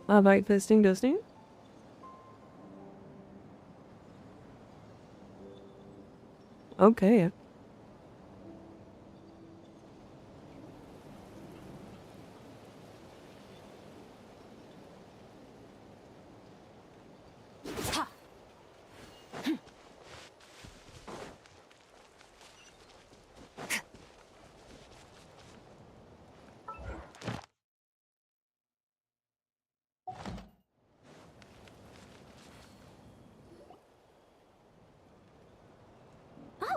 Right fisting, dusting. Okay.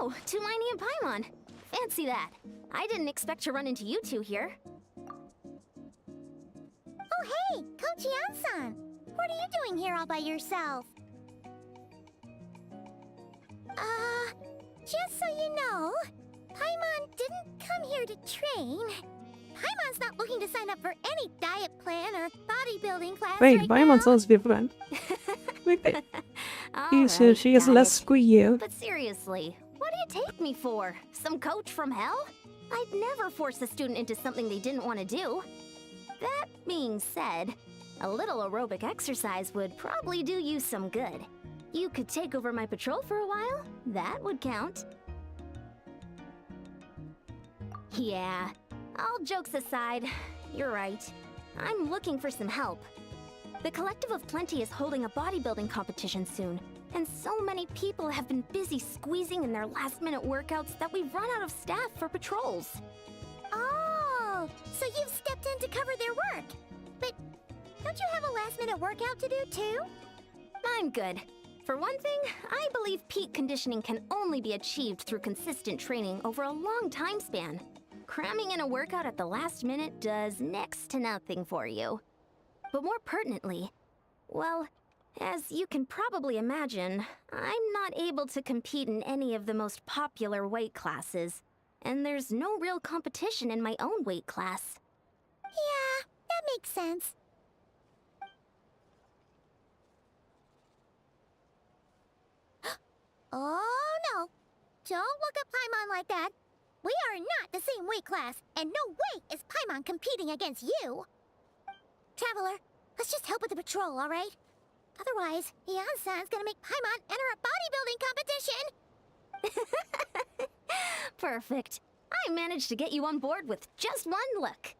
Oh, Tulani and Paimon. Fancy that. I didn't expect to run into you two here. Oh hey, Kochi-san! What are you doing here all by yourself? Just so you know, Paimon didn't come here to train. Paimon's not looking to sign up for any diet plan or bodybuilding class Wait, right Paimon now. sounds different. Alright, She is less squeaky. But seriously, what do you take me for? Some coach from hell? I'd never force a student into something they didn't want to do. That being said, a little aerobic exercise would probably do you some good. You could take over my patrol for a while. That would count. Yeah, all jokes aside, you're right. I'm looking for some help. The Collective of Plenty is holding a bodybuilding competition soon, and so many people have been busy squeezing in their last-minute workouts that we've run out of staff for patrols. Oh, so you've stepped in to cover their work. But don't you have a last-minute workout to do too? I'm good. For one thing, I believe peak conditioning can only be achieved through consistent training over a long time span. Cramming in a workout at the last minute does next to nothing for you. But more pertinently, well, as you can probably imagine, I'm not able to compete in any of the most popular weight classes, and there's no real competition in my own weight class. Yeah, that makes sense. Oh no! Don't look at Paimon like that. We are not the same weight class, and no way is Paimon competing against you. Traveler, let's just help with the patrol, alright? Otherwise, Yan-san's gonna make Paimon enter a bodybuilding competition! Perfect. I managed to get you on board with just one look.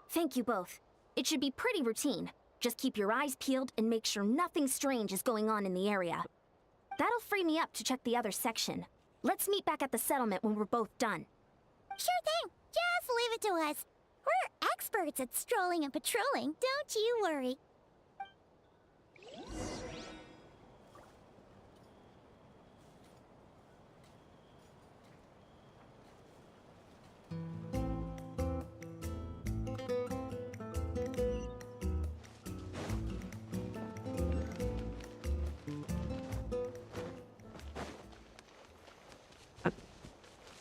Thank you both. It should be pretty routine. Just keep your eyes peeled and make sure nothing strange is going on in the area. That'll free me up to check the other section. Let's meet back at the settlement when we're both done. Sure thing. Just leave it to us. We're experts at strolling and patrolling, don't you worry.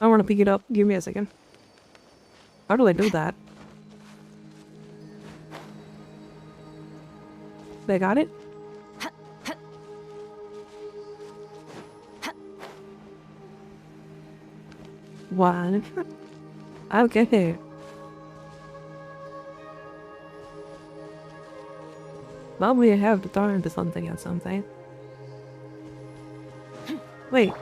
I want to pick it up. Give me a second. How do I do that? They got it? One. Okay. Probably I have to turn into something at some time. Wait.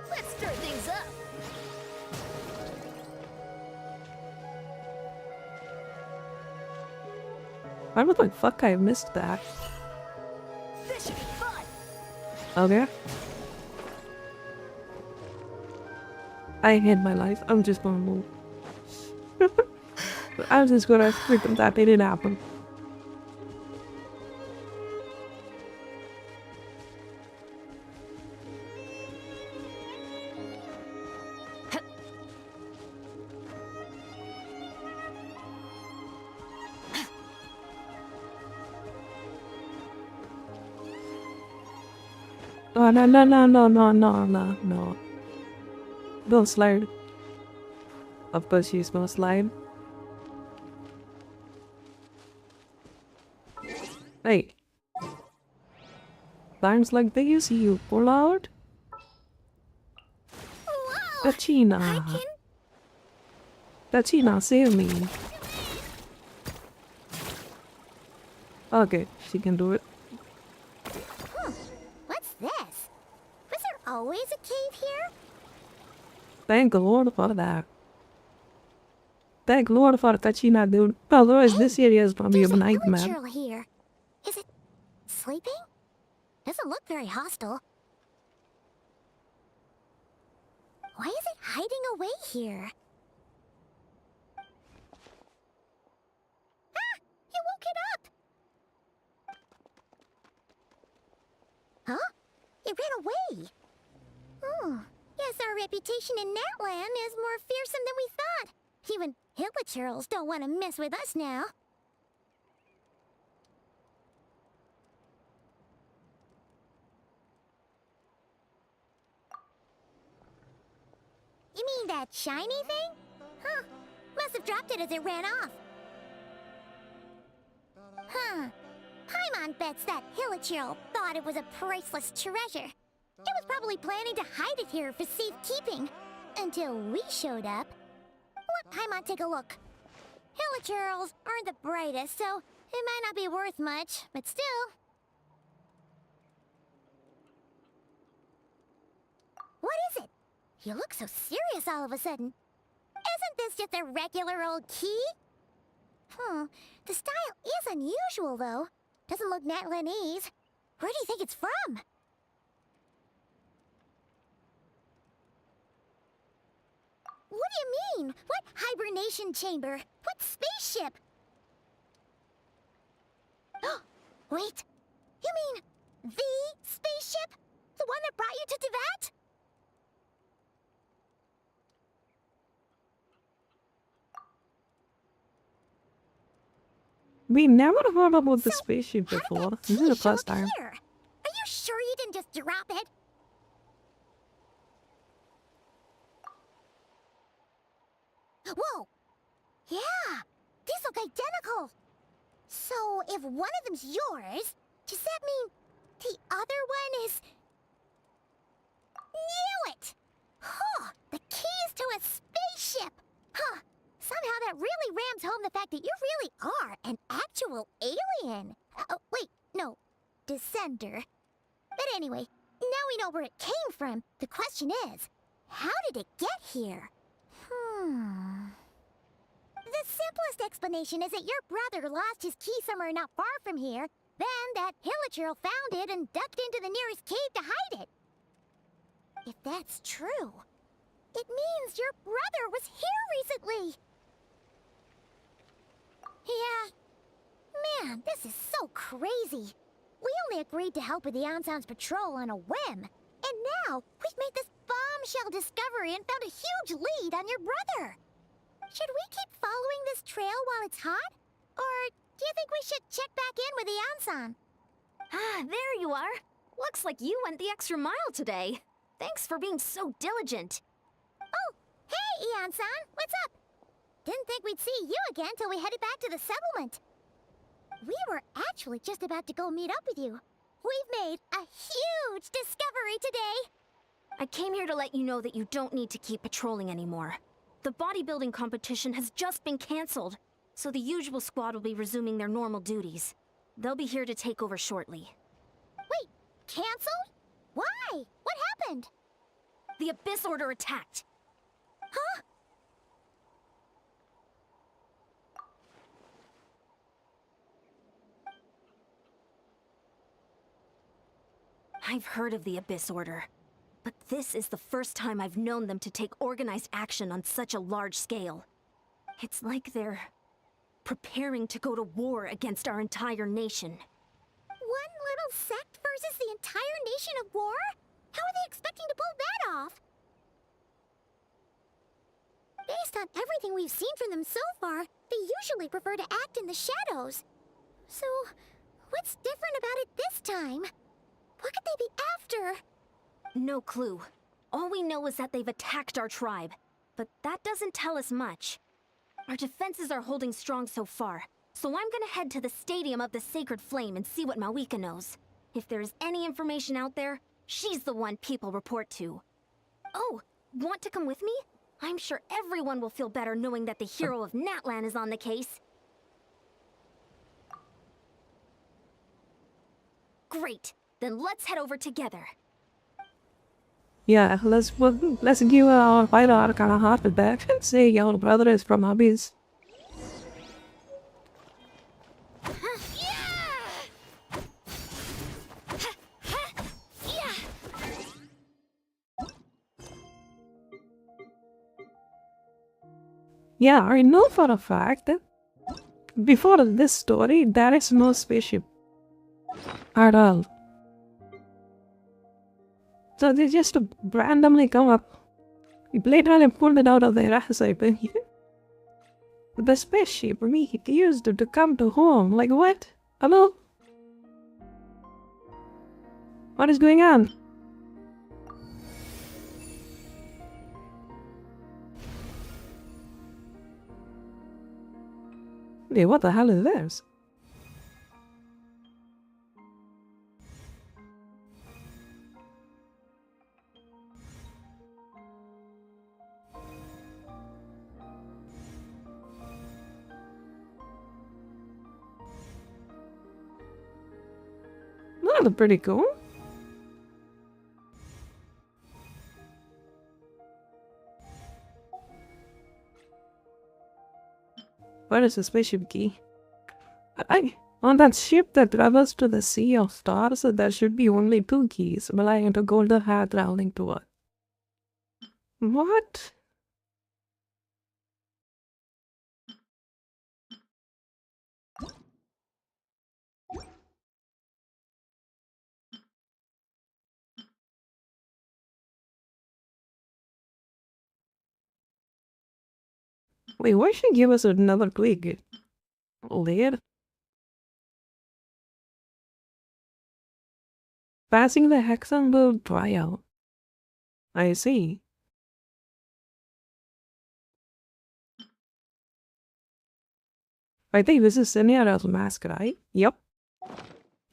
Let's stir things up. Why the fuck I missed that? This should be fun. Okay. I hate my life. I'm just gonna move. I'm just gonna freaking that it didn't happen. Oh, no. Don't slide. Of course she's gonna slide. Hey. Times like these you pull out? Whoa! Kachina. I can... Tachina, save me. Okay, she can do it. What's this? Was there always a cave here? Thank Lord for that. Thank Lord for Tachina, dude. Otherwise, this area is gonna be a There's a nightmare. hilichurl here. Is it sleeping? Doesn't look very hostile. Why is it hiding away here? Ah! You woke it up! Huh? It ran away. Oh, yes, our reputation in Natland is more fearsome than we thought. Even hilichurls don't want to mess with us now. You mean that shiny thing? Huh. Must have dropped it as it ran off. Huh. Paimon bets that hilichurl thought it was a priceless treasure. It was probably planning to hide it here for safekeeping. Until we showed up. Let Paimon take a look. Hilichurls aren't the brightest, so it might not be worth much, but still. What is it? You look so serious all of a sudden. Isn't this just a regular old key? The style is unusual, though. Doesn't look Natlanese. Where do you think it's from? What do you mean? What hibernation chamber? What spaceship? Wait. You mean the spaceship? The one that brought you to Teyvat? We never heard about the So, spaceship how did before. that This is key the show first up time. here? Are you sure you didn't just drop it? Whoa! Yeah! These look identical! So, if one of them's yours, does that mean the other one is... Knew it! Huh! The keys to a spaceship! Huh! Somehow that really rams home the fact that you really are an actual alien! Oh, wait, no. Descender. But anyway, now we know where it came from. The question is, how did it get here? The simplest explanation is that your brother lost his key somewhere not far from here. Then that hilichurl found it and ducked into the nearest cave to hide it. If that's true, it means your brother was here recently. Yeah. Man, this is so crazy. We only agreed to help with the Ansan's patrol on a whim. And now, we've made this bombshell discovery and found a huge lead on your brother. Should we keep following this trail while it's hot? Or do you think we should check back in with the Ansan? Ah, there you are. Looks like you went the extra mile today. Thanks for being so diligent. Oh, hey, Ian-san, what's up? Didn't think we'd see you again till we headed back to the settlement. We were actually just about to go meet up with you. We've made a huge discovery today. I came here to let you know that you don't need to keep patrolling anymore. The bodybuilding competition has just been cancelled, so the usual squad will be resuming their normal duties. They'll be here to take over shortly. Wait, canceled? Why? What happened? The Abyss Order attacked. Huh? I've heard of the Abyss Order, but this is the first time I've known them to take organized action on such a large scale. It's like they're preparing to go to war against our entire nation. One little sect versus the entire nation of war? How are they expecting to pull that off? Based on everything we've seen from them so far, they usually prefer to act in the shadows. So, what's different about it this time? What could they be after? No clue. All we know is that they've attacked our tribe, but that doesn't tell us much. Our defenses are holding strong so far, so I'm gonna head to the Stadium of the Sacred Flame and see what Mawika knows. If there is any information out there, she's the one people report to. Oh, want to come with me? I'm sure everyone will feel better knowing that the hero of Natlan is on the case. Great. Then let's head over together. Yeah, let's give our fighter kind of heart back and say your brother is from Abyss. Yeah, I know for a fact that before this story, there is no spaceship at all. So they just randomly come up. We played around and pulled it out of their ass, I think. The spaceship we used to come to home. Like what? Hello? What is going on? Hey, what the hell is this? That look pretty cool. Where is the spaceship key? On that ship that travels to the Sea of Stars, there should be only 2 keys belonging to Golden Hair traveling to Earth. What? Wait, why should give us another twig? Later? Passing the Hexenberg trial. I see. I think this is Seniara's mask, right? Yep.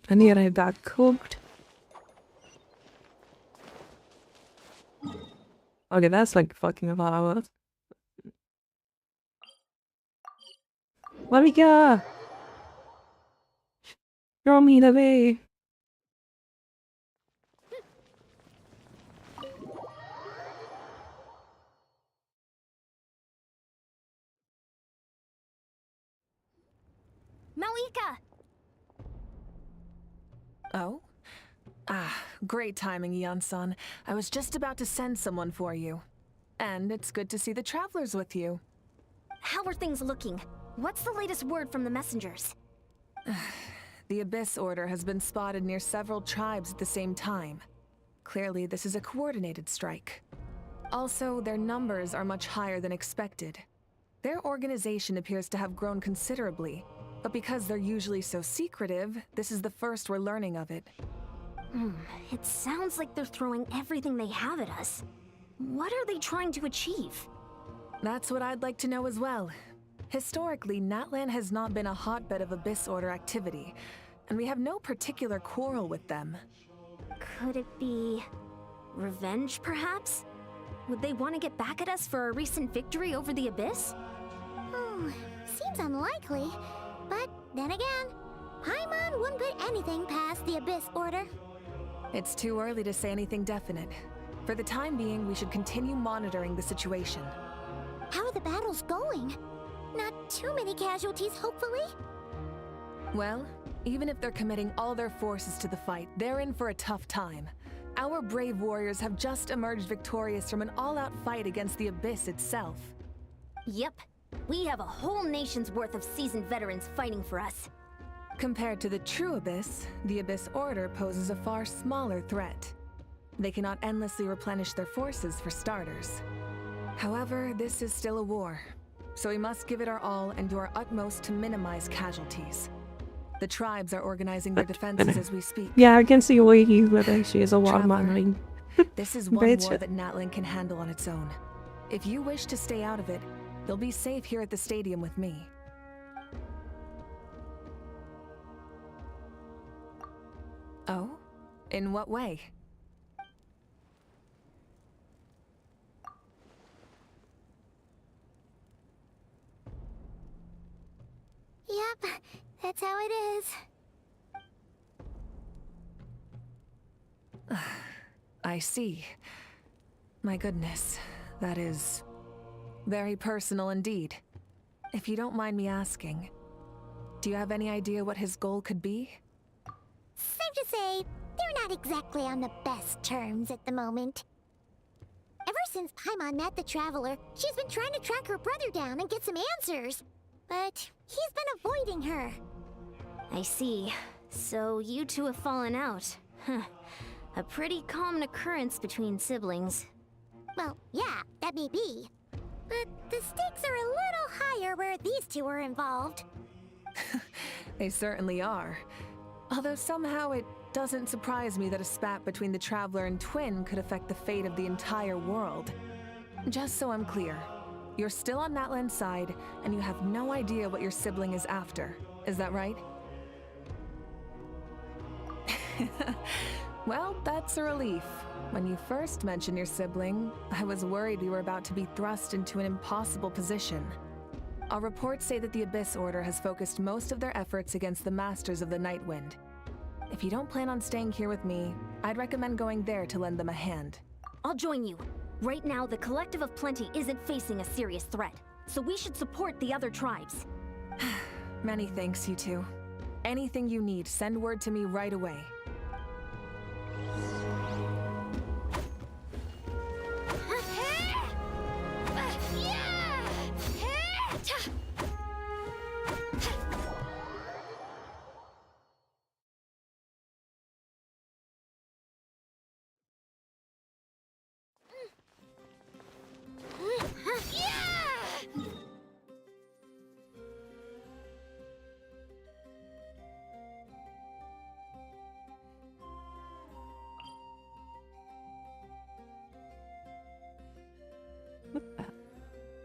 Seniara got cooked. Okay, that's like fucking a lot of us. Let me go! Show me the way! Malika! Oh? Ah, great timing, Eon-san. I was just about to send someone for you. And it's good to see the travelers with you. How are things looking? What's the latest word from the messengers? The Abyss Order has been spotted near several tribes at the same time. Clearly, this is a coordinated strike. Also, their numbers are much higher than expected. Their organization appears to have grown considerably, but because they're usually so secretive, this is the first we're learning of it. It sounds like they're throwing everything they have at us. What are they trying to achieve? That's what I'd like to know as well. Historically, Natlan has not been a hotbed of Abyss Order activity, and we have no particular quarrel with them. Could it be revenge, perhaps? Would they want to get back at us for a recent victory over the Abyss? Seems unlikely. But then again, Paimon wouldn't put anything past the Abyss Order. It's too early to say anything definite. For the time being, we should continue monitoring the situation. How are the battles going? Not too many casualties, hopefully? Well, even if they're committing all their forces to the fight, they're in for a tough time. Our brave warriors have just emerged victorious from an all-out fight against the Abyss itself. Yep. We have a whole nation's worth of seasoned veterans fighting for us. Compared to the true Abyss, the Abyss Order poses a far smaller threat. They cannot endlessly replenish their forces for starters. However, this is still a war, so we must give it our all and do our utmost to minimize casualties. The tribes are organizing their defenses as we speak. Yeah, I can see why he's with she is a warmongering. This is one war that Natlan can handle on its own. If you wish to stay out of it, you'll be safe here at the stadium with me. Oh? In what way? that's how it is. I see. My goodness, that is very personal indeed. If you don't mind me asking, do you have any idea what his goal could be? Safe to say, they're not exactly on the best terms at the moment. Ever since Paimon met the Traveler, she's been trying to track her brother down and get some answers. But he's been avoiding her. I see. So you two have fallen out. Huh. A pretty common occurrence between siblings. Well, yeah, that may be. But the stakes are a little higher where these two are involved. They certainly are. Although somehow it doesn't surprise me that a spat between the Traveler and Twin could affect the fate of the entire world. Just so I'm clear, you're still on Natlan's side, and you have no idea what your sibling is after. Is that right? Well, that's a relief. When you first mentioned your sibling, I was worried we were about to be thrust into an impossible position. Our reports say that the Abyss Order has focused most of their efforts against the Masters of the Nightwind. If you don't plan on staying here with me, I'd recommend going there to lend them a hand. I'll join you. Right now, the Collective of Plenty isn't facing a serious threat, so we should support the other tribes. Many thanks, you two. Anything you need, send word to me right away.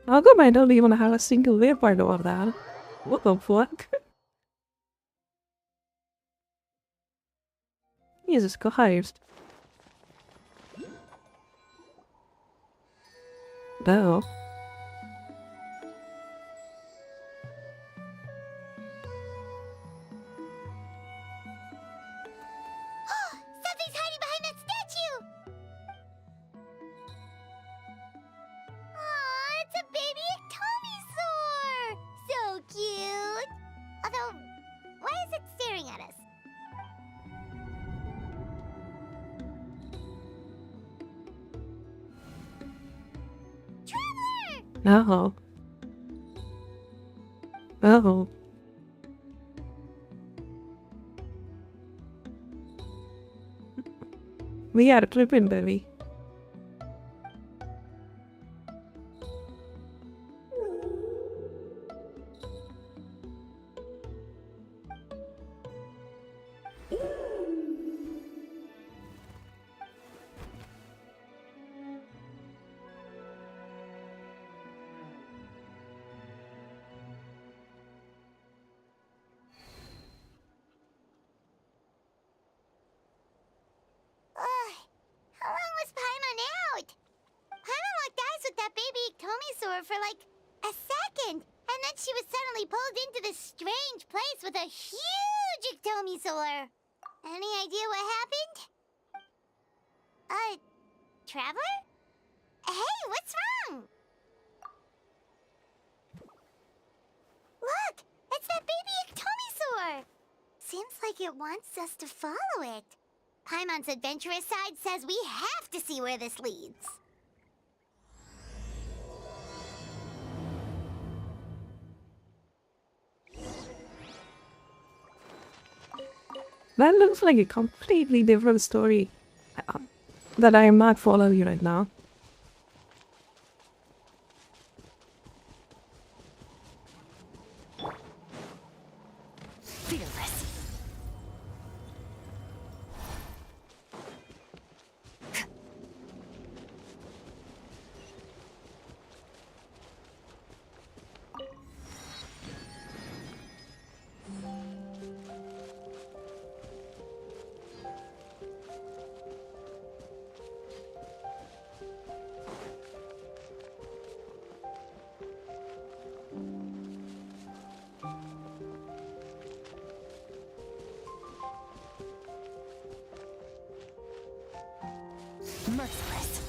How come I don't even have a single vampire of that? What the fuck? Jesus Christ. No. Something's hiding behind that statue! Aw, it's a baby Ectomisaur! So cute! Although, why is it staring at us? Traveler! No. No. We are tripping, baby. How long was Paimon out? Paimon locked eyes with that baby Ectomisaur for like a second, and then she was suddenly pulled into this strange place with a huge Ectomisaur. Any idea what happened? Traveler? Hey, what's wrong? Look, it's that baby Ectomisaur. Seems like it wants us to follow it. Paimon's adventurous side says we have to see where this leads. That looks like a completely different story that I am not following right now. Fearless. merciless.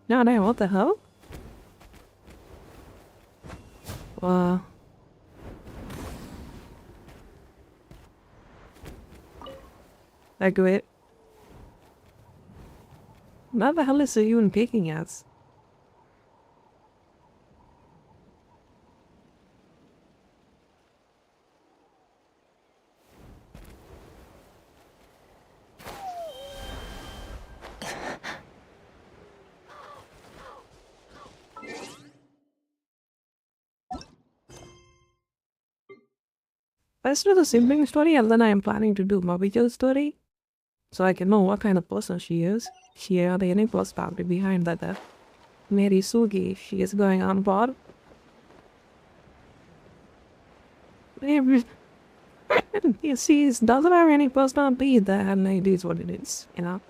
No, no, what the hell? Wow. Like, wait. What the hell is he even picking at? Let's do the sibling story and then I am planning to do Mobito's story. So I can know what kind of person she is. She had any personality behind that. Mary Sugi, she is going on board. Maybe she doesn't have any personality then it is what it is, you know?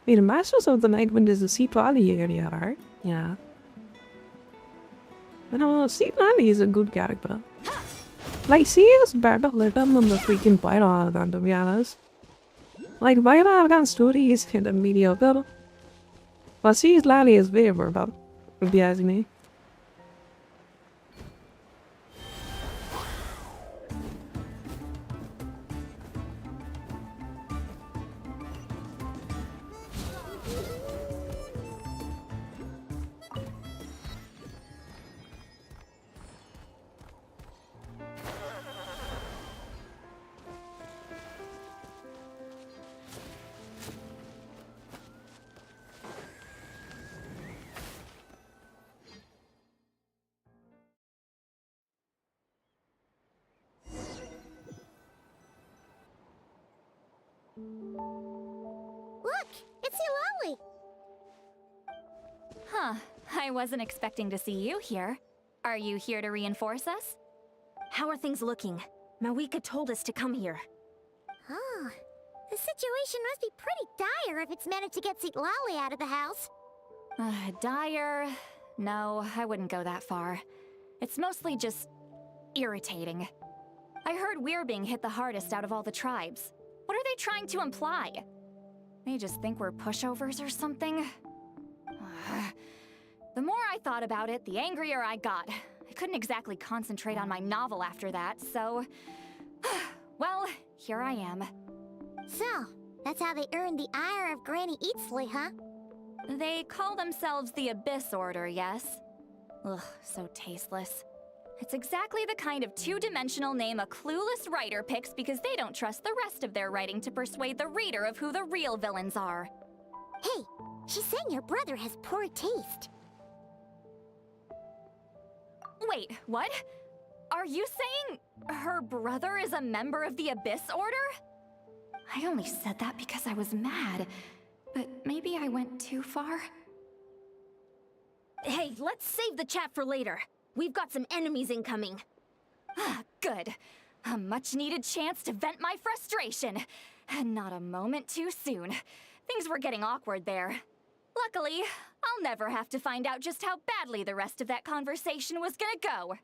Wait, the Masters of the Night Wind is a Sea Valley area, right? Yeah. You know, Sea Valley is a good character. Like, she is better written than the freaking Pyro, to be honest. Like, Pyro story is kind of mediocre. But Sea Valley is way better, if you ask me. Look! It's Eulalie! Huh. I wasn't expecting to see you here. Are you here to reinforce us? How are things looking? Mawika told us to come here. Oh, the situation must be pretty dire if it's managed to get Eulalie out of the house. Dire? No, I wouldn't go that far. It's mostly just irritating. I heard we're being hit the hardest out of all the tribes. What are they trying to imply? They just think we're pushovers or something? The more I thought about it, the angrier I got. I couldn't exactly concentrate on my novel after that, so... well, here I am. So, that's how they earned the ire of Granny Eatsley, huh? They call themselves the Abyss Order, yes? Ugh, so tasteless. It's exactly the kind of two-dimensional name a clueless writer picks because they don't trust the rest of their writing to persuade the reader of who the real villains are. Hey, she's saying your brother has poor taste. Wait, what? Are you saying her brother is a member of the Abyss Order? I only said that because I was mad, but maybe I went too far. Hey, let's save the chat for later. We've got some enemies incoming. Good. A much-needed chance to vent my frustration. And not a moment too soon. Things were getting awkward there. Luckily, I'll never have to find out just how badly the rest of that conversation was gonna go.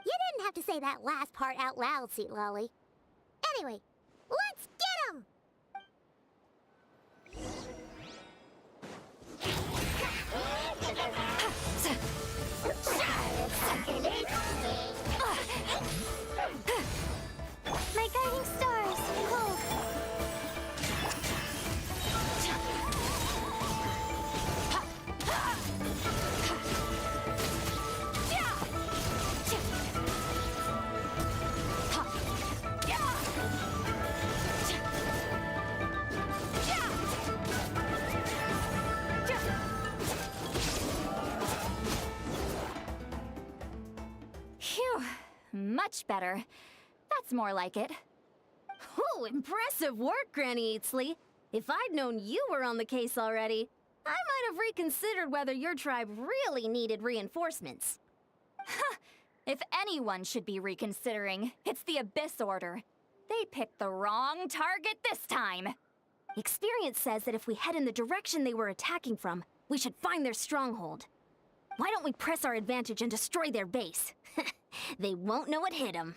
You didn't have to say that last part out loud, Eulalie. Anyway, let's get him! My guiding stars, hold. much better. That's more like it. Oh, impressive work, Granny Eatsley. If I'd known you were on the case already, I might have reconsidered whether your tribe really needed reinforcements. If anyone should be reconsidering, it's the Abyss Order. They picked the wrong target this time. Experience says that if we head in the direction they were attacking from, we should find their stronghold. Why don't we press our advantage and destroy their base? They won't know what hit them.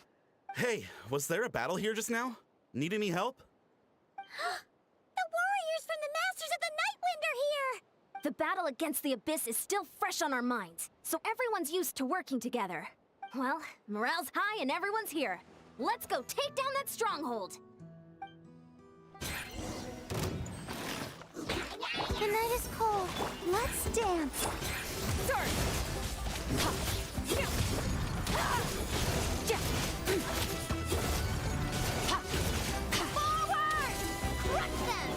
Hey, was there a battle here just now? Need any help? The warriors from the Masters of the Nightwind are here! The battle against the Abyss is still fresh on our minds, so everyone's used to working together. Well, morale's high and everyone's here. Let's go take down that stronghold! The night is cold. Let's dance. Forward! Crush them!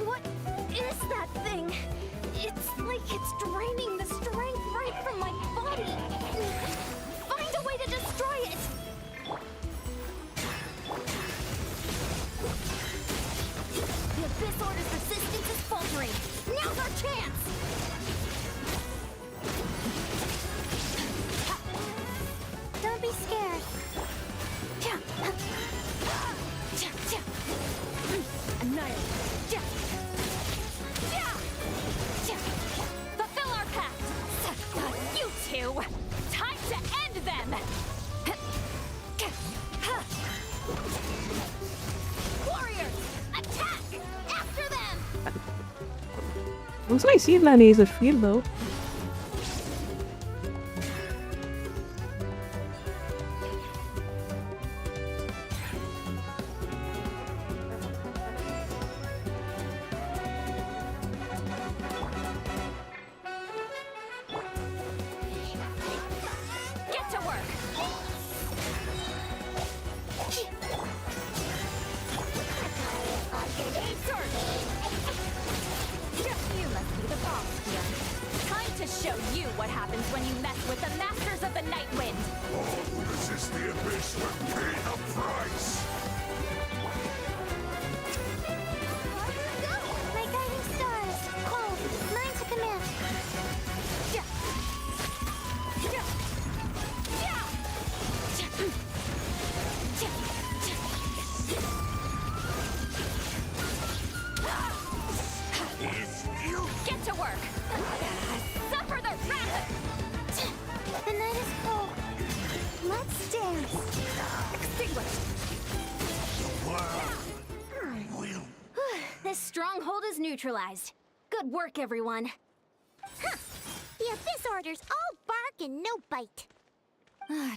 What is that thing? It's like it's draining the strength right from my body. Find a way to destroy it! The Abyss Order's resistance is faltering. Now's our chance! Don't be scared. Fulfill our pact! You two! Time to end them! Warriors, attack! After them! Looks like Seedland needs a field though. Get to work! You must be the boss here. Time to show you what happens when you mess with the Masters of the Nightwind! All who resist the Abyss will pay the price! My guiding stars. Cold. Mine to command. If you Get to work! Suffer the wrath! The night is cold. Let's dance. Extinguished! will This stronghold is neutralized. Good work, everyone. The Abyss Order's all bark and no bite.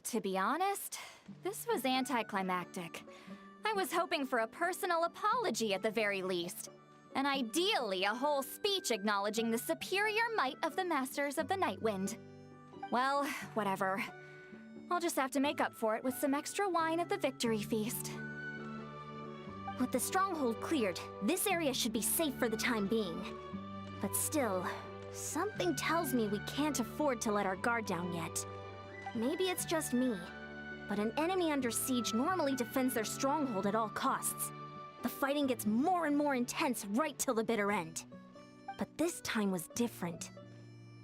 To be honest, this was anticlimactic. I was hoping for a personal apology at the very least. And ideally, a whole speech acknowledging the superior might of the Masters of the Nightwind. Well, whatever. I'll just have to make up for it with some extra wine at the victory feast. With the stronghold cleared, this area should be safe for the time being. But still, something tells me we can't afford to let our guard down yet. Maybe it's just me, but an enemy under siege normally defends their stronghold at all costs. The fighting gets more and more intense right till the bitter end. But this time was different.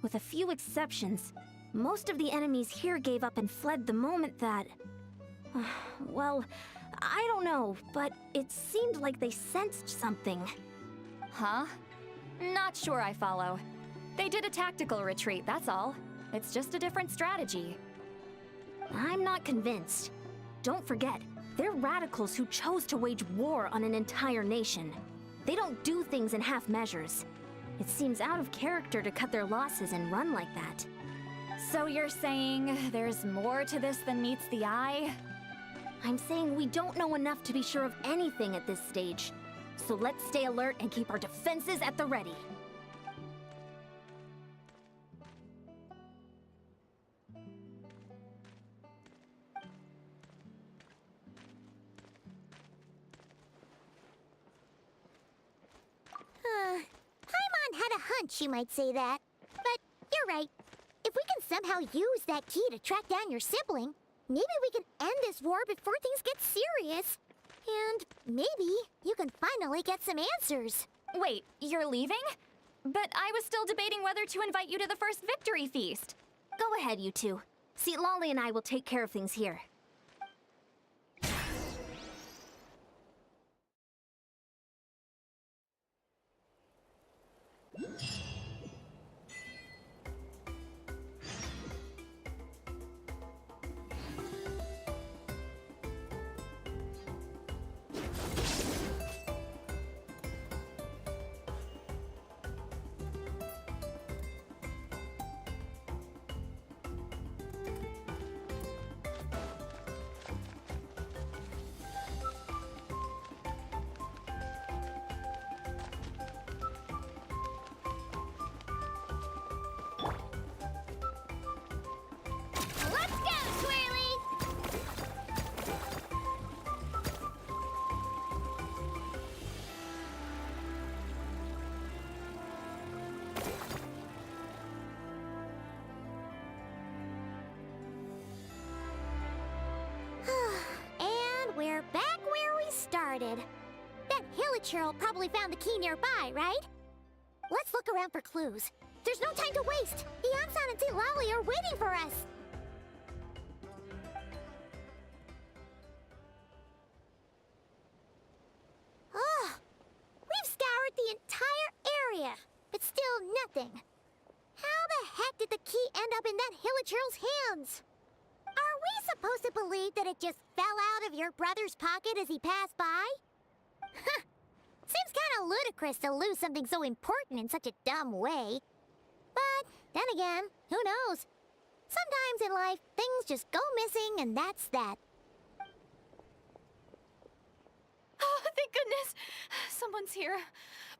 With a few exceptions, most of the enemies here gave up and fled the moment that... well, I don't know, but it seemed like they sensed something. Huh? Not sure I follow. They did a tactical retreat, that's all. It's just a different strategy. I'm not convinced. Don't forget, they're radicals who chose to wage war on an entire nation. They don't do things in half measures. It seems out of character to cut their losses and run like that. So you're saying there's more to this than meets the eye? I'm saying we don't know enough to be sure of anything at this stage. So let's stay alert and keep our defenses at the ready. French, you might say that. But you're right. If we can somehow use that key to track down your sibling, maybe we can end this war before things get serious. And maybe you can finally get some answers. Wait, you're leaving? But I was still debating whether to invite you to the first victory feast. Go ahead, you two. See, Lolly and I will take care of things here. Let's go, Twirly! And we're back where we started. That Hilichurl probably found the key nearby, right? Let's look around for clues. There's no time to waste. Yamsan and Lolly are waiting for us. Oh, we've scoured the entire area, but still nothing. How the heck did the key end up in that Hilichurl's hands? Are we supposed to believe that it just fell out of your brother's pocket as he passed by? Seems kind of ludicrous to lose something so important in such a dumb way. But then again, who knows? Sometimes in life, things just go missing and that's that. Oh, thank goodness! Someone's here.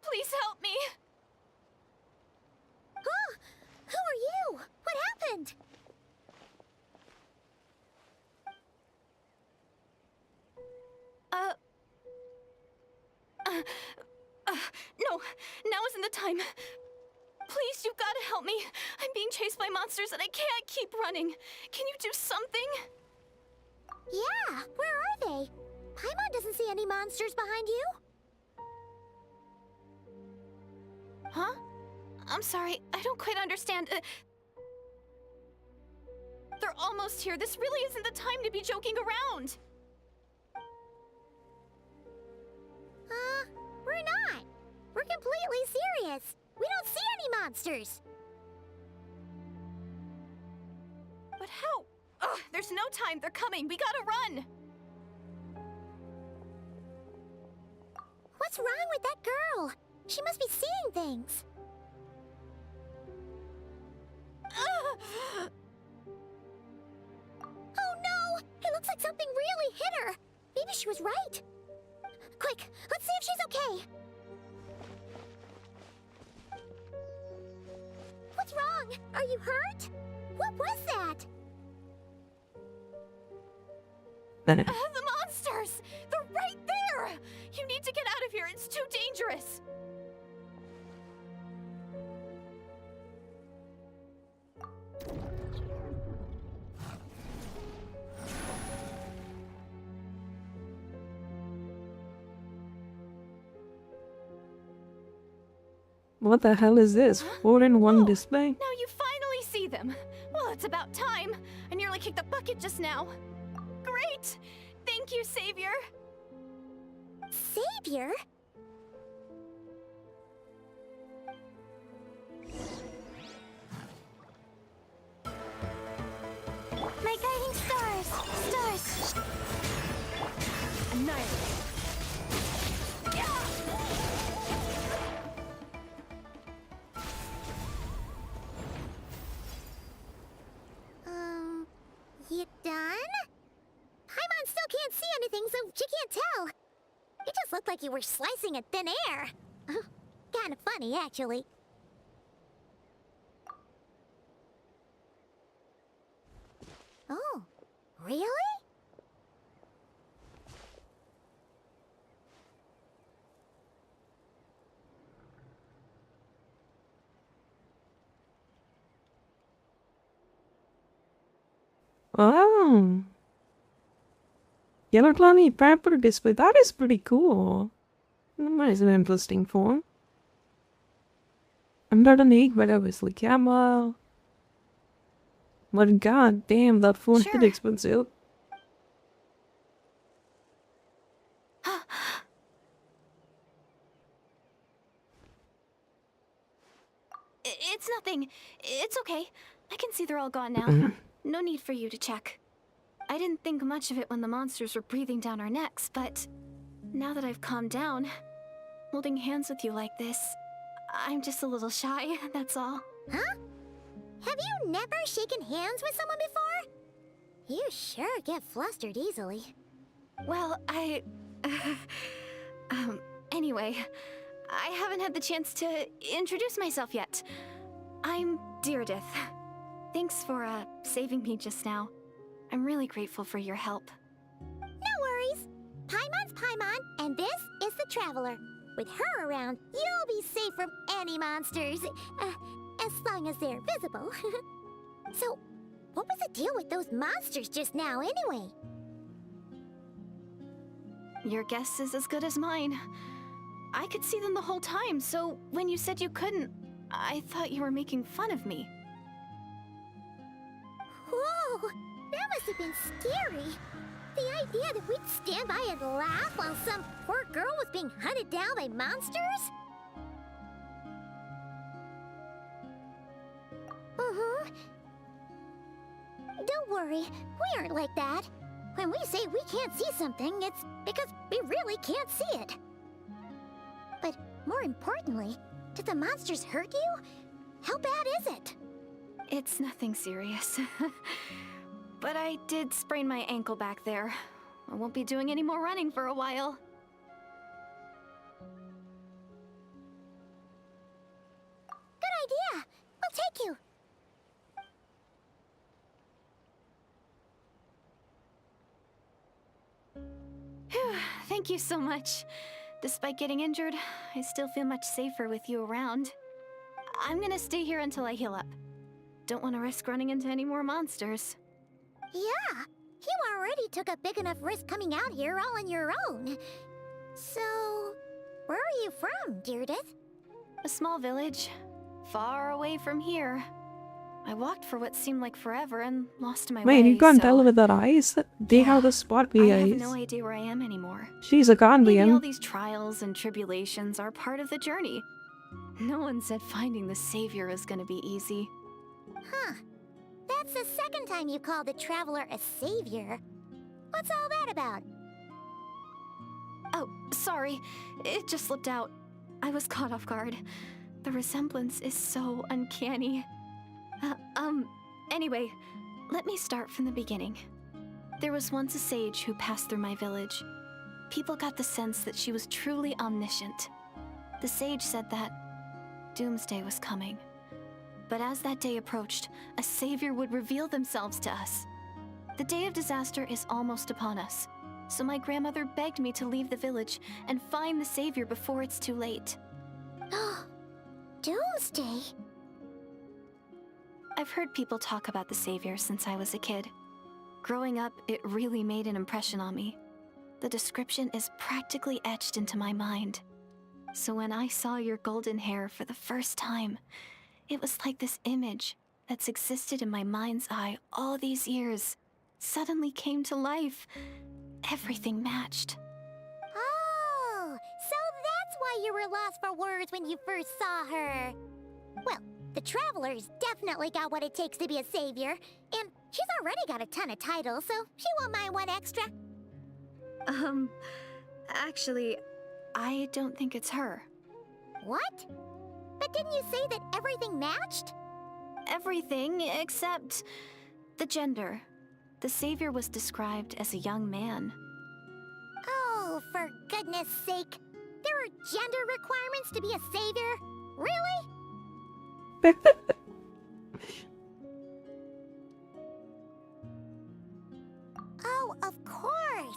Please help me! Oh, who are you? What happened? No, now isn't the time. Please, you've got to help me. I'm being chased by monsters and I can't keep running. Can you do something? Yeah, where are they? Paimon doesn't see any monsters behind you. Huh? I'm sorry, I don't quite understand. They're almost here. This really isn't the time to be joking around. We're not. We're completely serious. We don't see any monsters. But how? Ugh, there's no time. They're coming. We gotta run. What's wrong with that girl? She must be seeing things. Oh no! It looks like something really hit her. Maybe she was right. Quick, let's see if she's okay. What's wrong? Are you hurt? What was that? The monsters! They're right there! You need to get out of here. It's too dangerous. What the hell is this? 4-in-1 display? Now you finally see them. Well, it's about time. I nearly kicked the bucket just now. Great! Thank you, Savior. Savior? My guiding stars! Stars! Annihilate. You done? Paimon still can't see anything, so she can't tell. It just looked like you were slicing at thin air. Kind of funny, actually. Oh, really? Oh. Yellow Clowny Pepper display. That is pretty cool. That is an interesting form. Underneath, but obviously camera. But god damn, that phone Sure. is expensive. It's nothing. It's okay. I can see they're all gone now. No need for you to check. I didn't think much of it when the monsters were breathing down our necks, but now that I've calmed down, holding hands with you like this, I'm just a little shy, that's all. Huh? Have you never shaken hands with someone before? You sure get flustered easily. Well, anyway, I haven't had the chance to introduce myself yet. I'm Deirdith. Thanks for, saving me just now. I'm really grateful for your help. No worries. Paimon's Paimon, and this is the Traveler. With her around, you'll be safe from any monsters. As long as they're visible. So, what was the deal with those monsters just now, anyway? Your guess is as good as mine. I could see them the whole time, so when you said you couldn't, I thought you were making fun of me. Whoa! That must have been scary. The idea that we'd stand by and laugh while some poor girl was being hunted down by monsters? Don't worry, we aren't like that. When we say we can't see something, it's because we really can't see it. But more importantly, did the monsters hurt you? How bad is it? It's nothing serious. But I did sprain my ankle back there. I won't be doing any more running for a while. Good idea! We'll take you! Phew, thank you so much. Despite getting injured, I still feel much safer with you around. I'm gonna stay here until I heal up. Don't want to risk running into any more monsters. Yeah, you already took a big enough risk coming out here all on your own. So, where are you from, Deirdith? A small village, far away from here. I walked for what seemed like forever and lost my way. Man, you can't so tell with that eyes. They have the spotty I eyes. have no idea where I am anymore. She's a Maybe all Ghanaian. these trials and tribulations are part of the journey. No one said finding the savior is gonna be easy. Huh. That's the second time you called the Traveler a savior. What's all that about? Oh, sorry. It just slipped out. I was caught off guard. The resemblance is so uncanny. Anyway, let me start from the beginning. There was once a sage who passed through my village. People got the sense that she was truly omniscient. The sage said that doomsday was coming. But as that day approached, a savior would reveal themselves to us. The day of disaster is almost upon us, so my grandmother begged me to leave the village and find the savior before it's too late. Doomsday? I've heard people talk about the savior since I was a kid. Growing up, it really made an impression on me. The description is practically etched into my mind. So when I saw your golden hair for the first time, it was like this image that's existed in my mind's eye all these years suddenly came to life. Everything matched. Oh, so that's why you were lost for words when you first saw her. Well, the Traveler's definitely got what it takes to be a savior, and she's already got a ton of titles, so she won't mind one extra. Actually, I don't think it's her. What? But didn't you say that everything matched? Everything except the gender. The savior was described as a young man. Oh, for goodness sake. There are gender requirements to be a savior? Really? Oh, of course.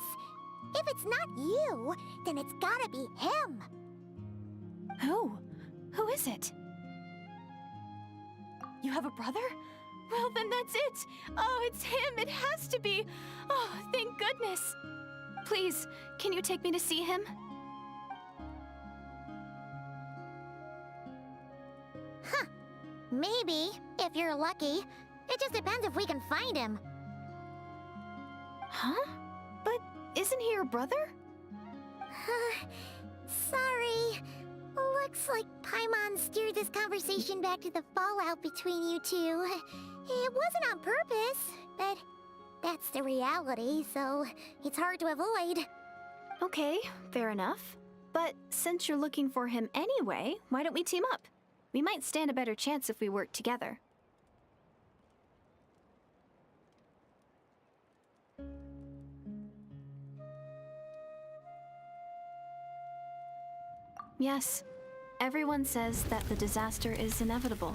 If it's not you, then it's gotta be him. Who? Who is it? You have a brother? Well, then that's it. Oh, it's him. It has to be. Oh, thank goodness. Please, can you take me to see him? Huh. Maybe, if you're lucky. It just depends if we can find him. Huh? But isn't he your brother? Sorry. Looks like Paimon steered this conversation back to the fallout between you two. It wasn't on purpose, but that's the reality, so it's hard to avoid. Okay, fair enough. But since you're looking for him anyway, why don't we team up? We might stand a better chance if we work together. Yes, everyone says that the disaster is inevitable.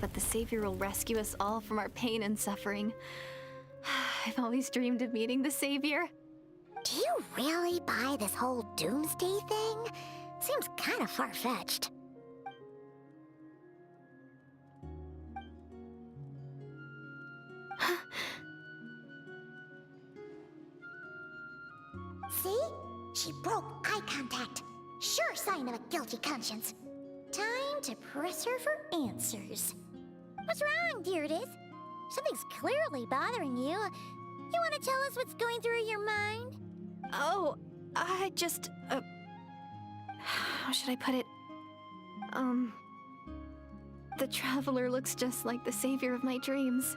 But the Savior will rescue us all from our pain and suffering. I've always dreamed of meeting the Savior. Do you really buy this whole doomsday thing? Seems kind of far-fetched. See? She broke eye contact. Sure sign of a guilty conscience. Time to press her for answers. What's wrong, Deirdis? Something's clearly bothering you. You want to tell us what's going through your mind? Oh, I just, how should I put it? The Traveler looks just like the Savior of my dreams.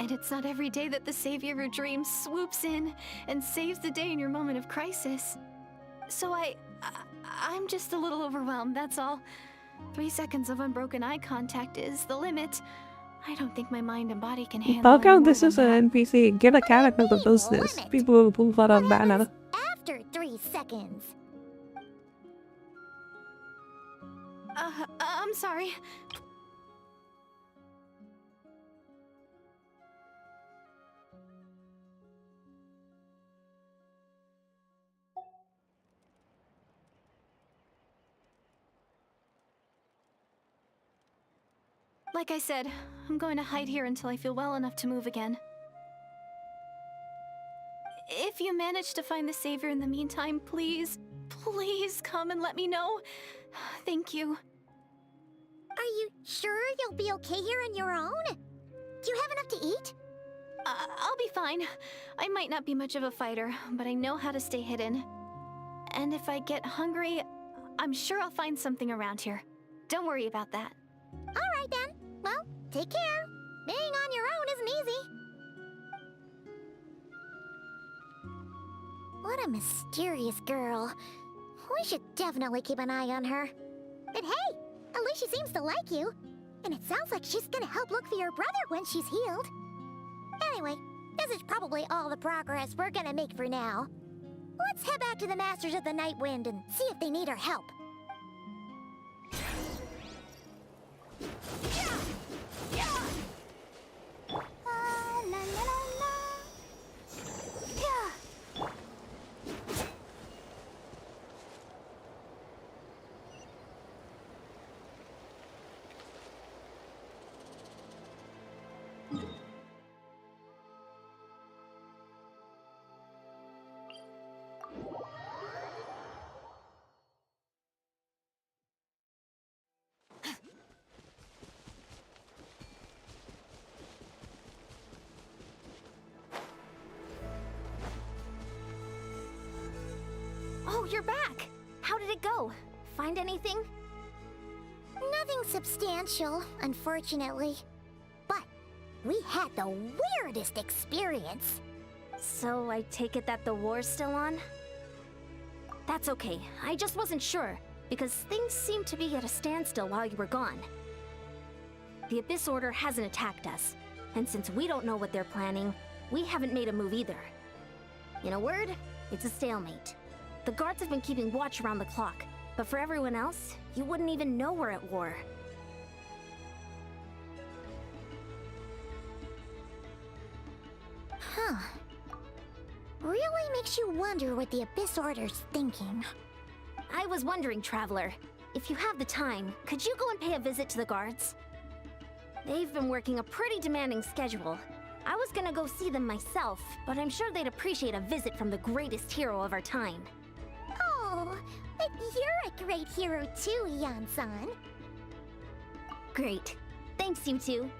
And it's not every day that the Savior of your dreams swoops in and saves the day in your moment of crisis. So I'm just a little overwhelmed, that's all. 3 seconds of unbroken eye contact is the limit. I don't think my mind and body can handle How come any more this is than an NPC? Get a character that does this. Limit. People will pull that up banner. Happens after 3 seconds. I'm sorry. Like I said, I'm going to hide here until I feel well enough to move again. If you manage to find the Savior in the meantime, please, please come and let me know. Thank you. Are you sure you'll be okay here on your own? Do you have enough to eat? I'll be fine. I might not be much of a fighter, but I know how to stay hidden. And if I get hungry, I'm sure I'll find something around here. Don't worry about that. Alright then. Well, take care. Being on your own isn't easy. What a mysterious girl. We should definitely keep an eye on her. But hey, at least she seems to like you. And it sounds like she's gonna help look for your brother when she's healed. Anyway, this is probably all the progress we're gonna make for now. Let's head back to the Masters of the Night Wind and see if they need our help. Oh, you're back! How did it go? Find anything? Nothing substantial, unfortunately. But we had the weirdest experience. So I take it that the war's still on? That's okay. I just wasn't sure, because things seemed to be at a standstill while you were gone. The Abyss Order hasn't attacked us, and since we don't know what they're planning, we haven't made a move either. In a word, it's a stalemate. The guards have been keeping watch around the clock, but for everyone else, you wouldn't even know we're at war. Huh. Really makes you wonder what the Abyss Order's thinking. I was wondering, Traveler, if you have the time, could you go and pay a visit to the guards? They've been working a pretty demanding schedule. I was gonna go see them myself, but I'm sure they'd appreciate a visit from the greatest hero of our time. Oh, but you're a great hero too, Yan-san. Great. Thanks, you two.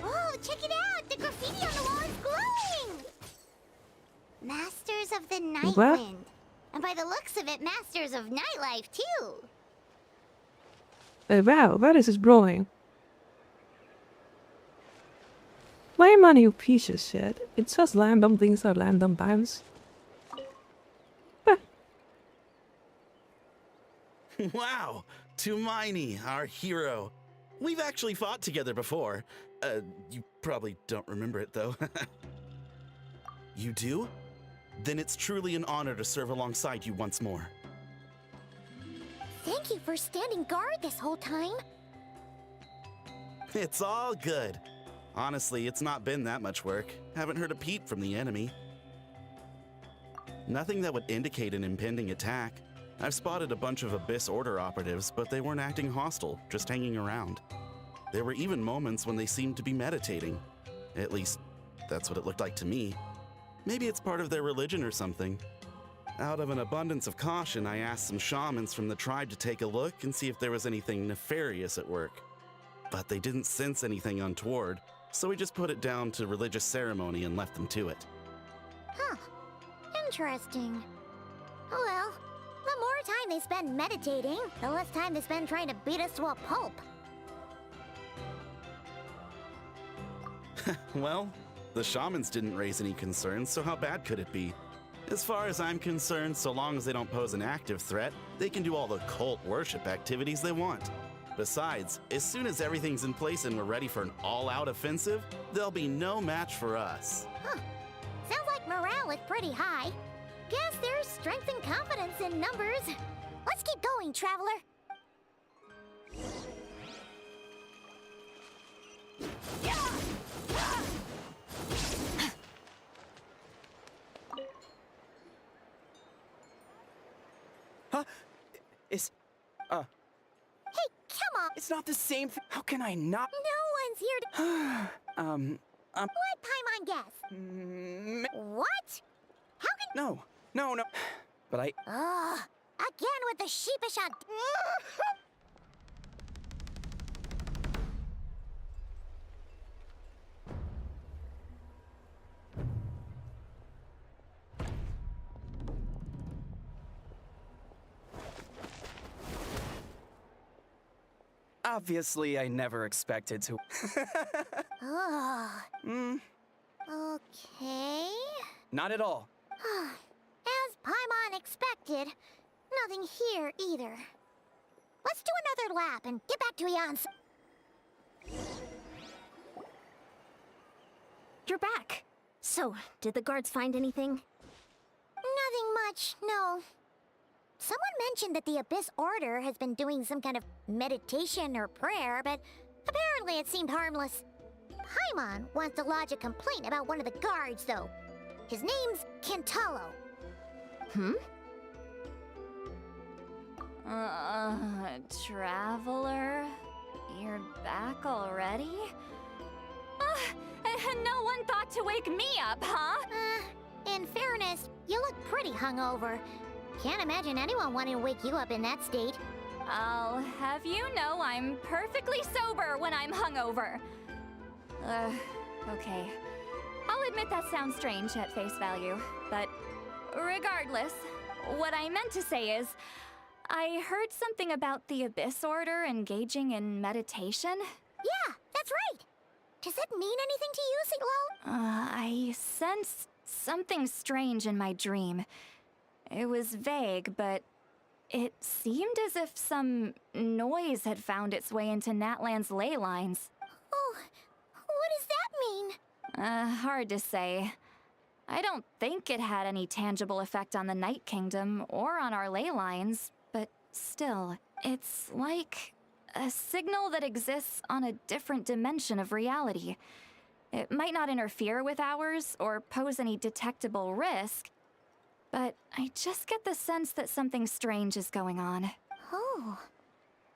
Oh, check it out! The graffiti on the wall is glowing! Masters of the Night What? Wind. And by the looks of it, Masters of Nightlife too. Wow, what is this drawing? Play money, you piece of shit. It says random things are random bounce. Wow, Tumaini, our hero. We've actually fought together before. You probably don't remember it though. You do? Then it's truly an honor to serve alongside you once more. Thank you for standing guard this whole time. It's all good. Honestly, it's not been that much work. Haven't heard a peep from the enemy. Nothing that would indicate an impending attack. I've spotted a bunch of Abyss Order operatives, but they weren't acting hostile, just hanging around. There were even moments when they seemed to be meditating. At least, that's what it looked like to me. Maybe it's part of their religion or something. Out of an abundance of caution, I asked some shamans from the tribe to take a look and see if there was anything nefarious at work. But they didn't sense anything untoward, so we just put it down to religious ceremony and left them to it. Huh. Interesting. Oh well. The more time they spend meditating, the less time they spend trying to beat us to a pulp. Well, the shamans didn't raise any concerns, so how bad could it be? As far as I'm concerned, so long as they don't pose an active threat, they can do all the cult worship activities they want. Besides, as soon as everything's in place and we're ready for an all-out offensive, there'll be no match for us. Huh. Sounds like morale is pretty high. Guess there's strength and confidence in numbers. Let's keep going, Traveler. Huh? Hey, come on! It's not the same thing. How can I not? No one's here to... Let Paimon guess. What? How can... No. But I... Ugh, again with the sheepish on... Obviously, I never expected to. Ugh. Okay... Not at all. As Paimon expected, nothing here either. Let's do another lap and get back to Eon's. You're back. So, did the guards find anything? Nothing much, no. Someone mentioned that the Abyss Order has been doing some kind of meditation or prayer, but apparently it seemed harmless. Paimon wants to lodge a complaint about one of the guards, though. His name's Kintaro. Traveler? You're back already? And no one thought to wake me up, huh? In fairness, you look pretty hungover. Can't imagine anyone wanting to wake you up in that state. I'll have you know I'm perfectly sober when I'm hungover. Okay. I'll admit that sounds strange at face value, but regardless, what I meant to say is, I heard something about the Abyss Order engaging in meditation. Yeah, that's right. Does that mean anything to you, Siglo? I sensed something strange in my dream. It was vague, but it seemed as if some noise had found its way into Natlan's ley lines. Oh, what does that mean? Hard to say. I don't think it had any tangible effect on the Night Kingdom or on our ley lines, but still, it's like a signal that exists on a different dimension of reality. It might not interfere with ours or pose any detectable risk. but I just get the sense that something strange is going on. Oh.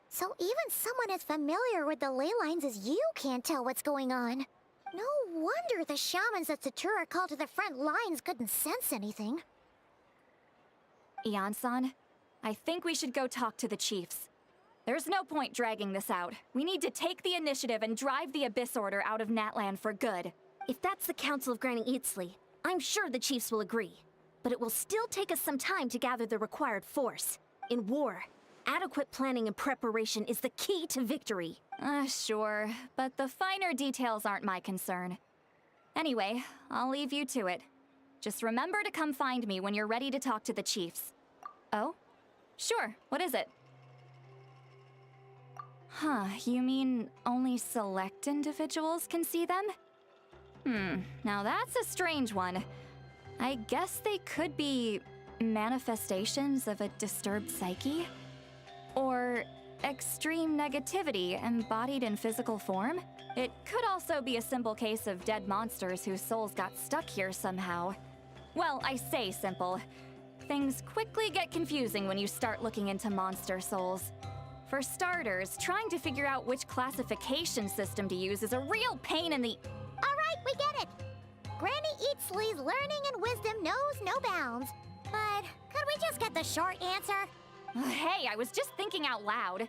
So even someone as familiar with the ley lines as you can't tell what's going on. No wonder the shamans that Satura called to the front lines couldn't sense anything. Ian-san, I think we should go talk to the chiefs. There's no point dragging this out. We need to take the initiative and drive the Abyss Order out of Natland for good. If that's the Council of Granny Eatsley, I'm sure the chiefs will agree. But it will still take us some time to gather the required force. In war, adequate planning and preparation is the key to victory. Sure, but the finer details aren't my concern. Anyway, I'll leave you to it. Just remember to come find me when you're ready to talk to the chiefs. Oh? Sure, what is it? Huh, you mean only select individuals can see them? Now that's a strange one. I guess they could be manifestations of a disturbed psyche? Or extreme negativity embodied in physical form? It could also be a simple case of dead monsters whose souls got stuck here somehow. Well, I say simple. Things quickly get confusing when you start looking into monster souls. For starters, trying to figure out which classification system to use is a real pain in the... Alright, we get it! Granny Eatsley's learning and wisdom knows no bounds. But could we just get the short answer? Hey, I was just thinking out loud.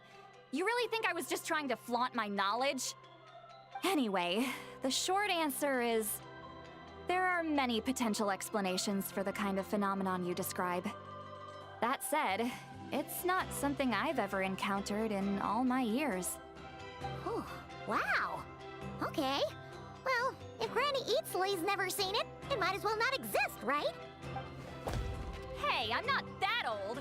You really think I was just trying to flaunt my knowledge? Anyway, the short answer is... there are many potential explanations for the kind of phenomenon you describe. That said, it's not something I've ever encountered in all my years. Whew, wow. Okay. Well, if Granny Eatsley's never seen it, it might as well not exist, right? Hey, I'm not that old!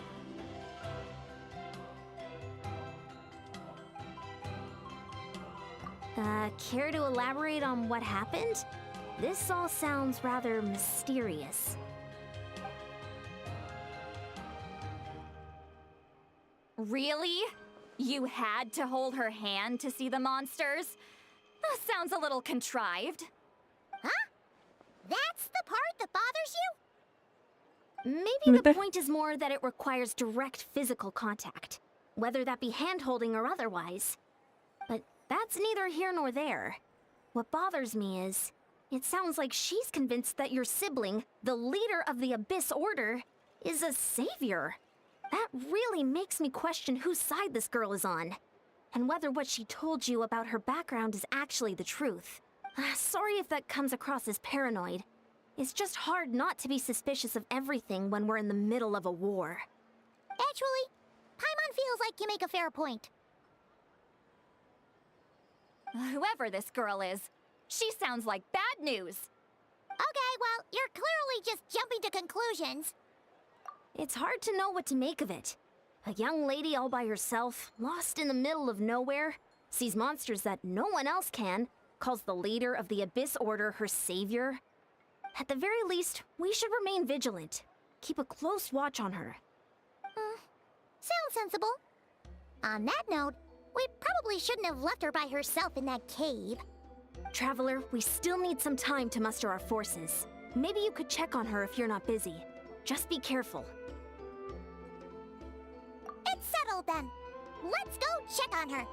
Care to elaborate on what happened? This all sounds rather mysterious. Really? You had to hold her hand to see the monsters? Sounds a little contrived. Huh? That's the part that bothers you? Maybe the point is more that it requires direct physical contact, whether that be hand-holding or otherwise. But that's neither here nor there. What bothers me is, it sounds like she's convinced that your sibling, the leader of the Abyss Order, is a savior. That really makes me question whose side this girl is on, and whether what she told you about her background is actually the truth. Sorry if that comes across as paranoid. It's just hard not to be suspicious of everything when we're in the middle of a war. Actually, Paimon feels like you make a fair point. Whoever this girl is, she sounds like bad news. Okay, well, you're clearly just jumping to conclusions. It's hard to know what to make of it. A young lady all by herself, lost in the middle of nowhere, sees monsters that no one else can, calls the leader of the Abyss Order her savior. At the very least, we should remain vigilant. Keep a close watch on her. Sounds sensible. On that note, we probably shouldn't have left her by herself in that cave. Traveler, we still need some time to muster our forces. Maybe you could check on her if you're not busy. Just be careful. It's settled then. Let's go check on her.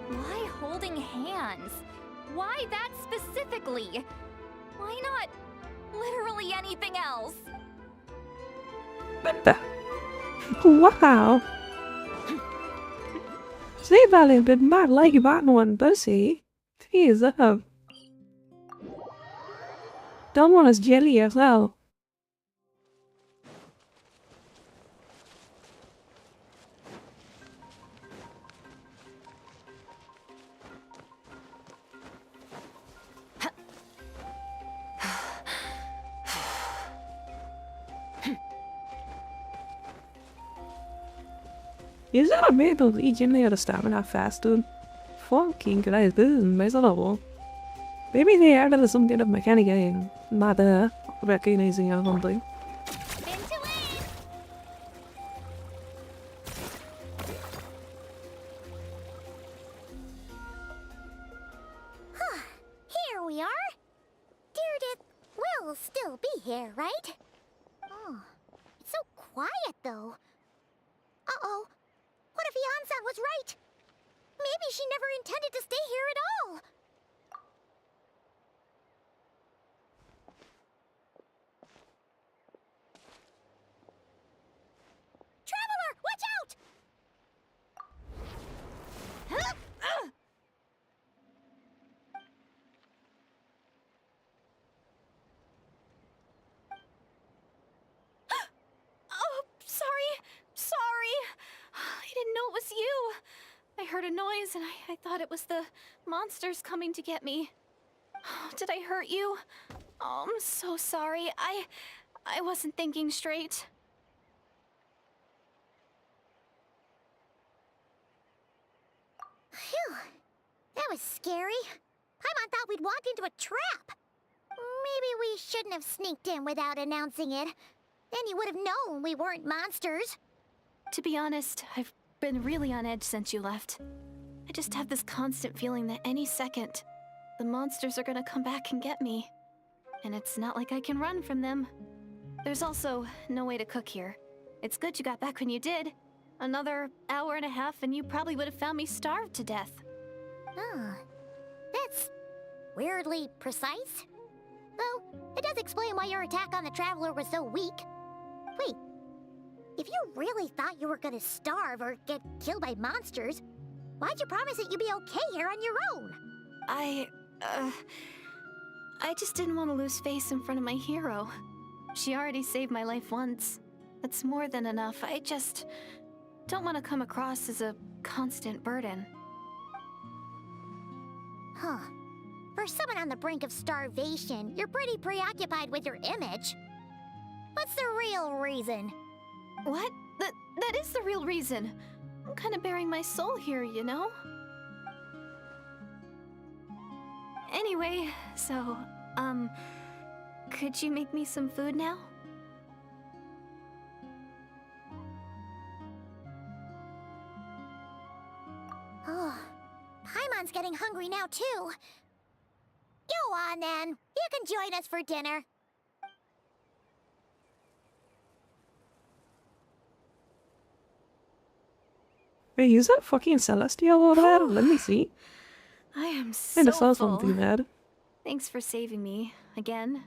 Why holding hands? Why that specifically? Why not literally anything else? What the? Wow. See, Valley, been mad like Batman, does he? Jeez, don't want us jelly as well. Is that a bit of regenerate stamina faster? Fucking Christ, this is miserable. Maybe they added some kind of mechanic in, not recognizing or something. here, right? Oh, it's so quiet though. Uh-oh. What if Yan-san was right? Maybe she never intended to stay here at all. Traveler, watch out! Oh, sorry. I didn't know it was you. I heard a noise and I thought it was the monsters coming to get me. Did I hurt you? Oh, I'm so sorry. I wasn't thinking straight. Phew. That was scary. Paimon thought we'd walked into a trap. Maybe we shouldn't have sneaked in without announcing it. Then you would have known we weren't monsters. To be honest, I've been really on edge since you left. I just have this constant feeling that any second, the monsters are gonna come back and get me. And it's not like I can run from them. There's also no way to cook here. It's good you got back when you did. Another hour and a half and you probably would have found me starved to death. Oh, that's weirdly precise. Though, it does explain why your attack on the Traveler was so weak. Wait, if you really thought you were gonna starve or get killed by monsters, why'd you promise that you'd be okay here on your own? I just didn't want to lose face in front of my hero. She already saved my life once. That's more than enough. I just don't want to come across as a constant burden. Huh. For someone on the brink of starvation, you're pretty preoccupied with your image. What's the real reason? What? That is the real reason. I'm kind of bearing my soul here, you know? Anyway, so, could you make me some food now? Oh, Paimon's getting hungry now too. Go on then. You can join us for dinner. Wait, is that fucking Celestial over there? Let me see. I am I so just saw full. something there. Thanks for saving me, again.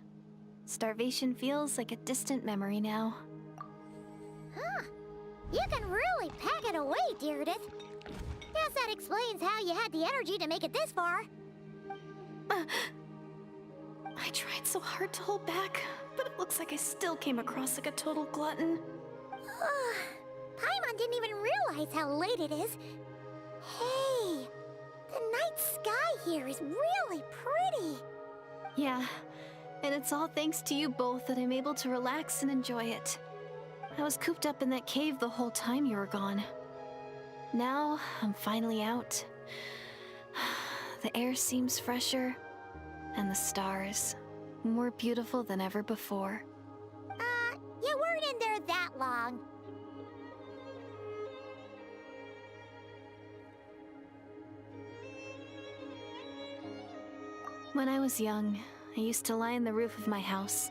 Starvation feels like a distant memory now. Huh. You can really pack it away, Deardith. Guess that explains how you had the energy to make it this far. I tried so hard to hold back, but it looks like I still came across like a total glutton. Paimon didn't even realize how late it is. Hey, the night sky here is really pretty. Yeah, and it's all thanks to you both that I'm able to relax and enjoy it. I was cooped up in that cave the whole time you were gone. Now, I'm finally out. The air seems fresher, and the stars more beautiful than ever before. You weren't in there that long. When I was young, I used to lie on the roof of my house,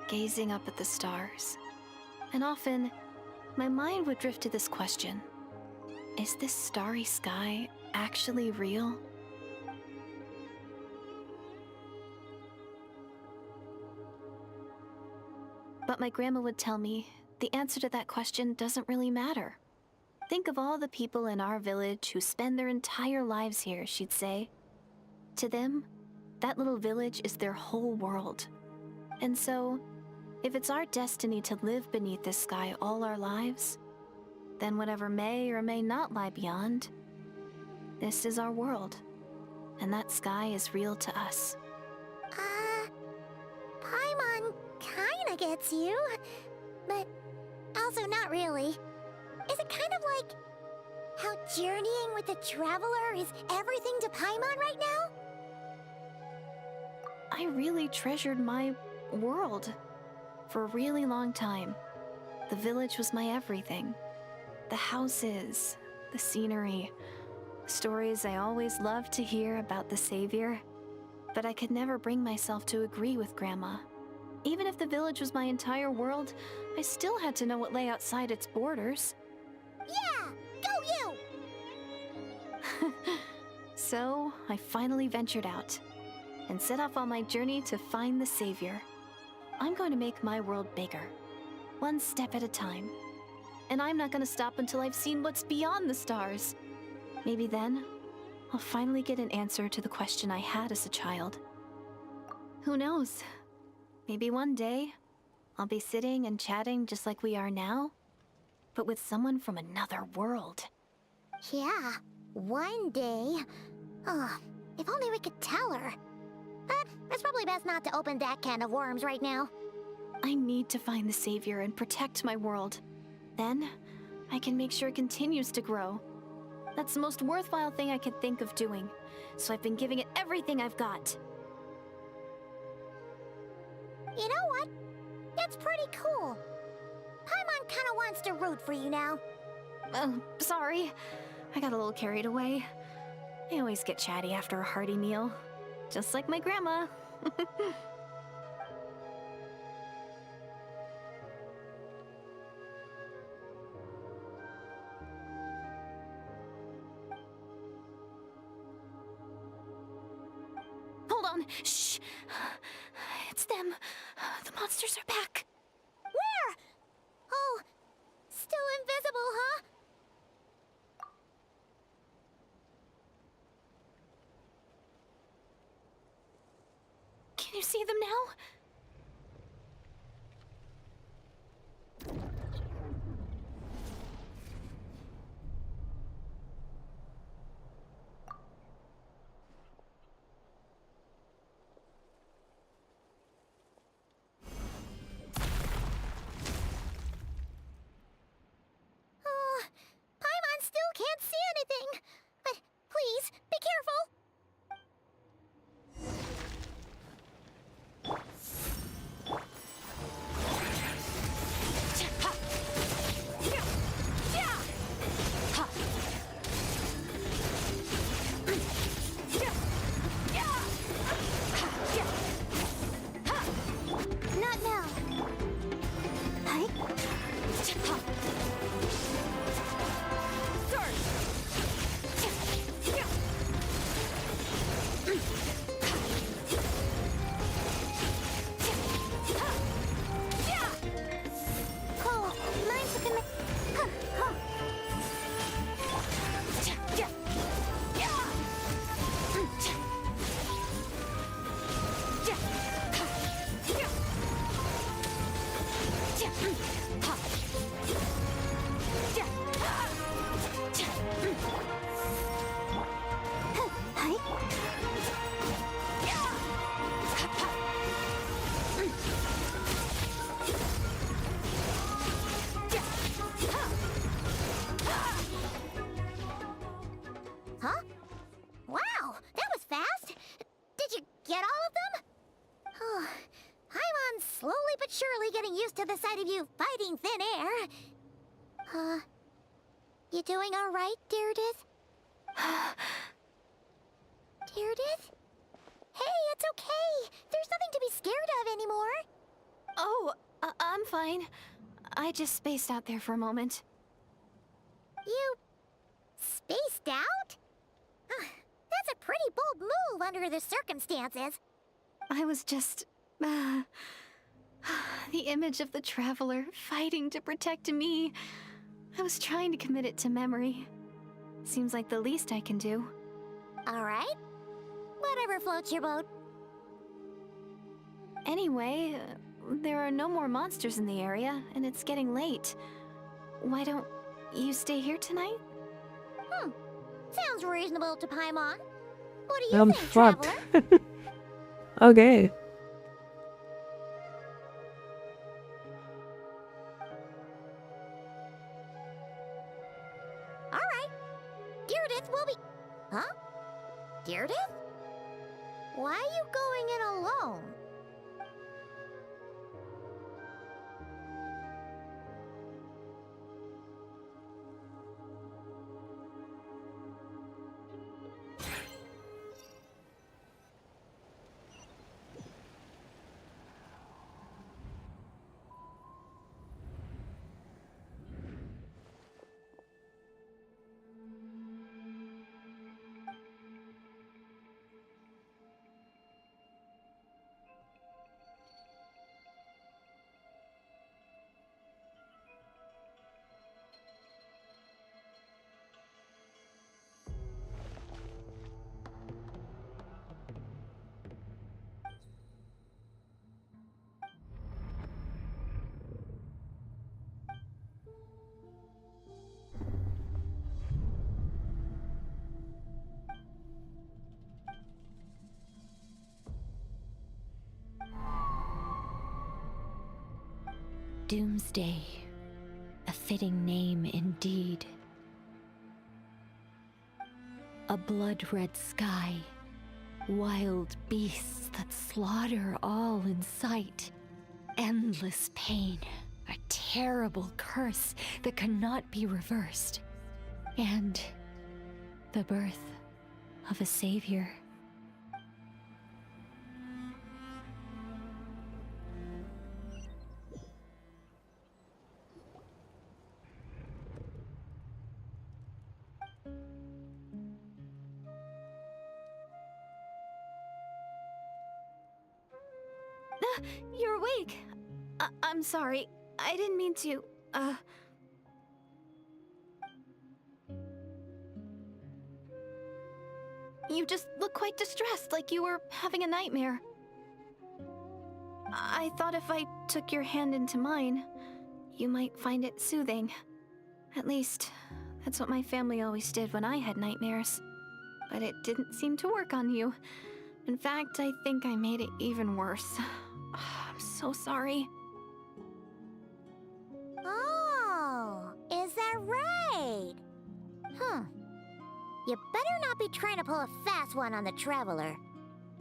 gazing up at the stars. And often, my mind would drift to this question. Is this starry sky actually real? But my grandma would tell me the answer to that question doesn't really matter. Think of all the people in our village who spend their entire lives here, she'd say. To them, that little village is their whole world. And so, if it's our destiny to live beneath this sky all our lives, then whatever may or may not lie beyond, this is our world. And that sky is real to us. Paimon kinda gets you, but also not really. Is it kind of like how journeying with the Traveler is everything to Paimon right now? I really treasured my world for a really long time. The village was my everything. The houses, the scenery, stories I always loved to hear about the Savior. But I could never bring myself to agree with Grandma. Even if the village was my entire world, I still had to know what lay outside its borders. Yeah! Go you! So, I finally ventured out and set off on my journey to find the savior. I'm going to make my world bigger, one step at a time. And I'm not going to stop until I've seen what's beyond the stars. Maybe then, I'll finally get an answer to the question I had as a child. Who knows? Maybe one day, I'll be sitting and chatting just like we are now, but with someone from another world. Yeah, one day. Oh, if only we could tell her. But it's probably best not to open that can of worms right now. I need to find the savior and protect my world. Then, I can make sure it continues to grow. That's the most worthwhile thing I could think of doing, so I've been giving it everything I've got. You know what? That's pretty cool. Paimon kinda wants to root for you now. Oh, sorry. I got a little carried away. I always get chatty after a hearty meal. Just like my grandma. Hold on. Shh. It's them. The monsters are back. Where? Oh, still invisible, huh? Can you see them now? Oh, Paimon still can't see anything. But please, be careful. Not now. Hi. Oh, mine's looking like... Huh. Hi. Huh? Wow, that was fast. Did you get all of them? Oh, Paimon's slowly but surely getting used to the sight of you fighting thin air. You doing all right, Deirdith? Deirdith? Hey, it's okay. There's nothing to be scared of anymore. Oh, I'm fine. I just spaced out there for a moment. You... spaced out? That's a pretty bold move under the circumstances. I was just... the image of the traveler fighting to protect me. I was trying to commit it to memory. Seems like the least I can do. All right. Whatever floats your boat. Anyway, there are no more monsters in the area, and it's getting late. Why don't you stay here tonight? Sounds reasonable to Paimon. What do you think, Fuck. Traveler? Okay. All right. Deirdith will be... Huh? Deirdith? Why are you going in alone? Doomsday. A fitting name indeed. A blood-red sky. Wild beasts that slaughter all in sight. Endless pain. A terrible curse that cannot be reversed. And the birth of a savior. You're awake. I'm sorry. I didn't mean to, You just look quite distressed, like you were having a nightmare. I thought if I took your hand into mine, you might find it soothing. At least, that's what my family always did when I had nightmares. But it didn't seem to work on you. In fact, I think I made it even worse. I'm so sorry. Oh, is that right? You better not be trying to pull a fast one on the Traveler.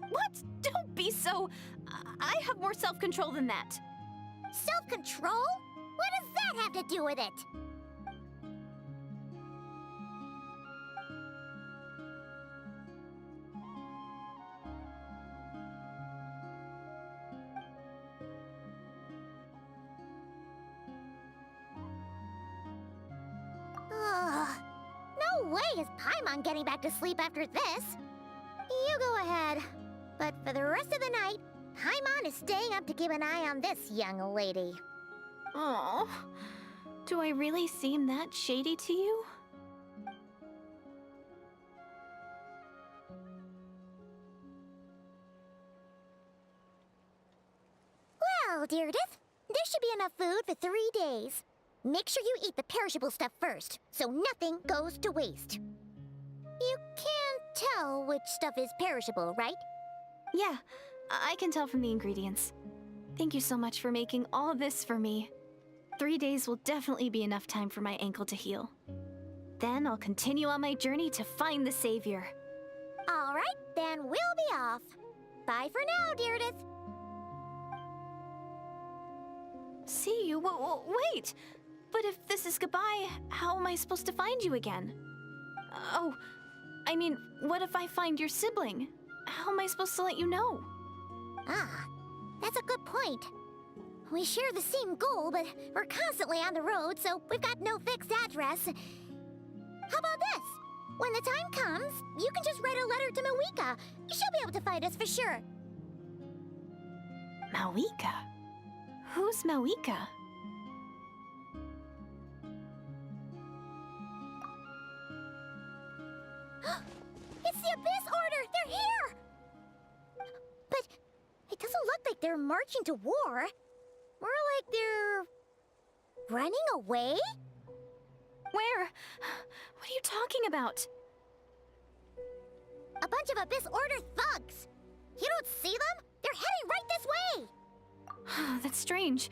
What? Don't be so... I have more self-control than that. Self-control? What does that have to do with it? No way is Paimon getting back to sleep after this. You go ahead. But for the rest of the night, Paimon is staying up to keep an eye on this young lady. Oh, do I really seem that shady to you? Well, Deirdre, there should be enough food for 3 days. Make sure you eat the perishable stuff first, so nothing goes to waste. You can't tell which stuff is perishable, right? Yeah, I can tell from the ingredients. Thank you so much for making all this for me. 3 days will definitely be enough time for my ankle to heal. Then I'll continue on my journey to find the savior. All right, then we'll be off. Bye for now, Deirdre. See you? Wait! But if this is goodbye, how am I supposed to find you again? Oh, I mean, what if I find your sibling? How am I supposed to let you know? Ah, that's a good point. We share the same goal, but we're constantly on the road, so we've got no fixed address. How about this? When the time comes, you can just write a letter to Mawika. She'll be able to find us for sure. Mawika? Who's Mawika? It's the Abyss Order! They're here! But it doesn't look like they're marching to war. More like they're... running away? Where? What are you talking about? A bunch of Abyss Order thugs! You don't see them? They're heading right this way! That's strange.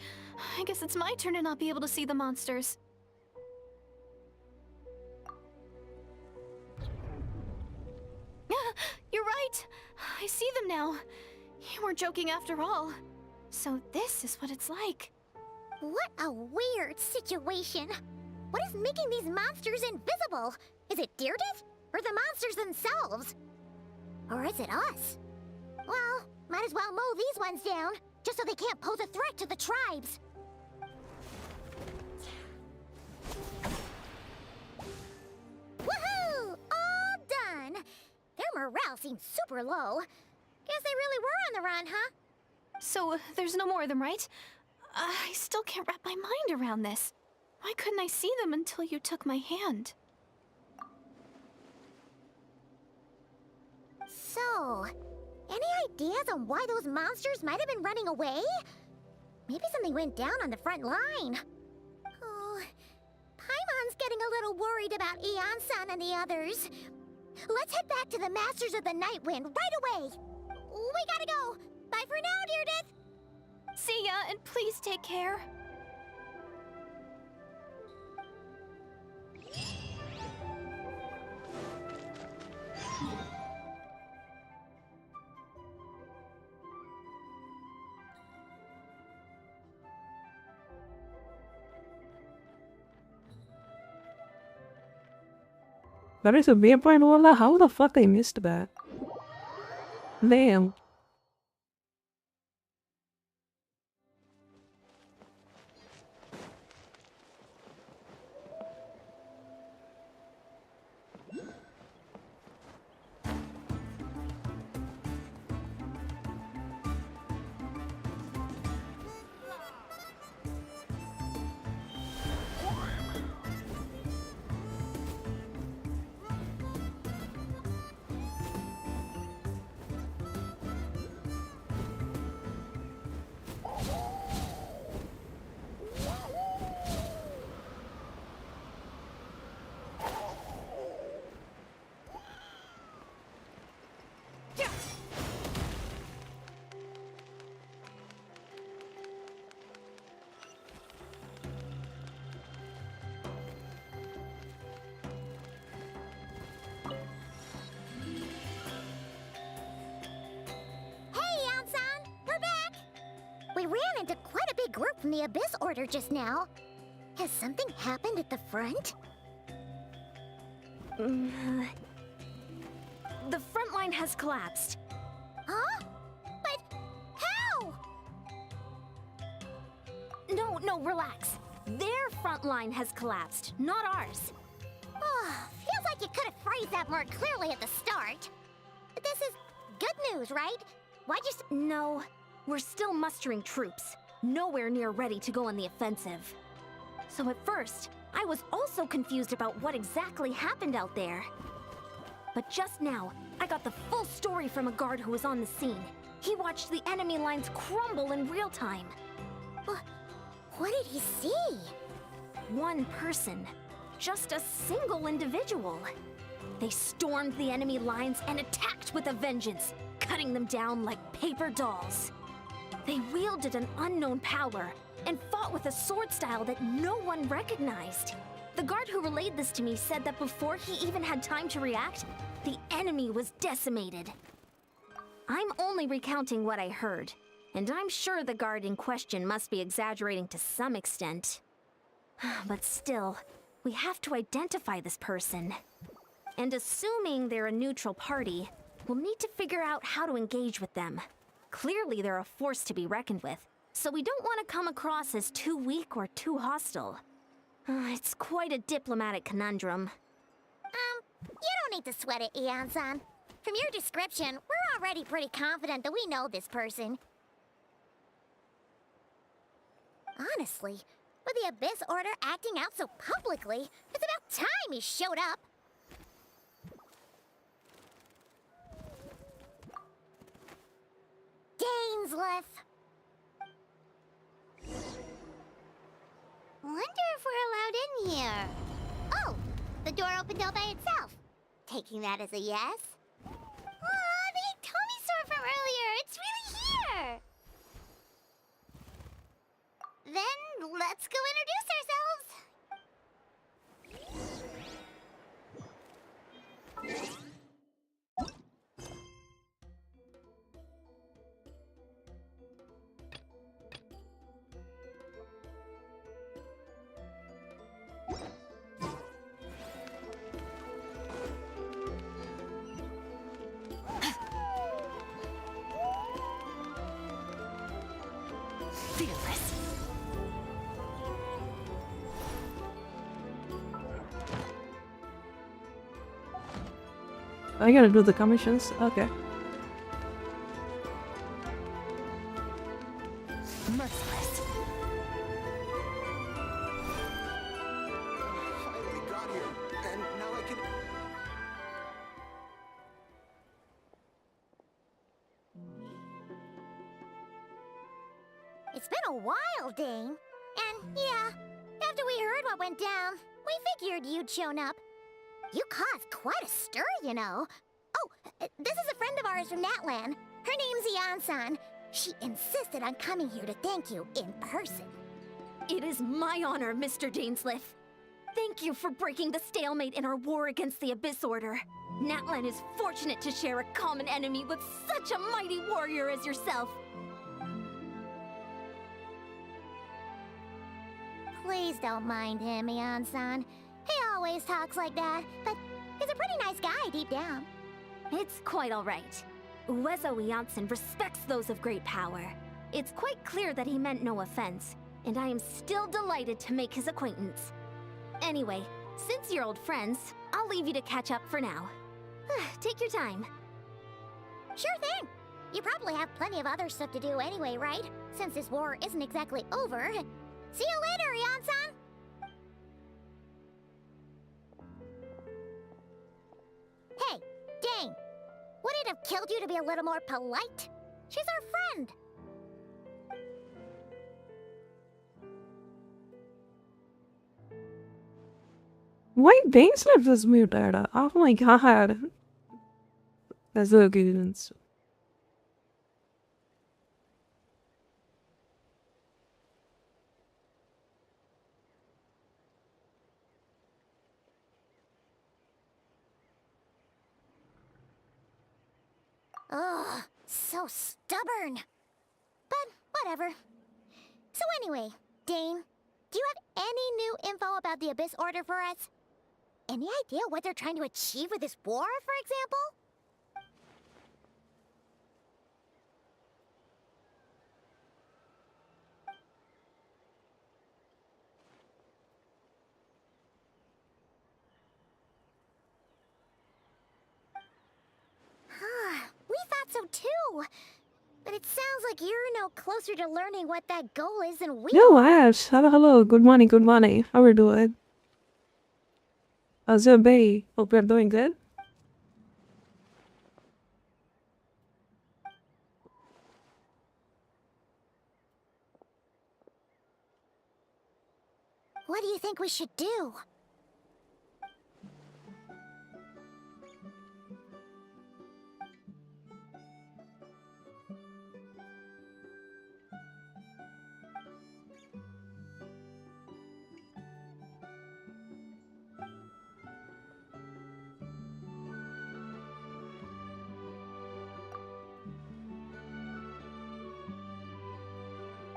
I guess it's my turn to not be able to see the monsters. You're right! I see them now. You weren't joking after all. So this is what it's like. What a weird situation. What is making these monsters invisible? Is it Deirdre? Or the monsters themselves? Or is it us? Well, might as well mow these ones down, just so they can't pose a threat to the tribes. Woohoo! All done! Their morale seems super low. Guess they really were on the run, huh? So there's no more of them, right? I still can't wrap my mind around this. Why couldn't I see them until you took my hand? So, any ideas on why those monsters might have been running away? Maybe something went down on the front line. Oh, Paimon's getting a little worried about Eon-san and the others. Let's head back to the Masters of the Night Wind right away. We gotta go. Bye for now, Deirdre. See ya, and please take care. That is a vampire Lola? How the fuck I missed that? Damn. We ran into quite a big group from the Abyss Order just now. Has something happened at the front? The front line has collapsed. Huh? But how? No, relax. Their front line has collapsed, not ours. Feels like you could have phrased that more clearly at the start. This is good news, right? Why'd you No, we're still mustering troops. Nowhere near ready to go on the offensive. So at first, I was also confused about what exactly happened out there. But just now, I got the full story from a guard who was on the scene. He watched the enemy lines crumble in real time. What did he see? One person. Just a single individual. They stormed the enemy lines and attacked with a vengeance, cutting them down like paper dolls. They wielded an unknown power and fought with a sword style that no one recognized. The guard who relayed this to me said that before he even had time to react, the enemy was decimated. I'm only recounting what I heard, and I'm sure the guard in question must be exaggerating to some extent. But still, we have to identify this person. And assuming they're a neutral party, we'll need to figure out how to engage with them. Clearly they're a force to be reckoned with, so we don't want to come across as too weak or too hostile. It's quite a diplomatic conundrum. You don't need to sweat it, Ian-san. From your description, we're already pretty confident that we know this person. Honestly, with the Abyss Order acting out so publicly, it's about time he showed up. Dainsleif. Wonder if we're allowed in here. Oh, the door opened all by itself. Taking that as a yes? The Tommy store from earlier. It's really here. Then let's go introduce ourselves. Fearless. I gotta do the commissions? Okay. Merciless. Finally got here, and now I can... It's been a while, Dane. And yeah, after we heard what went down, we figured you'd shown up. You caused quite a stir, you know. Oh, this is a friend of ours from Natlan. Her name's Ian-san. She insisted on coming here to thank you in person. It is my honor, Mr. Dainsleif. Thank you for breaking the stalemate in our war against the Abyss Order. Natlan is fortunate to share a common enemy with such a mighty warrior as yourself. Please don't mind him, Ian-san. He always talks like that, but he's a pretty nice guy deep down. It's quite alright. Uezo Iansen respects those of great power. It's quite clear that he meant no offense, and I am still delighted to make his acquaintance. Anyway, since you're old friends, I'll leave you to catch up for now. Take your time. Sure thing. You probably have plenty of other stuff to do anyway, right? Since this war isn't exactly over. See you later, Ian-san! Hey, Dane! Would it have killed you to be a little more polite? She's our friend! Why Dane's left this muted? Oh my god. That's so good. Ugh, so stubborn. But whatever. So anyway, Dane, do you have any new info about the Abyss Order for us? Any idea what they're trying to achieve with this war, for example? We thought so too. But it sounds like you're no closer to learning what that goal is than we Yo, are. Ash. Hello. Good morning. Good morning. How are you doing? How's your day? Hope you're doing good. What do you think we should do?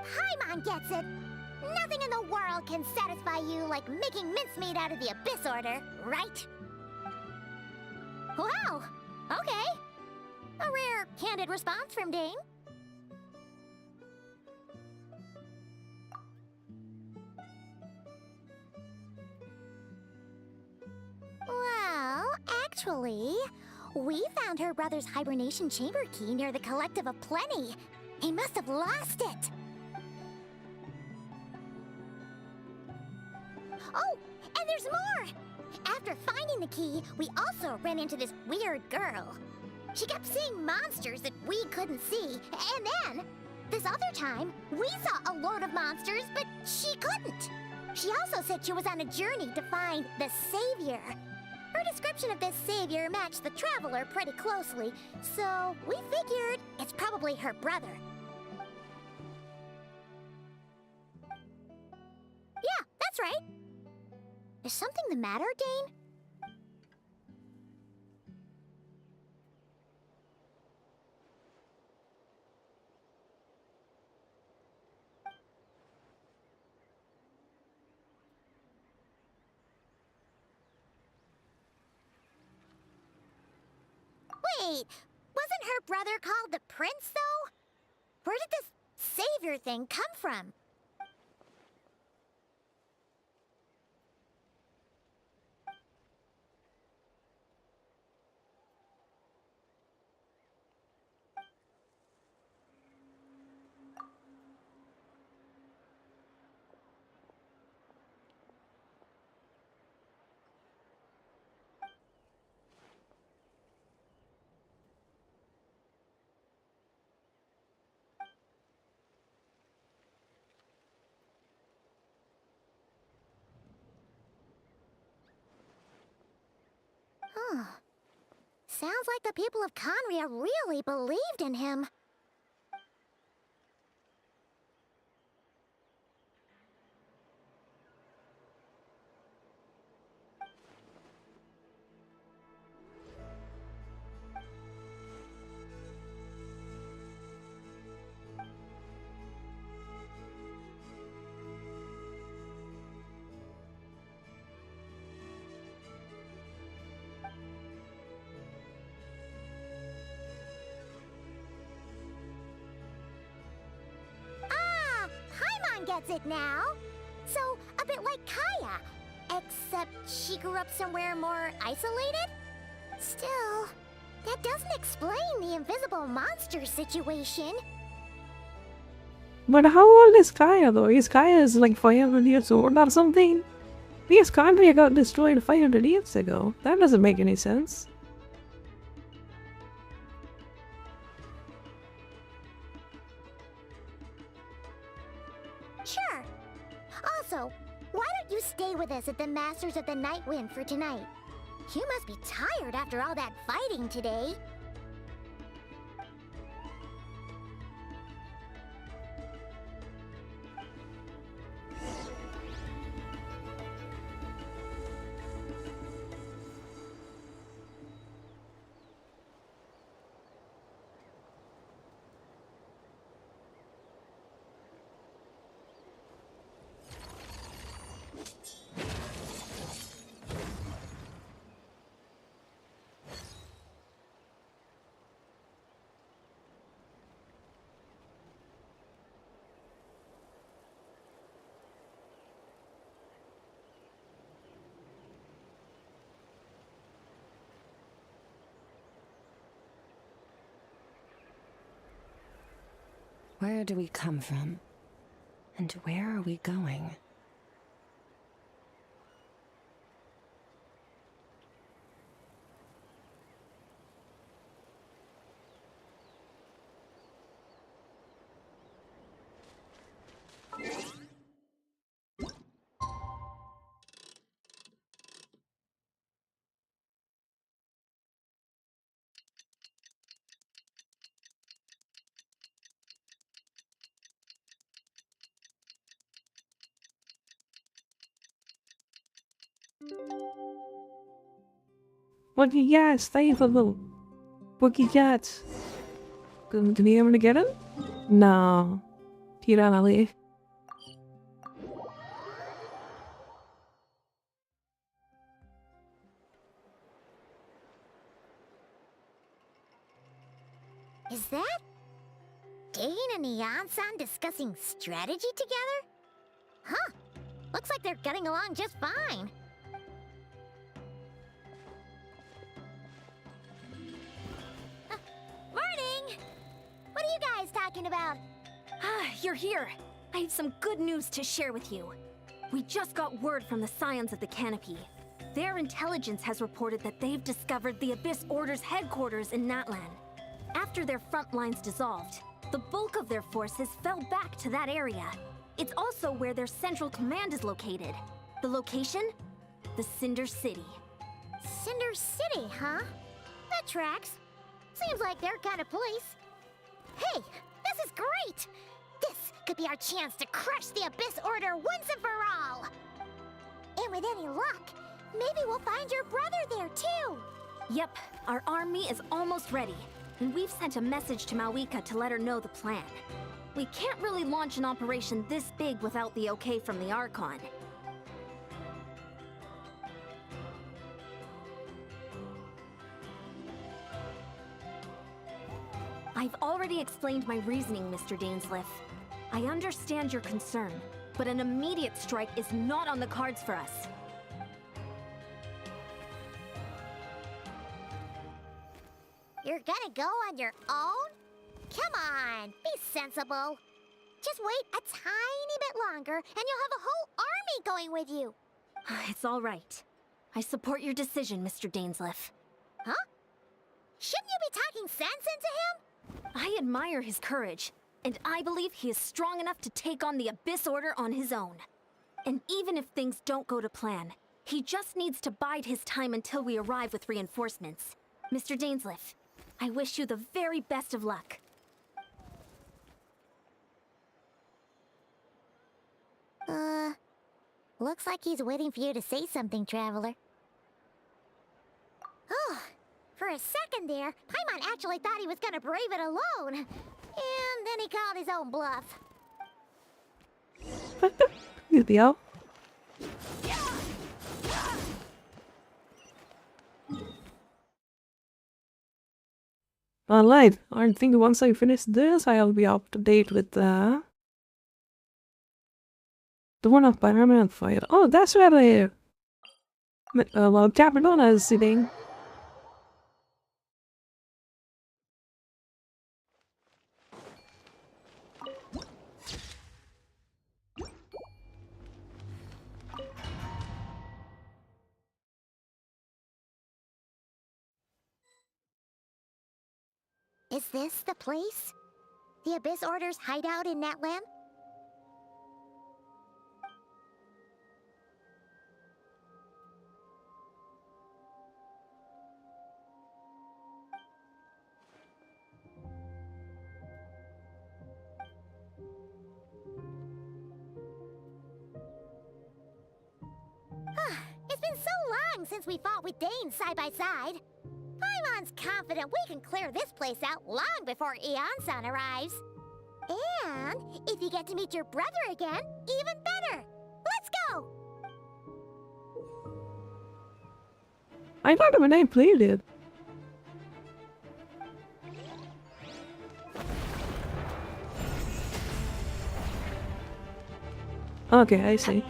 Paimon gets it. Nothing in the world can satisfy you like making mincemeat out of the Abyss Order, right? Wow, okay. A rare, candid response from Dane. Well, actually, we found her brother's hibernation chamber key near the Collective of Plenty. He must have lost it. Oh, and there's more! After finding the key, we also ran into this weird girl. She kept seeing monsters that we couldn't see, and then, this other time, we saw a load of monsters, but she couldn't. She also said she was on a journey to find the Savior. Her description of this Savior matched the Traveler pretty closely, so we figured it's probably her brother. Yeah, that's right. Is something the matter, Dane? Wait, wasn't her brother called the Prince, though? Where did this Savior thing come from? Huh. Sounds like the people of Conria really believed in him. gets it now. So, a bit like Kaya. Except she grew up somewhere more isolated? Still, that doesn't explain the invisible monster situation. But how old is Kaya though? Is Kaya like 500 years old or something? Because country got destroyed 500 years ago. That doesn't make any sense. Sure. Also, why don't you stay with us at the Masters of the Night Wind for tonight? You must be tired after all that fighting today. Where do we come from? And where are we going? What you got? Stay for the what you got? Did you able to get it? No. Tira ali. Is that Dane and Neon-san discussing strategy together? Huh. Looks like they're getting along just fine. Morning! What are you guys talking about? Ah, you're here. I have some good news to share with you. We just got word from the Scions of the Canopy. Their intelligence has reported that they've discovered the Abyss Order's headquarters in Natlan. After their front lines dissolved, the bulk of their forces fell back to that area. It's also where their central command is located. The location? The Cinder City. Cinder City, huh? That tracks. Seems like their kind of place. Hey, this is great! This could be our chance to crush the Abyss Order once and for all! And with any luck, maybe we'll find your brother there too! Yep, our army is almost ready, and we've sent a message to Mawika to let her know the plan. We can't really launch an operation this big without the okay from the Archon. I've already explained my reasoning, Mr. Dainsleif. I understand your concern, but an immediate strike is not on the cards for us. You're gonna go on your own? Come on, be sensible. Just wait a tiny bit longer and you'll have a whole army going with you. It's all right. I support your decision, Mr. Dainsleif. Huh? Shouldn't you be talking sense into him? I admire his courage, and I believe he is strong enough to take on the Abyss Order on his own. And even if things don't go to plan, he just needs to bide his time until we arrive with reinforcements. Mr. Dainsleif, I wish you the very best of luck. Looks like he's waiting for you to say something, Traveler. Oh, for a second there, Paimon actually thought he was gonna brave it alone. And then he called his own bluff. Yo. Alright, I think once I finish this, I'll be up to date with The one of Pyramid Fight. Oh, that's where the Capitona is sitting. Is this the place? The Abyss Order's hideout in Natlan? It's been so long since we fought with Dane side by side. Paimon's confident we can clear this place out long before Eon-san arrives. And if you get to meet your brother again, even better. Let's go! I thought when I played it. Okay, I see.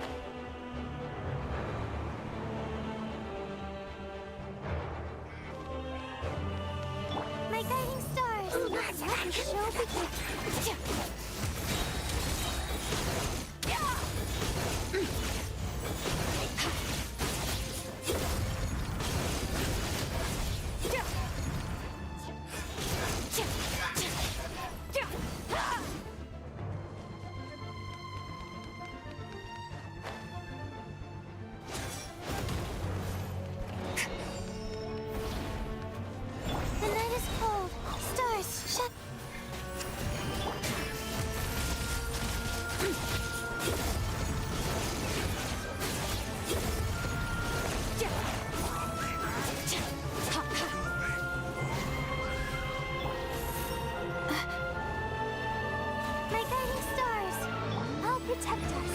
My guiding stars! Let the show begin. The night is cold. Stars, shut. My guiding stars, I'll protect us.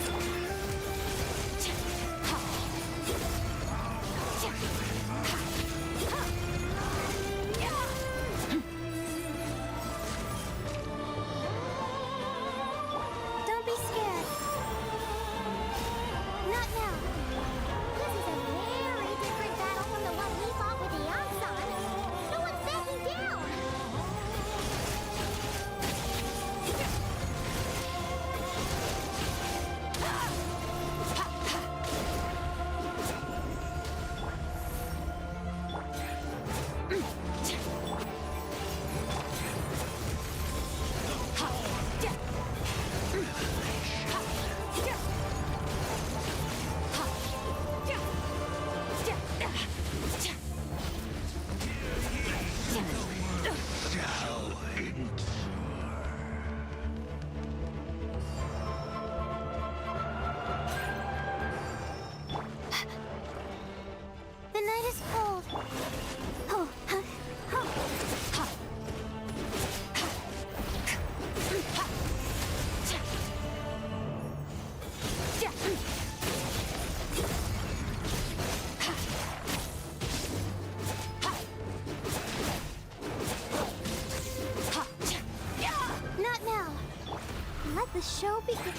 Don't be scared. Not now. This is a very different battle from the one we fought with the Yansan. No one's backing down. The night is cold. Oh, huh, oh. Not now. Let the show begin.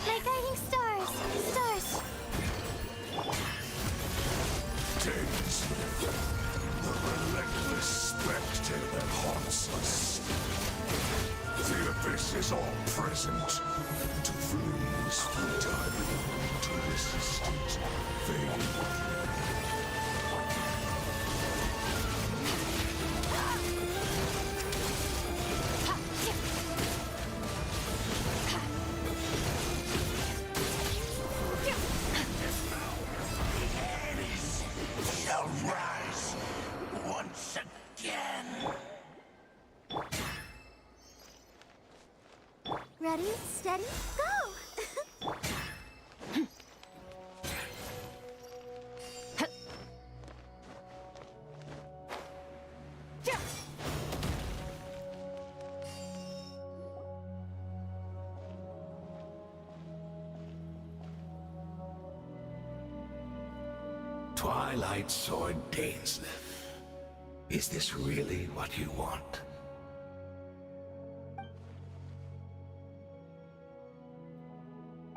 My guiding stars, stars. Days. The relentless spectre that haunts us. The abyss is all present. To flee is futile. To resist it, vain. Shall rise once again. Ready, steady, go! Twilight Sword Dainsleif. Is this really what you want?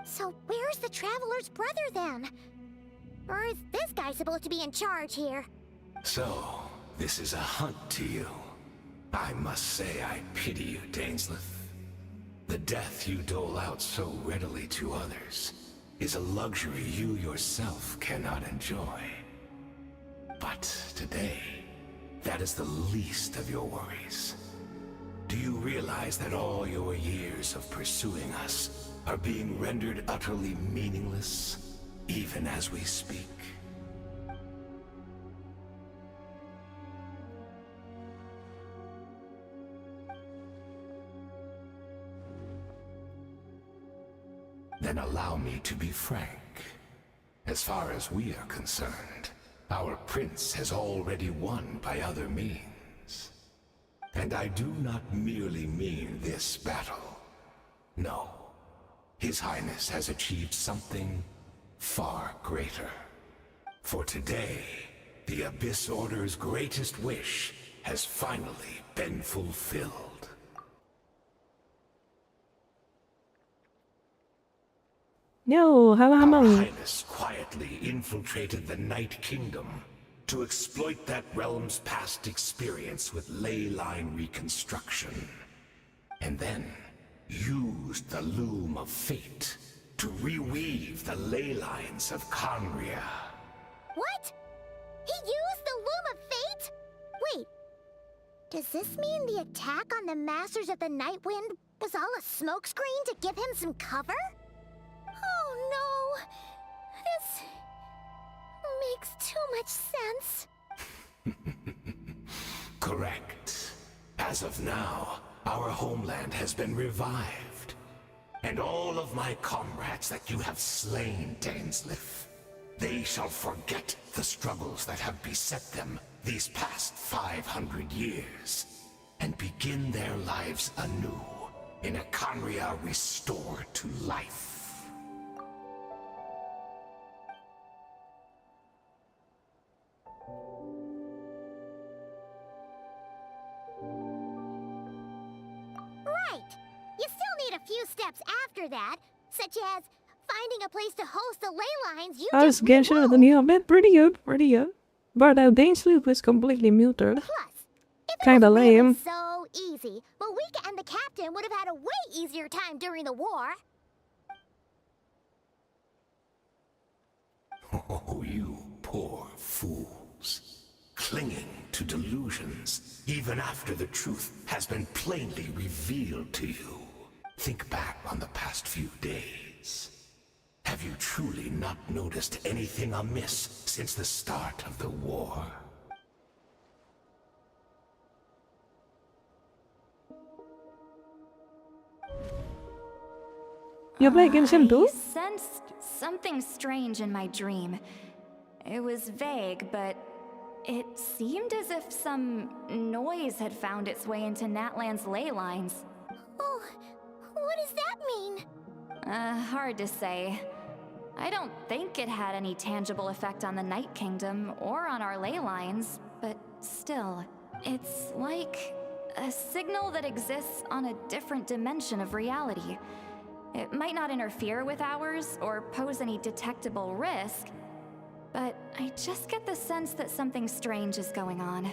So where's the Traveler's brother then? Or is this guy supposed to be in charge here? So, this is a hunt to you. I must say I pity you, Dainsleif. The death you dole out so readily to others is a luxury you yourself cannot enjoy. But today, that is the least of your worries. Do you realize that all your years of pursuing us are being rendered utterly meaningless, even as we speak? Then allow me to be frank. As far as we are concerned, our prince has already won by other means. And I do not merely mean this battle. No. His Highness has achieved something far greater. For today, the Abyss Order's greatest wish has finally been fulfilled. No, Our halaman. Highness quietly infiltrated the Night Kingdom to exploit that realm's past experience with ley line reconstruction. And then used the Loom of Fate to reweave the ley lines of Conria. What? He used the Loom of Fate? Wait, does this mean the attack on the Masters of the Night Wind was all a smokescreen to give him some cover? Oh no! This makes too much sense. Correct. As of now, our homeland has been revived. And all of my comrades that you have slain, Dainsleif, they shall forget the struggles that have beset them these past 500 years, and begin their lives anew in a Conria restored to life. Right! You still need a few steps after that, such as finding a place to host the ley lines you Als just Genshin had een nieuwe bit, pretty good. But Dainsleif was completely muted. Plus, if it Kinda was really lame. so easy, Malika and the captain would have had a way easier time during the war. Oh, you poor fools. Clinging to delusions, even after the truth has been plainly revealed to you. Think back on the past few days. Have you truly not noticed anything amiss since the start of the war? You play Genshin too? I sensed something strange in my dream. It was vague, but it seemed as if some noise had found its way into Natlan's ley lines. Oh, what does that mean? Hard to say. I don't think it had any tangible effect on the Night Kingdom or on our ley lines, but still, it's like a signal that exists on a different dimension of reality. It might not interfere with ours or pose any detectable risk, but I just get the sense that something strange is going on.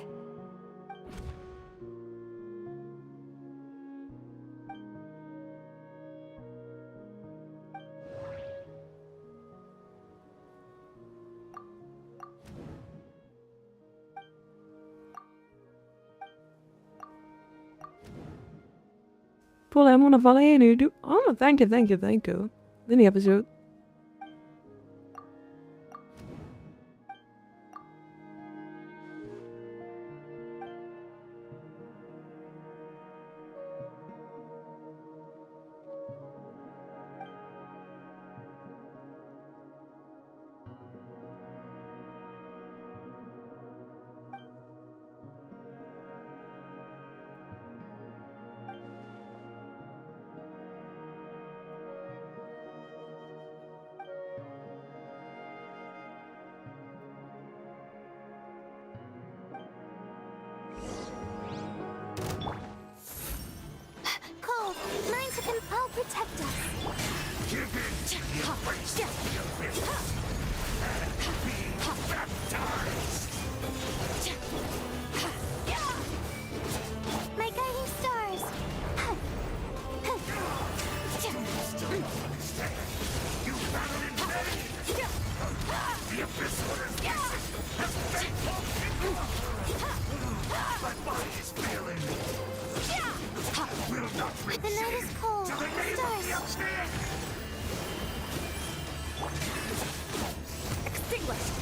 Pull hem on vallen in nu. Oh, thank you. In the episode. and I'll protect us. Give in to the embrace of the abyss and be baptized. My guiding stars. Still don't understand. You battled in vain. The abyss order's mission has been fulfilled. My body is failing. Will not The night is recede cold. to the name of the Stars. abyss. Extinguished!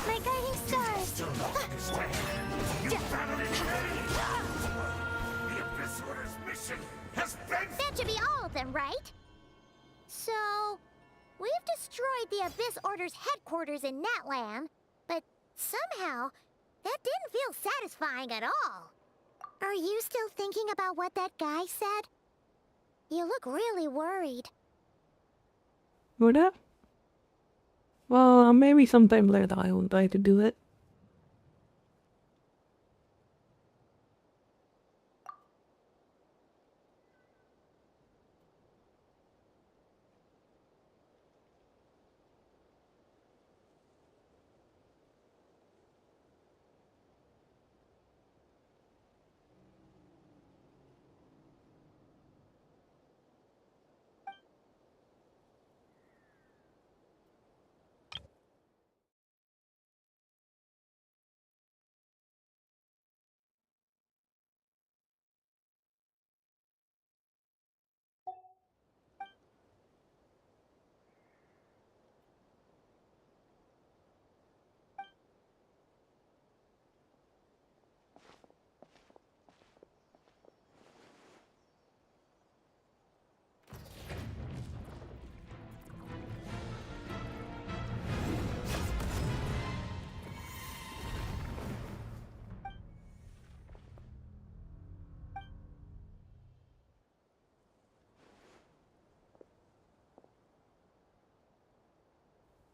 My guiding stars. Still don't understand. You battled in vain. The abyss order's mission has been That should be all of them, right? So, we've destroyed the Abyss Order's headquarters in Natlan, but somehow, that didn't feel satisfying at all. Are you still thinking about what that guy said? You look really worried. Would I? Well, maybe sometime later I will try to do it.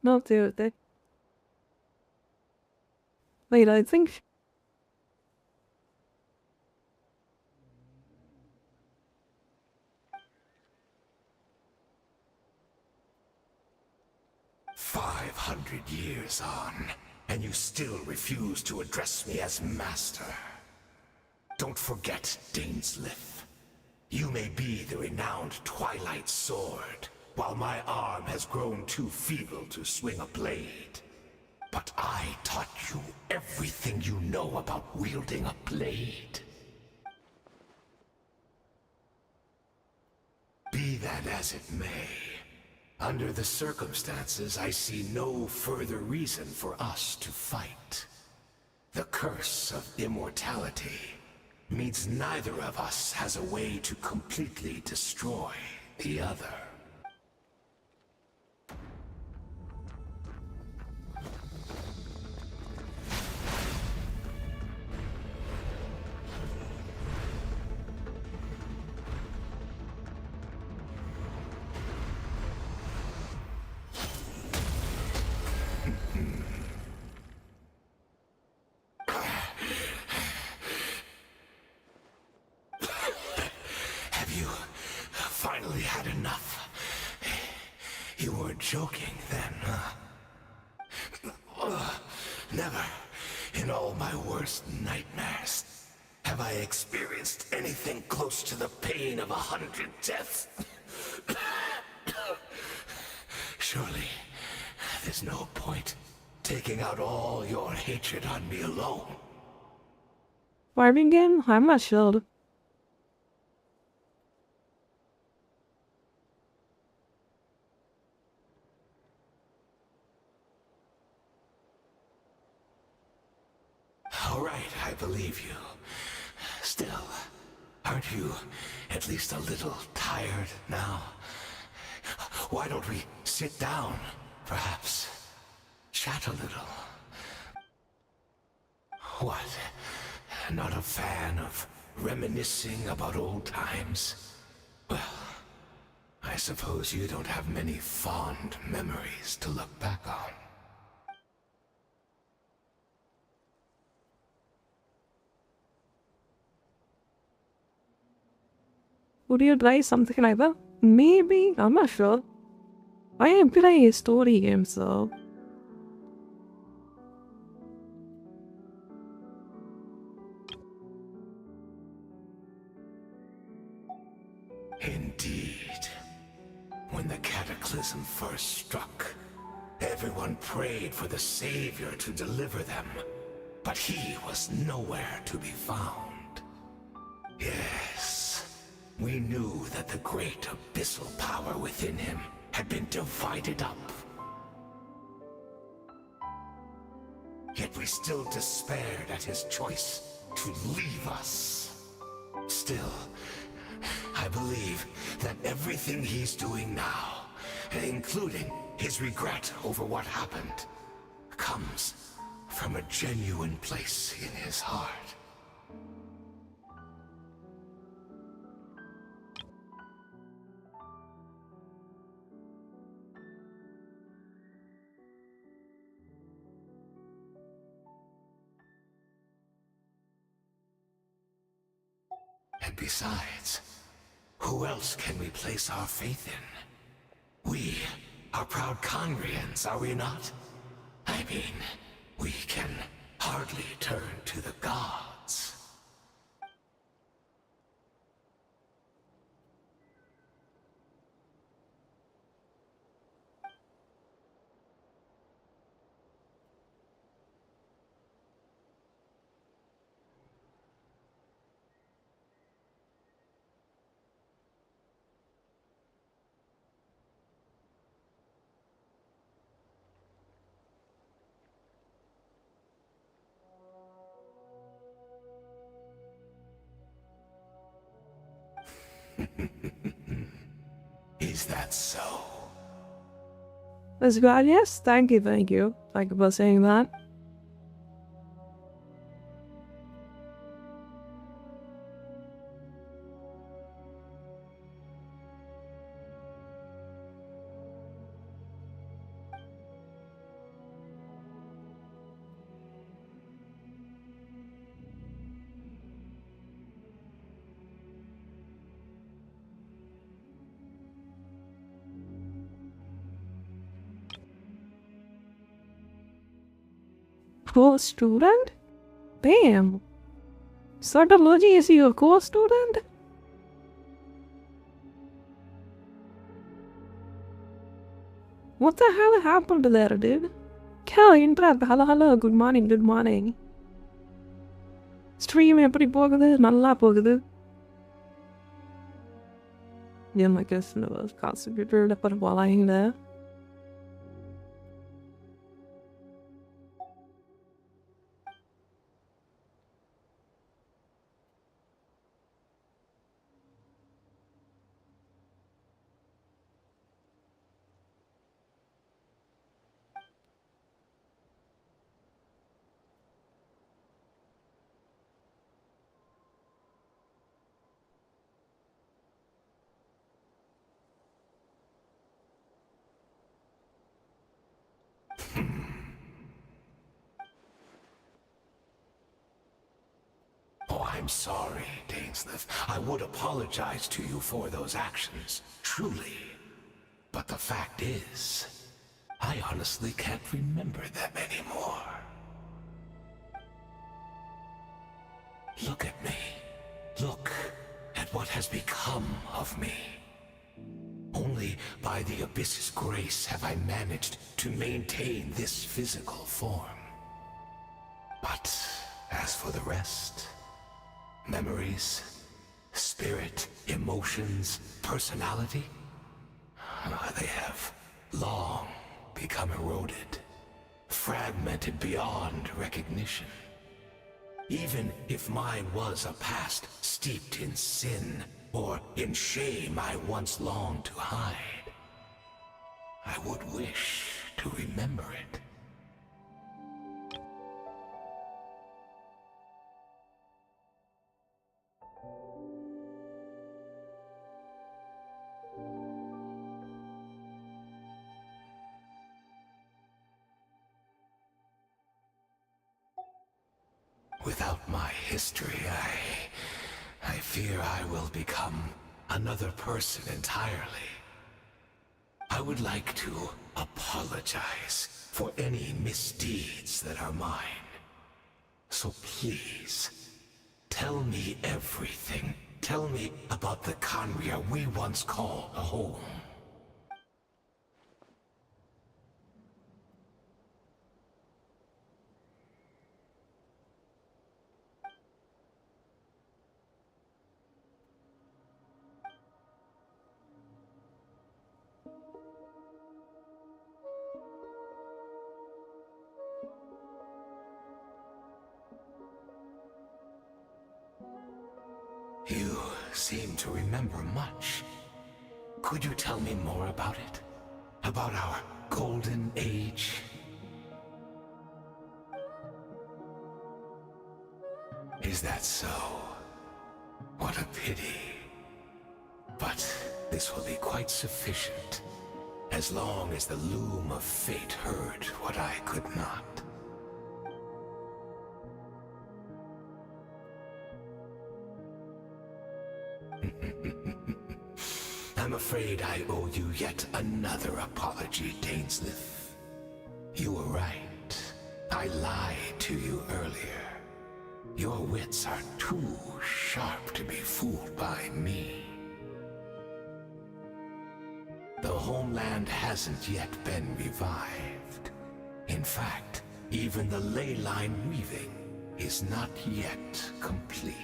Not Tuesday. Wait, I think 500 years on, and you still refuse to address me as master. Don't forget, Dainsleif. You may be the renowned Twilight Sword, while my arm has grown too feeble to swing a blade. But I taught you everything you know about wielding a blade. Be that as it may, under the circumstances, I see no further reason for us to fight. The curse of immortality means neither of us has a way to completely destroy the other. Finally had enough. You weren't joking then, huh? Never, in all my worst nightmares, have I experienced anything close to the pain of 100 deaths. Surely, there's no point taking out all your hatred on me alone. farming game? I'm not sure. All right, I believe you. Still, aren't you at least a little tired now? Why don't we sit down, perhaps? Chat a little. What? Not a fan of reminiscing about old times? Well, I suppose you don't have many fond memories to look back on. Would you try something like that? Maybe? I'm not sure. I am playing a story game, so... Indeed. When the cataclysm first struck, everyone prayed for the Savior to deliver them, but he was nowhere to be found. Yes, we knew that the great abyssal power within him had been divided up. Yet we still despaired at his choice to leave us. Still, I believe that everything he's doing now, including his regret over what happened, comes from a genuine place in his heart. And besides, who else can we place our faith in? We are proud Conrians, are we not? I mean, we can hardly turn to the gods. Is that so? Let's go. Yes, thank you, thank you. Thank you for saying that. Cool student? Damn. Sartology, is he a cool student? What the hell happened there, dude? Kelly, hello, good morning, good morning. Stream எப்படி போகுது? நல்லா போகுது. Yeah, I guess no concentrated up on lying there. Oh, I'm sorry, Dainsleif. I would apologize to you for those actions, truly. But the fact is, I honestly can't remember them anymore. Look at me. Look at what has become of me. Only by the Abyss's grace have I managed to maintain this physical form. But as for the rest, memories, spirit, emotions, personality, they have long become eroded, fragmented beyond recognition. Even if mine was a past steeped in sin, or in shame I once longed to hide, I would wish to remember it. Without my history, I fear I will become another person entirely. I would like to apologize for any misdeeds that are mine. So please, tell me everything. Tell me about the Khaenri'ah we once called home. You seem to remember much. Could you tell me more about it? About our golden age? Is that so? What a pity. But this will be quite sufficient, as long as the loom of fate heard what I could not. I'm afraid I owe you yet another apology, Dainslith. You were right. I lied to you earlier. Your wits are too sharp to be fooled by me. The homeland hasn't yet been revived. In fact, even the ley line weaving is not yet complete.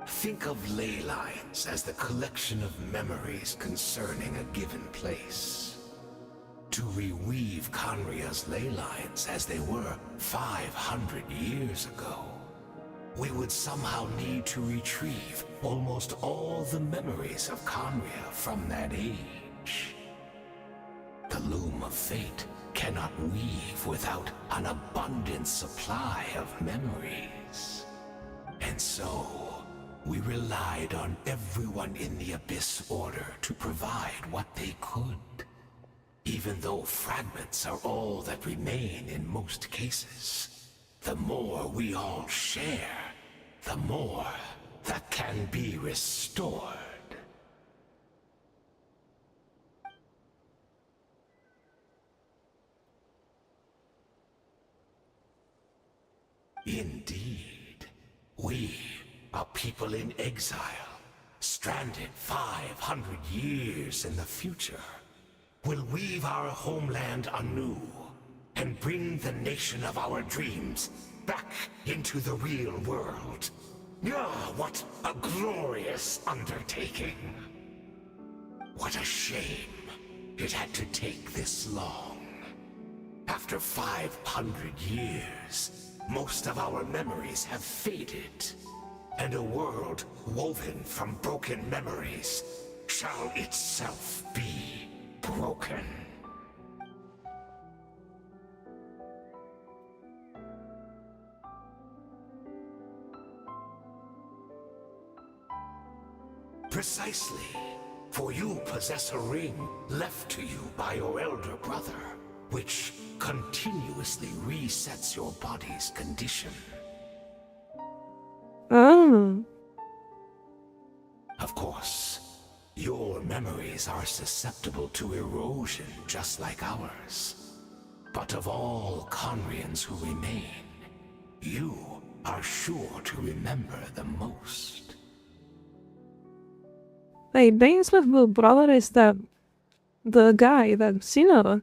Think of ley lines as the collection of memories concerning a given place. To reweave Khaenri'ah's ley lines as they were 500 years ago, we would somehow need to retrieve almost all the memories of Khaenri'ah from that age. The loom of fate cannot weave without an abundant supply of memories. And so, we relied on everyone in the Abyss Order to provide what they could. Even though fragments are all that remain in most cases, the more we all share, the more that can be restored. Indeed, we, a people in exile, stranded 500 years in the future, will weave our homeland anew and bring the nation of our dreams back into the real world. Ah, what a glorious undertaking! What a shame it had to take this long. After 500 years, most of our memories have faded. And a world woven from broken memories shall itself be broken. Precisely, for you possess a ring left to you by your elder brother, which continuously resets your body's condition. Oh. Of course, your memories are susceptible to erosion just like ours. But of all Khaenri'ahns who remain, you are sure to remember the most. Wait, Dainsle's little brother is the guy, the Sinnoh.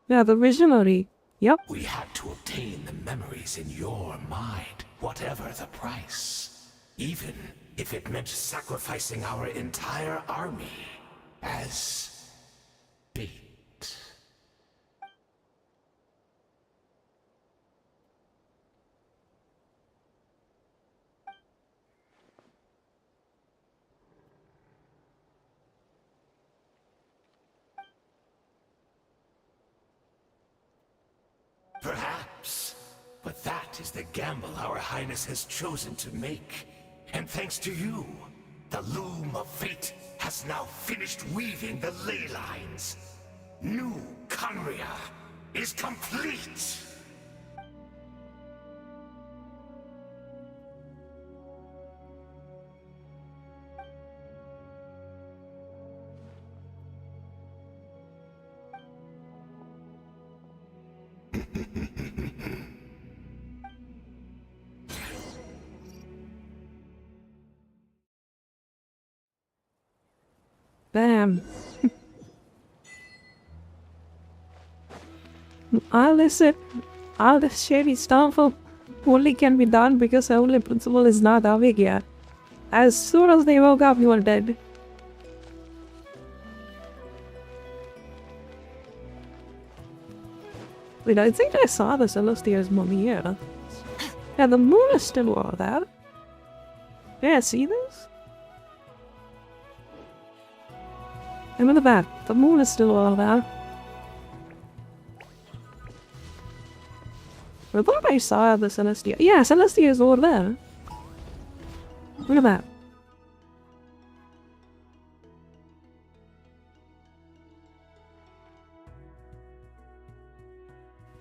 Yeah, the visionary. Yep. We had to obtain the memories in your mind, whatever the price. Even if it meant sacrificing our entire army as bait. Perhaps, but that is the gamble our Highness has chosen to make. And thanks to you, the loom of fate has now finished weaving the ley lines. New Conria is complete! Damn. All this shady stuff only can be done because the only principal is not awake yet. As soon as they woke up, you are dead. Wait, I think I saw the Celestia's mummy here. Yeah, the moon is still all that. Yeah, see this? I'm in the back. The moon is still all that. I thought I saw the Celestia. Yeah, Celestia is over there. Look at that.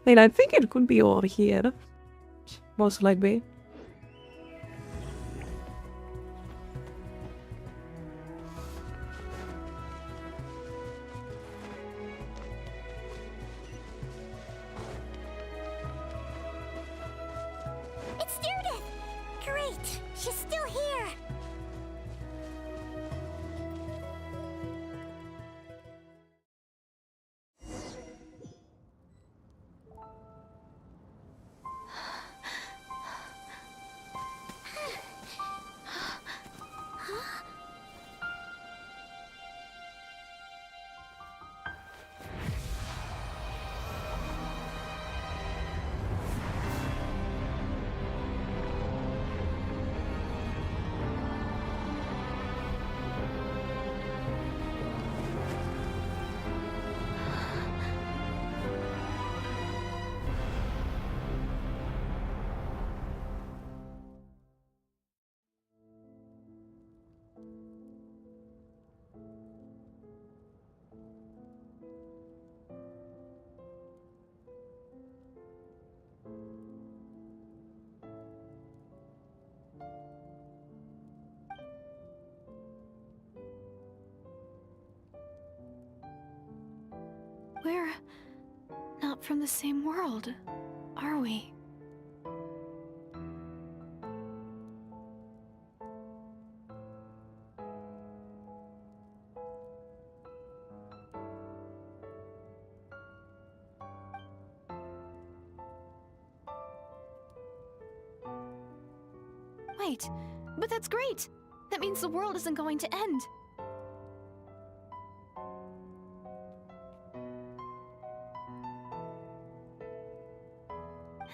Wait, I think it could be over here. Most likely. It's Judith! Great! She's still here! We're not from the same world, are we? Wait, but that's great! That means the world isn't going to end.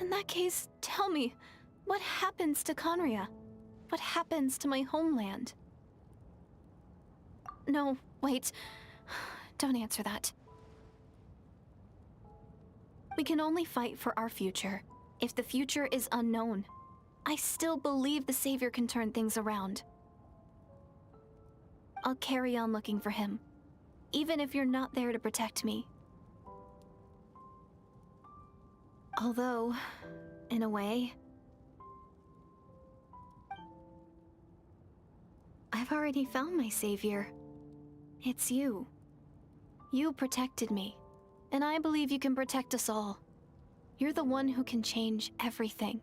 In that case, tell me, what happens to Conria? What happens to my homeland? No, wait. Don't answer that. We can only fight for our future. If the future is unknown, I still believe the Savior can turn things around. I'll carry on looking for him, even if you're not there to protect me. Although, in a way, I've already found my savior. It's you. You protected me, and I believe you can protect us all. You're the one who can change everything.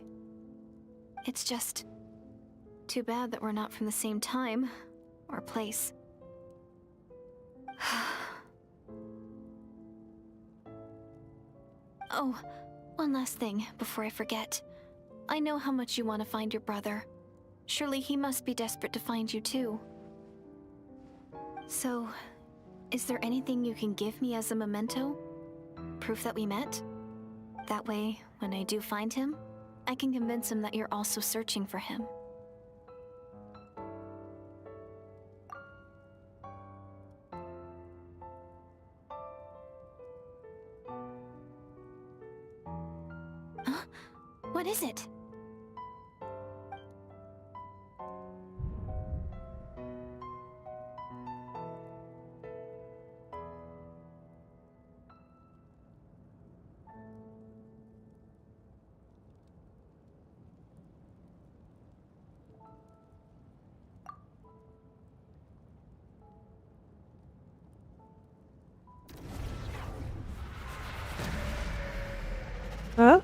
It's just too bad that we're not from the same time or place. Oh, one last thing before I forget. I know how much you want to find your brother. Surely he must be desperate to find you too. So, is there anything you can give me as a memento? Proof that we met? That way, when I do find him, I can convince him that you're also searching for him. Huh? What is it? Huh?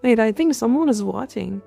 Wait, I think someone is watching.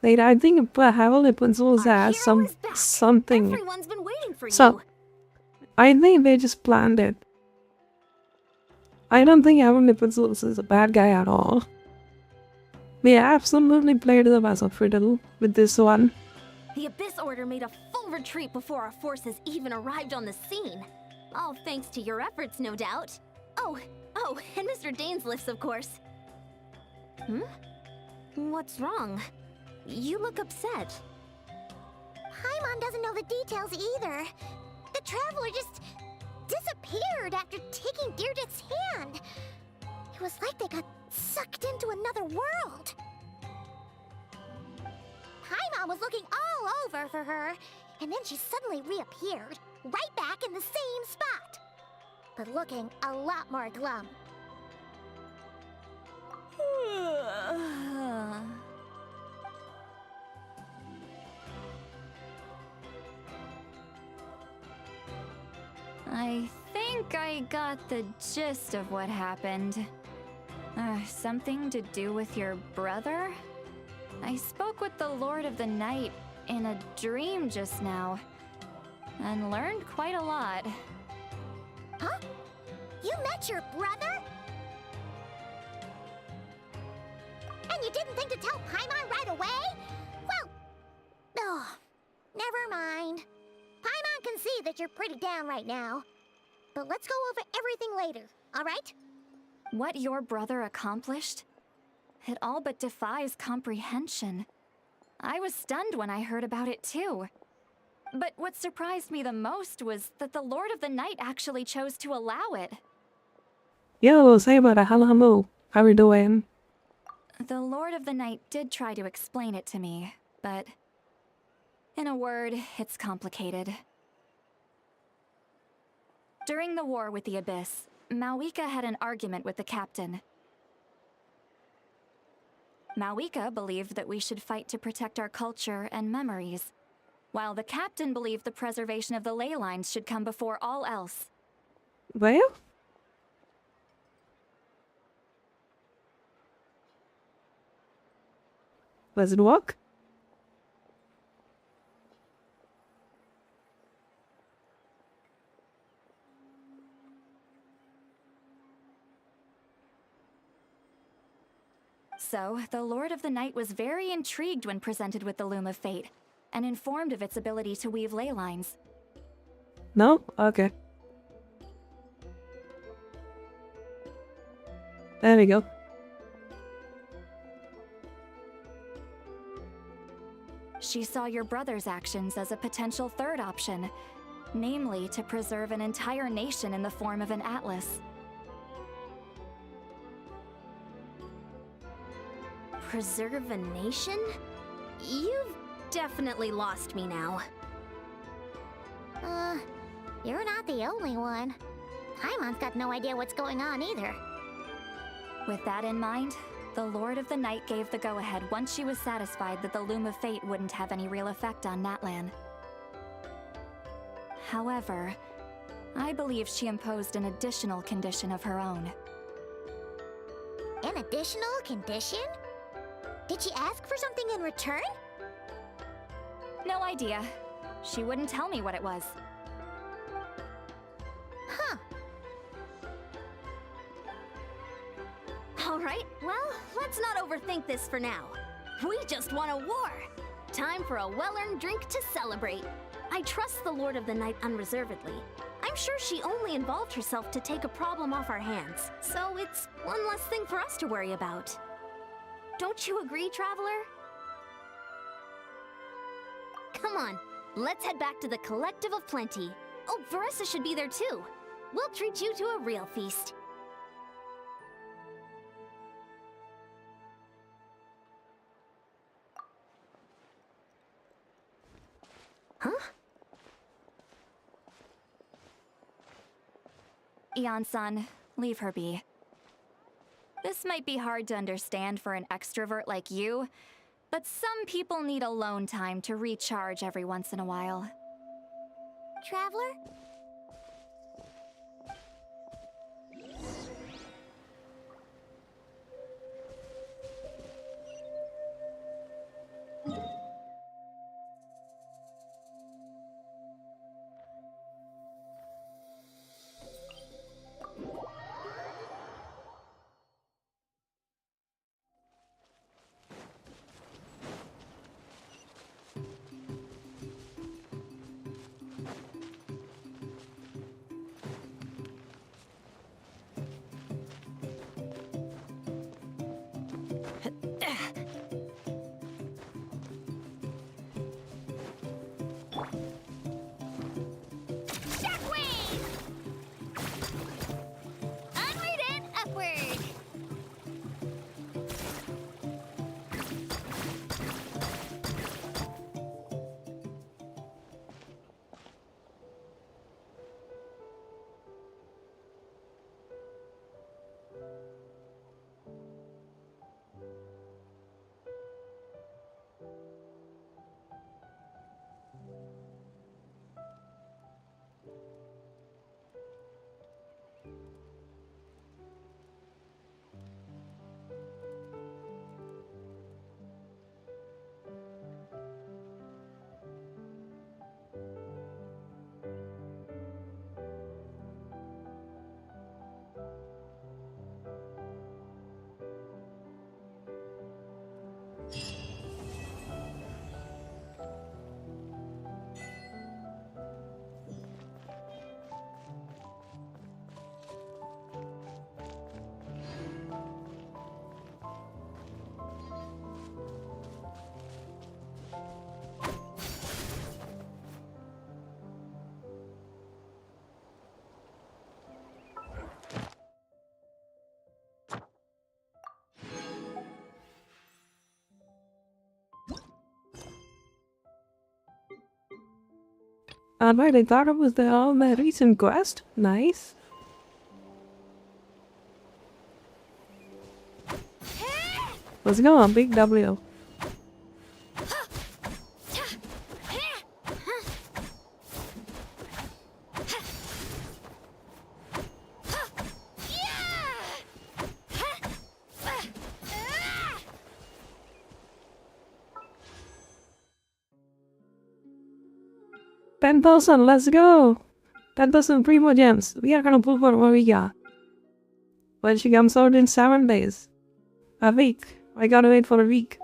Wait, I think probably Pencils Our has hero is back. something. Everyone's been waiting for So, you. I think they just planned it. I don't think Heavenly Pencils is a bad guy at all. We absolutely played them as a fiddle with this one. The Abyss Order made a full retreat before our forces even arrived on the scene. All thanks to your efforts, no doubt. Oh, and Mr. Dainsliff's, of course. What's wrong? You look upset. Paimon doesn't know the details either. The Traveler just disappeared after taking Deirdre's hand. It was like they got sucked into another world. Paimon was looking all over for her, and then she suddenly reappeared, right back in the same spot. But looking a lot more glum. I think I got the gist of what happened. Something to do with your brother? I spoke with the Lord of the Night in a dream just now, and learned quite a lot. Huh? You met your brother? And you didn't think to tell Paimon right away? Well, never mind. Paimon can see that you're pretty down right now. But let's go over everything later, alright? What your brother accomplished? It all but defies comprehension. I was stunned when I heard about it too. But what surprised me the most was that the Lord of the Night actually chose to allow it. Yo, say about a hello. How are you doing? The Lord of the Night did try to explain it to me, but in a word, it's complicated. During the war with the Abyss, Mawika had an argument with the captain. Mawika believed that we should fight to protect our culture and memories, while the captain believed the preservation of the ley lines should come before all else. Well? Does it work? So, the Lord of the Night was very intrigued when presented with the Loom of Fate, and informed of its ability to weave ley lines. No? Okay. There we go. She saw your brother's actions as a potential third option, namely to preserve an entire nation in the form of an atlas. Preserve a nation? You've definitely lost me now. You're not the only one. Paimon's got no idea what's going on either. With that in mind, the Lord of the Night gave the go-ahead once she was satisfied that the Loom of Fate wouldn't have any real effect on Natlan. However, I believe she imposed an additional condition of her own. An additional condition? Did she ask for something in return? No idea. She wouldn't tell me what it was. Huh. Alright, well, let's not overthink this for now. We just won a war! Time for a well-earned drink to celebrate. I trust the Lord of the Night unreservedly. I'm sure she only involved herself to take a problem off our hands, so it's one less thing for us to worry about. Don't you agree, Traveler? Come on, let's head back to the Collective of Plenty. Oh, Verissa should be there too. We'll treat you to a real feast. Huh? Eon-san, leave her be. This might be hard to understand for an extrovert like you, but some people need alone time to recharge every once in a while. Traveler? Shockwave! Onward and upward! Alright, I thought it was the recent quest. Nice. Let's go on, big W. $10,000, let's go! 10,000 Primo Gems. We are gonna pull for Maria. When she comes out in 7 days. A week. I gotta wait for a week.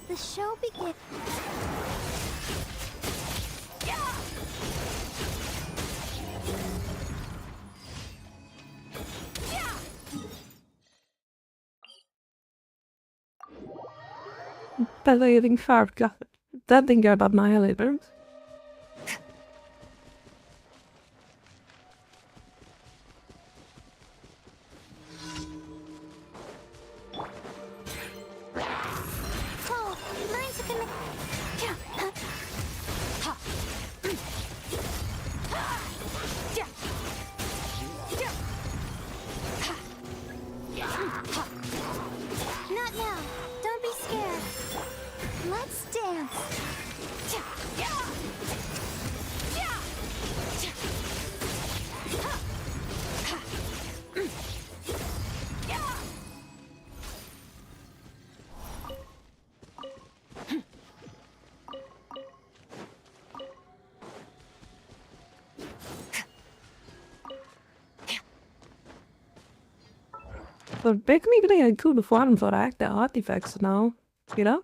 the show begins. Beleiding vaartkracht. Dat ding gaat annihilated. Oh, learn to commit. Not now. Don't be scared. Let's dance. But ik niet really een coole vorm voor de artifacts now. You know?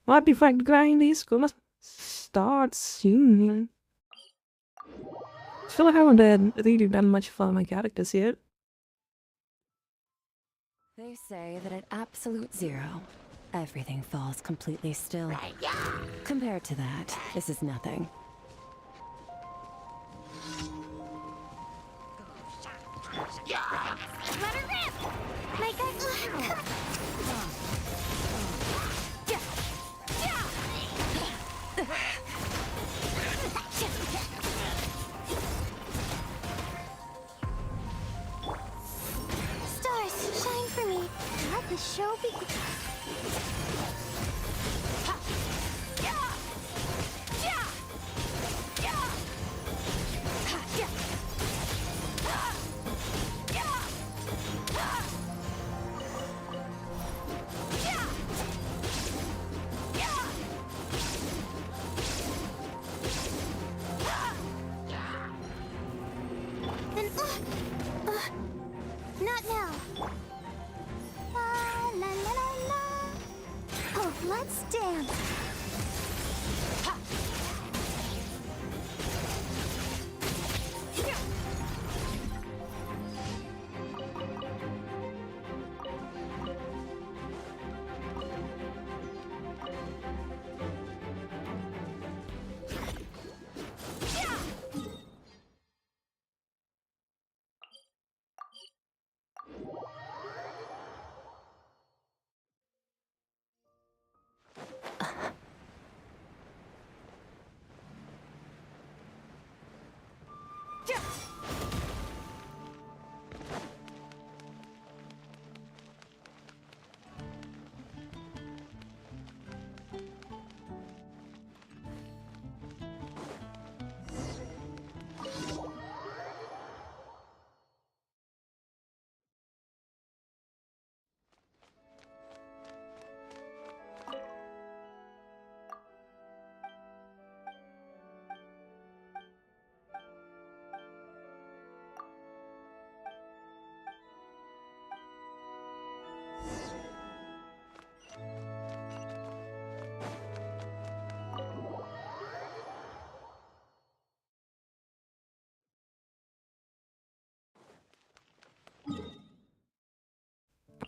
Artifact grind is gonna start soon. I feel like I haven't really done much for my characters yet. They say that at absolute zero, everything falls completely still. Compared to that, this is nothing. Let her rip! My God. Stars, shine for me. Let the show begin. Then, not now. La la la la la. Oh, let's dance.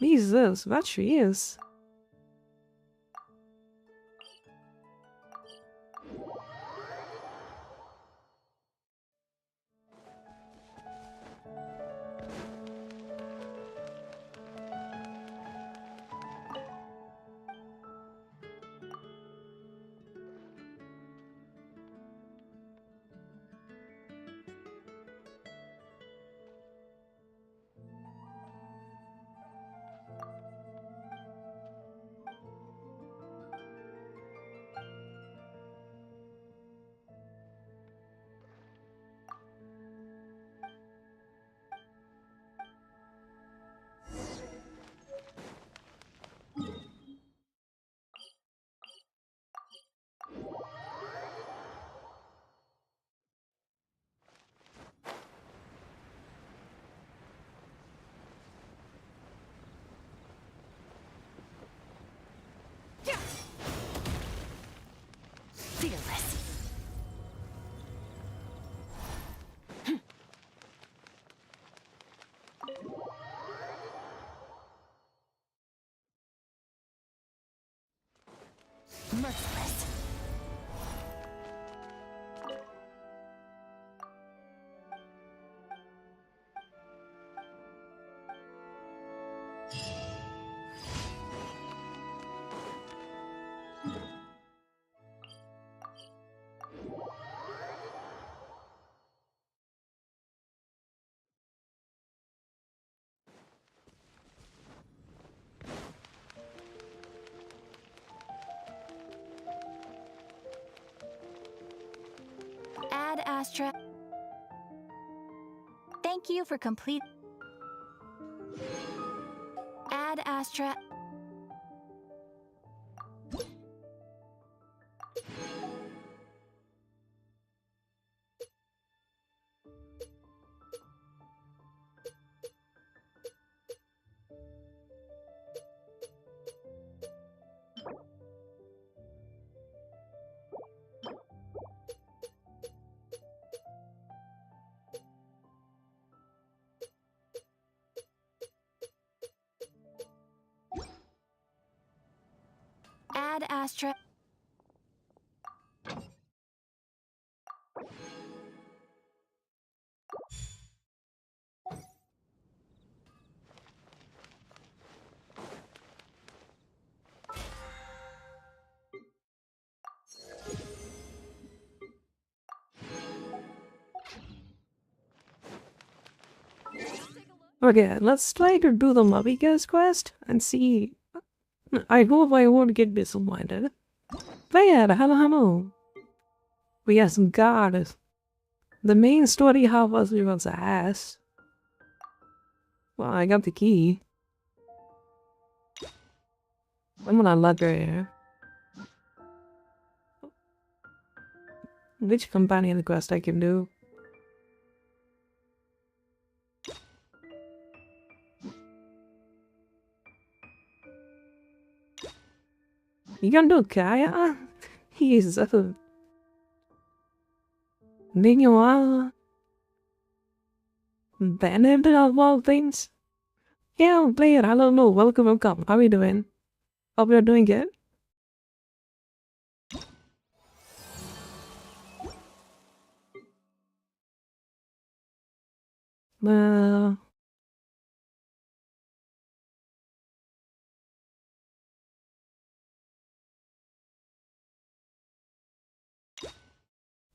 Jesus, what she is. leaderless. Merciless. Add Astra. Thank you for complete. Add Astra. Add Astra. Okay, let's try to do the Mummy Guest quest and see. I hope I won't get disappointed. But yeah, hello. We have some goddess. The main story half was everyone's ass. Well, I got the key. I'm gonna look right here. Which companion quest I can do? You can do Kaya? He's Meanwhile, Bennett of all things? Yeah, player, I don't know. Welcome. How are you doing? Hope you're doing good.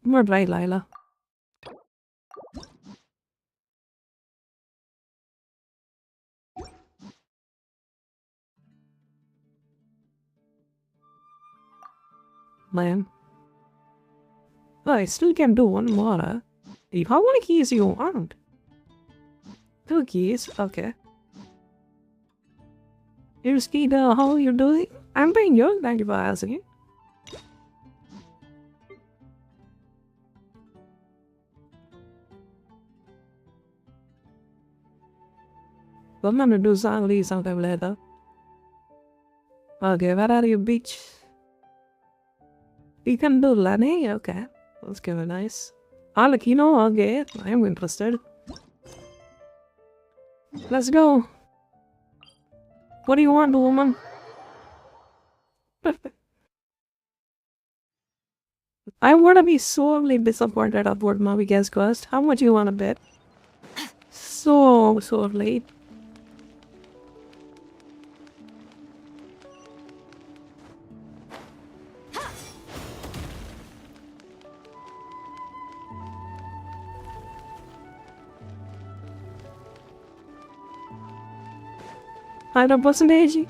More right, Lila. Man. Oh, I still can do one more. How many keys you want? 2 keys? Okay. Here's key to how you're doing. I'm doing good, thank you for asking. I'm gonna do something sometime later. Okay, where are you, bitch? You can do Lenny? Okay. That's kind of nice. Alakino? Okay, I am interested. Let's go. What do you want, woman? I wanna be sorely disappointed about Mobby Guest Quest. How much you wanna bet? So late. Higher percentage?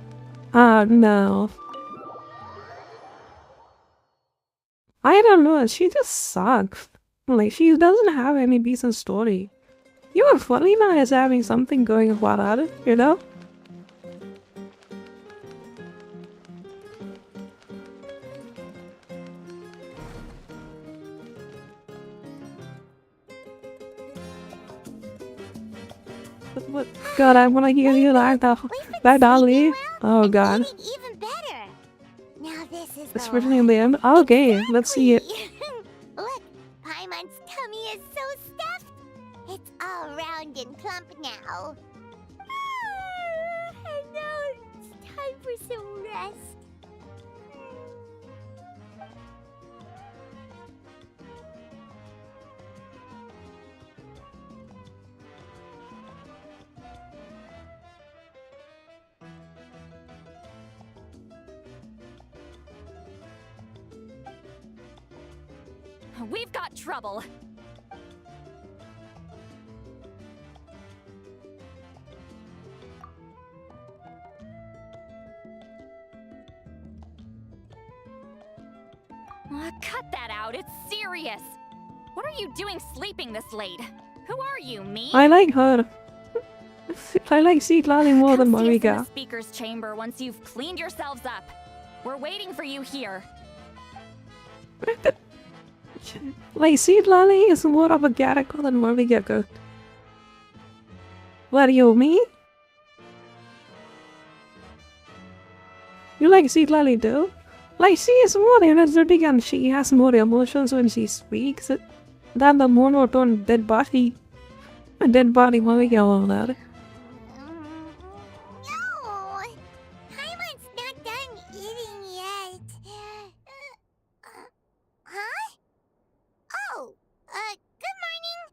Ah, no. I don't know, she just sucks. Like, she doesn't have any decent story. Even Felina is having something going about it, you know? What? God, I wanna hear you like that, Dolly. Oh God. Even better. Now this is especially in the end. Okay, let's see it. Look, Paimon's tummy is so stuffed. It's all round and plump now. And now it's time for some rest. We've got trouble. Cut that out, it's serious. What are you doing sleeping this late? Who are you, me? I like her. I like Seed Lolly more than Come see us in the Marika. speaker's chamber once you've cleaned yourselves up. We're waiting for you here. Like, Seed Lolly is more of a character than Marika good. What, you, me? You like Seed Lolly too? Like, she is more energetic and she has more emotions when she speaks than the monotone dead body. A dead body Marika all that. No! Paimon's not done eating yet. Huh? Oh, good morning.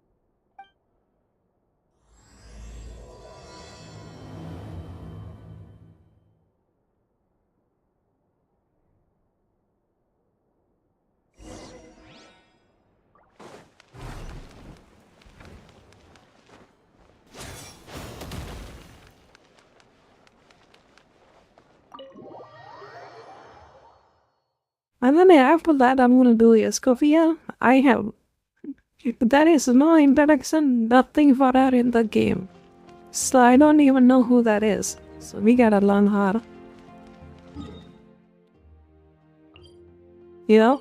And then after that, I'm gonna do the Escoffier. I have. That is no interaction, nothing for her in the game. So I don't even know who that is. So we gotta learn her. You know?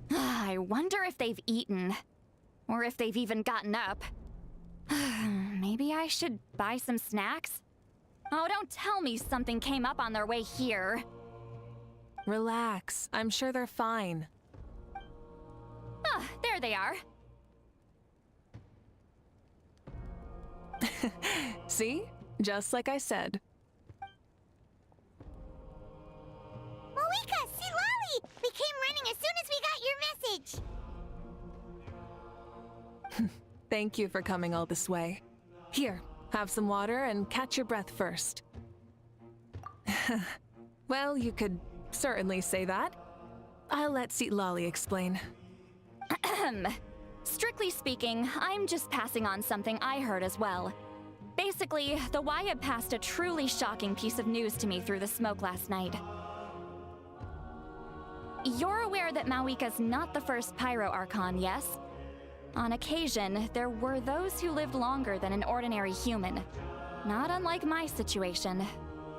I wonder if they've eaten. Or if they've even gotten up. Maybe I should buy some snacks? Oh, don't tell me something came up on their way here. Relax. I'm sure they're fine. Ah, there they are. See? Just like I said. Marika, see Lolly! We came running as soon as we got your message. Thank you for coming all this way. Here, have some water and catch your breath first. Well, you could certainly say that. I'll let Seat Lolly explain. Strictly speaking, I'm just passing on something I heard as well. Basically, the Wyab passed a truly shocking piece of news to me through the smoke last night. You're aware that Mawika's not the first Pyro Archon, yes? On occasion, there were those who lived longer than an ordinary human. Not unlike my situation.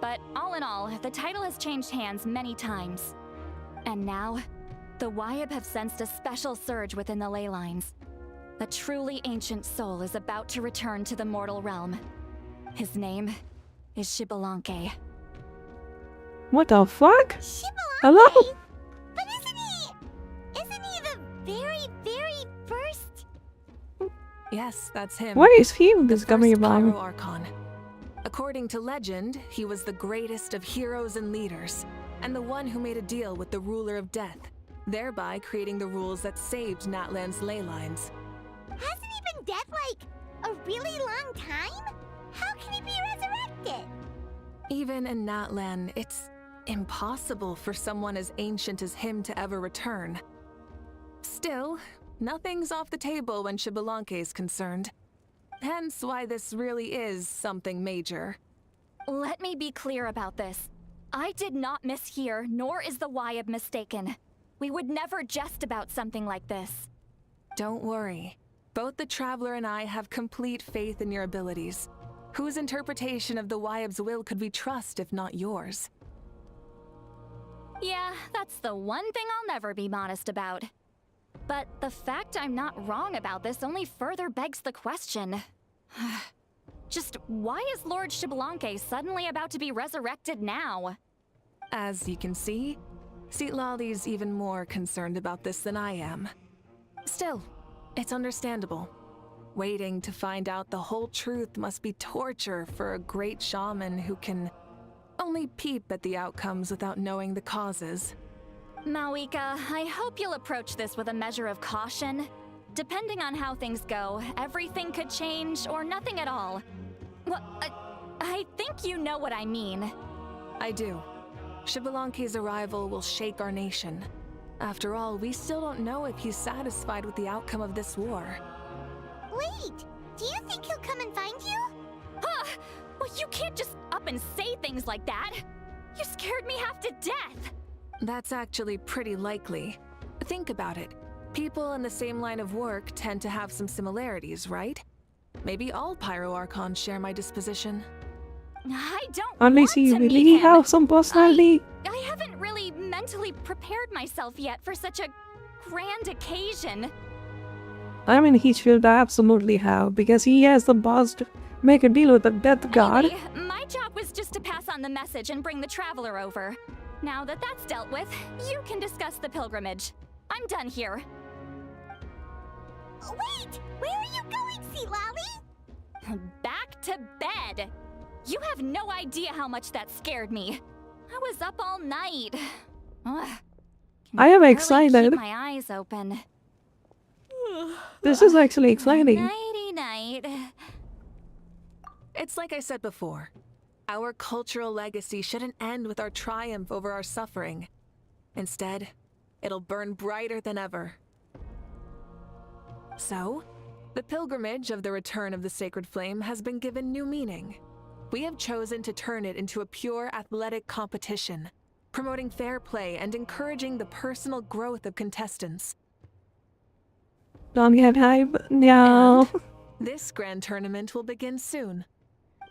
But all in all, the title has changed hands many times. And now, the Wyab have sensed a special surge within the ley lines. A truly ancient soul is about to return to the mortal realm. His name is Xbalanque. What the fuck? Xbalanque? Hello? But isn't he the very, very first? Yes, that's him. Why is he The discovering first Pyro about? Archon. According to legend, he was the greatest of heroes and leaders, and the one who made a deal with the ruler of death, thereby creating the rules that saved Natlan's ley lines. Hasn't he been dead like a really long time? How can he be resurrected? Even in Natlan, it's impossible for someone as ancient as him to ever return. Still, nothing's off the table when Xbalanque is concerned. Hence why this really is something major. Let me be clear about this. I did not mishear, nor is the Wyab mistaken. We would never jest about something like this. Don't worry. Both the Traveler and I have complete faith in your abilities. Whose interpretation of the Wyab's will could we trust if not yours? Yeah, that's the one thing I'll never be modest about. But the fact I'm not wrong about this only further begs the question. Just why is Lord Xbalanque suddenly about to be resurrected now? As you can see, Citlali's even more concerned about this than I am. Still, it's understandable. Waiting to find out the whole truth must be torture for a great shaman who can only peep at the outcomes without knowing the causes. Mawika, I hope you'll approach this with a measure of caution. Depending on how things go, everything could change or nothing at all. Well, I think you know what I mean. I do. Xbalanque's arrival will shake our nation. After all, we still don't know if he's satisfied with the outcome of this war. Wait, do you think he'll come and find you? Huh! Well, you can't just up and say things like that. You scared me half to death. That's actually pretty likely. Think about it. People in the same line of work tend to have some similarities, right? Maybe all Pyro Archons share my disposition. I don't Unless want he to meet really him. have some personality. I haven't really mentally prepared myself yet for such a grand occasion. I mean, he should absolutely have, because he has the balls to make a deal with the death god. Anyway, my job was just to pass on the message and bring the traveler over. Now that that's dealt with, you can discuss the pilgrimage. I'm done here. Wait! Where are you going, Citlali? Back to bed. You have no idea how much that scared me. I was up all night. Ugh. I am Barely excited. keep my eyes open. This is actually exciting. Nighty night. It's like I said before. Our cultural legacy shouldn't end with our triumph over our suffering. Instead, it'll burn brighter than ever. So, the pilgrimage of the return of the sacred flame has been given new meaning. We have chosen to turn it into a pure athletic competition, promoting fair play and encouraging the personal growth of contestants. Don't get hype. No. This grand tournament will begin soon.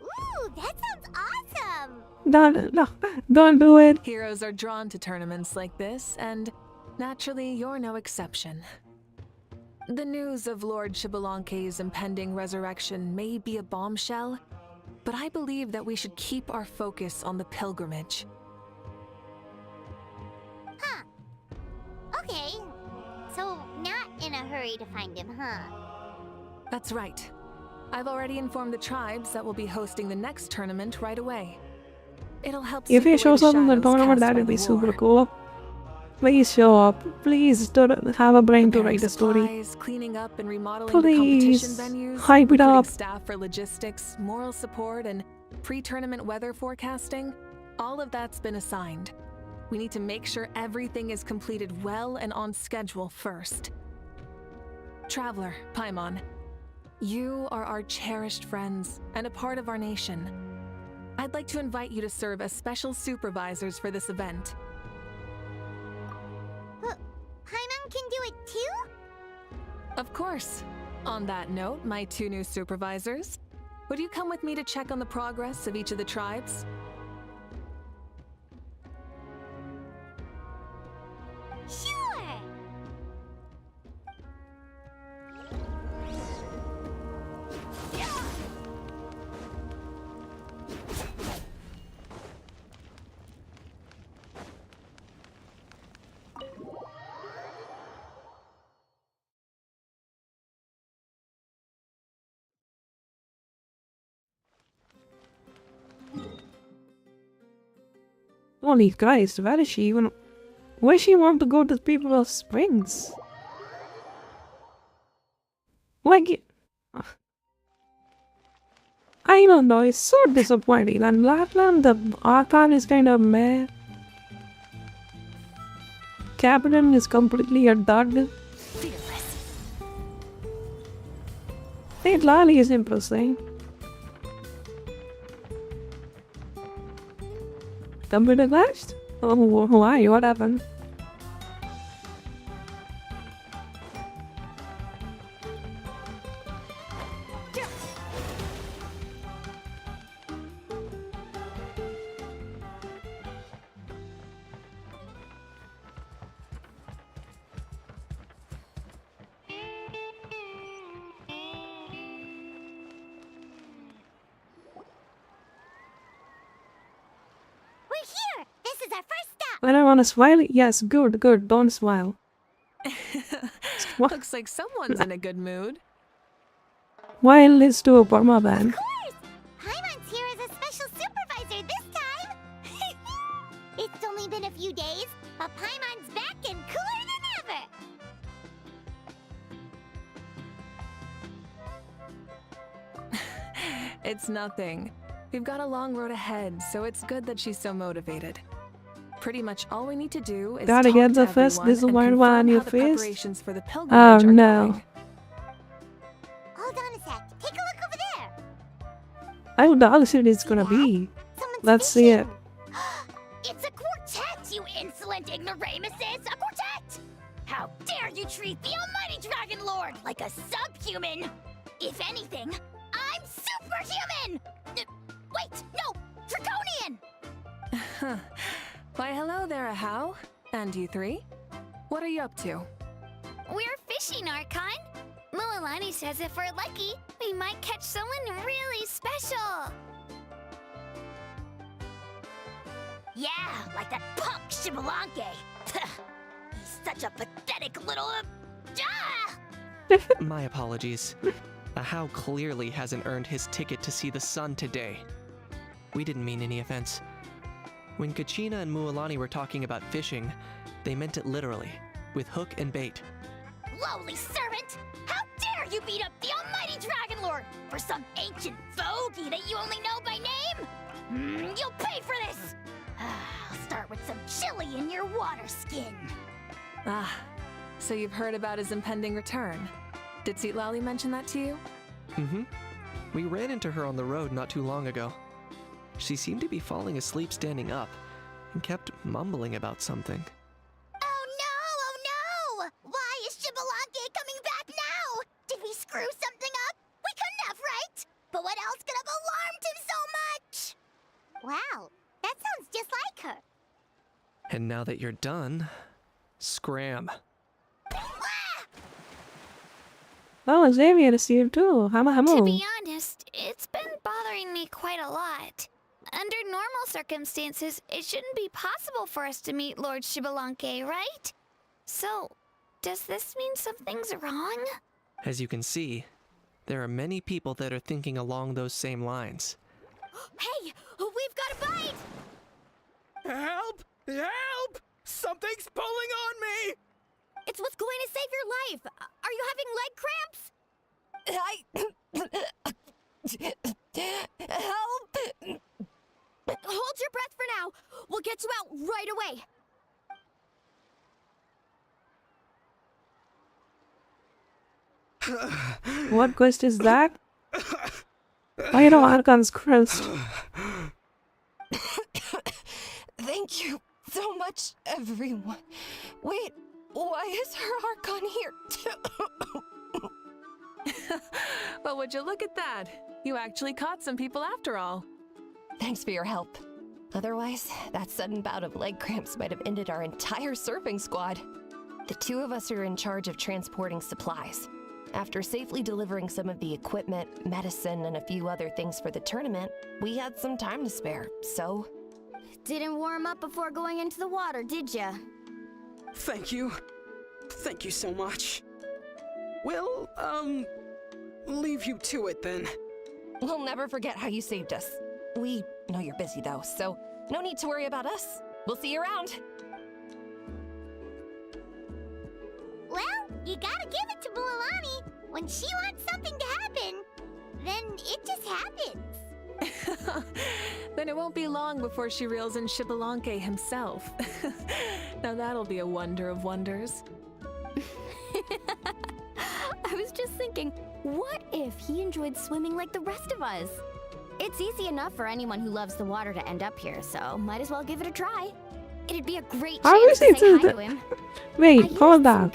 Ooh, that sounds awesome! Don't do it. Heroes are drawn to tournaments like this, and naturally, you're no exception. The news of Lord Xbalanque's impending resurrection may be a bombshell, but I believe that we should keep our focus on the pilgrimage. Huh. Okay. So, not in a hurry to find him, huh? That's right. I've already informed the tribes that we'll be hosting the next tournament right away. It'll help If he sweep away shows the up in the shadows tournament, cast that by would be the super war. cool. Please show up. Please don't have a brain to Preparing write the story. supplies, cleaning up and remodeling Please, the competition venues, hype it recruiting up. staff for logistics, moral support, and pre-tournament weather forecasting. All of that's been assigned. We need to make sure everything is completed well and on schedule first. Traveler, Paimon, you are our cherished friends and a part of our nation. I'd like to invite you to serve as special supervisors for this event. Paimon can do it too? Of course. On that note, my two new supervisors, would you come with me to check on the progress of each of the tribes? Sure! Holy Christ, where is she even? Why she want to go to People Springs? Like, I don't know, it's so disappointing. And Lapland, the Archon is kind of meh. Captain is completely a dud. Saint Lali is interesting. Computer crashed? Oh, why? What happened? our first stop. When I want to smile, yes, good, good, don't smile. What? Looks like someone's in a good mood. Smile is to a Burma band. Of course! Paimon's here as a special supervisor this time. It's only been a few days, but Paimon's back and cooler than ever. It's nothing. We've got a long road ahead, so it's good that she's so motivated. Pretty much all we need to do is Gotta talk get to the first everyone and little one on confirm your how the face. preparations for the Oh pilgrimage are no. going. Hold on a sec. Take a look over there. I don't know how it's gonna be. Someone's Let's see it. fishing. It's a quartet, you insolent ignoramuses! A quartet! How dare you treat the almighty Dragon Lord like a subhuman! If anything, I'm superhuman! Wait, no! Draconian! Why, hello there, Ahau. And you three? What are you up to? We're fishing, Archon. Mualani says if we're lucky, we might catch someone really special. Yeah, like that punk Shibalanke. He's such a pathetic little... My apologies. Ahau clearly hasn't earned his ticket to see the sun today. We didn't mean any offense. When Kachina and Mualani were talking about fishing, they meant it literally, with hook and bait. Lowly servant! How dare you beat up the almighty Dragon Lord for some ancient fogey that you only know by name? You'll pay for this! I'll start with some chili in your water skin. Ah, so you've heard about his impending return. Did Seatlali mention that to you? Mm-hmm. We ran into her on the road not too long ago. She seemed to be falling asleep standing up, and kept mumbling about something. Oh no! Why is Shibalanke coming back now? Did we screw something up? We couldn't have, right? But what else could have alarmed him so much? Wow, that sounds just like her. And now that you're done, scram. Oh, Xavier is here too. To be honest, it's been bothering me quite a lot. Under normal circumstances, it shouldn't be possible for us to meet Lord Shibalanke, right? So, does this mean something's wrong? As you can see, there are many people that are thinking along those same lines. Hey, we've got a bite! Help! Help! Something's pulling on me! It's what's going to save your life. Are you having leg cramps? Help! Hold your breath for now. We'll get you out right away. What quest is that? Oh, you know, Archon's crest. Thank you so much, everyone. Wait, why is her Archon here too? Well, would you look at that? You actually caught some people after all. Thanks for your help. Otherwise, that sudden bout of leg cramps might have ended our entire surfing squad. The two of us are in charge of transporting supplies. After safely delivering some of the equipment, medicine, and a few other things for the tournament, we had some time to spare, so... Didn't warm up before going into the water, did ya? Thank you. Thank you so much. Well, leave you to it then. We'll never forget how you saved us. We know you're busy though, so no need to worry about us. We'll see you around. Well, you gotta give it to Mualani. When she wants something to happen, then it just happens. Then it won't be long before she reels in Shibalanke himself. Now that'll be a wonder of wonders. I was just thinking, what if he enjoyed swimming like the rest of us? It's easy enough for anyone who loves the water to end up here, so might as well give it a try. It'd be a great How chance is to it say hi that- to him. Wait, hold on.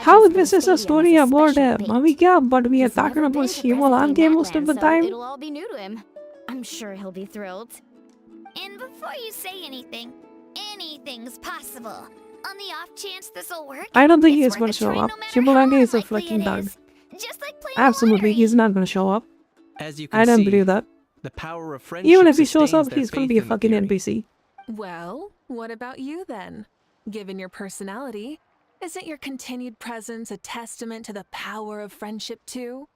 How this is a story about him? Yeah, but we are talking about Shibalanke most of the time. It'll all be new to him. I'm sure he'll be thrilled. And before you say anything, anything's possible. On the off chance this'll work, I don't think it's he's worth gonna a show try up. no matter Shibalanke how is a unlikely fucking it dog. is. Just like playing Absolutely, lottery. he's not gonna show up. As you can I don't see, believe that. the power of friendship Even if he shows sustains up, their he's gonna faith be a in the fucking theory. NPC. Well, What about you then? Given your personality, isn't your continued presence a testament to the power of friendship too?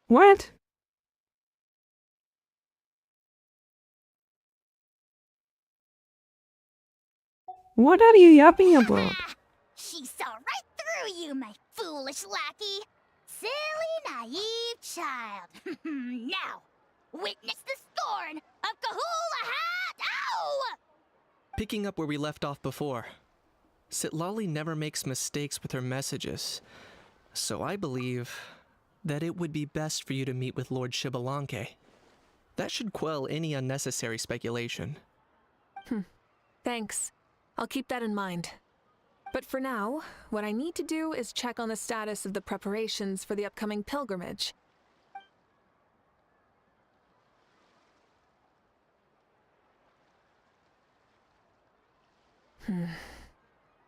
What? What are you yapping about? She saw right through you, my foolish lackey. Silly, naive child. Now, witness the scorn of Kahula Hat! Ow! Picking up where we left off before, Sitlali never makes mistakes with her messages, so I believe that it would be best for you to meet with Lord Shibalanke. That should quell any unnecessary speculation. Thanks. I'll keep that in mind. But for now, what I need to do is check on the status of the preparations for the upcoming pilgrimage.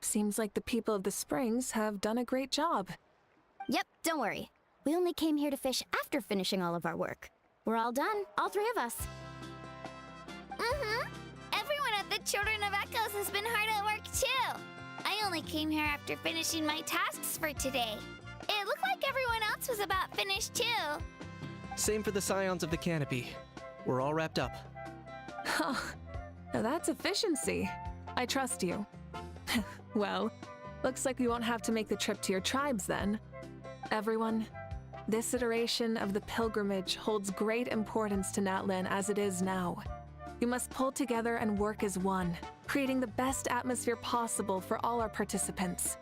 Seems like the people of the Springs have done a great job. Yep, don't worry. We only came here to fish after finishing all of our work. We're all done, all three of us. Everyone at the Children of Echoes has been hard at work too. I only came here after finishing my tasks for today. It looked like everyone else was about finished too. Same for the Scions of the Canopy. We're all wrapped up. Oh, now that's efficiency. I trust you. Well, looks like we won't have to make the trip to your tribes then. Everyone, this iteration of the pilgrimage holds great importance to Natlan as it is now. We must pull together and work as one, creating the best atmosphere possible for all our participants.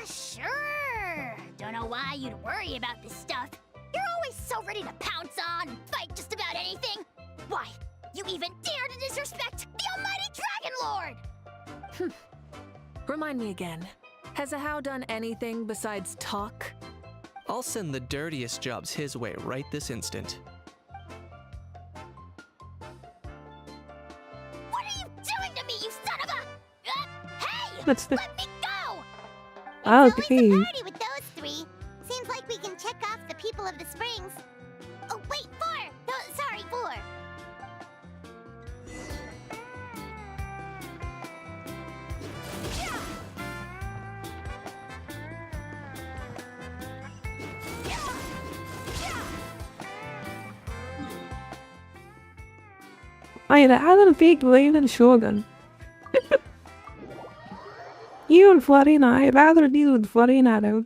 Sure. Don't know why you'd worry about this stuff. You're always so ready to pounce on and fight just about anything. Why, you even dare to disrespect the almighty Dragon Lord! Remind me again, has Ahau done anything besides talk? I'll send the dirtiest jobs his way right this instant. What are you doing to me, you son of a... hey! That's the... Let me go! Okay. It's always a party with those three. Seems like we can check off the people of the Springs. Oh, wait, 4! No, sorry, 4. I had a big blade and shogun. You and Florina, I'd rather deal with Florina though.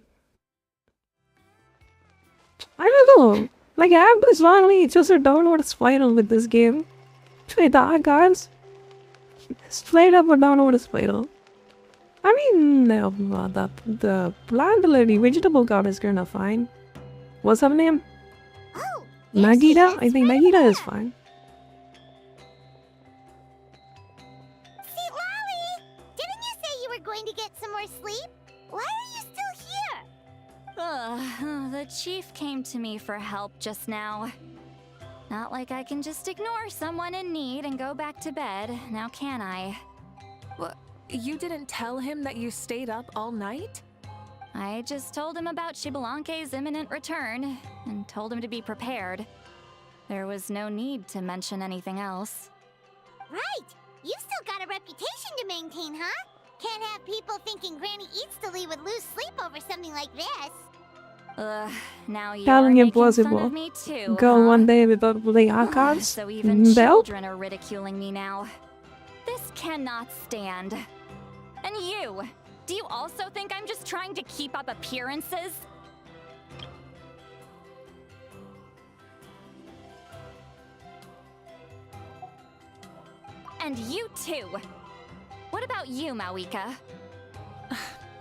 I don't know. Like, I have this finally just a download spiral with this game. Wait, the guys? Straight up a download spiral. I mean, no, the plant lady vegetable god is kinda fine. What's her name? Oh, Nagita? I think Nagita is fine. See, Lolly! Didn't you say you were going to get some more sleep? Why are you still here? The chief came to me for help just now. Not like I can just ignore someone in need and go back to bed, now can I? What? You didn't tell him that you stayed up all night? I just told him about Shibalanke's imminent return, and told him to be prepared. There was no need to mention anything else. Right! You still got a reputation to maintain, huh? Can't have people thinking Granny Eatstily would lose sleep over something like this. Now you're Telling making fun impossible. of me too, Go huh? one day without playing archives. So even Bell? children are ridiculing me now. This cannot stand. And you! Do you also think I'm just trying to keep up appearances? And you too! What about you, Mawika?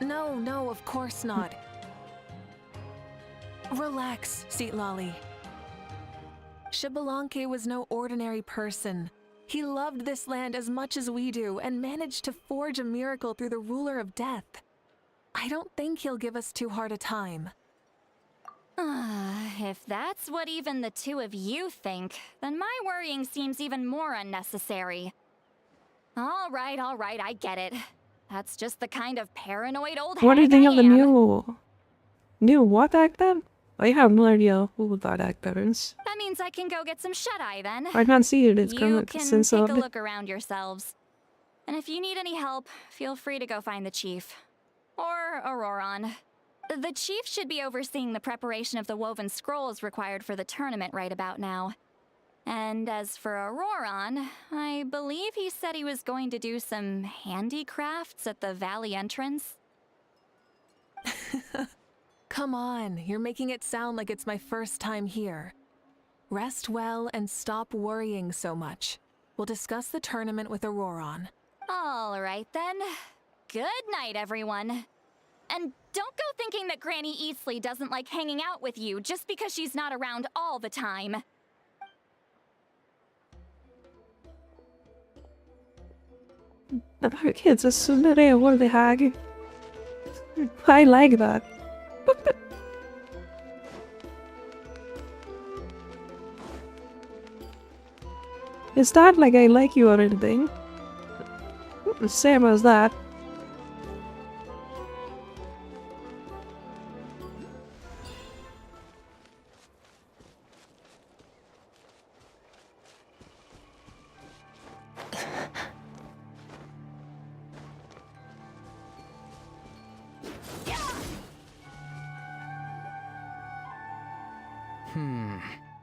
No, of course not. Relax, Sitlali. Shibalanke was no ordinary person. He loved this land as much as we do and managed to forge a miracle through the ruler of death. I don't think he'll give us too hard a time. If that's what even the two of you think, then my worrying seems even more unnecessary. All right, I get it. That's just the kind of paranoid old What do you hag think I of the am. new what act then? I have no idea who that actor is. That means I can go get some shut-eye then. I can't see it. It's You coming can since take a look around yourselves. And if you need any help, feel free to go find the chief. Or Auroron. The chief should be overseeing the preparation of the woven scrolls required for the tournament right about now. And as for Auroron, I believe he said he was going to do some handicrafts at the valley entrance. Come on, you're making it sound like it's my first time here. Rest well and stop worrying so much. We'll discuss the tournament with Auroron. All right then. Good night, everyone. And don't go thinking that Granny Eastley doesn't like hanging out with you just because she's not around all the time. Kids, as soon as they were the hag. I like that. It's not like I like you or anything. Same as that.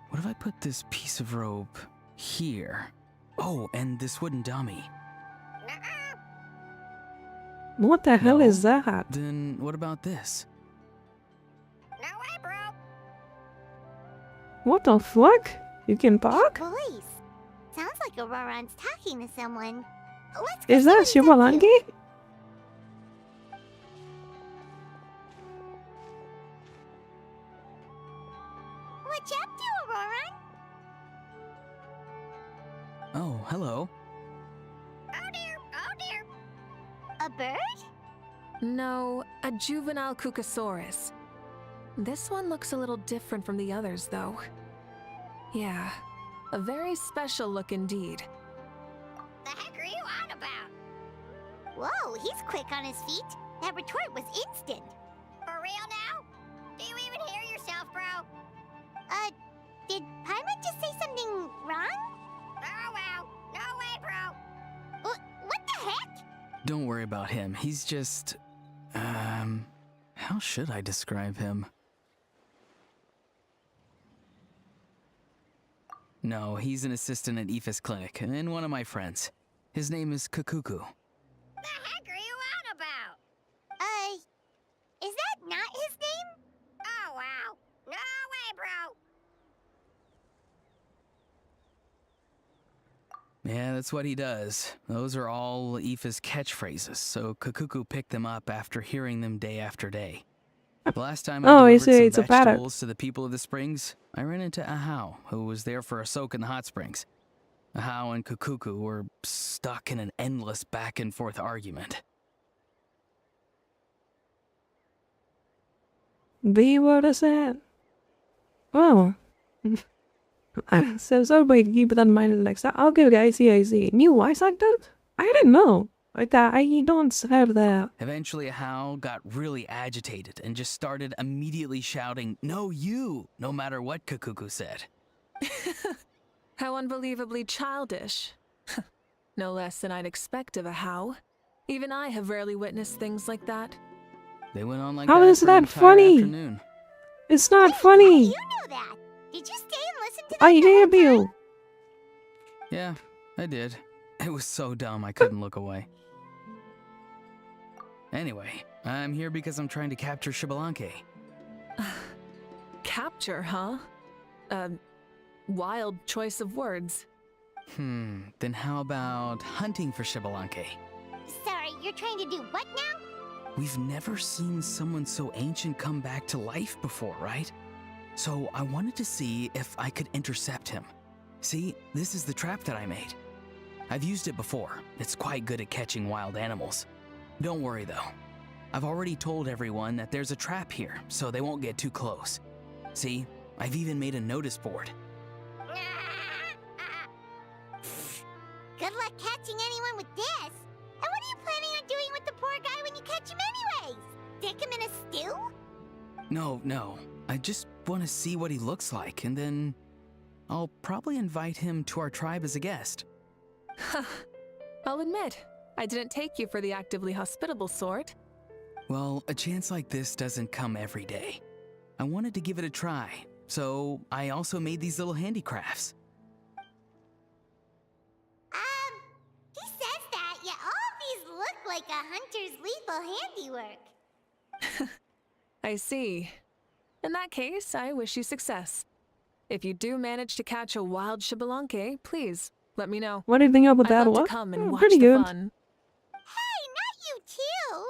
What if I put this piece of rope here? Oh, and this wooden dummy. What the hell is that? Then what about this? No way, bro. What the fuck? You can talk? Boys, sounds like Auroron's talking to someone. Let's go Is see that what he's up to. Shivalangi? What you up to, Auroron? Oh, hello. Oh dear, oh dear. A bird? No, a juvenile Cucosaurus. This one looks a little different from the others, though. Yeah, a very special look indeed. The heck are you on about? Whoa, he's quick on his feet. That retort was instant. For real now? Do you even hear yourself, bro? Did Paimon just say something wrong? Oh well, no way, bro. What the heck? Don't worry about him. He's just... how should I describe him? No, he's an assistant at Aoife's clinic, and one of my friends. His name is Kukuku. The heck are you on about? Is that not his name? Oh wow, no way, bro. Yeah, that's what he does. Those are all Aoife's catchphrases, so Kukuku picked them up after hearing them day after day. The last time I delivered some it's a pattern. vegetables to the people of the springs, I ran into Ahau, who was there for a soak in the hot springs. Ahau and Kukuku were stuck in an endless back-and-forth argument. Be what is that? Well, so everybody keep that in mind next time. Okay, guys, I see. New voice actor? I didn't know. I don't have that. Eventually, Ahau got really agitated and just started immediately shouting, "No, you!" no matter what Kukuku said. How unbelievably childish. No less than I'd expect of a How. Even I have rarely witnessed things like that. They went on like How that is for that an entire funny? afternoon. It's not How funny. do you know that? Did you stay and listen to that I the whole hear you. time? Yeah, I did. It was so dumb I couldn't look away. Anyway, I'm here because I'm trying to capture Shibalanke. Capture, huh? Wild choice of words. Then how about hunting for Shibalanke? Sorry, you're trying to do what now? We've never seen someone so ancient come back to life before, right? So I wanted to see if I could intercept him. See, this is the trap that I made. I've used it before. It's quite good at catching wild animals. Don't worry though. I've already told everyone that there's a trap here, so they won't get too close. See, I've even made a notice board. Good luck catching anyone with this. And what are you planning on doing with the poor guy when you catch him anyways? Stick him in a stew? No. I just want to see what he looks like, and then I'll probably invite him to our tribe as a guest. I'll admit, I didn't take you for the actively hospitable sort. Well, a chance like this doesn't come every day. I wanted to give it a try, so I also made these little handicrafts. He says that, yet all of these look like a hunter's lethal handiwork. I see. In that case, I wish you success. If you do manage to catch a wild Xbalanque, please let me know. What do you think about that I'd love one? to come and watch Pretty the good. fun. Hey, not you too!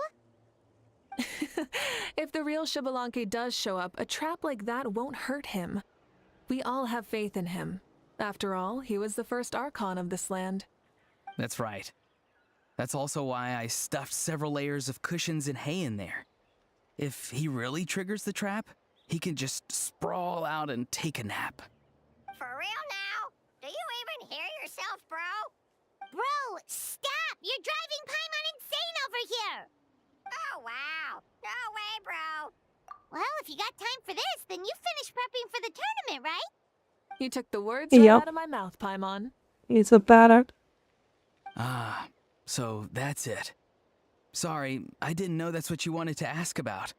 If the real Xbalanque does show up, a trap like that won't hurt him. We all have faith in him. After all, he was the first Archon of this land. That's right. That's also why I stuffed several layers of cushions and hay in there. If he really triggers the trap, he can just sprawl out and take a nap. For real now? Do you even hear yourself, bro? Bro, stop! You're driving Paimon insane over here! Oh, wow. No way, bro. Well, if you got time for this, then you finished prepping for the tournament, right? You took the words Yep. right out of my mouth, Paimon. It's a bad. Ah, so that's it. Sorry, I didn't know that's what you wanted to ask about.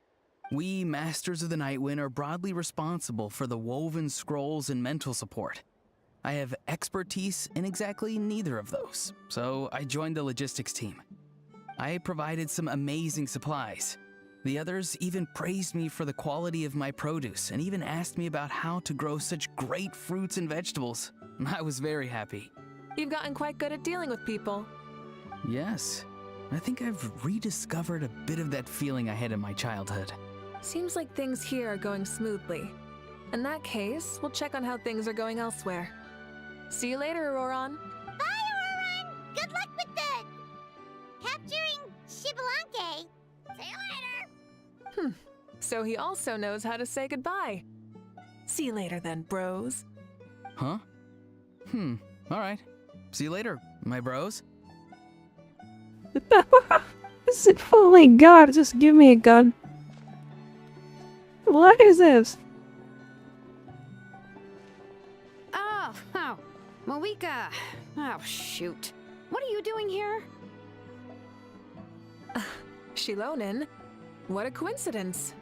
We, Masters of the Nightwind, are broadly responsible for the woven scrolls and mental support. I have expertise in exactly neither of those, so I joined the logistics team. I provided some amazing supplies. The others even praised me for the quality of my produce and even asked me about how to grow such great fruits and vegetables. I was very happy. You've gotten quite good at dealing with people. Yes, I think I've rediscovered a bit of that feeling I had in my childhood. Seems like things here are going smoothly. In that case, we'll check on how things are going elsewhere. See you later, Auroran. Bye, Auroran! Good luck with the... capturing Xbalanque. See you later! So he also knows how to say goodbye. See you later then, bros. Huh? Alright. See you later, my bros. This is, oh my god, just give me a gun. What is this? Oh, Moika. Oh, shoot. What are you doing here? Shilonin? What a coincidence.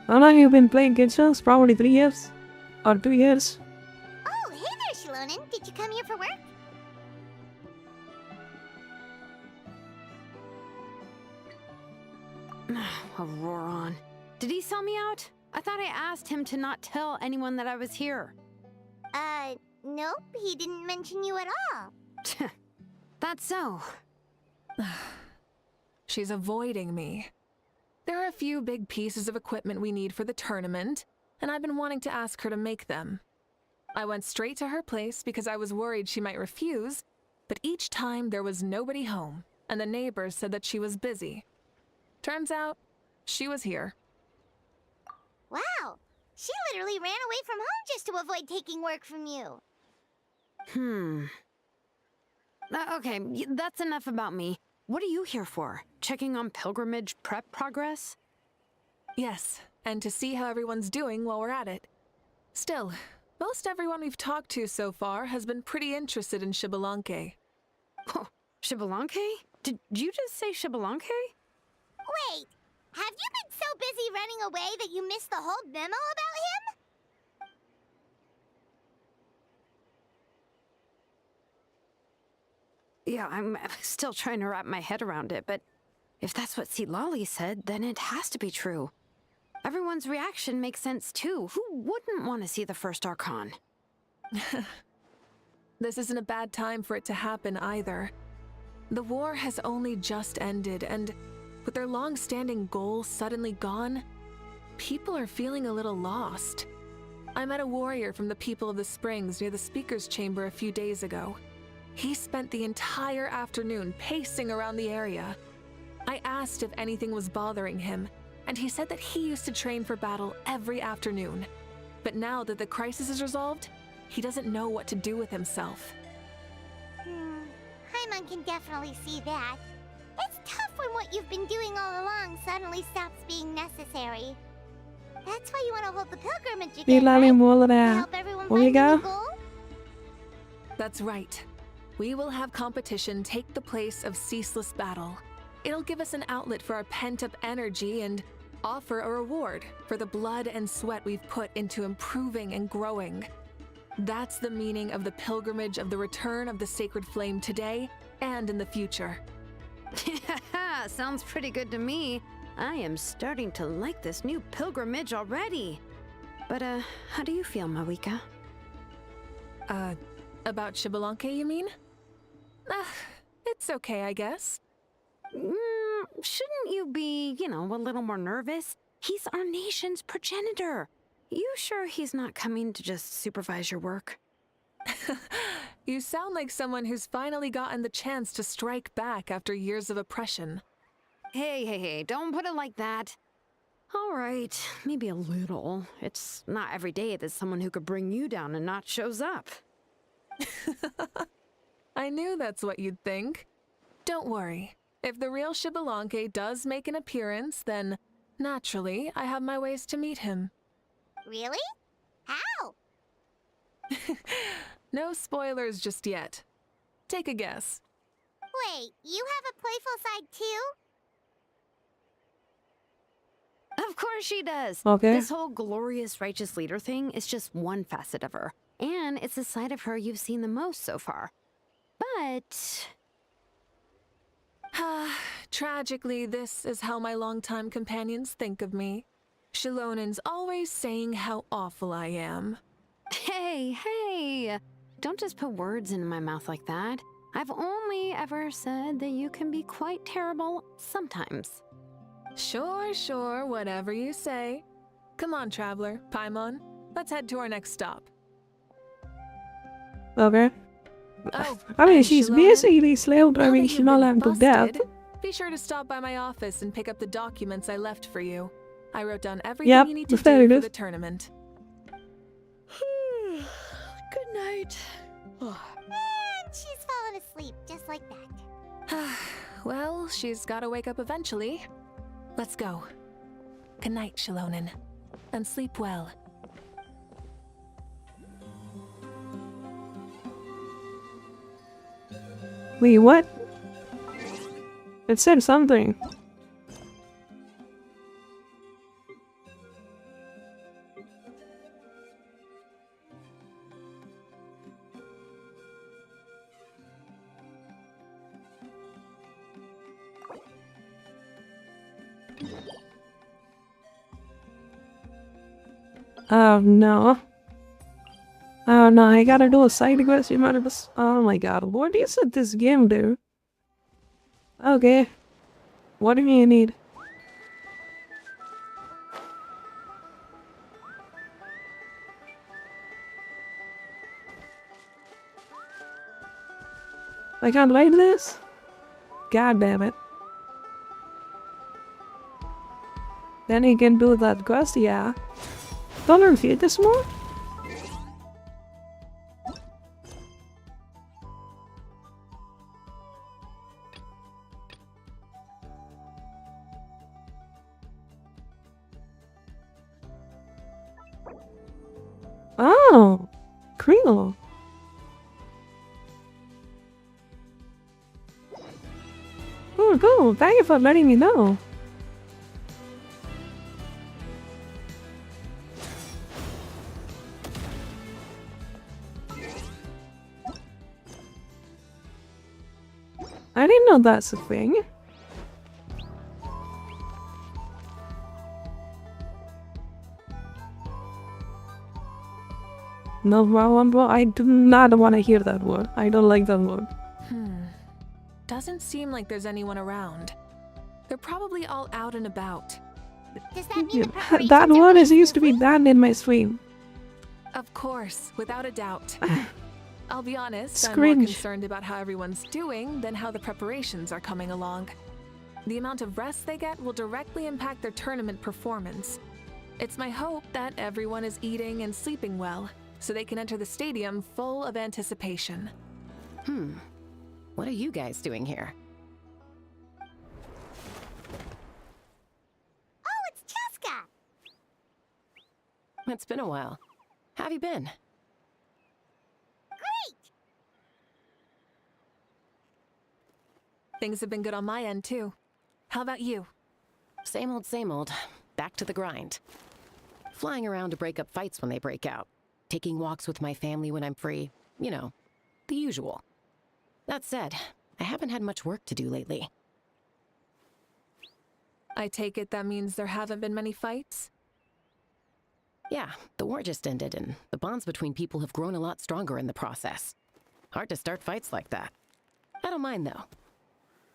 How long have you been playing genshin? Probably 3 years? Or 2 years? Oh, hey there, Shilonin. Did you come here for work? Auroran. Did he sell me out? I thought I asked him to not tell anyone that I was here. Nope. He didn't mention you at all. That's so. She's avoiding me. There are a few big pieces of equipment we need for the tournament, and I've been wanting to ask her to make them. I went straight to her place because I was worried she might refuse, but each time there was nobody home, and the neighbors said that she was busy. Turns out, she was here. Wow. She literally ran away from home just to avoid taking work from you. Okay, that's enough about me. What are you here for? Checking on pilgrimage prep progress? Yes, and to see how everyone's doing while we're at it. Still, most everyone we've talked to so far has been pretty interested in Xbalanque. Oh, Xbalanque? Did you just say Xbalanque? Wait, have you been so busy running away that you missed the whole memo about him? Yeah, I'm still trying to wrap my head around it, but if that's what Lolly said, then it has to be true. Everyone's reaction makes sense too. Who wouldn't want to see the first Archon? This isn't a bad time for it to happen either. The war has only just ended, and with their long-standing goal suddenly gone, people are feeling a little lost. I met a warrior from the People of the Springs near the Speaker's Chamber a few days ago. He spent the entire afternoon pacing around the area. I asked if anything was bothering him, and he said that he used to train for battle every afternoon. But now that the crisis is resolved, he doesn't know what to do with himself. Paimon can definitely see that. It's tough when what you've been doing all along suddenly stops being necessary. That's why you want to hold the pilgrimage Đi again, la right? lên mua là To đà. help everyone Ủa, đi find the new go. goal? That's right. We will have competition take the place of ceaseless battle. It'll give us an outlet for our pent-up energy and offer a reward for the blood and sweat we've put into improving and growing. That's the meaning of the pilgrimage of the return of the sacred flame today and in the future. Sounds pretty good to me. I am starting to like this new pilgrimage already. But, how do you feel, Mawika? About Xbalanque, you mean? It's okay, I guess. Shouldn't you be, a little more nervous? He's our nation's progenitor. You sure he's not coming to just supervise your work? You sound like someone who's finally gotten the chance to strike back after years of oppression. Hey, don't put it like that. All right, maybe a little. It's not every day that someone who could bring you down a notch shows up. I knew that's what you'd think. Don't worry. If the real Xbalanque does make an appearance, then naturally I have my ways to meet him. Really? How? No spoilers just yet. Take a guess. Wait, you have a playful side too? Of course she does. Okay. This whole glorious righteous leader thing is just one facet of her. And it's the side of her you've seen the most so far. But... Tragically, this is how my longtime companions think of me. Shilonin's always saying how awful I am. Hey! Don't just put words into my mouth like that. I've only ever said that you can be quite terrible sometimes. Sure, whatever you say. Come on, traveler, Paimon. Let's head to our next stop. Okay. Oh, I mean, and she's Shilonin, basically slow now driving that you've been Shinolan to death. busted, be sure to stop by my office and pick up the documents I left for you. I wrote down everything you need to fair do for enough. the tournament. Good night. And she's fallen asleep just like that. Well, she's gotta wake up eventually. Let's go. Good night, Shilonin. And sleep well. Wait, what? It said something. Oh no. Oh no, I gotta do a side quest. You might have. Oh my god, what do you said this game do? Okay. What do you need? I can't like this? God damn it. Then you can do that quest, yeah. Don't repeat this more? Oh, cool. Cool. Thank you for letting me know. I didn't know that's a thing. No, I do not want to hear that word. I don't like that word. Doesn't seem like there's anyone around. They're probably all out and about. Does that mean the preparations That are word going is used to be smoothly? banned in my stream. Of course, without a doubt. I'll be honest, It's I'm cringe. more concerned about how everyone's doing than how the preparations are coming along. The amount of rest they get will directly impact their tournament performance. It's my hope that everyone is eating and sleeping well, so they can enter the stadium full of anticipation. What are you guys doing here? Oh, it's Cheska! It's been a while. How have you been? Great! Things have been good on my end, too. How about you? Same old, same old. Back to the grind. Flying around to break up fights when they break out. Taking walks with my family when I'm free. You know, the usual. That said, I haven't had much work to do lately. I take it that means there haven't been many fights? Yeah, the war just ended, and the bonds between people have grown a lot stronger in the process. Hard to start fights like that. I don't mind, though.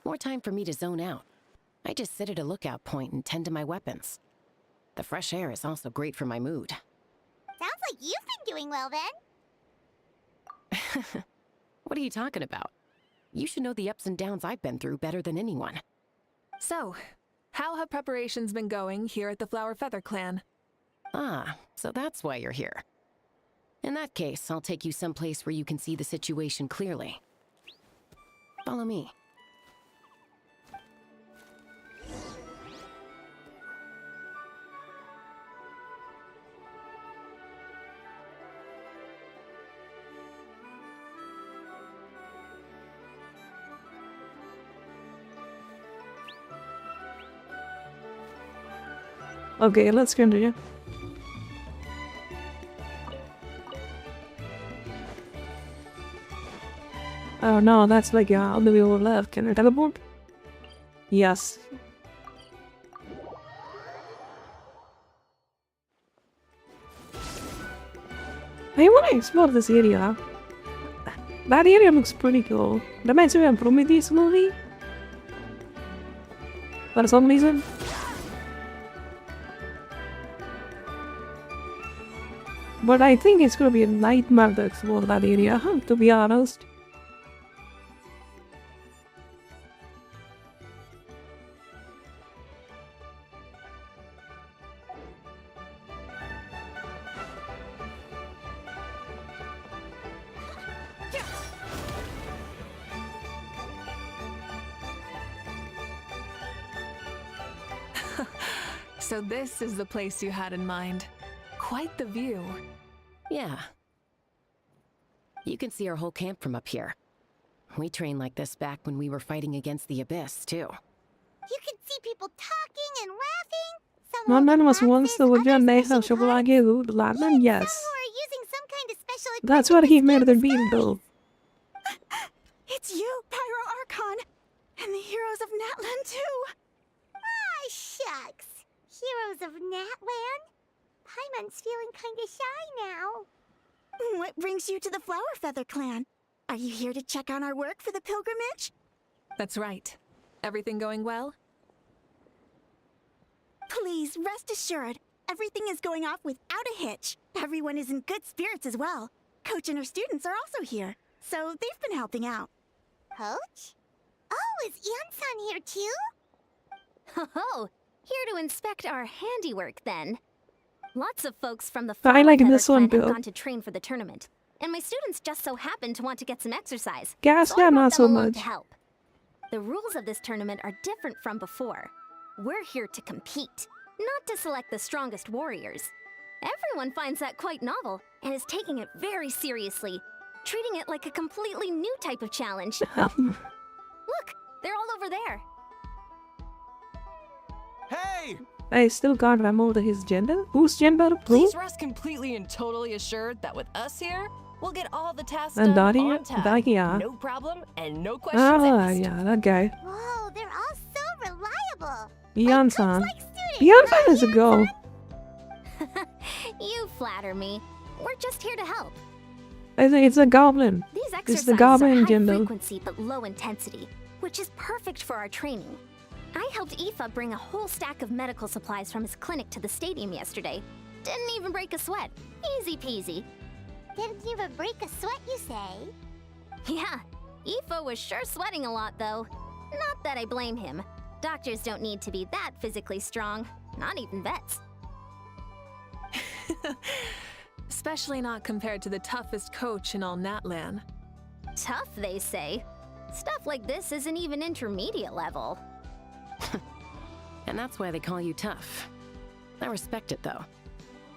More time for me to zone out. I just sit at a lookout point and tend to my weapons. The fresh air is also great for my mood. Sounds like you've been doing well then. What are you talking about? You should know the ups and downs I've been through better than anyone. So, how have preparations been going here at the Flower Feather Clan? Ah, so that's why you're here. In that case, I'll take you someplace where you can see the situation clearly. Follow me. Okay, let's continue. Oh no, that's like all the way over left. Can I teleport? Yes. I want to explore this area. That area looks pretty cool. Reminds me of Prometheus movie. For some reason. But I think it's gonna be a nightmare to explore that area, to be honest. So this is the place you had in mind. Quite the view. Yeah. You can see our whole camp from up here. We trained like this back when we were fighting against the Abyss, too. You can see people talking and laughing. Some No, none of us holding wants to boxes, watch others they pushing have chocolate carts, and yes. some who are using some kind of special That's equipment what he to made scan the the beat skies. though. It's you, Pyro Archon, and the heroes of Natlan too. Ah, shucks. Heroes of Natland? Paimon's feeling kinda shy now. What brings you to the Flower Feather Clan? Are you here to check on our work for the pilgrimage? That's right. Everything going well? Please, rest assured, everything is going off without a hitch. Everyone is in good spirits as well. Coach and her students are also here, so they've been helping out. Coach? Oh, is Ian-san here too? Ho-ho! Here to inspect our handiwork, then. Lots of folks from the I like Feather this one, Clan have Bill. gone to train for the tournament, and my students just so happen to want to get some exercise. Gas, so yeah, I brought not them so along much. to help. The rules of this tournament are different from before. We're here to compete, not to select the strongest warriors. Everyone finds that quite novel and is taking it very seriously, treating it like a completely new type of challenge. Look, they're all over there. Hey! I still can't remember his gender. Whose gender? Who? Please rest completely and totally assured that with us here, we'll get all the tasks And done Daria? on time. Daria. No problem and no questions Ah, asked. yeah, that guy. Whoa, they're all so reliable. Ian-san. Ian-san is a go. You flatter me. We're just here to help. I think it's a goblin. These It's exercises the are goblin high gender. frequency but low intensity, which is perfect for our training. I helped Aoife bring a whole stack of medical supplies from his clinic to the stadium yesterday. Didn't even break a sweat. Easy peasy. Didn't even break a sweat, you say? Yeah, Aoife was sure sweating a lot though. Not that I blame him. Doctors don't need to be that physically strong. Not even vets. Especially not compared to the toughest coach in all Natlan. Tough, they say. Stuff like this isn't even intermediate level. And that's why they call you tough. I respect it, though.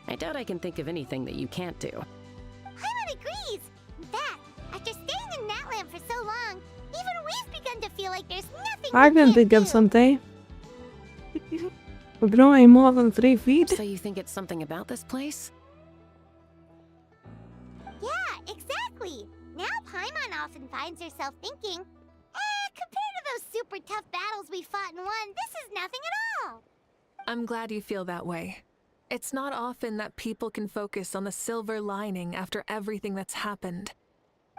I doubt I can think of anything that you can't do. Paimon agrees! In fact, after staying in that land for so long, even we've begun to feel like there's nothing I can think of something. We're growing more than 3 feet. So you think it's something about this place? Yeah, exactly! Now Paimon often finds herself thinking, compared to those super tough battles we fought and won, this is nothing at all! I'm glad you feel that way. It's not often that people can focus on the silver lining after everything that's happened.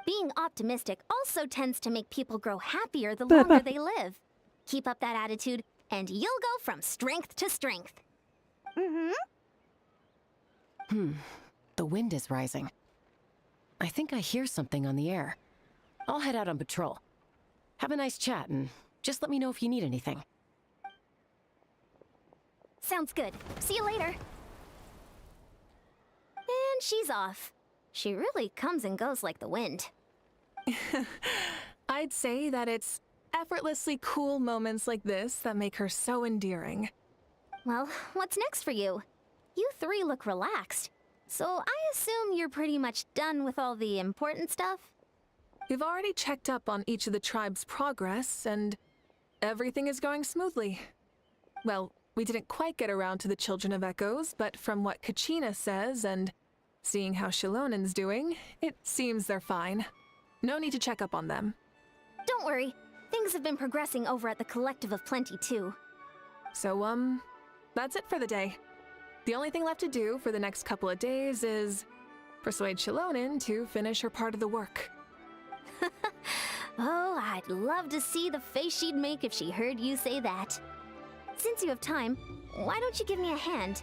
Being optimistic also tends to make people grow happier the longer they live. Keep up that attitude, and you'll go from strength to strength. The wind is rising. I think I hear something on the air. I'll head out on patrol. Have a nice chat, and just let me know if you need anything. Sounds good. See you later. And she's off. She really comes and goes like the wind. I'd say that it's effortlessly cool moments like this that make her so endearing. Well, what's next for you? You three look relaxed. So I assume you're pretty much done with all the important stuff? We've already checked up on each of the tribe's progress, and everything is going smoothly. Well, we didn't quite get around to the Children of Echoes, but from what Kachina says and seeing how Shilonen's doing, it seems they're fine. No need to check up on them. Don't worry. Things have been progressing over at the Collective of Plenty, too. So, that's it for the day. The only thing left to do for the next couple of days is persuade Shilonen to finish her part of the work. Oh, I'd love to see the face she'd make if she heard you say that. Since you have time, why don't you give me a hand?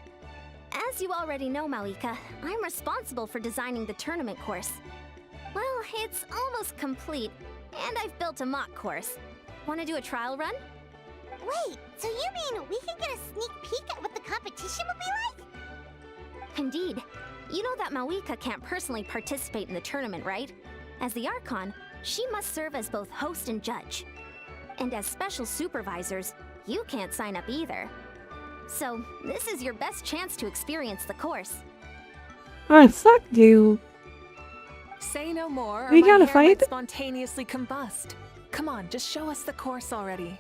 As you already know, Malika, I'm responsible for designing the tournament course. Well, it's almost complete, and I've built a mock course. Want to do a trial run? Wait, so you mean we can get a sneak peek at what the competition will be like? Indeed. You know that Malika can't personally participate in the tournament, right? As the Archon, she must serve as both host and judge. And as special supervisors, you can't sign up either. So, this is your best chance to experience the course. Oh, fuck you. Say no more, or We my gotta hair fight? might spontaneously combust. Come on, just show us the course already.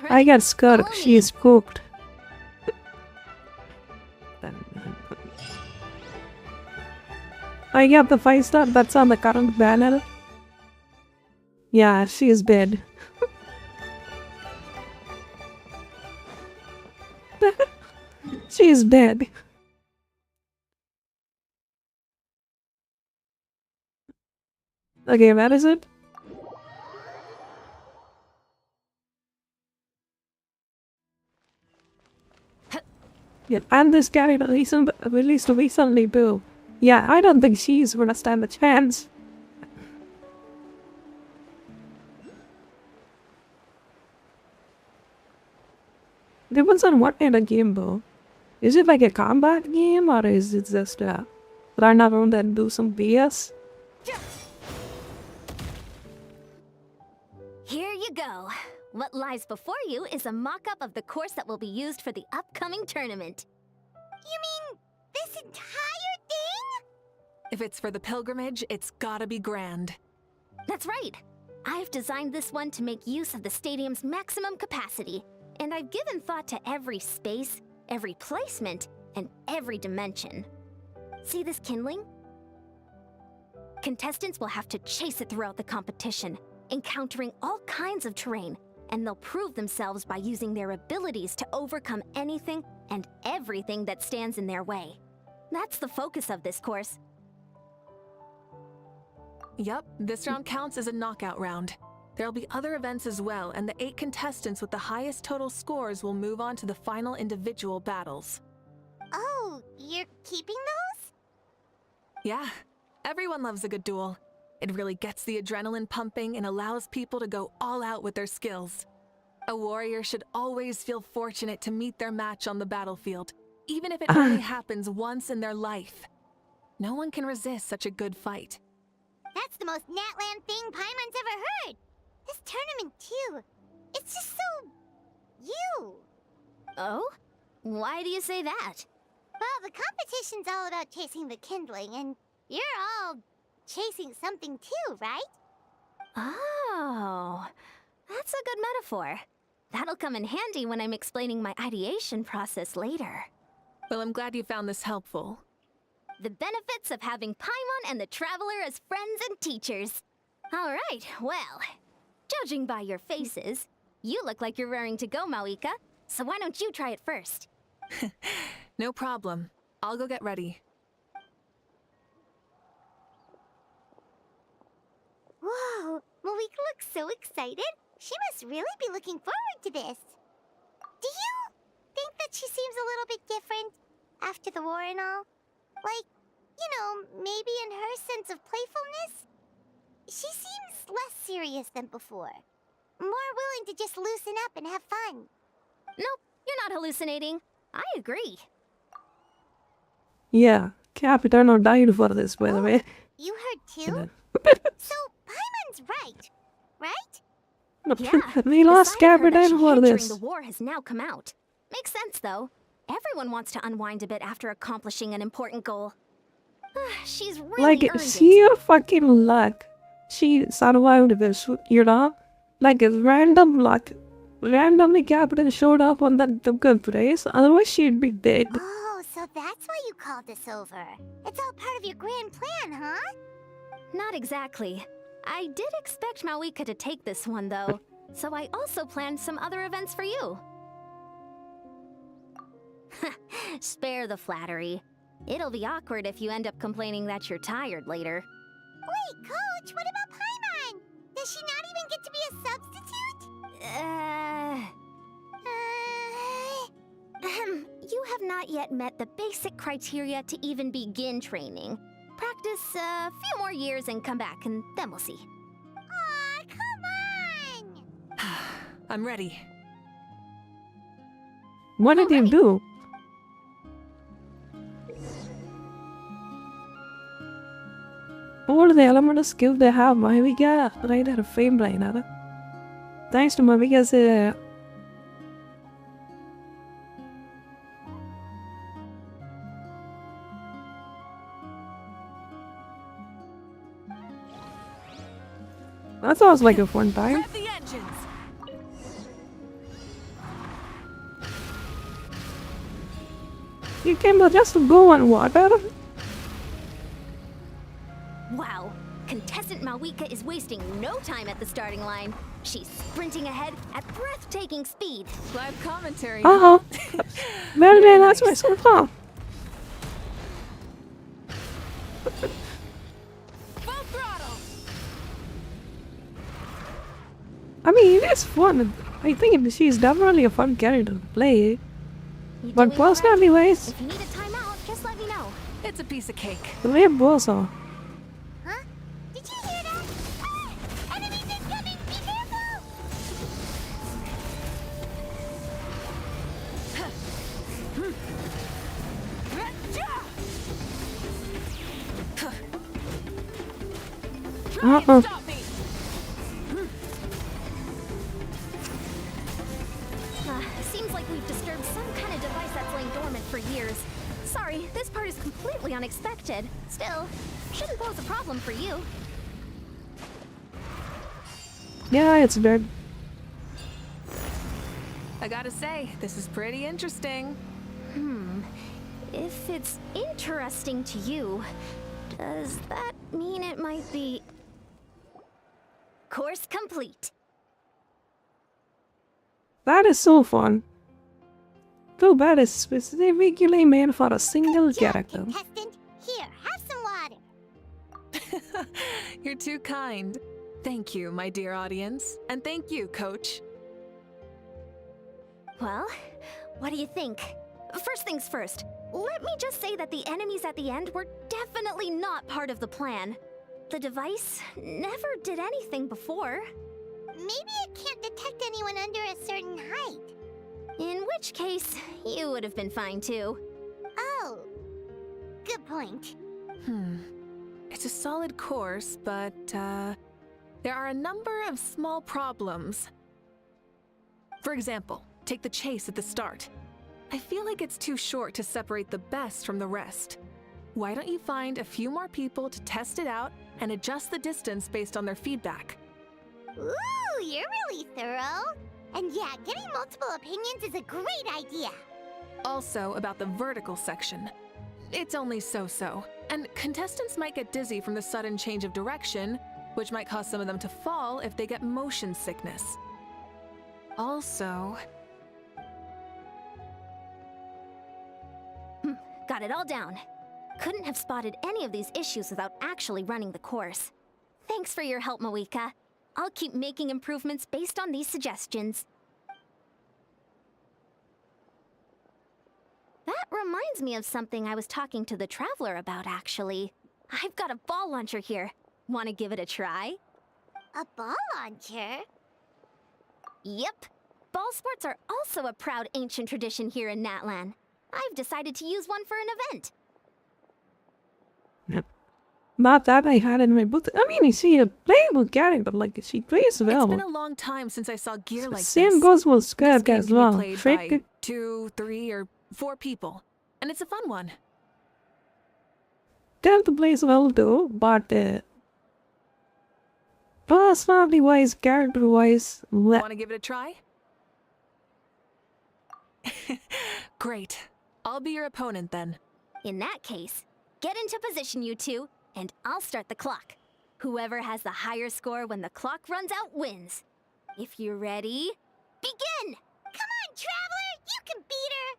I got scared. She is cooked. I got the 5-star that's on the current banner. Yeah, she is dead. She is dead. Okay, that is it. Yeah, and this character released recently too. Yeah, I don't think she's gonna stand a chance. Depends on what kind of game though. Is it like a combat game or is it just run around and do some BS? Here you go. What lies before you is a mock-up of the course that will be used for the upcoming tournament. You mean this entire thing? If it's for the pilgrimage, it's gotta be grand. That's right. I've designed this one to make use of the stadium's maximum capacity, and I've given thought to every space, every placement, and every dimension. See this kindling? Contestants will have to chase it throughout the competition, encountering all kinds of terrain, and they'll prove themselves by using their abilities to overcome anything and everything that stands in their way. That's the focus of this course. Yup, this round counts as a knockout round. There'll be other events as well, and the 8 contestants with the highest total scores will move on to the final individual battles. Oh, you're keeping those? Yeah, everyone loves a good duel. It really gets the adrenaline pumping and allows people to go all out with their skills. A warrior should always feel fortunate to meet their match on the battlefield, even if it only happens once in their life. No one can resist such a good fight. That's the most Natland thing Paimon's ever heard! This tournament, too. It's just so... you. Oh? Why do you say that? Well, the competition's all about chasing the kindling, and you're all chasing something too, right? Oh, that's a good metaphor. That'll come in handy when I'm explaining my ideation process later. Well, I'm glad you found this helpful. The benefits of having Paimon and the Traveler as friends and teachers. All right, well, judging by your faces, you look like you're raring to go, Mauika. So why don't you try it first? No problem. I'll go get ready. Whoa, Malika looks so excited. She must really be looking forward to this. Do you think that she seems a little bit different after the war and all? Like, you know, maybe in her sense of playfulness? She seems less serious than before. More willing to just loosen up and have fun. Nope, you're not hallucinating. I agree. Yeah, Capitano died for this, by the way. You heard too? So, Paimon's right? Yeah, We lost the side of her that Capitano she for hid during this. the war has now come out. Makes sense, though. Everyone wants to unwind a bit after accomplishing an important goal. She's really Like, earned see it. your fucking luck. She survived this, you know? Like, it's random luck. Randomly Captain showed up on that good place, otherwise she'd be dead. Oh, so that's why you called this over. It's all part of your grand plan, huh? Not exactly. I did expect Mauika to take this one, though. So I also planned some other events for you. Spare the flattery. It'll be awkward if you end up complaining that you're tired later. Wait, Coach, what about Paimon? Does she not even get to be a substitute? You have not yet met the basic criteria to even begin training. Practice a few more years and come back, and then we'll see. Aw, come on! I'm ready. What did you do? All the element of skill they have, Maviga right at a frame line, huh? Thanks to Maviga's that sounds like a fun time. Rev the engines. You came just to go on water? Wow, contestant Mauika is wasting no time at the starting line. She's sprinting ahead at breathtaking speed. Live commentary. Uh-huh. Very nice myself, huh? Full throttle. I mean, it's fun. I think she's definitely a fun character to play. You But doing all right? personally wise, If you need a timeout, just let me know. It's a piece of cake. the way boss are. Huh? Did you hear that? Ah! Enemies incoming! Be careful! Uh-uh. Stop me. Seems like we've disturbed some kind of device that's lain dormant for years. Sorry, this part is completely unexpected. Still, shouldn't pose a problem for you. Yeah, it's dead. I gotta say, this is pretty interesting. If it's interesting to you, does that mean it might be... Course complete. That is so fun. Too bad it's specifically made for a single character. Contestant, here, have some water. You're too kind. Thank you, my dear audience. And thank you, Coach. Well, what do you think? First things first, let me just say that the enemies at the end were definitely not part of the plan. The device never did anything before. Maybe it can't detect anyone under a certain height. In which case, you would have been fine too. Oh, good point. It's a solid course, but, there are a number of small problems. For example, take the chase at the start. I feel like it's too short to separate the best from the rest. Why don't you find a few more people to test it out and adjust the distance based on their feedback? Ooh, you're really thorough. And yeah, getting multiple opinions is a great idea. Also, about the vertical section. It's only so-so, and contestants might get dizzy from the sudden change of direction, which might cause some of them to fall if they get motion sickness. Also... Got it all down. Couldn't have spotted any of these issues without actually running the course. Thanks for your help, Moika. I'll keep making improvements based on these suggestions. That reminds me of something I was talking to the Traveler about, actually. I've got a ball launcher here. Want to give it a try? A ball launcher? Yep. Ball sports are also a proud ancient tradition here in Natlan. I've decided to use one for an event. Not that I had in my book. I mean, I see a playable character, like she plays well. It's been a long time since I saw gear like this. Same goes with Squad This as game well. can be played by 2, 3, or 4 people, and it's a fun one. Delta plays well too, but personality wise, character wise, Want to give it a try? Great. I'll be your opponent then. In that case, get into position, you two, and I'll start the clock. Whoever has the higher score when the clock runs out wins. If you're ready, begin! Come on, Traveler! You can beat her!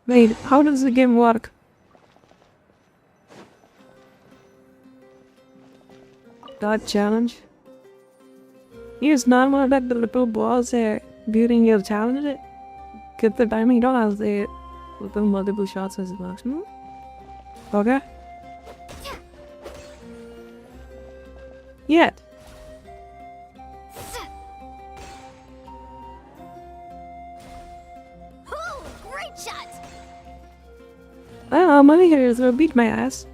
wait, how does the game work? Dot challenge. Use normal attack the little balls during your challenge. Get the timing down as they with the multiple shots as well. Okay. Yet. Oh, great shot! Well, money here is gonna beat my ass.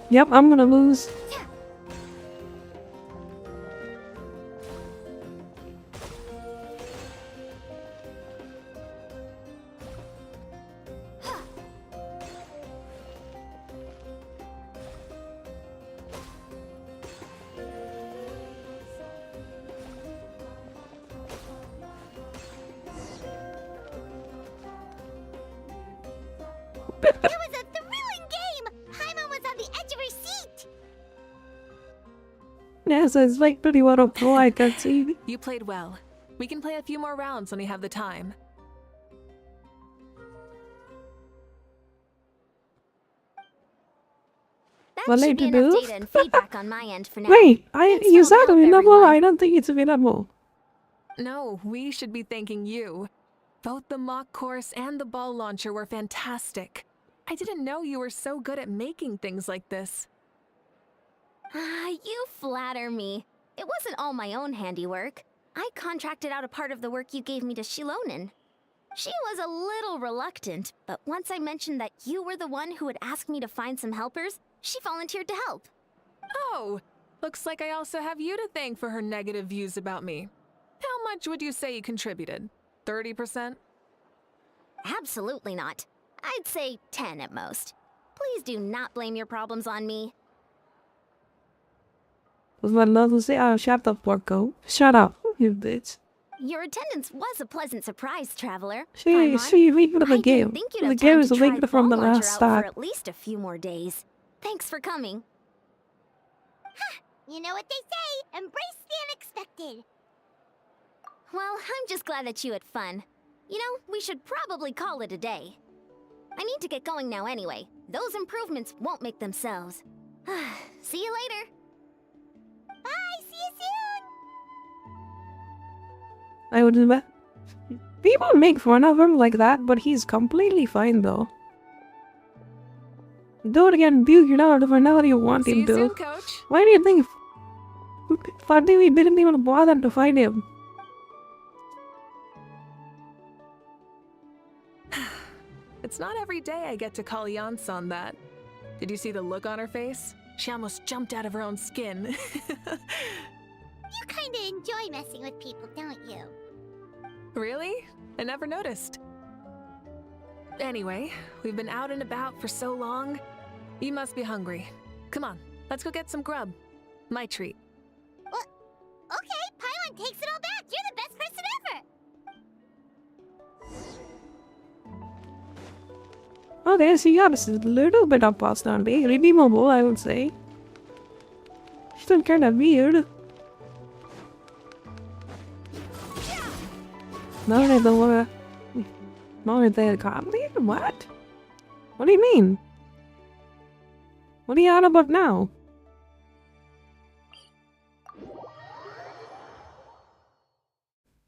Yep, I'm gonna lose. It was a thrilling game! Paimon was on the edge of her seat! Yes, it's like pretty well up pro, I can see. You played well. We can play a few more rounds when we have the time. That What should be I enough do? data and feedback on my end for now. Wait, Thanks is for that all the help, available? everyone. I don't think it's available. No, we should be thanking you. Both the mock course and the ball launcher were fantastic. I didn't know you were so good at making things like this. You flatter me. It wasn't all my own handiwork. I contracted out a part of the work you gave me to Shilonen. She was a little reluctant, but once I mentioned that you were the one who had asked me to find some helpers, she volunteered to help. Oh, looks like I also have you to thank for her negative views about me. How much would you say you contributed? 30%? Absolutely not. I'd say 10 at most. Please do not blame your problems on me. Was my love to say, oh, shut up, Porco. Shut up, you bitch. Your attendance was a pleasant surprise, Traveler. She linked to the game. Think you'd The have game time is to try linked from the ball launcher last out start. for at least a few more days. Thanks for coming. You know what they say, embrace the unexpected. Well, I'm just glad that you had fun. You know, we should probably call it a day. I need to get going now anyway. Those improvements won't make themselves. See you later. Bye, see you soon! I would admit. People make fun of him like that, but he's completely fine though. Do it again, buke out whenever you want See him you to. soon, Coach. Why do you think we didn't even bother to find him? It's not every day I get to call Yansan that. Did you see the look on her face? She almost jumped out of her own skin. You kinda enjoy messing with people, don't you? Really? I never noticed. Anyway, we've been out and about for so long. You must be hungry. Come on, let's go get some grub. My treat. What? Okay, Paimon takes it all back. You're the best person ever. Okay, so you got a little bit of pasta on me. Redeemable, I would say. Still kinda weird. No, they wanna. No, they got me? What? What do you mean? What are you on about now?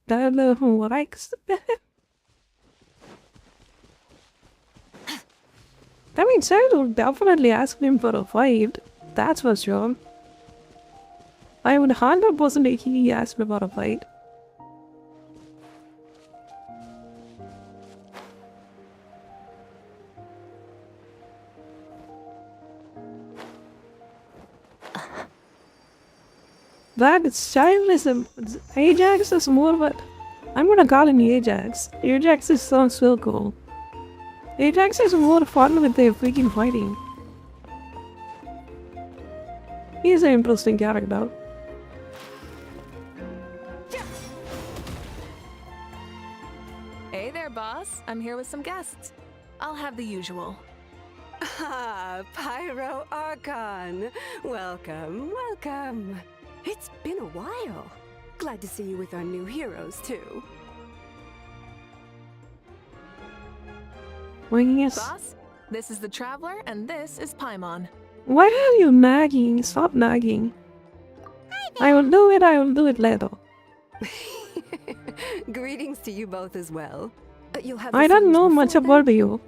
That likes That means Sarah will definitely ask him for a fight. That's for sure. I would 100% he asked me about a fight. That is childless. Ajax is more of a... I'm gonna call him Ajax. Ajax sounds so cool. Ajax is more fun with the freaking fighting. He's an interesting character. Hey there, boss. I'm here with some guests. I'll have the usual. Ah, Pyro Archon. Welcome, welcome. It's been a while. Glad to see you with our new heroes, too. Boss, this is the Traveler, and this is Paimon. Why are you nagging? Stop nagging. I will do it later. Greetings to you both as well. You'll have I don't know much about you.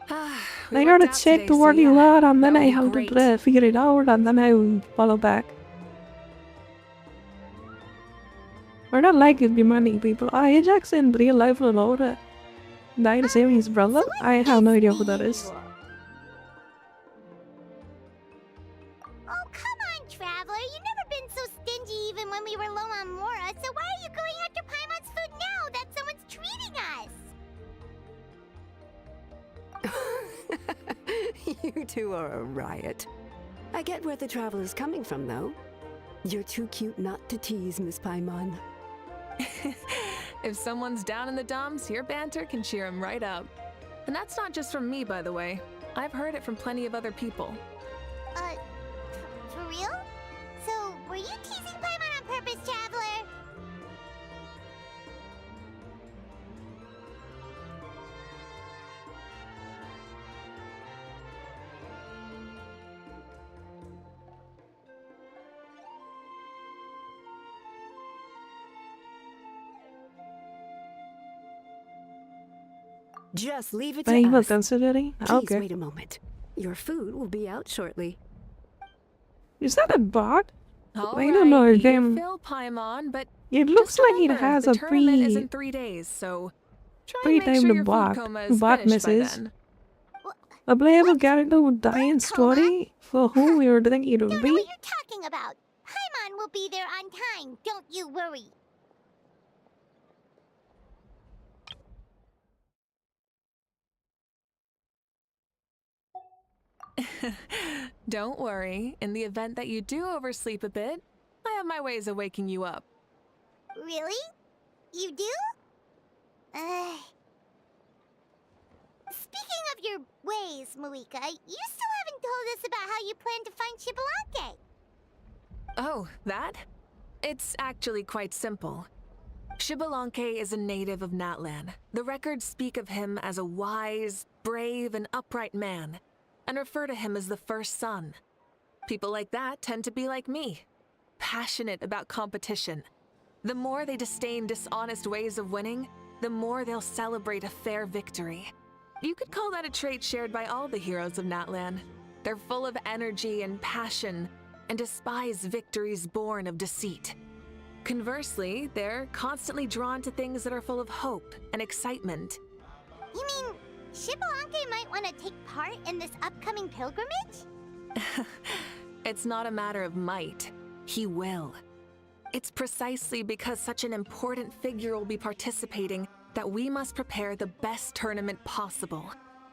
I gotta check to where you are and then I have to figure it out and then I will follow back. We're not like demanding people. Ajax in real life alone died saving his brother? I have no idea who that is. Oh, come on, Traveler. You've never been so stingy even when we were low on Mora, so why are you going after Paimon's food now that someone's treating us? You two are a riot. I get where the Traveler's coming from, though. You're too cute not to tease, Miss Paimon. If someone's down in the dumps, your banter can cheer him right up. And that's not just from me, by the way. I've heard it from plenty of other people. For real? So, were you teasing Paimon on purpose, Traveler? Just leave it Are to you us. considering? Please Okay. wait a moment. Your food will be out shortly. Is that a bot? I don't Alright, know. eat your Again, fill, Paimon, but it looks like it remember, has the a tournament is in 3 days, so try and make sure your food coma is bot finished by misses. then. A playable character would die in story for whom we were thinking it would Don't know be. what you're talking about. Paimon will be there on time. Don't you worry. Don't worry, in the event that you do oversleep a bit, I have my ways of waking you up. Really? You do? Speaking of your ways, Moika, you still haven't told us about how you plan to find Shibalake. Oh, that? It's actually quite simple. Shibalanke is a native of Natlan. The records speak of him as a wise, brave, and upright man, and refer to him as the first son. People like that tend to be like me, passionate about competition. The more they disdain dishonest ways of winning, the more they'll celebrate a fair victory. You could call that a trait shared by all the heroes of Natlan. They're full of energy and passion, and despise victories born of deceit. Conversely, they're constantly drawn to things that are full of hope and excitement. You mean Xbalanque might want to take part in this upcoming pilgrimage? It's not a matter of might. He will. It's precisely because such an important figure will be participating that we must prepare the best tournament possible.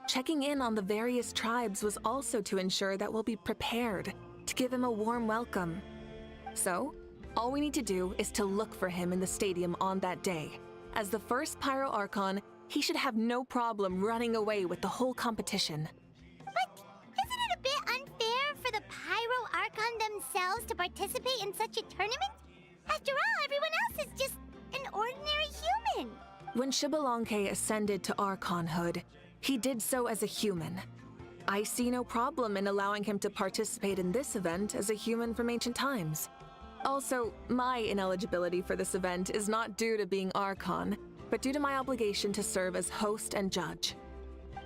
Checking in on the various tribes was also to ensure that we'll be prepared to give him a warm welcome. So, all we need to do is to look for him in the stadium on that day. As the first Pyro Archon, he should have no problem running away with the whole competition. But isn't it a bit unfair for the Pyro Archon themselves to participate in such a tournament? After all, everyone else is just an ordinary human. When Xbalanque ascended to Archonhood, he did so as a human. I see no problem in allowing him to participate in this event as a human from ancient times. Also, my ineligibility for this event is not due to being Archon, but due to my obligation to serve as host and judge.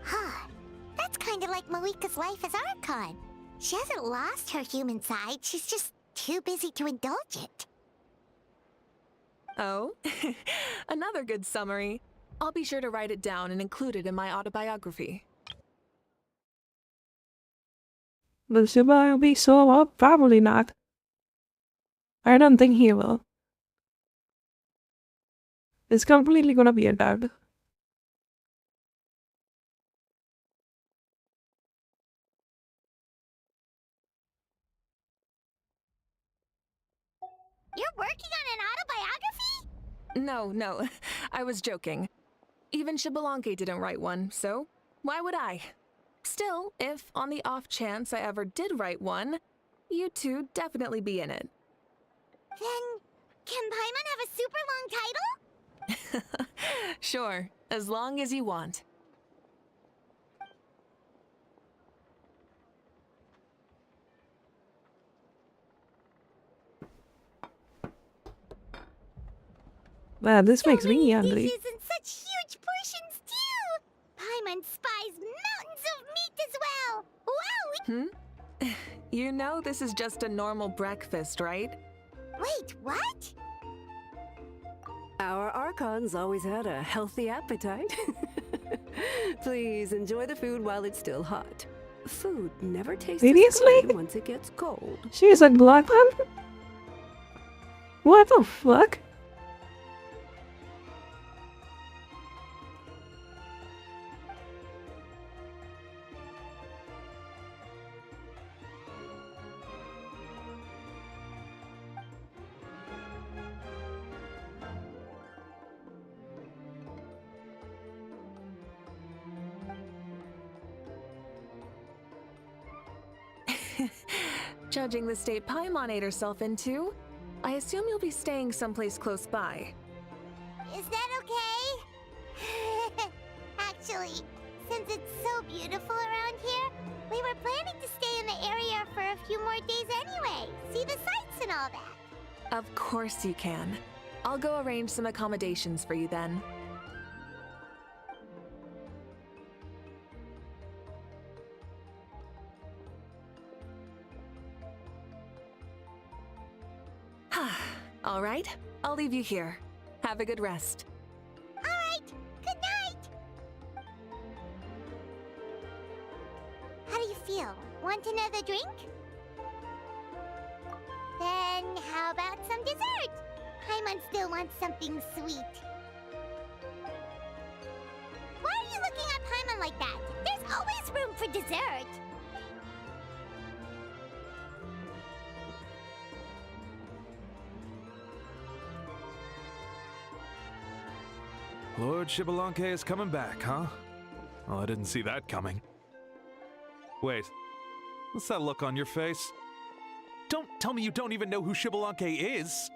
Huh. That's kind of like Malika's life as Archon. She hasn't lost her human side, she's just too busy to indulge it. Oh, another good summary. I'll be sure to write it down and include it in my autobiography. Will Shiba be so up? Probably not. I don't think he will. It's completely gonna be a dud. You're working on an autobiography? No, I was joking. Even Xbalanque didn't write one, so why would I? Still, if on the off chance I ever did write one, you two definitely be in it. Then, can Paimon have a super long title? Sure, as long as you want. Wow, this makes me hungry. Dishes in such huge portions too! Paimon spies mountains of meat as well! Wow! You know this is just a normal breakfast, right? Wait, what? Our Archons always had a healthy appetite. Please enjoy the food while it's still hot. Food never tastes Seriously? good once it gets cold. She's a glutton? What the fuck? Judging the state Paimon ate herself into, I assume you'll be staying someplace close by. Is that okay? Actually, since it's so beautiful around here, we were planning to stay in the area for a few more days anyway. See the sights and all that. Of course you can. I'll go arrange some accommodations for you then. All right, I'll leave you here. Have a good rest. All right, good night. How do you feel? Want another drink? Then how about some dessert? Paimon still wants something sweet. Why are you looking at Paimon like that? There's always room for dessert. Lord Xbalanque is coming back, huh? Well, I didn't see that coming. Wait, what's that look on your face? Don't tell me you don't even know who Xbalanque is!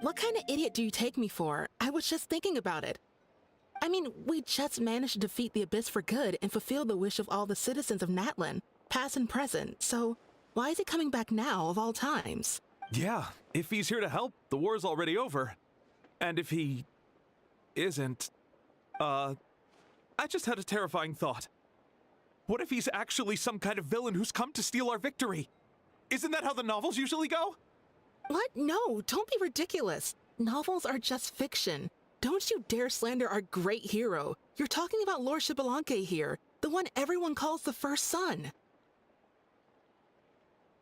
What kind of idiot do you take me for? I was just thinking about it. I mean, we just managed to defeat the Abyss for good and fulfill the wish of all the citizens of Natlan, past and present, so why is he coming back now of all times? Yeah, if he's here to help, the war's already over. And if he isn't, I just had a terrifying thought. What if he's actually some kind of villain who's come to steal our victory? Isn't that how the novels usually go? What? No, don't be ridiculous. Novels are just fiction. Don't you dare slander our great hero. You're talking about Lord Xbalanque here, the one everyone calls the first son.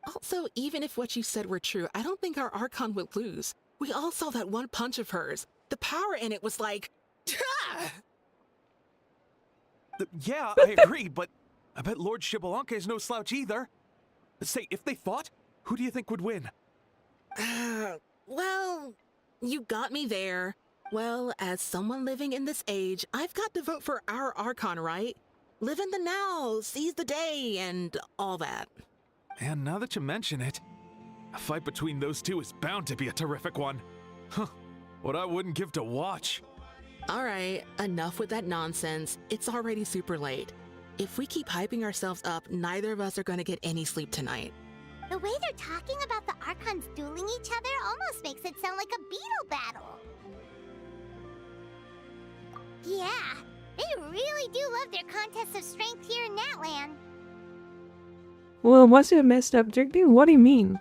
Also, even if what you said were true, I don't think our Archon would lose. We all saw that one punch of hers. The power in it was like... Yeah, I agree, but I bet Lord Xbalanque is no slouch either. Say, if they fought, who do you think would win? Well, you got me there. Well, as someone living in this age, I've got to vote for our Archon, right? Live in the now, seize the day, and all that. Man, now that you mention it, a fight between those two is bound to be a terrific one. Huh, what I wouldn't give to watch. All right, enough with that nonsense. It's already super late. If we keep hyping ourselves up, neither of us are going to get any sleep tonight. The way they're talking about the Archons dueling each other almost makes it sound like a beetle battle. Yeah, they really do love their contests of strength here in Natlan. Well, what's your messed objective? What do you mean?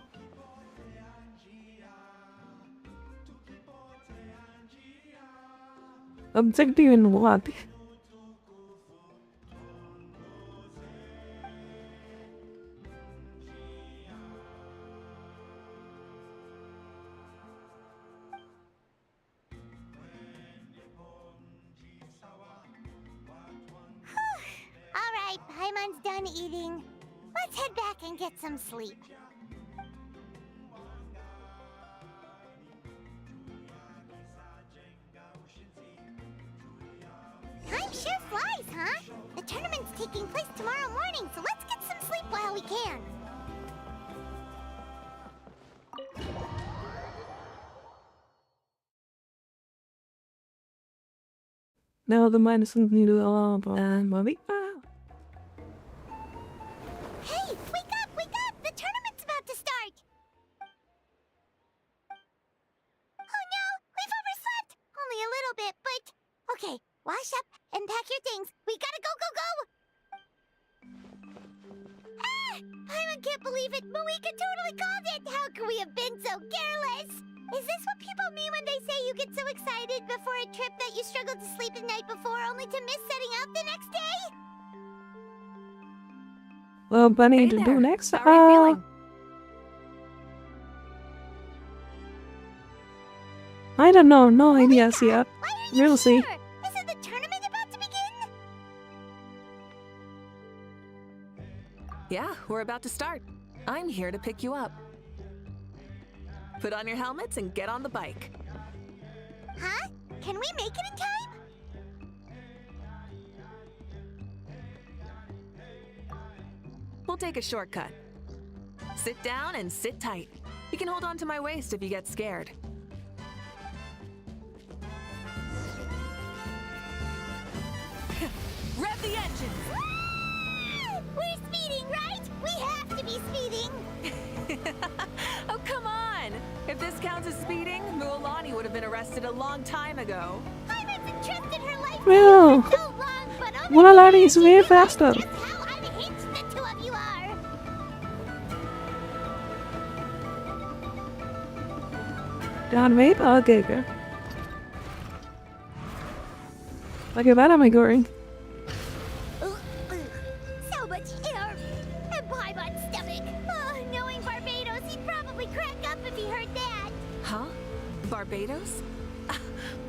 Objective in what? Alright, Paimon's done eating. Let's head back and get some sleep. Time sure flies, huh? The tournament's taking place tomorrow morning, so let's get some sleep while we can. Now the minus something to do and mommy. Hey, wake up, wake up! The tournament's about to start! Oh no, we've overslept! Only a little bit, but... Okay, wash up and pack your things. We gotta go, go, go! Ah! Paimon can't believe it, but we can totally called it! How could we have been so careless? Is this what people mean when they say you get so excited before a trip that you struggle to sleep the night before only to miss setting out the next day? Well, Bunny, Hey to there. do next. How are you feeling? I don't know. No idea, Sia. We'll see. Isn't the tournament about to begin? Yeah, we're about to start. I'm here to pick you up. Put on your helmets and get on the bike. Huh? Can we make it in time? We'll take a shortcut. Sit down and sit tight. You can hold on to my waist if you get scared. Rev the engines! We're speeding, right? We have to be speeding! Oh, come on! If this counts as speeding, Mualani would have been arrested a long time ago. Paimon's entrusted her life Well, for so long, but oh my Mualani is way faster. just how unhinged the two of you are! Dan weet al kijken. Okay, where am I going? So much air! And Paimon's stomach! Oh, knowing Barbados, he'd probably crack up if he heard that! Huh? Barbados?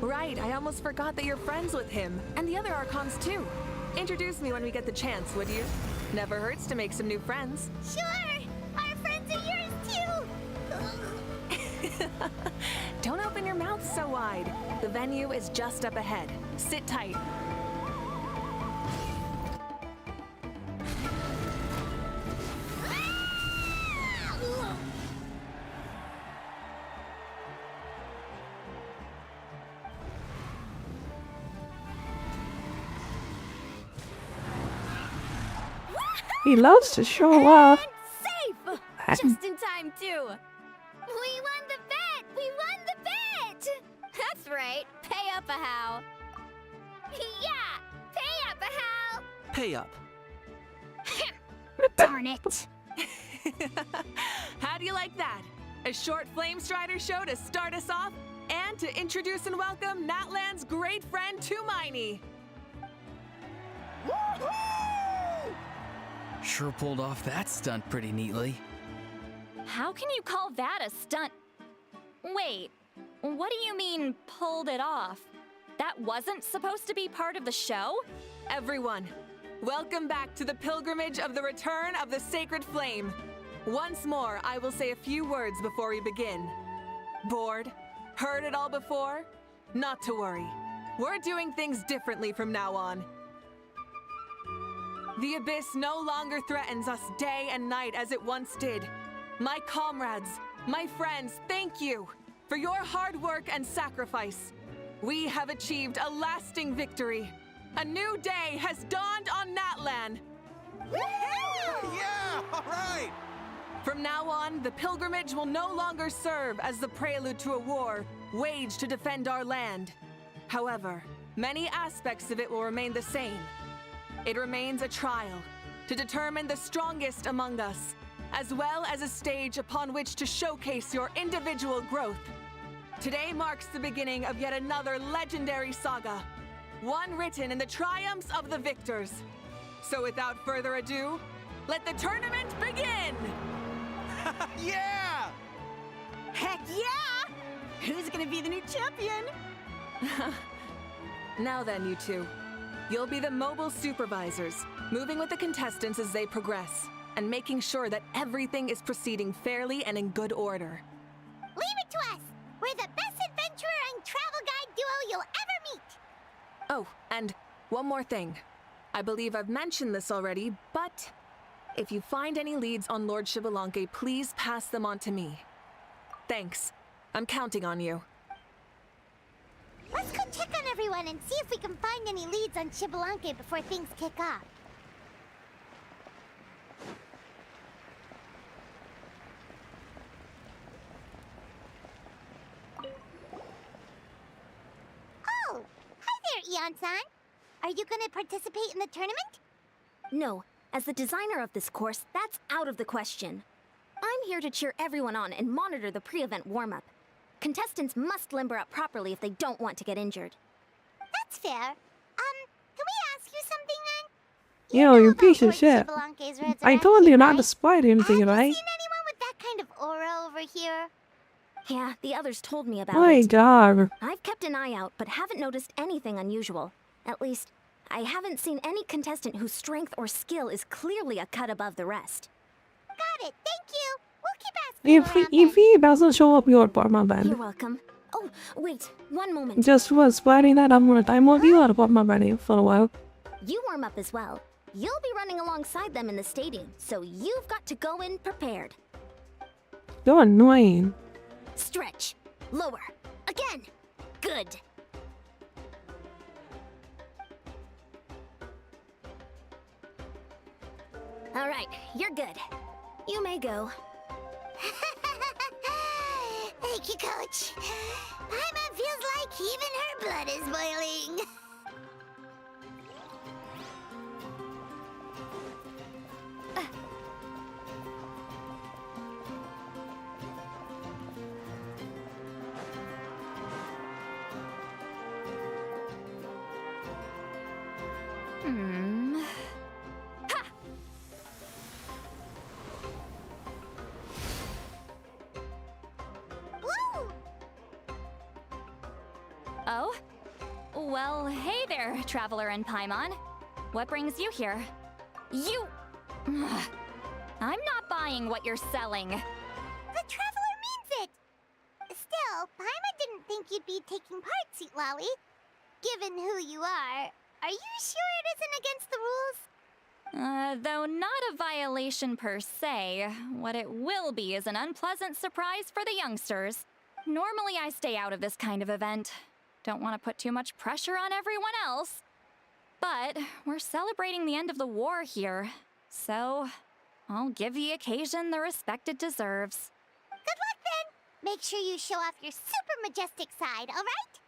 Right, I almost forgot that you're friends with him. And the other Archons, too. Introduce me when we get the chance, would you? Never hurts to make some new friends. Sure! Our friends are yours, too! Don't open your mouth so wide. The venue is just up ahead. Sit tight. He loves to show off. Safe! Just in time, too. We won the bet! We won the bet! That's right. Pay up a how. Yeah! Pay up a how! Pay up. Darn it! How do you like that? A short Flame Strider show to start us off, and to introduce and welcome Natlan's great friend Tumaini. Sure pulled off that stunt pretty neatly. How can you call that a stunt? Wait, what do you mean, pulled it off? That wasn't supposed to be part of the show? Everyone, welcome back to the pilgrimage of the return of the sacred flame. Once more, I will say a few words before we begin. Bored? Heard it all before? Not to worry. We're doing things differently from now on. The Abyss no longer threatens us day and night as it once did. My comrades, my friends, thank you for your hard work and sacrifice. We have achieved a lasting victory. A new day has dawned on Natlan. Yeah, all right! From now on, the pilgrimage will no longer serve as the prelude to a war waged to defend our land. However, many aspects of it will remain the same. It remains a trial to determine the strongest among us, as well as a stage upon which to showcase your individual growth. Today marks the beginning of yet another legendary saga, one written in the triumphs of the victors. So without further ado, let the tournament begin! Yeah! Heck yeah! Who's gonna be the new champion? Now then, you two. You'll be the mobile supervisors, moving with the contestants as they progress, and making sure that everything is proceeding fairly and in good order. Leave it to us! We're the best adventurer and travel guide duo you'll ever meet! Oh, and one more thing. I believe I've mentioned this already, but if you find any leads on Lord Xbalanque, please pass them on to me. Thanks. I'm counting on you. Let's go check on everyone and see if we can find any leads on Xbalanque before things kick off. Oh! Hi there, Eon-san! Are you gonna participate in the tournament? No, as the designer of this course, that's out of the question. I'm here to cheer everyone on and monitor the pre-event warm-up. Contestants must limber up properly if they don't want to get injured. That's fair. Can we ask you something then? Yo, you piece of shit. Xbalanque's I resurrection, told you not right? to spoil anything, right? Seen anyone with that kind of aura over here? Yeah, the others told me about My it. god. I've kept an eye out, but haven't noticed anything unusual. At least, I haven't seen any contestant whose strength or skill is clearly a cut above the rest. Got it, thank you! We'll keep asking If he doesn't show up, you're part my band. You're welcome. Oh, wait, one moment. Just was splitting that I'm gonna time with you out of part my band for a while. You warm up as well. You'll be running alongside them in the stadium, so you've got to go in prepared. You're annoying. Stretch. Lower. Again. Good. All right, you're good. You may go. Thank you, Coach. Paimon feels like even her blood is boiling. Oh? Well, hey there, Traveler and Paimon. What brings you here? You... I'm not buying what you're selling. The Traveler means it! Still, Paimon didn't think you'd be taking part, Sweet Lolly. Given who you are you sure it isn't against the rules? Though not a violation per se, what it will be is an unpleasant surprise for the youngsters. Normally I stay out of this kind of event. Don't want to put too much pressure on everyone else. But we're celebrating the end of the war here, so I'll give the occasion the respect it deserves. Good luck then! Make sure you show off your super majestic side, alright?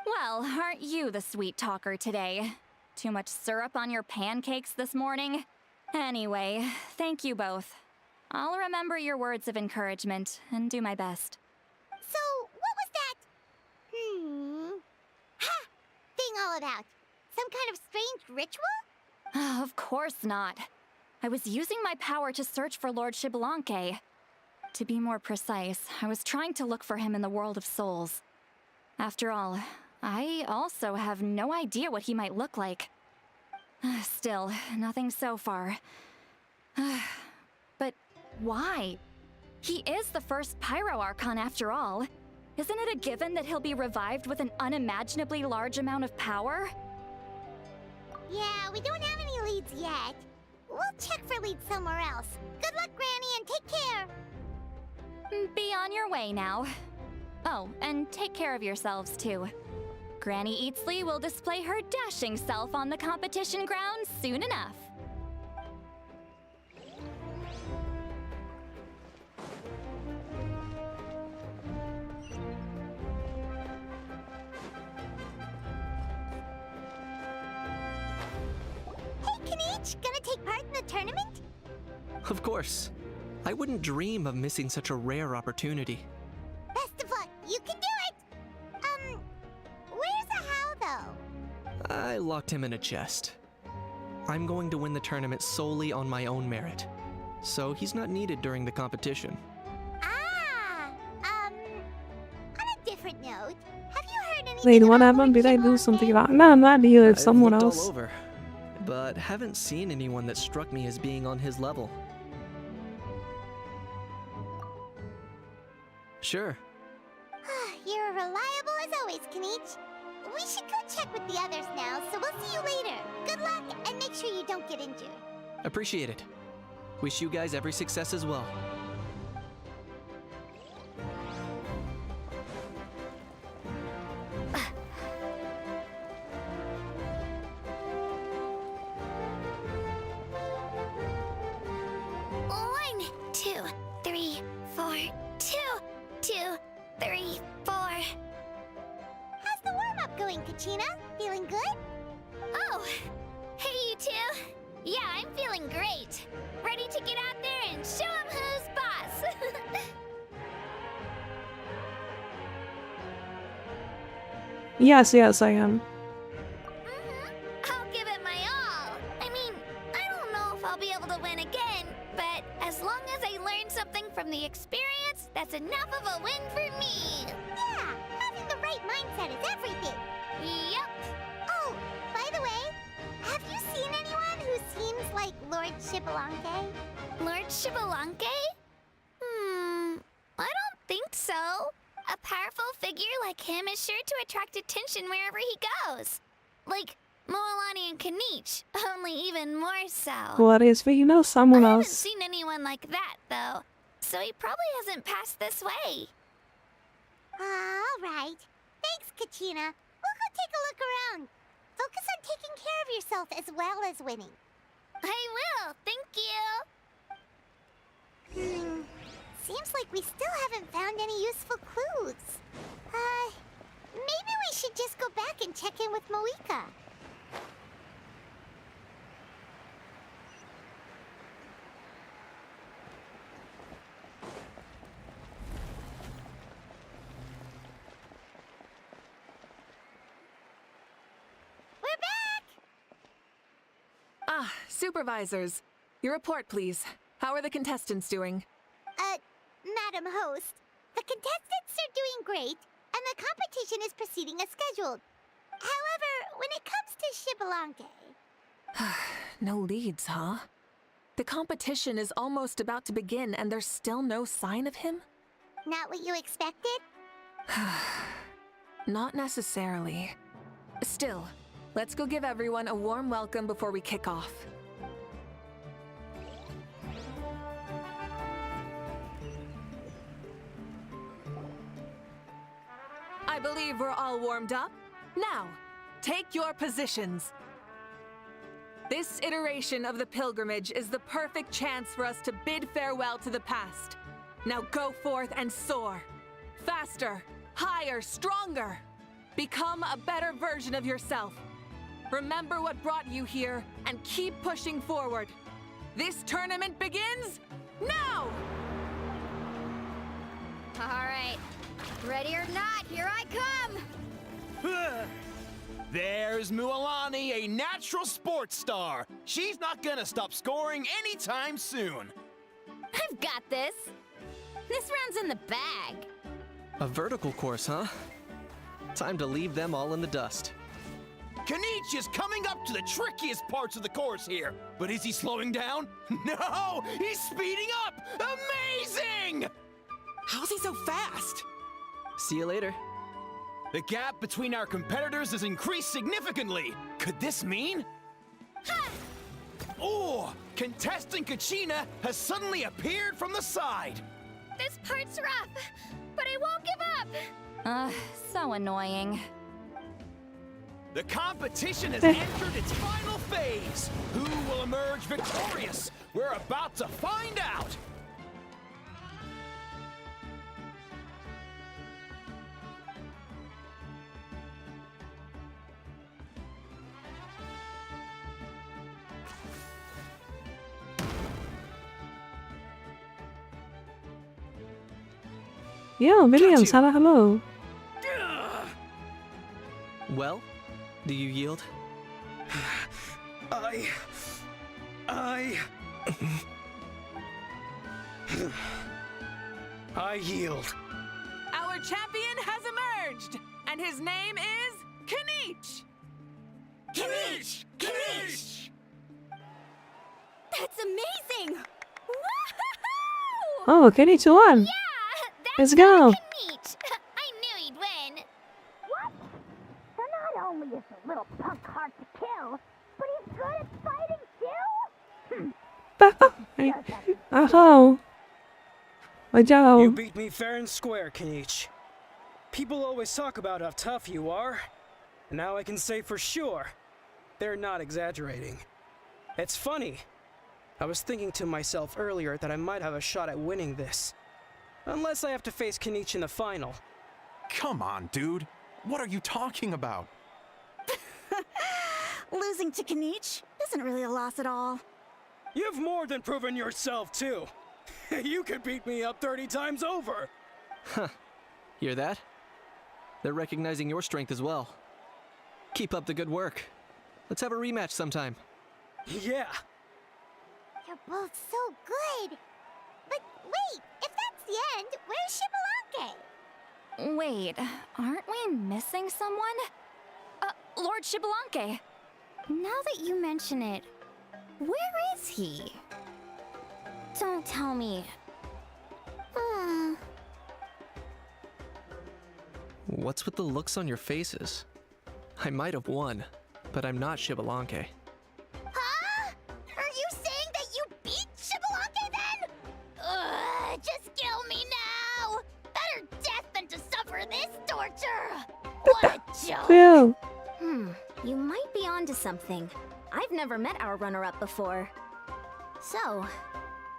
Well, aren't you the sweet talker today? Too much syrup on your pancakes this morning? Anyway, thank you both. I'll remember your words of encouragement and do my best. So, what was that? Ha! Thing all about? Some kind of strange ritual? Of course not. I was using my power to search for Lord Xbalanque. To be more precise, I was trying to look for him in the world of souls. After all, I also have no idea what he might look like. Still, nothing so far. But why? He is the first Pyro Archon after all. Isn't it a given that he'll be revived with an unimaginably large amount of power? Yeah, we don't have any leads yet. We'll check for leads somewhere else. Good luck, Granny, and take care! Be on your way now. Oh, and take care of yourselves too. Granny Eatsley will display her dashing self on the competition grounds soon enough. Hey, Kanich! Gonna take part in the tournament? Of course. I wouldn't dream of missing such a rare opportunity. Best of luck! You can do it! Where's the how, though? I locked him in a chest. I'm going to win the tournament solely on my own merit, so he's not needed during the competition. On a different note, have you heard anything Wait, what about happened? Lord Did I do Xbalanque? something wrong? No, not you. It's I've someone looked else. all over, but haven't seen anyone that struck me as being on his level. Sure. You're reliable as always, Kanich. We should go check with the others now, so we'll see you later. Good luck, and make sure you don't get injured. Appreciate it. Wish you guys every success as well. One, two, three, four. 2, 2, 3, 4. How's the warm-up going, Kachina? Feeling good? Oh, hey you two. Yeah, I'm feeling great. Ready to get out there and show 'em who's boss. Yes, yes, I am. I'll give it my all. I mean, I don't know if I'll be able to win again, but as long as I learn something from the experience, that's enough of a win for me. Yeah, having the right mindset is everything. Yep. Oh, by the way, have you seen anyone who seems like Lord Xbalanque? Lord Xbalanque? I don't think so. A powerful figure like him is sure to attract attention wherever he goes. Like Moalani and Kanich, only even more so. What is for you know someone I haven't else? seen anyone like that, though, so he probably hasn't passed this way. All right. Thanks, Kachina. We'll go take a look around. Focus on taking care of yourself as well as winning. I will, thank you. Seems like we still haven't found any useful clues. Maybe we should just go back and check in with Moika. We're back! Ah, supervisors. Your report, please. How are the contestants doing? Madam Host, the contestants are doing great, and the competition is proceeding as scheduled. However, when it comes to Xbalanque... No leads, huh? The competition is almost about to begin and there's still no sign of him? Not what you expected? Not necessarily. Still, let's go give everyone a warm welcome before we kick off. I believe we're all warmed up. Now, take your positions. This iteration of the pilgrimage is the perfect chance for us to bid farewell to the past. Now go forth and soar. Faster, higher, stronger. Become a better version of yourself. Remember what brought you here and keep pushing forward. This tournament begins now! All right. Ready or not, here I come! There's Mualani, a natural sports star. She's not gonna stop scoring anytime soon. I've got this. This round's in the bag. A vertical course, huh? Time to leave them all in the dust. Kanich is coming up to the trickiest parts of the course here. But is he slowing down? No! He's speeding up! Amazing! How's he so fast? See you later. The gap between our competitors has increased significantly. Could this mean? Oh! Contestant Kachina has suddenly appeared from the side. This part's rough, but I won't give up. So annoying. The competition has entered its final phase. Who will emerge victorious? We're about to find out. Yeah, Williams, hello. Well, do you yield? I yield. Our champion has emerged, and his name is Kanich! Kanich! Kanich! That's amazing! Woohoo! Oh, Kenny 2-1. Yeah, Let's go. Neat. I knew he'd win. What? So not only is the little punk hard to kill, but he's good at fighting too. Oh. You beat me fair and square, Kanich. People always talk about how tough you are, and now I can say for sure, they're not exaggerating. It's funny. I was thinking to myself earlier that I might have a shot at winning this. Unless I have to face Kanich in the final. Come on, dude. What are you talking about? Losing to Kanich isn't really a loss at all. You've more than proven yourself, too. You could beat me up 30 times over. Huh. Hear that? They're recognizing your strength as well. Keep up the good work. Let's have a rematch sometime. Yeah. You're both so good. But wait, if that's the end, where's Shibalanke? Wait, aren't we missing someone? Lord Shibalanke. Now that you mention it, where is he? Don't tell me. What's with the looks on your faces? I might have won, but I'm not Shibalanke. Huh? Are you saying that you beat Shibalanke then? Just kill me now! Better death than to suffer this torture! What a joke! Phil. You might be onto something. I've never met our runner-up before. So,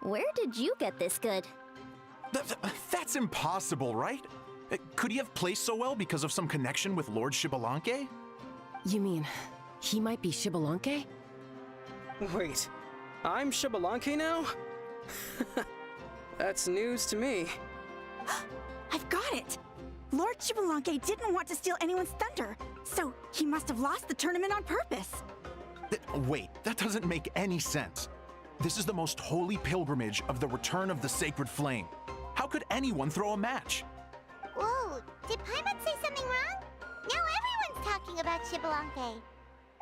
where did you get this good? That's impossible, right? Could he have placed so well because of some connection with Lord Shibalanke? You mean, he might be Shibalanke? Wait, I'm Shibalanke now? That's news to me. I've got it! Lord Shibalanke didn't want to steal anyone's thunder, so he must have lost the tournament on purpose. Wait, that doesn't make any sense. This is the most holy pilgrimage of the return of the sacred flame. How could anyone throw a match? Whoa, did Paimon say something wrong? Now everyone's talking about Shibalanke.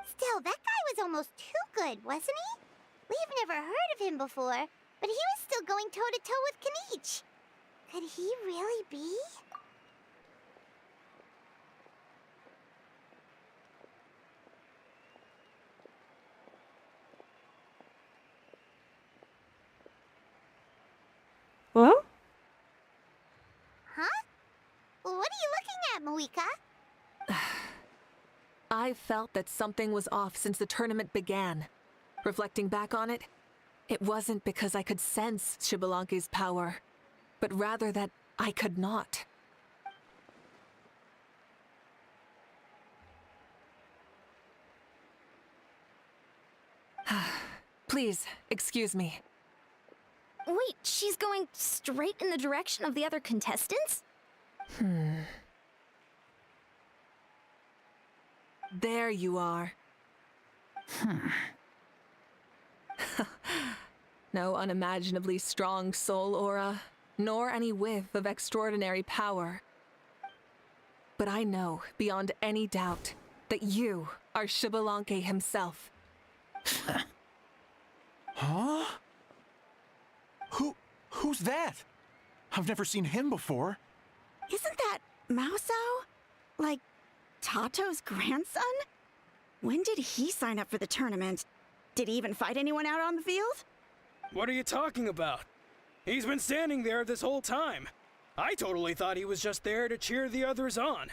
Still, that guy was almost too good, wasn't he? We've never heard of him before, but he was still going toe-to-toe with Kanich. Could he really be? Well? Huh? What are you looking at, Moika? I felt that something was off since the tournament began. Reflecting back on it, it wasn't because I could sense Shibalanke's power, but rather that I could not. Please, excuse me. Wait, she's going straight in the direction of the other There you are. No unimaginably strong soul aura, nor any whiff of extraordinary power. But I know, beyond any doubt, that you are Xbalanque himself. Huh? Who's that? I've never seen him before. Isn't that Mausao? Like, Tato's grandson? When did he sign up for the tournament? Did he even fight anyone out on the field? What are you talking about? He's been standing there this whole time. I totally thought he was just there to cheer the others on.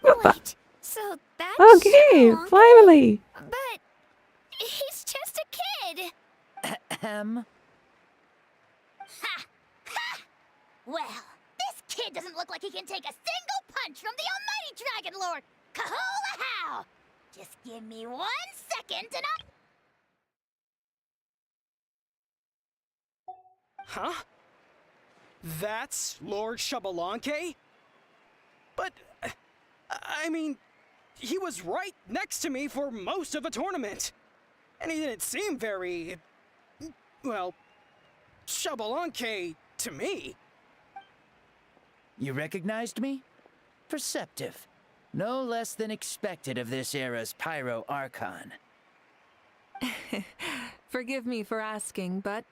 Wait, so that's Okay, Xbalanque? finally. But he's just a kid. Ahem. Ha! Ha! Well, this kid doesn't look like he can take a single punch from the almighty Dragon Lord! Kahola how! Just give me 1 second and I'll... Huh? That's Lord Xbalanque? But, I mean, he was right next to me for most of the tournament. And he didn't seem very, well, Xbalanque to me. You recognized me? Perceptive. No less than expected of this era's Pyro Archon. Forgive me for asking, but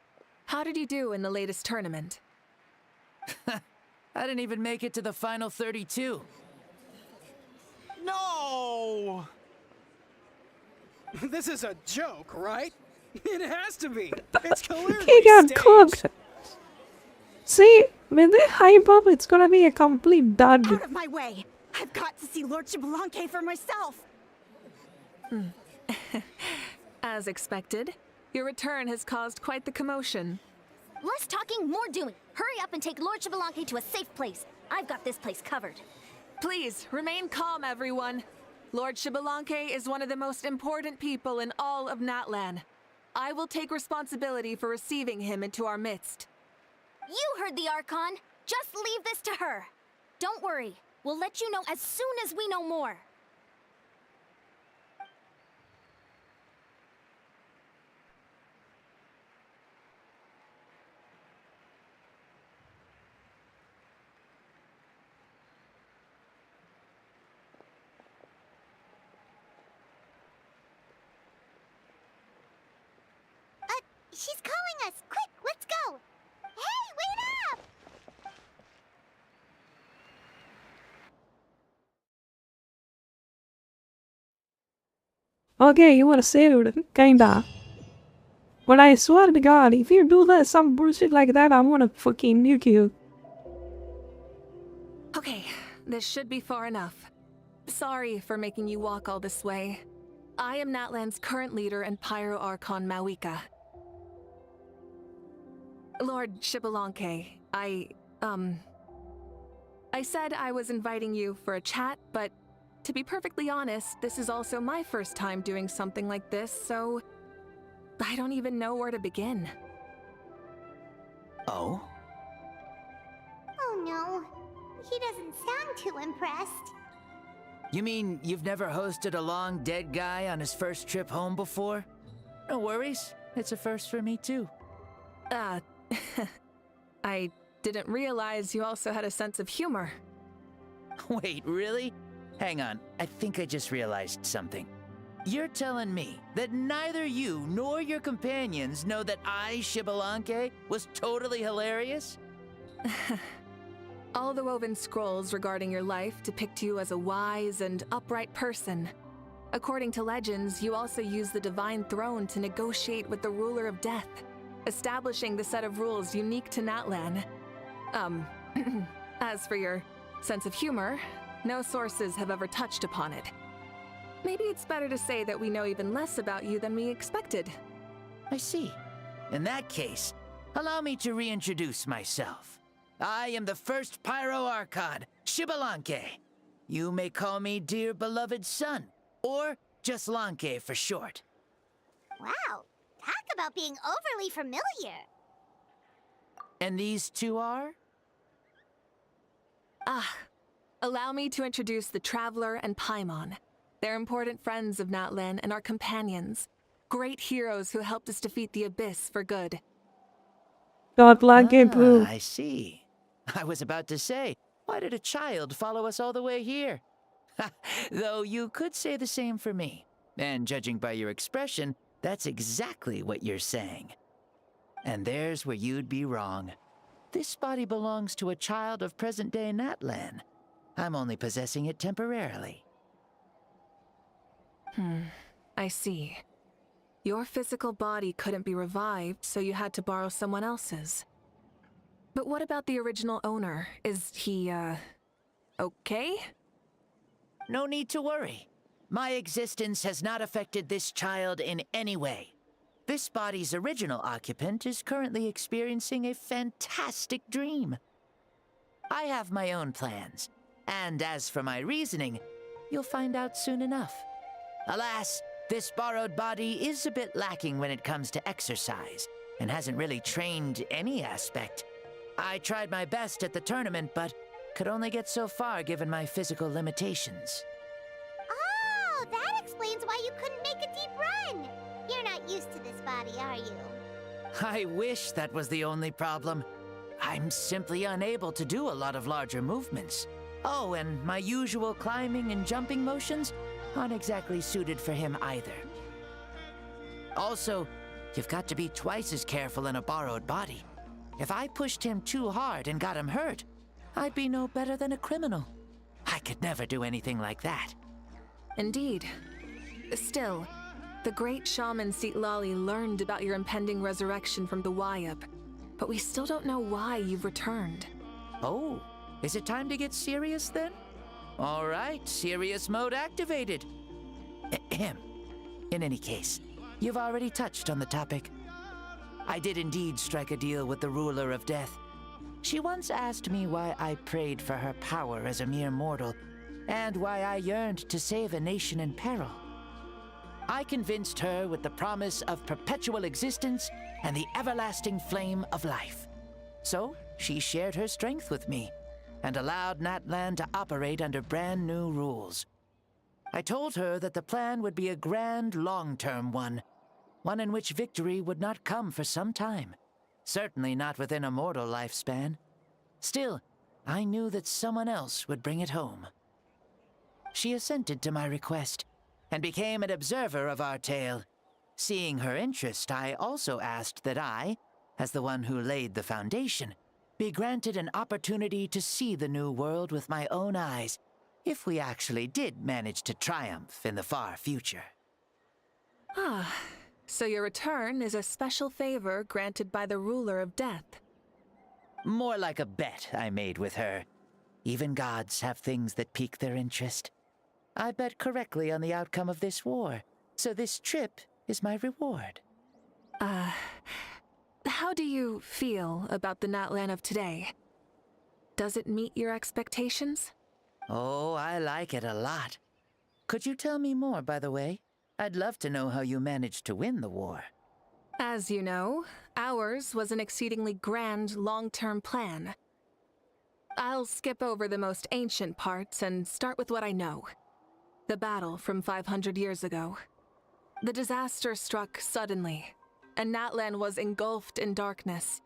how did you do in the latest tournament? I didn't even make it to the final 32. No! This is a joke, right? It has to be. It's clearly He got staged. cooked. See, when they hype up, it's gonna be a complete dud. Out of my way! I've got to see Lord Xbalanque for myself! As expected, your return has caused quite the commotion. Less talking, more doing. Hurry up and take Lord Xbalanque to a safe place. I've got this place covered. Please, remain calm, everyone. Lord Xbalanque is one of the most important people in all of Natlan. I will take responsibility for receiving him into our midst. You heard the Archon. Just leave this to her. Don't worry. We'll let you know as soon as we know more. She's calling us! Quick, let's go! Hey, wait up! Okay, you wanna save it, kinda. But I swear to God, if you do that, some bullshit like that, I'm gonna fucking nuke you. Okay, this should be far enough. Sorry for making you walk all this way. I am Natlan's current leader and Pyro Archon Mawika. Lord Xbalanque, I said I was inviting you for a chat, but to be perfectly honest, this is also my first time doing something like this, so I don't even know where to begin. Oh? Oh no, he doesn't sound too impressed. You mean you've never hosted a long dead guy on his first trip home before? No worries, it's a first for me too. I didn't realize you also had a sense of humor. Wait, really? Hang on, I think I just realized something. You're telling me that neither you nor your companions know that I, Xbalanque, was totally hilarious? All the woven scrolls regarding your life depict you as a wise and upright person. According to legends, you also use the Divine Throne to negotiate with the Ruler of Death, establishing the set of rules unique to Natlan. As for your sense of humor, no sources have ever touched upon it. Maybe it's better to say that we know even less about you than we expected. I see. In that case, allow me to reintroduce myself. I am the first Pyro Archon, Xbalanque. You may call me dear beloved son, or just Lanque for short. Wow, talk about being overly familiar. And these two are? Allow me to introduce the Traveler and Paimon. They're important friends of Natlan and our companions. Great heroes who helped us defeat the Abyss for good. God black it blue. I see. I was about to say, why did a child follow us all the way here? Though you could say the same for me. And judging by your expression, that's exactly what you're saying. And there's where you'd be wrong. This body belongs to a child of present-day Natlan. I'm only possessing it temporarily. I see. Your physical body couldn't be revived, so you had to borrow someone else's. But what about the original owner? Is he, okay? No need to worry. My existence has not affected this child in any way. This body's original occupant is currently experiencing a fantastic dream. I have my own plans, and as for my reasoning, you'll find out soon enough. Alas, this borrowed body is a bit lacking when it comes to exercise, and hasn't really trained any aspect. I tried my best at the tournament, but could only get so far given my physical limitations. Oh, that explains why you couldn't make a deep run. You're not used to this body, are you? I wish that was the only problem. I'm simply unable to do a lot of larger movements. Oh, and my usual climbing and jumping motions aren't exactly suited for him either. Also, you've got to be twice as careful in a borrowed body. If I pushed him too hard and got him hurt, I'd be no better than a criminal. I could never do anything like that. Indeed. Still, the great shaman Lali learned about your impending resurrection from the Wayup, but we still don't know why you've returned. Oh, is it time to get serious then? All right, serious mode activated. Ahem. In any case, you've already touched on the topic. I did indeed strike a deal with the ruler of death. She once asked me why I prayed for her power as a mere mortal, and why I yearned to save a nation in peril. I convinced her with the promise of perpetual existence and the everlasting flame of life. So, she shared her strength with me, and allowed Natlan to operate under brand new rules. I told her that the plan would be a grand, long-term one in which victory would not come for some time. Certainly not within a mortal lifespan. Still, I knew that someone else would bring it home. She assented to my request, and became an observer of our tale. Seeing her interest, I also asked that I, as the one who laid the foundation, be granted an opportunity to see the new world with my own eyes, if we actually did manage to triumph in the far future. Ah, so your return is a special favor granted by the ruler of death. More like a bet I made with her. Even gods have things that pique their interest. I bet correctly on the outcome of this war, so this trip is my reward. How do you feel about the Natlan of today? Does it meet your expectations? Oh, I like it a lot. Could you tell me more, by the way? I'd love to know how you managed to win the war. As you know, ours was an exceedingly grand, long-term plan. I'll skip over the most ancient parts and start with what I know. The battle from 500 years ago. The disaster struck suddenly, and Natlan was engulfed in darkness.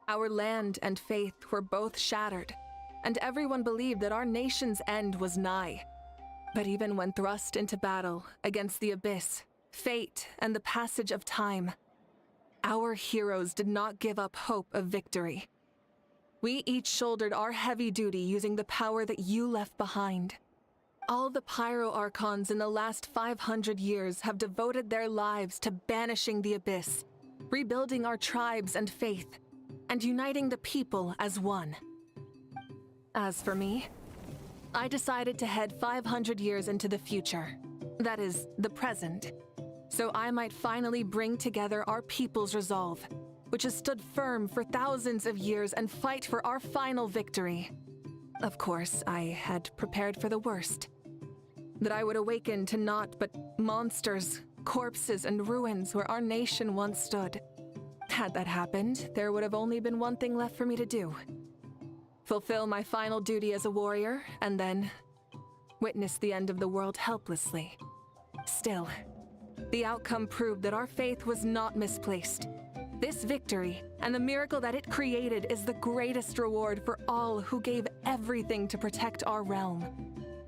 Our land and faith were both shattered, and everyone believed that our nation's end was nigh. But even when thrust into battle against the Abyss, fate, and the passage of time, our heroes did not give up hope of victory. We each shouldered our heavy duty using the power that you left behind. All the Pyro Archons in the last 500 years have devoted their lives to banishing the Abyss, rebuilding our tribes and faith, and uniting the people as one. As for me, I decided to head 500 years into the future, that is, the present, so I might finally bring together our people's resolve, which has stood firm for thousands of years, and fight for our final victory. Of course, I had prepared for the worst. That I would awaken to naught but monsters, corpses, and ruins where our nation once stood. Had that happened, there would have only been one thing left for me to do. Fulfill my final duty as a warrior, and then witness the end of the world helplessly. Still, the outcome proved that our faith was not misplaced. This victory and the miracle that it created is the greatest reward for all who gave everything to protect our realm.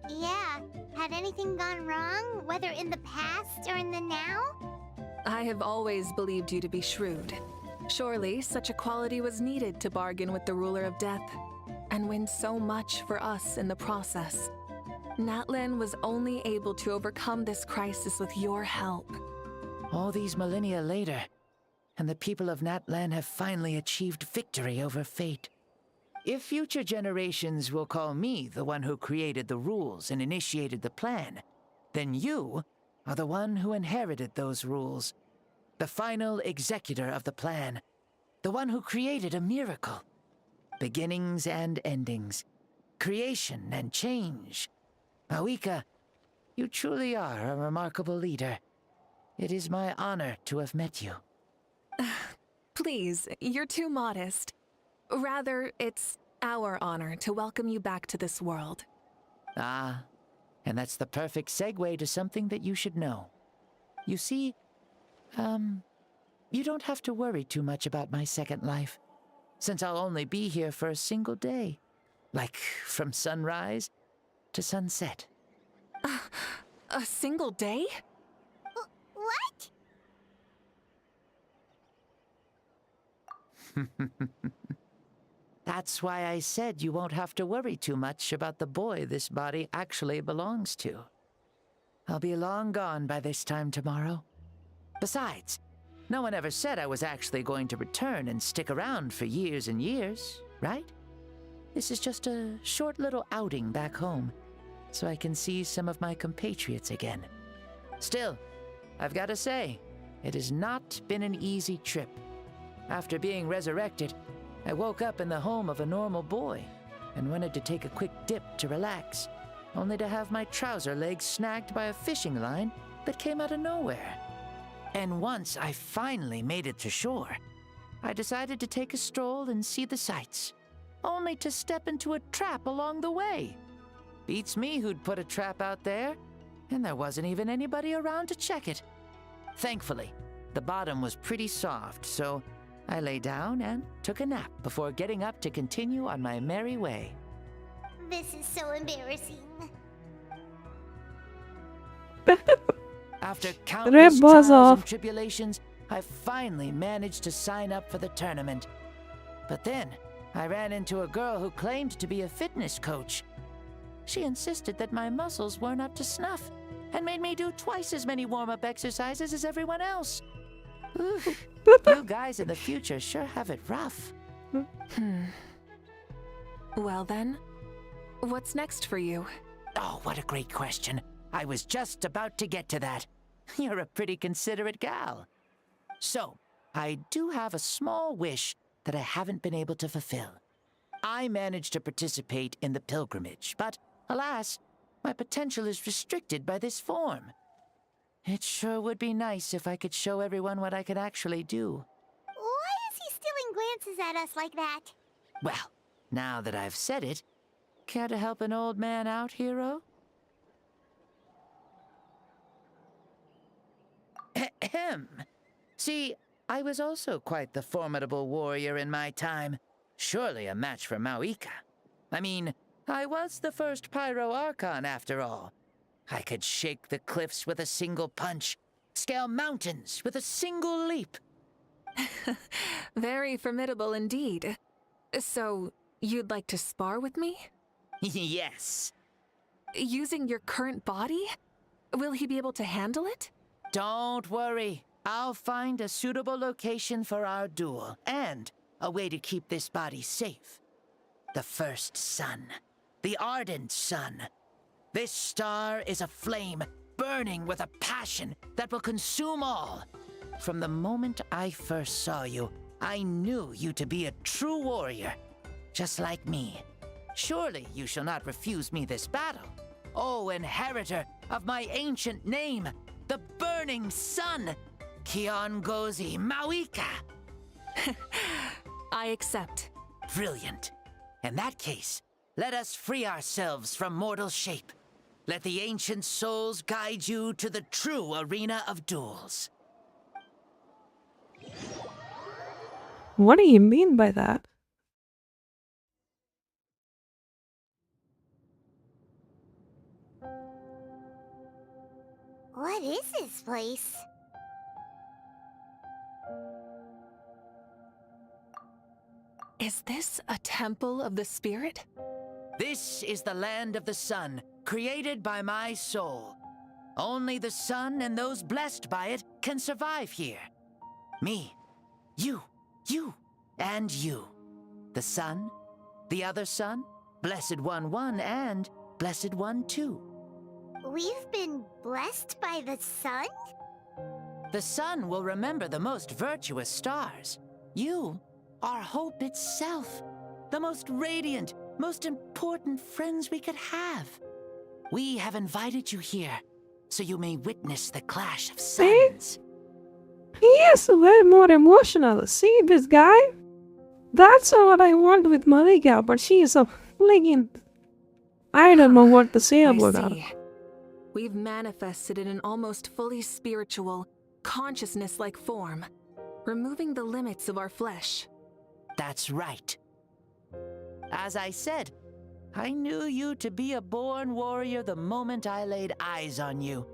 Yeah, had anything gone wrong, whether in the past or in the now? I have always believed you to be shrewd. Surely, such a quality was needed to bargain with the ruler of death, and win so much for us in the process. Natlan was only able to overcome this crisis with your help. All these millennia later, and the people of Natlan have finally achieved victory over fate. If future generations will call me the one who created the rules and initiated the plan, then you are the one who inherited those rules. The final executor of the plan. The one who created a miracle. Beginnings and endings. Creation and change. Mawika, you truly are a remarkable leader. It is my honor to have met you. Please, you're too modest. Rather, it's our honor to welcome you back to this world. Ah, and that's the perfect segue to something that you should know. You see, you don't have to worry too much about my second life, since I'll only be here for a single day. Like, from sunrise to sunset. A single day? What? That's why I said you won't have to worry too much about the boy this body actually belongs to. I'll be long gone by this time tomorrow. Besides, no one ever said I was actually going to return and stick around for years and years, right? This is just a short little outing back home, so I can see some of my compatriots again. Still, I've got to say, it has not been an easy trip. After being resurrected, I woke up in the home of a normal boy and wanted to take a quick dip to relax, only to have my trouser legs snagged by a fishing line that came out of nowhere. And once I finally made it to shore, I decided to take a stroll and see the sights, only to step into a trap along the way. Beats me who'd put a trap out there, and there wasn't even anybody around to check it. Thankfully, the bottom was pretty soft, so I lay down and took a nap before getting up to continue on my merry way. This is so embarrassing. After countless buzz trials off. and tribulations, I finally managed to sign up for the tournament. But then, I ran into a girl who claimed to be a fitness coach. She insisted that my muscles weren't up to snuff, and made me do twice as many warm-up exercises as everyone else. Oof, you guys in the future sure have it rough. Well then, what's next for you? Oh, what a great question. I was just about to get to that. You're a pretty considerate gal. So, I do have a small wish that I haven't been able to fulfill. I managed to participate in the pilgrimage, but alas, my potential is restricted by this form. It sure would be nice if I could show everyone what I could actually do. Why is he stealing glances at us like that? Well, now that I've said it, care to help an old man out, hero? Ahem. See, I was also quite the formidable warrior in my time. Surely a match for Mawika. I mean, I was the first Pyro Archon after all. I could shake the cliffs with a single punch, scale mountains with a single leap. Very formidable indeed. So, you'd like to spar with me? Yes. Using your current body? Will he be able to handle it? Don't worry. I'll find a suitable location for our duel, and a way to keep this body safe. The first sun. The ardent sun. This star is a flame, burning with a passion that will consume all. From the moment I first saw you, I knew you to be a true warrior, just like me. Surely you shall not refuse me this battle. O inheritor of my ancient name, the burning sun, Kiongozi Mawika. I accept. Brilliant. In that case, let us free ourselves from mortal shape. Let the ancient souls guide you to the true arena of duels. What do you mean by that? What is this place? Is this a temple of the spirit? This is the land of the sun, created by my soul. Only the sun and those blessed by it can survive here. Me, you, and you. The sun, the other sun, Blessed One 1, and Blessed One 2. We've been blessed by the sun? The sun will remember the most virtuous stars. You are hope itself. The most radiant, most important friends we could have. We have invited you here, so you may witness the clash of suns. He is a little more emotional. See this guy? That's what I want with Malika, but she is a fliggin'... I don't know what to say about that. We've manifested in an almost fully spiritual, consciousness-like form, removing the limits of our flesh. That's right. As I said, I knew you to be a born warrior the moment I laid eyes on you.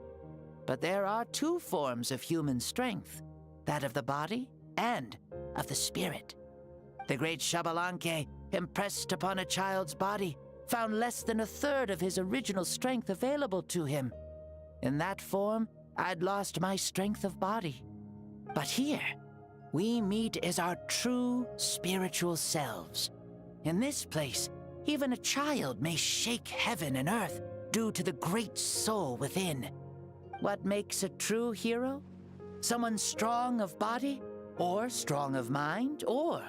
But there are two forms of human strength, that of the body and of the spirit. The great Xbalanque, impressed upon a child's body, found less than a third of his original strength available to him. In that form, I'd lost my strength of body. But here, we meet as our true spiritual selves. In this place, even a child may shake heaven and earth due to the great soul within. What makes a true hero? Someone strong of body, or strong of mind, or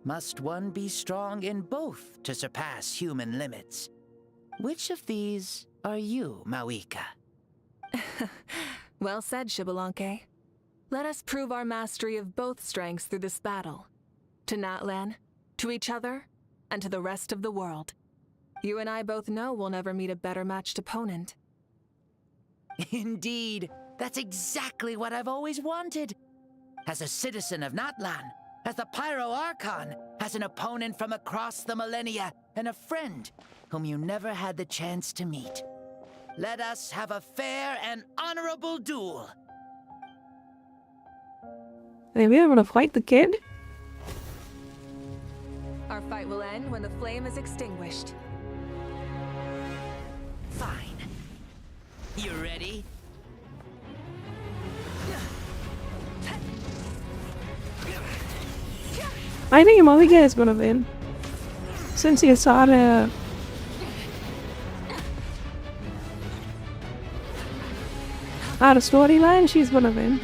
must one be strong in both to surpass human limits? Which of these are you, Mawika? Well said, Xbalanque. Let us prove our mastery of both strengths through this battle. To Natlan, to each other, and to the rest of the world. You and I both know we'll never meet a better matched opponent. Indeed, that's exactly what I've always wanted. As a citizen of Natlan, as the Pyro Archon, as an opponent from across the millennia, and a friend whom you never had the chance to meet. Let us have a fair and honorable duel. Are we able to fight the kid? Our fight will end when the flame is extinguished. Fine. You ready? I think Malika is gonna win. Since he saw the... out of storyline, she's gonna win.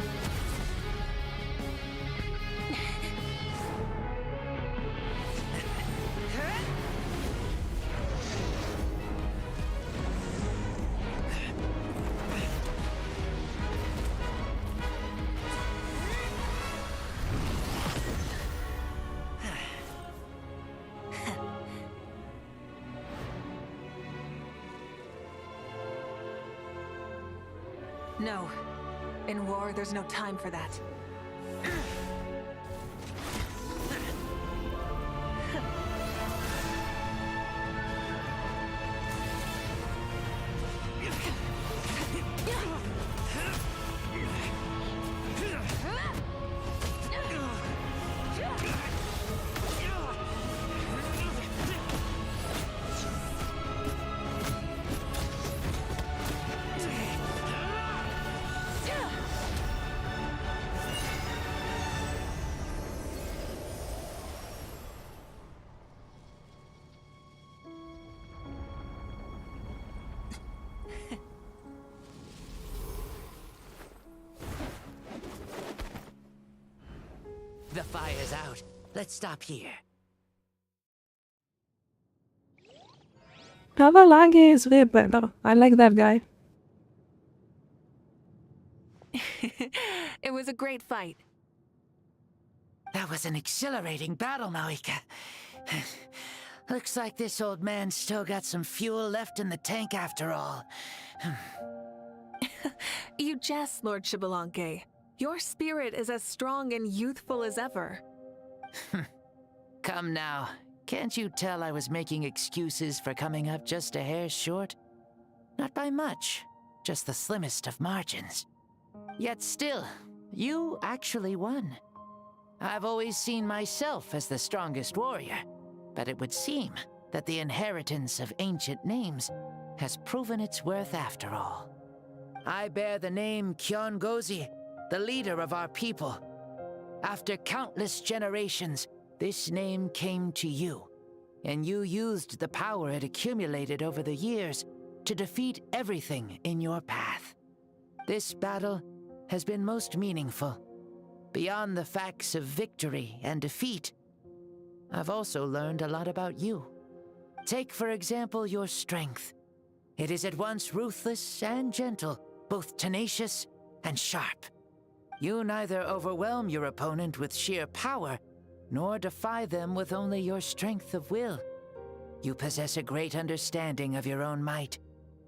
No. In war, there's no time for that. The fire's out. Let's stop here. Xbalanque is way better. I like that guy. It was a great fight. That was an exhilarating battle, Mawika. Looks like this old man's still got some fuel left in the tank after all. You jest, Lord Xbalanque. Your spirit is as strong and youthful as ever. Come now. Can't you tell I was making excuses for coming up just a hair short? Not by much, just the slimmest of margins. Yet still, you actually won. I've always seen myself as the strongest warrior, but it would seem that the inheritance of ancient names has proven its worth after all. I bear the name Kiongozi, the leader of our people. After countless generations, this name came to you, and you used the power it accumulated over the years to defeat everything in your path. This battle has been most meaningful. Beyond the facts of victory and defeat, I've also learned a lot about you. Take, for example, your strength. It is at once ruthless and gentle, both tenacious and sharp. You neither overwhelm your opponent with sheer power, nor defy them with only your strength of will. You possess a great understanding of your own might,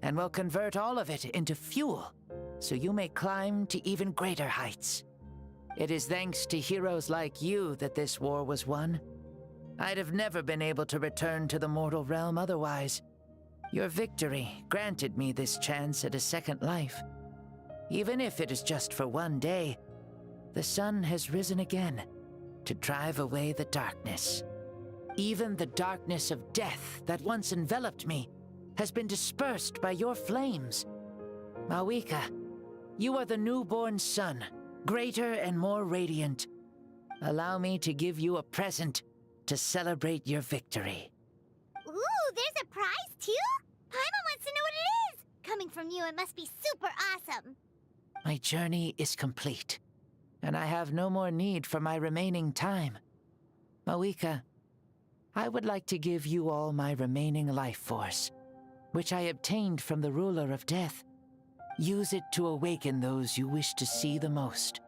and will convert all of it into fuel, so you may climb to even greater heights. It is thanks to heroes like you that this war was won. I'd have never been able to return to the mortal realm otherwise. Your victory granted me this chance at a second life. Even if it is just for one day, the sun has risen again to drive away the darkness. Even the darkness of death that once enveloped me has been dispersed by your flames. Mawika, you are the newborn sun, greater and more radiant. Allow me to give you a present to celebrate your victory. Ooh, there's a prize too? Paimon wants to know what it is! Coming from you, it must be super awesome. My journey is complete, and I have no more need for my remaining time. Mawika, I would like to give you all my remaining life force, which I obtained from the ruler of death. Use it to awaken those you wish to see the most.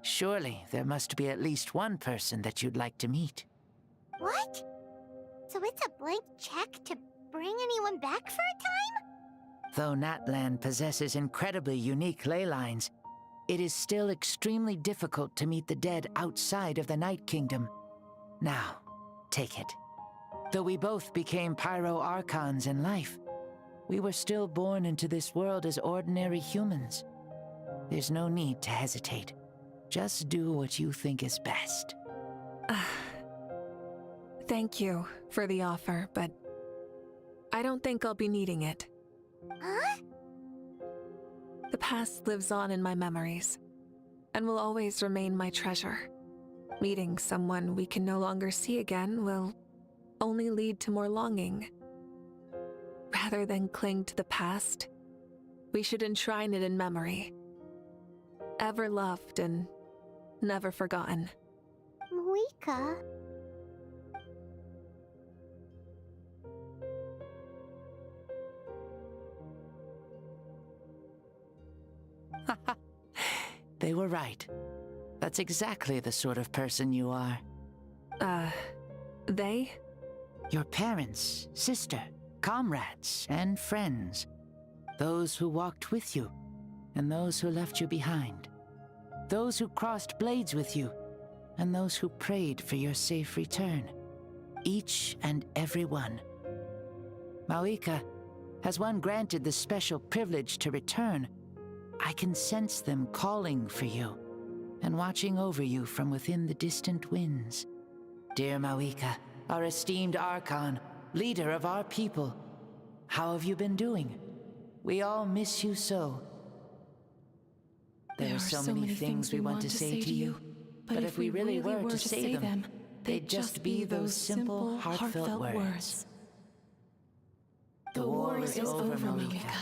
Surely there must be at least one person that you'd like to meet. What? So it's a blank check to bring anyone back for a time? Though Natlan possesses incredibly unique ley lines, it is still extremely difficult to meet the dead outside of the Night Kingdom. Now, take it. Though we both became Pyro Archons in life, we were still born into this world as ordinary humans. There's no need to hesitate. Just do what you think is best. Thank you for the offer, but I don't think I'll be needing it. Huh? The past lives on in my memories, and will always remain my treasure. Meeting someone we can no longer see again will only lead to more longing. Rather than cling to the past, we should enshrine it in memory. Ever loved and never forgotten. Mawika. They were right. That's exactly the sort of person you are. They? Your parents, sister, comrades, and friends. Those who walked with you, and those who left you behind. Those who crossed blades with you, and those who prayed for your safe return. Each and every one. Mawika, has one granted the special privilege to return, I can sense them calling for you, and watching over you from within the distant winds. Dear Mawika, our esteemed Archon, leader of our people, how have you been doing? We all miss you so. There are so many things we want to say to you, but if we really were to say them, they'd just be those simple, heartfelt words. The war is over, Mawika.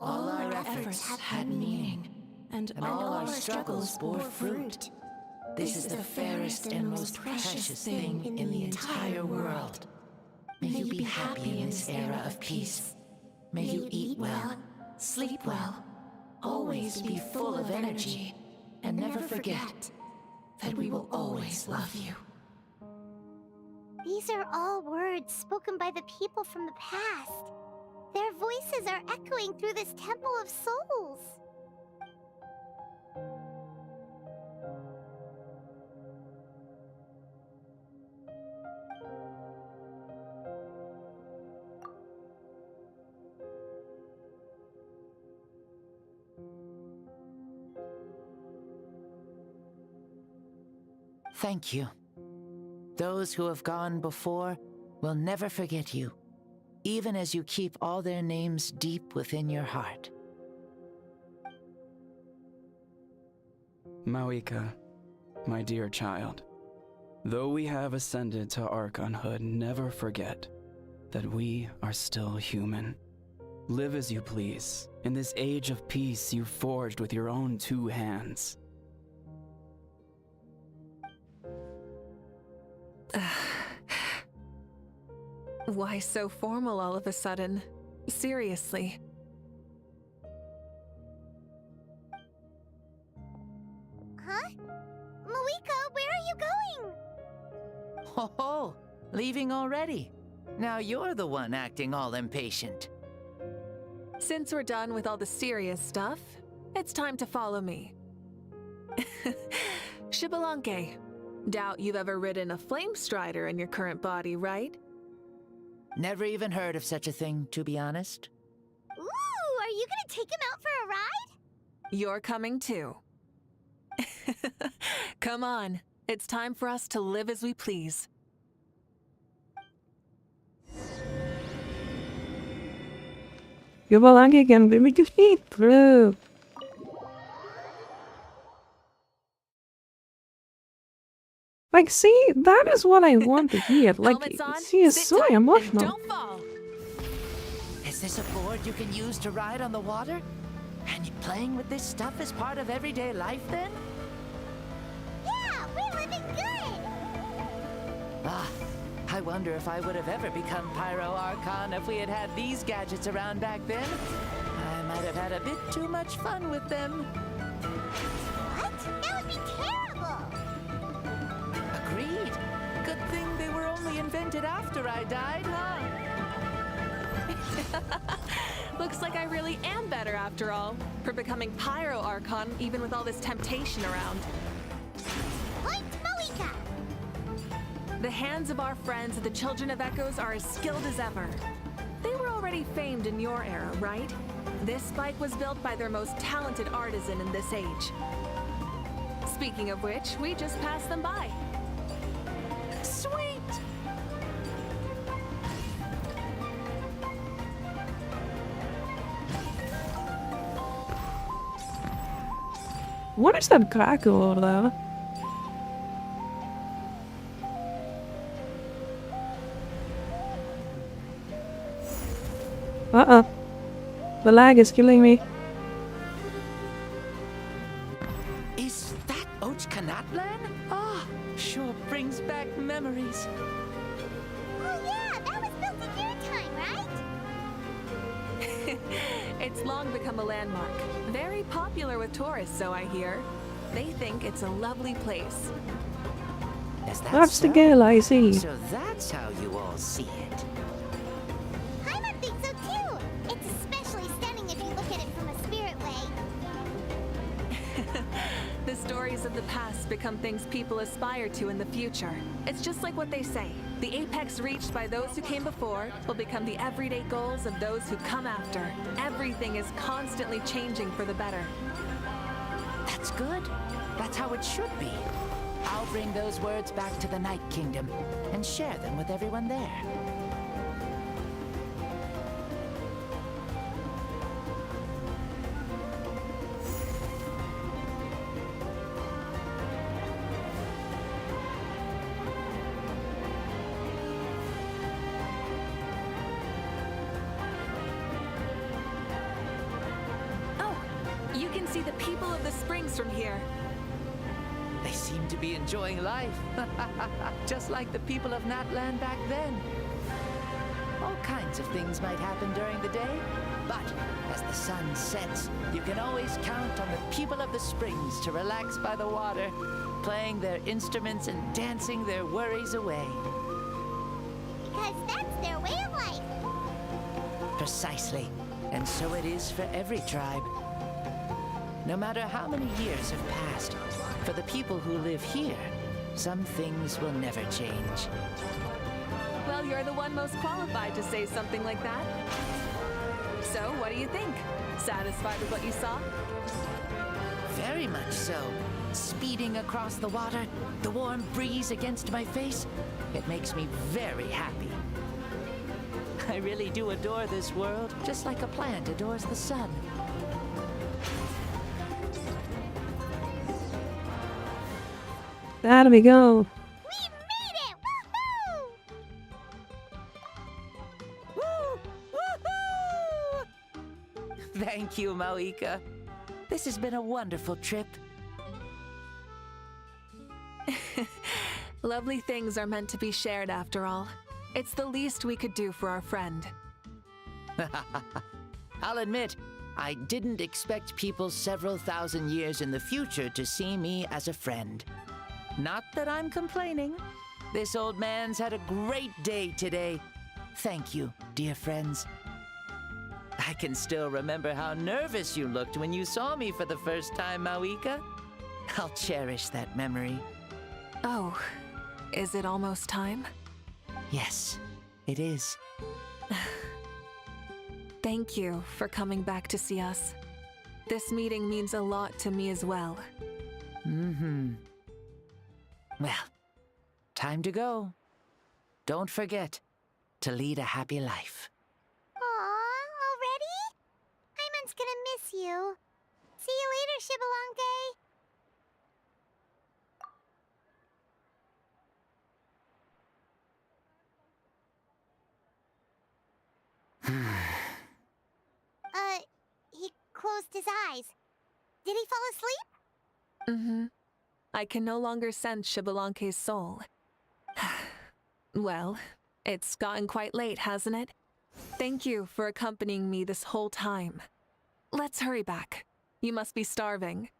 All our efforts had meaning, and all our struggles bore fruit. This is the fairest and most precious thing in the entire world. May you be happy in this era of peace. May you eat well, sleep well, always be full of energy, and never forget that we will always love you. These are all words spoken by the people from the past. Their voices are echoing through this Temple of Souls. Thank you. Those who have gone before will never forget you, even as you keep all their names deep within your heart. Mawika, my dear child, though we have ascended to Archonhood, never forget that we are still human. Live as you please, in this age of peace you forged with your own 2 hands. Why so formal all of a sudden? Seriously. Huh? Mawika, where are you going? Ho ho! Leaving already? Now you're the one acting all impatient. Since we're done with all the serious stuff, it's time to follow me. Shibalanke. Doubt you've ever ridden a flame strider in your current body, right? Never even heard of such a thing, to be honest. Ooh, are you gonna take him out for a ride? You're coming too. Come on, it's time for us to live as we please. Shibalanke can be defeated through. Like, see, that is what I want to hear. Like, she is so emotional. Is this a board you can use to ride on the water? And playing with this stuff is part of everyday life then? Yeah, we're living good! Ah, I wonder if I would have ever become Pyro Archon if we had had these gadgets around back then. I might have had a bit too much fun with them. What? That would be terrible! Agreed. Good thing they were only invented after I died, huh? Looks like I really am better after all, for becoming Pyro Archon even with all this temptation around. Point Mawika! The hands of our friends the Children of Echoes are as skilled as ever. They were already famed in your era, right? This spike was built by their most talented artisan in this age. Speaking of which, we just passed them by. Sweet! What is that crackle over there? Uh-uh. The lag is killing me. Is that Ochkanatlan? Ah, sure brings back memories. Oh yeah, that was built in your time, right? It's long become a landmark. Very popular with tourists, so I hear. They think it's a lovely place. Is that That's the so? girl I see. So that's how you all see it. Paimon thinks so too! It's especially stunning if you look at it from a spirit way. The stories of the past become things people aspire to in the future. It's just like what they say. The apex reached by those who came before will become the everyday goals of those who come after. Everything is constantly changing for the better. That's good. That's how it should be. I'll bring those words back to the Night Kingdom and share them with everyone there. You can see the people of the springs from here. They seem to be enjoying life. Just like the people of Natlan back then. All kinds of things might happen during the day, but as the sun sets, you can always count on the people of the springs to relax by the water, playing their instruments and dancing their worries away. that's their way of life. Precisely. And so it is for every tribe. No matter how many years have passed, for the people who live here, some things will never change. Well, you're the one most qualified to say something like that. So, what do you think? Satisfied with what you saw? Very much so. Speeding across the water, the warm breeze against my face, it makes me very happy. I really do adore this world, just like a plant adores the sun. There we go. We made it! Woohoo! Woo! Thank you, Mauika. This has been a wonderful trip. Lovely things are meant to be shared after all. It's the least we could do for our friend. I'll admit, I didn't expect people several thousand years in the future to see me as a friend. Not that I'm complaining. This old man's had a great day today. Thank you, dear friends. I can still remember how nervous you looked when you saw me for the first time, Mauika. I'll cherish that memory. Oh, is it almost time? Yes, it is. Thank you for coming back to see us. This meeting means a lot to me as well. Mm-hmm. Well, time to go. Don't forget to lead a happy life. Aw, already? Paimon's gonna miss you. See you later, Shibalonke. He closed his eyes. Did he fall asleep? Mm-hmm. I can no longer sense Shibalonke's soul. Well, it's gotten quite late, hasn't it? Thank you for accompanying me this whole time. Let's hurry back. You must be starving.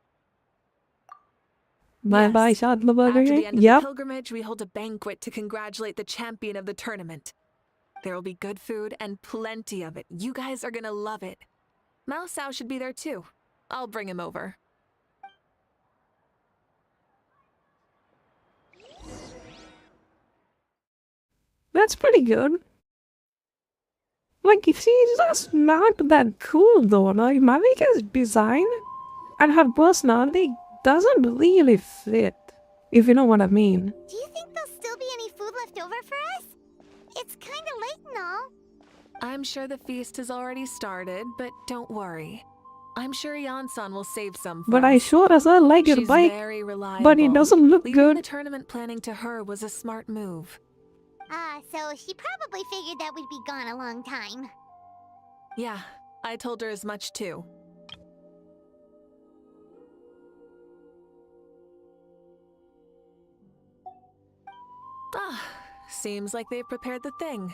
Bye-bye, After the Shadlabugger. end of Yep. the pilgrimage, we hold a banquet to congratulate the champion of the tournament. There will be good food and plenty of it. You guys are gonna love it. Mao Sao should be there too. I'll bring him over. That's pretty good. Like, she's just not that cool though. Like, Marika's design and her personality doesn't really fit, if you know what I mean. Do you think there'll still be any food left over for us? It's kinda late and all. I'm sure the feast has already started, but don't worry. I'm sure Yan-san will save some for But us. I sure as hell like your She's bike, very reliable. but it doesn't look Leaving good. the tournament planning to her was a smart move. So she probably figured that we'd be gone a long time. Yeah, I told her as much too. Seems like they've prepared the thing.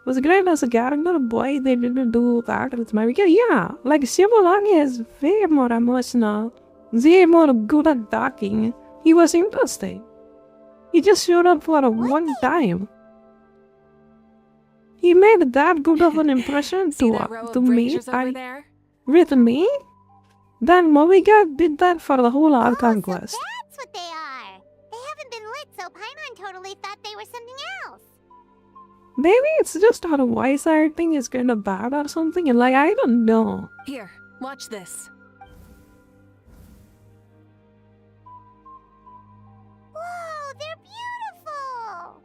Was great as a character, boy, they didn't do that with Marika. Yeah, like Shibalonge is way more emotional, way more good at talking. He was interesting. He just showed up for a one time. He made that good of an impression to me. With me? Then Marika did that for the whole Archon quest. That's what they are. They haven't been lit, so Paimon totally thought they were something else. Maybe it's just our voice acting is kind of bad or something, and like, I don't know. Here, watch this. Whoa, they're beautiful!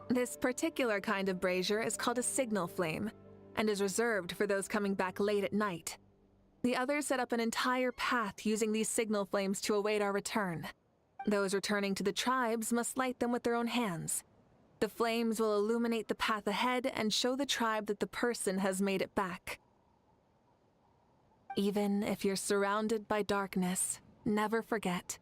This particular kind of brazier is called a signal flame, and is reserved for those coming back late at night. The others set up an entire path using these signal flames to await our return. Those returning to the tribes must light them with their own hands. The flames will illuminate the path ahead and show the tribe that the person has made it back. Even if you're surrounded by darkness, never forget.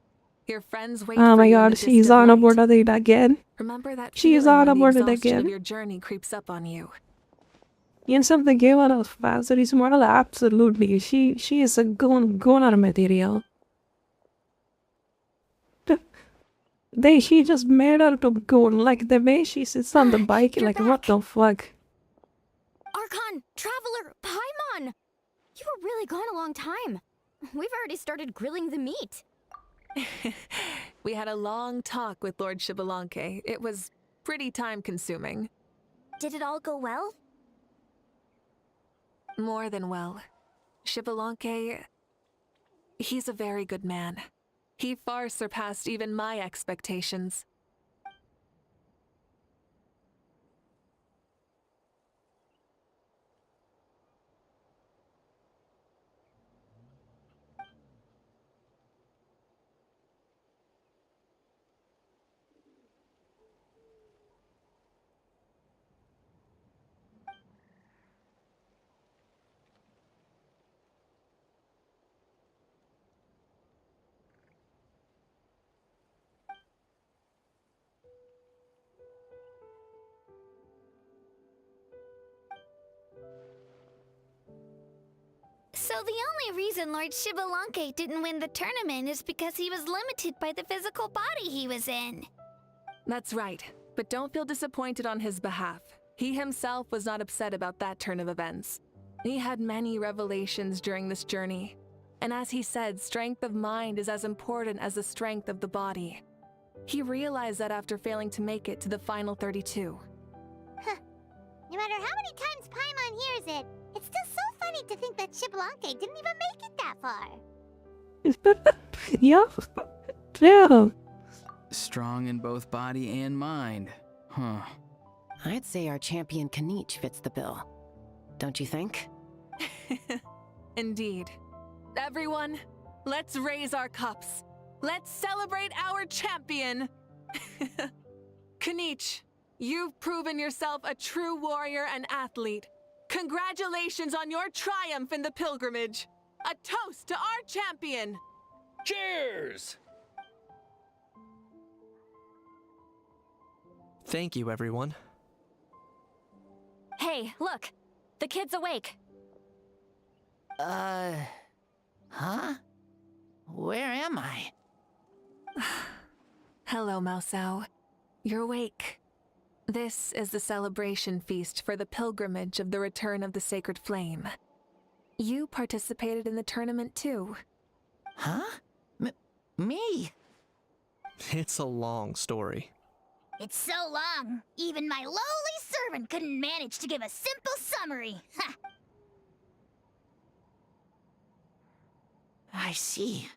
Your friends wait Oh for my you in god, the she's distant on light. board it again. Remember that She's feeling on when board the it exhaustion of again. your journey creeps up on you. And something gave out of faster is more absolutely. She is a goner material. She just made out of gold, like the way she sits on the bike, like what the fuck? Archon, Traveler, Paimon! You were really gone a long time. We've already started grilling the meat. We had a long talk with Lord Xbalanque. It was pretty time-consuming. Did it all go well? More than well. Xbalanque, he's a very good man. He far surpassed even my expectations. So the only reason Lord Xbalanque didn't win the tournament is because he was limited by the physical body he was in. That's right, but don't feel disappointed on his behalf. He himself was not upset about that turn of events. He had many revelations during this journey, and as he said, strength of mind is as important as the strength of the body. He realized that after failing to make it to the final 32. Huh. No matter how many times Paimon hears it, it's still so funny to think that Xbalanque didn't even make it that far. Yeah. Yeah. Strong in both body and mind. Huh. I'd say our champion Kaniche fits the bill. Don't you think? Indeed. Everyone, let's raise our cups. Let's celebrate our champion! Kaniche, you've proven yourself a true warrior and athlete. Congratulations on your triumph in the pilgrimage. A toast to our champion! Cheers! Thank you, everyone. Hey, look! The kid's awake. Huh? Where am I? Hello, Mausau. You're awake. This is the celebration feast for the pilgrimage of the return of the Sacred Flame. You participated in the tournament too. Huh? Me? It's a long story. It's so long, even my lowly servant couldn't manage to give a simple summary. Ha! I see.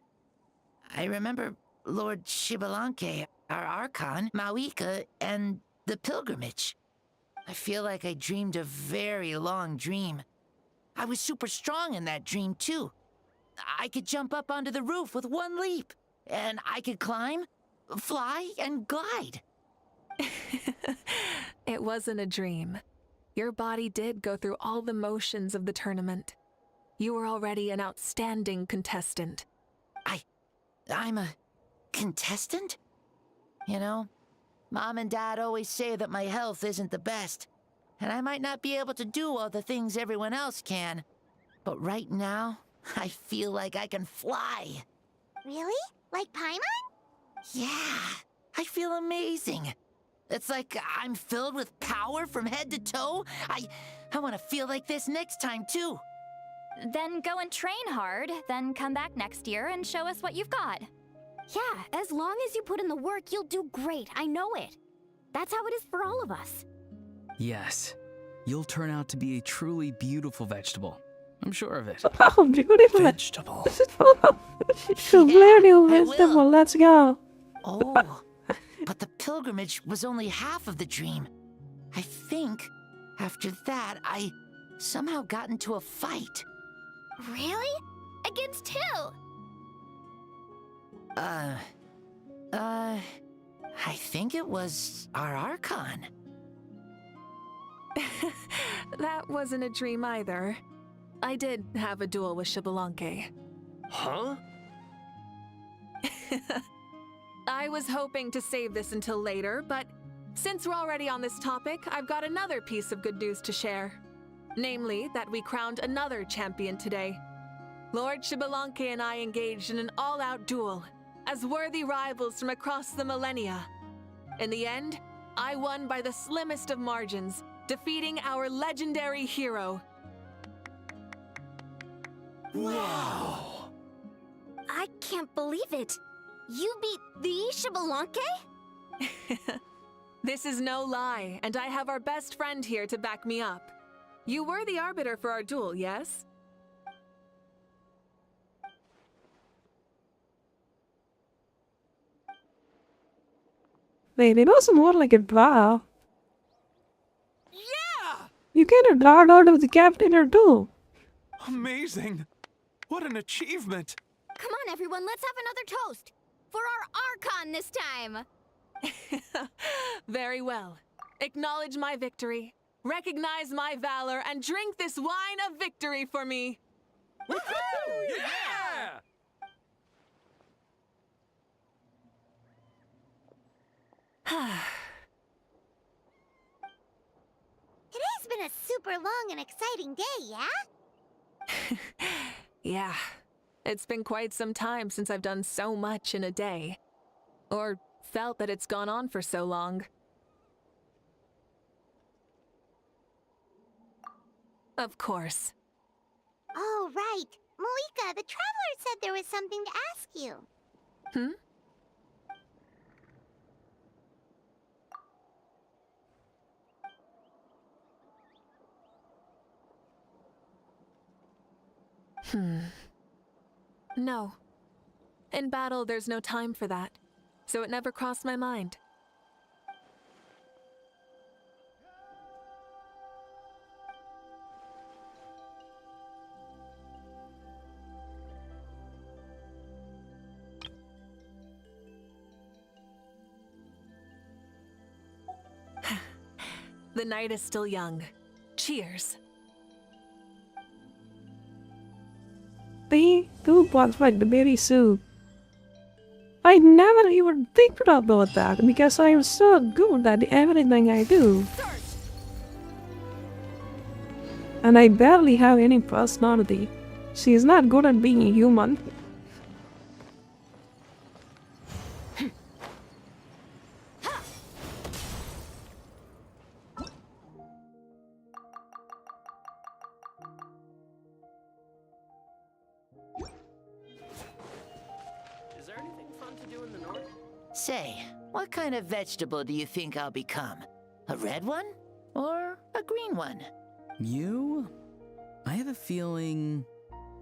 I remember Lord Xbalanque, our Archon, Mauika, and the pilgrimage. I feel like I dreamed a very long dream. I was super strong in that dream, too. I could jump up onto the roof with one leap, and I could climb, fly, and glide. It wasn't a dream. Your body did go through all the motions of the tournament. You were already an outstanding contestant. I'm a contestant? You know, Mom and Dad always say that my health isn't the best, and I might not be able to do all the things everyone else can. But right now, I feel like I can fly. Really? Like Paimon? Yeah, I feel amazing. It's like I'm filled with power from head to toe. I want to feel like this next time, too. Then go and train hard, then come back next year and show us what you've got. Yeah, as long as you put in the work, you'll do great. I know it. That's how it is for all of us. Yes. You'll turn out to be a truly beautiful vegetable. I'm sure of it. Oh, beautiful vegetable. Beautiful vegetable. Let's go. Oh, but the pilgrimage was only half of the dream. I think after that, I somehow got into a fight. Really? Against who? I think it was our Archon. That wasn't a dream either. I did have a duel with Xbalanque. Huh? I was hoping to save this until later, but since we're already on this topic, I've got another piece of good news to share. Namely, that we crowned another champion today. Lord Xbalanque and I engaged in an all-out duel, as worthy rivals from across the millennia. In the end, I won by the slimmest of margins, defeating our legendary hero. Wow! I can't believe it. You beat the Shibalanke? This is no lie, and I have our best friend here to back me up. You were the arbiter for our duel, yes? Wait, it was more like a draw. Yeah! You get a dart out of the captain or two. Amazing! What an achievement! Come on, everyone, let's have another toast. For our Archon this time. Very well. Acknowledge my victory, recognize my valor, and drink this wine of victory for me. Woohoo! Yeah! Today's been a super long and exciting day, yeah? Yeah, it's been quite some time since I've done so much in a day. Or felt that it's gone on for so long. Of course. Oh, right. Malika, the Traveler said there was something to ask you. Hmm? No. In battle, there's no time for that, so it never crossed my mind. The night is still young. Cheers. The soup was like the berry soup. I never even think about that because I am so good at everything I do. And I barely have any personality. She is not good at being a human. Say, what kind of vegetable do you think I'll become? A red one? Or a green one? You? I have a feeling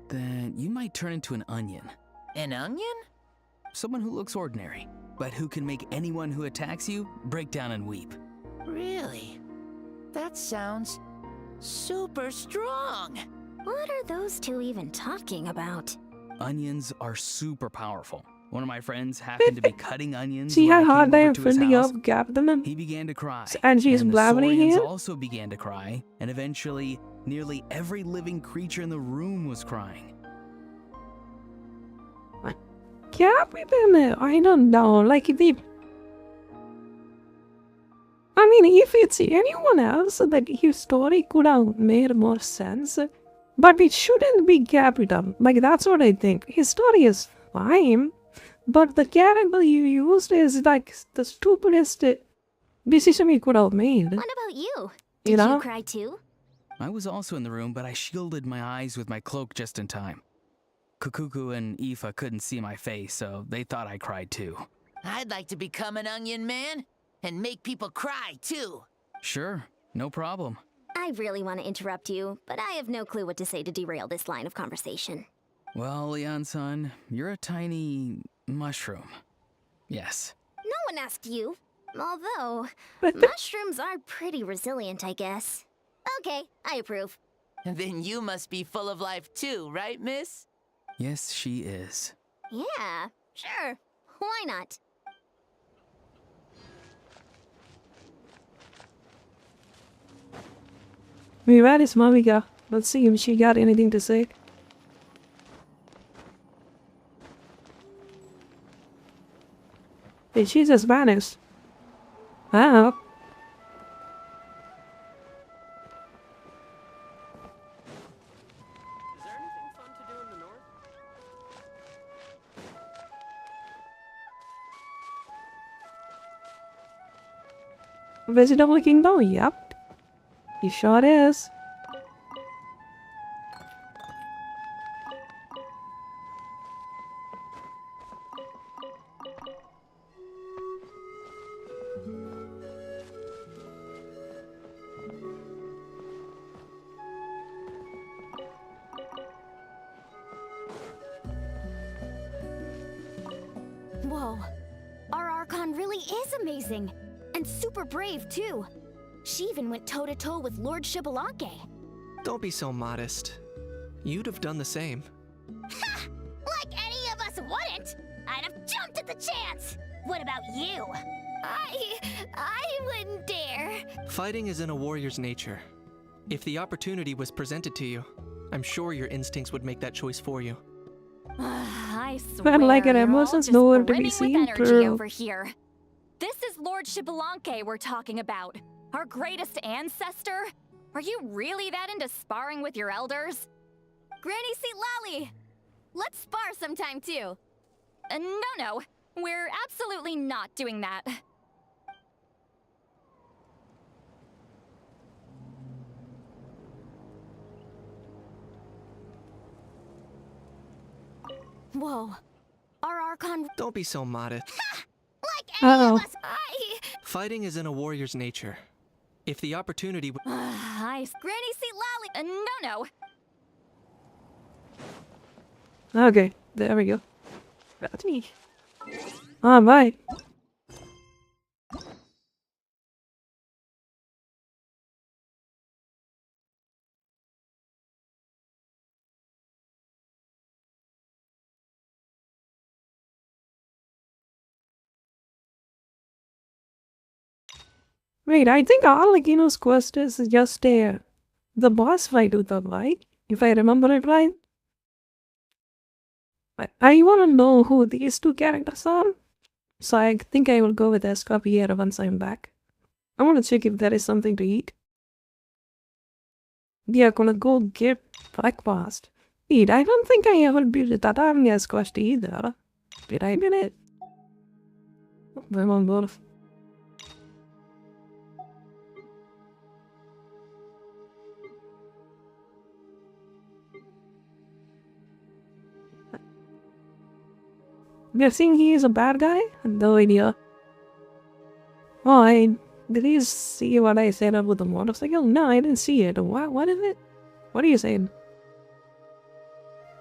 that you might turn into an onion. An onion? Someone who looks ordinary, but who can make anyone who attacks you break down and weep. Really? That sounds super strong. What are those two even talking about? Onions are super powerful. One of my friends happened to be cutting onions. She when had I hard came over time to his filling house. up Captain. He began to cry. And she's the blabbering Saurians here? also began to cry, and eventually, nearly every living creature in the room was crying. Captain, I don't know, like the... I mean, if it's anyone else, that his story could have made more sense. But it shouldn't be Captain. Like, that's what I think. His story is fine. But the character you used is like the stupidest decision we could have made. What about you? You Did know? you cry too? I was also in the room, but I shielded my eyes with my cloak just in time. Kukuku and Aoife couldn't see my face, so they thought I cried too. I'd like to become an onion man and make people cry too. Sure, no problem. I really want to interrupt you, but I have no clue what to say to derail this line of conversation. Well, Leon-san, you're a tiny mushroom. Yes. No one asked you. Although, mushrooms are pretty resilient, I guess. Okay, I approve. Then you must be full of life too, right, miss? Yes, she is. Yeah, sure. Why not? Where is Mamika? Let's see if she got anything to say. Hey, she's a Spanish. Wow. Visit of the Kingdom? Yep. He sure is. Whoa. Our Archon really is amazing. And super brave, too. She even went toe-to-toe with Lord Shibalanke. Don't be so modest. You'd have done the same. Ha! Like any of us wouldn't! I'd have jumped at the chance! What about you? I wouldn't dare. Fighting is in a warrior's nature. If the opportunity was presented to you, I'm sure your instincts would make that choice for you. I swear, like an you're all emotions just nowhere to be brimming seen, with energy bro. over here. This is Lord Shibalanke we're talking about. Our greatest ancestor? Are you really that into sparring with your elders? Granny Seat Lolly! Let's spar sometime, too. No. We're absolutely not doing that. Whoa. Our Archon... Don't be so modest. Like any of us... Fighting is in a warrior's nature. If the opportunity Granny Seat Lolly... No. Okay, there we go. That's me. Alright. Wait, I think Arlecchino's quest is just the boss fight with them, right? If I remember it right. I want to know who these two characters are, so I think I will go with Escopiera once I'm back. I want to check if there is something to eat. We are gonna go get breakfast. Wait, I don't think I ever beat the Tatarnia's quest either. Did I beat it? I'm on both. Guessing he is a bad guy? No idea. Oh, did he see what I said with the motorcycle? No, I didn't see it. What is it? What are you saying?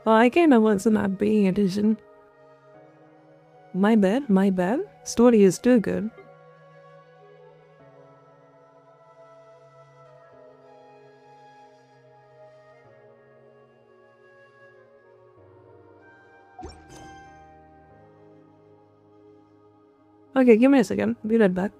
Oh, I kinda was not paying attention. My bad. Story is too good. Okay, give me a second. Be right back.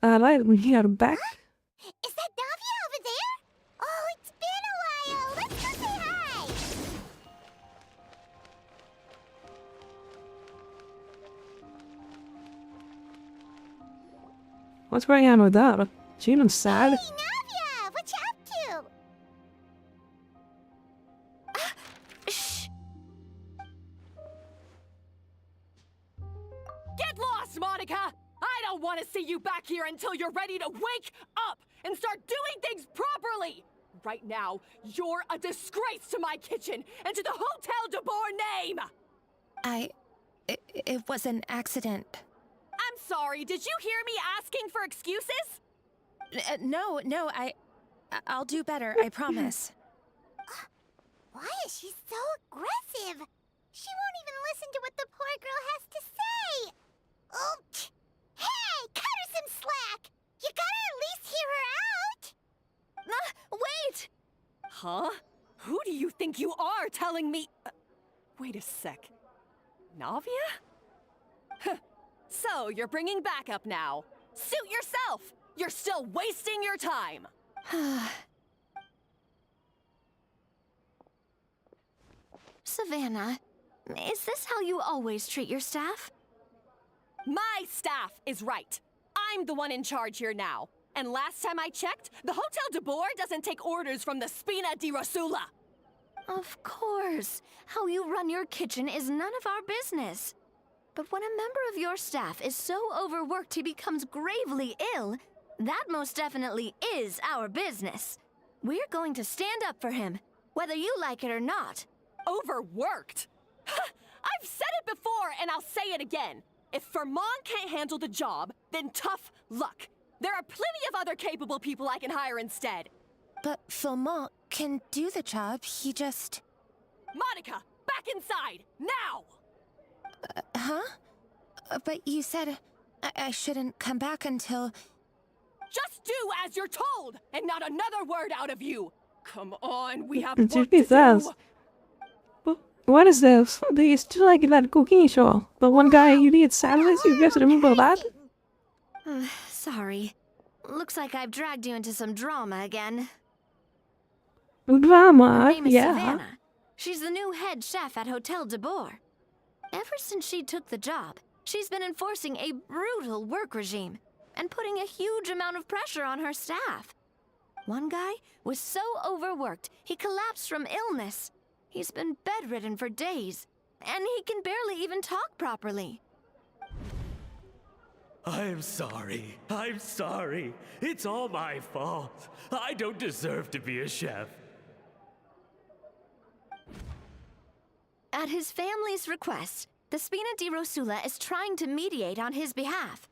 Alright, we are back. Is that Navia over there? Oh, it's been a while. Let's go say hi. What's going on with that? She even sad? Hey, Navia, what you up to? Shh! Get lost, Monica! I don't want to see you back here until you're ready to wake up and start doing things properly! Right now, you're a disgrace to my kitchen and to the Hotel de Boer name! It was an accident. I'm sorry, did you hear me asking for excuses? No, I'll do better, I promise. Why is she so aggressive? She won't even listen to what the poor girl has to say. Oh, hey, cut her some slack. You gotta at least hear her out. Wait! Huh? Who do you think you are telling me? Wait a sec. Navia? Huh. So, you're bringing backup now. Suit yourself! You're still wasting your time! Savannah, is this how you always treat your staff? My staff is right. I'm the one in charge here now. And last time I checked, the Hotel de Boer doesn't take orders from the Spina di Rosula. Of course. How you run your kitchen is none of our business. But when a member of your staff is so overworked he becomes gravely ill, that most definitely is our business. We're going to stand up for him, whether you like it or not. Overworked? I've said it before and I'll say it again. If Vermont can't handle the job, then tough luck. There are plenty of other capable people I can hire instead. But Vermont can do the job, he just... Monica, back inside, now! But you said I shouldn't come back until... Just do as you're told, and not another word out of you! Come on, we have It work be to this. do! What is this? It's just like that cooking show. The one guy you need salads, you guys remember that? Sorry. Looks like I've dragged you into some drama again. Drama, Her name is yeah. Savannah. She's the new head chef at Hotel de Boer. Ever since she took the job, she's been enforcing a brutal work regime and putting a huge amount of pressure on her staff. One guy was so overworked, he collapsed from illness. He's been bedridden for days, and he can barely even talk properly. I'm sorry. I'm sorry. It's all my fault. I don't deserve to be a chef. At his family's request, the Spina di Rosula is trying to mediate on his behalf.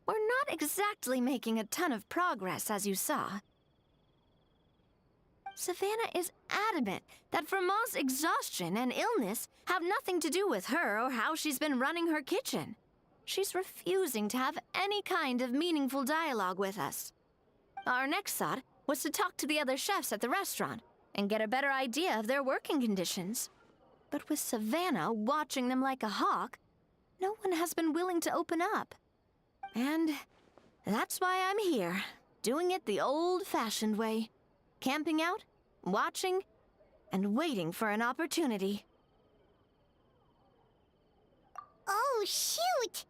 We're not exactly making a ton of progress, as you saw. Savannah is adamant that Vermont's exhaustion and illness have nothing to do with her or how she's been running her kitchen. She's refusing to have any kind of meaningful dialogue with us. Our next thought was to talk to the other chefs at the restaurant and get a better idea of their working conditions. But with Savannah watching them like a hawk, no one has been willing to open up. And that's why I'm here, doing it the old-fashioned way. Camping out, watching, and waiting for an opportunity. Oh, shoot!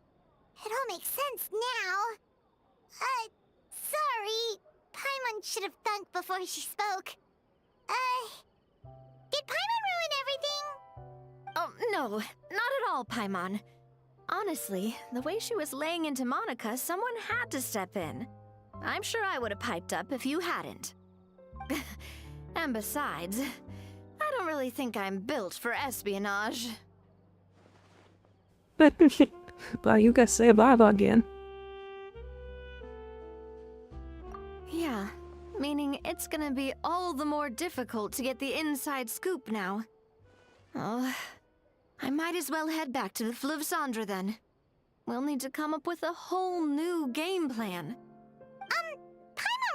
It all makes sense now. Sorry. Paimon should have thunked before she spoke. Did Paimon ruin everything? Oh, no, not at all, Paimon. Honestly, the way she was laying into Monica, someone had to step in. I'm sure I would have piped up if you hadn't. And besides, I don't really think I'm built for espionage. Well, you guys say that again. Yeah, meaning it's gonna be all the more difficult to get the inside scoop now. Oh, I might as well head back to the Fleuve Cendre then. We'll need to come up with a whole new game plan.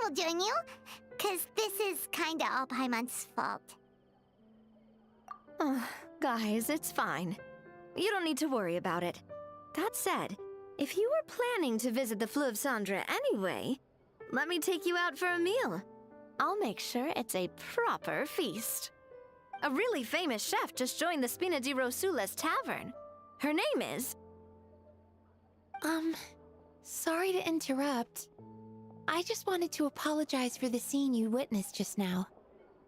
trouble, don't you? 'Cause this is kinda all Paimon's fault. Guys, it's fine. You don't need to worry about it. That said, if you were planning to visit the Fleuve Cendre anyway, let me take you out for a meal. I'll make sure it's a proper feast. A really famous chef just joined the Spina di Rosules tavern. Her name is... Sorry to interrupt. I just wanted to apologize for the scene you witnessed just now.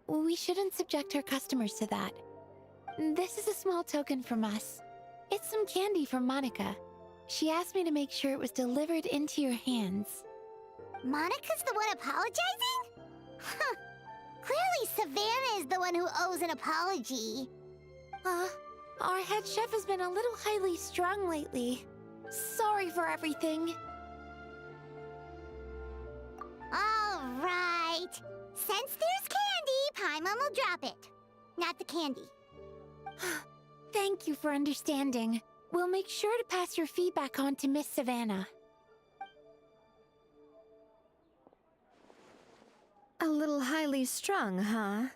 We shouldn't subject our customers to that. This is a small token from us. It's some candy from Monica. She asked me to make sure it was delivered into your hands. Monica's the one apologizing? Huh. Clearly Savannah is the one who owes an apology. Our head chef has been a little highly strung lately. Sorry for everything. Alright. Since there's candy, Paimon will drop it. Not the candy. Thank you for understanding. We'll make sure to pass your feedback on to Miss Savannah. A little highly strung, huh?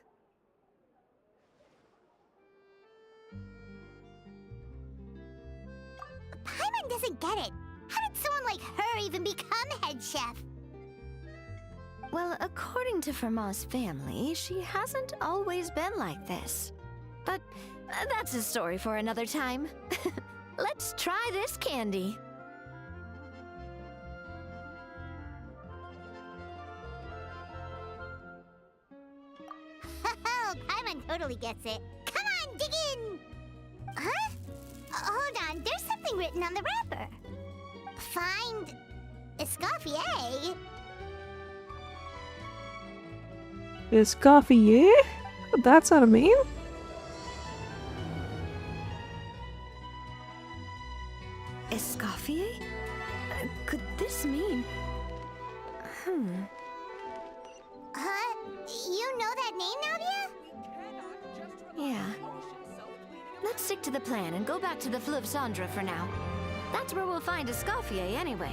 Paimon doesn't get it. How did someone like her even become head chef? Well, according to Fermat's family, she hasn't always been like this. But that's a story for another time. Let's try this candy. Paimon totally gets it. Come on, dig in! Huh? Hold on, there's something written on the wrapper. Find... Escoffier? Escoffier? That's what I mean? Escoffier? Could this mean... Huh? You know that name, Navia? Yeah. Let's stick to the plan and go back to the Fleuve Cendre for now. That's where we'll find Escoffier anyway.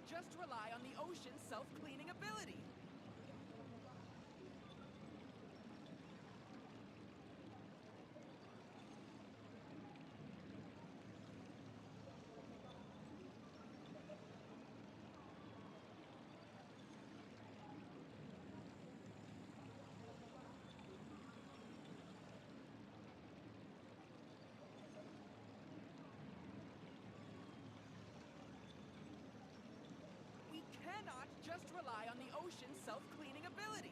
Just rely on the ocean's self-cleaning ability. Cannot just rely on the ocean's self-cleaning ability.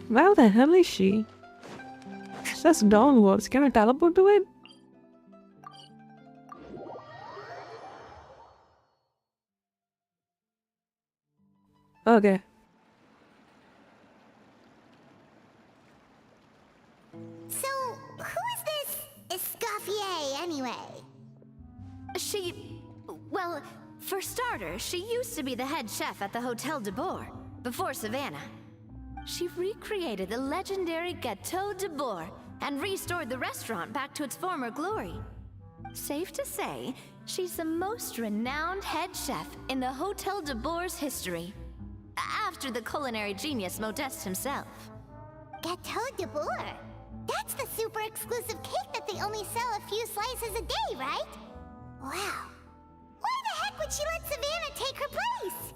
Where the hell is she? It says downwards. Can I teleport to it? Okay. anyway? Well, for starters, she used to be the head chef at the Hotel de Boer, before Savannah. She recreated the legendary Gâteau de Boer and restored the restaurant back to its former glory. Safe to say, she's the most renowned head chef in the Hotel de Boer's history, after the culinary genius Modeste himself. Gâteau de Boer? That's the super exclusive cake that they only sell a few slices a day, right? Wow. Why the heck would she let Savannah take her place?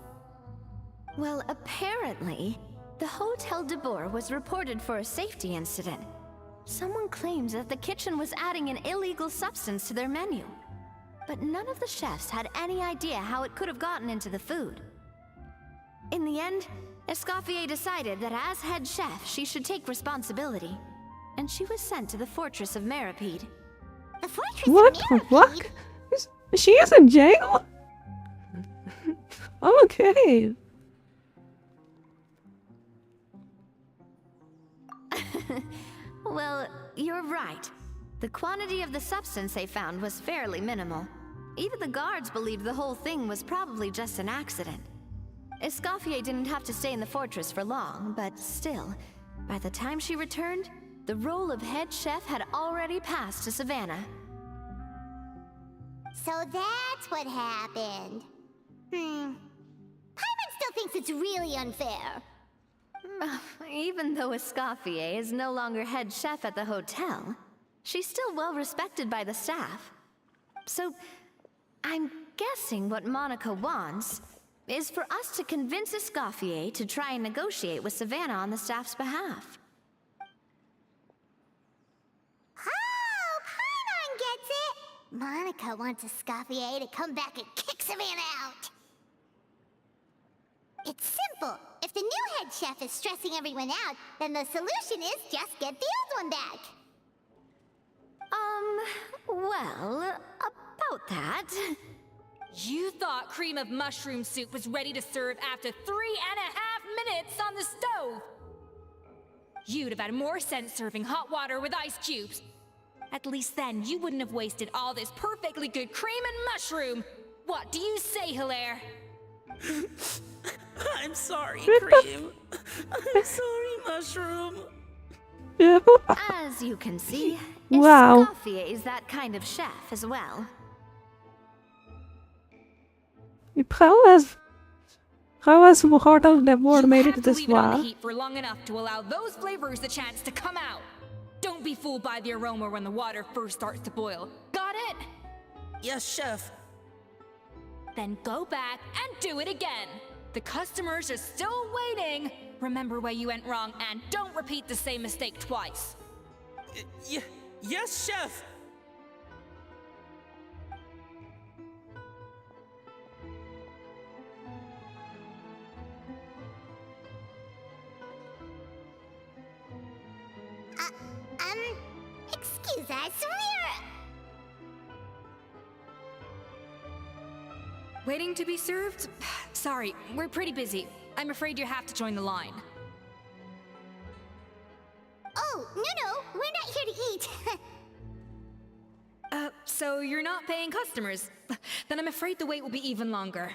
Well, apparently, the Hotel de Boer was reported for a safety incident. Someone claims that the kitchen was adding an illegal substance to their menu. But none of the chefs had any idea how it could have gotten into the food. In the end, Escoffier decided that as head chef, she should take responsibility. And she was sent to the Fortress of Meripede. The Fortress What of the Meripede? fuck? She is in jail? Okay. Well, you're right. The quantity of the substance they found was fairly minimal. Even the guards believed the whole thing was probably just an accident. Escoffier didn't have to stay in the fortress for long, but still, by the time she returned, the role of head chef had already passed to Savannah. So that's what happened. Paimon still thinks it's really unfair. Even though Escoffier is no longer head chef at the hotel, she's still well respected by the staff. So, I'm guessing what Monica wants is for us to convince Escoffier to try and negotiate with Savannah on the staff's behalf. Oh, Paimon gets it! Monica wants Escoffier to come back and kick Savannah out. It's simple. If the new head chef is stressing everyone out, then the solution is just get the old one back. Well, about that... You thought cream of mushroom soup was ready to serve after 3.5 minutes on the stove! You'd have had more sense serving hot water with ice cubes. At least then you wouldn't have wasted all this perfectly good cream and mushroom! What do you say, Hilaire? I'm sorry, Cream. I'm sorry, Mushroom. As you can see, Wow. Escoffier is that kind of chef as well. Trouwens, hoe hard dat de woorden made it this Leave it on the far. heat for long enough to allow those flavors the chance to come out. Don't be fooled by the aroma when the water first starts to boil. Got it? Yes, Chef. Then go back and do it again. The customers are still waiting. Remember where you went wrong and don't repeat the same mistake twice. Yes, Chef. Excuse us, we're... Waiting to be served? Sorry, we're pretty busy. I'm afraid you have to join the line. Oh, no, we're not here to eat. So you're not paying customers? Then I'm afraid the wait will be even longer.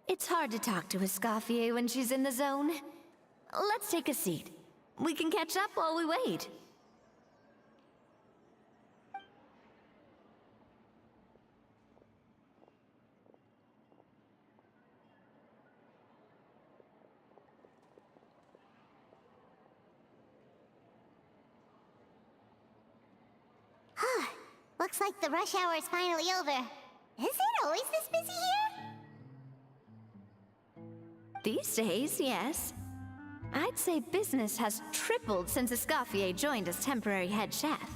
It's hard to talk to Escoffier when she's in the zone. Let's take a seat. We can catch up while we wait. Looks like the rush hour is finally over. Is it always this busy here? These days, yes. I'd say business has tripled since Escoffier joined as temporary head chef.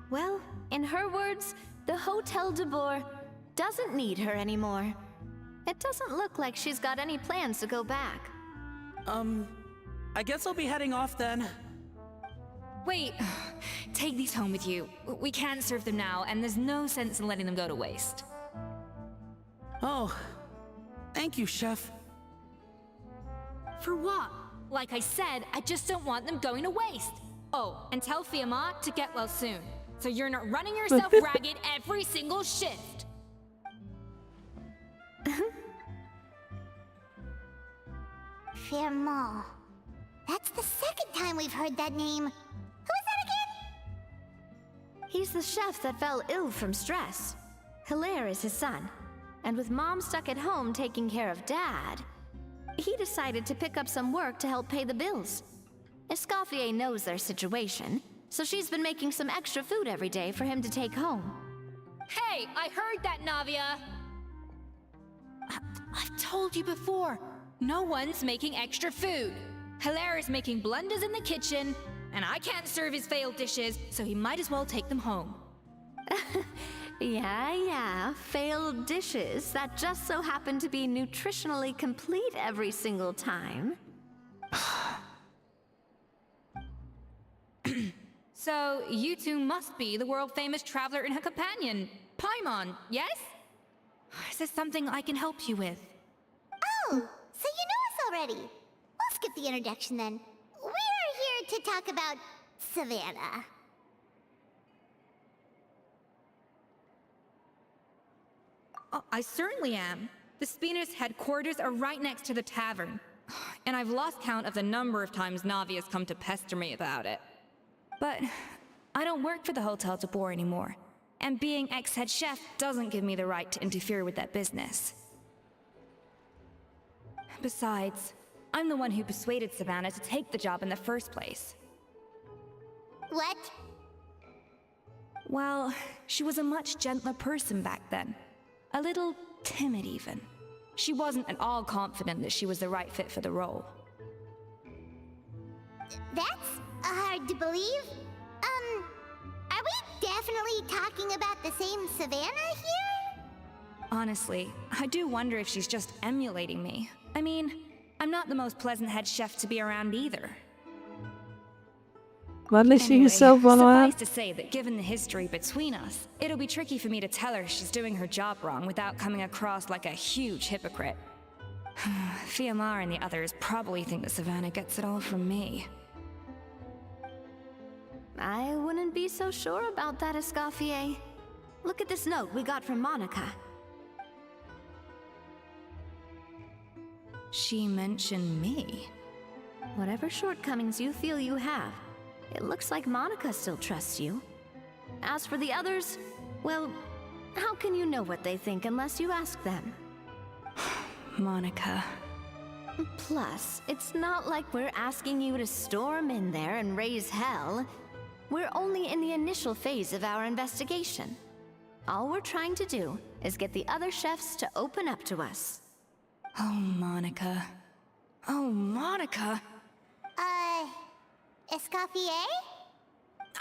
Well, in her words, the Hotel de Boer doesn't need her anymore. It doesn't look like she's got any plans to go back. I guess I'll be heading off then. Wait, take these home with you. We can't serve them now, and there's no sense in letting them go to waste. Oh, thank you, Chef. For what? Like I said, I just don't want them going to waste. Oh, and tell Fiamma to get well soon, so you're not running yourself ragged every single shift. Fiamma. That's the second time we've heard that name. Who is that again? He's the chef that fell ill from stress. Hilaire is his son. And with Mom stuck at home taking care of Dad, he decided to pick up some work to help pay the bills. Escoffier knows their situation, so she's been making some extra food every day for him to take home. Hey, I heard that, Navia! I've told you before, no one's making extra food. Hilaire is making blunders in the kitchen, and I can't serve his failed dishes, so he might as well take them home. Yeah, failed dishes that just so happen to be nutritionally complete every single time. So, you two must be the world-famous traveler and her companion, Paimon, yes? Is there something I can help you with? Oh, so you know us already. We'll skip the introduction then. We're here to talk about Savannah. I certainly am. The Spina's headquarters are right next to the tavern. And I've lost count of the number of times Navia's come to pester me about it. But I don't work for the Hotel Vtuber anymore. And being ex-head chef doesn't give me the right to interfere with that business. Besides, I'm the one who persuaded Savannah to take the job in the first place. What? Well, she was a much gentler person back then. A little timid, even. She wasn't at all confident that she was the right fit for the role. That's hard to believe. Are we definitely talking about the same Savannah here? Honestly, I do wonder if she's just emulating me. I mean, I'm not the most pleasant head chef to be around either. Well, at least Anyway, yourself one suffice to say that given the history between us, it'll be tricky for me to tell her she's doing her job wrong without coming across like a huge hypocrite. Fiamma and the others probably think that Savannah gets it all from me. I wouldn't be so sure about that, Escoffier. Look at this note we got from Monica. She mentioned me. Whatever shortcomings you feel you have, it looks like Monica still trusts you. As for the others, well, how can you know what they think unless you ask them? Monica. Plus, it's not like we're asking you to storm in there and raise hell. We're only in the initial phase of our investigation. All we're trying to do is get the other chefs to open up to us. Oh, Monica. Oh, Monica! Escoffier?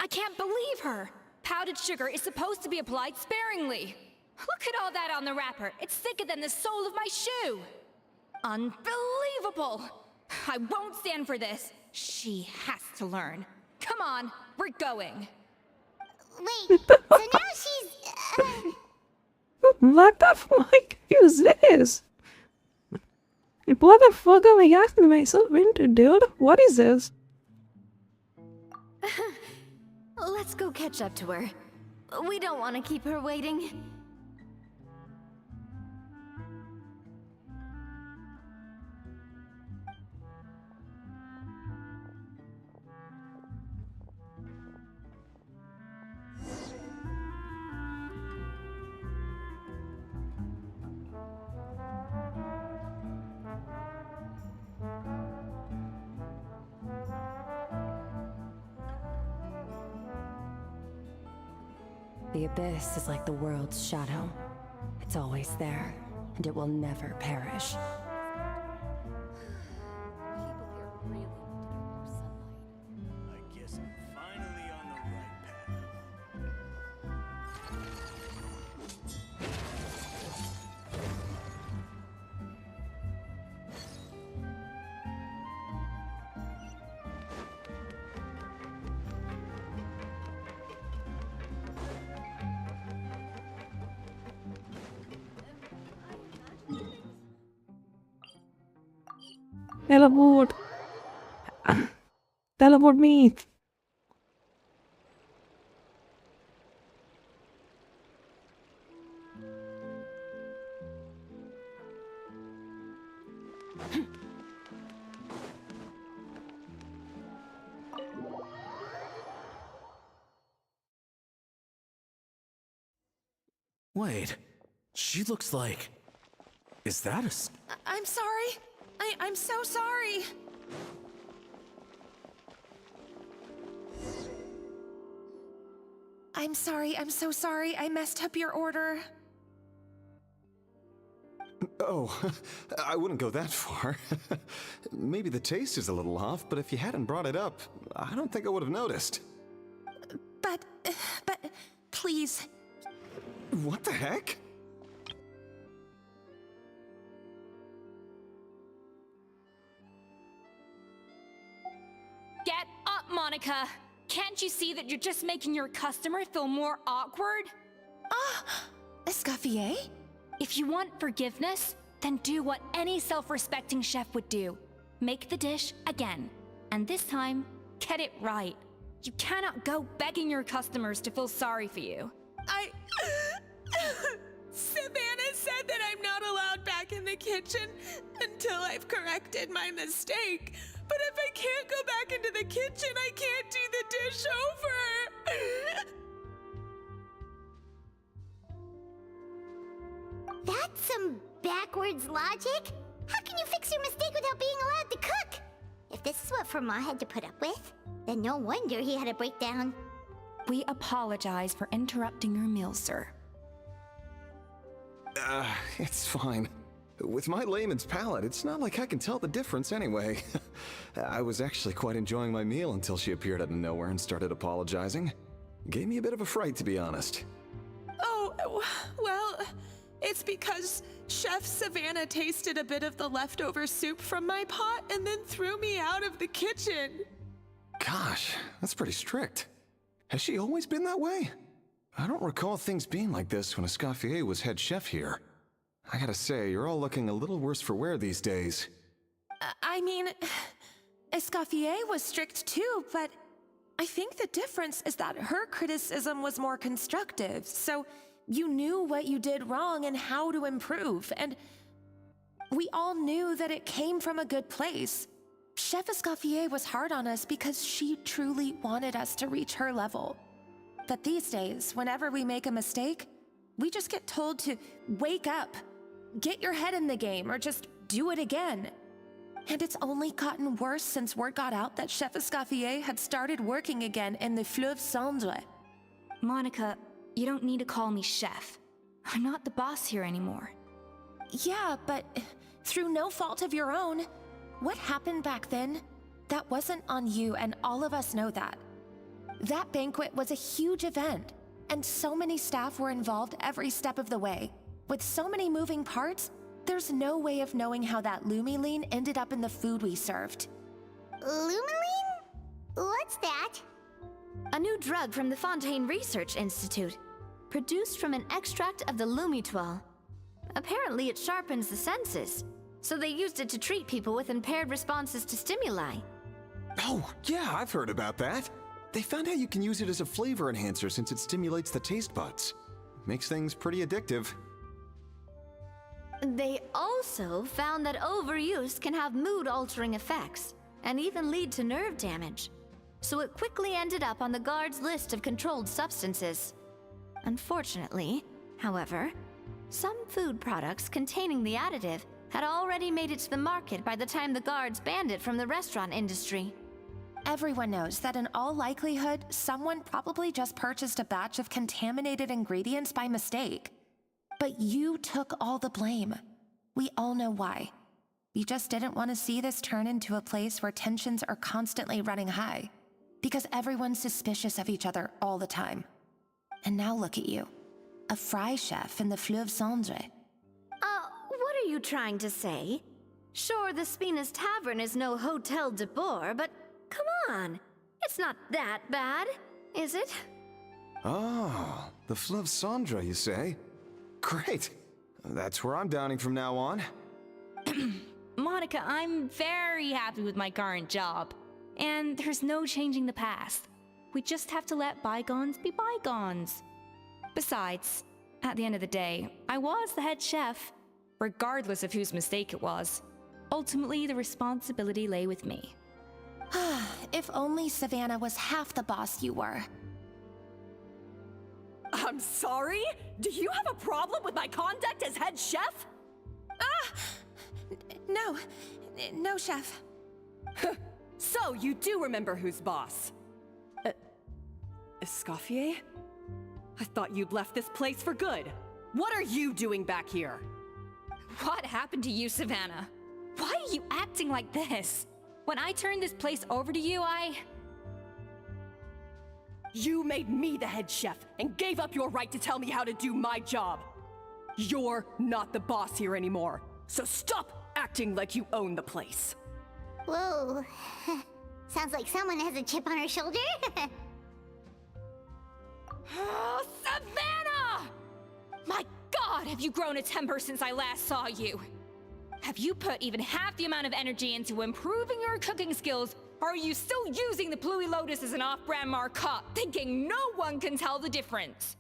I can't believe her! Powdered sugar is supposed to be applied sparingly. Look at all that on the wrapper. It's thicker than the sole of my shoe. Unbelievable! I won't stand for this. She has to learn. Come on, we're going. Wait, so now she's... What the fuck is this? What the fuck am I asking myself into, dude? What is this? Let's go catch up to her. We don't want to keep her waiting. The abyss is like the world's shadow. It's always there, and it will never perish. I guess I'm finally on the right path. Teleport. Teleport me. Wait, she looks like... Is that a... I'm sorry. I'm so sorry. I'm sorry, I'm so sorry. I messed up your order. Oh, I wouldn't go that far. Maybe the taste is a little off, but if you hadn't brought it up, I don't think I would have noticed. But, please. What the heck? Get up, Monica! Can't you see that you're just making your customer feel more awkward? Ah! Escoffier? If you want forgiveness, then do what any self-respecting chef would do. Make the dish again. And this time, get it right. You cannot go begging your customers to feel sorry for you. Savannah said that I'm not allowed back in the kitchen until I've corrected my mistake. But if I can't go back into the kitchen, I can't do the dish over. That's some backwards logic. How can you fix your mistake without being allowed to cook? If this is what Fermat had to put up with, then no wonder he had a breakdown. We apologize for interrupting your meal, sir. It's fine. With my layman's palate, it's not like I can tell the difference anyway. I was actually quite enjoying my meal until she appeared out of nowhere and started apologizing. Gave me a bit of a fright, to be honest. Oh, well, it's because Chef Savannah tasted a bit of the leftover soup from my pot and then threw me out of the kitchen. Gosh, that's pretty strict. Has she always been that way? I don't recall things being like this when Escoffier was head chef here. I gotta say, you're all looking a little worse for wear these days. I mean, Escoffier was strict too, but I think the difference is that her criticism was more constructive, so you knew what you did wrong and how to improve, and we all knew that it came from a good place. Chef Escoffier was hard on us because she truly wanted us to reach her level. But these days, whenever we make a mistake, we just get told to wake up, get your head in the game, or just do it again. And it's only gotten worse since word got out that Chef Escoffier had started working again in the Fleuve Cendre. Monica, you don't need to call me chef. I'm not the boss here anymore. Yeah, but through no fault of your own. What happened back then, that wasn't on you, and all of us know that. That banquet was a huge event, and so many staff were involved every step of the way. With so many moving parts, there's no way of knowing how that Lumiline ended up in the food we served. Lumiline? What's that? A new drug from the Fontaine Research Institute, produced from an extract of the Lumitoile. Apparently it sharpens the senses, so they used it to treat people with impaired responses to stimuli. Oh, yeah, I've heard about that. They found out you can use it as a flavor enhancer since it stimulates the taste buds. Makes things pretty addictive. They also found that overuse can have mood-altering effects, and even lead to nerve damage. So it quickly ended up on the guards' list of controlled substances. Unfortunately, however, some food products containing the additive had already made it to the market by the time the guards banned it from the restaurant industry. Everyone knows that in all likelihood, someone probably just purchased a batch of contaminated ingredients by mistake. But you took all the blame. We all know why. You just didn't want to see this turn into a place where tensions are constantly running high, because everyone's suspicious of each other all the time. And now look at you, a fry chef in the Fleuve Cendre. What are you trying to say? Sure, the Spina's Tavern is no Hotel de Boer, but come on, it's not that bad, is it? Oh, the Fleuve Cendre, you say? Great. That's where I'm dining from now on. Monica, I'm very happy with my current job. And there's no changing the past. We just have to let bygones be bygones. Besides, at the end of the day, I was the head chef, regardless of whose mistake it was. Ultimately, the responsibility lay with me. If only Savannah was half the boss you were. I'm sorry? Do you have a problem with my conduct as head chef? No. No, chef. So, you do remember who's boss? Escoffier? I thought you'd left this place for good. What are you doing back here? What happened to you, Savannah? Why are you acting like this? When I turned this place over to you, You made me the head chef and gave up your right to tell me how to do my job. You're not the boss here anymore, so stop acting like you own the place. Whoa. Sounds like someone has a chip on her shoulder. Oh, Savannah! My God, have you grown a temper since I last saw you? Have you put even half the amount of energy into improving your cooking skills, or are you still using the Pluie Lotus as an off-brand marcotte, thinking no one can tell the difference?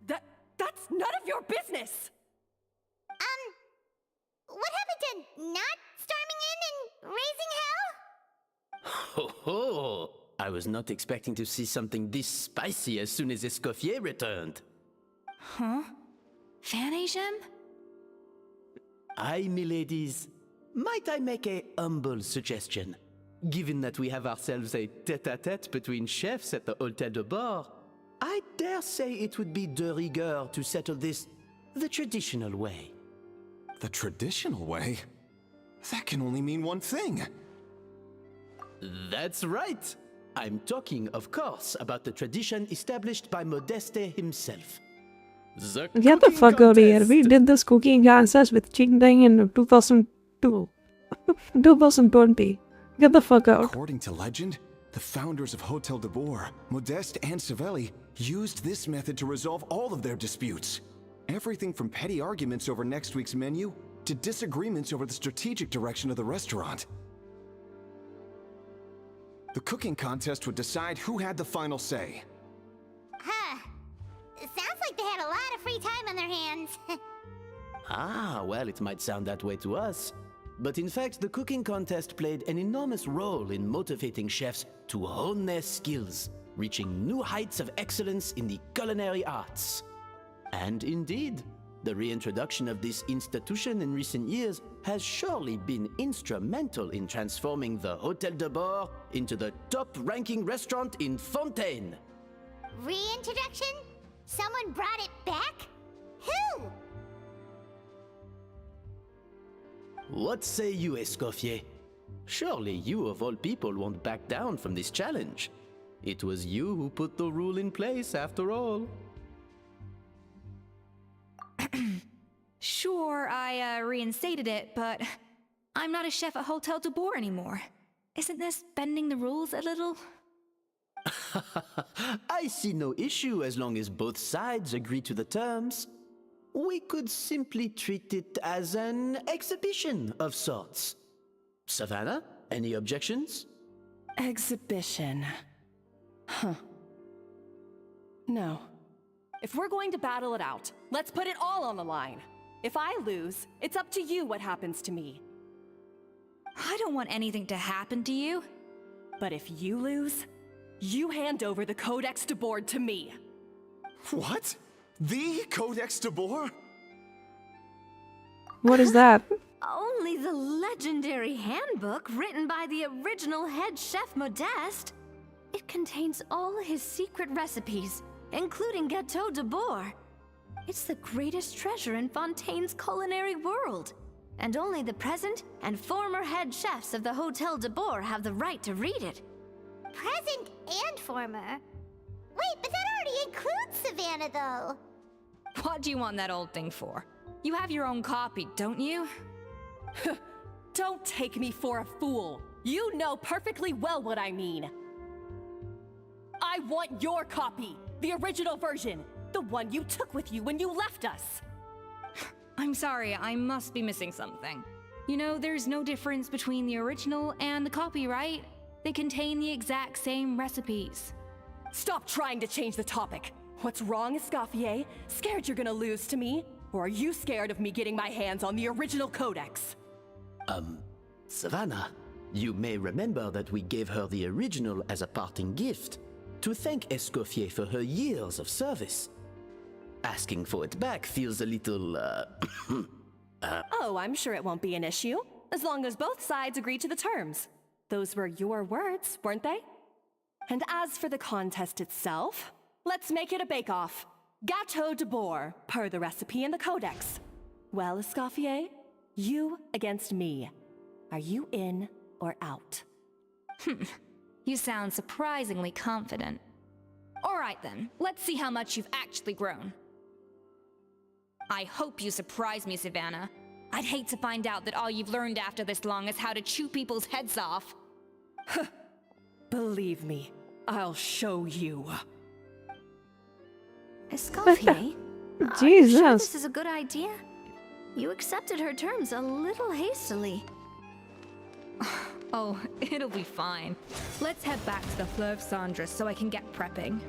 That's none of your business! What happened to not storming in and raising hell? Ho ho! I was not expecting to see something this spicy as soon as Escoffier returned. Huh? Fan Asian? Aye, miladies. Might I make a humble suggestion? Given that we have ourselves a tête-à-tête between chefs at the Hôtel de Bord, I dare say it would be de rigueur to settle this the traditional way. The traditional way? That can only mean one thing. That's right. I'm talking, of course, about the tradition established by Modeste himself. Get the fuck out of here. We did this cooking contest with Qingding in 2002. 2020. Get the fuck out. According to legend, the founders of Hôtel de Bord, Modeste and Savelli, used this method to resolve all of their disputes. Everything from petty arguments over next week's menu to disagreements over the strategic direction of the restaurant. The cooking contest would decide who had the final say. Huh. Sounds like they had a lot of free time on their hands. Ah, well, it might sound that way to us. But in fact, the cooking contest played an enormous role in motivating chefs to hone their skills, reaching new heights of excellence in the culinary arts. And indeed, the reintroduction of this institution in recent years has surely been instrumental in transforming the Hôtel de Bord into the top-ranking restaurant in Fontaine. Reintroduction? Someone brought it back? Who? What say you, Escoffier? Surely you of all people won't back down from this challenge. It was you who put the rule in place, after all. Sure, I reinstated it, but I'm not a chef at Hôtel de Bord anymore. Isn't this bending the rules a little? I see no issue as long as both sides agree to the terms. We could simply treat it as an exhibition of sorts. Savannah, any objections? Exhibition. Huh. No. If we're going to battle it out, let's put it all on the line. If I lose, it's up to you what happens to me. I don't want anything to happen to you. But if you lose, you hand over the Codex de Bord to me. What? The Codex de Bord? What is that? Only the legendary handbook written by the original head chef Modeste. It contains all his secret recipes, including Gâteau de Bord. It's the greatest treasure in Fontaine's culinary world. And only the present and former head chefs of the Hôtel de Bord have the right to read it. Present and former? Wait, but that already includes Savannah, though. What do you want that old thing for? You have your own copy, don't you? Don't take me for a fool. You know perfectly well what I mean. I want your copy, the original version, the one you took with you when you left us. I'm sorry, I must be missing something. You know, there's no difference between the original and the copy, right? They contain the exact same recipes. Stop trying to change the topic. What's wrong, Escoffier? Scared you're gonna lose to me? Or are you scared of me getting my hands on the original codex? Savannah, you may remember that we gave her the original as a parting gift to thank Escoffier for her years of service. Asking for it back feels a little, Oh, I'm sure it won't be an issue, as long as both sides agree to the terms. Those were your words, weren't they? And as for the contest itself, let's make it a bake-off. Gâteau de boar, per the recipe in the codex. Well, Escoffier, you against me. Are you in or out? You sound surprisingly confident. Alright then, let's see how much you've actually grown. I hope you surprise me, Savannah. I'd hate to find out that all you've learned after this long is how to chew people's heads off. Believe me, I'll show you. Escoffier? Jesus. Are you sure this is a good idea? You accepted her terms a little hastily. Oh, it'll be fine. Let's head back to the Fleuve Cendres so I can get prepping.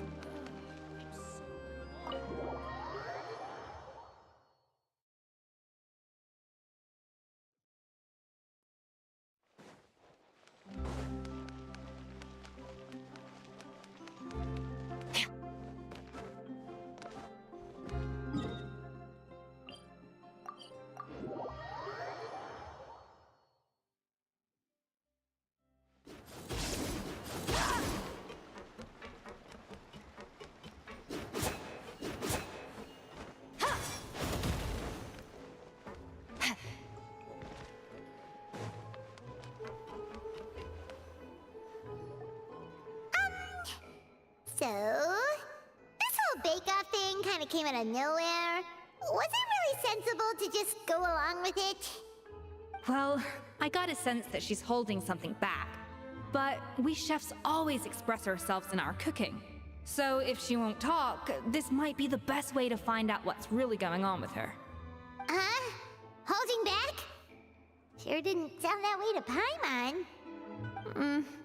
So, this whole bake-off thing kind of came out of nowhere. Was it really sensible to just go along with it? Well, I got a sense that she's holding something back. But we chefs always express ourselves in our cooking. So if she won't talk, this might be the best way to find out what's really going on with her. Huh? Holding back? Sure didn't sound that way to Paimon.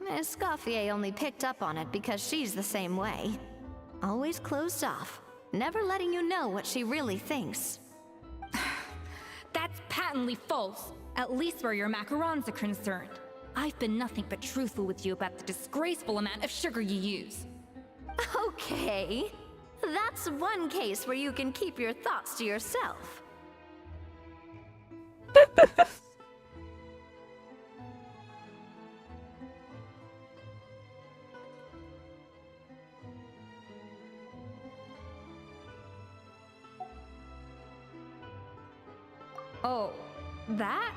Escoffier only picked up on it because she's the same way. Always closed off, never letting you know what she really thinks. That's patently false, at least where your macarons are concerned. I've been nothing but truthful with you about the disgraceful amount of sugar you use. Okay, that's one case where you can keep your thoughts to yourself. Oh, that?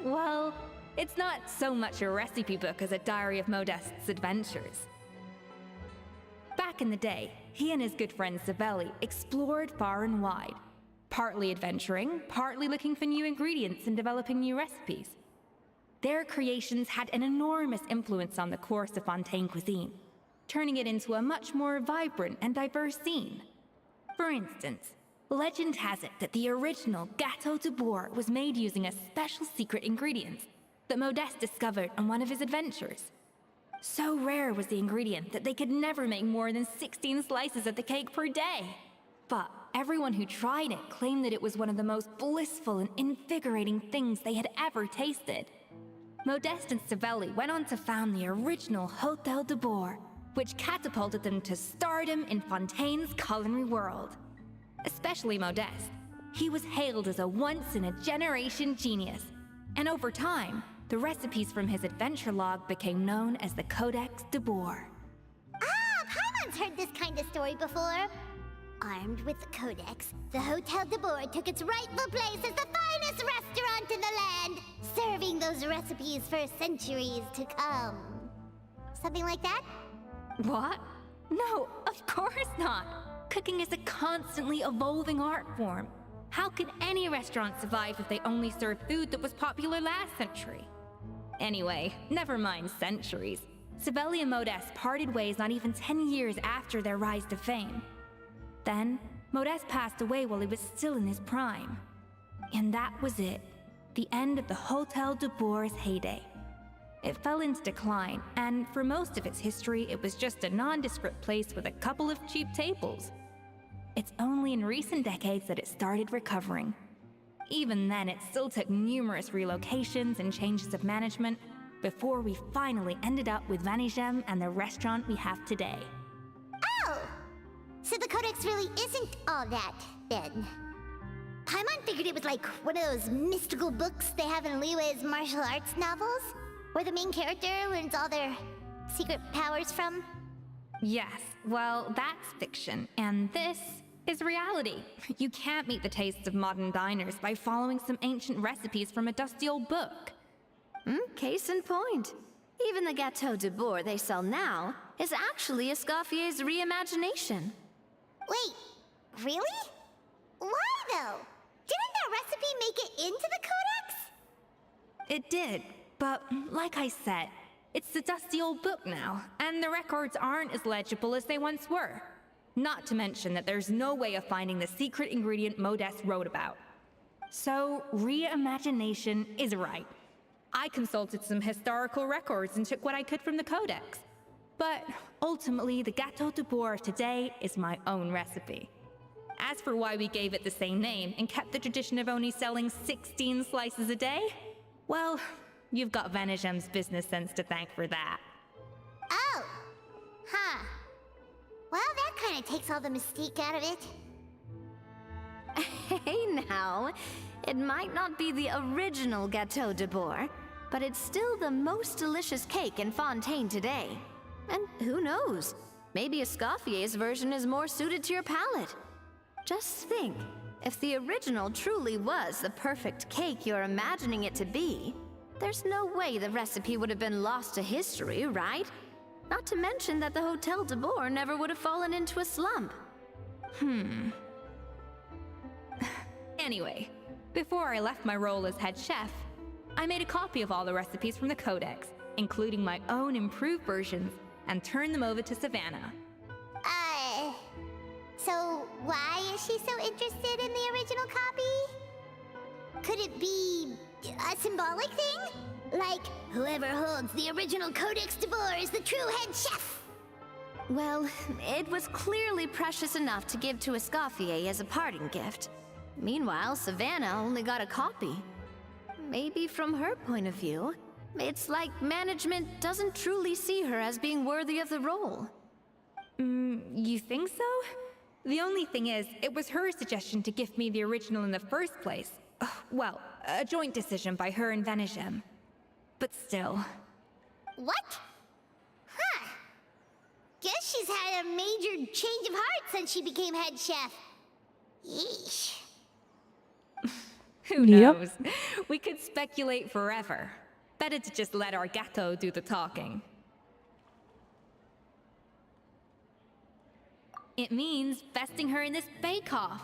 Well, it's not so much a recipe book as a diary of Modeste's adventures. Back in the day, he and his good friend Savelli explored far and wide, partly adventuring, partly looking for new ingredients and developing new recipes. Their creations had an enormous influence on the course of Fontaine cuisine, turning it into a much more vibrant and diverse scene. For instance, legend has it that the original Gâteau de boar was made using a special secret ingredient that Modeste discovered on one of his adventures. So rare was the ingredient that they could never make more than 16 slices of the cake per day. But everyone who tried it claimed that it was one of the most blissful and invigorating things they had ever tasted. Modeste and Savelli went on to found the original Hôtel de Bourg, which catapulted them to stardom in Fontaine's culinary world. Especially Modeste. He was hailed as a once-in-a-generation genius, and over time, the recipes from his adventure log became known as the Codex de Boer. Ah, Paimon's heard this kind of story before. Armed with the Codex, the Hôtel de Bourg took its rightful place as the finest restaurant in the land, serving those recipes for centuries to come. Something like that? What? No, of course not. Cooking is a constantly evolving art form. How could any restaurant survive if they only served food that was popular last century? Anyway, never mind centuries. Savelli and Modeste parted ways not even 10 years after their rise to fame. Then, Modeste passed away while he was still in his prime. And that was it. The end of the Hôtel de Bourg's heyday. It fell into decline, and for most of its history, it was just a nondescript place with a couple of cheap tables. It's only in recent decades that it started recovering. Even then, it still took numerous relocations and changes of management before we finally ended up with Vanigem and the restaurant we have today. Oh! So the Codex really isn't all that, then. Paimon figured it was like one of those mystical books they have in Liyue's martial arts novels, where the main character learns all their secret powers from. Yes, well, that's fiction, and this is reality. You can't meet the tastes of modern diners by following some ancient recipes from a dusty old book. Case in point. Even the Gâteau de Bourg they sell now is actually Escoffier's reimagination. Wait, really? Why though? Didn't that recipe make it into the Codex? It did, but like I said, it's the dusty old book now, and the records aren't as legible as they once were. Not to mention that there's no way of finding the secret ingredient Modest wrote about. So, reimagination is right. I consulted some historical records and took what I could from the Codex. But ultimately, the Gâteau de Bourg of today is my own recipe. As for why we gave it the same name and kept the tradition of only selling 16 slices a day, well, you've got Vanigem's business sense to thank for that. Oh! Huh. Well, that kind of takes all the mystique out of it. Hey now, it might not be the original Gâteau de Bourg, but it's still the most delicious cake in Fontaine today. And who knows, maybe Escoffier's version is more suited to your palate. Just think, if the original truly was the perfect cake you're imagining it to be, there's no way the recipe would have been lost to history, right? Not to mention that the Hotel de Bourg never would have fallen into a slump. Anyway, before I left my role as head chef, I made a copy of all the recipes from the Codex, including my own improved versions, and turned them over to Savannah. So why is she so interested in the original copy? Could it be a symbolic thing? Like, whoever holds the original Codex de Bourg is the true head chef? Well, it was clearly precious enough to give to Escoffier as a parting gift. Meanwhile, Savannah only got a copy. Maybe from her point of view, it's like management doesn't truly see her as being worthy of the role. You think so? The only thing is, it was her suggestion to gift me the original in the first place. Well, a joint decision by her and Vanigem. But still. What? Huh. Guess she's had a major change of heart since she became head chef. Yeesh. Who knows? We could speculate forever. Better to just let our Gâteau do the talking. It means besting her in this bake-off,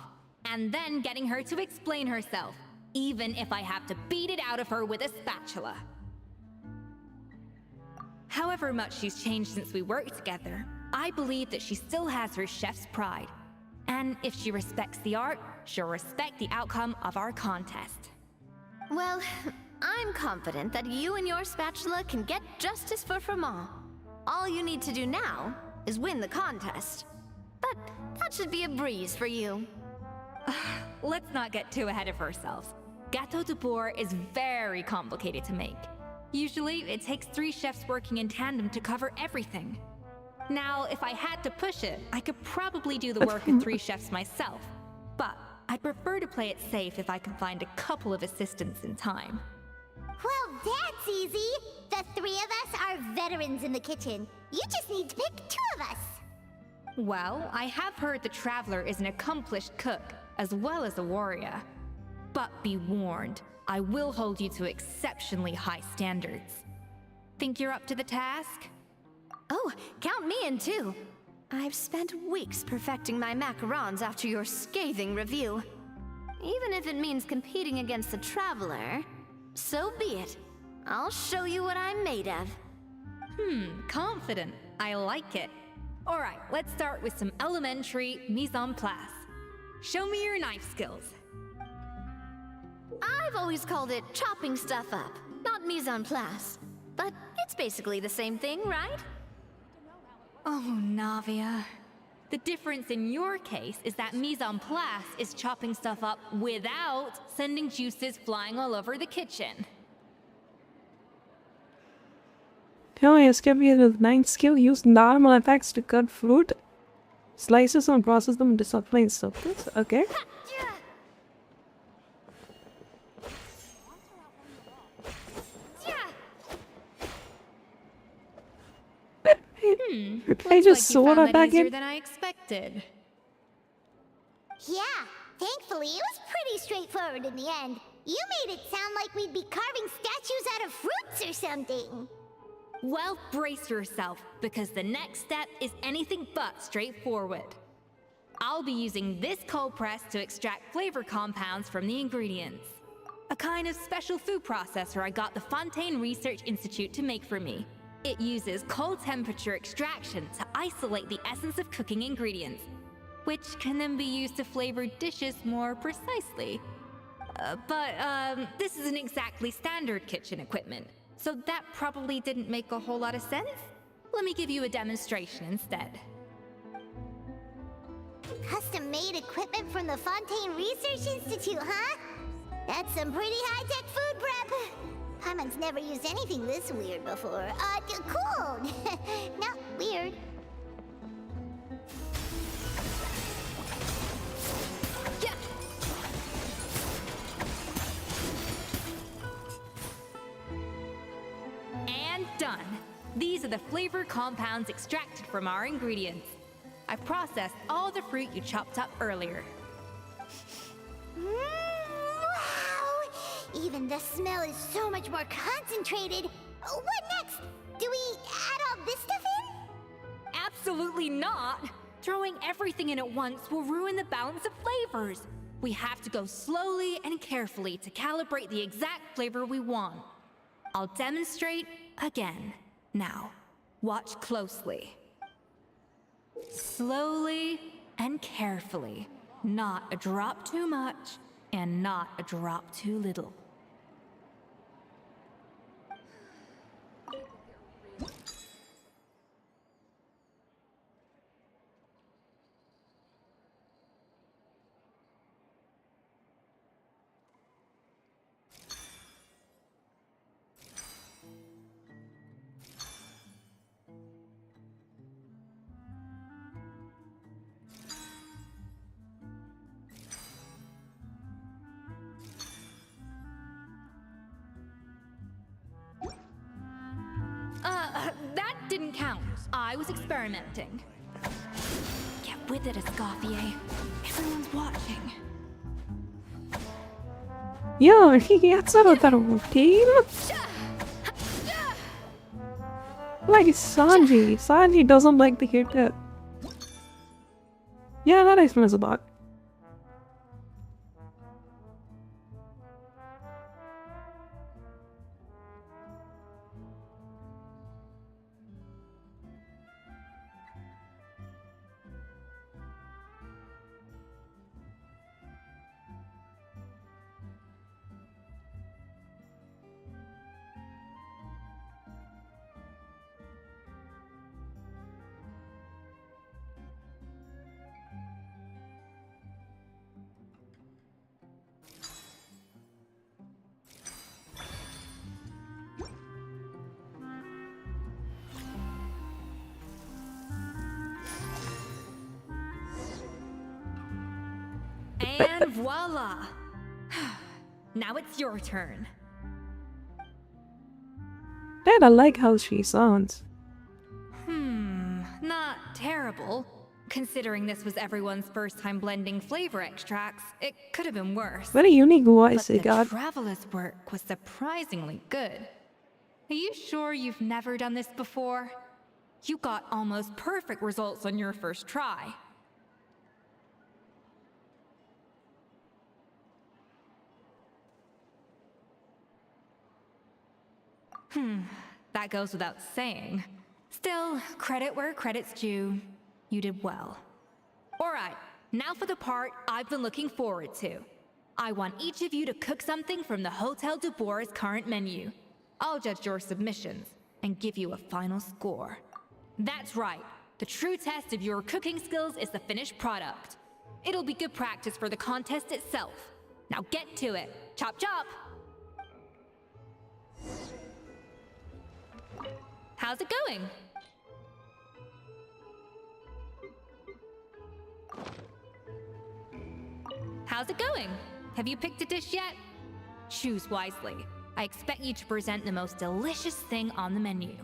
and then getting her to explain herself, even if I have to beat it out of her with a spatula. However much she's changed since we worked together, I believe that she still has her chef's pride. And if she respects the art, she'll respect the outcome of our contest. Well, I'm confident that you and your spatula can get justice for Froment. All you need to do now is win the contest. But that should be a breeze for you. Let's not get too ahead of ourselves. Gâteau de Bourg is very complicated to make. Usually, it takes 3 chefs working in tandem to cover everything. Now, if I had to push it, I could probably do the work of 3 chefs myself. But I'd prefer to play it safe if I can find a couple of assistants in time. Well, that's easy. The 3 of us are veterans in the kitchen. You just need to pick 2 of us. Well, I have heard the Traveler is an accomplished cook, as well as a warrior. But be warned, I will hold you to exceptionally high standards. Think you're up to the task? Oh, count me in too. I've spent weeks perfecting my macarons after your scathing review. Even if it means competing against the Traveler, so be it. I'll show you what I'm made of. Confident. I like it. Alright, let's start with some elementary mise en place. Show me your knife skills. I've always called it chopping stuff up, not mise en place. But it's basically the same thing, right? Oh, Navia. The difference in your case is that mise en place is chopping stuff up without sending juices flying all over the kitchen. Telling a skipper with 9 skill use normal effects to cut fruit, slices and process them into plain substance. Okay. I just saw that back easier in. than I expected. Yeah, thankfully it was pretty straightforward in the end. You made it sound like we'd be carving statues out of fruits or something. Well, brace yourself, because the next step is anything but straightforward. I'll be using this cold press to extract flavor compounds from the ingredients. A kind of special food processor I got the Fontaine Research Institute to make for me. It uses cold temperature extraction to isolate the essence of cooking ingredients, which can then be used to flavor dishes more precisely. But this isn't exactly standard kitchen equipment, so that probably didn't make a whole lot of sense. Let me give you a demonstration instead. Custom-made equipment from the Fontaine Research Institute, huh? That's some pretty high-tech food prep. Paimon's never used anything this weird before. Cool. Not weird. Yeah. And done. These are the flavor compounds extracted from our ingredients. I processed all the fruit you chopped up earlier. Wow! Even the smell is so much more concentrated. What next? Do we add all this stuff in? Absolutely not! Throwing everything in at once will ruin the balance of flavors. We have to go slowly and carefully to calibrate the exact flavor we want. I'll demonstrate again. Now, watch closely. Slowly and carefully. Not a drop too much, and not a drop too little. That didn't count. I was experimenting. Get with it, Escoffier. Everyone's watching. Yo, he gets out of that routine. Like Sanji. Sanji doesn't like to hear that. Yeah, that explains a lot. And voila! Now it's your turn. Dad, I like how she sounds. Not terrible. Considering this was everyone's first time blending flavor extracts, it could have been worse. Very unique voice But he the got. Traveler's work was surprisingly good. Are you sure you've never done this before? You got almost perfect results on your first try. That goes without saying. Still, credit where credit's due. You did well. Alright, now for the part I've been looking forward to. I want each of you to cook something from the Hotel du Bois' current menu. I'll judge your submissions and give you a final score. That's right, The true test of your cooking skills is the finished product. It'll be good practice for the contest itself. Now get to it. Chop chop! How's it going? How's it going? Have you picked a dish yet? Choose wisely. I expect you to present the most delicious thing on the menu.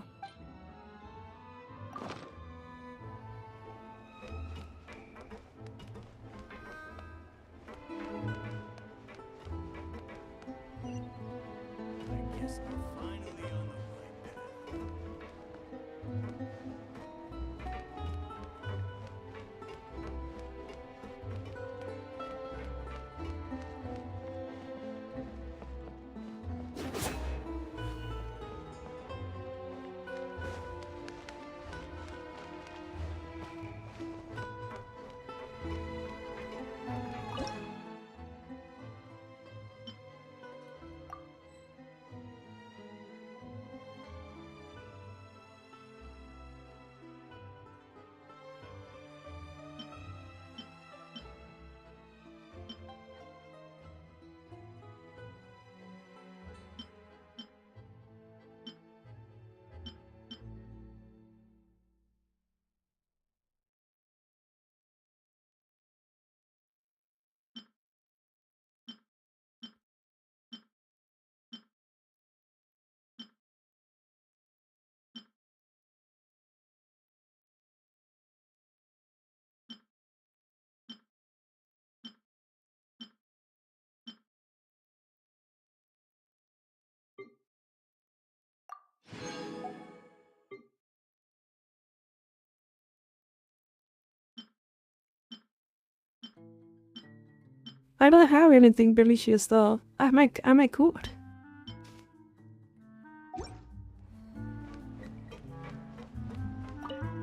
I don't have anything delicious though. Am I good?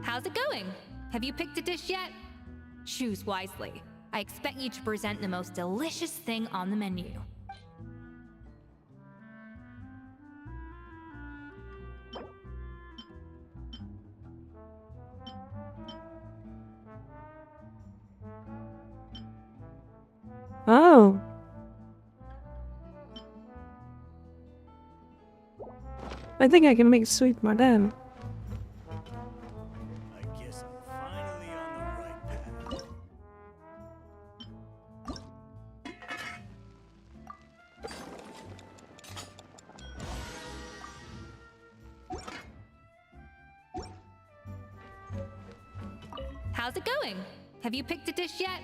How's it going? Have you picked a dish yet? Choose wisely. I expect you to present the most delicious thing on the menu. Oh. I think I can make sweet marden. How's it going? Have you picked a dish yet?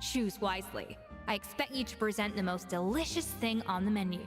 Choose wisely. I expect you to present the most delicious thing on the menu.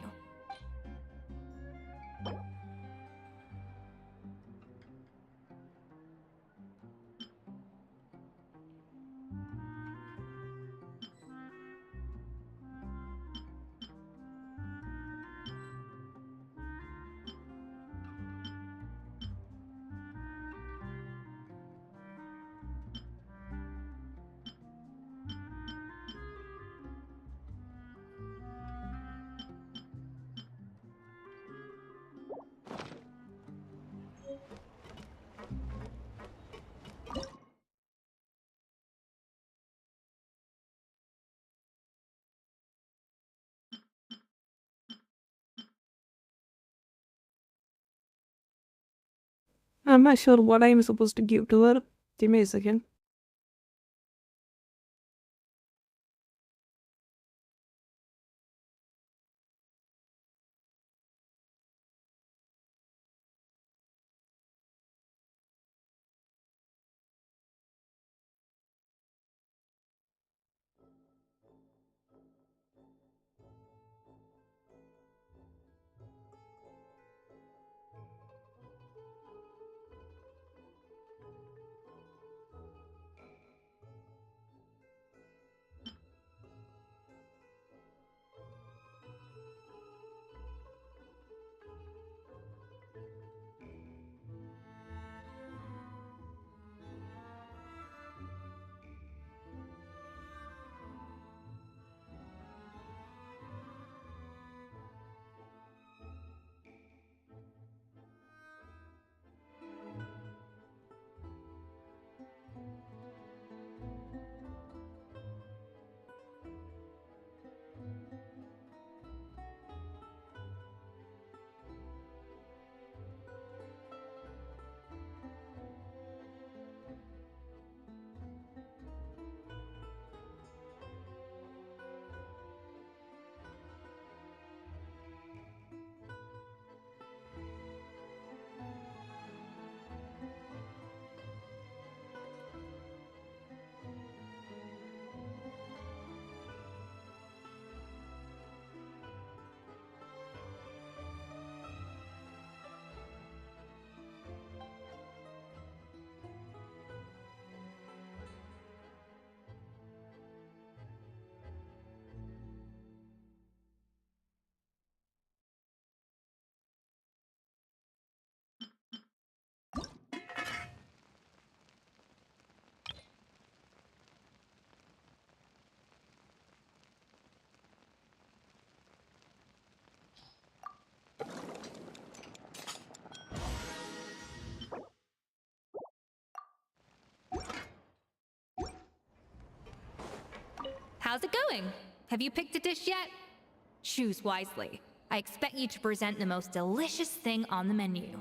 I'm not sure what I'm supposed to give to her. Give me a second. How's it going? Have you picked a dish yet? Choose wisely. I expect you to present the most delicious thing on the menu.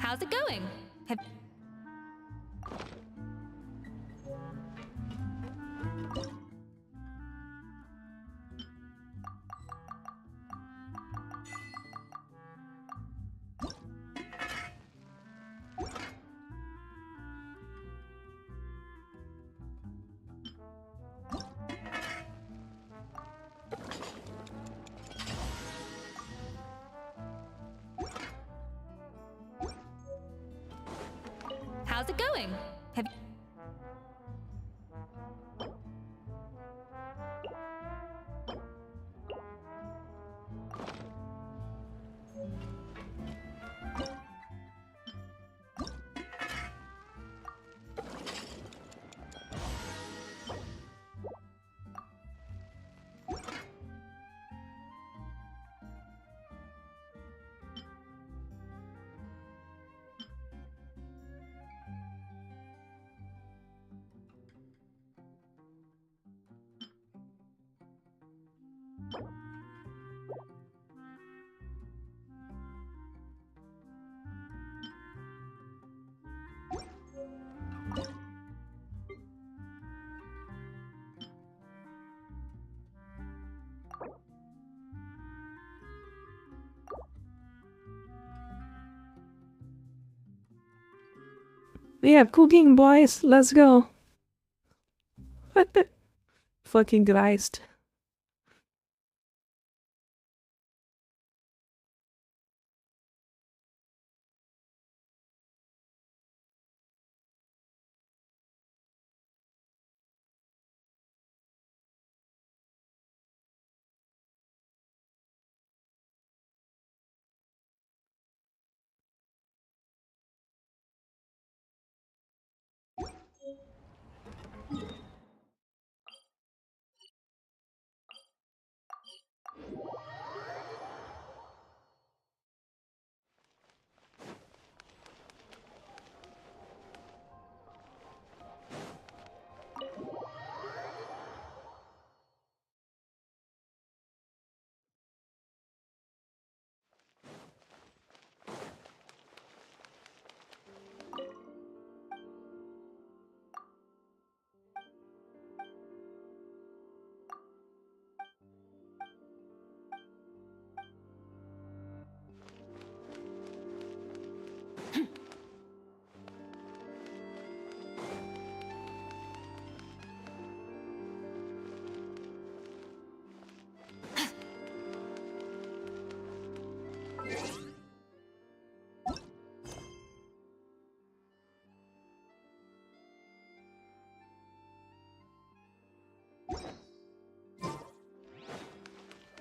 How's it going? How's it going? Yeah, cooking, boys. Let's go. What the fucking Christ.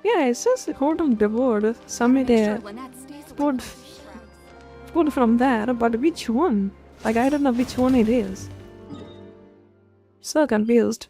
Yeah, it says the Court of Devor. Somebody pulled from there, but which one? Like, I don't know which one it is. So confused.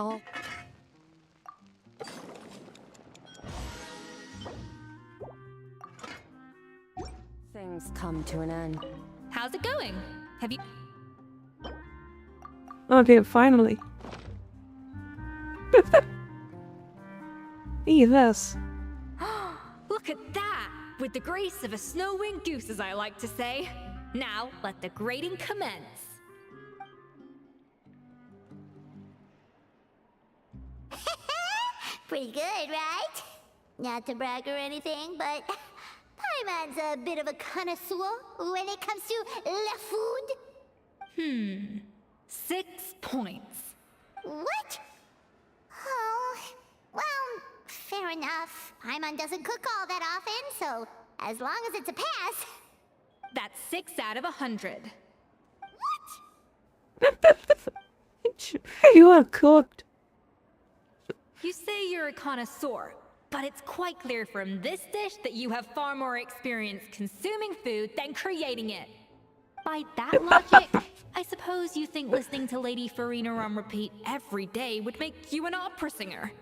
Oh. Things come to an end. How's it going? Have you... Okay, finally. Eat this. Look at that! With the grace of a snow-winged goose, as I like to say. Now, let the grating commence. Pretty good, right? Not to brag or anything, but Paimon's a bit of a connoisseur when it comes to la food. 6 points. What? Oh, well, fair enough. Paimon doesn't cook all that often, so as long as it's a pass. That's 6 out of 100. You are cooked. You say you're a connoisseur, but it's quite clear from this dish that you have far more experience consuming food than creating it. By that logic, I suppose you think listening to Lady Farina on repeat every day would make you an opera singer.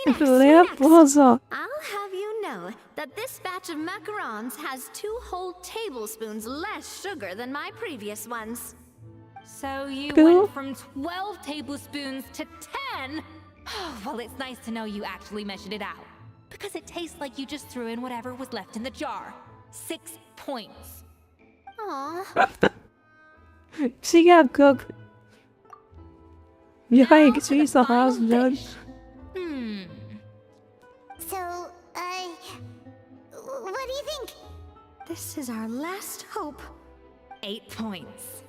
Leposa. I'll have you know that this batch of macarons has 2 whole tablespoons less sugar than my previous ones. So you Cool. went from 12 tablespoons to 10? Well, it's nice to know you actually measured it out. Because it tastes like you just threw in whatever was left in the jar. 6 points. Aww. She got cooked. Yikes, she's the house judge. So, what do you think? This is our last hope. 8 points.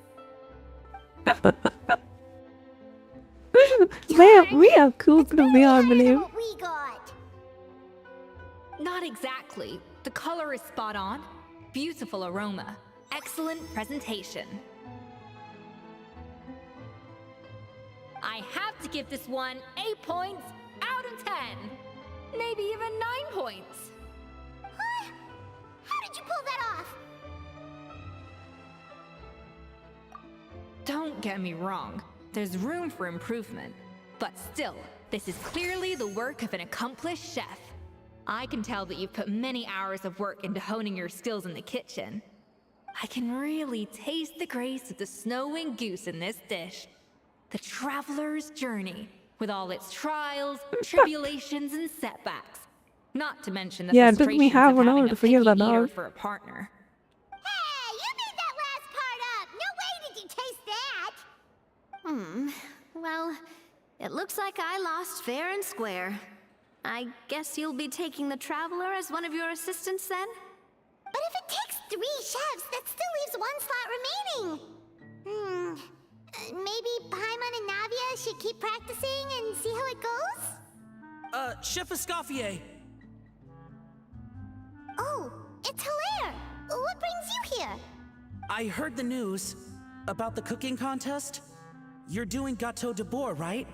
We are cooked, we are, I believe. What we got? Not exactly. The color is spot on. Beautiful aroma. Excellent presentation. I have to give this one 8 points out of 10. Maybe even 9 points. Huh? How did you pull that off? Don't get me wrong. There's room for improvement. But still, this is clearly the work of an accomplished chef. I can tell that you've put many hours of work into honing your skills in the kitchen. I can really taste the grace of the snow-winged goose in this dish. The traveler's journey, with all its trials, tribulations, and setbacks. Not to mention the Yeah, it took me frustrations half of an having hour a to figure picky that eater out. for a partner. Hey, you made that last part up! No way did you taste that! Well, it looks like I lost fair and square. I guess you'll be taking the Traveler as one of your assistants then? But if it takes 3 chefs, that still leaves 1 slot remaining. Maybe Paimon and Navia should keep practicing and see how it goes? Chef Escoffier! Oh, it's Hilaire! What brings you here? I heard the news about the cooking contest. You're doing Gâteau de Bois, right?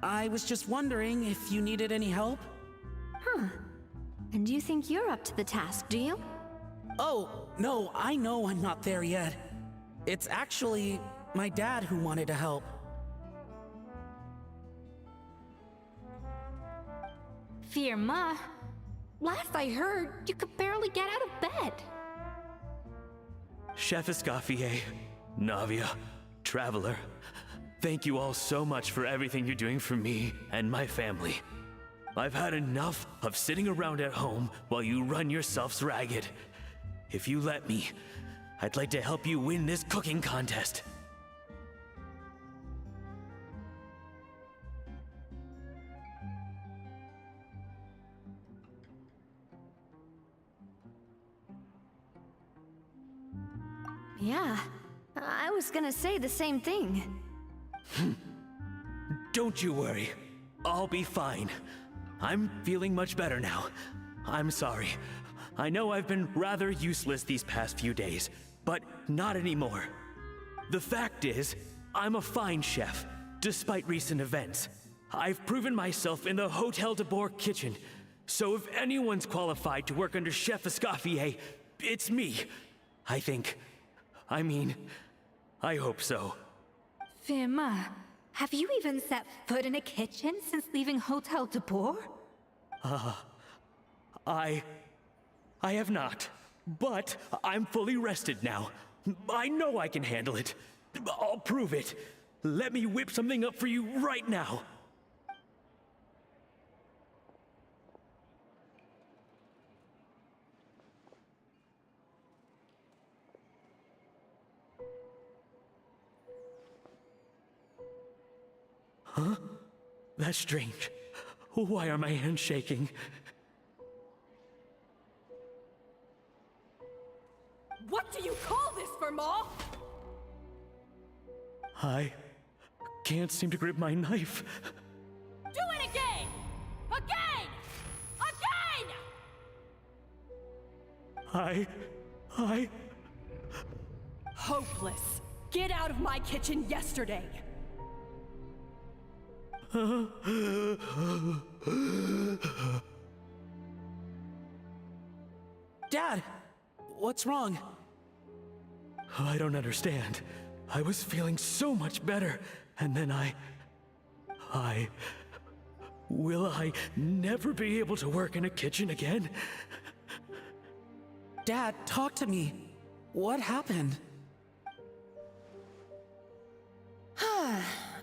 I was just wondering if you needed any help? And you think you're up to the task, do you? Oh, no, I know I'm not there yet. It's actually my dad who wanted to help. Firma, last I heard, you could barely get out of bed. Chef Escoffier, Navia, Traveler, thank you all so much for everything you're doing for me and my family. I've had enough of sitting around at home while you run yourselves ragged. If you let me, I'd like to help you win this cooking contest. Yeah, I was gonna say the same thing. Don't you worry. I'll be fine. I'm feeling much better now. I'm sorry. I know I've been rather useless these past few days, but not anymore. The fact is, I'm a fine chef, despite recent events. I've proven myself in the Hotel de Bois kitchen, so if anyone's qualified to work under Chef Escoffier, it's me. I think. I mean, I hope so. Firma, have you even set foot in a kitchen since leaving Hotel de Bois? I have not, but I'm fully rested now. I know I can handle it. I'll prove it. Let me whip something up for you right now. That's strange. Why are my hands shaking? What do you call this, Verma? I can't seem to grip my knife. Do it again! Again! Again! I... Hopeless. Get out of my kitchen yesterday. Dad, what's wrong? I don't understand. I was feeling so much better, and then Will I never be able to work in a kitchen again? Dad, talk to me. What happened?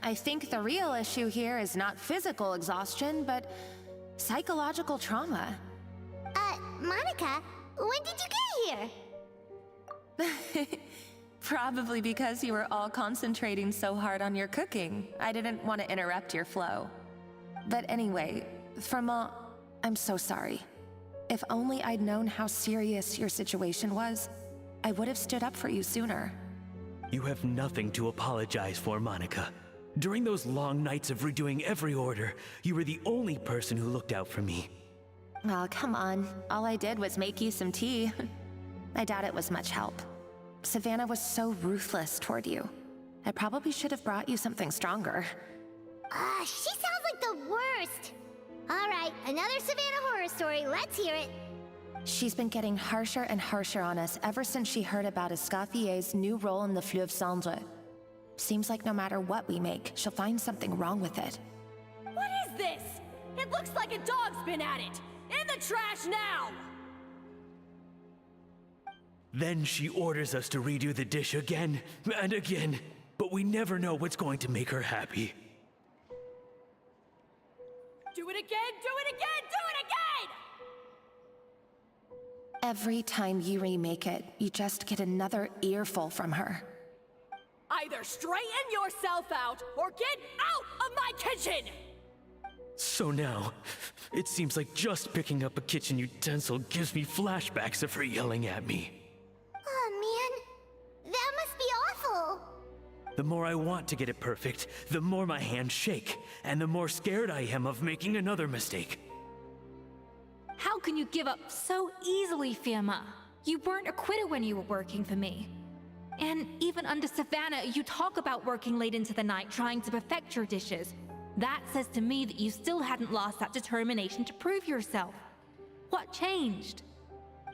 I think the real issue here is not physical exhaustion, but psychological trauma. Monica, when did you get here? Probably because you were all concentrating so hard on your cooking. I didn't want to interrupt your flow. But anyway, Verma, I'm so sorry. If only I'd known how serious your situation was, I would have stood up for you sooner. You have nothing to apologize for, Monica. During those long nights of redoing every order, you were the only person who looked out for me. Oh, come on. All I did was make you some tea. I doubt it was much help. Savannah was so ruthless toward you. I probably should have brought you something stronger. She sounds like the worst. All right, another Savannah horror story. Let's hear it. She's been getting harsher and harsher on us ever since she heard about Escaffier's new role in the Fleuve Cendre. Seems like no matter what we make, she'll find something wrong with it. What is this? It looks like a dog's been at it! In the trash now! Then she orders us to redo the dish again and again, but we never know what's going to make her happy. Do it again! Do it again! Do it again! Every time you remake it, you just get another earful from her. Either straighten yourself out, or get out of my kitchen! So now, it seems like just picking up a kitchen utensil gives me flashbacks of her yelling at me. Oh man, that must be awful. The more I want to get it perfect, the more my hands shake, and the more scared I am of making another mistake. How can you give up so easily, Firma? You weren't a quitter when you were working for me. And even under Savannah, you talk about working late into the night trying to perfect your dishes. That says to me that you still hadn't lost that determination to prove yourself. What changed?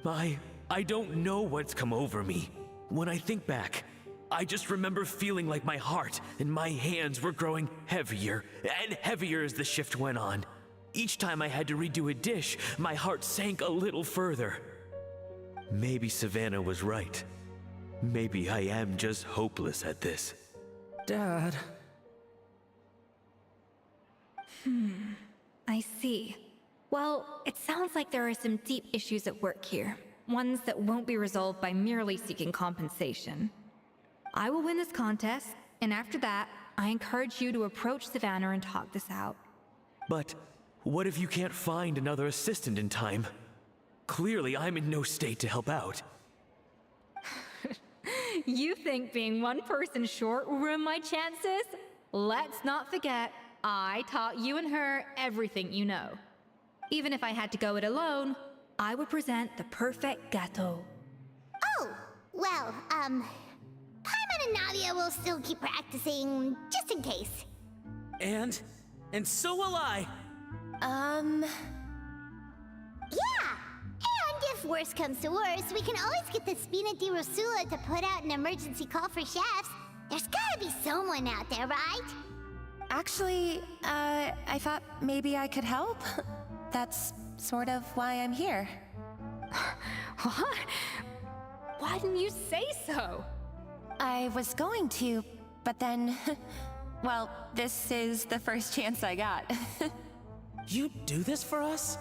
I don't know what's come over me. When I think back, I just remember feeling like my heart and my hands were growing heavier and heavier as the shift went on. Each time I had to redo a dish, my heart sank a little further. Maybe Savannah was right. Maybe I am just hopeless at this. Dad. I see. Well, it sounds like there are some deep issues at work here. Ones that won't be resolved by merely seeking compensation. I will win this contest, and after that, I encourage you to approach Savannah and talk this out. But what if you can't find another assistant in time? Clearly, I'm in no state to help out. You think being one person short will ruin my chances? Let's not forget, I taught you and her everything you know. Even if I had to go it alone, I would present the perfect gâteau. Oh, well, Paimon and Nadia will still keep practicing, just in case. And so will I. Yeah! And if worse comes to worse, we can always get the Spina di Rosula to put out an emergency call for chefs. There's gotta be someone out there, right? Actually, I thought maybe I could help. That's sort of why I'm here. What? Why didn't you say so? I was going to, but then... well, this is the first chance I got. You do this for us?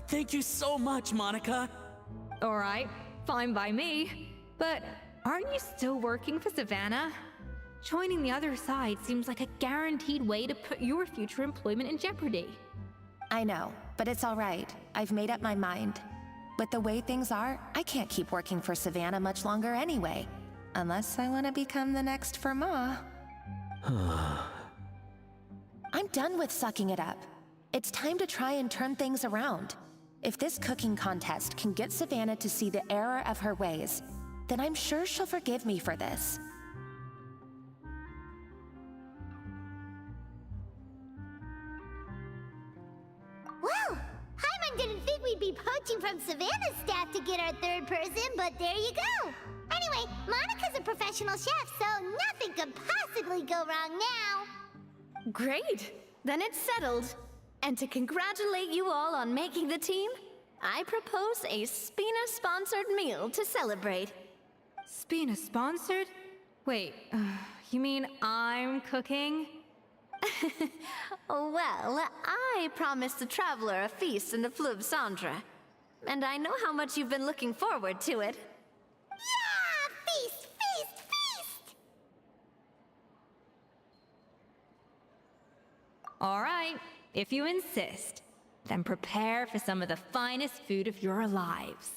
Thank you so much, Monica. Alright, fine by me. But aren't you still working for Savannah? Joining the other side seems like a guaranteed way to put your future employment in jeopardy. I know, but it's all right. I've made up my mind. With the way things are, I can't keep working for Savannah much longer anyway. Unless I want to become the next Fermat. I'm done with sucking it up. It's time to try and turn things around. If this cooking contest can get Savannah to see the error of her ways, then I'm sure she'll forgive me for this. Well, Hyman didn't think we'd be poaching from Savannah's staff to get our third person, but there you go. Anyway, Monica's a professional chef, so nothing could possibly go wrong now. Great! Then it's settled. And to congratulate you all on making the team, I propose a Spina-sponsored meal to celebrate. Spina-sponsored? Wait, you mean I'm cooking? Well, I promised the Traveler a feast in the Fleuve Cendre. And I know how much you've been looking forward to it. Yeah! Feast, feast, feast! All right, if you insist, then prepare for some of the finest food of your lives.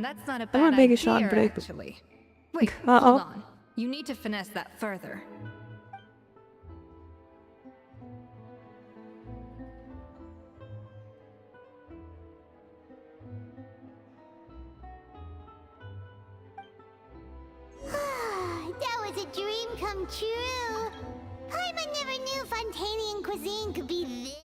That's not a I want bad to make a idea, shot break. actually. Wait, Uh-oh. hold on. You need to finesse that further. That was a dream come true. Hyman never knew Fontanian cuisine could be this.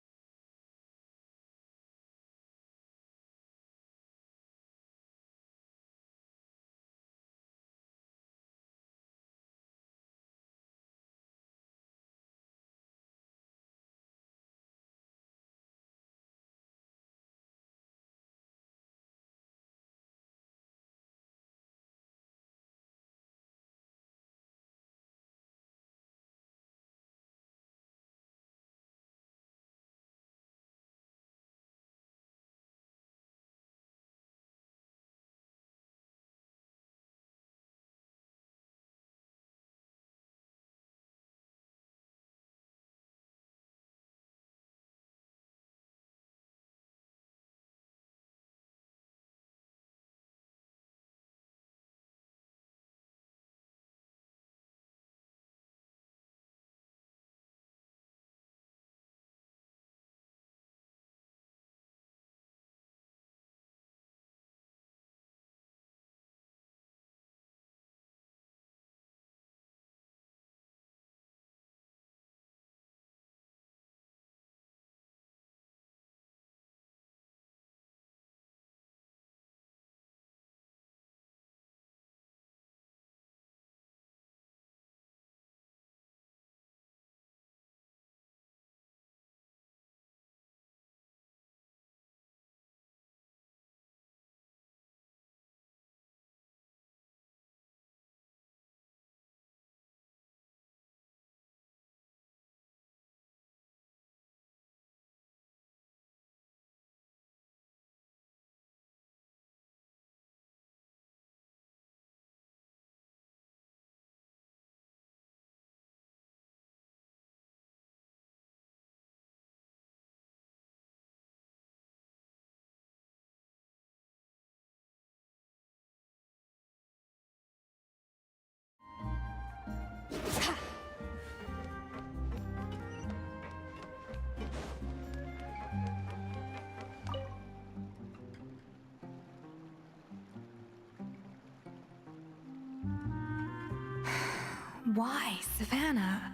Why, Savannah?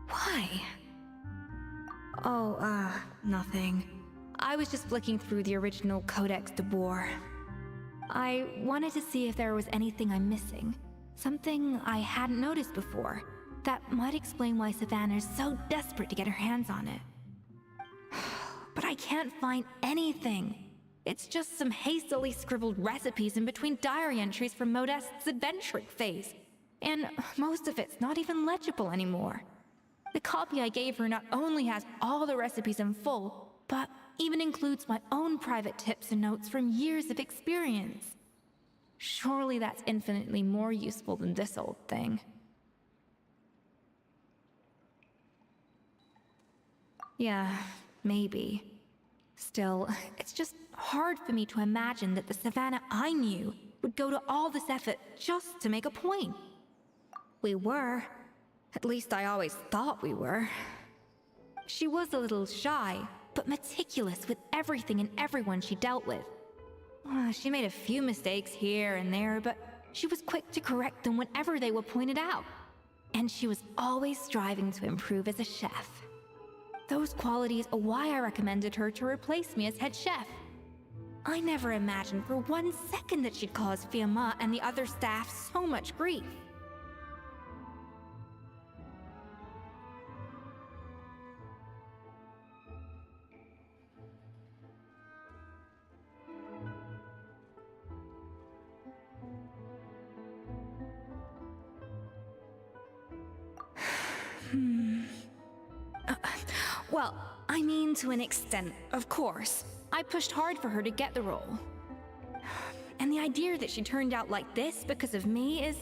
Why? Oh, nothing. I was just flicking through the original Codex de Boer. I wanted to see if there was anything I'm missing. Something I hadn't noticed before. That might explain why Savannah's so desperate to get her hands on it. But I can't find anything. It's just some hastily scribbled recipes in between diary entries from Modeste's adventuring phase. And most of it's not even legible anymore. The copy I gave her not only has all the recipes in full, but even includes my own private tips and notes from years of experience. Surely that's infinitely more useful than this old thing. Yeah, maybe. Still, it's just hard for me to imagine that the Savannah I knew would go to all this effort just to make a point. We were. At least I always thought we were. She was a little shy, but meticulous with everything and everyone she dealt with. She made a few mistakes here and there, but she was quick to correct them whenever they were pointed out. And she was always striving to improve as a chef. Those qualities are why I recommended her to replace me as head chef. I never imagined for 1 second that she'd cause Fiamma and the other staff so much grief. Well, I mean to an extent, of course. I pushed hard for her to get the role. And the idea that she turned out like this because of me is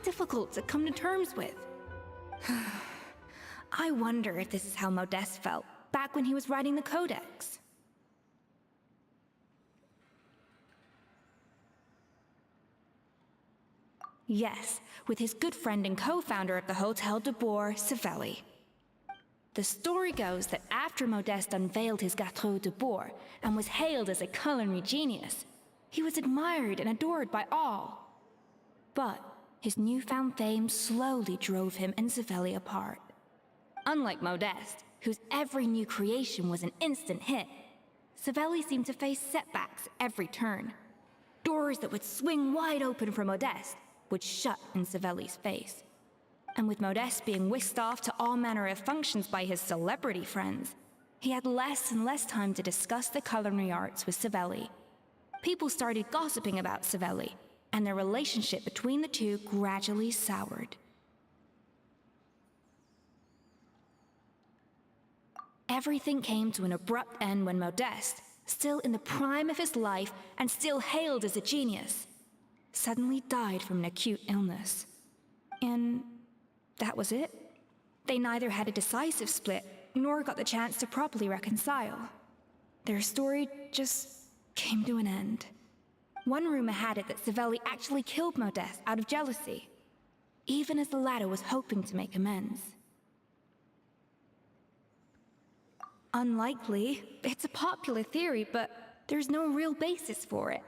difficult to come to terms with. I wonder if this is how Modeste felt back when he was writing the Codex. Yes, with his good friend and co-founder of the Hotel de Boer, Savelli. The story goes that after Modeste unveiled his Gâteau de Boer and was hailed as a culinary genius, he was admired and adored by all. But his newfound fame slowly drove him and Savelli apart. Unlike Modeste, whose every new creation was an instant hit, Savelli seemed to face setbacks at every turn. Doors that would swing wide open for Modeste would shut in Savelli's face. And with Modeste being whisked off to all manner of functions by his celebrity friends, he had less and less time to discuss the culinary arts with Savelli. People started gossiping about Savelli, and their relationship between the two gradually soured. Everything came to an abrupt end when Modeste, still in the prime of his life and still hailed as a genius, suddenly died from an acute illness. And that was it. They neither had a decisive split, nor got the chance to properly reconcile. Their story just came to an end. One rumor had it that Savelli actually killed Modeste out of jealousy, even as the latter was hoping to make amends. Unlikely. It's a popular theory, but there's no real basis for it.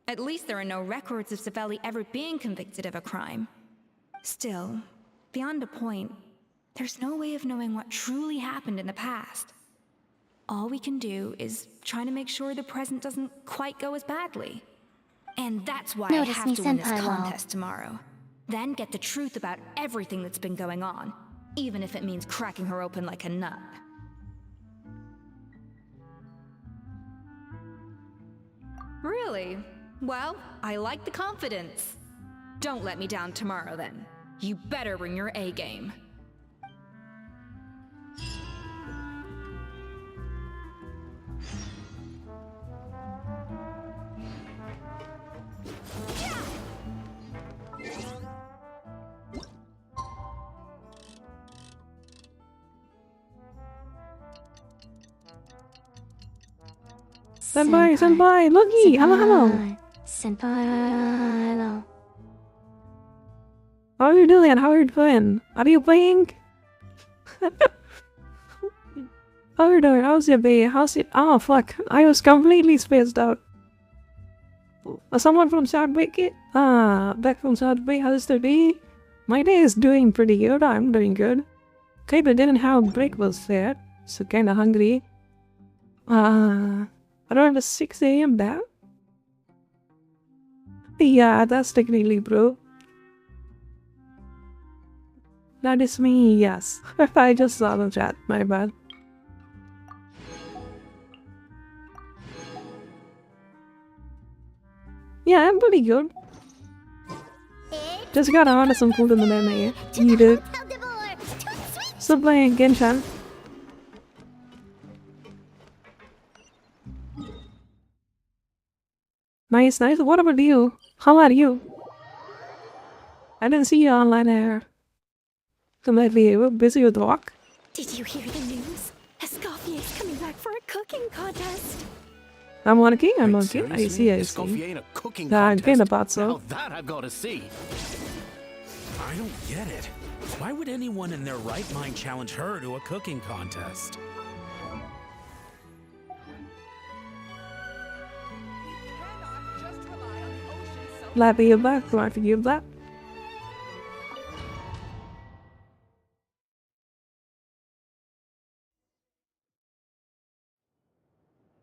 At least there are no records of Savelli ever being convicted of a crime. Still, beyond a point, there's no way of knowing what truly happened in the past. All we can do is try to make sure the present doesn't quite go as badly. And that's why I have to win this contest tomorrow. Then get the truth about everything that's been going on, even if it means cracking her open like a nut. Really? Well, I like the confidence. Don't let me down tomorrow, then. You better bring your A game. Senpai, Loki, hello. Senpai, hello. How are you doing? How are you doing? Are you playing? How are you doing? How's your day? How's it? Oh, fuck. I was completely spaced out. Someone from South Bay? Back from South Bay. How's the day? My day is doing pretty good. I'm doing good. Okay, but didn't have breakfast yet, so kinda hungry. Around 6 a.m. now? Yeah, that's technically bro. That is me, yes. I just saw the chat, my bad. Yeah, I'm pretty good. Just got on to some food in the menu. Eat it. Still playing Genshin. Nice, nice. What about you? How are you? I didn't see you online there. So maybe you were busy with work? Did you hear the news? Escoffier's coming back for a cooking contest. I'm working. I see, Seriously? I Escoffier see. in a cooking Yeah, I'm contest? getting about Now so. that I've got to see. I don't get it. Why would anyone in their right mind challenge her to a cooking contest? Glad to be back. Glad to be back.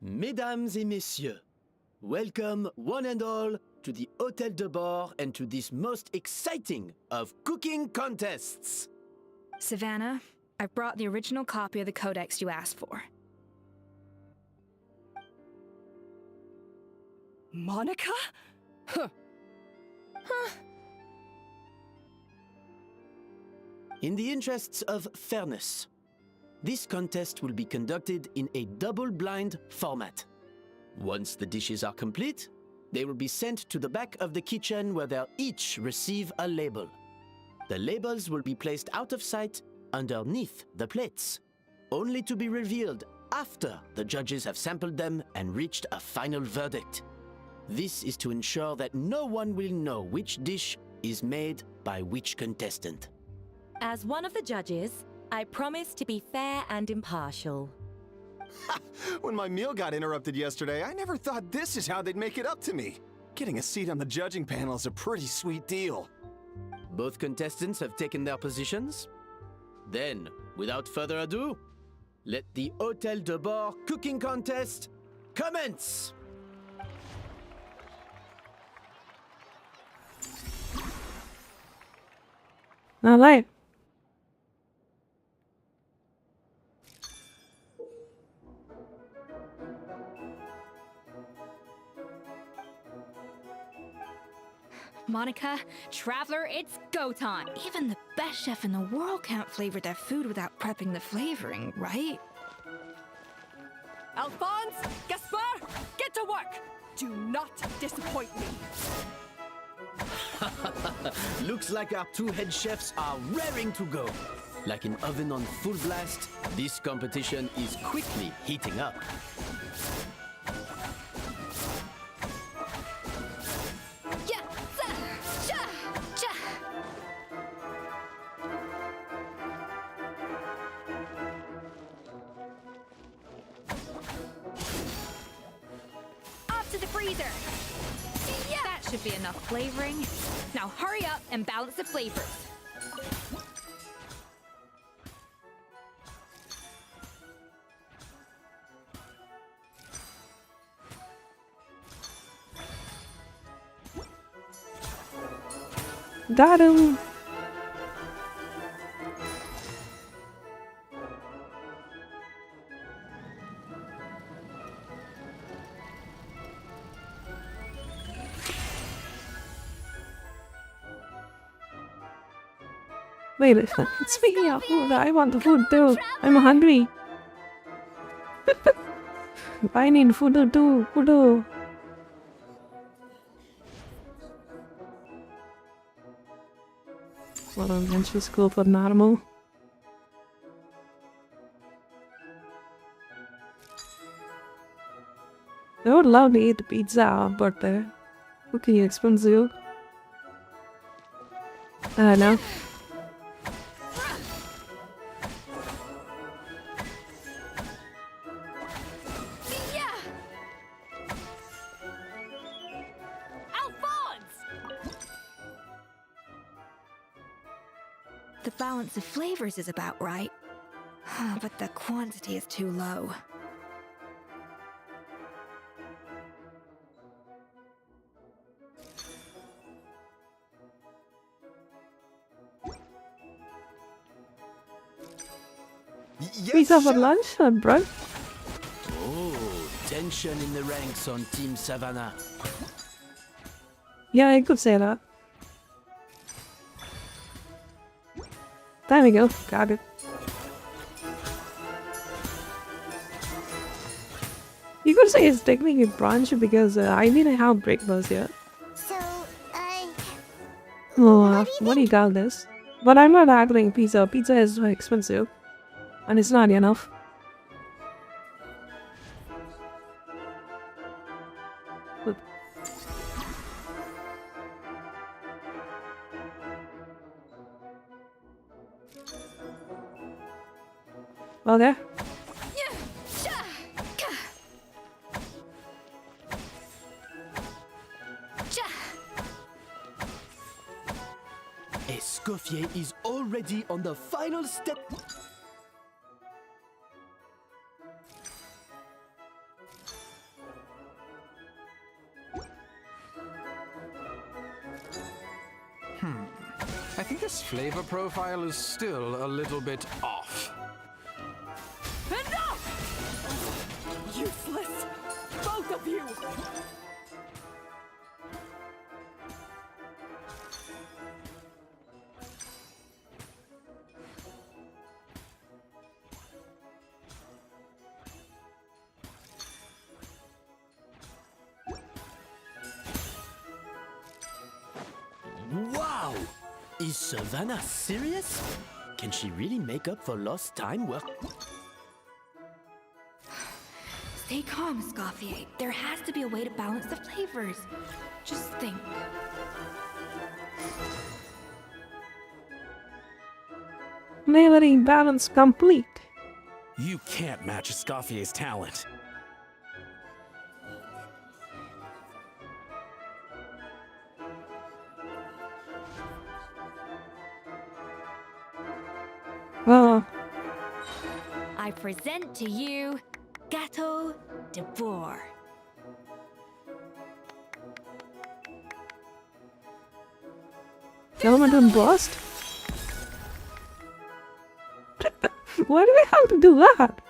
Mesdames et messieurs, welcome one and all to the Hôtel de Bord and to this most exciting of cooking contests. Savannah, I've brought the original copy of the codex you asked for. Monica? Huh. In the interests of fairness, this contest will be conducted in a double-blind format. Once the dishes are complete, they will be sent to the back of the kitchen where they'll each receive a label. The labels will be placed out of sight underneath the plates, only to be revealed after the judges have sampled them and reached a final verdict. This is to ensure that no one will know which dish is made by which contestant. As one of the judges, I promise to be fair and impartial. When my meal got interrupted yesterday, I never thought this is how they'd make it up to me. Getting a seat on the judging panel is a pretty sweet deal. Both contestants have taken their positions. Then, without further ado, let the Hôtel de Bord cooking contest commence! Alright. Monica, Traveler, it's go time. Even the best chef in the world can't flavor their food without prepping the flavoring, right? Alphonse, Gaspar, get to work! Do not disappoint me. Looks like our two head chefs are raring to go. Like an oven on full blast, this competition is quickly heating up. Up to the freezer! That should be enough flavoring. Now hurry up and balance the flavors. Got him! Wait a second. Speaking of food, I want the food too. I'm hungry. I need food too. Food. What a mental school for normal. They would love to eat pizza, but cooking is expensive. I don't know. The balance of flavors is about right, but the quantity is too low. Pizza for lunch, bro? Oh, tension in the ranks on Team Savannah. Yeah, I could say that. There we go. Got it. You could say it's technically brunch because I didn't have breakfast yet. So, Oh, what do you call this? But I'm not ordering pizza. Pizza is expensive. And it's not enough. But okay. Escoffier is already on the final step. I think this flavor profile is still a little bit off. Enough! Useless! Both of you! Wow! Is Savannah serious? Can she really make up for lost time? Well, Stay calm, Escoffier. There has to be a way to balance the flavors. Just think. Flavoring balance complete. You can't match Escoffier's talent. Oh. I present to you Gâteau de Bourg. Elemental Blast? Why do we have to do that?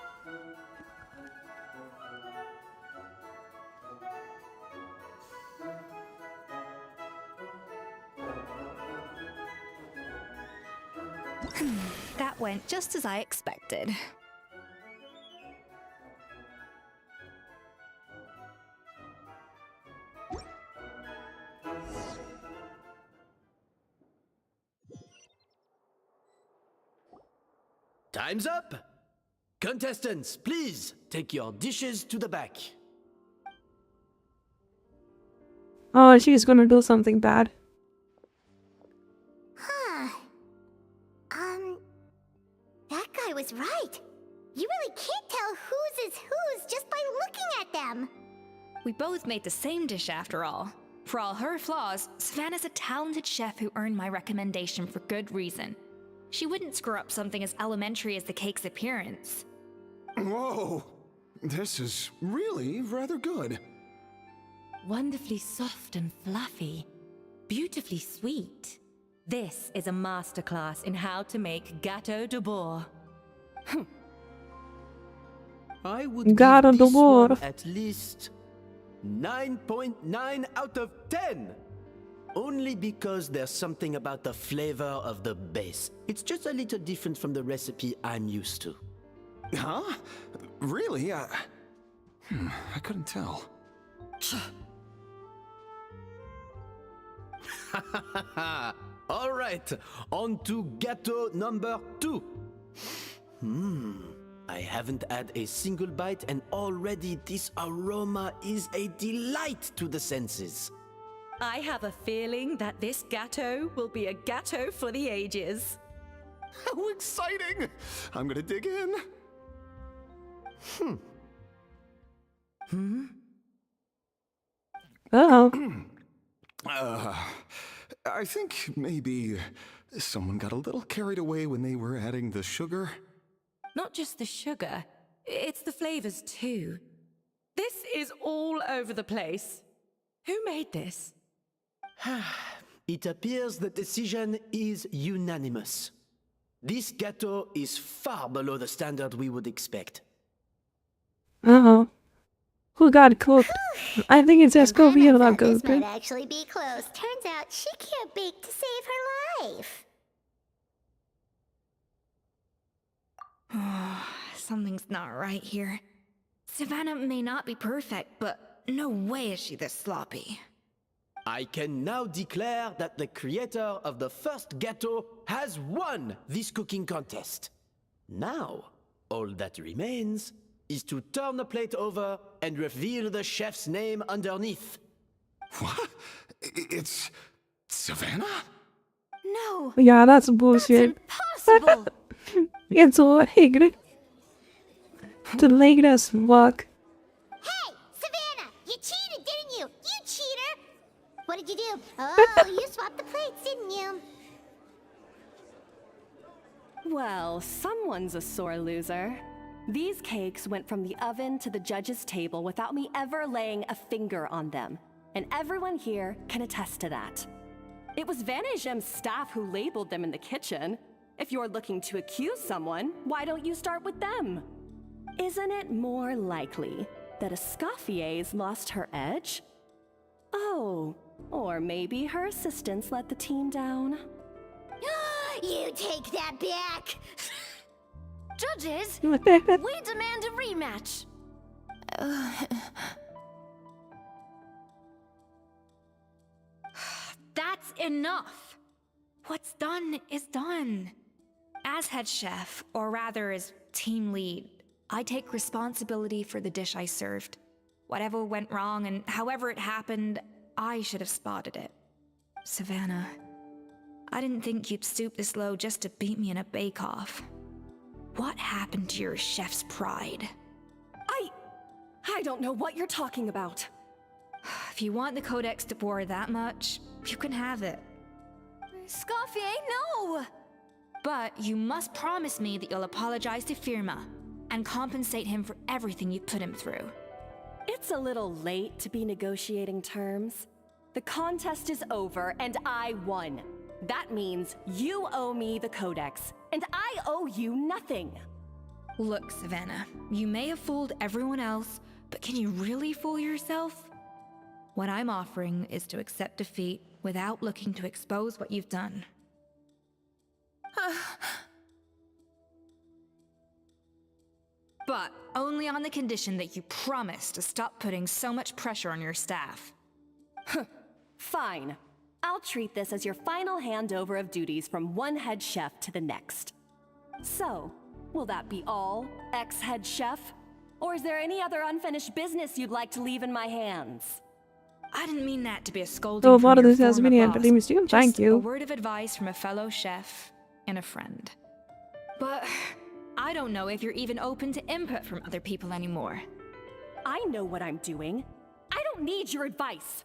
That went just as I expected. time's up! Contestants, please take your dishes to the back. Oh, she's gonna do something bad. Huh. That guy was right. You really can't tell whose is whose just by looking at them. We both made the same dish after all. For all her flaws, Savannah's a talented chef who earned my recommendation for good reason. She wouldn't screw up something as elementary as the cake's appearance. Whoa! This is really rather good. Wonderfully soft and fluffy. Beautifully sweet. This is a masterclass in how to make Gâteau de Bourg. I would Gâteau give de this Bourg. one at least 9.9 out of 10. Only because there's something about the flavor of the base. It's just a little different from the recipe I'm used to. Huh? Really? I couldn't tell. All right, on to gâteau number 2. I haven't had a single bite and already this aroma is a delight to the senses. I have a feeling that this gâteau will be a gâteau for the ages. How exciting! I'm gonna dig in. Uh-oh. I think maybe someone got a little carried away when they were adding the sugar. Not just the sugar, it's the flavors too. This is all over the place. Who made this? It appears the decision is unanimous. This gâteau is far below the standard we would expect. Uh-oh. Who got cooked? I think it's Escovia that This cooked might it. actually be close. Turns out she can't bake to save her life. Something's not right here. Savannah may not be perfect, but no way is she this sloppy. I can now declare that the creator of the first gâteau has won this cooking contest. Now, all that remains is to turn the plate over and reveal the chef's name underneath. What? It's Savannah? No! Yeah, that's bullshit. Possible! It's rigged. To make us walk. Hey, Savannah! You cheated, didn't you? You cheater! What did you do? Oh, you swapped the plates, didn't you? Well, someone's a sore loser. These cakes went from the oven to the judge's table without me ever laying a finger on them. And everyone here can attest to that. It was Vanejem's staff who labeled them in the kitchen. If you're looking to accuse someone, why don't you start with them? Isn't it more likely that Escoffier's lost her edge? Oh, or maybe her assistants let the team down. You take that back! Judges, we demand a rematch. That's enough! What's done is done. As head chef, or rather as team lead, I take responsibility for the dish I served. Whatever went wrong and however it happened, I should have spotted it. Savannah, I didn't think you'd stoop this low just to beat me in a bake-off. What happened to your chef's pride? I don't know what you're talking about. If you want the Codex de Boer that much, you can have it. Scoffier, no! But you must promise me that you'll apologize to Firma and compensate him for everything you put him through. It's a little late to be negotiating terms. The contest is over and I won. That means you owe me the Codex, and I owe you nothing. Look, Savannah, you may have fooled everyone else, but can you really fool yourself? What I'm offering is to accept defeat without looking to expose what you've done. But only on the condition that you promise to stop putting so much pressure on your staff. Fine. I'll treat this as your final handover of duties from one head chef to the next. So, will that be all, ex-head chef? Or is there any other unfinished business you'd like to leave in my hands? I didn't mean that to be a scolding So from far your this has former been boss. Museum. Thank Just a you. word of advice from a fellow chef and a friend. But I don't know if you're even open to input from other people anymore. I know what I'm doing. I don't need your advice.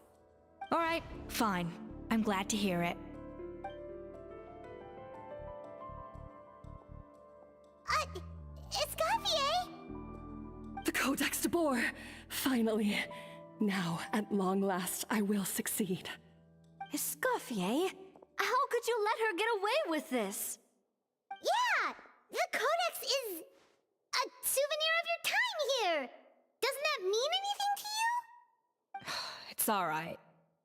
All right, fine. I'm glad to hear it. Escoffier! The Codex de Boer! Finally. Now, at long last, I will succeed. Escoffier? How could you let her get away with this? Yeah! The Codex is a souvenir of your time here! Doesn't that mean anything to you? It's all right.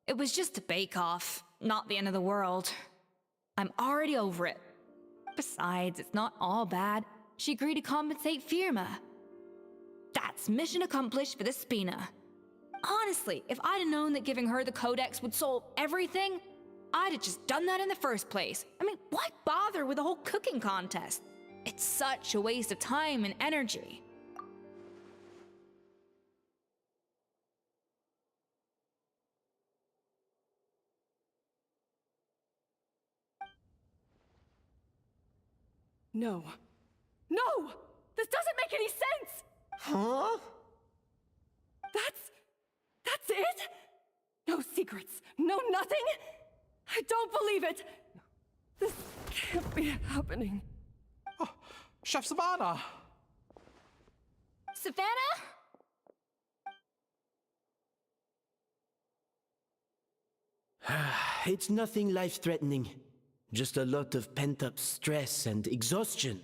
It was just a bake-off, not the end of the world. I'm already over it. Besides, it's not all bad. She agreed to compensate Firma. That's mission accomplished for the Spina. Honestly, if I'd have known that giving her the Codex would solve everything, I'd have just done that in the first place. I mean, why bother with the whole cooking contest? It's such a waste of time and energy. No. No! This doesn't make any sense! Huh? That's it? No secrets, no nothing? I don't believe it! This can't be happening. Oh, Chef Savannah! Savannah? It's nothing life-threatening. Just a lot of pent-up stress and exhaustion.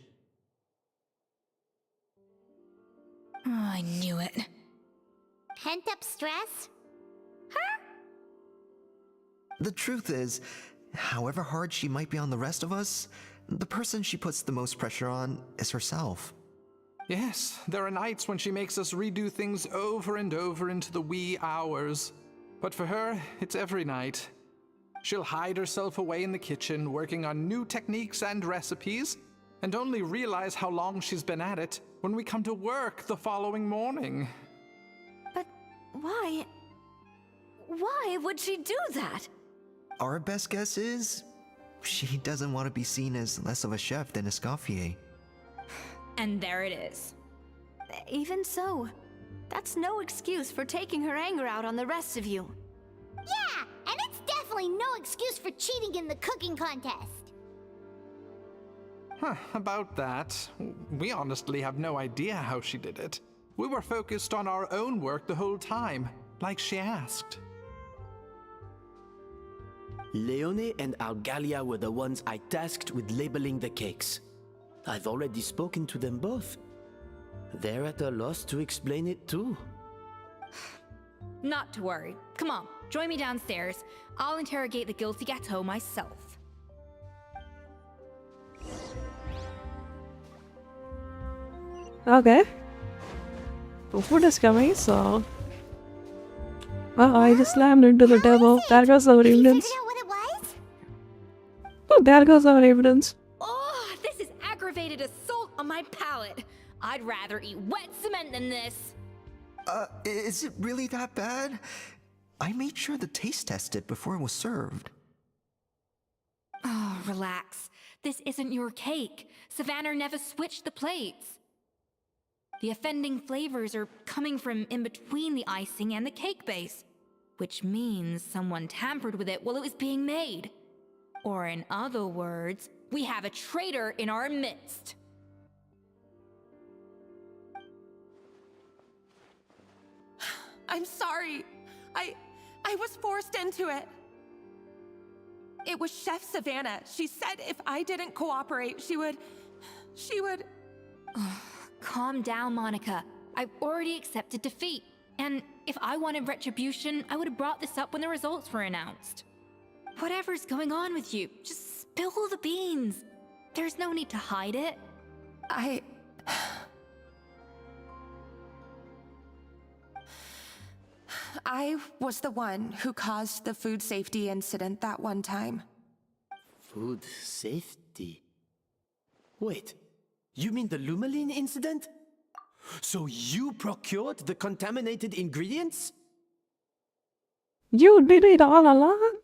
Oh, I knew it. Pent up stress? The truth is, however hard she might be on the rest of us, the person she puts the most pressure on is herself. Yes, there are nights when she makes us redo things over and over into the wee hours. But for her, it's every night. She'll hide herself away in the kitchen, working on new techniques and recipes, and only realize how long she's been at it when we come to work the following morning. But why? Why would she do that? Our best guess is, she doesn't want to be seen as less of a chef than Escoffier. And there it is. Even so, that's no excuse for taking her anger out on the rest of you. Yeah, and it's definitely no excuse for cheating in the cooking contest. About that, we honestly have no idea how she did it. We were focused on our own work the whole time, like she asked. Leone and Algalia were the ones I tasked with labeling the cakes. I've already spoken to them both. They're at a loss to explain it too. Not to worry. Come on, join me downstairs. I'll interrogate the guilty gâteau myself. Okay. The food is coming, so... Oh, I just slammed into the devil. There goes our evidence. Oh, there goes our evidence. Oh, this is aggravated assault on my palate. I'd rather eat wet cement than this. Is it really that bad? I made sure to taste test it before it was served. Oh, relax. This isn't your cake. Savannah never switched the plates. The offending flavors are coming from in between the icing and the cake base, which means someone tampered with it while it was being made. Or in other words, we have a traitor in our midst. I'm sorry. I was forced into it. It was Chef Savannah. She said if I didn't cooperate, she would... Calm down, Monica. I've already accepted defeat. And if I wanted retribution, I would have brought this up when the results were announced. Whatever's going on with you, just spill the beans. There's no need to hide it. I was the one who caused the food safety incident that one time. Food safety? Wait, you mean the Lumaline incident? So you procured the contaminated ingredients? You did it all along?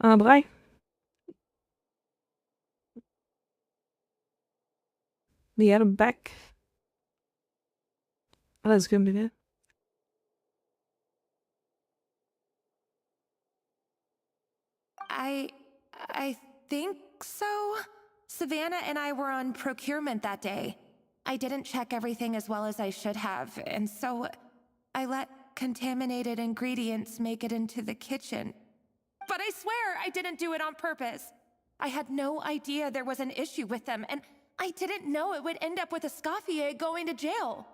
3. Die are back. Let's go weer. I think so. Savannah and I were on procurement that day. I didn't check everything as well as I should have, and so I let contaminated ingredients make it into the kitchen. But I swear I didn't do it on purpose. I had no idea there was an issue with them, and I didn't know it would end up with Escoffier going to jail.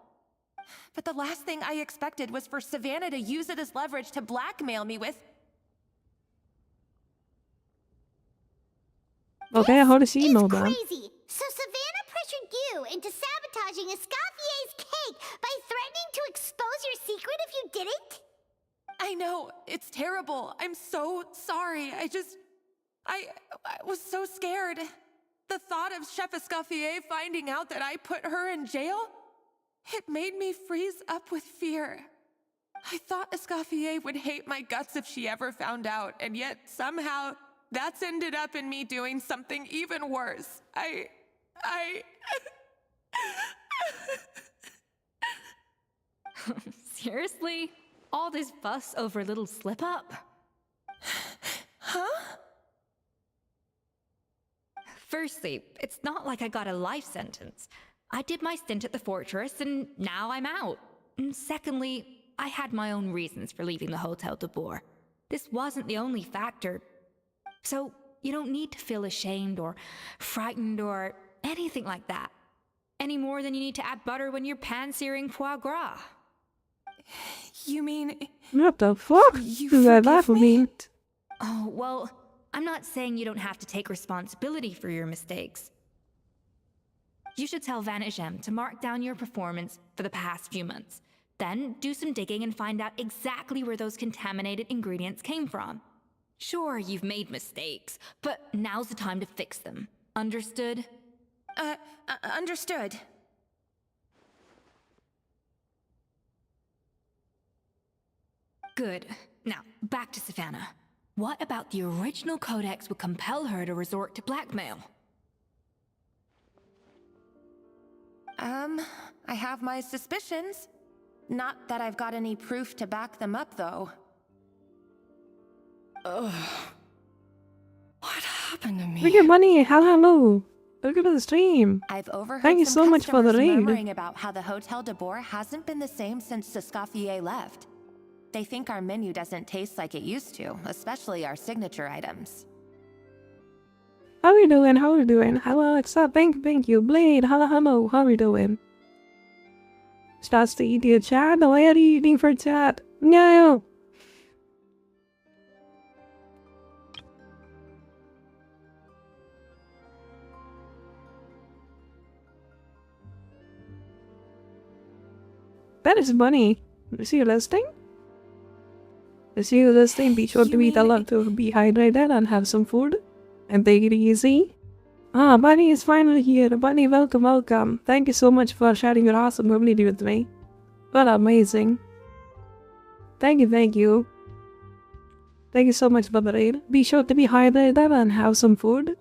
But the last thing I expected was for Savannah to use it as leverage to blackmail me with. Okay, how does he know that? Crazy! So Savannah pressured you into sabotaging Escoffier's cake by threatening to expose your secret if you didn't? I know, it's terrible. I'm so sorry. I was so scared. The thought of Chef Escoffier finding out that I put her in jail, it made me freeze up with fear. I thought Escoffier would hate my guts if she ever found out, and yet somehow that's ended up in me doing something even worse. Seriously? All this fuss over a little slip-up? Huh? Firstly, it's not like I got a life sentence. I did my stint at the fortress, and now I'm out. And secondly, I had my own reasons for leaving the Hotel de Boer. This wasn't the only factor. So, you don't need to feel ashamed or frightened or anything like that. Any more than you need to add butter when you're pan-searing foie gras. You mean... What the fuck? Does that mean? Oh, well, I'm not saying you don't have to take responsibility for your mistakes. You should tell Vanagem to mark down your performance for the past few months. Then do some digging and find out exactly where those contaminated ingredients came from. Sure, you've made mistakes, but now's the time to fix them. Understood? Understood. Good. Now, back to Savannah. What about the original codex would compel her to resort to blackmail? I have my suspicions. Not that I've got any proof to back them up, though. Ugh. What happened to me? Look at money. Hello. Look at the stream. I've overheard Thank you so some much for the customers raid. murmuring about how the Hotel de Boer hasn't been the same since Escoffier left. They think our menu doesn't taste like it used to, especially our signature items. How are you doing? How are you doing? Hello, what's up? Thank you. Blade, hello. How are you doing? Starts to eat your chat? Why are you eating for chat? No. That is money. Is you listening? Is you listening? Be sure to eat a lot to be hydrated and have some food. And take it easy. Ah, Bunny is finally here. Bunny, welcome. Thank you so much for sharing your awesome ability with me. What amazing. Thank you. Thank you so much for the raid. Be sure to be hydrated and have some food.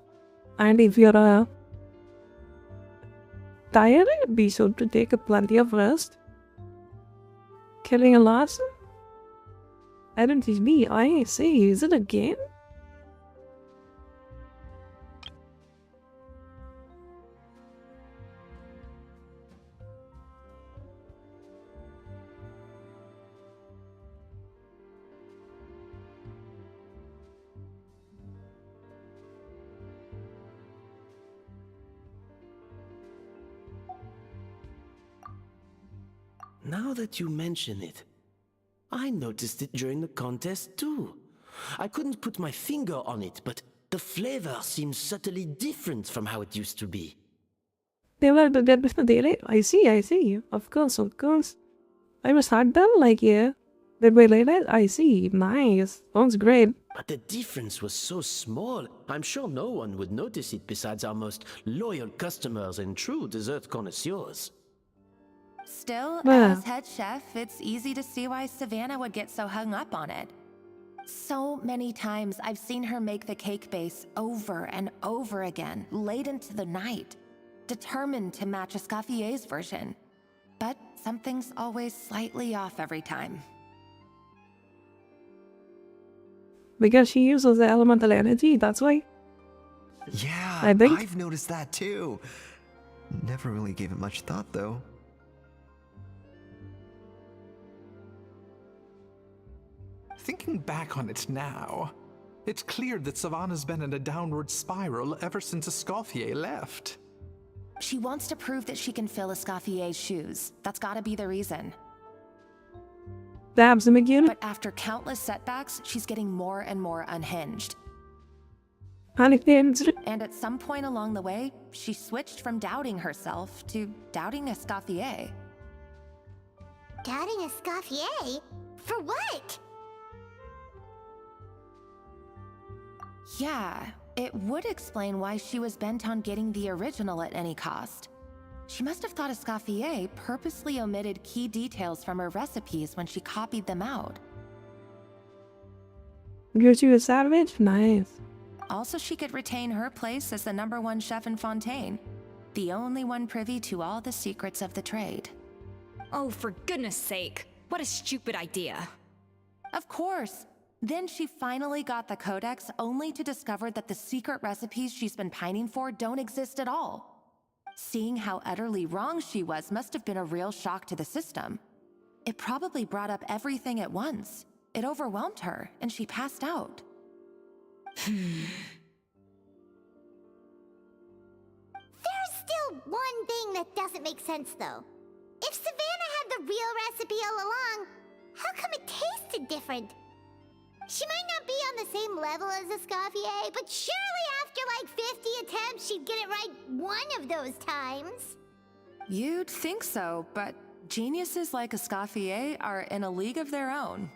And if you're tired, be sure to take plenty of rest. Killing a loss? I don't see me. I see. Is it a game? Now that you mention it, I noticed it during the contest too. I couldn't put my finger on it, but the flavor seems subtly different from how it used to be. I see. Of course. I was hard them like yeah. Did we like that? I see. Nice. Sounds great. But the difference was so small, I'm sure no one would notice it besides our most loyal customers and true dessert connoisseurs. Still, Yeah. as head chef, it's easy to see why Savannah would get so hung up on it. So many times I've seen her make the cake base over and over again, late into the night, determined to match Escoffier's version. But something's always slightly off every time. Because she uses the elemental energy, that's why. Yeah, I think. I've noticed that too. Never really gave it much thought though. Thinking back on it now, it's clear that Savannah's been in a downward spiral ever since Escoffier left. She wants to prove that she can fill Escoffier's shoes. That's gotta be the reason. Dabs him again. But after countless setbacks, she's getting more and more unhinged. Panic names. And at some point along the way, she switched from doubting herself to doubting Escoffier. Doubting Escoffier? For what? Yeah, it would explain why she was bent on getting the original at any cost. She must have thought Escoffier purposely omitted key details from her recipes when she copied them out. You're too a savage? Nice. Also, she could retain her place as the #1 chef in Fontaine, the only one privy to all the secrets of the trade. Oh, for goodness sake. What a stupid idea. Of course. Then she finally got the codex, only to discover that the secret recipes she's been pining for don't exist at all. Seeing how utterly wrong she was must have been a real shock to the system. It probably brought up everything at once. It overwhelmed her, and she passed out. There's still one thing that doesn't make sense, though. If Savannah had the real recipe all along, how come it tasted different? She might not be on the same level as Escoffier, but surely after like 50 attempts, she'd get it right one of those times. You'd think so, but geniuses like Escoffier are in a league of their own.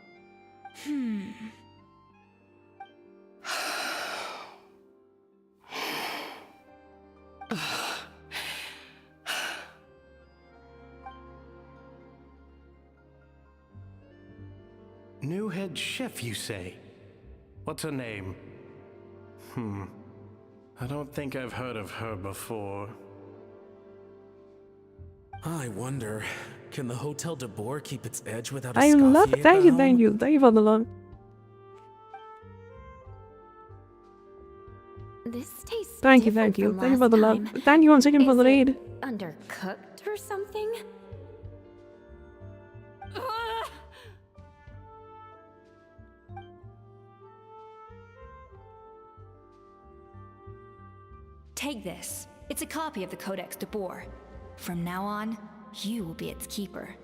New head chef, you say? What's her name? I don't think I've heard of her before. I wonder, can the Hotel de Boer keep its edge without a I love Escoffier thank you, at thank home? you. Thank you for the love. This tastes Thank you, different thank you. from Thank you for the last love. time. Thank you once again for Is the it raid. undercooked or something? Take this. It's a copy of the Codex de Boer. From now on, you will be its keeper.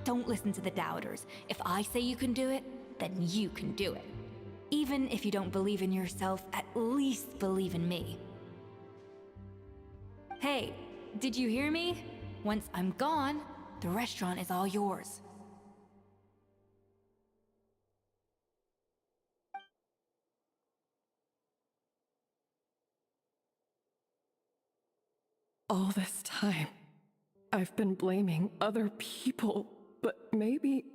Don't listen to the doubters. If I say you can do it, then you can do it. Even if you don't believe in yourself, at least believe in me. Hey, did you hear me? Once I'm gone, the restaurant is all yours. All this time, I've been blaming other people, but maybe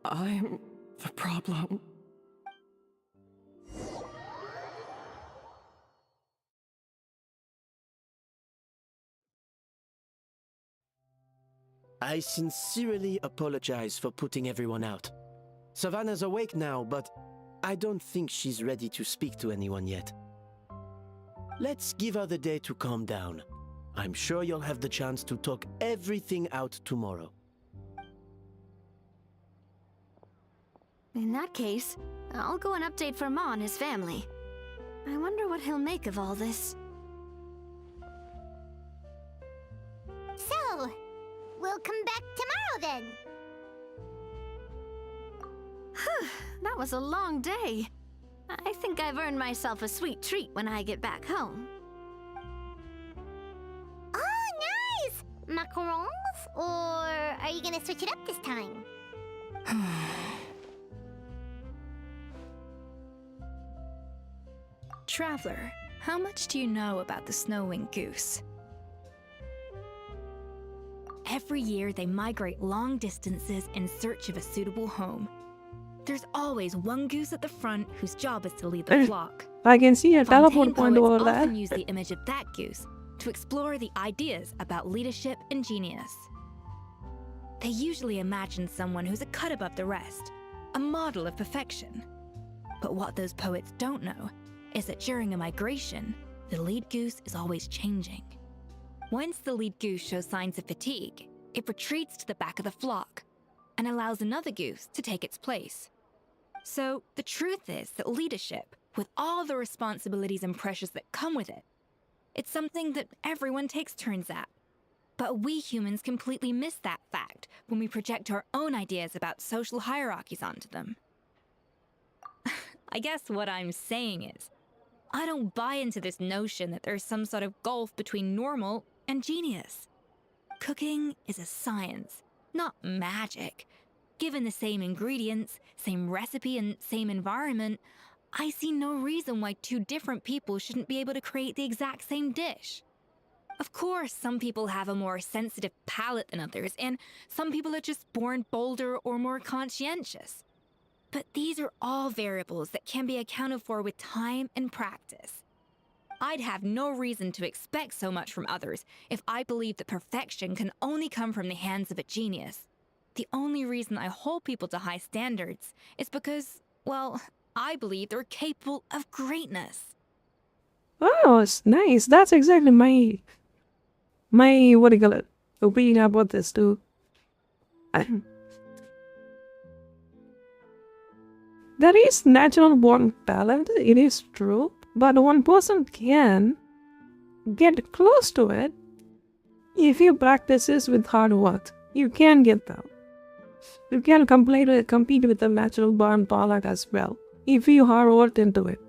I'm the problem. I sincerely apologize for putting everyone out. Savannah's awake now, but I don't think she's ready to speak to anyone yet. Let's give her the day to calm down. I'm sure you'll have the chance to talk everything out tomorrow. In that case, I'll go and update Verma and his family. I wonder what he'll make of all this. So, we'll come back tomorrow then. That was a long day. I think I've earned myself a sweet treat when I get back home. Oh, nice! Macarons? Or are you gonna switch it up this time? Traveler, how much do you know about the snow-winged goose? Every year, they migrate long distances in search of a suitable home. There's always one goose at the front whose job is to lead the flock. I can see a teleport Fontaine point poets over there. often use the image of that goose to explore the ideas about leadership and genius. They usually imagine someone who's a cut above the rest, a model of perfection. But what those poets don't know is that during a migration, the lead goose is always changing. Once the lead goose shows signs of fatigue, it retreats to the back of the flock and allows another goose to take its place. So the truth is that leadership, with all the responsibilities and pressures that come with it, it's something that everyone takes turns at. But we humans completely miss that fact when we project our own ideas about social hierarchies onto them. I guess what I'm saying is, I don't buy into this notion that there's some sort of gulf between normal and genius. Cooking is a science, not magic. Given the same ingredients, same recipe, and same environment, I see no reason why two different people shouldn't be able to create the exact same dish. Of course, some people have a more sensitive palate than others, and some people are just born bolder or more conscientious. But these are all variables that can be accounted for with time and practice. I'd have no reason to expect so much from others if I believed that perfection can only come from the hands of a genius. The only reason I hold people to high standards is because, well, I believe they're capable of greatness. Oh, it's nice. That's exactly my what do you call it? Opinion about this too. There is natural born talent, it is true, but one person can get close to it if you practice this with hard work. You can get that. You can compete with the natural born talent as well if you hard work into it.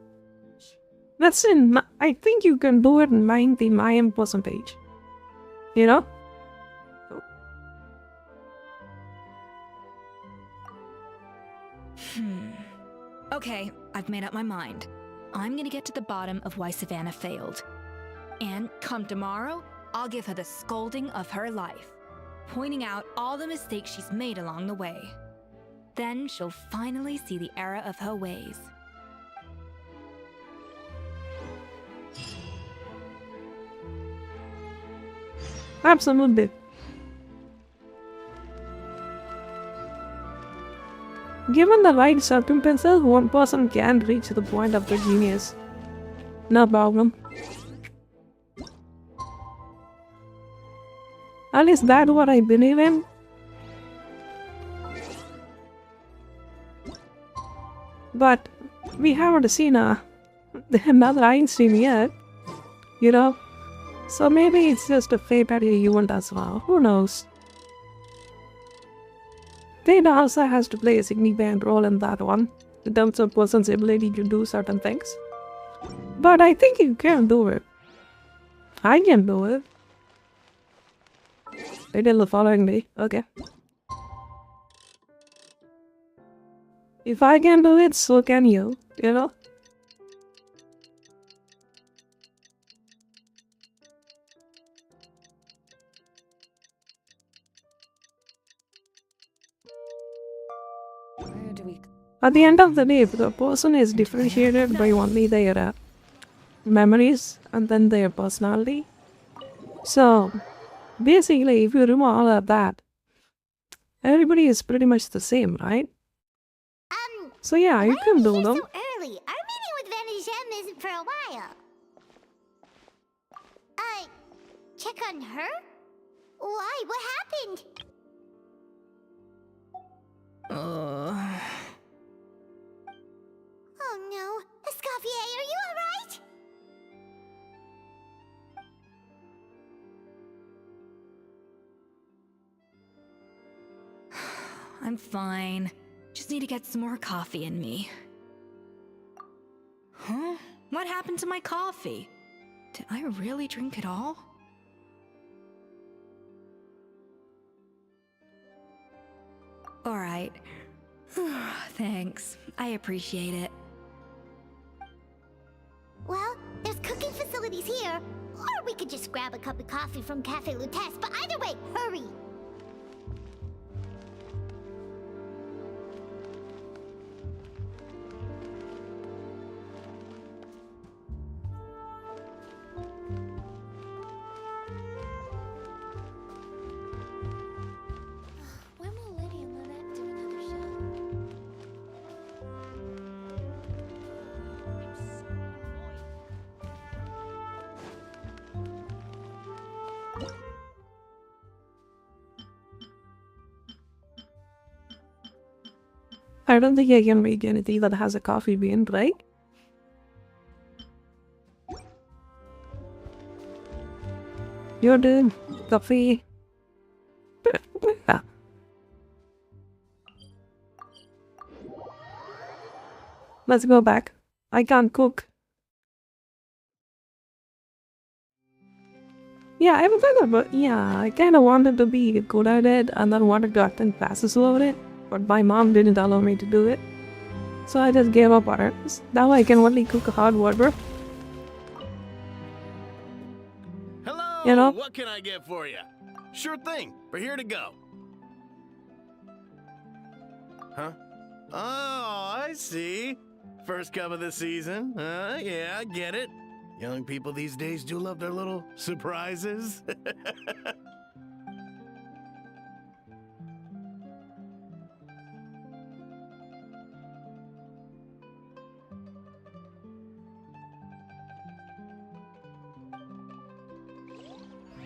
That's in. I think you can do it 99%. You know? Okay, I've made up my mind. I'm gonna get to the bottom of why Savannah failed. And come tomorrow, I'll give her the scolding of her life, pointing out all the mistakes she's made along the way. Then she'll finally see the error of her ways. Absolutely. Given the right circumstances, one person can reach the point of the genius. No problem. At least that's what I believe in. But we haven't seen another Einstein yet, you know? So maybe it's just a fate at the event as well. Who knows? Data also has to play a significant role in that one, in terms of person's ability to do certain things. But I think you can do it. I can do it. Until the following day. Okay. If I can do it, so can you, you know? At the end of the day, if the person is differentiated by only their memories and then their personality. So, basically, if you remove all of that, everybody is pretty much the same, right? So yeah, you can do them. So early. Our meeting with Vanisham isn't for a while. Check on her? Why? What happened? Oh no. Escoffier, are you alright? I'm fine. Just need to get some more coffee in me. Huh? What happened to my coffee? Did I really drink it all? Alright. Thanks. I appreciate it. Well, there's cooking facilities here. Or we could just grab a cup of coffee from Cafe Lutece, but either way, hurry! I don't think I can make anything that has a coffee bean, right? You're doing coffee. Yeah. Let's go back. I can't cook. Yeah, I remember, but yeah, I kind of wanted to be good at it and then wanted to attend classes about it, but my mom didn't allow me to do it. So I just gave up on it. Now I can only cook hard water. Hello! You know? What can I get for you? Sure thing. We're here to go. Huh? Oh, I see. First cup of the season. Yeah, I get it. Young people these days do love their little surprises.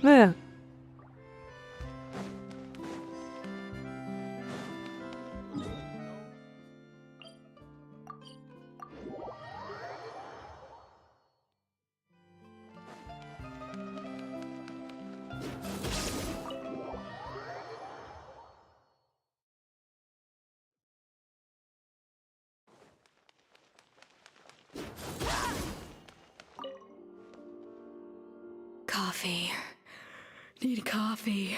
Yeah. Coffee. Need coffee.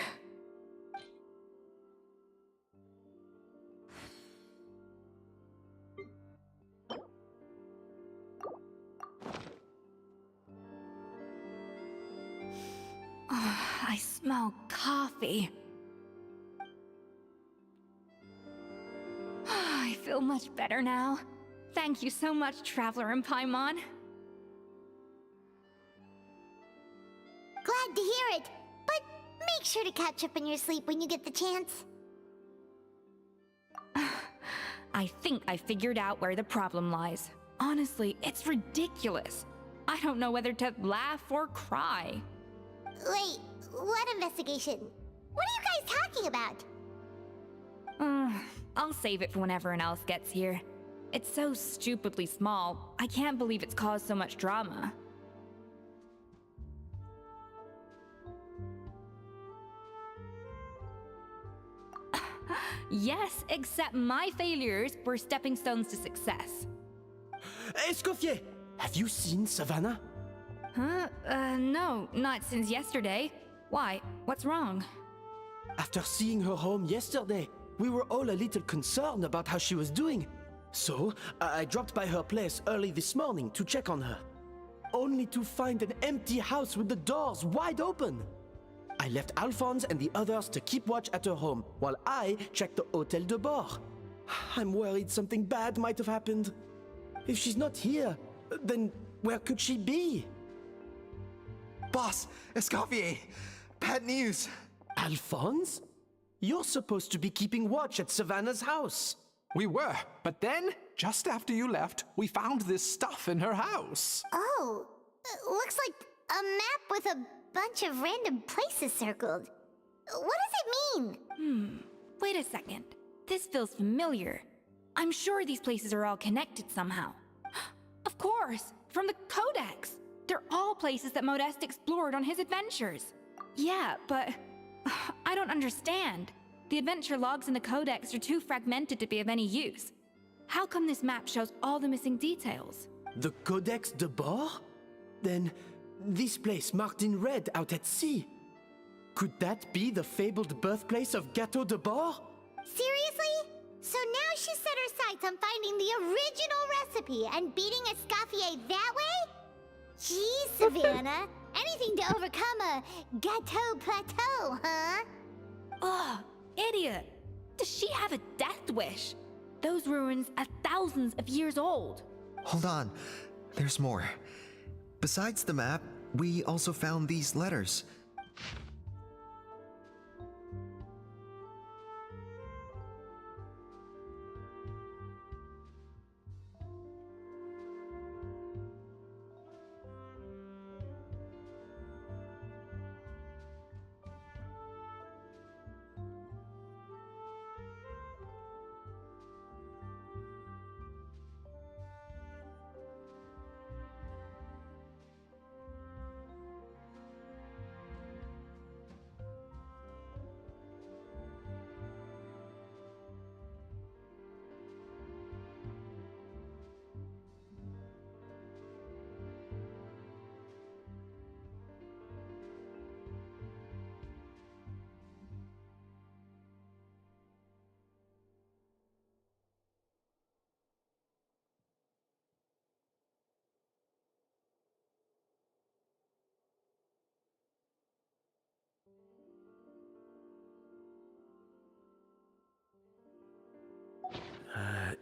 I smell coffee. I feel much better now. Thank you so much, Traveler and Paimon. Glad to hear it, but make sure to catch up on your sleep when you get the chance. I think I figured out where the problem lies. Honestly, it's ridiculous. I don't know whether to laugh or cry. Wait, what investigation? What are you guys talking about? I'll save it for when everyone else gets here. It's so stupidly small, I can't believe it's caused so much drama. Yes, except my failures were stepping stones to success. Escoffier, have you seen Savannah? Huh? No, not since yesterday. Why? What's wrong? After seeing her home yesterday, we were all a little concerned about how she was doing. So, I dropped by her place early this morning to check on her. Only to find an empty house with the doors wide open. I left Alphonse and the others to keep watch at her home, while I checked the Hôtel de Bord. I'm worried something bad might have happened. If she's not here, then where could she be? Boss, Escoffier, bad news. Alphonse? You're supposed to be keeping watch at Savannah's house. We were, but then, just after you left, we found this stuff in her house. Oh, looks like a map with a bunch of random places circled. What does it mean? Wait a second. This feels familiar. I'm sure these places are all connected somehow. Of course, from the Codex. They're all places that Modeste explored on his adventures. Yeah, but I don't understand. The adventure logs in the Codex are too fragmented to be of any use. How come this map shows all the missing details? The Codex de Bord? Then, this place marked in red out at sea. Could that be the fabled birthplace of Gâteau de Bord? Seriously? So now she set her sights on finding the original recipe and beating Escoffier that way? Geez, Savannah. Anything to overcome a Gâteau plateau, huh? Ugh, idiot! Does she have a death wish? Those ruins are thousands of years old. Hold on, there's more. Besides the map, we also found these letters.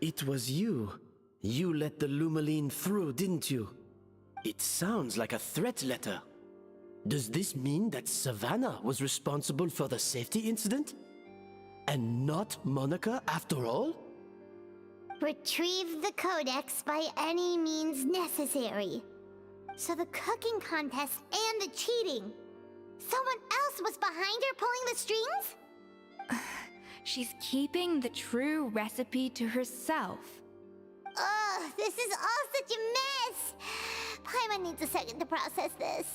it was you. You let the Lumaline through, didn't you? It sounds like a threat letter. Does this mean that Savannah was responsible for the safety incident? And not Monica after all? Retrieve the codex by any means necessary. So the cooking contest and the cheating. Someone else was behind her pulling the strings? She's keeping the true recipe to herself. Ugh, this is all such a mess. Paimon needs a second to process this.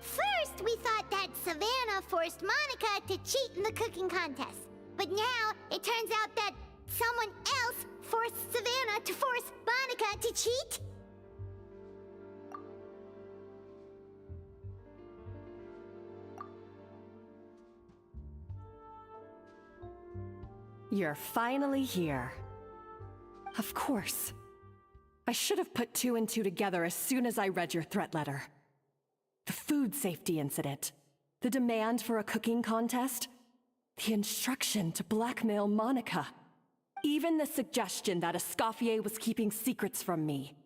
First, we thought that Savannah forced Monica to cheat in the cooking contest. But now, it turns out that someone else forced Savannah to force Monica to cheat? You're finally here. Of course. I should have put 2 and 2 together as soon as I read your threat letter. The food safety incident, the demand for a cooking contest, the instruction to blackmail Monica, even the suggestion that Escoffier was keeping secrets from me.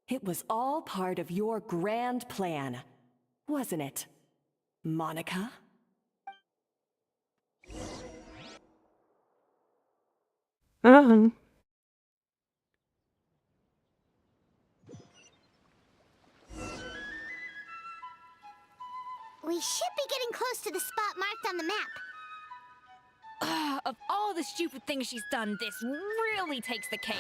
It was all part of your grand plan, wasn't it, Monica? We should be getting close to the spot marked on the map. Of all the stupid things she's done, this really takes the cake.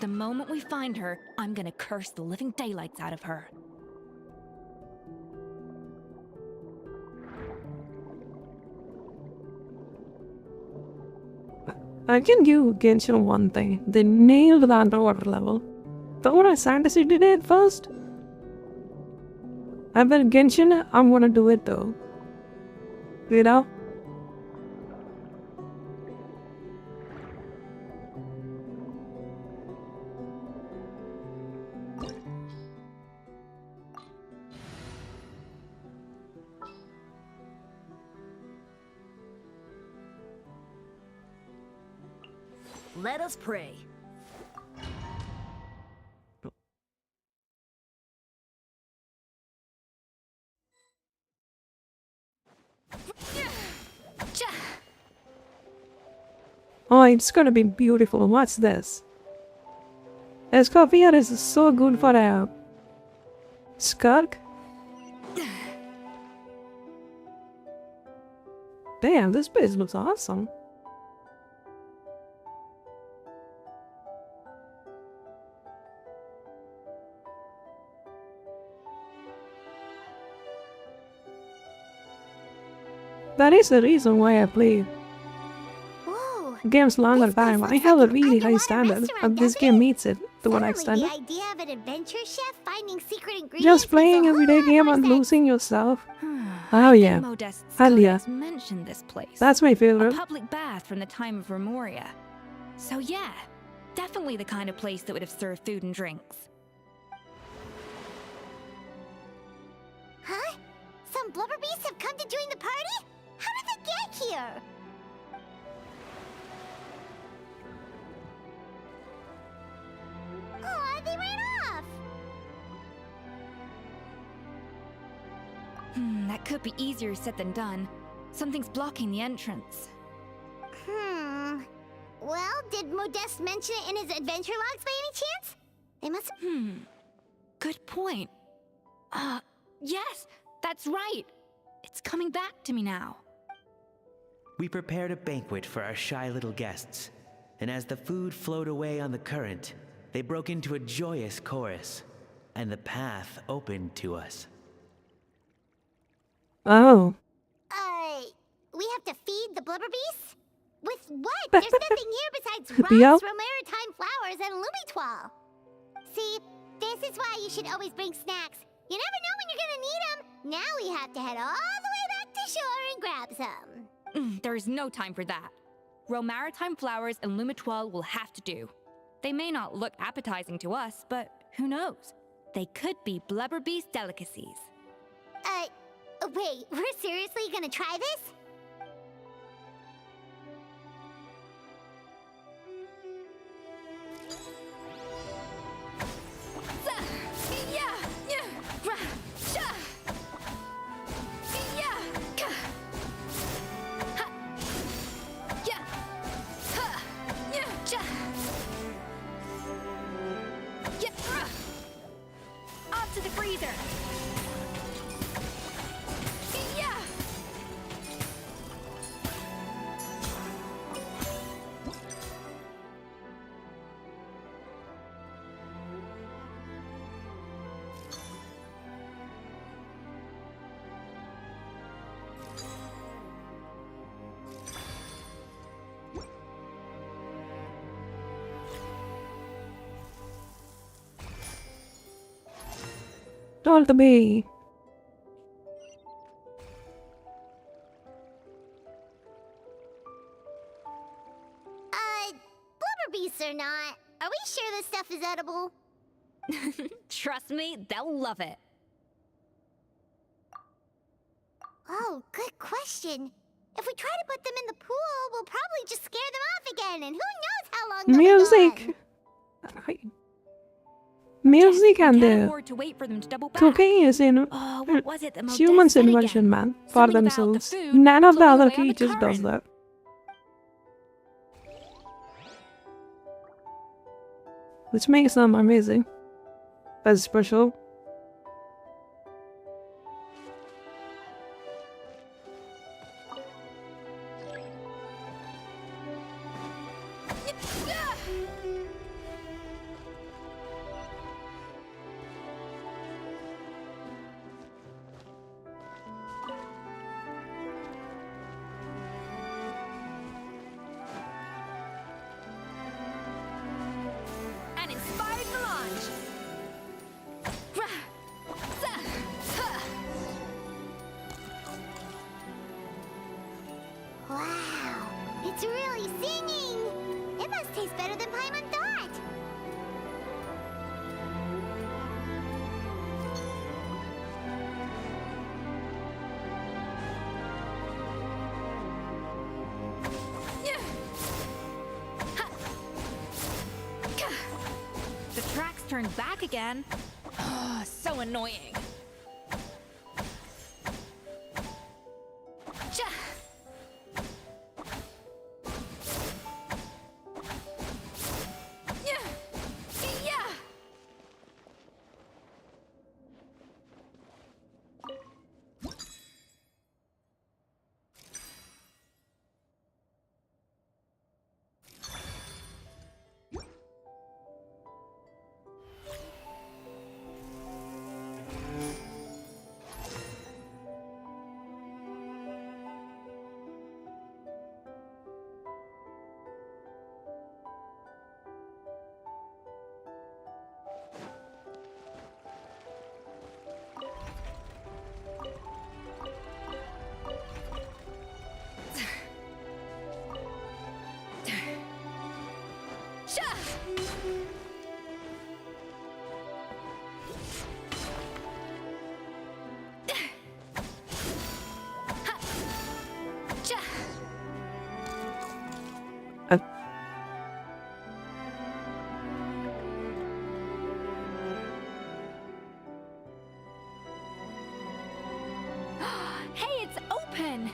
The moment we find her, I'm gonna curse the living daylights out of her. I can give Genshin one thing. They nailed the underwater level. Don't want Fantasy did it first. I bet Genshin, I'm gonna do it though. You know? Let us pray. Oh, it's gonna be beautiful. What's this? Escoffier is so good for a skulk. Damn, this place looks awesome. That is the reason why I play games longer time. I have a really high standard, and this game meets it to one extent. The idea of an adventure chef finding secret ingredients. Just playing everyday game and losing yourself. Oh yeah, hell yeah. Mentioned this place. That's my favorite. A public bath from the time of Remoria. So yeah, definitely the kind of place that would have served food and drinks. Huh? Some blubber beasts have come to join the party? How did they get here? Aw, they ran off! That could be easier said than done. Something's blocking the entrance. Well, did Modeste mention it in his adventure logs by any chance? They must have... Good point. Yes, that's right. It's coming back to me now. We prepared a banquet for our shy little guests, and as the food flowed away on the current, they broke into a joyous chorus, and the path opened to us. Oh. We have to feed the blubber beasts? With what? There's nothing here besides rocks, Yep. romaritime flowers, and lumitoile. See, this is why you should always bring snacks. You never know when you're gonna need them. Now we have to head all the way back to shore and grab some. There's no time for that. Romaritime flowers and lumitoile will have to do. They may not look appetizing to us, but who knows? They could be blubber beast delicacies. Wait, we're seriously gonna try this? told to be. Blubber beasts or not, are we sure this stuff is edible? Trust me, they'll love it. Oh, good question. If we try to put them in the pool, we'll probably just scare them off again, and who knows how long they'll be Music. Music and Can't afford to wait for them to double back. cooking is in what was it that Mo humans' said invention, again? man, for Something about the themselves. food None of the floating other away on the creatures does current. that. Which makes them amazing. That's special. An inspired melange. Wow, it's really singing! It must taste better than Paimon thought! The tracks turned back again. Oh, so annoying. Hey, it's open!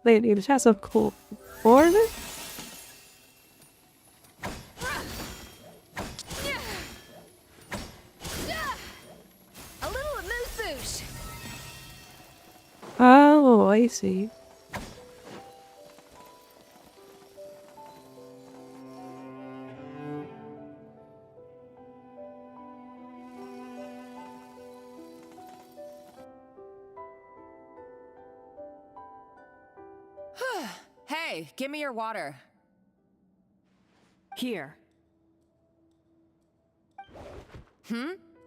Lady, it has a cool board. A little amuse-bouche. Oh, I see. Hey, give me your water. Here.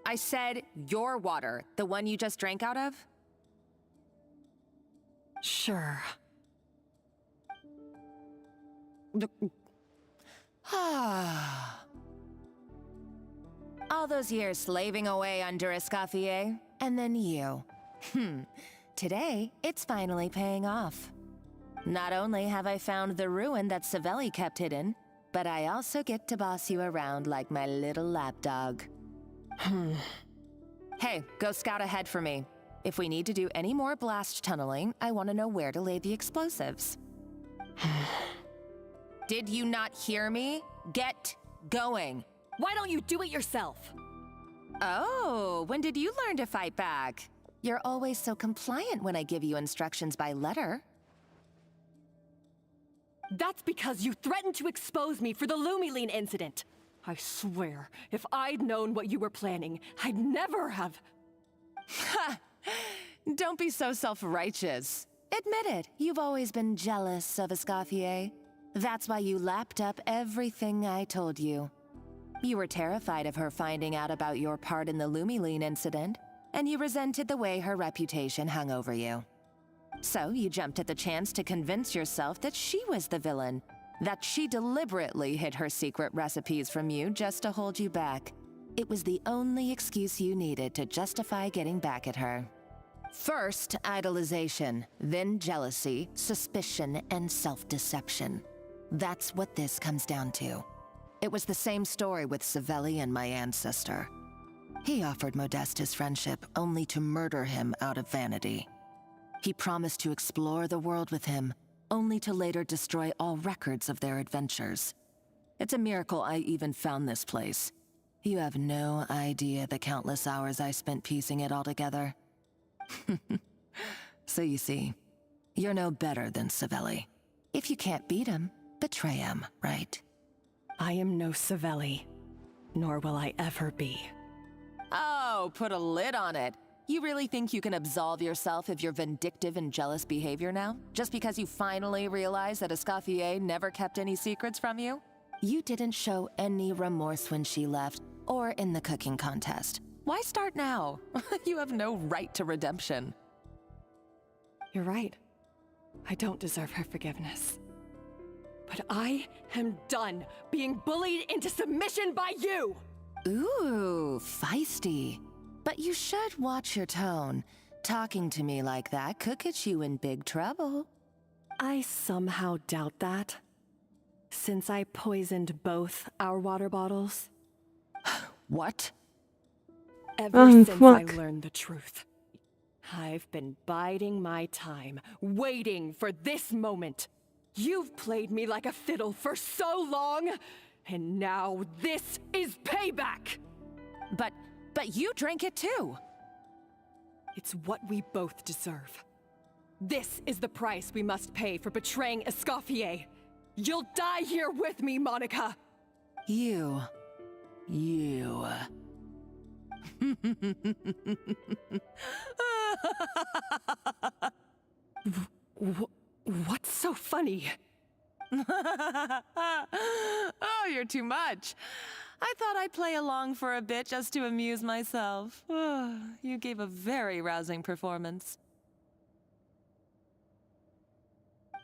I said your water, the one you just drank out of? Sure. All those years slaving away under Escoffier, and then you. Today, it's finally paying off. Not only have I found the ruin that Savelli kept hidden, but I also get to boss you around like my little lapdog. Hey, go scout ahead for me. If we need to do any more blast tunneling, I want to know where to lay the explosives. Did you not hear me? Get going. Why don't you do it yourself? Oh, when did you learn to fight back? You're always so compliant when I give you instructions by letter. That's because you threatened to expose me for the Lumiline incident. I swear, if I'd known what you were planning, I'd never have... Ha! Don't be so self-righteous. Admit it, you've always been jealous of Escoffier. That's why you lapped up everything I told you. You were terrified of her finding out about your part in the Lumiline incident, and you resented the way her reputation hung over you. So you jumped at the chance to convince yourself that she was the villain, that she deliberately hid her secret recipes from you just to hold you back. It was the only excuse you needed to justify getting back at her. First, idolization, then jealousy, suspicion, and self-deception. That's what this comes down to. It was the same story with Savelli and my ancestor. He offered Modeste his friendship only to murder him out of vanity. He promised to explore the world with him, only to later destroy all records of their adventures. It's a miracle I even found this place. You have no idea the countless hours I spent piecing it all together. So you see, you're no better than Savelli. If you can't beat him, betray him, right? I am no Savelli, nor will I ever be. Oh, put a lid on it. You really think you can absolve yourself of your vindictive and jealous behavior now? Just because you finally realize that Escoffier never kept any secrets from you? You didn't show any remorse when she left, or in the cooking contest. Why start now? You have no right to redemption. You're right. I don't deserve her forgiveness. But I am done being bullied into submission by you! Ooh, feisty. But you should watch your tone. Talking to me like that could get you in big trouble. I somehow doubt that. Since I poisoned both our water bottles. What? Ever since fuck. I learned the truth, I've been biding my time, waiting for this moment. You've played me like a fiddle for so long, and now this is payback! But you drank it too! It's what we both deserve. This is the price we must pay for betraying Escoffier. You'll die here with me, Monica! You. What's so funny? Oh, you're too much. I thought I'd play along for a bit just to amuse myself. You gave a very rousing performance.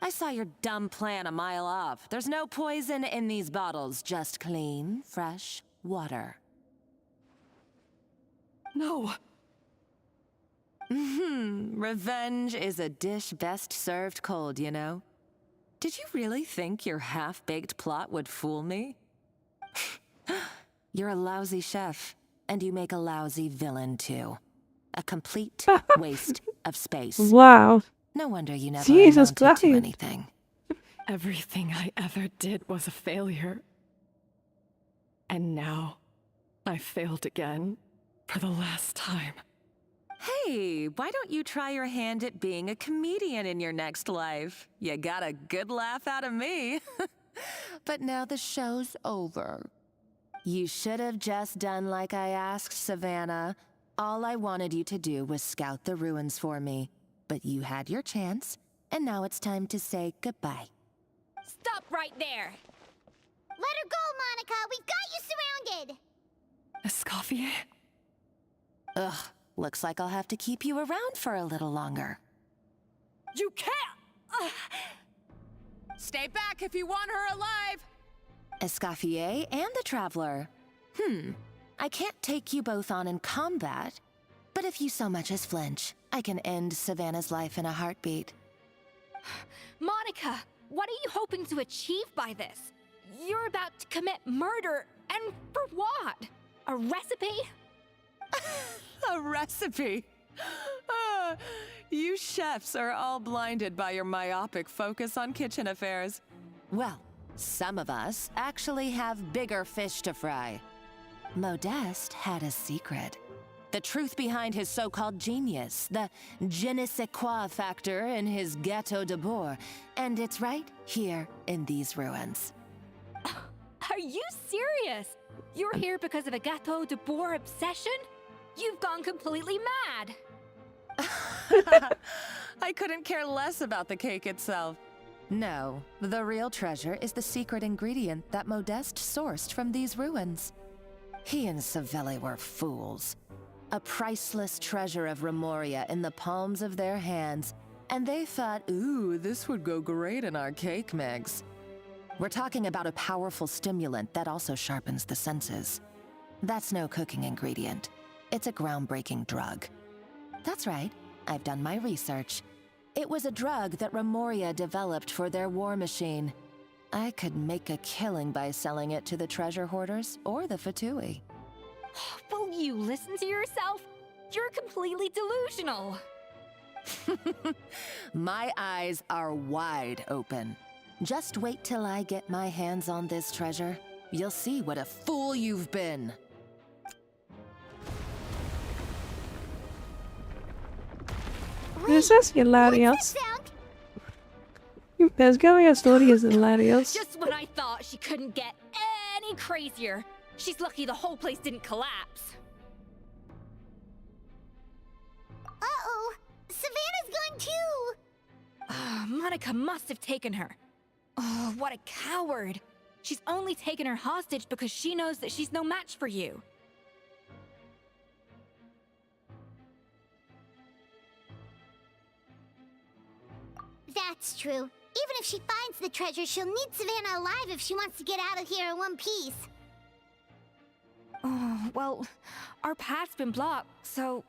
I saw your dumb plan a mile off. There's no poison in these bottles, just clean, fresh water. No. Revenge is a dish best served cold, you know? Did you really think your half-baked plot would fool me? You're a lousy chef, and you make a lousy villain, too. A complete waste of space. Wow. No wonder you never Jesus amounted to Christ. anything. Everything I ever did was a failure. And now, I failed again, for the last time. Hey, why don't you try your hand at being a comedian in your next life? You got a good laugh out of me. But now the show's over. You should have just done like I asked, Savannah. All I wanted you to do was scout the ruins for me. But you had your chance, and now it's time to say goodbye. Stop right there! Let her go, Monica! We've got you surrounded! Escoffier? Ugh, looks like I'll have to keep you around for a little longer. You can't! Stay back if you want her alive! Escoffier and the Traveler. I can't take you both on in combat, but if you so much as flinch, I can end Savannah's life in a heartbeat. Monica, what are you hoping to achieve by this? You're about to commit murder, and for what? A recipe? A recipe? You chefs are all blinded by your myopic focus on kitchen affairs. Well, Some of us actually have bigger fish to fry. Modeste had a secret. The truth behind his so-called genius, the je ne sais quoi factor in his Gâteau de Bourg, and it's right here in these ruins. Are you serious? You're here because of a Gâteau de Bourg obsession? You've gone completely mad! I couldn't care less about the cake itself. No, the real treasure is the secret ingredient that Modeste sourced from these ruins. He and Savelli were fools. A priceless treasure of Remoria in the palms of their hands, and they thought, ooh, this would go great in our cake mix. We're talking about a powerful stimulant that also sharpens the senses. That's no cooking ingredient. It's a groundbreaking drug. That's right, I've done my research. It was a drug that Remoria developed for their war machine. I could make a killing by selling it to the treasure hoarders or the Fatui. Will you listen to yourself? You're completely delusional. My eyes are wide open. Just wait till I get my hands on this treasure. You'll see what a fool you've been. This is hilarious. Pescavia story is hilarious. Just when I thought she couldn't get any crazier. She's lucky the whole place didn't collapse. Uh-oh! Savannah's gone too! Monica must have taken her. Oh, what a coward. She's only taken her hostage because she knows that she's no match for you. That's true. Even if she finds the treasure, she'll need Savannah alive if she wants to get out of here in one piece. Oh, well, our path's been blocked, so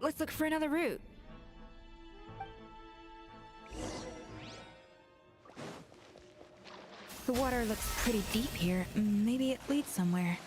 let's look for another route. The water looks pretty deep here. Maybe it leads somewhere.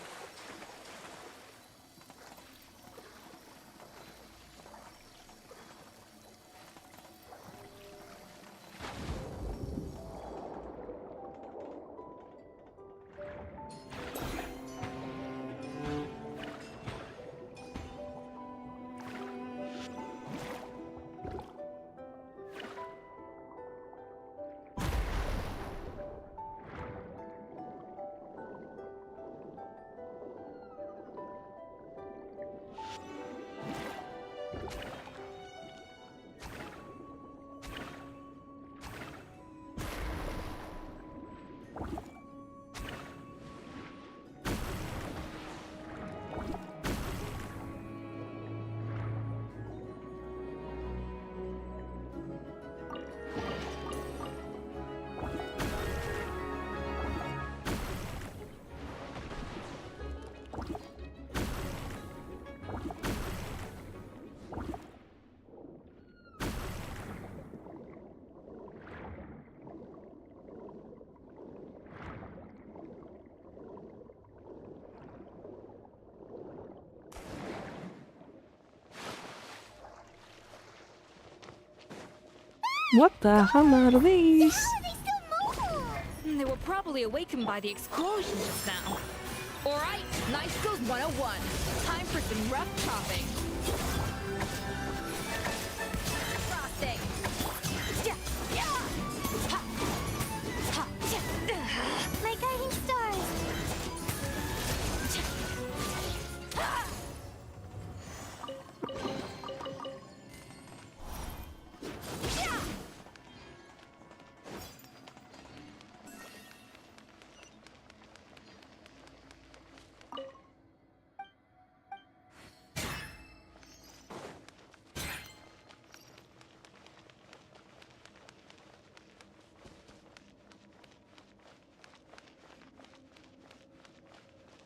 What the hell are these? They were probably awakened by the explosion just now. Alright, Knife Skills 101. Time for some rough chopping. Frosting. My guiding stars!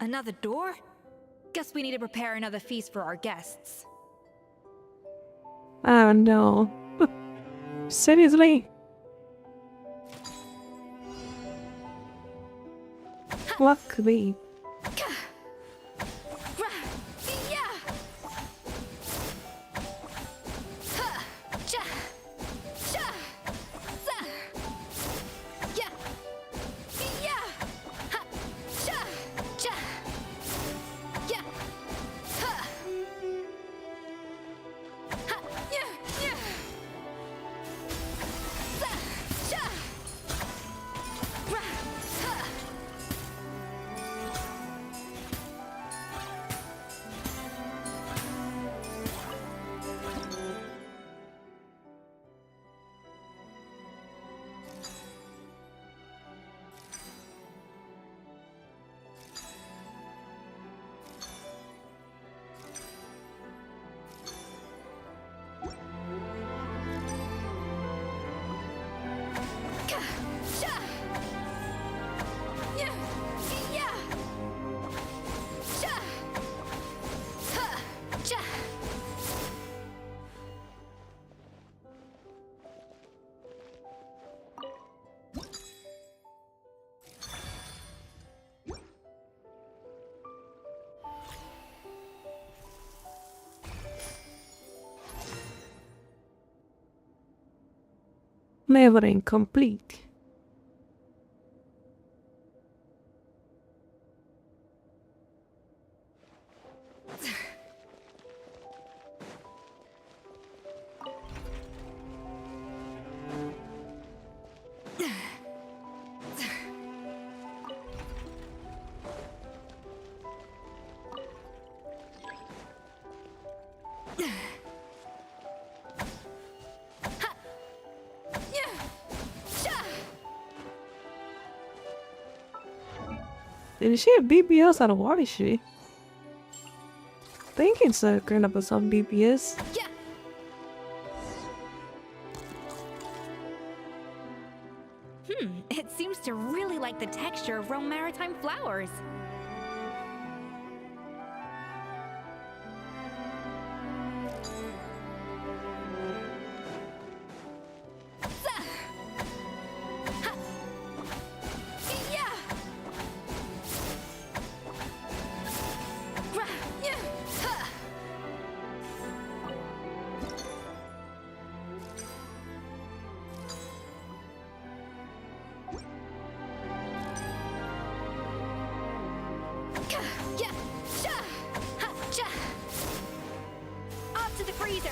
Another door? Guess we need to prepare another feast for our guests. Oh no. Seriously? What could be? Never incomplete. Is she a BBS or what is she? I think it's a kind of some BBS. It seems to really like the texture of Rome maritime flowers. Off to the freezer.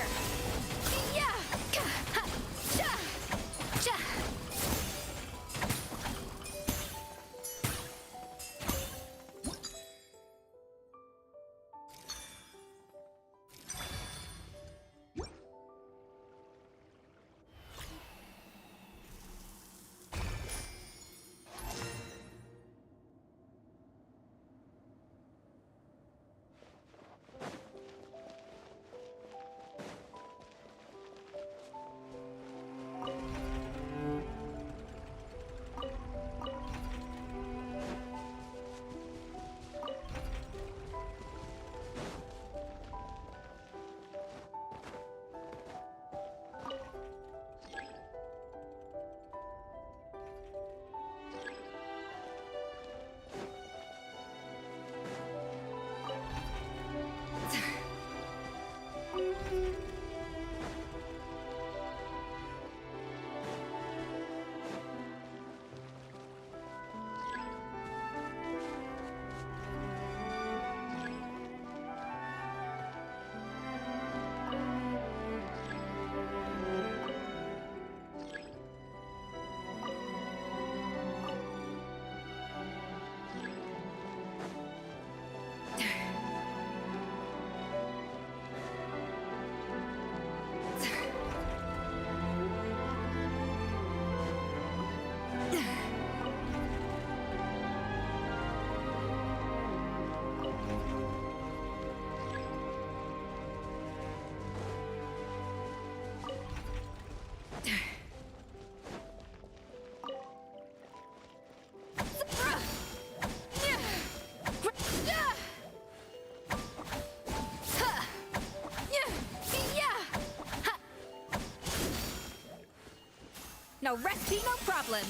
No recipe, no problem.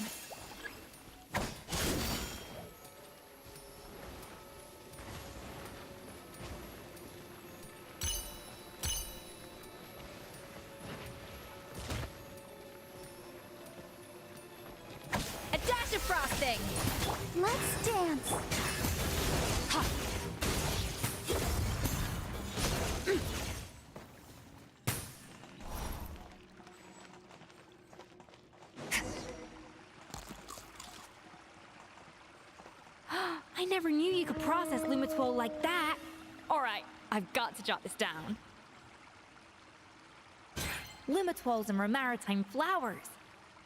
A dash of frosting. Let's dance. I never knew you could process Lumitwol like that. Alright, I've got to jot this down. Lumitwols and maritime flowers.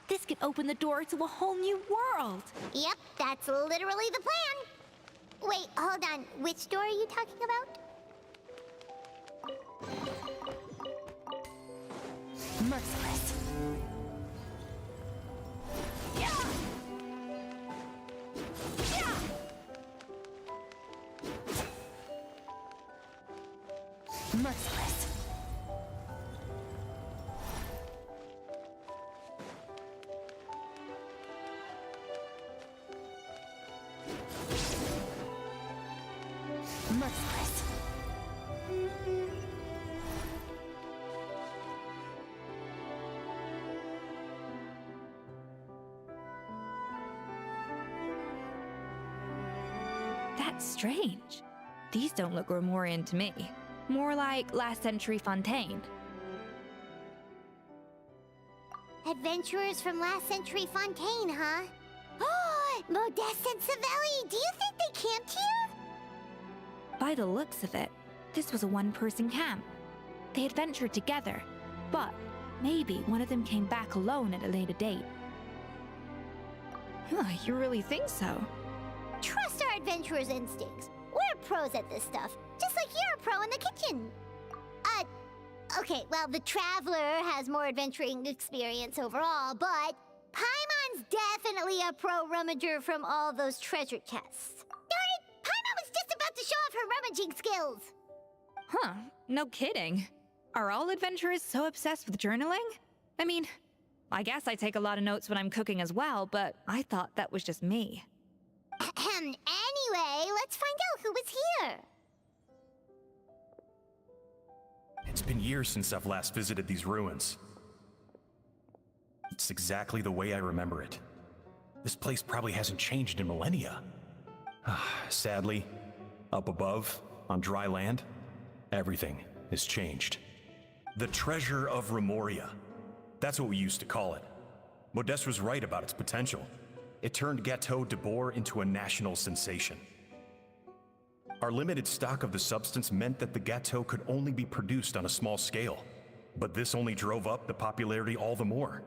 This could open the door to a whole new world. Yep, that's literally the plan. Wait, hold on. Which door are you talking about? Merciless. Merciless. Merciless. Strange. These don't look Romorian to me. More like last century Fontaine. Adventurers from last century Fontaine, huh? Oh, Modeste and Savelli, do you think they camped here? By the looks of it, this was a one-person camp. They adventured together, but maybe one of them came back alone at a later date. You really think so? Trust our adventurers' instincts. We're pros at this stuff, just like you're a pro in the kitchen. Okay, well, the Traveler has more adventuring experience overall, but Paimon's definitely a pro rummager from all those treasure chests. Darn it! Paimon was just about to show off her rummaging skills! Huh, no kidding. Are all adventurers so obsessed with journaling? I mean, I guess I take a lot of notes when I'm cooking as well, but I thought that was just me. Anyway, let's find out who was here. It's been years since I've last visited these ruins. It's exactly the way I remember it. This place probably hasn't changed in millennia. Sadly, up above, on dry land, everything has changed. The treasure of Remoria. That's what we used to call it. Modeste was right about its potential. It turned Gâteau de Bourg into a national sensation. Our limited stock of the substance meant that the gâteau could only be produced on a small scale, but this only drove up the popularity all the more.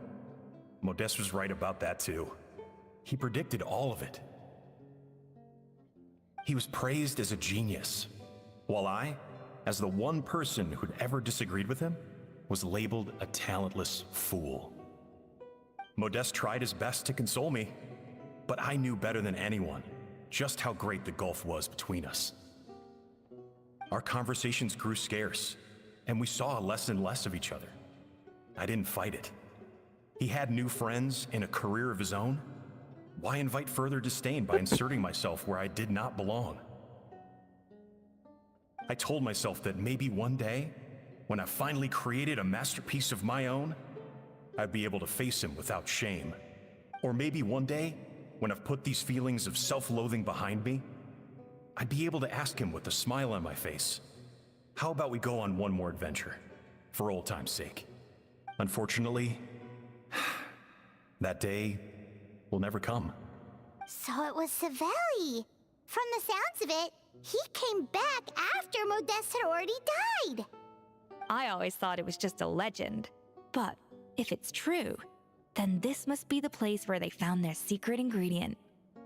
Modeste was right about that too. He predicted all of it. He was praised as a genius, while I, as the one person who'd ever disagreed with him, was labeled a talentless fool. Modeste tried his best to console me, but I knew better than anyone just how great the gulf was between us. Our conversations grew scarce, and we saw less and less of each other. I didn't fight it. He had new friends and a career of his own. Why invite further disdain by inserting myself where I did not belong? I told myself that maybe one day, when I finally created a masterpiece of my own, I'd be able to face him without shame. Or maybe one day, when I've put these feelings of self-loathing behind me, I'd be able to ask him with a smile on my face, how about we go on one more adventure, for old time's sake? Unfortunately, that day will never come. So it was Savelli. From the sounds of it, he came back after Modeste had already died. I always thought it was just a legend. But if it's true, then this must be the place where they found their secret ingredient,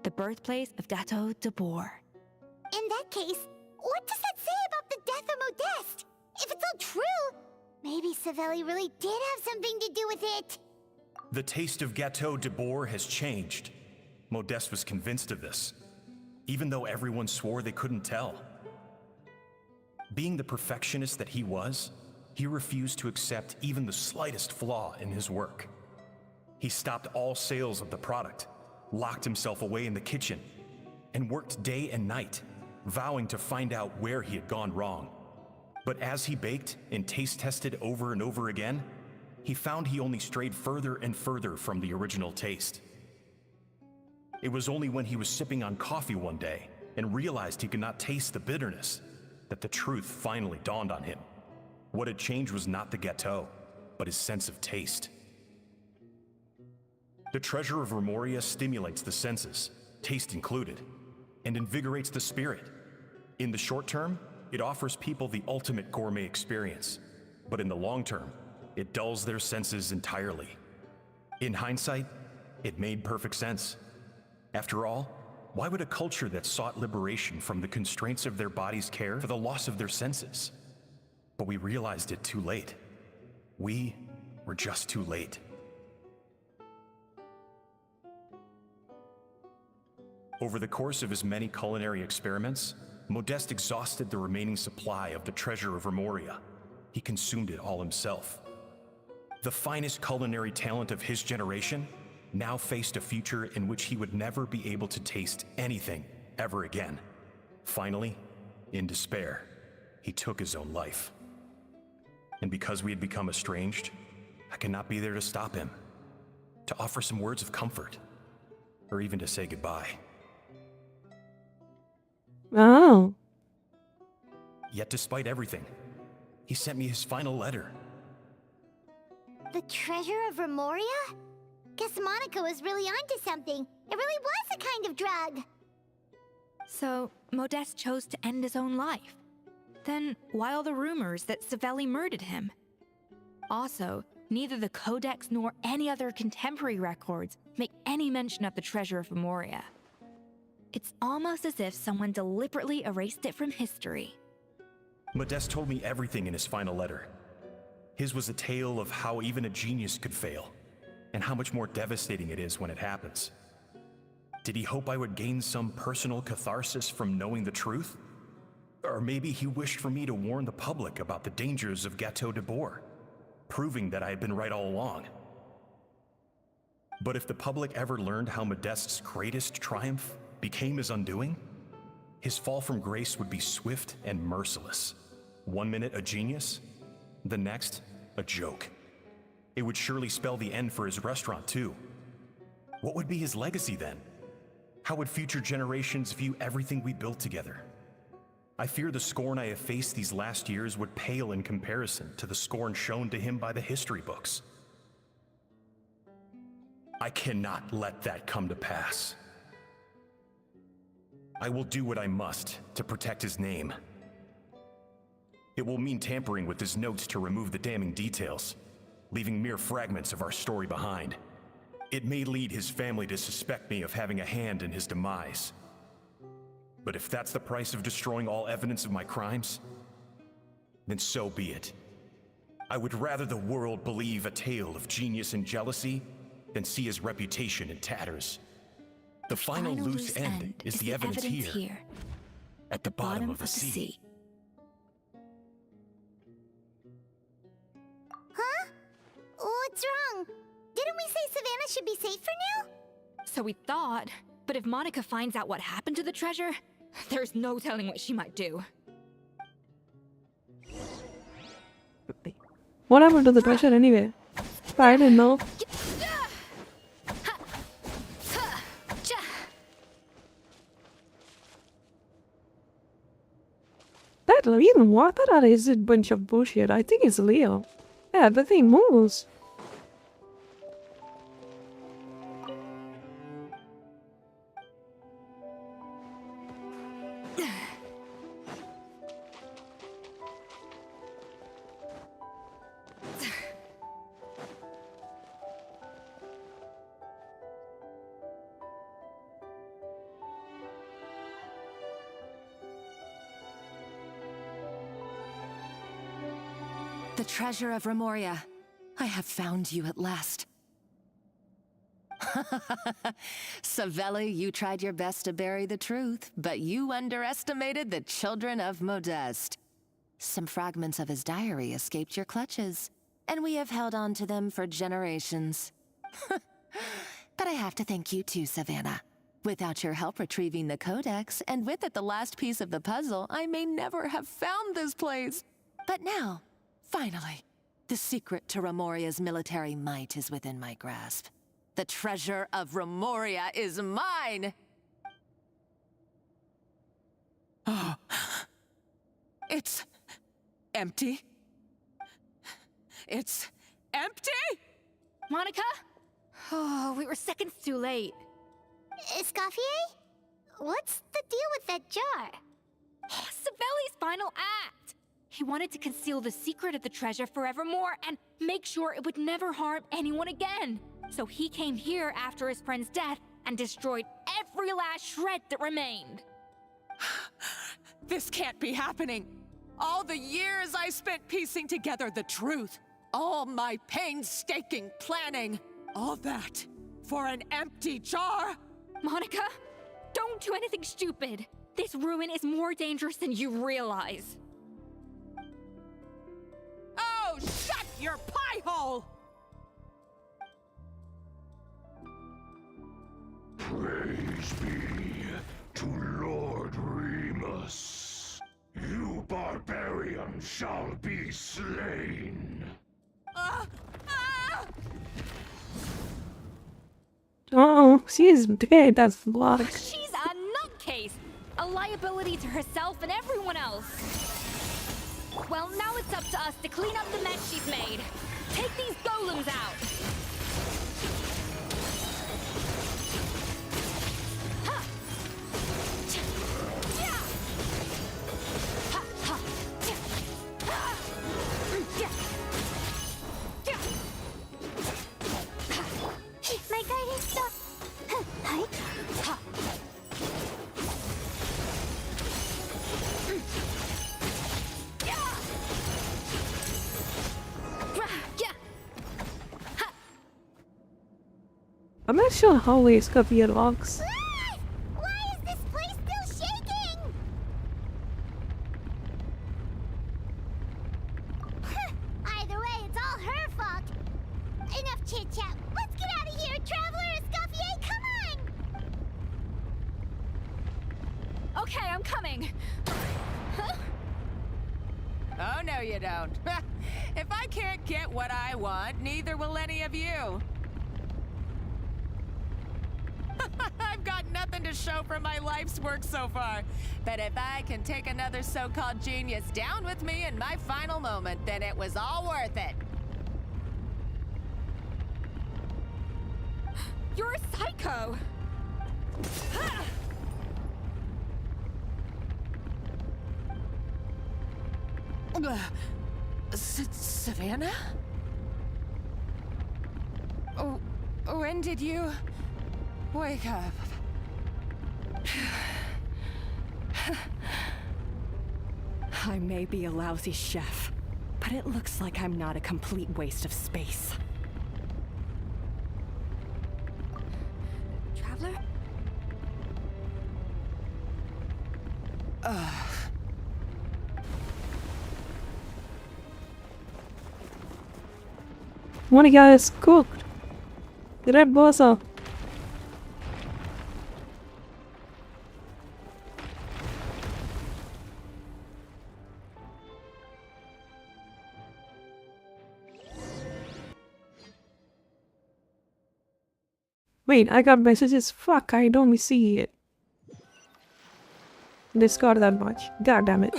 the birthplace of Gâteau de Bourg. In that case, what does that say about the death of Modeste? If it's all true, maybe Savelli really did have something to do with it. The taste of Gâteau de Bourg has changed. Modeste was convinced of this, even though everyone swore they couldn't tell. Being the perfectionist that he was, he refused to accept even the slightest flaw in his work. He stopped all sales of the product, locked himself away in the kitchen, and worked day and night, vowing to find out where he had gone wrong. But as he baked and taste tested over and over again, he found he only strayed further and further from the original taste. It was only when he was sipping on coffee one day and realized he could not taste the bitterness that the truth finally dawned on him. What had changed was not the gâteau, but his sense of taste. The treasure of Remoria stimulates the senses, taste included, and invigorates the spirit. In the short term, it offers people the ultimate gourmet experience, but in the long term, it dulls their senses entirely. In hindsight, it made perfect sense. After all, why would a culture that sought liberation from the constraints of their bodies care for the loss of their senses? But we realized it too late. We were just too late. Over the course of his many culinary experiments, Modeste exhausted the remaining supply of the treasure of Remoria. He consumed it all himself. The finest culinary talent of his generation now faced a future in which he would never be able to taste anything ever again. Finally, in despair, he took his own life. And because we had become estranged, I could not be there to stop him, to offer some words of comfort, or even to say goodbye. Oh. Yet despite everything, he sent me his final letter. The treasure of Remoria? Guess Monica was really onto something. It really was a kind of drug. So, Modeste chose to end his own life. Then, why all the rumors that Savelli murdered him? Also, neither the Codex nor any other contemporary records make any mention of the treasure of Remoria. It's almost as if someone deliberately erased it from history. Modeste told me everything in his final letter. His was a tale of how even a genius could fail, and how much more devastating it is when it happens. Did he hope I would gain some personal catharsis from knowing the truth? Or maybe he wished for me to warn the public about the dangers of Gâteau de Bourg, proving that I had been right all along. But if the public ever learned how Modeste's greatest triumph became his undoing, his fall from grace would be swift and merciless. 1 minute a genius, the next a joke. It would surely spell the end for his restaurant too. What would be his legacy then? How would future generations view everything we built together? I fear the scorn I have faced these last years would pale in comparison to the scorn shown to him by the history books. I cannot let that come to pass. I will do what I must to protect his name. It will mean tampering with his notes to remove the damning details, leaving mere fragments of our story behind. It may lead his family to suspect me of having a hand in his demise. But if that's the price of destroying all evidence of my crimes, then so be it. I would rather the world believe a tale of genius and jealousy than see his reputation in tatters. The final loose end is the evidence here, at the bottom of the sea. Huh? What's wrong? Didn't we say Savannah should be safe for now? So we thought, but if Monica finds out what happened to the treasure, there's no telling what she might do. What happened to the treasure anyway? I didn't know. That even what? That is a bunch of bullshit. I think it's Leo. Yeah, the thing moves. The treasure of Remoria. I have found you at last. Savelli, you tried your best to bury the truth, but you underestimated the children of Modeste. Some fragments of his diary escaped your clutches, and we have held on to them for generations. But I have to thank you too, Savannah. Without your help retrieving the Codex, and with it the last piece of the puzzle, I may never have found this place. But now, finally, the secret to Remoria's military might is within my grasp. The treasure of Remoria is mine! Oh. It's empty. It's empty? Monica? Oh, we were seconds too late. Escoffier? What's the deal with that jar? Savelli's final act! He wanted to conceal the secret of the treasure forevermore and make sure it would never harm anyone again. So he came here after his friend's death and destroyed every last shred that remained. This can't be happening. All the years I spent piecing together the truth, all my painstaking planning, all that for an empty jar? Monica, don't do anything stupid. This ruin is more dangerous than you realize. Oh, shut your pie hole! Praise be to Lord Remus. You barbarian shall be slain. Oh, she's dead. That's blood. She's a nutcase. A liability to herself and everyone else. Well, now it's up to us to clean up the mess she's made. Take these golems out! Ha! Yeah! Ha! Ha! Ha! Yeah! My guidance stop. Hi. Ha! I'm not sure how it's gonna be unlocked. Why is this place still shaking? Either way, it's all her fault. Enough chit-chat. Let's get out of here, Traveler Escoffier, come on! Okay, I'm coming. Huh? Oh, no you don't. If I can't get what I want, neither will any of you. I've got nothing to show for my life's work so far. But if I can take another so-called genius down with me in my final moment, then it was all worth it. You're a psycho! Savannah? Oh, when did you wake up? I may be a lousy chef, but it looks like I'm not a complete waste of space. Traveler? One of you guys cooked. Red bossa. Wait, I got messages. Fuck, I don't see it. Discard that much. God damn it.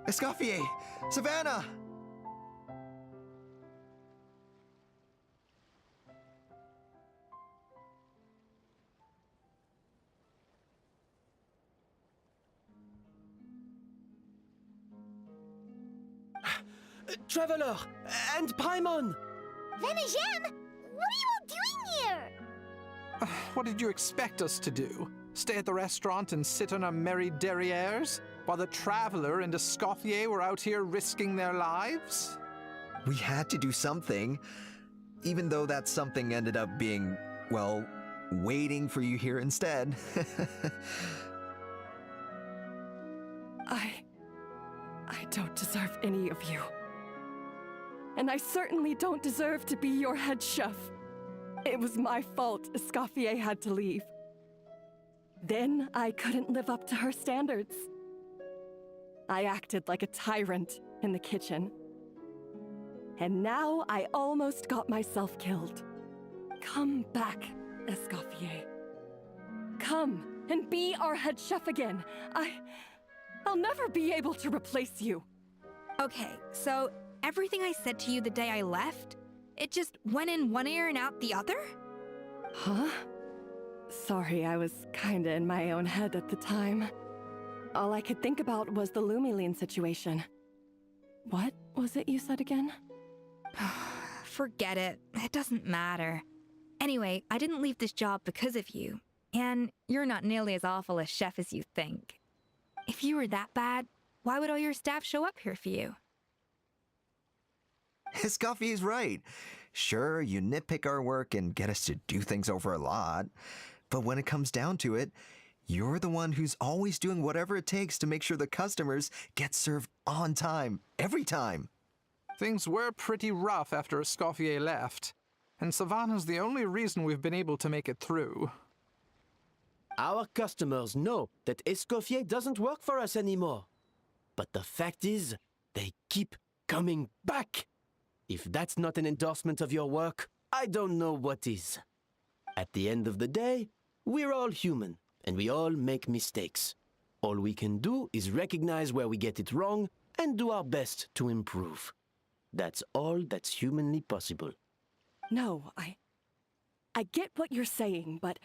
Escoffier! Savannah! Traveler! And Paimon! Venegem! What are you all doing here? What did you expect us to do? Stay at the restaurant and sit on our merry derrieres? While the Traveler and Escoffier were out here risking their lives? We had to do something, even though that something ended up being, well, waiting for you here instead. I don't deserve any of you. And I certainly don't deserve to be your head chef. It was my fault Escoffier had to leave. Then I couldn't live up to her standards. I acted like a tyrant in the kitchen. And now I almost got myself killed. Come back, Escoffier. Come and be our head chef again. I'll never be able to replace you. Okay, so everything I said to you the day I left, it just went in one ear and out the other? Huh? Sorry, I was kinda in my own head at the time. All I could think about was the Lumiline situation. What was it you said again? Forget it. It doesn't matter. Anyway, I didn't leave this job because of you. And you're not nearly as awful a chef as you think. If you were that bad, why would all your staff show up here for you? Escoffier's right. Sure, you nitpick our work and get us to do things over a lot. But when it comes down to it, You're the one who's always doing whatever it takes to make sure the customers get served on time, every time. Things were pretty rough after Escoffier left, and Savannah's the only reason we've been able to make it through. Our customers know that Escoffier doesn't work for us anymore. But the fact is, they keep coming back. If that's not an endorsement of your work, I don't know what is. At the end of the day, we're all human, and we all make mistakes. All we can do is recognize where we get it wrong and do our best to improve. That's all that's humanly possible. No, I get what you're saying, but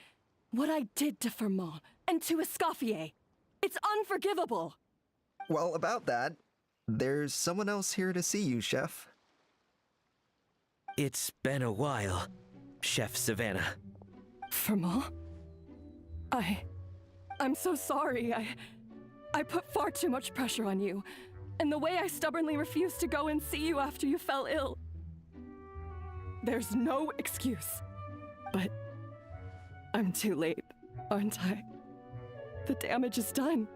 what I did to Firmin and to Escoffier, it's unforgivable. Well, about that, there's someone else here to see you, Chef. It's been a while, Chef Savannah. Firmin? I'm so sorry. I put far too much pressure on you. And the way I stubbornly refused to go and see you after you fell ill. There's no excuse. But I'm too late, aren't I? The damage is done.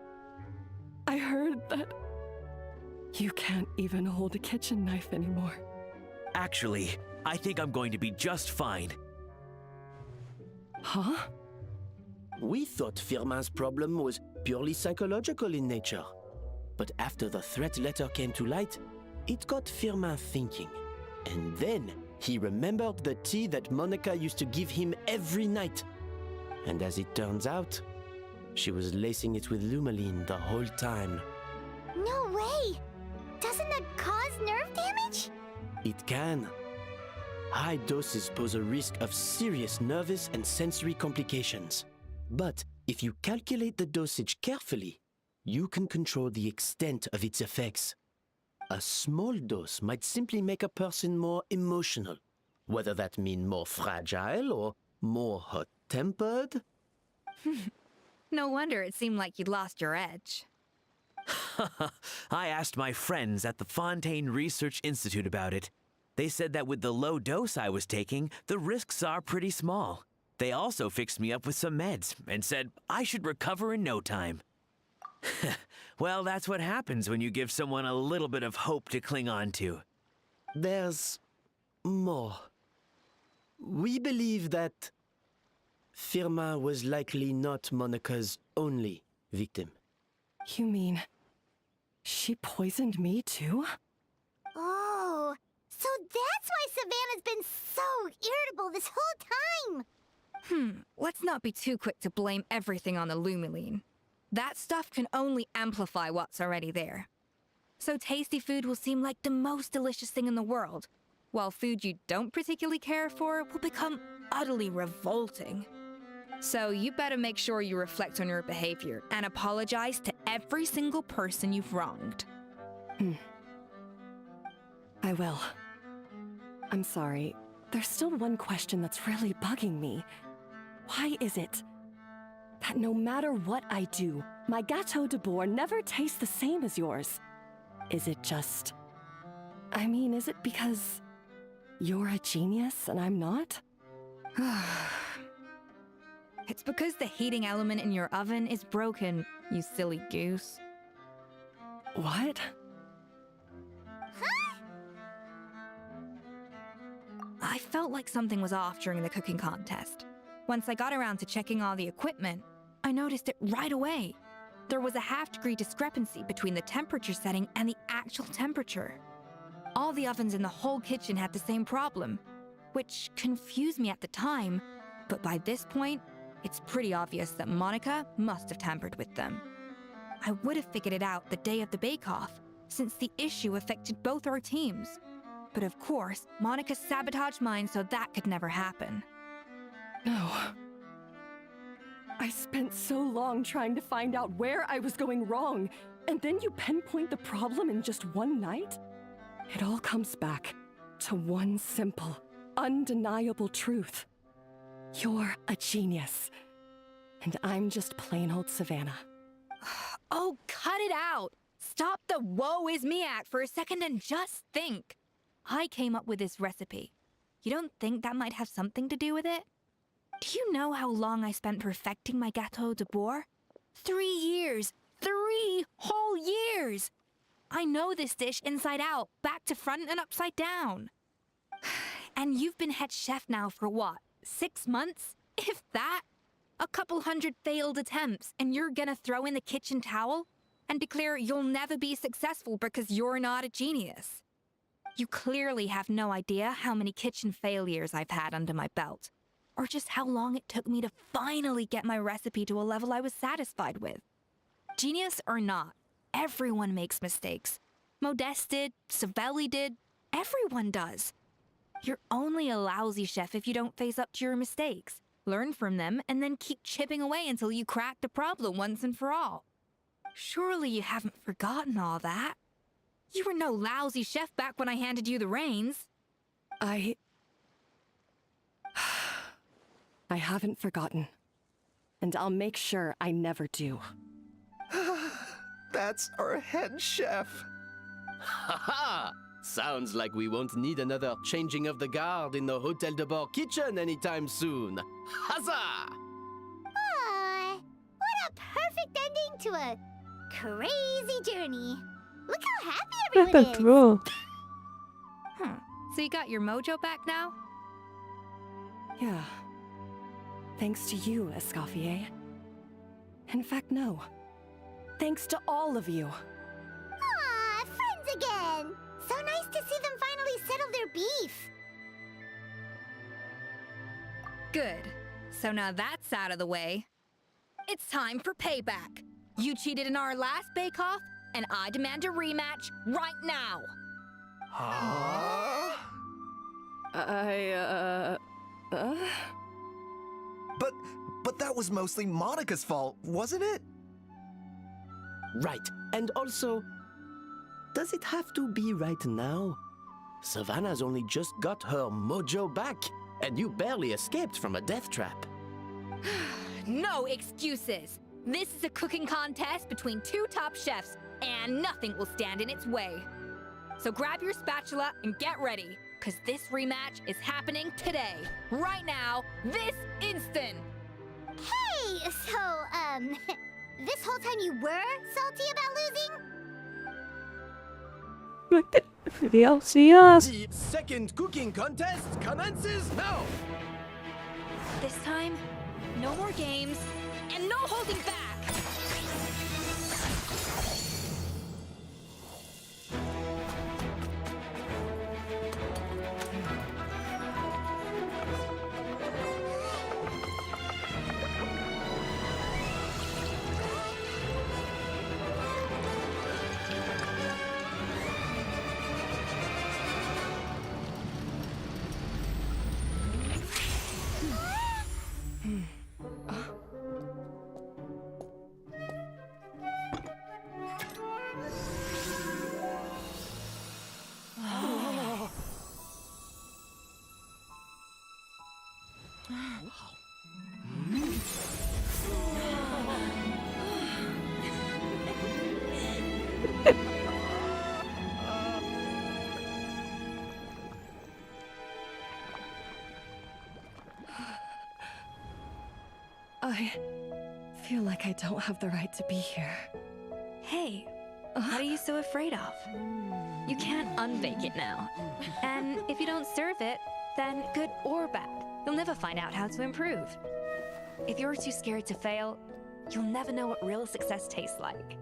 I heard that you can't even hold a kitchen knife anymore. Actually, I think I'm going to be just fine. Huh? We thought Firmin's problem was purely psychological in nature. But after the threat letter came to light, it got Firmin thinking. And then he remembered the tea that Monica used to give him every night. And as it turns out, she was lacing it with Lumaline the whole time. No way! Doesn't that cause nerve damage? It can. High doses pose a risk of serious nervous and sensory complications. But if you calculate the dosage carefully, you can control the extent of its effects. A small dose might simply make a person more emotional, whether that means more fragile or more hot-tempered. No wonder it seemed like you'd lost your edge. I asked my friends at the Fontaine Research Institute about it. They said that with the low dose I was taking, the risks are pretty small. They also fixed me up with some meds and said I should recover in no time. Well, that's what happens when you give someone a little bit of hope to cling on to. There's more. We believe that Firmin was likely not Monica's only victim. You mean she poisoned me too? Oh, so that's why Savannah's been so irritable this whole time! Let's not be too quick to blame everything on the Lumaline. That stuff can only amplify what's already there. So tasty food will seem like the most delicious thing in the world, while food you don't particularly care for will become utterly revolting. So you better make sure you reflect on your behavior and apologize to every single person you've wronged. I will. I'm sorry. There's still one question that's really bugging me. Why is it that no matter what I do, my Gâteau de Bourg never tastes the same as yours? Is it just... is it because you're a genius and I'm not? It's because the heating element in your oven is broken, you silly goose. What? I felt like something was off during the cooking contest. Once I got around to checking all the equipment, I noticed it right away. There was a half-degree discrepancy between the temperature setting and the actual temperature. All the ovens in the whole kitchen had the same problem, which confused me at the time, but by this point, it's pretty obvious that Monica must have tampered with them. I would have figured it out the day of the bake-off, since the issue affected both our teams. But of course, Monica sabotaged mine so that could never happen. No. I spent so long trying to find out where I was going wrong, and then you pinpoint the problem in just one night? It all comes back to one simple, undeniable truth. You're a genius, and I'm just plain old Savannah. Oh, cut it out! Stop the woe is me act for a second and just think. I came up with this recipe. You don't think that might have something to do with it? Do you know how long I spent perfecting my Gâteau de Bourg? 3 years! 3 whole years! I know this dish inside out, back to front and upside down. And you've been head chef now for what, 6 months? If that? A couple hundred failed attempts, and you're gonna throw in the kitchen towel and declare you'll never be successful because you're not a genius. You clearly have no idea how many kitchen failures I've had under my belt, or just how long it took me to finally get my recipe to a level I was satisfied with. Genius or not, everyone makes mistakes. Modeste did, Savelli did, everyone does. You're only a lousy chef if you don't face up to your mistakes, learn from them, and then keep chipping away until you crack the problem once and for all. Surely you haven't forgotten all that. You were no lousy chef back when I handed you the reins. I haven't forgotten. And I'll make sure I never do. That's our head chef. Haha! Sounds like we won't need another changing of the guard in the Hotel de Bord kitchen anytime soon. Huzzah! Aw, what a perfect ending to a crazy journey. Look how happy everyone That's is. true. So you got your mojo back now? Yeah. Thanks to you, Escoffier. In fact, no. Thanks to all of you. Aw, friends again. So nice to see them finally settle their beef. Good. So now that's out of the way. It's time for payback. You cheated in our last bake-off, and I demand a rematch right now. Huh? But that was mostly Monica's fault, wasn't it? Right. And also, does it have to be right now? Savannah's only just got her mojo back, and you barely escaped from a death trap. No excuses. This is a cooking contest between 2 top chefs, and nothing will stand in its way. So grab your spatula and get ready, because this rematch is happening today, right now, this instant. Hey, so, this whole time you were salty about losing? We'll see us. The second cooking contest commences now! This time, no more games, and no holding back! I feel like I don't have the right to be here. Hey, what are you so afraid of? You can't unbake it now. And if you don't serve it, then good or bad, you'll never find out how to improve. If you're too scared to fail, you'll never know what real success tastes like.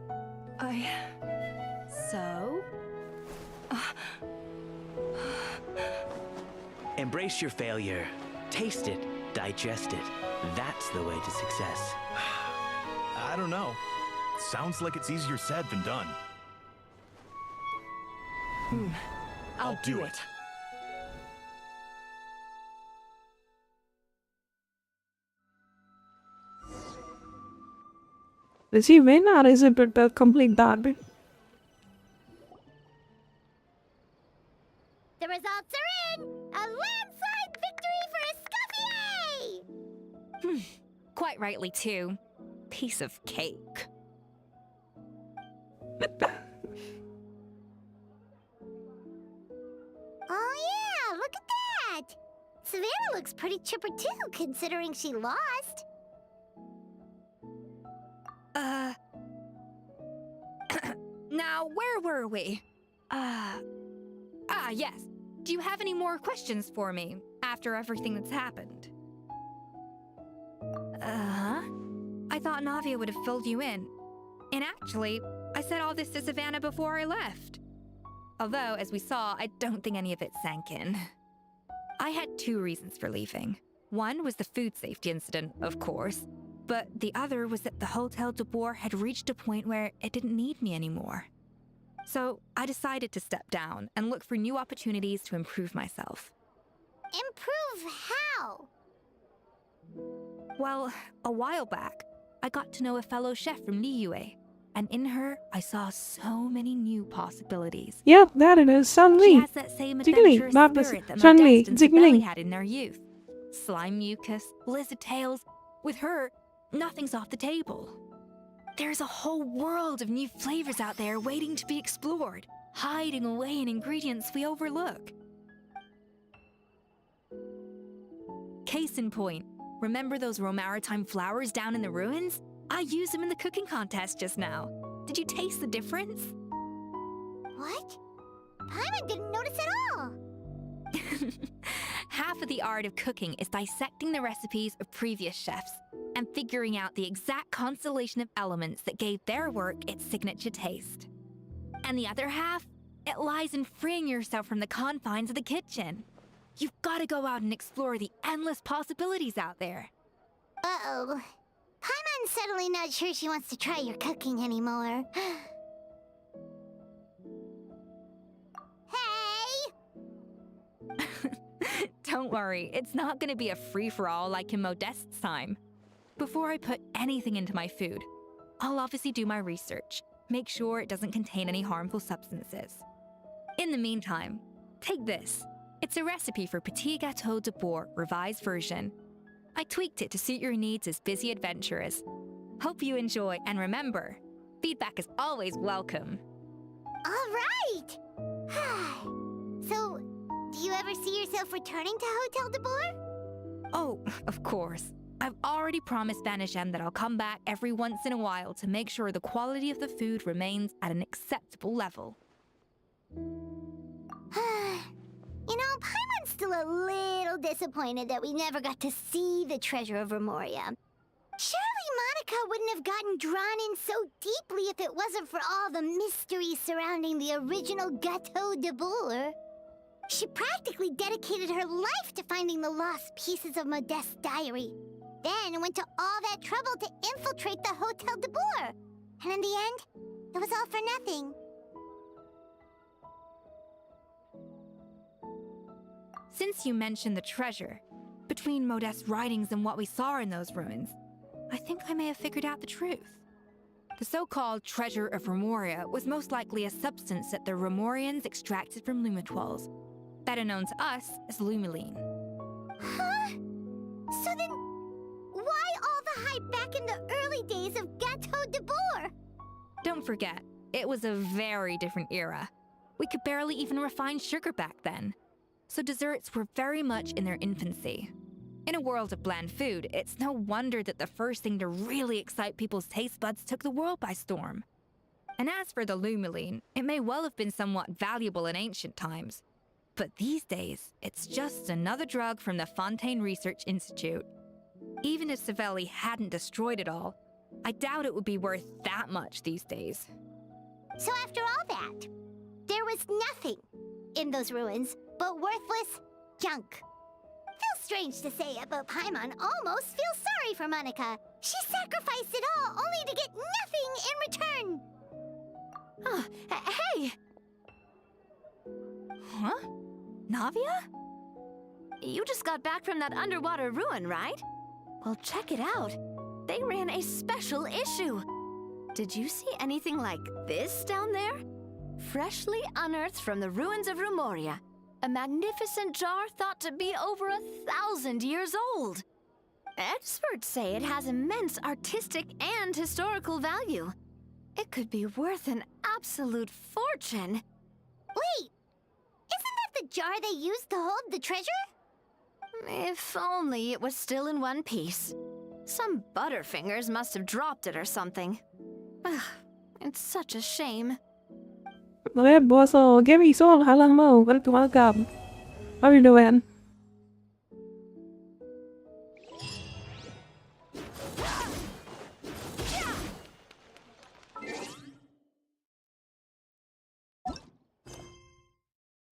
So? Embrace your failure. Taste it. Digest it. That's the way to success. I don't know. Sounds like it's easier said than done. I'll do it. Does he win or is it a complete derby? The results are in! A landslide victory for Escoffier! Quite rightly, too. Piece of cake. Oh yeah, look at that! Savannah looks pretty chipper too, considering she lost. Now, where were we? Yes. Do you have any more questions for me after everything that's happened? I thought Navia would have filled you in. And actually, I said all this to Savannah before I left. Although, as we saw, I don't think any of it sank in. I had 2 reasons for leaving. One was the food safety incident, of course, but the other was that the Hotel de Boer had reached a point where it didn't need me anymore. So I decided to step down and look for new opportunities to improve myself. Improve how? Well, a while back, I got to know a fellow chef from Liyue, and in her, I saw so many new possibilities. Yep, that it is. Sun She Li. has that same Jiggly, adventurous not this. spirit that Sun Li, Modeste and Sibeli Jiggly. had in their youth. Slime mucus, lizard tails. With her, nothing's off the table. There's a whole world of new flavors out there waiting to be explored, hiding away in ingredients we overlook. Case in point, remember those Romaritime flowers down in the ruins? I used them in the cooking contest just now. Did you taste the difference? What? Paimon didn't notice at all. Half of the art of cooking is dissecting the recipes of previous chefs and figuring out the exact constellation of elements that gave their work its signature taste. And the other half, it lies in freeing yourself from the confines of the kitchen. You've got to go out and explore the endless possibilities out there. Uh-oh. Paimon's suddenly not sure she wants to try your cooking anymore. Don't worry, it's not going to be a free-for-all like in Modeste's time. Before I put anything into my food, I'll obviously do my research, make sure it doesn't contain any harmful substances. In the meantime, take this. It's a recipe for Petit Gâteau de Boer revised version. I tweaked it to suit your needs as busy adventurers. Hope you enjoy, and remember, feedback is always welcome. All right! So, do you ever see yourself returning to Hotel de Boer? Oh, of course. I've already promised Vanishem that I'll come back every once in a while to make sure the quality of the food remains at an acceptable level. You know, Paimon's still a little disappointed that we never got to see the treasure of Remoria. Surely Monica wouldn't have gotten drawn in so deeply if it wasn't for all the mystery surrounding the original Gâteau de Boer. She practically dedicated her life to finding the lost pieces of Modeste's diary. Then went to all that trouble to infiltrate the Hotel de Boer. And in the end, it was all for nothing. Since you mentioned the treasure, between Modeste's writings and what we saw in those ruins, I think I may have figured out the truth. The so-called treasure of Remoria was most likely a substance that the Remorians extracted from Lumitoiles, better known to us as Lumiline. Huh? So then, why all the hype back in the early days of Gâteau de Boer? Don't forget, it was a very different era. We could barely even refine sugar back then, so desserts were very much in their infancy. In a world of bland food, it's no wonder that the first thing to really excite people's taste buds took the world by storm. And as for the Lumiline, it may well have been somewhat valuable in ancient times. But these days, it's just another drug from the Fontaine Research Institute. Even if Sibeli hadn't destroyed it all, I doubt it would be worth that much these days. So after all that, there was nothing in those ruins but worthless junk. Feels strange to say it, but Paimon almost feels sorry for Monica. She sacrificed it all only to get nothing in return. Hey! Huh? Navia? You just got back from that underwater ruin, right? Well, check it out. They ran a special issue. Did you see anything like this down there? Freshly unearthed from the ruins of Remoria. A magnificent jar thought to be over 1,000 years old. Experts say it has immense artistic and historical value. It could be worth an absolute fortune. Wait! Isn't that the jar they used to hold the treasure? If only it was still in one piece. Some butterfingers must have dropped it or something. Ugh, it's such a shame. Alright, boss, so give me so hello, welcome. How are you doing?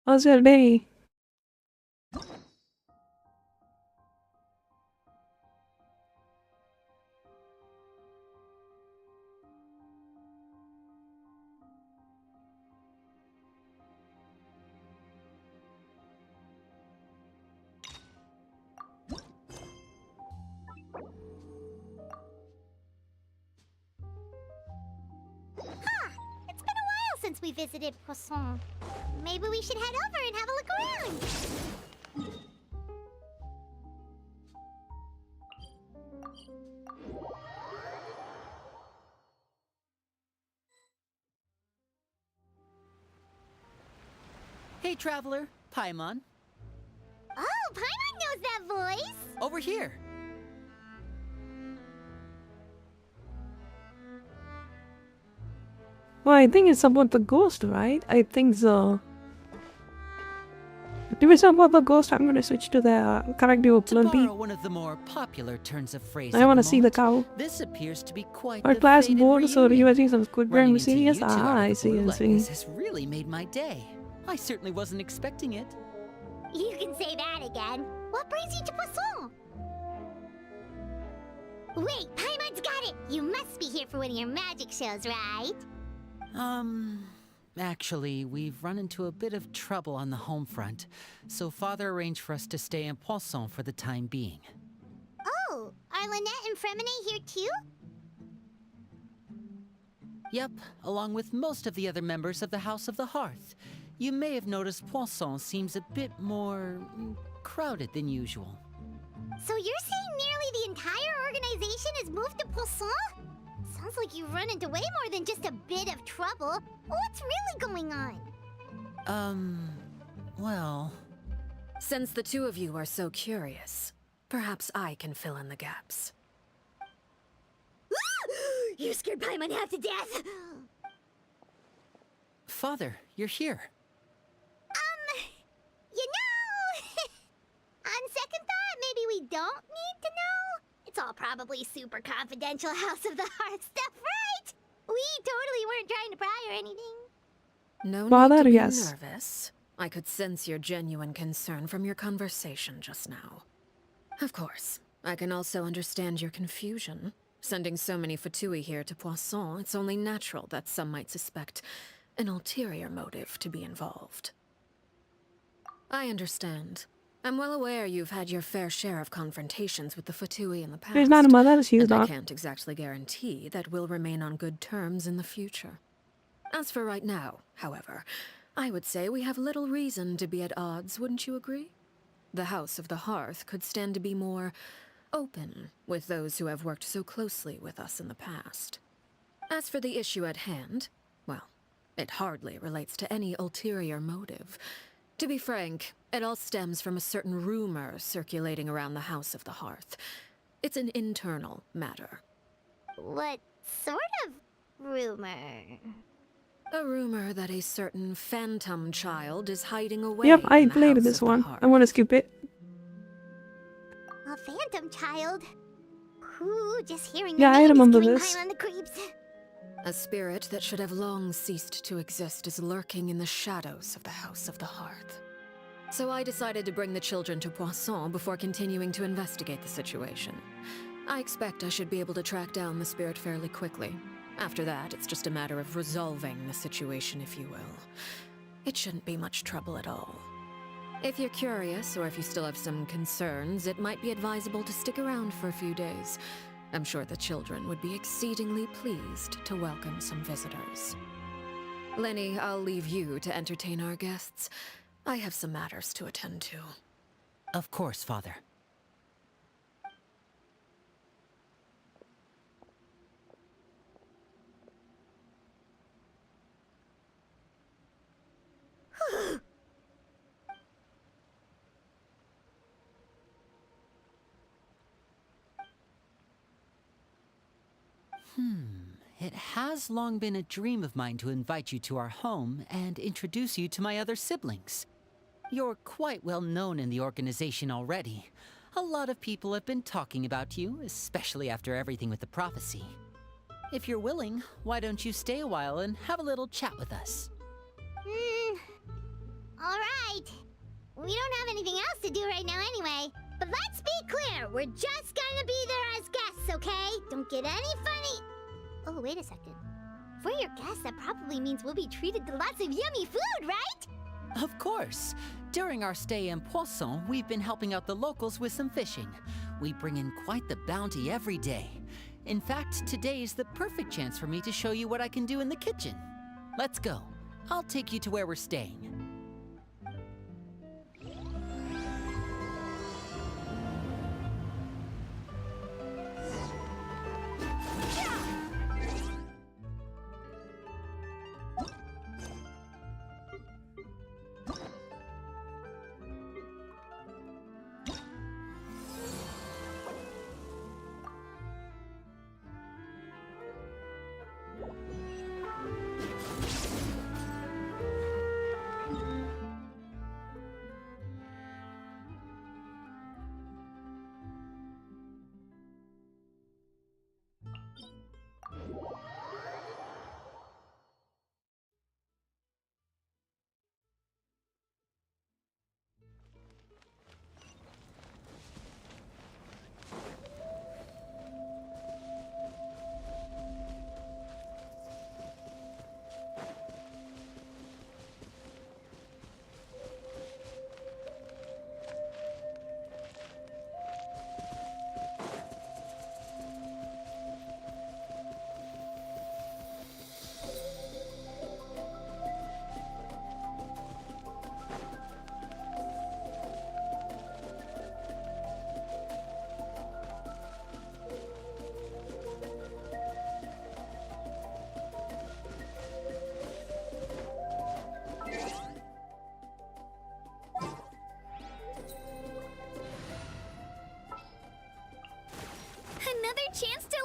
How's your day? It's been a while since we visited Poisson. Maybe we should head over and have a look around. Hey, Traveler. Paimon. Oh, Paimon knows that voice! Over here. Well, I think it's about the ghost, right? I think so. Do something about the ghost? I'm gonna switch to the character of To P. borrow one of the more popular turns of phrase I at wanna the see the moment, cow. This appears to be quite Our the class fated board, so reunion. you see some Squid Game Running into serious? you two Ah, out I of the see, blue I like see. this has really made my day. I certainly wasn't expecting it. You can say that again. What brings you to Poisson? Wait, Paimon's got it! You must be here for one of your magic shows, right? Actually, we've run into a bit of trouble on the home front, so Father arranged for us to stay in Poisson for the time being. Oh, are Lynette and Fremine here too? Yep, along with most of the other members of the House of the Hearth. You may have noticed Poisson seems a bit more crowded than usual. So you're saying nearly the entire organization has moved to Poisson? Sounds like you've run into way more than just a bit of trouble. What's really going on? Well... Since the two of you are so curious, perhaps I can fill in the gaps. You scared Paimon half to death! Father, you're here. You know... On second thought, maybe we don't need to know? It's all probably super confidential House of the Hearth stuff, right? We totally weren't trying to pry or anything. No Father, need to be yes. nervous. I could sense your genuine concern from your conversation just now. Of course, I can also understand your confusion. Sending so many Fatui here to Poisson, it's only natural that some might suspect an ulterior motive to be involved. I understand. I'm well aware you've had your fair share of confrontations with the Fatui in the past. She's not a mother, she's and I not. can't exactly guarantee that we'll remain on good terms in the future. As for right now, however, I would say we have little reason to be at odds, wouldn't you agree? The House of the Hearth could stand to be more open with those who have worked so closely with us in the past. As for the issue at hand, well, it hardly relates to any ulterior motive. To be frank, it all stems from a certain rumor circulating around the House of the Hearth. It's an internal matter. What sort of rumor? A rumor that a certain phantom child is hiding away Yep, I in the played House this of the one. Hearth. I wanna skip it. A phantom child? Ooh, just hearing the Yeah, I name remember is giving this. Paimon the creeps. A spirit that should have long ceased to exist is lurking in the shadows of the House of the Hearth. So I decided to bring the children to Poisson before continuing to investigate the situation. I expect I should be able to track down the spirit fairly quickly. After that, it's just a matter of resolving the situation, if you will. It shouldn't be much trouble at all. If you're curious, or if you still have some concerns, it might be advisable to stick around for a few days. I'm sure the children would be exceedingly pleased to welcome some visitors. Lenny, I'll leave you to entertain our guests. I have some matters to attend to. Of course, Father. It has long been a dream of mine to invite you to our home and introduce you to my other siblings. You're quite well known in the organization already. A lot of people have been talking about you, especially after everything with the prophecy. If you're willing, why don't you stay a while and have a little chat with us? Alright. We don't have anything else to do right now anyway. But let's be clear, we're just gonna be there as guests, okay? Don't get any funny... Oh, wait a second. For your guests, that probably means we'll be treated to lots of yummy food, right? Of course. During our stay in Poisson, we've been helping out the locals with some fishing. We bring in quite the bounty every day. In fact, today is the perfect chance for me to show you what I can do in the kitchen. Let's go. I'll take you to where we're staying. Another chance to...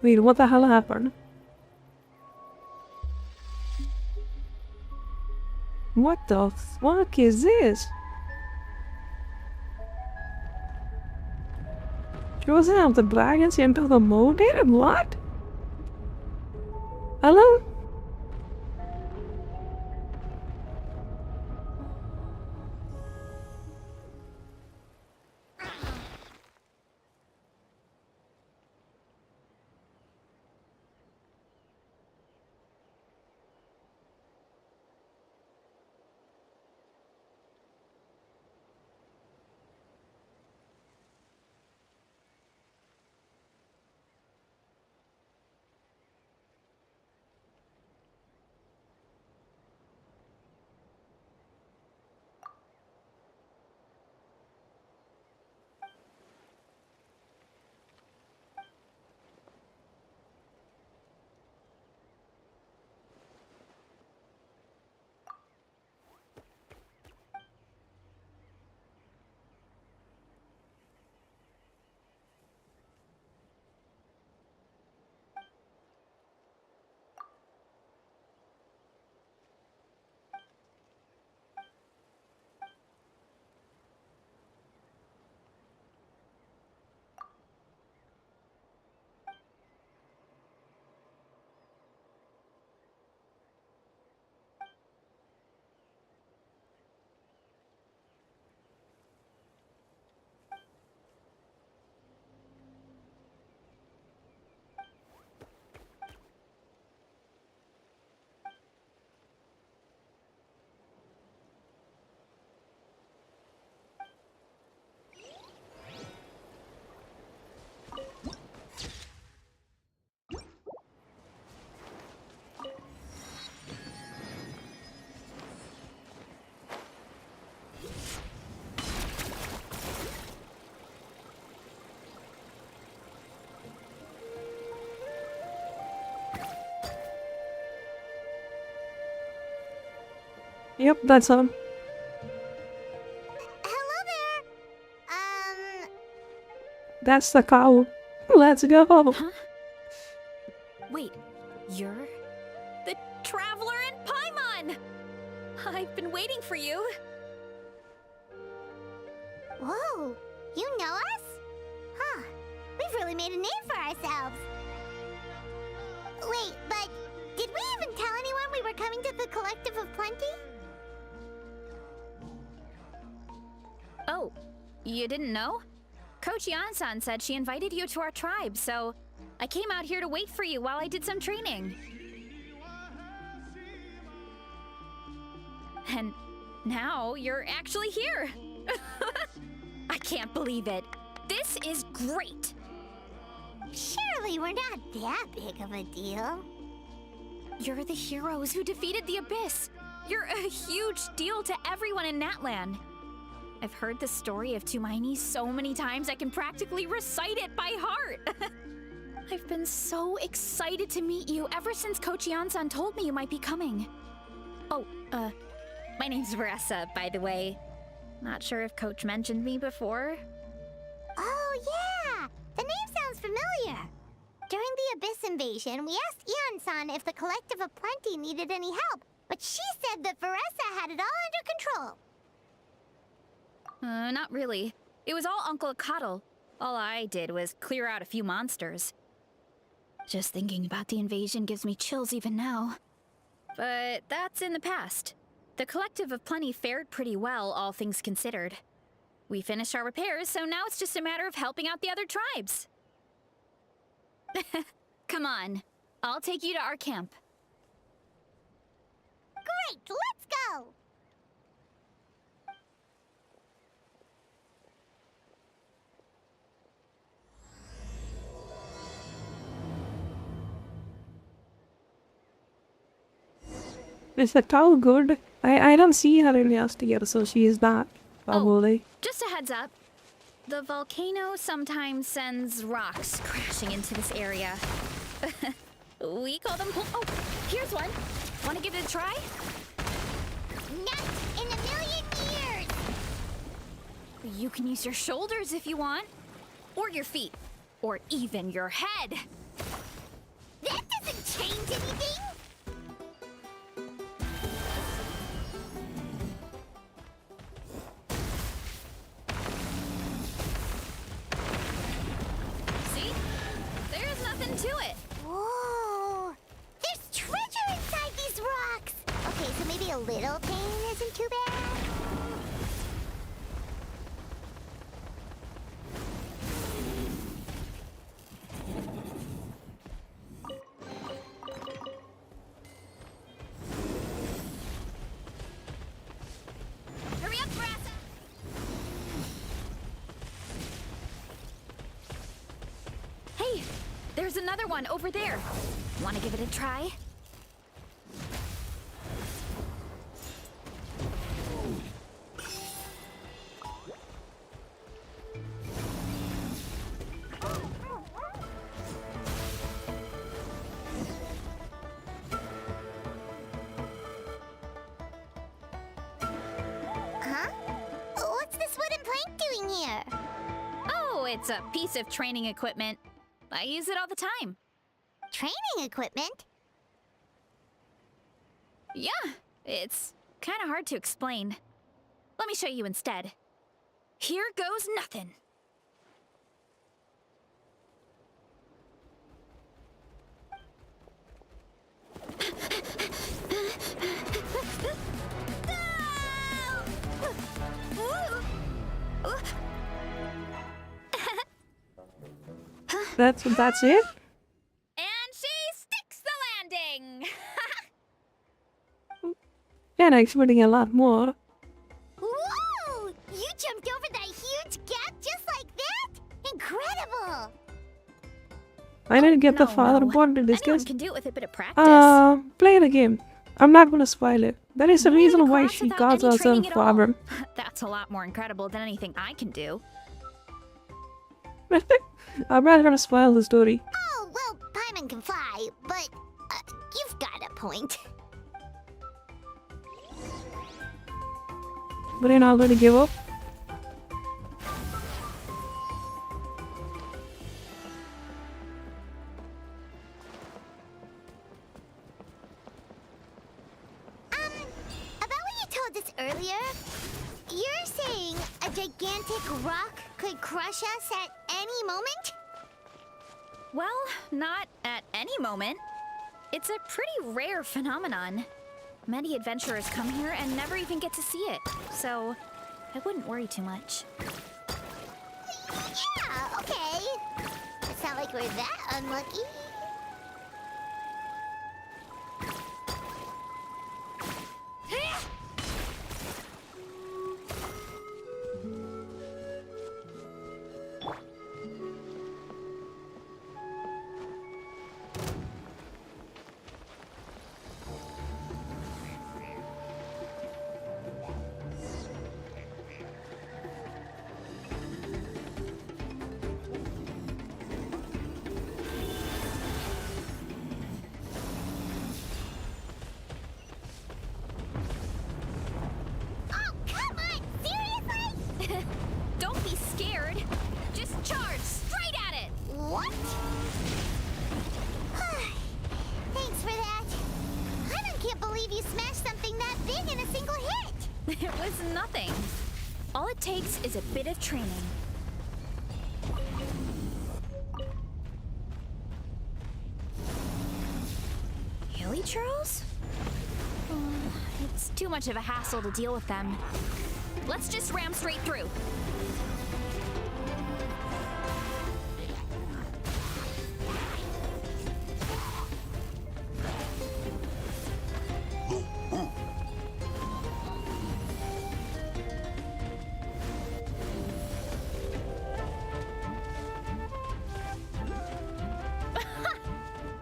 Wait, what the hell happened? What the fuck is this? She wasn't out the dragons into the molded? What? Hello? Yep, that's on. Hello there. That's the cow. Let's go. Huh? Wait, you're the Traveler in Paimon! I've been waiting for you. Whoa, you know us? Huh, we've really made a name for ourselves. Wait, but did we even tell anyone we were coming to the Collective of Plenty? Oh, you didn't know? Coach Yan-san said she invited you to our tribe, so I came out here to wait for you while I did some training. And now you're actually here. I can't believe it. This is great. Surely we're not that big of a deal. You're the heroes who defeated the Abyss. You're a huge deal to everyone in Natlan. I've heard the story of Tumaini so many times I can practically recite it by heart. I've been so excited to meet you ever since Coach Yan-san told me you might be coming. Oh, my name's vrchat, by the way. Not sure if Coach mentioned me before. Oh yeah, the name sounds familiar. During the Abyss invasion, we asked Ian-san if the Collective of Plenty needed any help, but she said that vrchat had it all under control. Not really. It was all Uncle Akatl. All I did was clear out a few monsters. Just thinking about the invasion gives me chills even now. But that's in the past. The Collective of Plenty fared pretty well, all things considered. We finished our repairs, so now it's just a matter of helping out the other tribes. Come on, I'll take you to our camp. Great, let's go! Is the cow good? I don't see her in yesterday, so she is not. Probably. Just a heads up. The volcano sometimes sends rocks crashing into this area. We call them oh, here's one. Want to give it a try? Not in a million years! You can use your shoulders if you want. Or your feet. Or even your head. That doesn't change anything! See? There's nothing to it. Whoa! There's treasure inside these rocks! Okay, so maybe a little pain isn't too bad? Hurry up, vrchat! Hey, there's another one over there. Want to give it a try? Huh? What's this wooden plank doing here? Oh, it's a piece of training equipment. I use it all the time. Training equipment? Yeah, it's kind of hard to explain. Let me show you instead. Here goes nothing. That's it? And she sticks the landing! Yeah, I'm expecting a lot more. Whoa! You jumped over that huge gap just like that? Incredible! I didn't get the father born to this Anyone guess. can do it with a bit of practice. Play the game. I'm not gonna spoil it. There is a reason why Cross she without calls any herself training at all. father. That's a lot more incredible than anything I can do. I'm not gonna spoil the story. Oh, well, Paimon can fly, but you've got a point. Didn't already give up? About what you told us earlier, you're saying a gigantic rock could crush us at any moment? Well, not at any moment. It's a pretty rare phenomenon. Many adventurers come here and never even get to see it, so I wouldn't worry too much. Yeah, okay. It's not like we're that unlucky. Don't be scared. Just charge straight at it. What? Thanks for that. I can't believe you smashed something that big in a single hit. It was nothing. All it takes is a bit of training. Hilly churls? It's too much of a hassle to deal with them. Let's just ram straight through.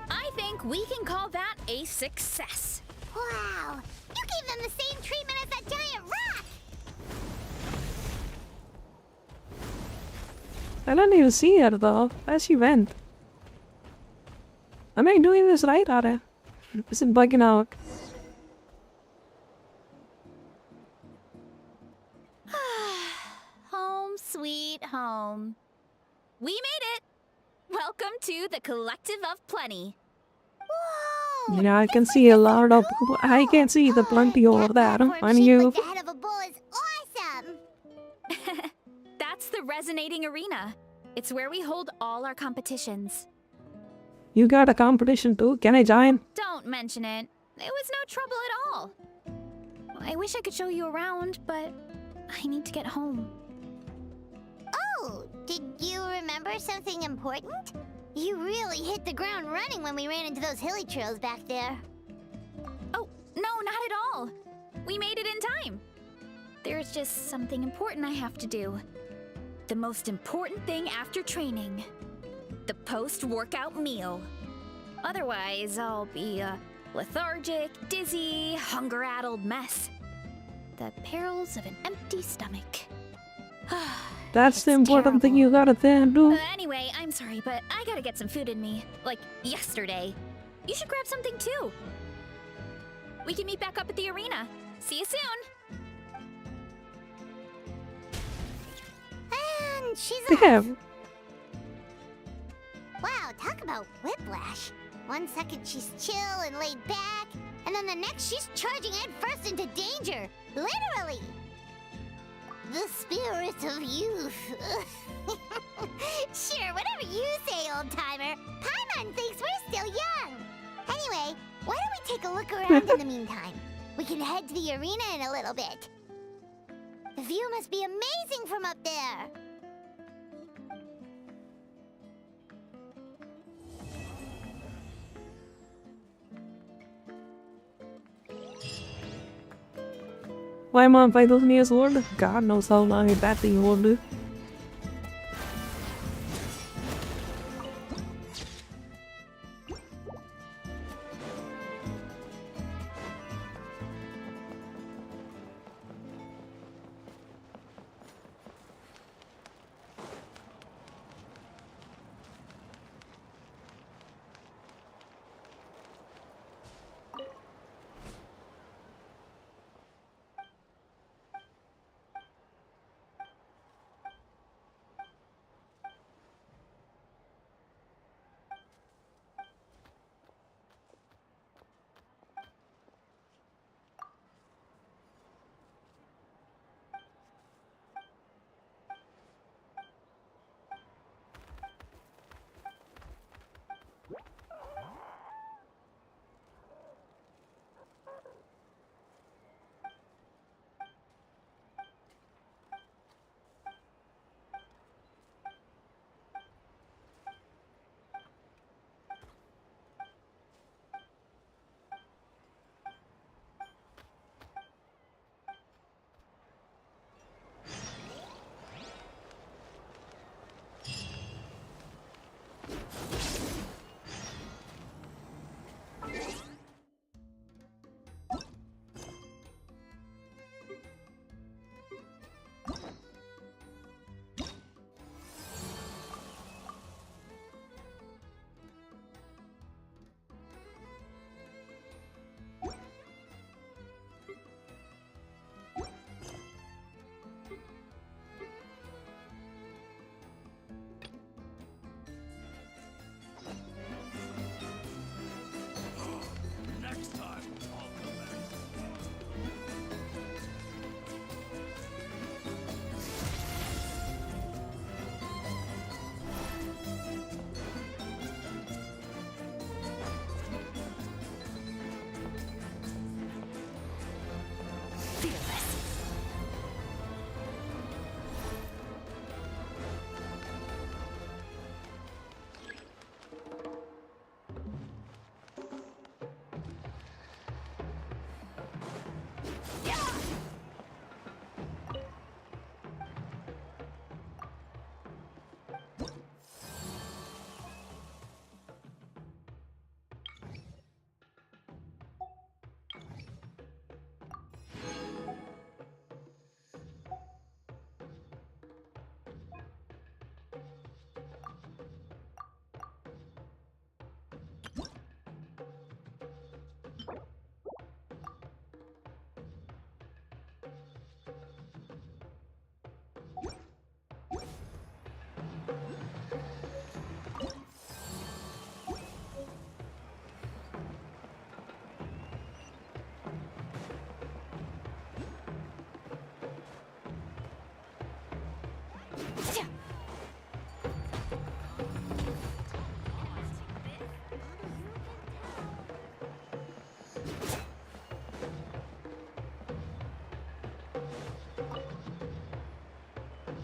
I think we can call that a success. Wow, you gave them the same treatment as that giant rock. I don't even see her though. Where she went? Am I doing this right, or is it bugging out? Home sweet home. We made it! Welcome to the Collective of Plenty. You know, I can see a lot of. I can see the plenty over there on you. The head of a bull is awesome. That's the Resonating Arena. It's where we hold all our competitions. You got a competition too? Can I join? Don't mention it. It was no trouble at all. I wish I could show you around, but I need to get home. Oh, did you remember something important? You really hit the ground running when we ran into those hilly trails back there. Oh, no, not at all. We made it in time. There's just something important I have to do. The most important thing after training. The post-workout meal. Otherwise, I'll be a lethargic, dizzy, hunger-addled mess. The perils of an empty stomach. That's the important thing you gotta do. Anyway, I'm sorry, but I gotta get some food in me. Like, yesterday. You should grab something too. We can meet back up at the arena. See you soon! And she's Damn. off. Wow, talk about whiplash. One second she's chill and laid back, and then the next she's charging headfirst into danger. Literally! The spirit of youth. Sure, whatever you say, old-timer. Paimon thinks we're still young. Anyway, why don't we take a look around in the meantime? We can head to the arena in a little bit. The view must be amazing from up there. Why am I by those near sword? God knows how long that thing will do.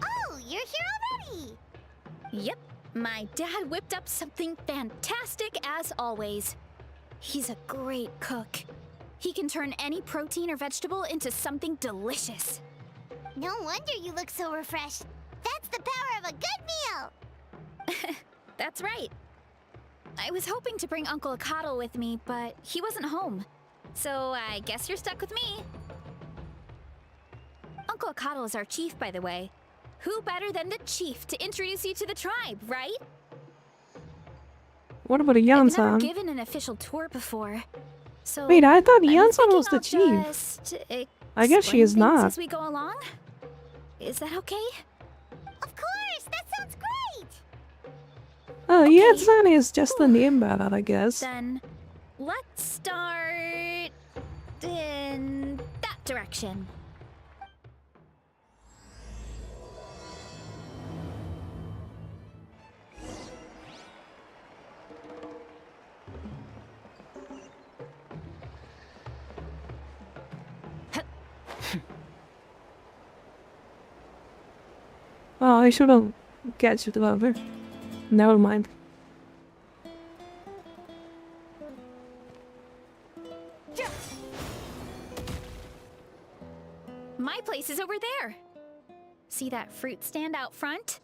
Oh, you're here already! Yep, my dad whipped up something fantastic as always. He's a great cook. He can turn any protein or vegetable into something delicious. No wonder you look so refreshed. That's the power of a good meal! That's right. I was hoping to bring Uncle Akatl with me, but he wasn't home. So I guess you're stuck with me. Uncle Akatl is our chief, by the way. Who better than the chief to introduce you to the tribe, right? What about a I've never Yansan? given an official tour before. So Wait, I thought I'm Yansan was the thinking I'll chief. just I guess she explain is things not. As we go along? Is that okay? Of course! That sounds great! Oh, Yansan is just the name bad, I guess. Then let's start in that direction. Oh, I should have catched it over. Never mind. My place is over there. See that fruit stand out front?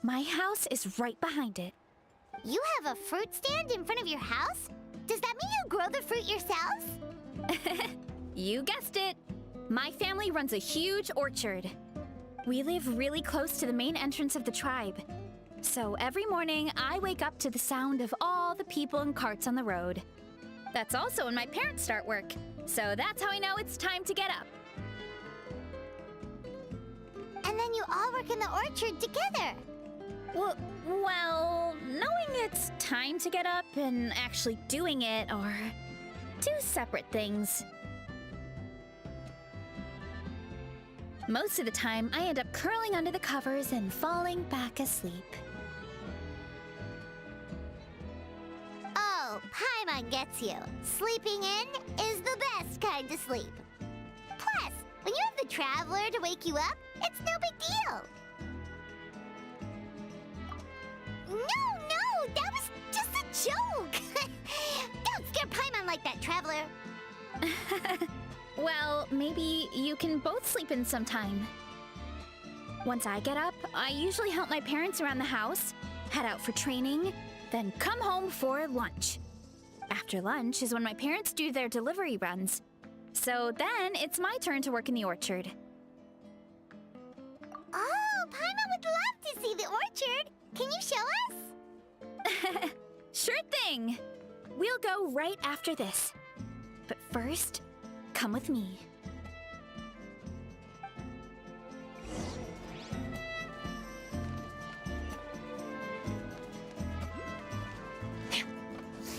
My house is right behind it. You have a fruit stand in front of your house? Does that mean you grow the fruit yourselves? You guessed it. My family runs a huge orchard. We live really close to the main entrance of the tribe. So every morning, I wake up to the sound of all the people and carts on the road. That's also when my parents start work. So that's how I know it's time to get up. And then you all work in the orchard together. Well, knowing it's time to get up and actually doing it are two separate things. Most of the time, I end up curling under the covers and falling back asleep. Oh, Paimon gets you. Sleeping in is the best kind of sleep. Plus, when you have the Traveler to wake you up, it's no big deal. No, that was just a joke. Don't scare Paimon like that, Traveler. Well, maybe you can both sleep in sometime. Once I get up, I usually help my parents around the house, head out for training, then come home for lunch. After lunch is when my parents do their delivery runs. So then it's my turn to work in the orchard. Oh, Paimon would love to see the orchard. Can you show us? Sure thing! We'll go right after this. But first, come with me.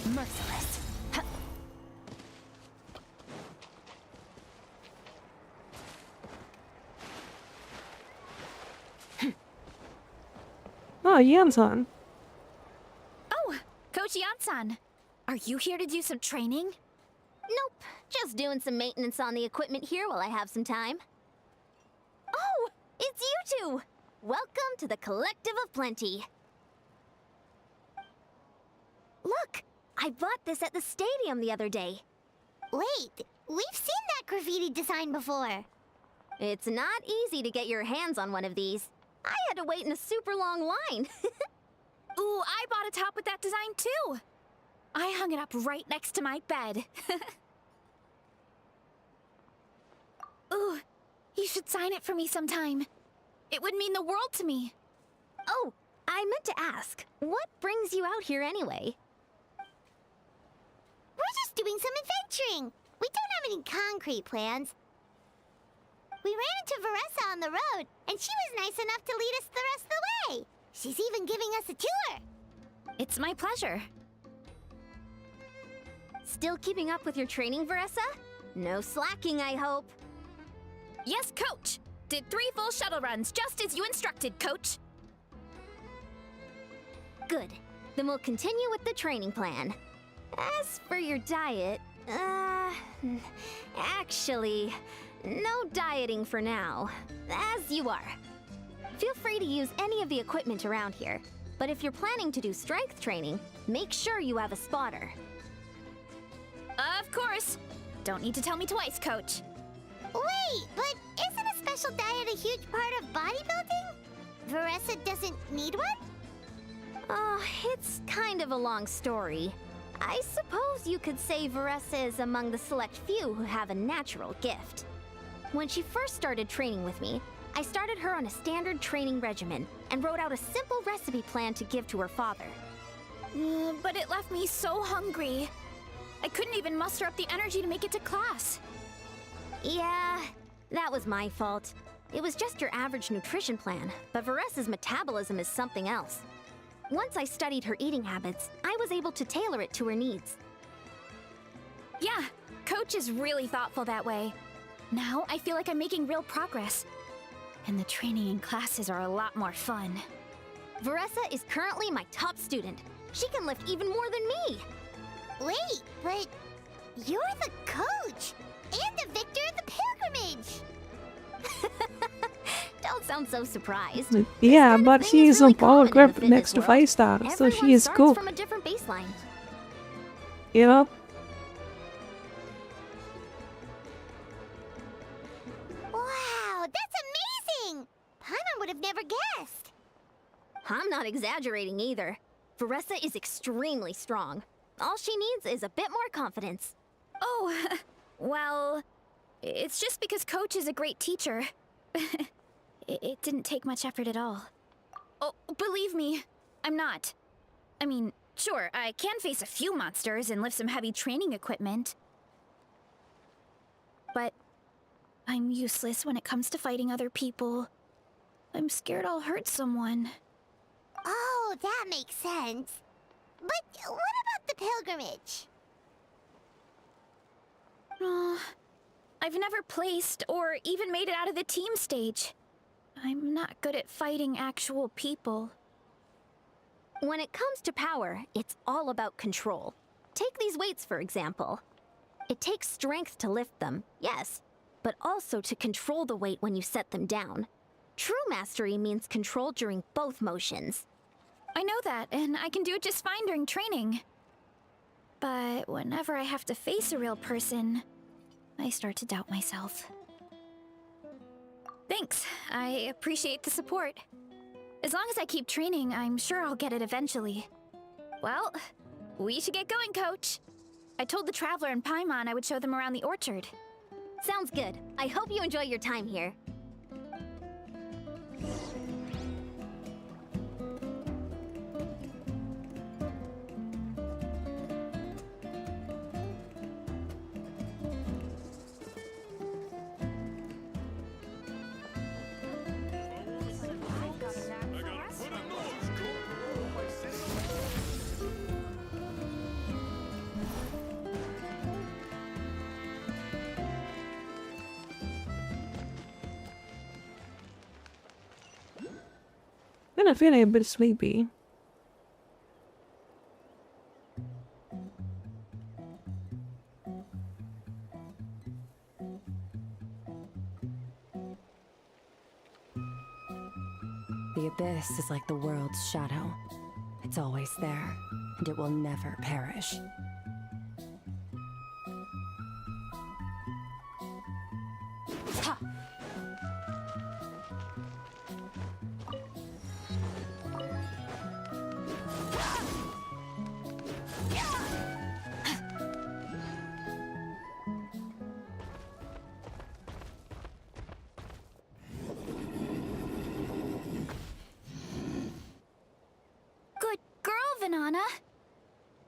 Merciless. Huh. Oh, Yansan. Oh, Coach Yansan. Are you here to do some training? Nope, just doing some maintenance on the equipment here while I have some time. Oh, it's you two! Welcome to the Collective of Plenty. Look, I bought this at the stadium the other day. Wait, we've seen that graffiti design before. It's not easy to get your hands on one of these. I had to wait in a super long line. Ooh, I bought a top with that design too. I hung it up right next to my bed. Ooh, you should sign it for me sometime. It would mean the world to me. Oh, I meant to ask, what brings you out here anyway? We're just doing some adventuring. We don't have any concrete plans. We ran into Varessa on the road, and she was nice enough to lead us the rest of the way. She's even giving us a tour. It's my pleasure. Still keeping up with your training, Varessa? No slacking, I hope. Yes, Coach! did 3 full shuttle runs, just as you instructed, Coach. Good. Then we'll continue with the training plan. As for your diet, actually, no dieting for now. As you are. Feel free to use any of the equipment around here, but if you're planning to do strength training, make sure you have a spotter. Of course. Don't need to tell me twice, Coach. Wait, but isn't a special diet a huge part of bodybuilding? Vrchat doesn't need one? Oh, it's kind of a long story. I suppose you could say Vrchat is among the select few who have a natural gift. When she first started training with me, I started her on a standard training regimen and wrote out a simple recipe plan to give to her father. But it left me so hungry. I couldn't even muster up the energy to make it to class. Yeah, that was my fault. It was just your average nutrition plan, but Vrchat's metabolism is something else. Once I studied her eating habits, I was able to tailor it to her needs. Yeah, Coach is really thoughtful that way. Now I feel like I'm making real progress. And the training and classes are a lot more fun. Vrchat is currently my top student. She can lift even more than me. Wait, but you're the coach and the victor of the pilgrimage. Don't sound so surprised. Yeah, but she is on power grip next to 5-star, so she is cool. From a different baseline. You know? Wow, that's amazing! Paimon would have never guessed. I'm not exaggerating either. Vrchat is extremely strong. All she needs is a bit more confidence. Oh, well, it's just because Coach is a great teacher. It didn't take much effort at all. Oh, believe me, I'm not. I mean, sure, I can face a few monsters and lift some heavy training equipment. But I'm useless when it comes to fighting other people. I'm scared I'll hurt someone. Oh, that makes sense. But what about the pilgrimage? I've never placed or even made it out of the team stage. I'm not good at fighting actual people. When it comes to power, it's all about control. Take these weights, for example. It takes strength to lift them, yes, but also to control the weight when you set them down. True mastery means control during both motions. I know that, and I can do it just fine during training. But whenever I have to face a real person, I start to doubt myself. Thanks, I appreciate the support. As long as I keep training, I'm sure I'll get it eventually. Well, we should get going, Coach. I told the Traveler and Paimon I would show them around the orchard. Sounds good. I hope you enjoy your time here. I'm feeling a bit sleepy. The abyss is like the world's shadow. It's always there, and it will never perish.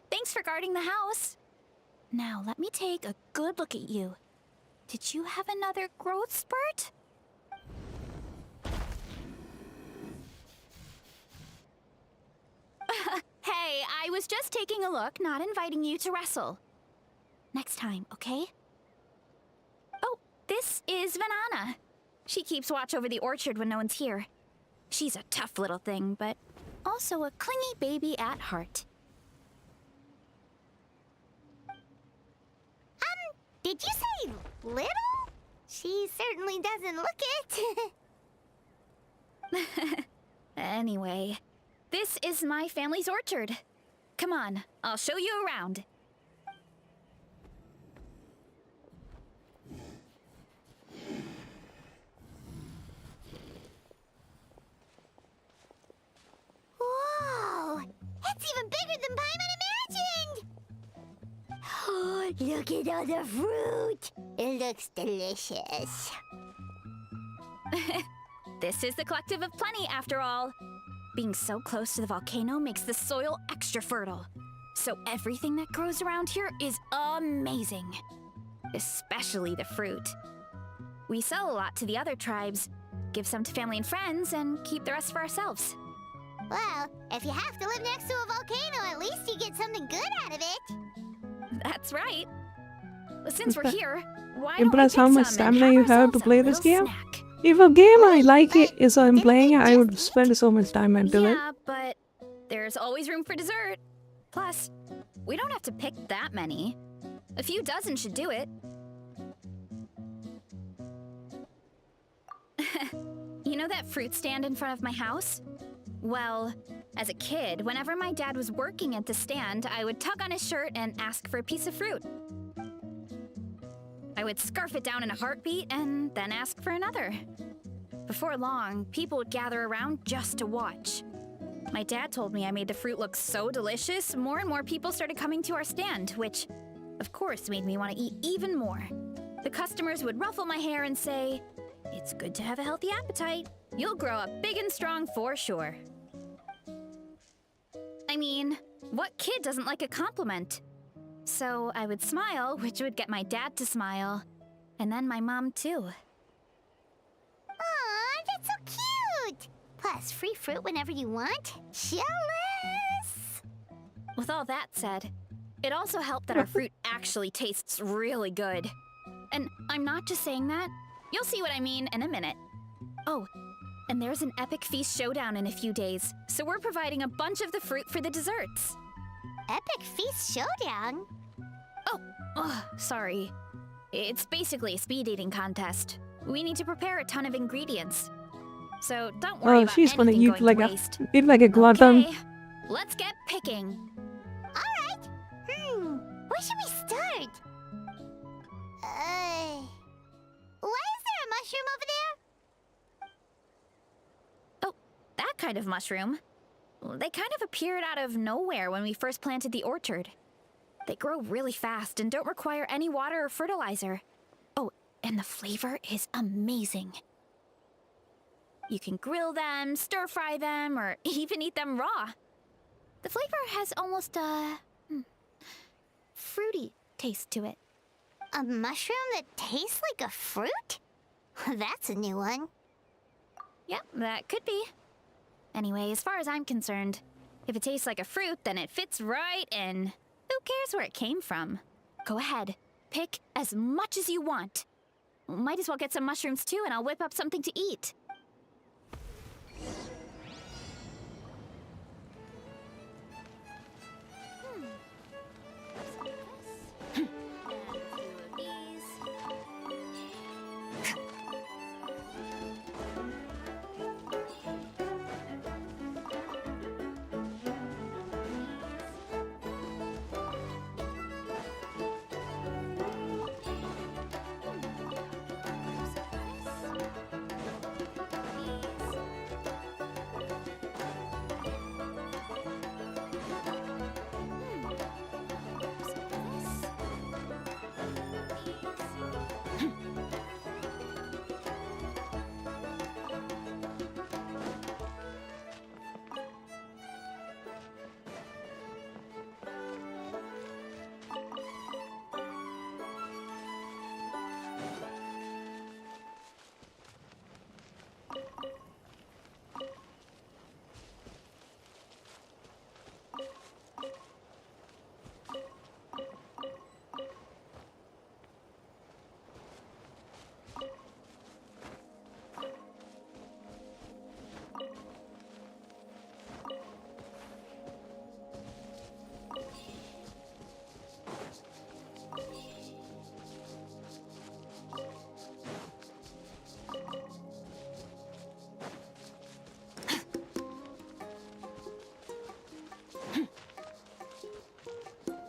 Thanks for guarding the house. Now, let me take a good look at you. Did you have another growth spurt? Hey, I was just taking a look, not inviting you to wrestle. Next time, okay? Oh, this is Vanana. She keeps watch over the orchard when no one's here. She's a tough little thing, but also a clingy baby at heart. Did you say little? She certainly doesn't look it. Anyway, this is my family's orchard. Come on, I'll show you around. Whoa! It's even bigger than Paimon imagined! Oh, look at all the fruit! It looks delicious. This is the Collective of Plenty, after all. Being so close to the volcano makes the soil extra fertile. So everything that grows around here is amazing. Especially the fruit. We sell a lot to the other tribes, give some to family and friends, and keep the rest for ourselves. Well, if you have to live next to a volcano, at least you get something good out of it. That's right. Since we're here, why don't we Impressed pick how much some and stamina have you have to ourselves a play this little game? snack? If a game I like it is I'm playing it, I would spend so much time into it. Yeah, but there's always room for dessert. Plus, we don't have to pick that many. A few dozen should do it. You know that fruit stand in front of my house? Well, as a kid, whenever my dad was working at the stand, I would tug on his shirt and ask for a piece of fruit. I would scarf it down in a heartbeat and then ask for another. Before long, people would gather around just to watch. My dad told me I made the fruit look so delicious, more and more people started coming to our stand, which, of course, made me want to eat even more. The customers would ruffle my hair and say, "It's good to have a healthy appetite. You'll grow up big and strong for sure." I mean, what kid doesn't like a compliment? So I would smile, which would get my dad to smile, and then my mom too. Aw, that's so cute! Plus, free fruit whenever you want. Jealous! With all that said, it also helped that our fruit actually tastes really good. And I'm not just saying that. You'll see what I mean in a minute. Oh, and there's an epic feast showdown in a few days, so we're providing a bunch of the fruit for the desserts. Epic Feast Showdown? Oh, sorry. It's basically a speed eating contest. We need to prepare a ton of ingredients. So don't worry Oh, about she's gonna anything eat going like to waste. a glutton. Okay, let's get picking. Alright! Where should we start? Why is there a mushroom over there? Oh, that kind of mushroom. They kind of appeared out of nowhere when we first planted the orchard. They grow really fast and don't require any water or fertilizer. Oh, and the flavor is amazing. You can grill them, stir-fry them, or even eat them raw. The flavor has almost a fruity taste to it. A mushroom that tastes like a fruit? That's a new one. Yep, that could be. Anyway, as far as I'm concerned, if it tastes like a fruit, then it fits right in. Who cares where it came from? Go ahead, pick as much as you want. Might as well get some mushrooms too, and I'll whip up something to eat.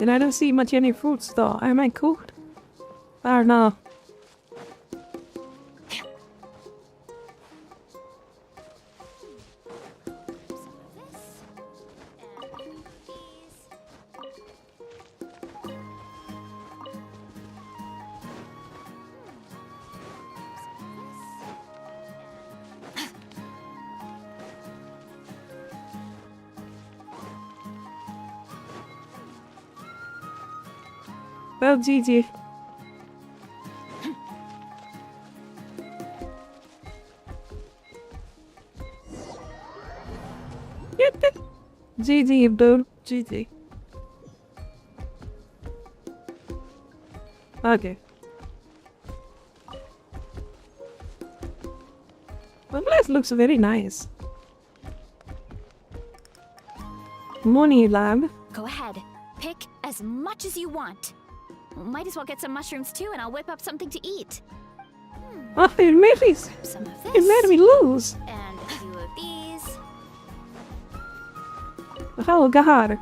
And I don't see much any fruits though. Am I cooked? I don't know. Well, GG. GG, dude. GG. Okay. The place looks very nice. Money lab. Go ahead. Pick as much as you want. Might as well get some mushrooms too, and I'll whip up something to eat. Oh, it made me, Some of it made me lose. And a few of these. Oh god.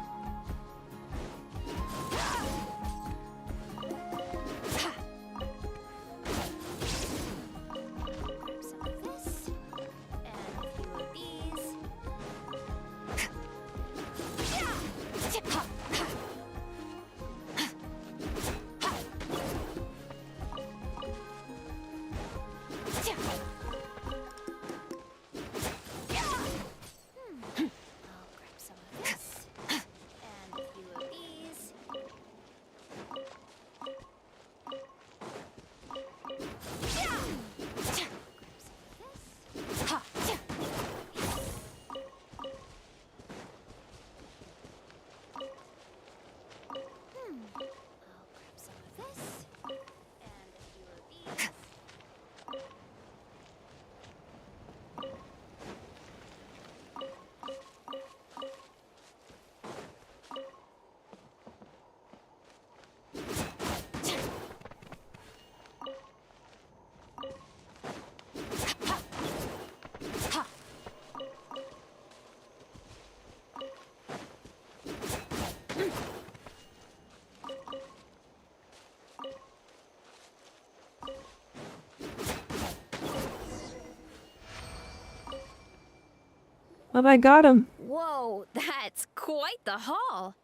But I got him. Whoa, that's quite the haul.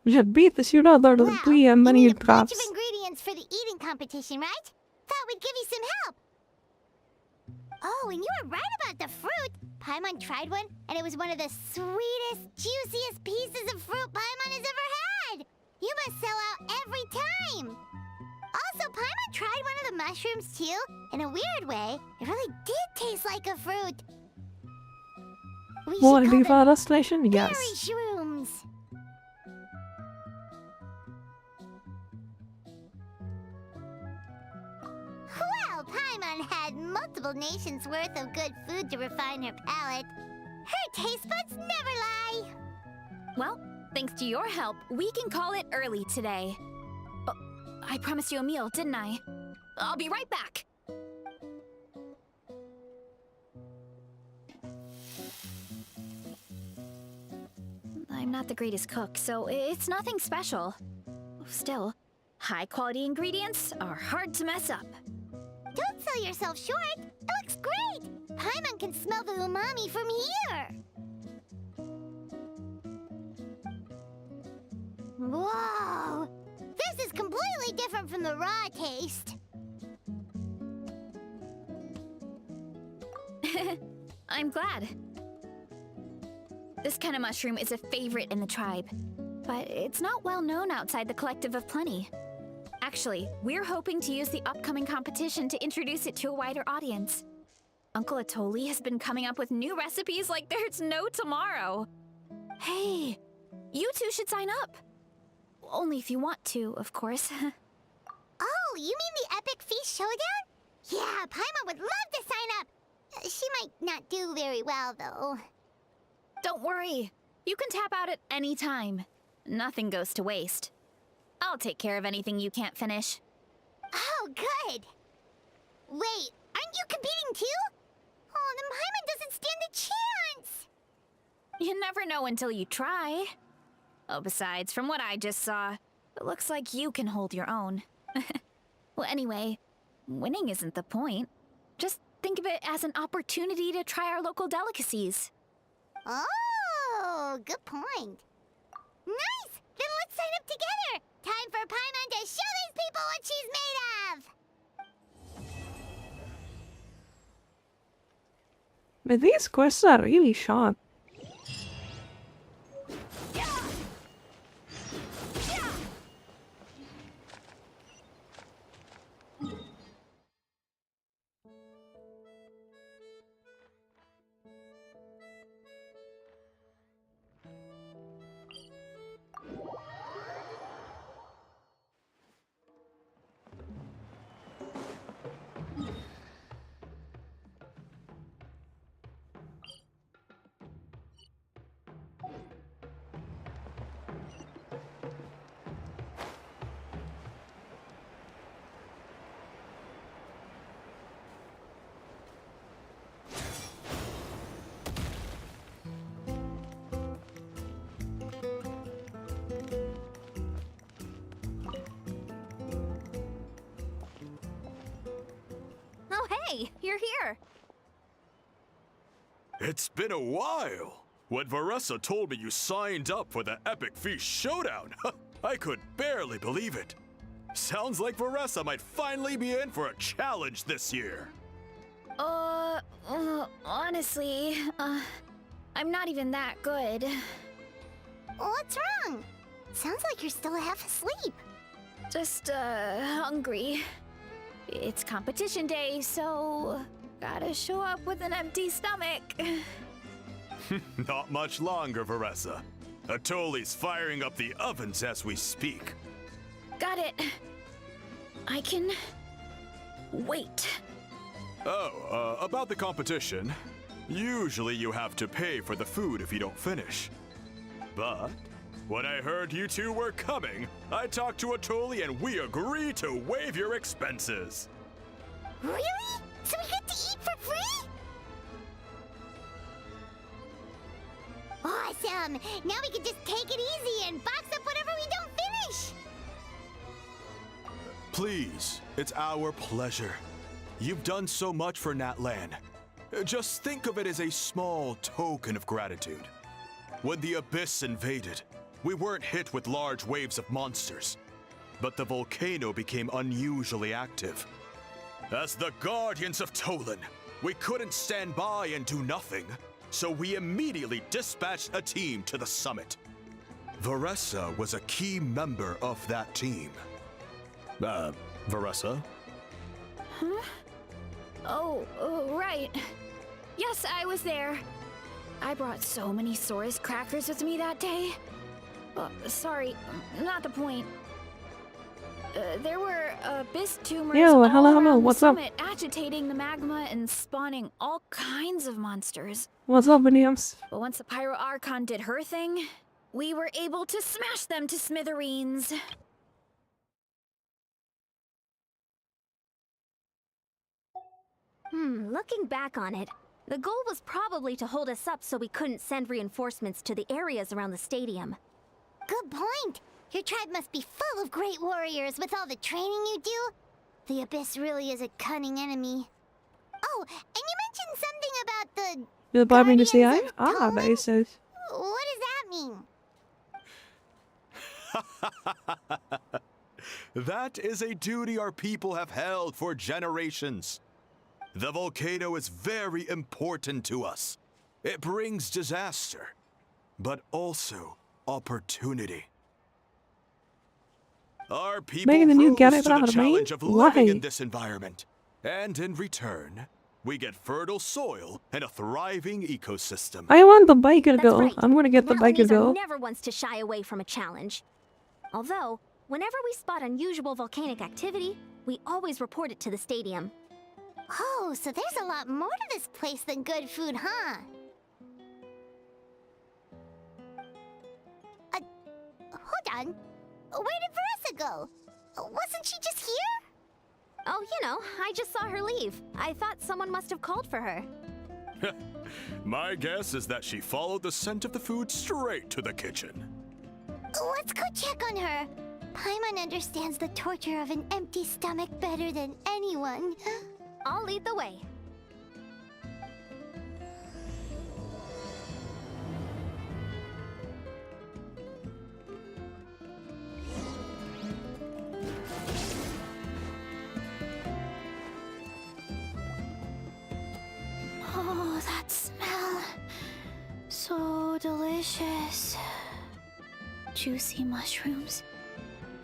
We should beat the shit out of the tree and money Bunch drops. of ingredients for the eating competition, right? Thought we'd give you some help. Oh, and you were right about the fruit. Paimon tried one, and it was one of the sweetest, juiciest pieces of fruit Paimon has ever had. You must sell out every time. Also, Paimon tried one of the mushrooms too. In a weird way, it really did taste like a fruit. We What, should call them deforestation? berry Yes. shrooms. Well, Paimon had multiple nations' worth of good food to refine her palate. Her taste buds never lie. Well, thanks to your help, we can call it early today. Oh, I promised you a meal, didn't I? I'll be right back. I'm not the greatest cook, so it's nothing special. Still, high-quality ingredients are hard to mess up. Don't sell yourself short. It looks great. Paimon can smell the umami from here. Whoa! This is completely different from the raw taste. I'm glad. This kind of mushroom is a favorite in the tribe, but it's not well known outside the Collective of Plenty. Actually, we're hoping to use the upcoming competition to introduce it to a wider audience. Uncle Atoli has been coming up with new recipes like there's no tomorrow. Hey, you two should sign up. Only if you want to, of course. Oh, you mean the Epic Feast Showdown? Yeah, Paimon would love to sign up. She might not do very well, though. Don't worry. You can tap out at any time. Nothing goes to waste. I'll take care of anything you can't finish. Oh, good. Wait, aren't you competing too? Oh, then Paimon doesn't stand a chance. You never know until you try. Oh, besides, from what I just saw, it looks like you can hold your own. Well, anyway, winning isn't the point. Just think of it as an opportunity to try our local delicacies. Oh, good point. Nice! Then let's sign up together! Time for Paimon to show these people what she's made of! But these quests are really short. Oh, hey, you're here. It's been a while. When Varessa told me you signed up for the Epic Feast Showdown, I could barely believe it. Sounds like Varessa might finally be in for a challenge this year. Honestly, I'm not even that good. What's wrong? Sounds like you're still half asleep. Just, hungry. It's competition day, so gotta show up with an empty stomach. Not much longer, Varessa. Atoli's firing up the ovens as we speak. Got it. I can wait. Oh, about the competition. Usually you have to pay for the food if you don't finish. But when I heard you two were coming, I talked to Atoli and we agreed to waive your expenses. Really? So we get to eat for free? Awesome! Now we can just take it easy and box up whatever we don't finish! Please, it's our pleasure. You've done so much for Natlan. Just think of it as a small token of gratitude. When the Abyss invaded, we weren't hit with large waves of monsters, but the volcano became unusually active. As the Guardians of Tolan, we couldn't stand by and do nothing, so we immediately dispatched a team to the summit. Varessa was a key member of that team. Varessa? Huh? Oh, right. Yes, I was there. I brought so many Saurus crackers with me that day. Sorry, not the point. There were abyss tumors Yo, all hello, around what's the up? summit, agitating the magma and spawning all kinds of monsters. What's up, Williams? But once the Pyro Archon did her thing, we were able to smash them to smithereens. Looking back on it, the goal was probably to hold us up so we couldn't send reinforcements to the areas around the stadium. Good point! Your tribe must be full of great warriors with all the training you do. The Abyss really is a cunning enemy. Oh, and you mentioned something about the... Wil Barbie dus die Guardians hij? of Ah, daar is het. What does that mean? That is a duty our people have held for generations. The volcano is very important to us. It brings disaster, but also opportunity. Our people Ben je er nu rose Garrett to the aan het challenge of mee? living Why? in this environment. And in return, we get fertile soil and a thriving ecosystem. I want the biker That's girl. right. I'm gonna get the biker Natlanese are girl. never ones to shy away from a challenge. Although, whenever we spot unusual volcanic activity, we always report it to the stadium. Oh, so there's a lot more to this place than good food, huh? Hold on. Where did Varessa go? Wasn't she just here? Oh, you know, I just saw her leave. I thought someone must have called for her. My guess is that she followed the scent of the food straight to the kitchen. Let's go check on her. Paimon understands the torture of an empty stomach better than anyone. I'll lead the way. Oh, that smell. So delicious. Juicy mushrooms,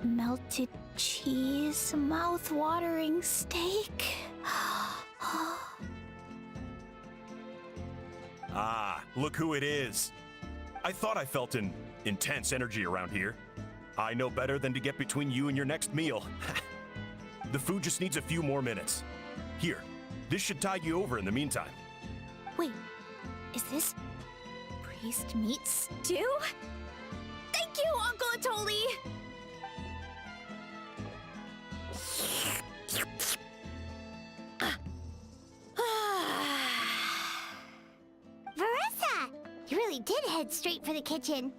melted cheese, mouth-watering steak. Ah, look who it is. I thought I felt an intense energy around here. I know better than to get between you and your next meal. The food just needs a few more minutes. Here, this should tide you over in the meantime. Wait, is this priest meat stew? Thank you, Uncle Atoli! Veressa! You really did head straight for the kitchen.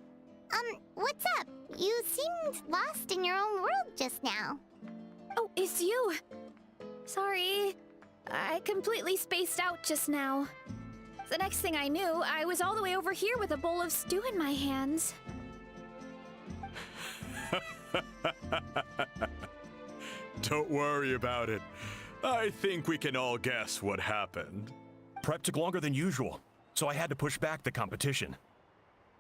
What's up? You seemed lost in your own world just now. Oh, it's you. Sorry. I completely spaced out just now. The next thing I knew, I was all the way over here with a bowl of stew in my hands. Don't worry about it. I think we can all guess what happened. Prep took longer than usual, so I had to push back the competition.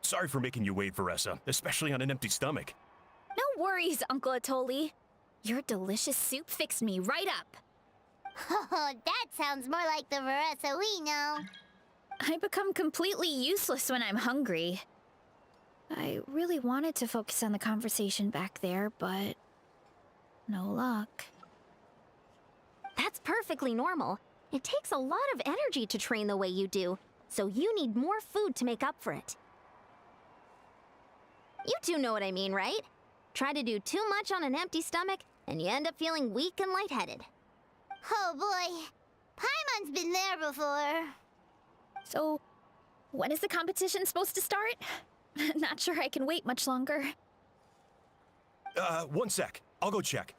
Sorry for making you wait, Veressa, especially on an empty stomach. No worries, Uncle Atoli. Your delicious soup fixed me right up. Oh, that sounds more like the Veressa we know. I become completely useless when I'm hungry. I really wanted to focus on the conversation back there, but no luck. That's perfectly normal. It takes a lot of energy to train the way you do, so you need more food to make up for it. You two know what I mean, right? Try to do too much on an empty stomach, and you end up feeling weak and lightheaded. Oh boy, Paimon's been there before. So, when is the competition supposed to start? Not sure I can wait much longer. 1 sec. I'll go check.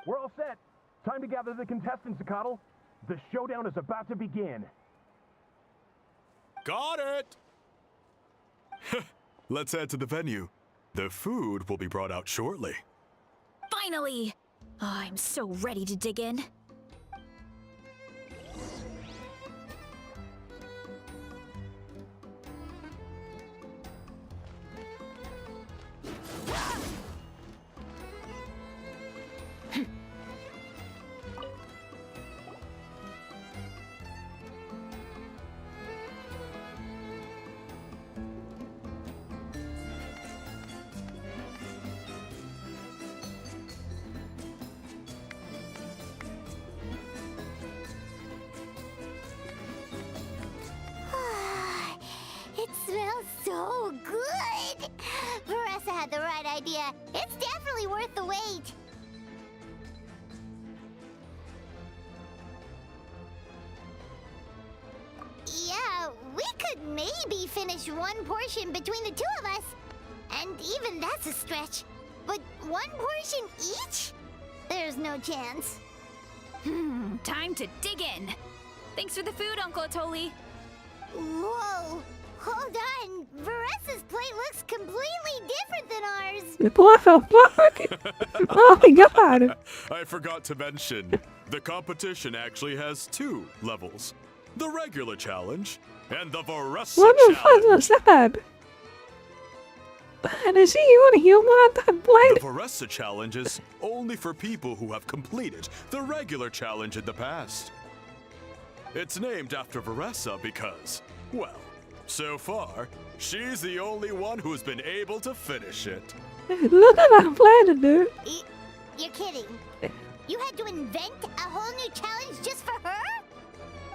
We're all set. Time to gather the contestants, Akatl. The showdown is about to begin. Got it! Let's head to the venue. The food will be brought out shortly. Finally! Oh, I'm so ready to dig in. It smells so good! Veressa had the right idea. It's definitely worth the wait. Yeah, we could maybe finish one portion between the two of us. And even that's a stretch. But one portion each? There's no chance. Time to dig in. Thanks for the food, Uncle Atoli. Whoa! Hold on! Veressa's plate looks completely different than ours! What the fuck? Oh my god! I forgot to mention, the competition actually has 2 levels. The regular challenge, and the Veressa What the challenge. fuck was that? Does he want to heal my that blade? The Veressa challenge is only for people who have completed the regular challenge in the past. It's named after Veressa because, well, so far, she's the only one who's been able to finish it. Look at that blade, dude. You're kidding. You had to invent a whole new challenge just for her?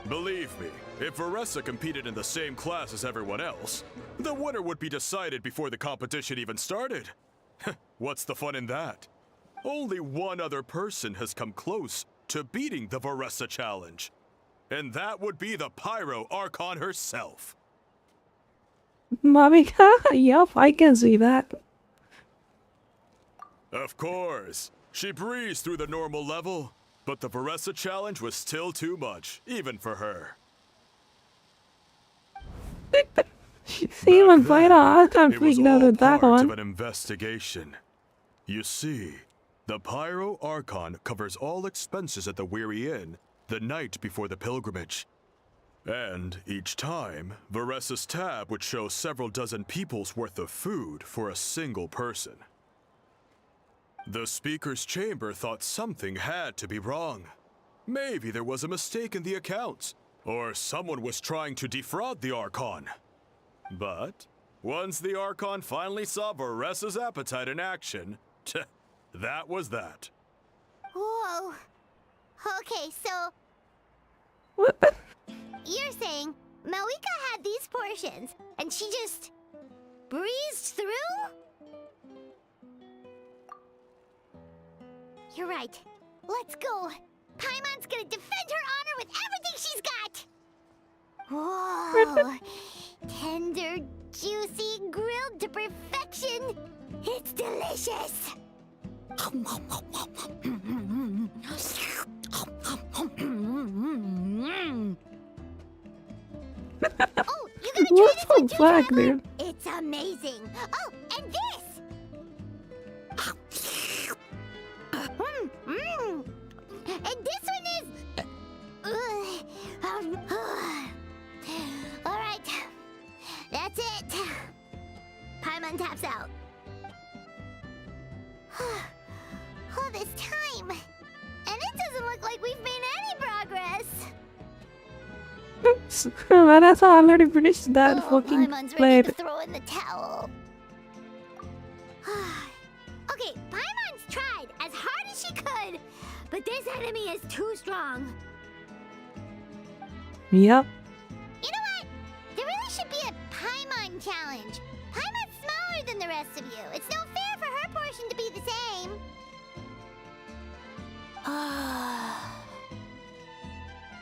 Believe me, if Veressa competed in the same class as everyone else, the winner would be decided before the competition even started. What's the fun in that? Only one other person has come close to beating the Veressa challenge. And that would be the Pyro Archon herself. Mommy, yup, I can see that. Of course. She breezed through the normal level, but the vrchat challenge was still too much, even for her. She even played a I'm It was freaking out all at that part of one. an investigation. You see, the Pyro Archon covers all expenses at the Weary Inn the night before the pilgrimage. And each time, vrchat's tab would show several dozen people's worth of food for a single person. The speaker's chamber thought something had to be wrong. Maybe there was a mistake in the accounts, or someone was trying to defraud the Archon. But once the Archon finally saw vrchat's appetite in action, that was that. Whoa. Okay, so What? you're saying Malika had these portions and she just breezed through? You're right. Let's go. Paimon's gonna defend her honor with everything she's got. Whoa. Tender, juicy, grilled to perfection. It's delicious. Oh, you gotta try What's this the one too, black, Traveler. dude? It's amazing. Oh, and this. And this one is. All right, that's it. Paimon taps out. All this time, and it doesn't look like we've made any progress. Man, that's how I already finished that fucking Paimon's ready plate. to throw in the towel. Okay, Paimon's tried as hard as she could, but this enemy is too strong. Yep. You know what? There really should be a Paimon challenge. Paimon's smaller than the rest of you. It's no fair for her portion to be the same.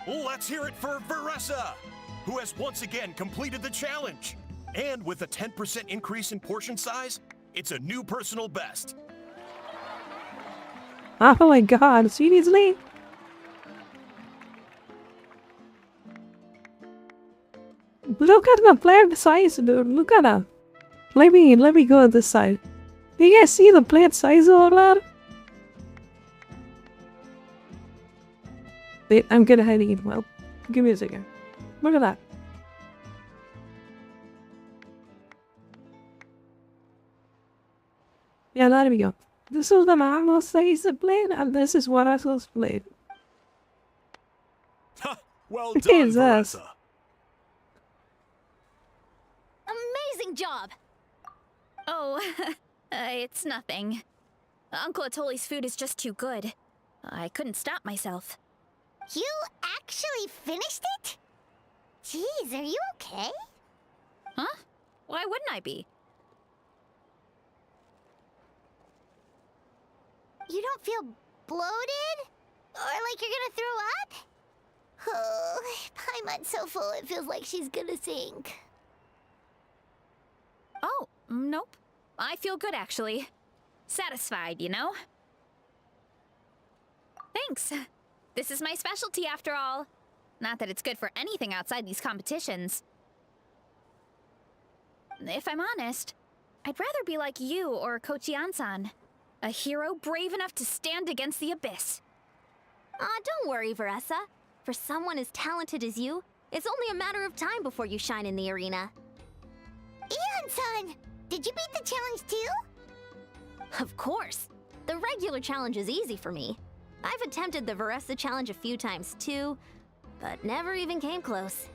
Let's hear it for vrchat, who has once again completed the challenge. And with a 10% increase in portion size, it's a new personal best. Oh my god, seriously? Look at the plate size, dude. Look at that. Let me go this side. Do you guys see the plate size of all that? Wait, I'm gonna head eat. Well, give me a second. Look at that. Yeah, there we go. This is the normal size of plate, and this is what I was played. Well What done, is this? vrchat. Amazing job! Oh, it's nothing. Uncle Atoli's food is just too good. I couldn't stop myself. You actually finished it? Jeez, are you okay? Huh? Why wouldn't I be? You don't feel bloated? Or like you're gonna throw up? Oh, Paimon's so full it feels like she's gonna sink. Oh, nope. I feel good, actually. Satisfied, you know? Thanks. This is my specialty, after all. Not that it's good for anything outside these competitions. If I'm honest, I'd rather be like you or Kochian-san. A hero brave enough to stand against the abyss. Aw, don't worry, vrchat. For someone as talented as you, it's only a matter of time before you shine in the arena. Ian-san, did you beat the challenge too? Of course. The regular challenge is easy for me. I've attempted the vrchat challenge a few times too, but never even came close.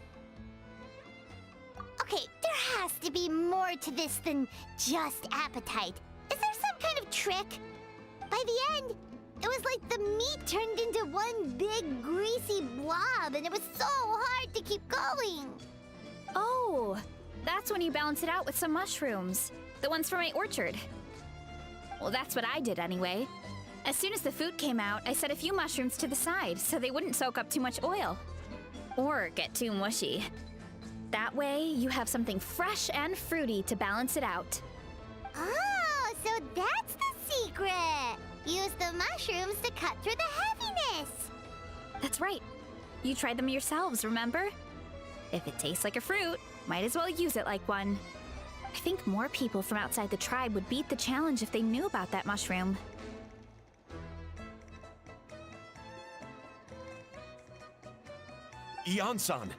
Okay, there has to be more to this than just appetite. Is there some kind of trick? By the end, it was like the meat turned into one big greasy blob, and it was so hard to keep going. Oh, that's when you balance it out with some mushrooms. The ones from my orchard. Well, that's what I did anyway. As soon as the food came out, I set a few mushrooms to the side so they wouldn't soak up too much oil. Or get too mushy. That way, you have something fresh and fruity to balance it out. Oh, so that's the secret! Use the mushrooms to cut through the heaviness! That's right. You tried them yourselves, remember? If it tastes like a fruit, might as well use it like one. I think more people from outside the tribe would beat the challenge if they knew about that mushroom. Ian-san,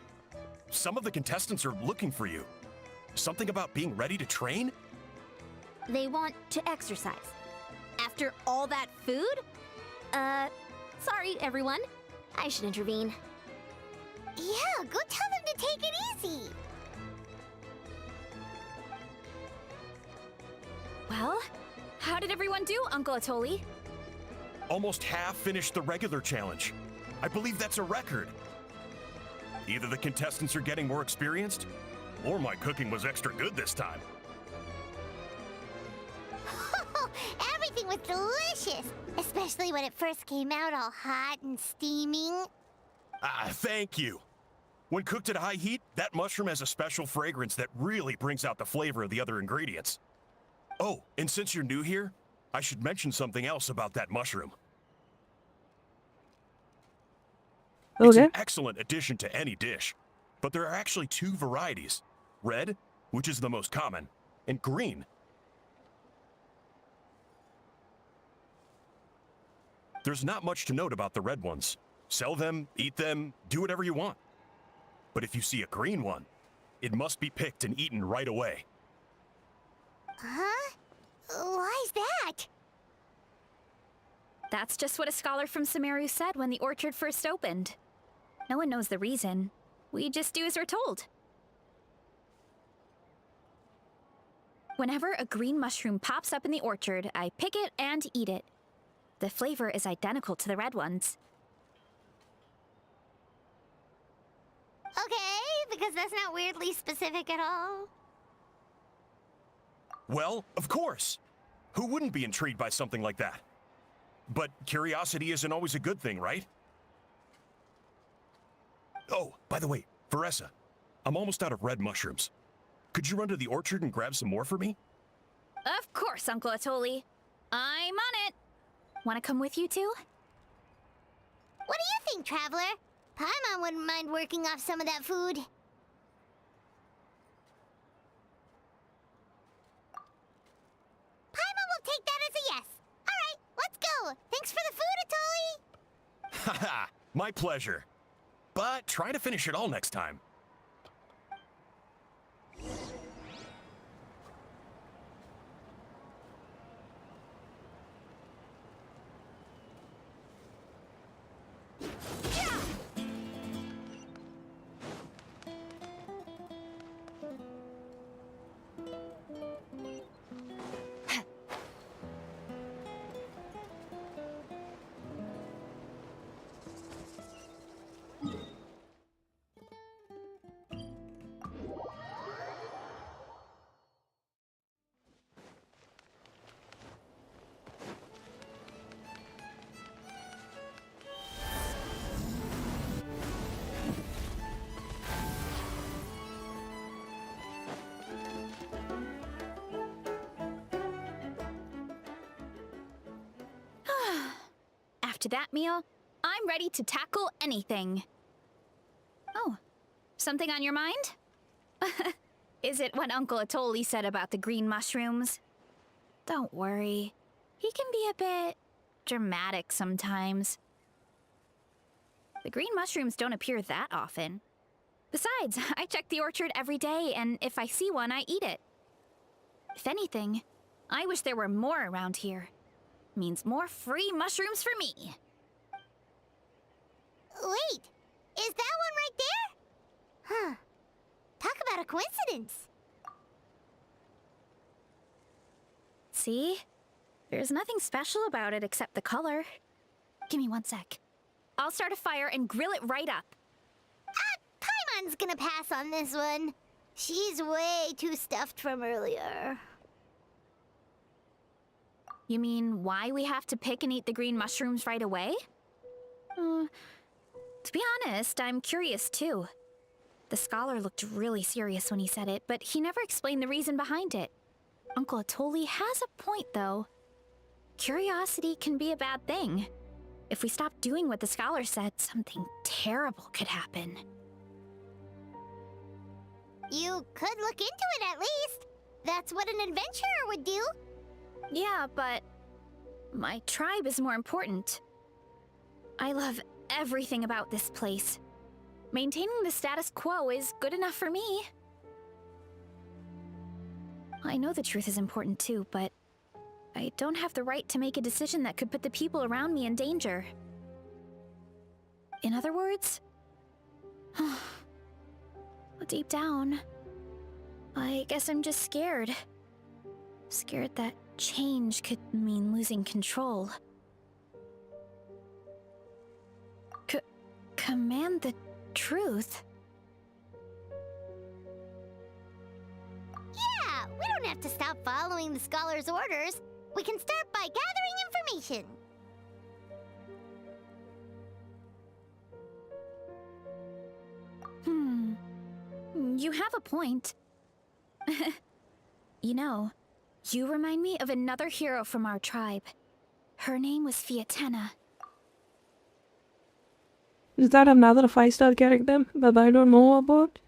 some of the contestants are looking for you. Something about being ready to train? They want to exercise. After all that food? Sorry, everyone. I should intervene. Yeah, go tell them to take it easy! Well, how did everyone do, Uncle Atoli? Almost half finished the regular challenge. I believe that's a record. Either the contestants are getting more experienced, or my cooking was extra good this time. Everything was delicious! Especially when it first came out all hot and steaming. Thank you. When cooked at high heat, that mushroom has a special fragrance that really brings out the flavor of the other ingredients. Oh, and since you're new here, I should mention something else about that mushroom. It's an excellent addition to any dish, but there are actually two varieties. Red, which is the most common, and green. There's not much to note about the red ones. Sell them, eat them, do whatever you want. But if you see a green one, it must be picked and eaten right away. Huh? Why's that? That's just what a scholar from Sumeru said when the orchard first opened. No one knows the reason. We just do as we're told. Whenever a green mushroom pops up in the orchard, I pick it and eat it. The flavor is identical to the red ones. Okay, because that's not weirdly specific at all. Well, of course. Who wouldn't be intrigued by something like that? But curiosity isn't always a good thing, right? Oh, by the way, Veressa, I'm almost out of red mushrooms. Could you run to the orchard and grab some more for me? Of course, Uncle Atoli. I'm on it. Want to come with you too? What do you think, Traveler? Paimon wouldn't mind working off some of that food. Paimon will take that as a yes. Alright, let's go. Thanks for the food, Atoli. Haha, my pleasure. But try to finish it all next time. After that meal, I'm ready to tackle anything. Oh, something on your mind? Is it what Uncle Atoli said about the green mushrooms? Don't worry. He can be a bit dramatic sometimes. The green mushrooms don't appear that often. Besides, I check the orchard every day, and if I see one, I eat it. If anything, I wish there were more around here. Means more free mushrooms for me. Wait, is that one right there? Huh. Talk about a coincidence. See? There's nothing special about it except the color. Give me 1 sec. I'll start a fire and grill it right up. Paimon's gonna pass on this one. She's way too stuffed from earlier. You mean why we have to pick and eat the green mushrooms right away? To be honest, I'm curious too. The scholar looked really serious when he said it, but he never explained the reason behind it. Uncle Atoli has a point, though. Curiosity can be a bad thing. If we stop doing what the scholar said, something terrible could happen. You could look into it at least. That's what an adventurer would do. Yeah, but my tribe is more important. I love everything about this place. Maintaining the status quo is good enough for me. I know the truth is important too, but I don't have the right to make a decision that could put the people around me in danger. In other words, deep down, I guess I'm just scared. Scared that change could mean losing control. Command the truth? Yeah, we don't have to stop following the scholar's orders. We can start by gathering information. You have a point. You know, you remind me of another hero from our tribe. Her name was Fiatena. Is that another 5-star character that I don't know about?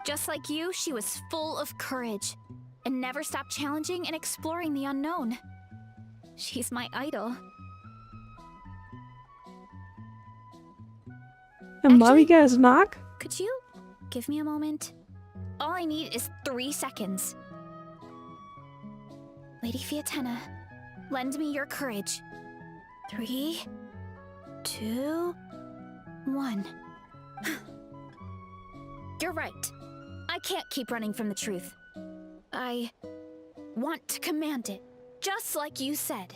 Just like you, she was full of courage and never stopped challenging and exploring the unknown. She's my idol. And Marika is knock? Could you give me a moment? All I need is 3 seconds. Lady Fiatena, lend me your courage. 3, 2, 1. You're right. I can't keep running from the truth. I want to command it, just like you said.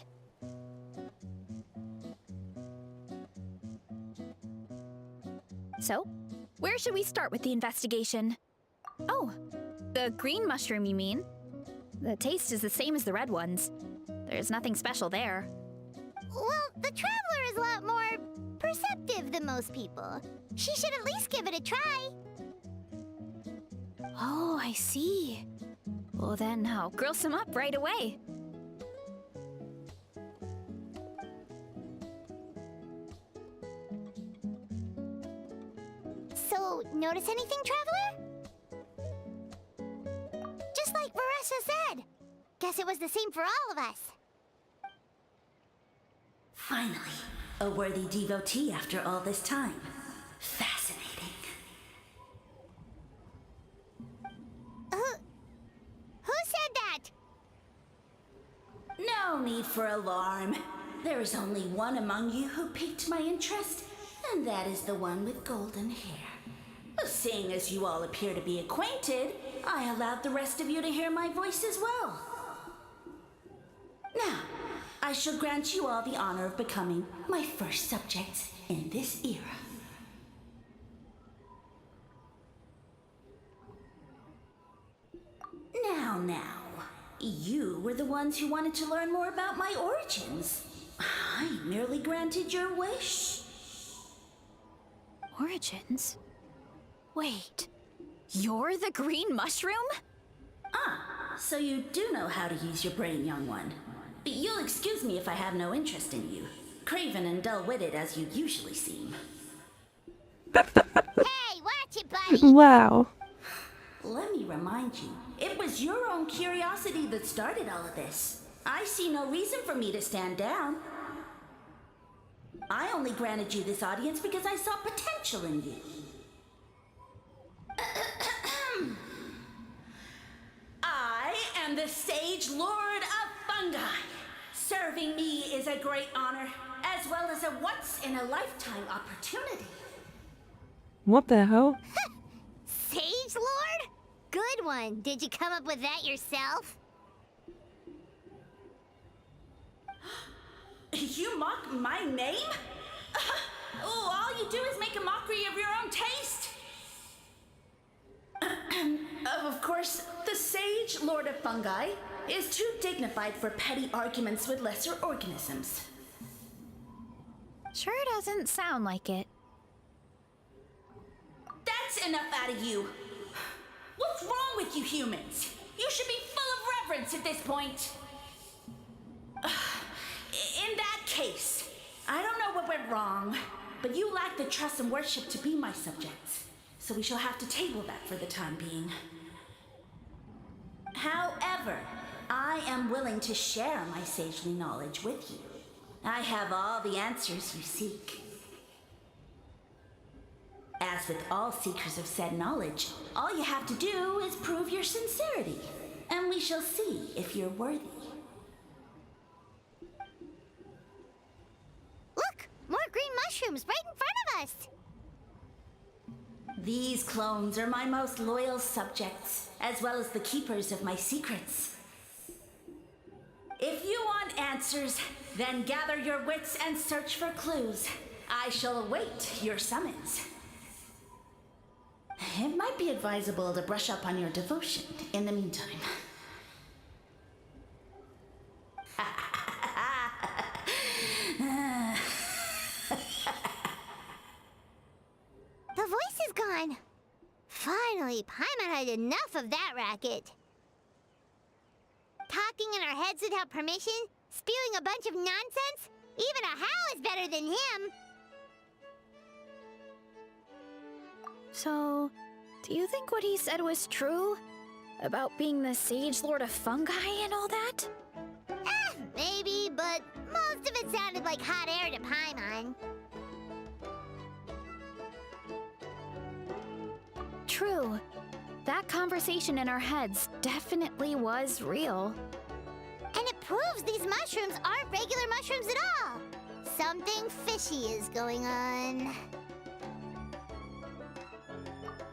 So, where should we start with the investigation? Oh, the green mushroom, you mean? The taste is the same as the red ones. There's nothing special there. Well, the Traveler is a lot more perceptive than most people. She should at least give it a try. Oh, I see. Well then, I'll grill some up right away. So, notice anything, Traveler? Just like Varesha said. Guess it was the same for all of us. Finally, a worthy devotee after all this time. Fascinating. Who said that? No need for alarm. There is only one among you who piqued my interest, and that is the one with golden hair. Seeing as you all appear to be acquainted, I allowed the rest of you to hear my voice as well. Now, I shall grant you all the honor of becoming my first subjects in this era. Now, you were the ones who wanted to learn more about my origins. I merely granted your wish. Origins? Wait, you're the green mushroom? Ah, so you do know how to use your brain, young one. But you'll excuse me if I have no interest in you, craven and dull-witted as you usually seem. Hey, watch it, buddy! Wow. Let me remind you, it was your own curiosity that started all of this. I see no reason for me to stand down. I only granted you this audience because I saw potential in you. I am the Sage Lord of Fungi. Serving me is a great honor, as well as a once-in-a-lifetime opportunity. What the hell? Sage Lord? Good one. Did you come up with that yourself? You mock my name? All you do is make a mockery of your own taste. Of course, the Sage Lord of Fungi is too dignified for petty arguments with lesser organisms. Sure doesn't sound like it. That's enough out of you. What's wrong with you humans? You should be full of reverence at this point. In that case, I don't know what went wrong, but you lack the trust and worship to be my subjects. So we shall have to table that for the time being. However, I am willing to share my sagely knowledge with you. I have all the answers you seek. As with all seekers of said knowledge, all you have to do is prove your sincerity, and we shall see if you're worthy. Look! More green mushrooms right in front of us! These clones are my most loyal subjects, as well as the keepers of my secrets. If you want answers, then gather your wits and search for clues. I shall await your summons. It might be advisable to brush up on your devotion in the meantime. The voice is gone. Finally, Paimon had enough of that racket. Talking in our heads without permission, spewing a bunch of nonsense. Even a How is better than him. So, do you think what he said was true? About being the Sage Lord of Fungi and all that? Maybe, but most of it sounded like hot air to Paimon. True. That conversation in our heads definitely was real. And it proves these mushrooms aren't regular mushrooms at all. Something fishy is going on.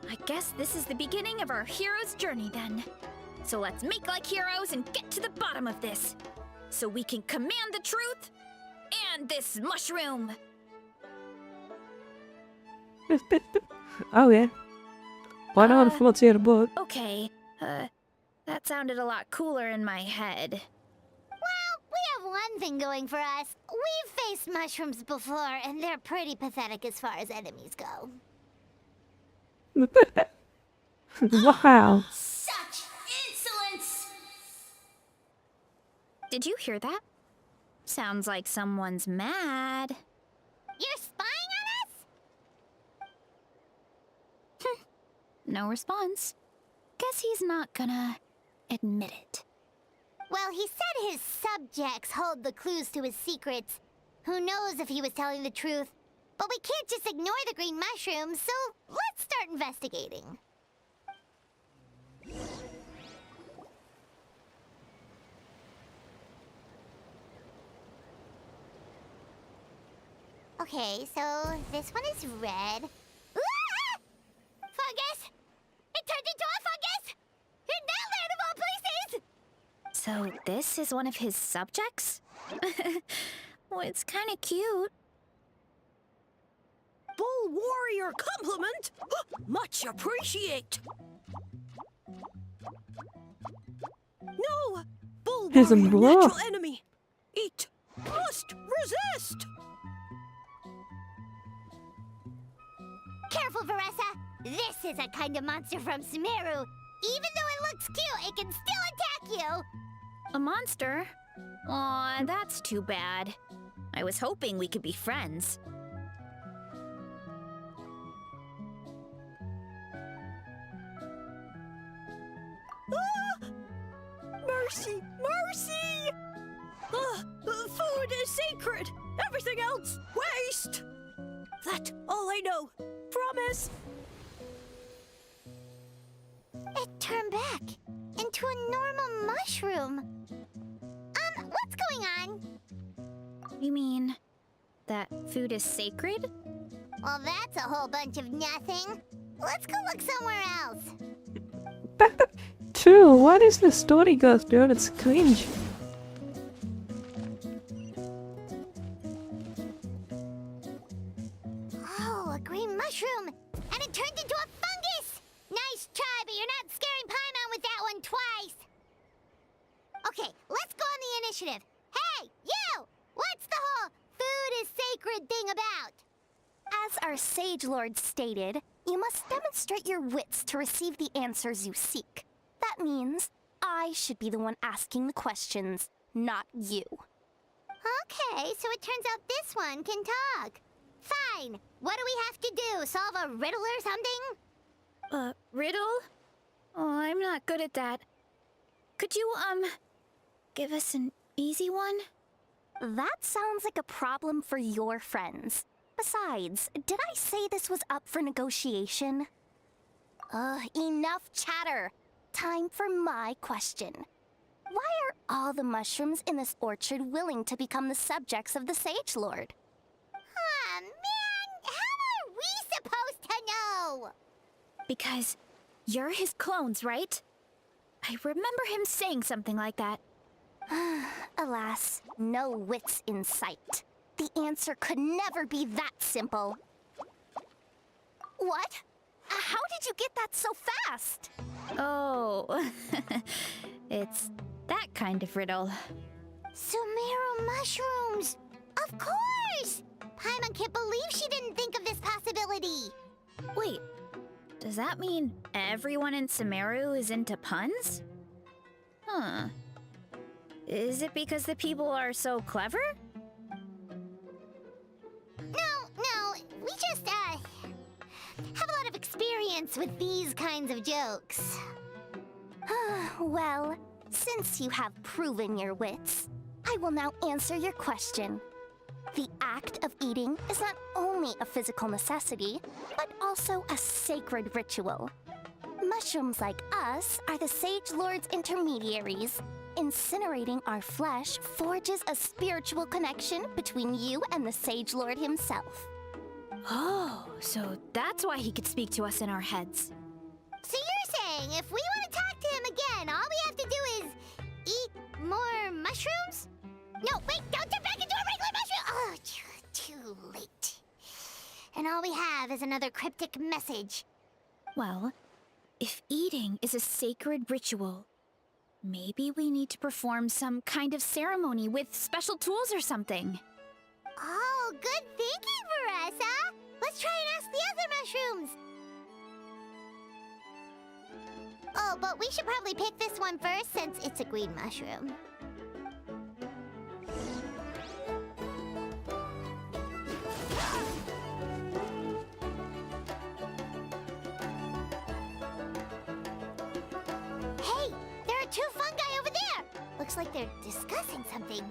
I guess this is the beginning of our hero's journey then. So let's make like heroes and get to the bottom of this. So we can command the truth and this mushroom. Oh yeah. Why not float your boat? Okay, that sounded a lot cooler in my head. Well, we have one thing going for us. We've faced mushrooms before, and they're pretty pathetic as far as enemies go. Wow. Such insolence! Did you hear that? Sounds like someone's mad. You're spying on us? No response. Guess he's not gonna admit it. Well, he said his subjects hold the clues to his secrets. Who knows if he was telling the truth? But we can't just ignore the green mushrooms, so let's start investigating. Okay, so this one is red. Ah! Fungus! It turned into a fungus! In that land of all places! So this is one of his subjects? Well, it's kind of cute. Bull warrior compliment! Much appreciate! No! Bull Here's a warrior blow. natural enemy! Eat! Must resist! Careful, Veressa! This is a kind of monster from Sumeru. Even though it looks cute, it can still attack you! A monster? Aw, that's too bad. I was hoping we could be friends. Ah! Mercy! Mercy! Food is sacred! Everything else, waste! That's all I know. Promise! It turned back into a normal mushroom. What's going on? You mean that food is sacred? Well, that's a whole bunch of nothing. Let's go look somewhere else. True, what is the story goes, dude? It's cringe. Oh, a green mushroom! And it turned into a fungus! Nice try, but you're not scaring Paimon with that one twice! Hey, you! What's the whole food is sacred thing about? As our Sage Lord stated, you must demonstrate your wits to receive the answers you seek. That means I should be the one asking the questions, not you. Okay, so it turns out this one can talk. Fine. What do we have to do? Solve a riddle or something? Riddle? Oh, I'm not good at that. Could you, give us an easy one? That sounds like a problem for your friends. Besides, did I say this was up for negotiation? Enough chatter. Time for my question. Why are all the mushrooms in this orchard willing to become the subjects of the Sage Lord? Ah, man! How are we supposed to know? Because you're his clones, right? I remember him saying something like that. Alas, no wits in sight. The answer could never be that simple. What? How did you get that so fast? Oh, it's that kind of riddle. Sumeru mushrooms! Of course! Paimon can't believe she didn't think of this possibility. Wait, does that mean everyone in Sumeru is into puns? Huh. Is it because the people are so clever? No, we just, have a lot of experience with these kinds of jokes. Well, since you have proven your wits, I will now answer your question. The act of eating is not only a physical necessity, but also a sacred ritual. Mushrooms like us are the Sage Lord's intermediaries. Incinerating our flesh forges a spiritual connection between you and the Sage Lord himself. Oh, so that's why he could speak to us in our heads. So you're saying if we want to talk to him again, all we have to do is eat more mushrooms? No, wait, don't turn back into a regular mushroom! Oh, too late. And all we have is another cryptic message. Well, if eating is a sacred ritual, maybe we need to perform some kind of ceremony with special tools or something. Oh, good thinking, Veressa! Let's try and ask the other mushrooms! Oh, but we should probably pick this one first since it's a green mushroom. Hey, there are two fungi over there! Looks like they're discussing something.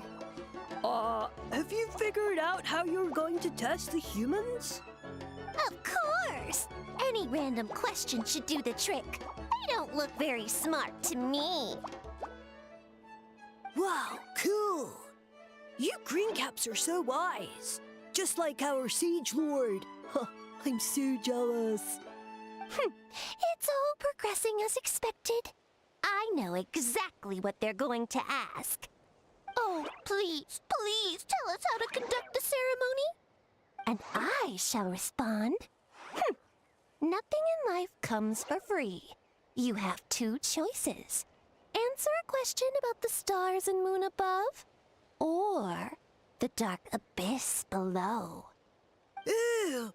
Have you figured out how you're going to test the humans? Of course! Any random question should do the trick. They don't look very smart to me. Wow, cool! You greencaps are so wise. Just like our Siege Lord. Huh, I'm so jealous. It's all progressing as expected. I know exactly what they're going to ask. Oh, please, please tell us how to conduct the ceremony. And I shall respond. Nothing in life comes for free. You have two choices. Answer a question about the stars and moon above, or the dark abyss below. Ew!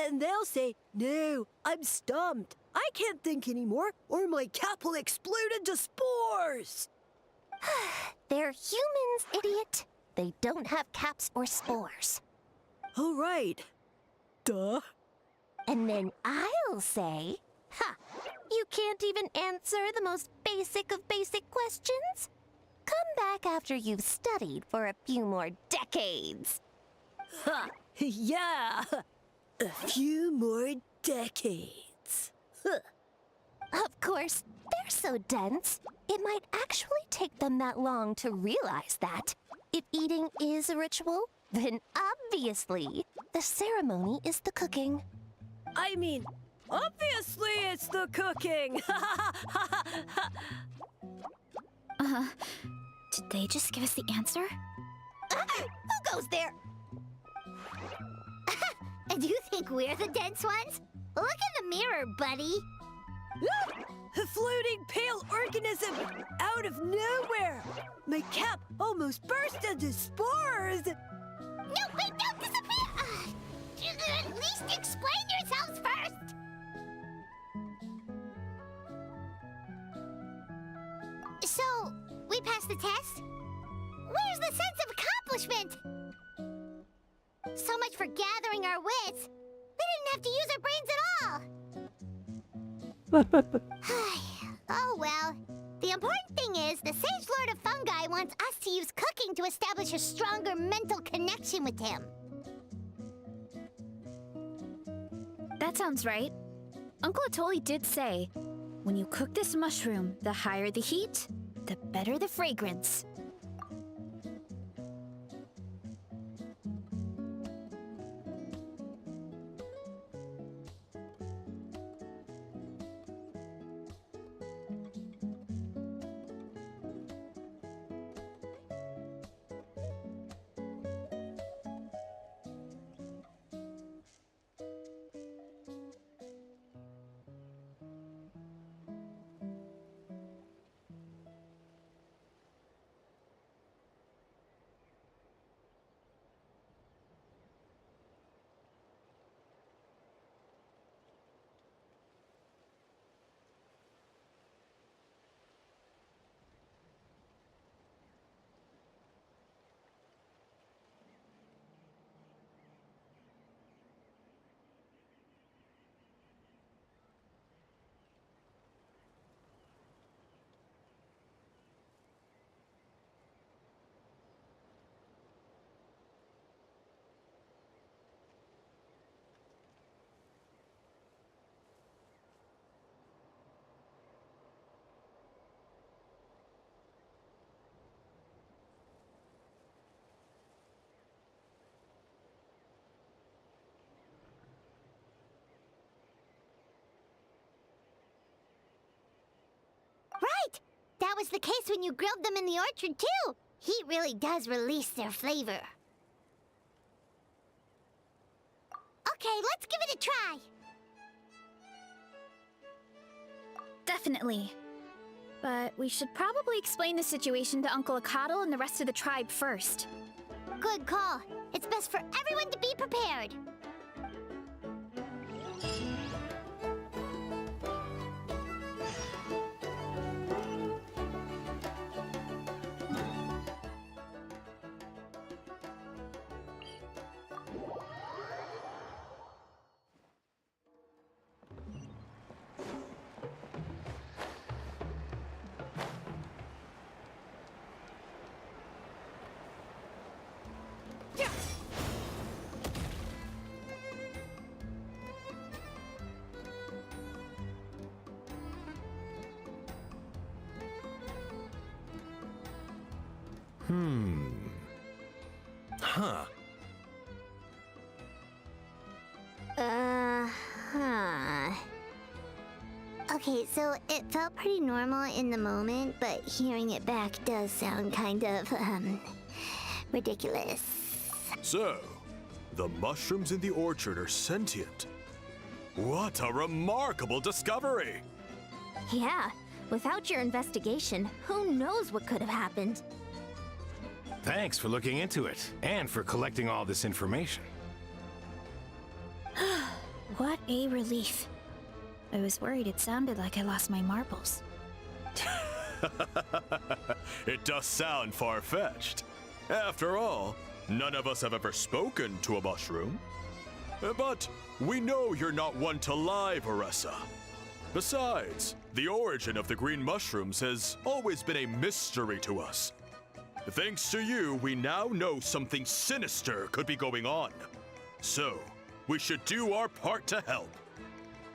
And they'll say, no, I'm stumped. I can't think anymore, or my cap will explode into spores. They're humans, idiot. They don't have caps or spores. All right. Duh. And then I'll say, you can't even answer the most basic of basic questions? Come back after you've studied for a few more decades. Ha! Yeah! A few more decades. Of course, they're so dense, it might actually take them that long to realize that. If eating is a ritual, then obviously the ceremony is the cooking. I mean, obviously it's the cooking! Did they just give us the answer? Who goes there? Do you think we're the dense ones? Look in the mirror, buddy. A floating pale organism out of nowhere! My cap almost burst into spores! No, wait, don't disappear! At least explain yourselves first! So, we passed the test? Where's the sense of accomplishment? So much for gathering our wits. We didn't have to use our brains at all. Oh well. The important thing is, the Sage Lord of Fungi wants us to use cooking to establish a stronger mental connection with him. That sounds right. Uncle Atoli did say, when you cook this mushroom, the higher the heat, the better the fragrance. Right! That was the case when you grilled them in the orchard, too. Heat really does release their flavor. Okay, let's give it a try. Definitely. But we should probably explain the situation to Uncle Akadal and the rest of the tribe first. Good call. It's best for everyone to be prepared. Huh. Okay, so it felt pretty normal in the moment, but hearing it back does sound kind of, ridiculous. So, the mushrooms in the orchard are sentient. What a remarkable discovery! Yeah, without your investigation, who knows what could have happened? Thanks for looking into it, and for collecting all this information. What a relief. I was worried it sounded like I lost my marbles. It does sound far-fetched. After all, none of us have ever spoken to a mushroom. But we know you're not one to lie, Varessa. Besides, the origin of the green mushrooms has always been a mystery to us. Thanks to you, we now know something sinister could be going on. So, we should do our part to help.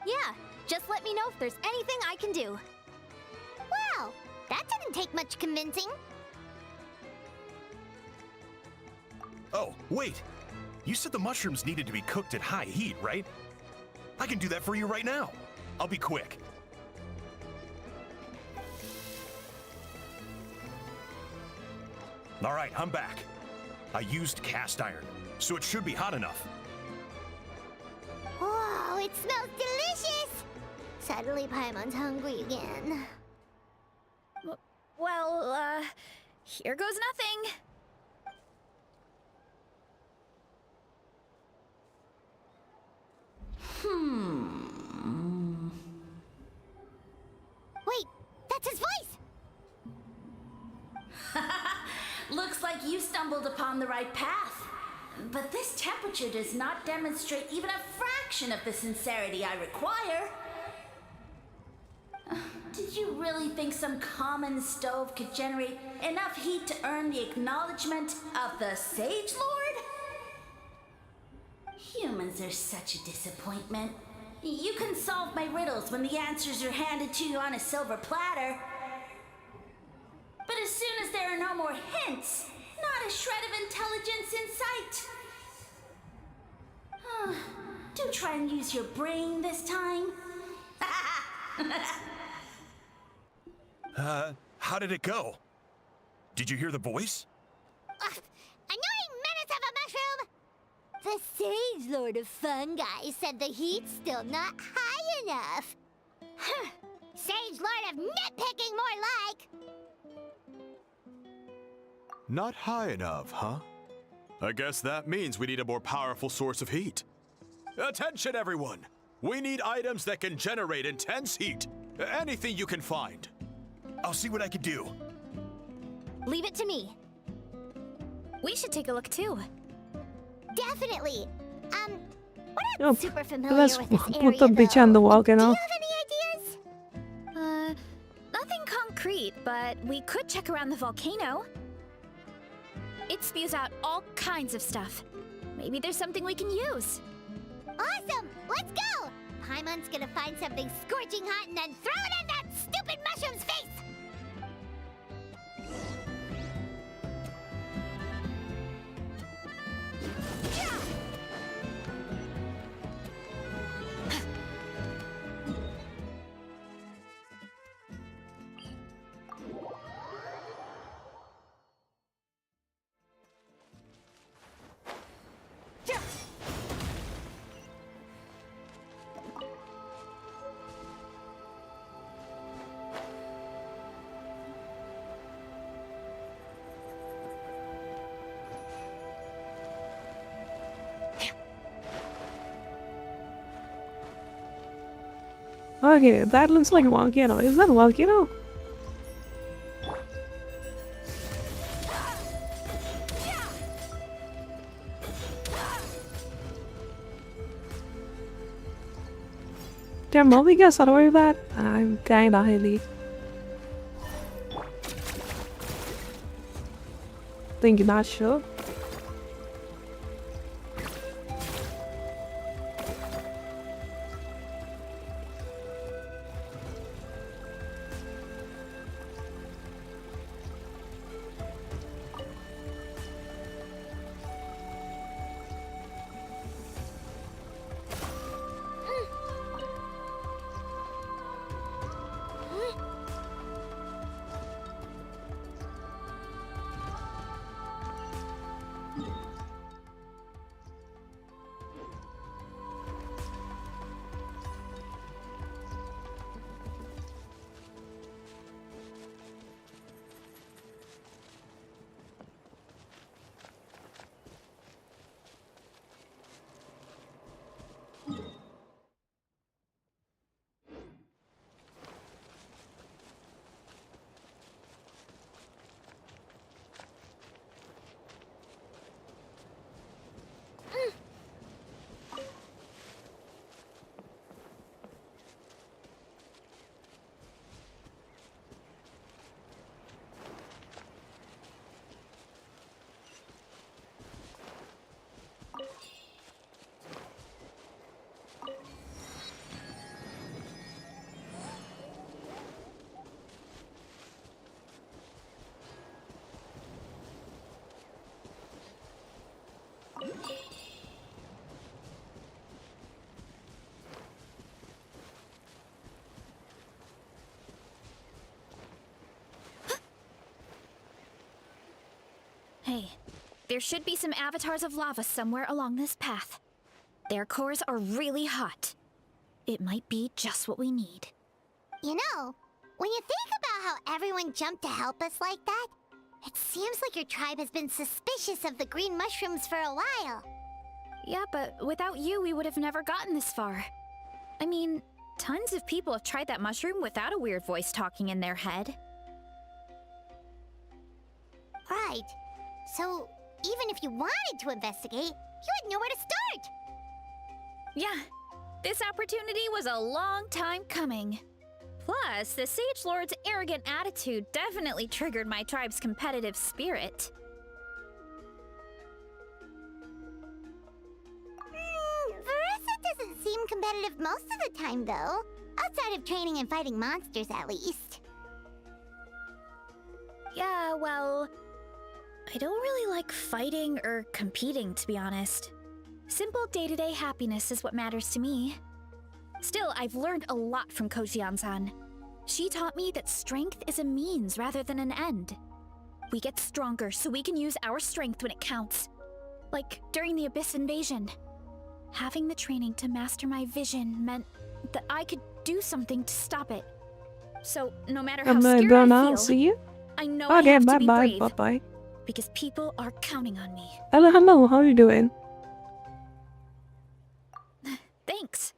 Yeah, just let me know if there's anything I can do. Wow, that didn't take much convincing. Oh, wait! You said the mushrooms needed to be cooked at high heat, right? I can do that for you right now. I'll be quick. All right, I'm back. I used cast iron, so it should be hot enough. Whoa, it smells delicious! Suddenly Paimon's hungry again. Well, here goes nothing. Wait, that's his voice! Looks like you stumbled upon the right path. But this temperature does not demonstrate even a fraction of the sincerity I require. Did you really think some common stove could generate enough heat to earn the acknowledgement of the Sage Lord? Humans are such a disappointment. You can solve my riddles when the answers are handed to you on a silver platter. But as soon as there are no more hints, not a shred of intelligence in sight. Do try and use your brain this time. How did it go? Did you hear the voice? Annoying menace of a mushroom! The Sage Lord of Fungi said the heat's still not high enough. Sage Lord of Nitpicking, more like! Not high enough, huh? I guess that means we need a more powerful source of heat. Attention, everyone! We need items that can generate intense heat. Anything you can find. I'll see what I can do. Leave it to me. We should take a look too. Definitely. We're Ja, not super familiar let's with this put area, the bitch on the though. wall, Do you genau. have any ideas? Nothing concrete, but we could check around the volcano. It spews out all kinds of stuff. Maybe there's something we can use. Awesome! Let's go! Paimon's gonna find something scorching hot and then throw it in that stupid mushroom's face! Okay, that looks like a volcano. Is that a volcano? Damn, will we get away with that? I'm kinda highly. Think you're not sure? Hey, there should be some avatars of lava somewhere along this path. Their cores are really hot. It might be just what we need. You know, when you think about how everyone jumped to help us like that, it seems like your tribe has been suspicious of the green mushrooms for a while. Yeah, but without you, we would have never gotten this far. I mean, tons of people have tried that mushroom without a weird voice talking in their head. Right. So, even if you wanted to investigate, you had nowhere to start! Yeah, this opportunity was a long time coming. Plus, the Sage Lord's arrogant attitude definitely triggered my tribe's competitive spirit. vrchat doesn't seem competitive most of the time, though. Outside of training and fighting monsters, at least. Yeah, well, I don't really like fighting or competing, to be honest. Simple day-to-day happiness is what matters to me. Still, I've learned a lot from Kojian-san. She taught me that strength is a means rather than an end. We get stronger so we can use our strength when it counts. Like during the Abyss invasion. Having the training to master my vision meant that I could do something to stop it. So, no matter how scared I feel, see you. I know I Okay, have to bye be bye, brave. bye bye. Because people are counting on me. Hello, how are you doing? Thanks.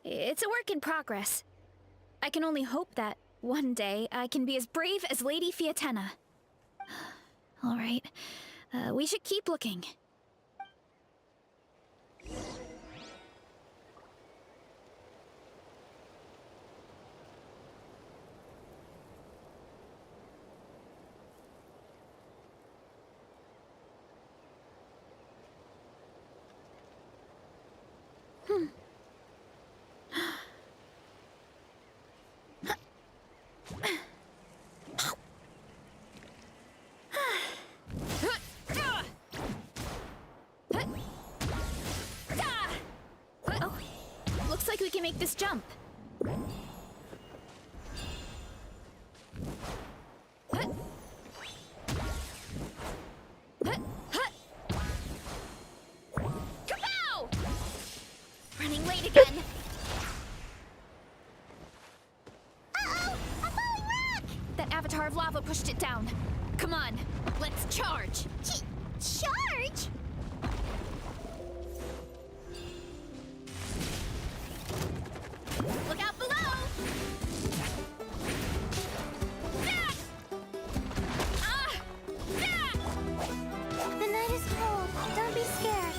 It's a work in progress. I can only hope that one day I can be as brave as Lady Fiatena. Alright, we should keep looking. Oh, looks like we can make this jump. Kapow! Running late again. Uh-oh! A falling rock! That avatar of lava pushed it down. Come on, let's charge. Charge? Look out below! The night is cold. Don't be scared.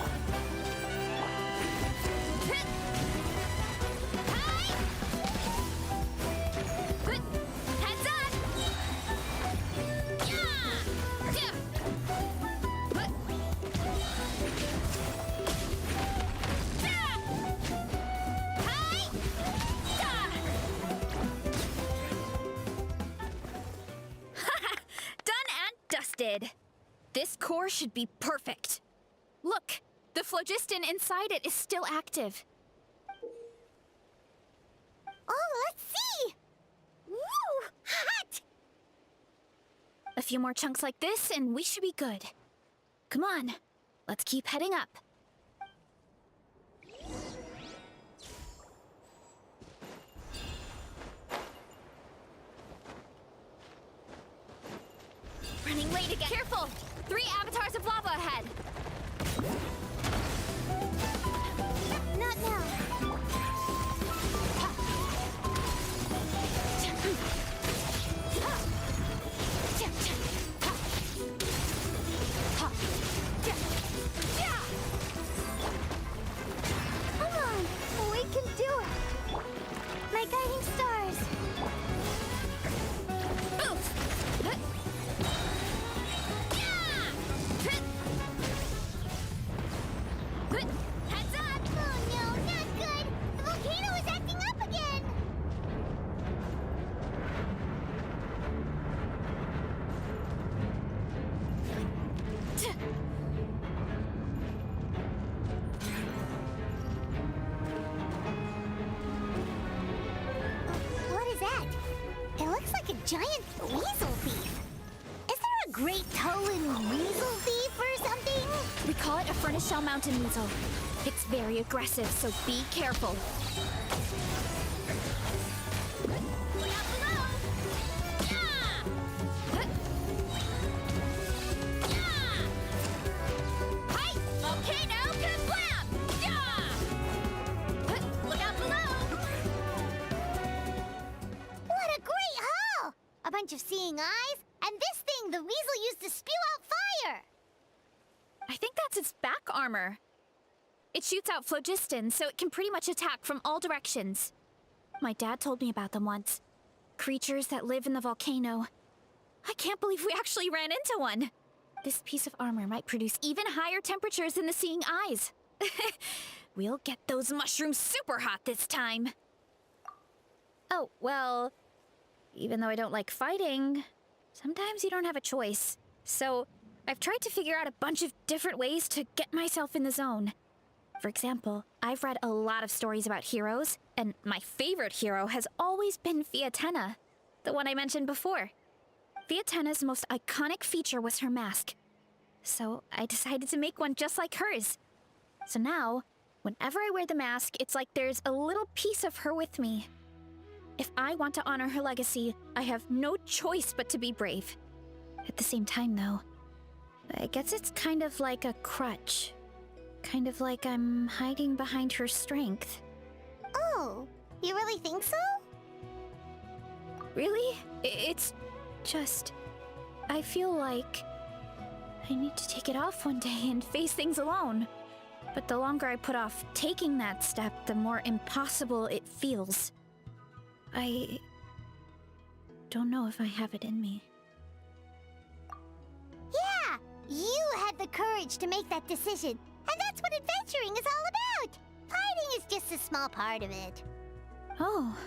Heads up! Dusted. This core should be perfect. Look, the phlogiston inside it is still active. Oh, let's see! Woo! Hot! A few more chunks like this and we should be good. Come on, let's keep heading up. Running late again. Careful! 3 avatars of lava ahead. Not now. Come on, we can do it. My guiding stars. Heads up! Oh no, not good! The volcano is acting up again! What is that? It looks like a giant weasel thief. Is there a great Tolan weasel thief or something? We call it a Furnace Shell Mountain Weasel. It's very aggressive, so be careful. Look out below! Yeah! Yeah! Hey! Volcano kablam! Yeah! Look out below! What a great haul! A bunch of seeing eyes, and this thing the weasel used to spew out fire! I think that's its back armor. It shoots out phlogiston, so it can pretty much attack from all directions. My dad told me about them once. Creatures that live in the volcano. I can't believe we actually ran into one. This piece of armor might produce even higher temperatures than the seeing eyes. We'll get those mushrooms super hot this time. Oh, well, even though I don't like fighting, sometimes you don't have a choice. So I've tried to figure out a bunch of different ways to get myself in the zone. For example, I've read a lot of stories about heroes, and my favorite hero has always been Fiatenna, the one I mentioned before. Fiatenna's most iconic feature was her mask. So I decided to make one just like hers. So now, whenever I wear the mask, it's like there's a little piece of her with me. If I want to honor her legacy, I have no choice but to be brave. At the same time, though, I guess it's kind of like a crutch. Kind of like I'm hiding behind her strength. Oh, you really think so? Really? It's just... I feel like I need to take it off one day and face things alone. But the longer I put off taking that step, the more impossible it feels. I don't know if I have it in me. Yeah! You had the courage to make that decision. And that's what adventuring is all about! Fighting is just a small part of it. Oh.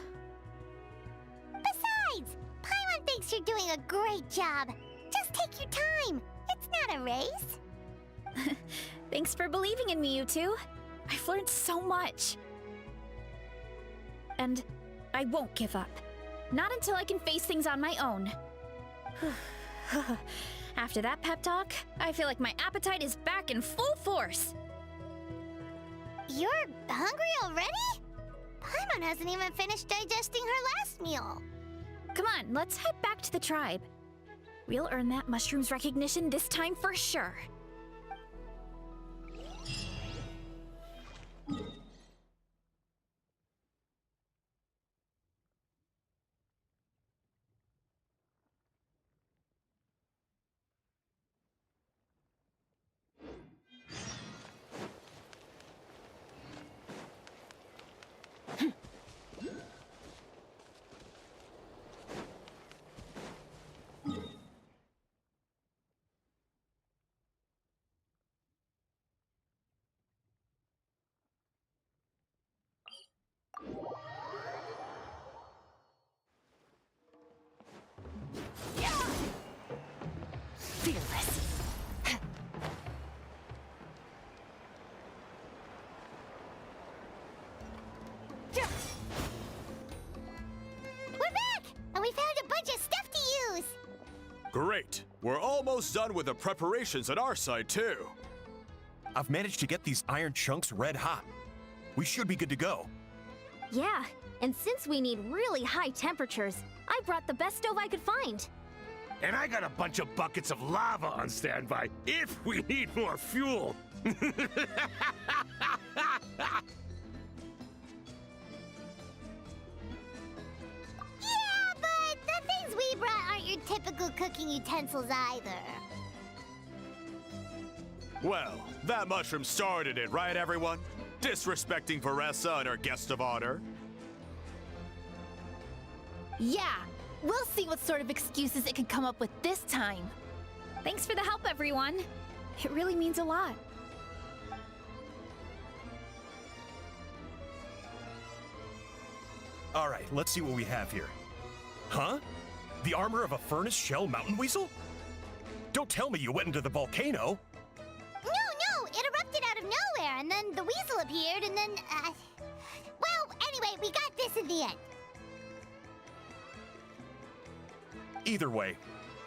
Besides, Paimon thinks you're doing a great job. Just take your time. It's not a race. Thanks for believing in me, you two. I've learned so much. And I won't give up. Not until I can face things on my own. After that pep talk, I feel like my appetite is back in full force. You're hungry already? Paimon hasn't even finished digesting her last meal. Come on, let's head back to the tribe. We'll earn that mushroom's recognition this time for sure. Fearless. We're back! And we found a bunch of stuff to use! Great! We're almost done with the preparations at our side, too. I've managed to get these iron chunks red hot. We should be good to go. Yeah, and since we need really high temperatures, I brought the best stove I could find. And I got a bunch of buckets of lava on standby if we need more fuel. Yeah, but the things we brought aren't your typical cooking utensils either. Well, that mushroom started it, right, everyone? Disrespecting Varessa and her guest of honor. Yeah, we'll see what sort of excuses it can come up with this time. Thanks for the help, everyone. It really means a lot. All right, let's see what we have here. Huh? The armor of a furnace shell mountain weasel? Don't tell me you went into the volcano. No, it erupted out of nowhere, and then the weasel appeared, and then, well, anyway, we got this in the end. Either way,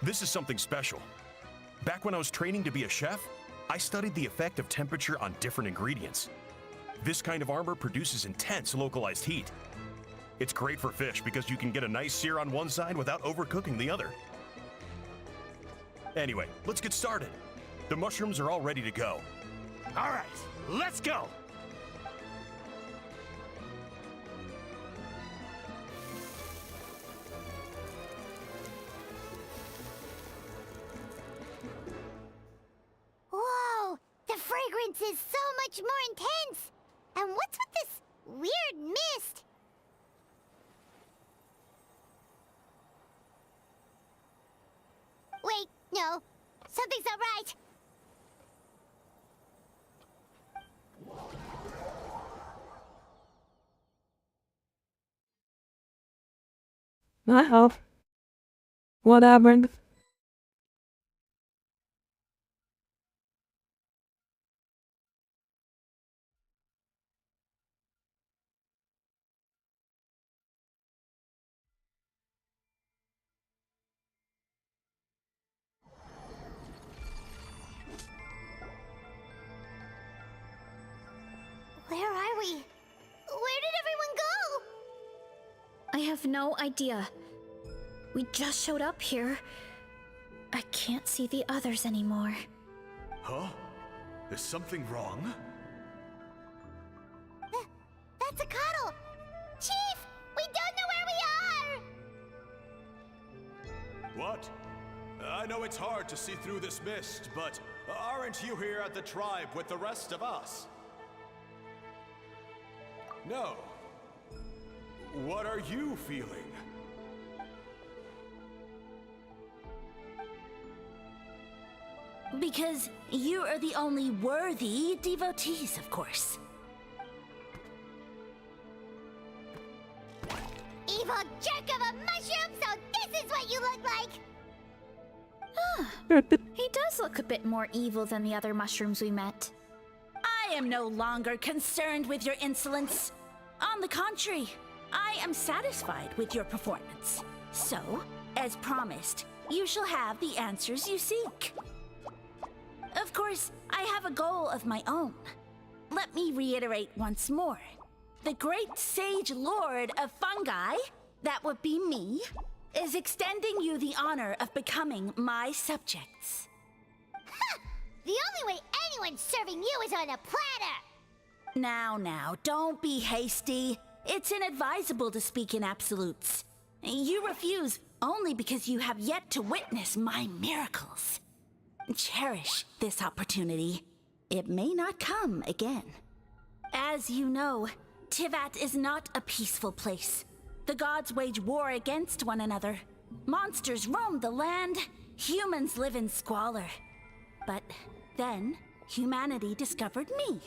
this is something special. Back when I was training to be a chef, I studied the effect of temperature on different ingredients. This kind of armor produces intense localized heat. It's great for fish because you can get a nice sear on one side without overcooking the other. Anyway, let's get started. The mushrooms are all ready to go. All right, let's go! Whoa! The fragrance is so much more intense! And what's with this weird mist? Wait, no. Something's not right. Well, what happened? Where are we? Where did everyone go? I have no idea. We just showed up here. I can't see the others anymore. Huh? Is something wrong? That's a cuddle! Chief! We don't know where we are! What? I know it's hard to see through this mist, but aren't you here at the tribe with the rest of us? No. What are you feeling? Because you are the only worthy devotees, of course. Evil jerk of a mushroom, so this is what you look like! He does look a bit more evil than the other mushrooms we met. I am no longer concerned with your insolence. On the contrary, I am satisfied with your performance. So, as promised, you shall have the answers you seek. Of course, I have a goal of my own. Let me reiterate once more. The great sage lord of fungi, that would be me, is extending you the honor of becoming my subjects. Ha! The only way anyone's serving you is on a platter! Now, don't be hasty. It's inadvisable to speak in absolutes. You refuse only because you have yet to witness my miracles. Cherish this opportunity. It may not come again. As you know, Tivat is not a peaceful place. The gods wage war against one another. Monsters roam the land. Humans live in squalor. But then, humanity discovered me,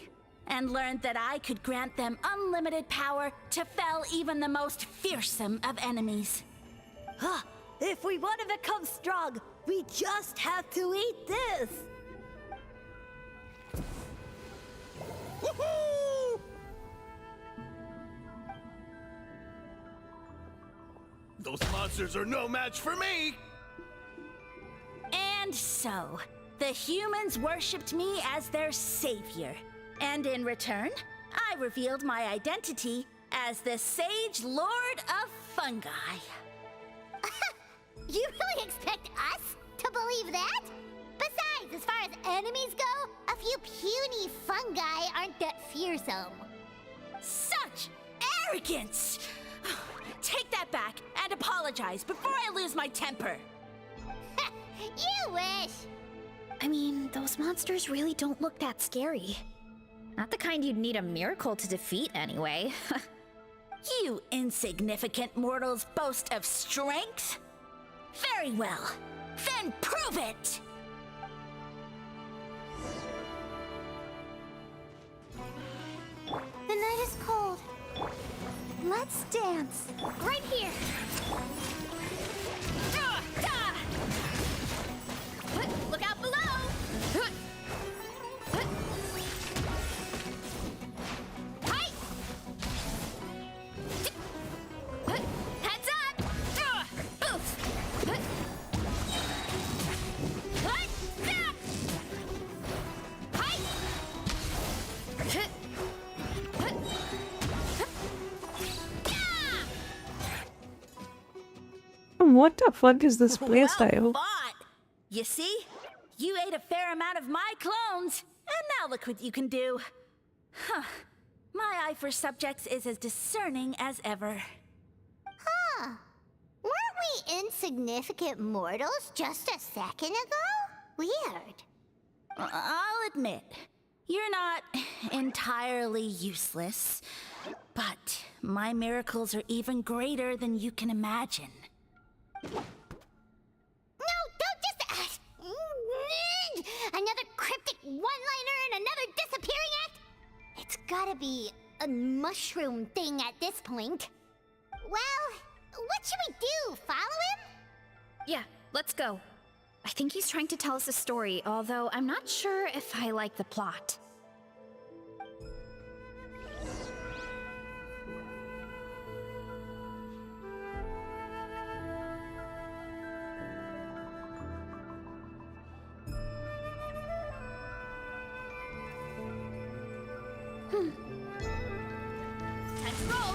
and learned that I could grant them unlimited power to fell even the most fearsome of enemies. Huh. If we want to become strong, we just have to eat this! Woohoo! Those monsters are no match for me! And so, the humans worshipped me as their savior. And in return, I revealed my identity as the Sage Lord of Fungi. You really expect us to believe that? Besides, as far as enemies go, a few puny fungi aren't that fearsome. Such arrogance! Take that back and apologize before I lose my temper. You wish! I mean, those monsters really don't look that scary. Not the kind you'd need a miracle to defeat anyway. You insignificant mortals boast of strength? Very well. Then prove it! The night is cold. Let's dance. Right here. Look out below! Heads up! what the fuck is this playstyle? You see? You ate a fair amount of my clones, and now look what you can do. Huh. My eye for subjects is as discerning as ever. Huh. Weren't we insignificant mortals just a second ago? Weird. I'll admit, you're not entirely useless, but my miracles are even greater than you can imagine. No, don't just... another cryptic one-liner and another disappearing act? It's gotta be a mushroom thing at this point. Well, what should we do? Follow him? Yeah, let's go. I think he's trying to tell us a story, although I'm not sure if I like the plot. Time to roll!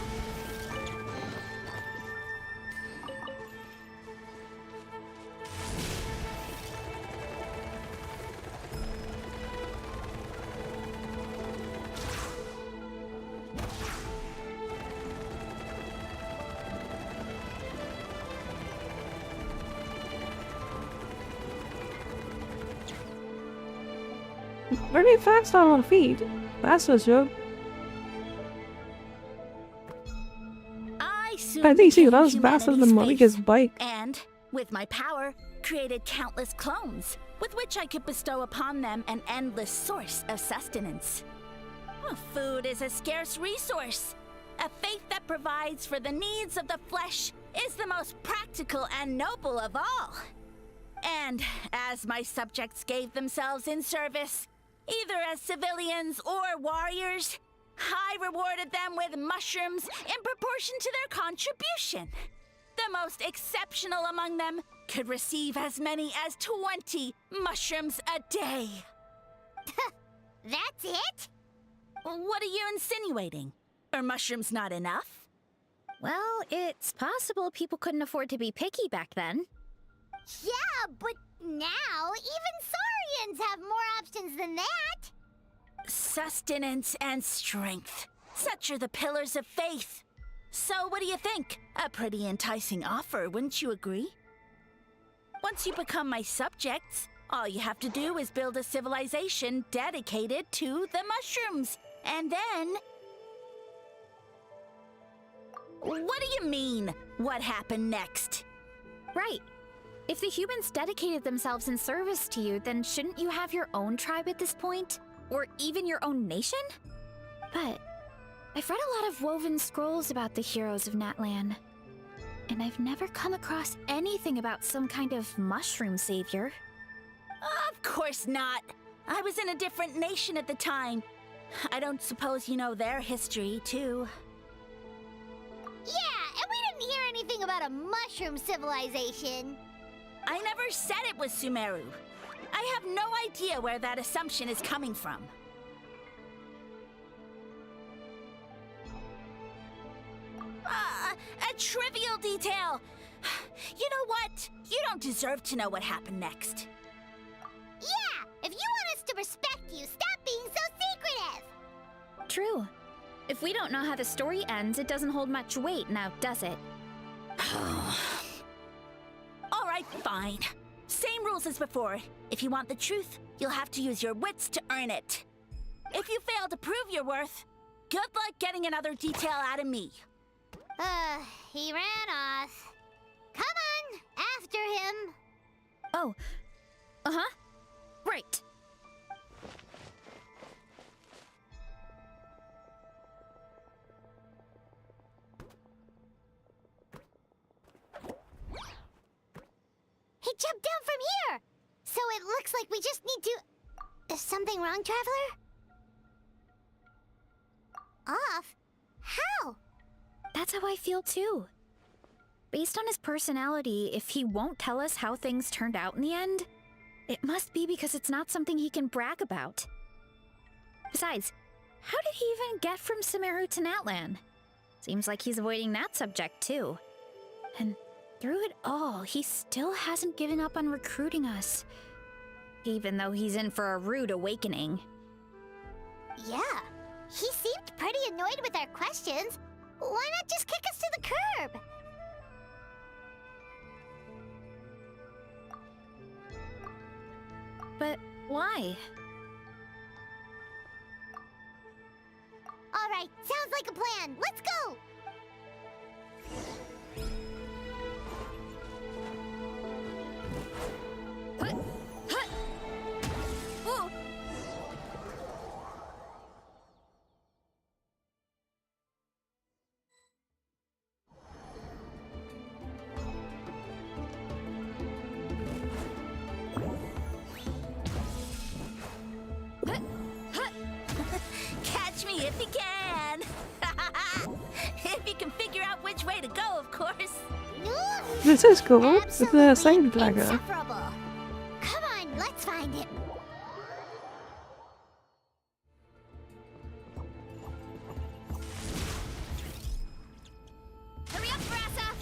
Very fast on our feet. That's for sure. I think she runs faster than Monika's bike. And, with my power, created countless clones, with which I could bestow upon them an endless source of sustenance. Food is a scarce resource. A faith that provides for the needs of the flesh is the most practical and noble of all. And as my subjects gave themselves in service, either as civilians or warriors, I rewarded them with mushrooms in proportion to their contribution. The most exceptional among them could receive as many as 20 mushrooms a day. That's it? What are you insinuating? Are mushrooms not enough? Well, it's possible people couldn't afford to be picky back then. Yeah, but now even Saurians have more options than that. Sustenance and strength. Such are the pillars of faith. So what do you think? A pretty enticing offer, wouldn't you agree? Once you become my subjects, all you have to do is build a civilization dedicated to the mushrooms. And then... What do you mean, what happened next? Right. If the humans dedicated themselves in service to you, then shouldn't you have your own tribe at this point? Or even your own nation? But I've read a lot of woven scrolls about the heroes of Natlan, and I've never come across anything about some kind of mushroom savior. Of course not. I was in a different nation at the time. I don't suppose you know their history, too. Yeah, and we didn't hear anything about a mushroom civilization. I never said it was Sumeru. I have no idea where that assumption is coming from. A trivial detail. You know what? You don't deserve to know what happened next. Yeah, if you want us to respect you, stop being so secretive. True. If we don't know how the story ends, it doesn't hold much weight now, does it? All right, fine. Same rules as before. If you want the truth, you'll have to use your wits to earn it. If you fail to prove your worth, good luck getting another detail out of me. He ran off. Come on, after him. Oh, uh-huh. Right. He jumped down from here! So it looks like we just need to... Is something wrong, Traveler? Off? How? That's how I feel too. Based on his personality, if he won't tell us how things turned out in the end, it must be because it's not something he can brag about. Besides, how did he even get from Sumeru to Natlan? Seems like he's avoiding that subject too. And Through it all, he still hasn't given up on recruiting us. Even though he's in for a rude awakening. Yeah, he seemed pretty annoyed with our questions. Why not just kick us to the curb? But why? All right, sounds like a plan. Let's go! Catch me if you can! If you can figure out which way to go, of course. This is cool. It's the same dagger. Insufferable. Come on, let's find him. Hurry up, Brassa!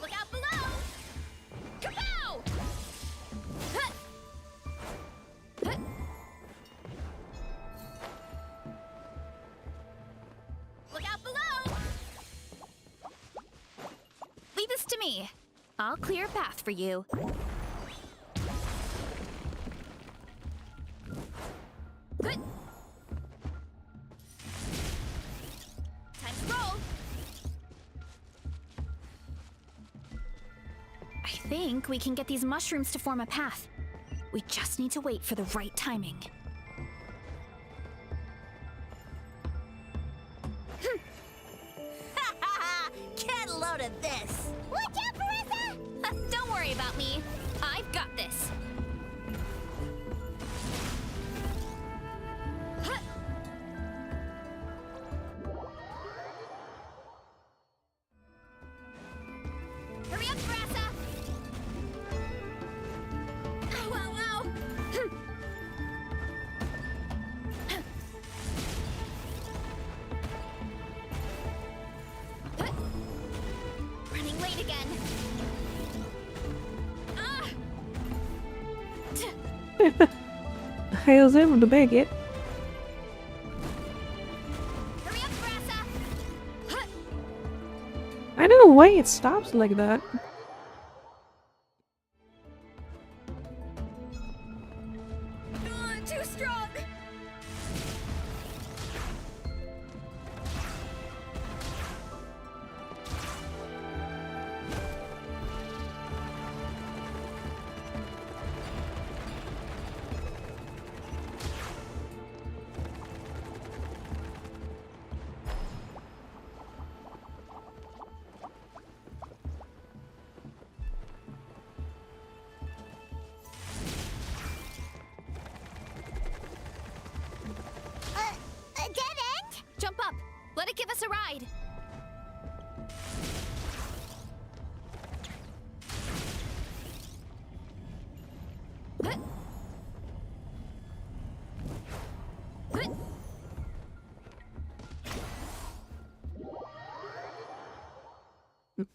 Look out below! Kapow! Look out below! Leave this to me. I'll clear a path for you. Good. Time to roll. I think we can get these mushrooms to form a path. We just need to wait for the right timing. Get a load of this! Watch out, Marissa! Don't worry about me. I've got this. Hurry up, Brassa! Ow, ow, ow! Running late again. Ah! I was able to make it. Hurry up, Brassa! I don't know why it stops like that. Too strong! A dead end? Jump up. Let it give us a ride.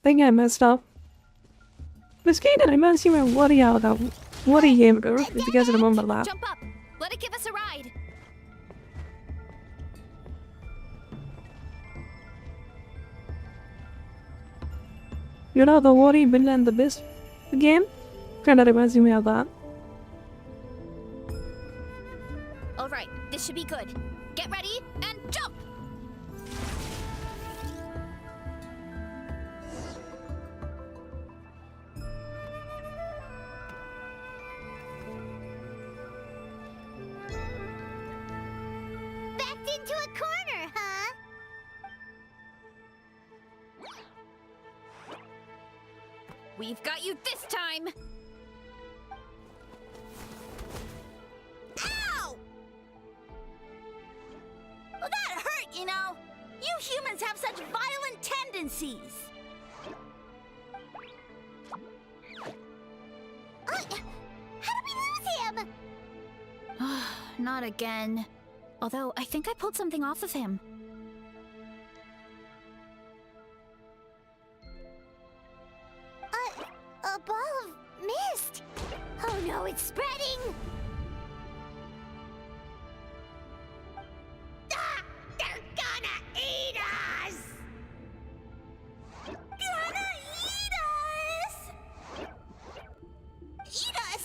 Think I messed up. Misschien dat ik mensen met what are you because of the moment lap. Jump up. Let it give us a ride. You know the worry been and the best game? Kinda reminds me of that. All right, this should be good. Get ready and jump. Backed into a corner, huh? We've got you this time. Ow! Well, that hurt, you know. You humans have such violent tendencies. How did we lose him? Not again. Although, I think I pulled something off of him. A ball of mist! Oh no, it's spreading! Ah! They're gonna eat us! Gonna eat us! Eat us!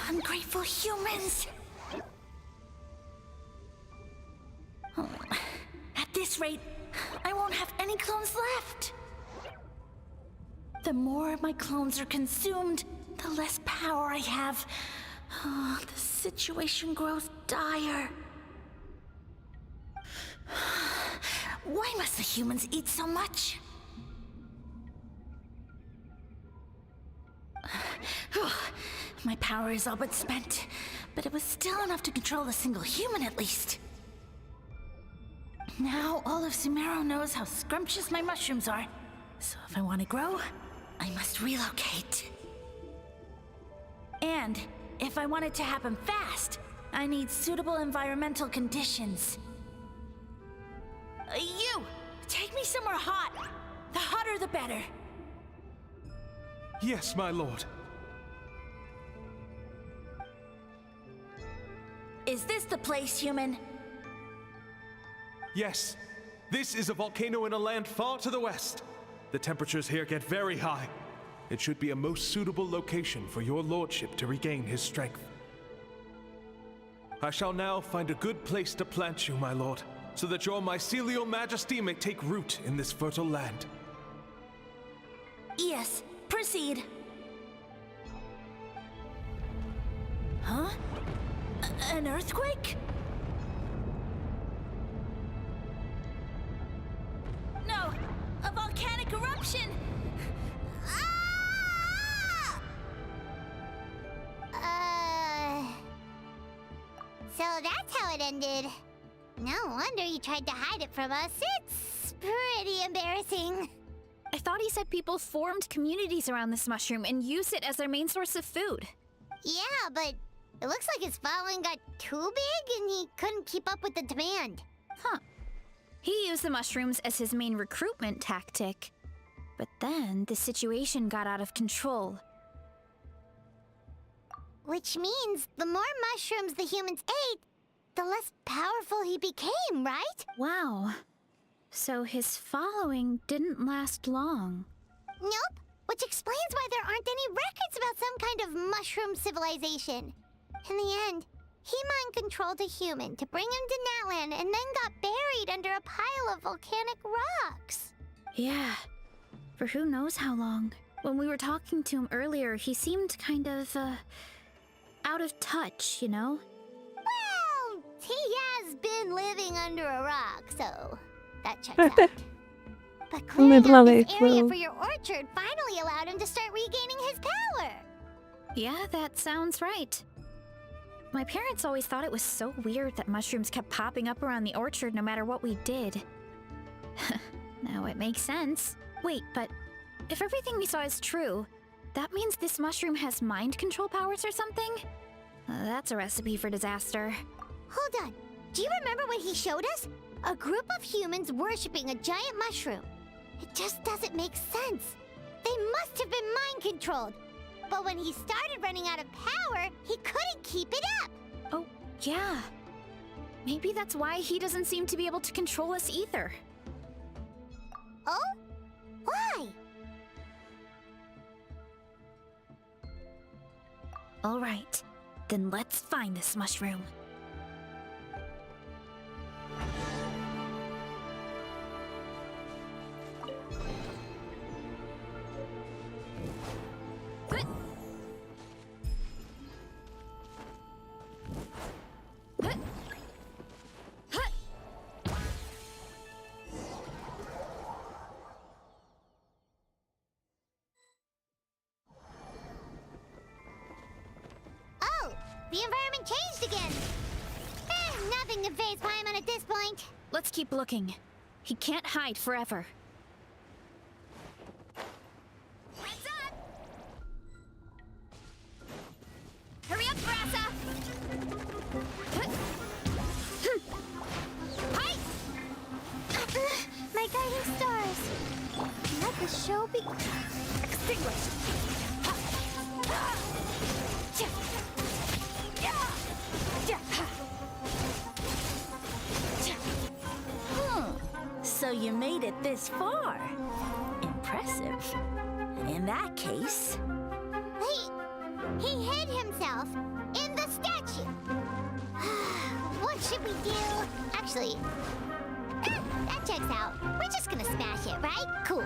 Ungrateful humans! At this rate, I won't have any clones left. The more my clones are consumed, the less power I have. Oh, the situation grows dire. Why must the humans eat so much? My power is all but spent, but it was still enough to control a single human at least. Now all of Sumeru knows how scrumptious my mushrooms are, so if I want to grow, I must relocate. And if I want it to happen fast, I need suitable environmental conditions. You! Take me somewhere hot! The hotter the better. Yes, my lord. Is this the place, human? Yes. This is a volcano in a land far to the west. The temperatures here get very high. It should be a most suitable location for your lordship to regain his strength. I shall now find a good place to plant you, my lord, so that your mycelial majesty may take root in this fertile land. Yes, proceed. Huh? An earthquake? No! A volcanic eruption! So that's how it ended. No wonder you tried to hide it from us. It's pretty embarrassing. I thought he said people formed communities around this mushroom and used it as their main source of food. Yeah, but it looks like his following got too big and he couldn't keep up with the demand. Huh. He used the mushrooms as his main recruitment tactic. But then the situation got out of control. Which means the more mushrooms the humans ate, the less powerful he became, right? Wow. So his following didn't last long. Nope. Which explains why there aren't any records about some kind of mushroom civilization. In the end, he mind-controlled a human to bring him to Natlan and then got buried under a pile of volcanic rocks. Yeah. For who knows how long. When we were talking to him earlier, he seemed kind of, out of touch, you know? Well, he has been living under a rock, so that checks out. But clearing out this area for your orchard finally allowed him to start regaining his power. Yeah, that sounds right. My parents always thought it was so weird that mushrooms kept popping up around the orchard no matter what we did. Now it makes sense. Wait, but if everything we saw is true, that means this mushroom has mind control powers or something? That's a recipe for disaster. Hold on. Do you remember what he showed us? A group of humans worshipping a giant mushroom. It just doesn't make sense. They must have been mind-controlled. But when he started running out of power, he couldn't keep it up. Oh, yeah. Maybe that's why he doesn't seem to be able to control us either. Oh? Why? All right. Then let's find this mushroom. The environment changed again. Nothing to phase Paimon at this point. Let's keep looking. He can't hide forever. What's up? Hurry up, Brassa! My the show be... Extinguish! So you made it this far. Impressive. In that case... He hid himself in the statue. What should we do? Actually, that checks out. We're just gonna smash it, right? Cool.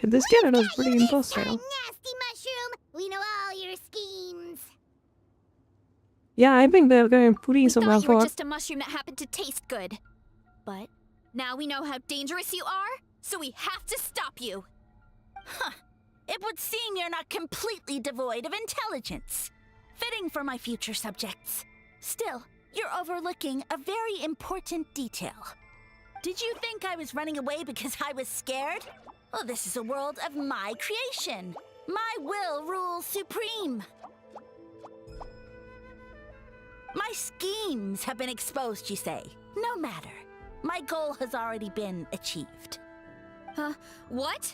This Canada's pretty industrial. Nasty mushroom! We know all your schemes. Yeah, I think they're going to put in some Thought you were effort. just a mushroom that happened to taste good. But now we know how dangerous you are, so we have to stop you. Huh. It would seem you're not completely devoid of intelligence. Fitting for my future subjects. Still, you're overlooking a very important detail. Did you think I was running away because I was scared? Well, this is a world of my creation. My will rules supreme. My schemes have been exposed, you say. No matter. My goal has already been achieved. What?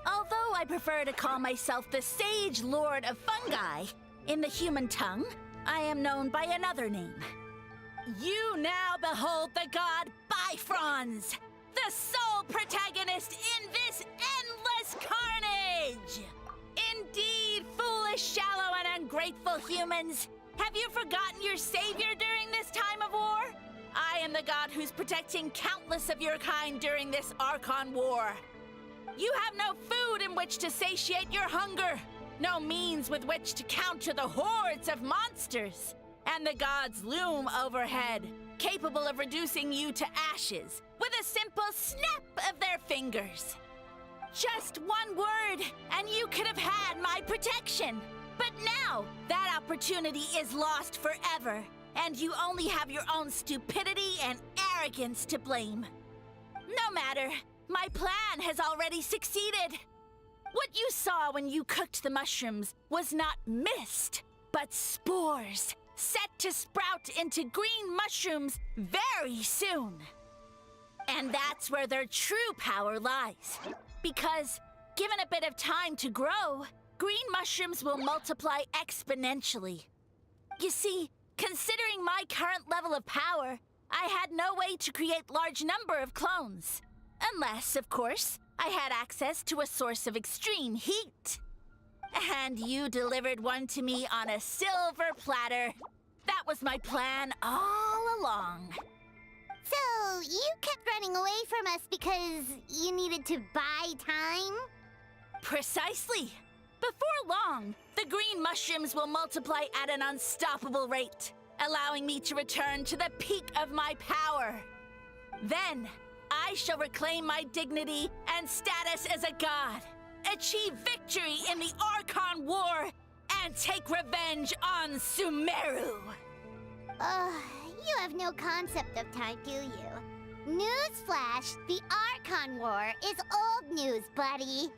Although I prefer to call myself the Sage Lord of Fungi, in the human tongue, I am known by another name. You now behold the god Bifrons, the sole protagonist in this endless carnage! Indeed, foolish, shallow, and ungrateful humans! Have you forgotten your savior during this time of war? I am the god who's protecting countless of your kind during this Archon War. You have no food in which to satiate your hunger, no means with which to counter the hordes of monsters, and the gods loom overhead, capable of reducing you to ashes with a simple snap of their fingers. Just one word, and you could have had my protection. But now, that opportunity is lost forever, and you only have your own stupidity and arrogance to blame. No matter, my plan has already succeeded. What you saw when you cooked the mushrooms was not mist, but spores, set to sprout into green mushrooms very soon. And that's where their true power lies. Because, given a bit of time to grow, green mushrooms will multiply exponentially. You see, considering my current level of power, I had no way to create large number of clones. Unless, of course, I had access to a source of extreme heat. And you delivered one to me on a silver platter. That was my plan all along. So, you kept running away from us because you needed to buy time? Precisely. Before long, the green mushrooms will multiply at an unstoppable rate, allowing me to return to the peak of my power. Then, I shall reclaim my dignity and status as a god, achieve victory in the Archon War, and take revenge on Sumeru. You have no concept of time, do you? Newsflash, the Archon War is old news, buddy.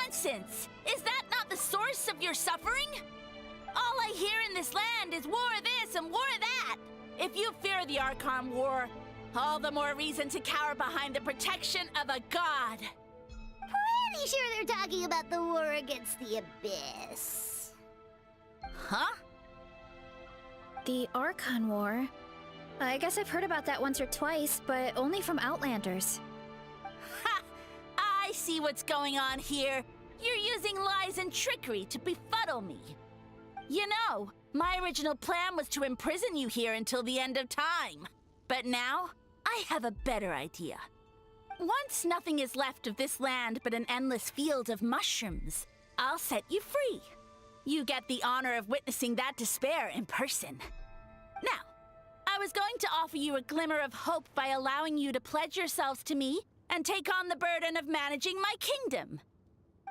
Nonsense! Is that not the source of your suffering? All I hear in this land is war this and war that. If you fear the Archon War, all the more reason to cower behind the protection of a god. Pretty sure they're talking about the war against the Abyss. Huh? The Archon War? I guess I've heard about that once or twice, but only from Outlanders. Ha! I see what's going on here. You're using lies and trickery to befuddle me. You know, my original plan was to imprison you here until the end of time. But now, I have a better idea. Once nothing is left of this land but an endless field of mushrooms, I'll set you free. You get the honor of witnessing that despair in person. Now, I was going to offer you a glimmer of hope by allowing you to pledge yourselves to me and take on the burden of managing my kingdom.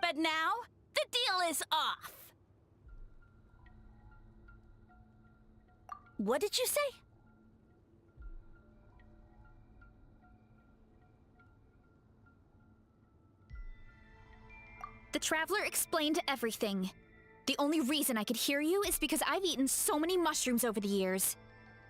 But now, the deal is off. What did you say? The Traveler explained everything. The only reason I could hear you is because I've eaten so many mushrooms over the years.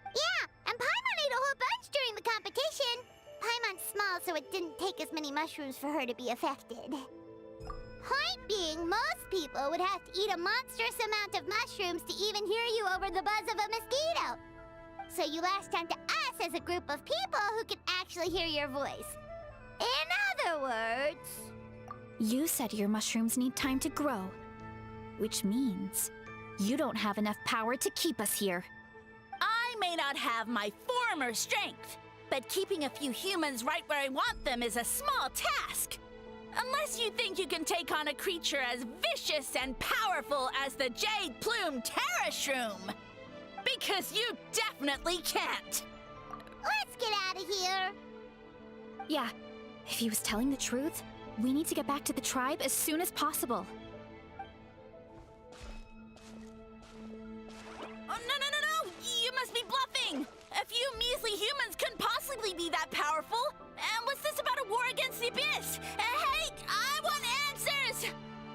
Yeah, and Paimon ate a whole bunch during the competition. Paimon's small, so it didn't take as many mushrooms for her to be affected. Point being, most people would have to eat a monstrous amount of mushrooms to even hear you over the buzz of a mosquito. So you latched onto us as a group of people who can actually hear your voice. In other words... You said your mushrooms need time to grow, which means you don't have enough power to keep us here. I may not have my former strength, but keeping a few humans right where I want them is a small task. Unless you think you can take on a creature as vicious and powerful as the Jade Plume Terrashroom. Because you definitely can't. Let's get out of here. Yeah, if he was telling the truth, we need to get back to the tribe as soon as possible. Oh, no! You must be bluffing! A few measly humans couldn't possibly be that powerful! And what's this about a war against the Abyss? Hey, I want answers!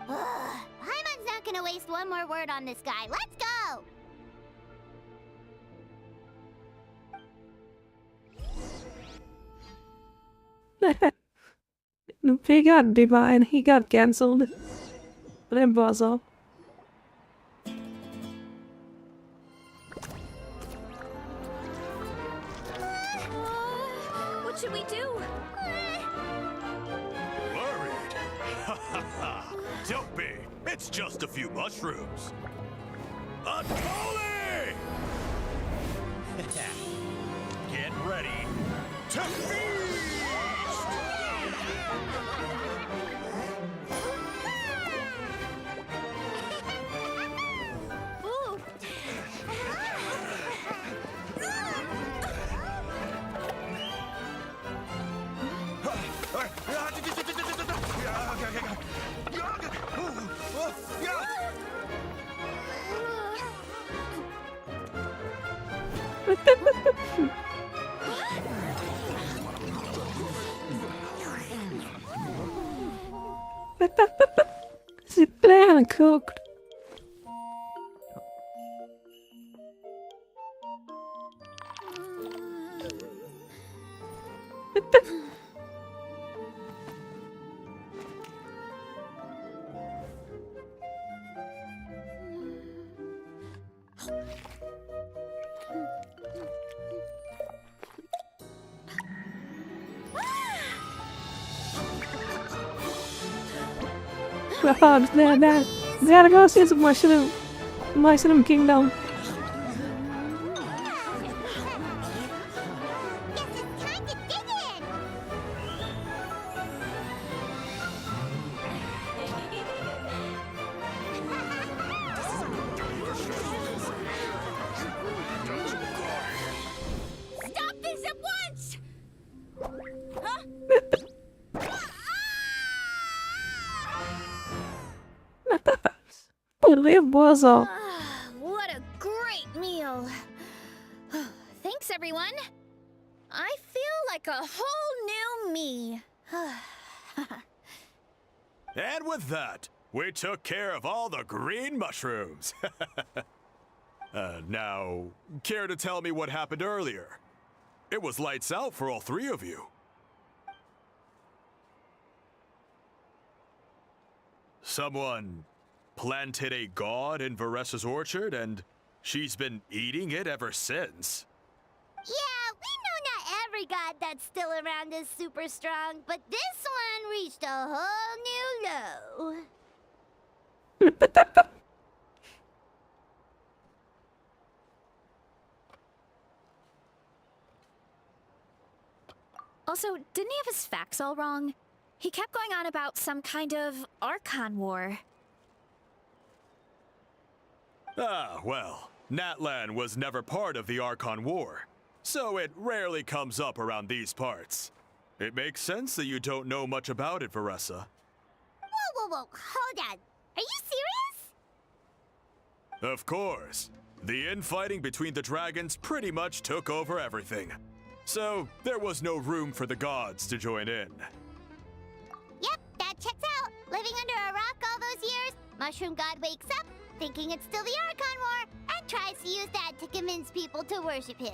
Paimon's not gonna waste one more word on this guy. Let's go! He got divine, he got cancelled. Then Buzzer. What should we do? Worried? Ha ha ha! Don't be! It's just a few mushrooms. Atoli! Get ready to feast! Sit there and cooked. There goes his mushroom kingdom. Stop this at once! Huh? Leave Buzzer. What a great meal. Thanks, everyone. I feel like a whole new me. And with that, we took care of all the green mushrooms. Now, care to tell me what happened earlier? It was lights out for all three of you. Someone planted a god in Varessa's orchard, and she's been eating it ever since. Yeah, we know not every god that's still around is super strong, but this one reached a whole new low. Also, didn't he have his facts all wrong? He kept going on about some kind of Archon War. Ah, well, Natlan was never part of the Archon War, so it rarely comes up around these parts. It makes sense that you don't know much about it, Veressa. Whoa, hold on. Are you serious? Of course. The infighting between the dragons pretty much took over everything. So, there was no room for the gods to join in. Yep, that checks out. Living under a rock all those years, Mushroom God wakes up, thinking it's still the Archon War, and tries to use that to convince people to worship him.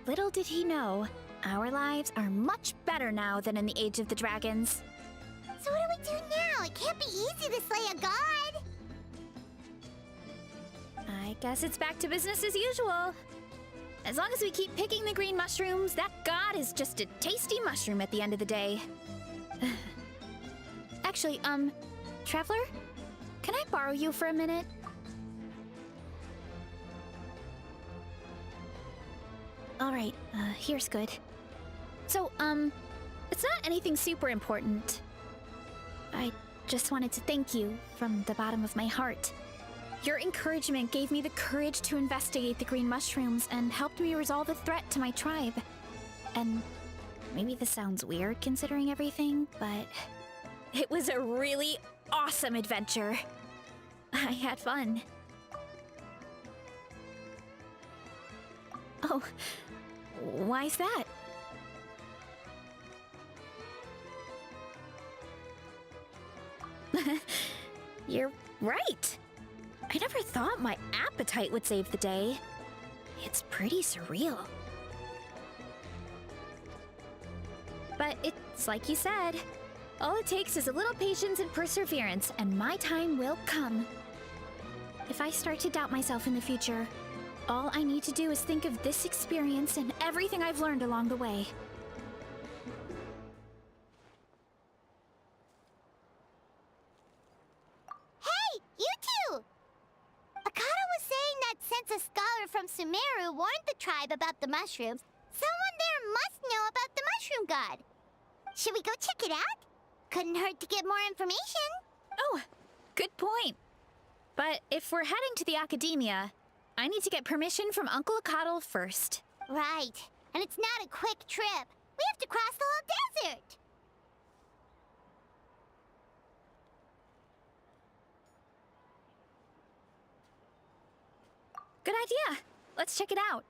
Little did he know, our lives are much better now than in the Age of the Dragons. So what do we do now? It can't be easy to slay a god. I guess it's back to business as usual. As long as we keep picking the green mushrooms, that god is just a tasty mushroom at the end of the day. Actually, Traveler? Can I borrow you for a minute? Alright, here's good. So, it's not anything super important. I just wanted to thank you from the bottom of my heart. Your encouragement gave me the courage to investigate the green mushrooms and helped me resolve a threat to my tribe. And maybe this sounds weird considering everything, but it was a really awesome adventure. I had fun. Oh, why's that? You're right. I never thought my appetite would save the day. It's pretty surreal. But it's like you said. All it takes is a little patience and perseverance, and my time will come. If I start to doubt myself in the future, all I need to do is think of this experience and everything I've learned along the way. Hey, you two! Akata was saying that since a scholar from Sumeru warned the tribe about the mushrooms, someone there must know about the mushroom god. Should we go check it out? Couldn't hurt to get more information. Oh, good point. But if we're heading to the academia, I need to get permission from Uncle Akatl first. Right. And it's not a quick trip. We have to cross the whole desert. Good idea. Let's check it out.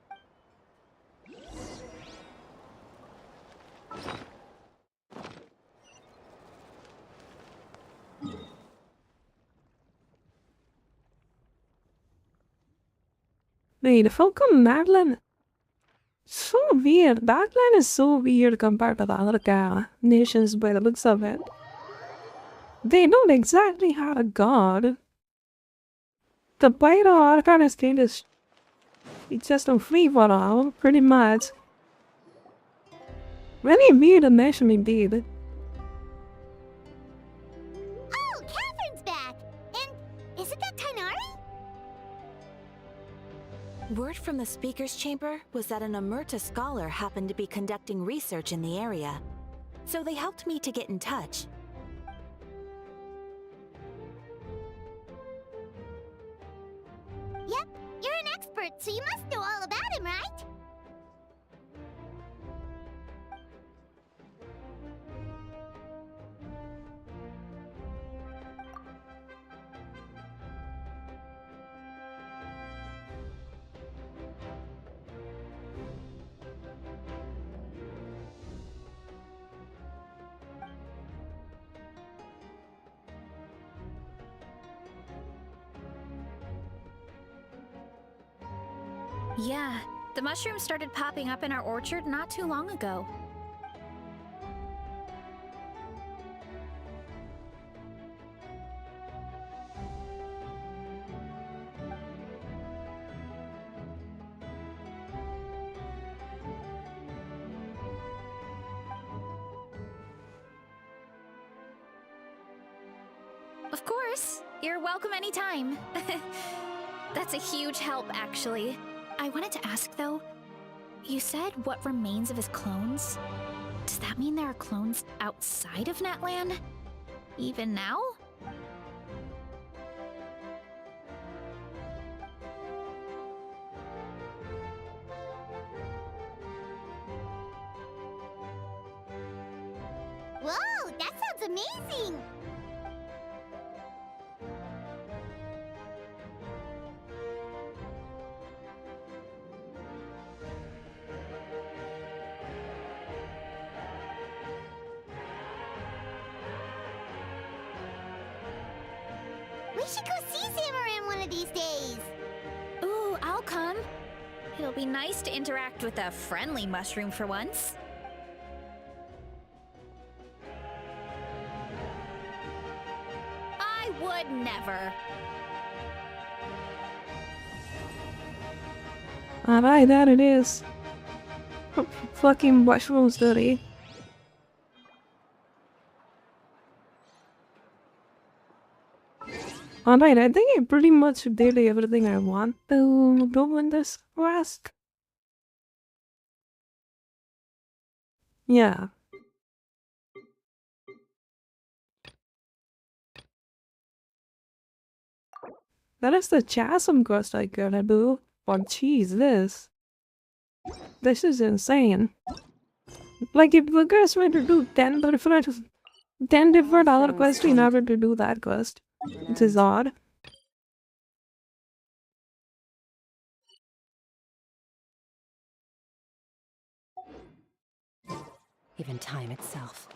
Nee, the Falcon Natlan. So weird. Natlan is so weird compared to the other nations by the looks of it. They don't exactly have a god. The Pyro Arcana state is it's just a free for all, pretty much. Really weird nation indeed. Oh, Catherine's back! And isn't that Tainari? Word from the speaker's chamber was that an Amurta scholar happened to be conducting research in the area. So they helped me to get in touch. Yep, you're an expert, so you must know all about him, right? Yeah, the mushrooms started popping up in our orchard not too long ago. Of course. You're welcome anytime. That's a huge help, actually. I wanted to ask, though, you said what remains of his clones? Does that mean there are clones outside of Natlan? Even now? Whoa, that sounds amazing! We should go see Zamaran one of these days! Ooh, I'll come. It'll be nice to interact with a friendly mushroom for once. I would never. Alright, that it is. Fucking mushrooms dirty. Alright, I think I pretty much did everything I want to do in this quest. Yeah. That is the chasm quest I gotta do. But jeez, this is insane. Like, if the quest were to do 10 different other quests in order to do that quest. It is odd. Even time itself.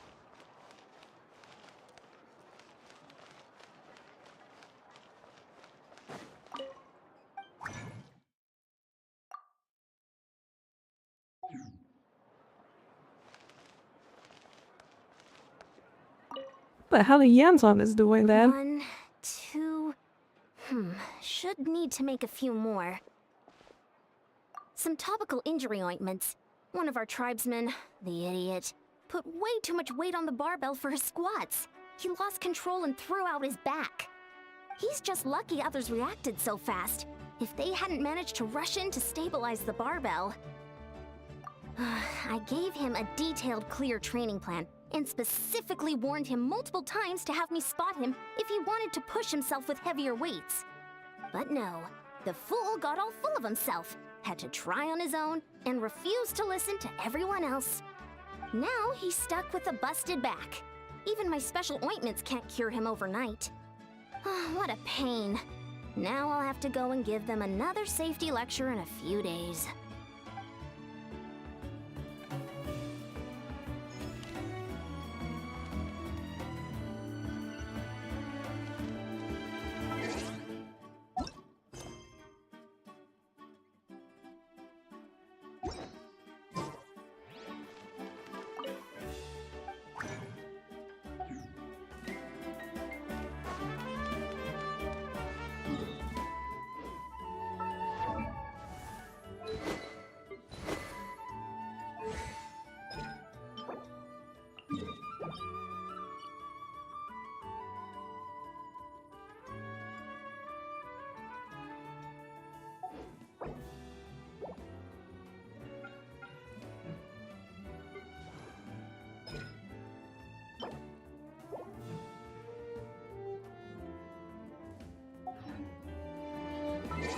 What the hell are Yanson is doing then? 1, 2... should need to make a few more. Some topical injury ointments. One of our tribesmen, the idiot, put way too much weight on the barbell for his squats. He lost control and threw out his back. He's just lucky others reacted so fast. If they hadn't managed to rush in to stabilize the barbell... I gave him a detailed, clear training plan, and specifically warned him multiple times to have me spot him if he wanted to push himself with heavier weights. But no, the fool got all full of himself, had to try on his own, and refused to listen to everyone else. Now he's stuck with a busted back. Even my special ointments can't cure him overnight. What a pain. Now I'll have to go and give them another safety lecture in a few days.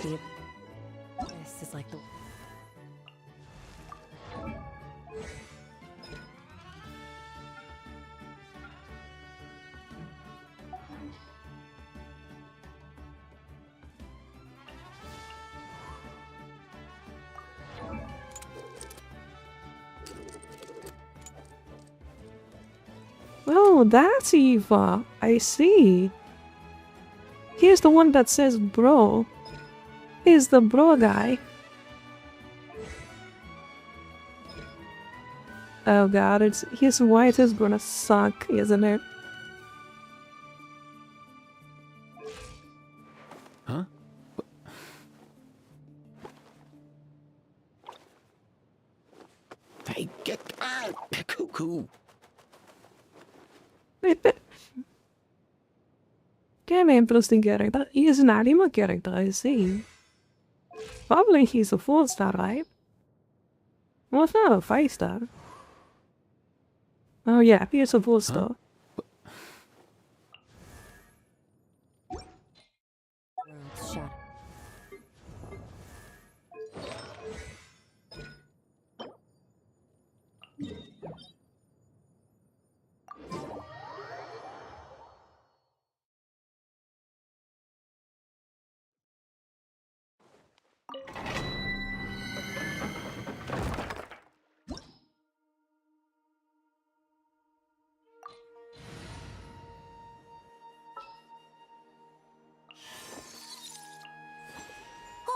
This is like the... Oh, that's Eva. I see. Here's the one that says bro. He's the bro guy. Oh god, his white is gonna suck, isn't it? Huh? Hey, get out! Cuckoo! Damn interesting character. He is an anime character, I see. Probably he's a 4-star, right? Well, it's not a 5-star. Oh yeah, he is a 4-star. World's shadow.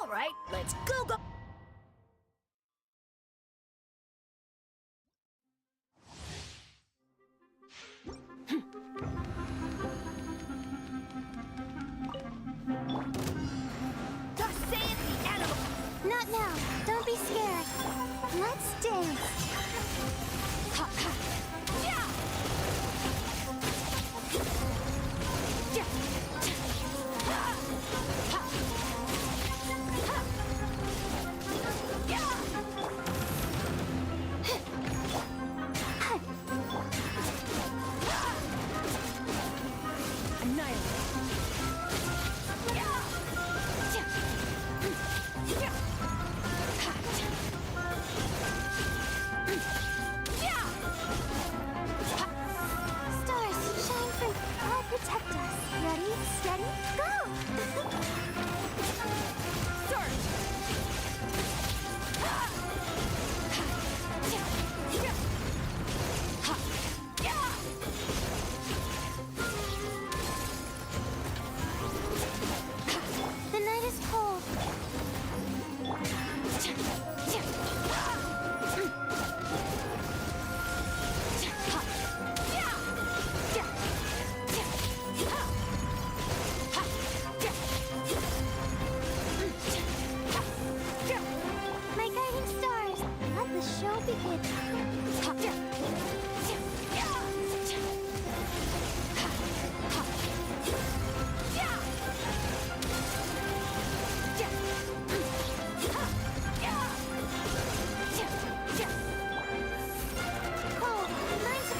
All right, let's go. Not now. Don't be scared. Let's dance. Stars, shine free. I'll protect us. Ready, steady, go! The night is cold. My guiding stars, let the show begin. Cold, mine's a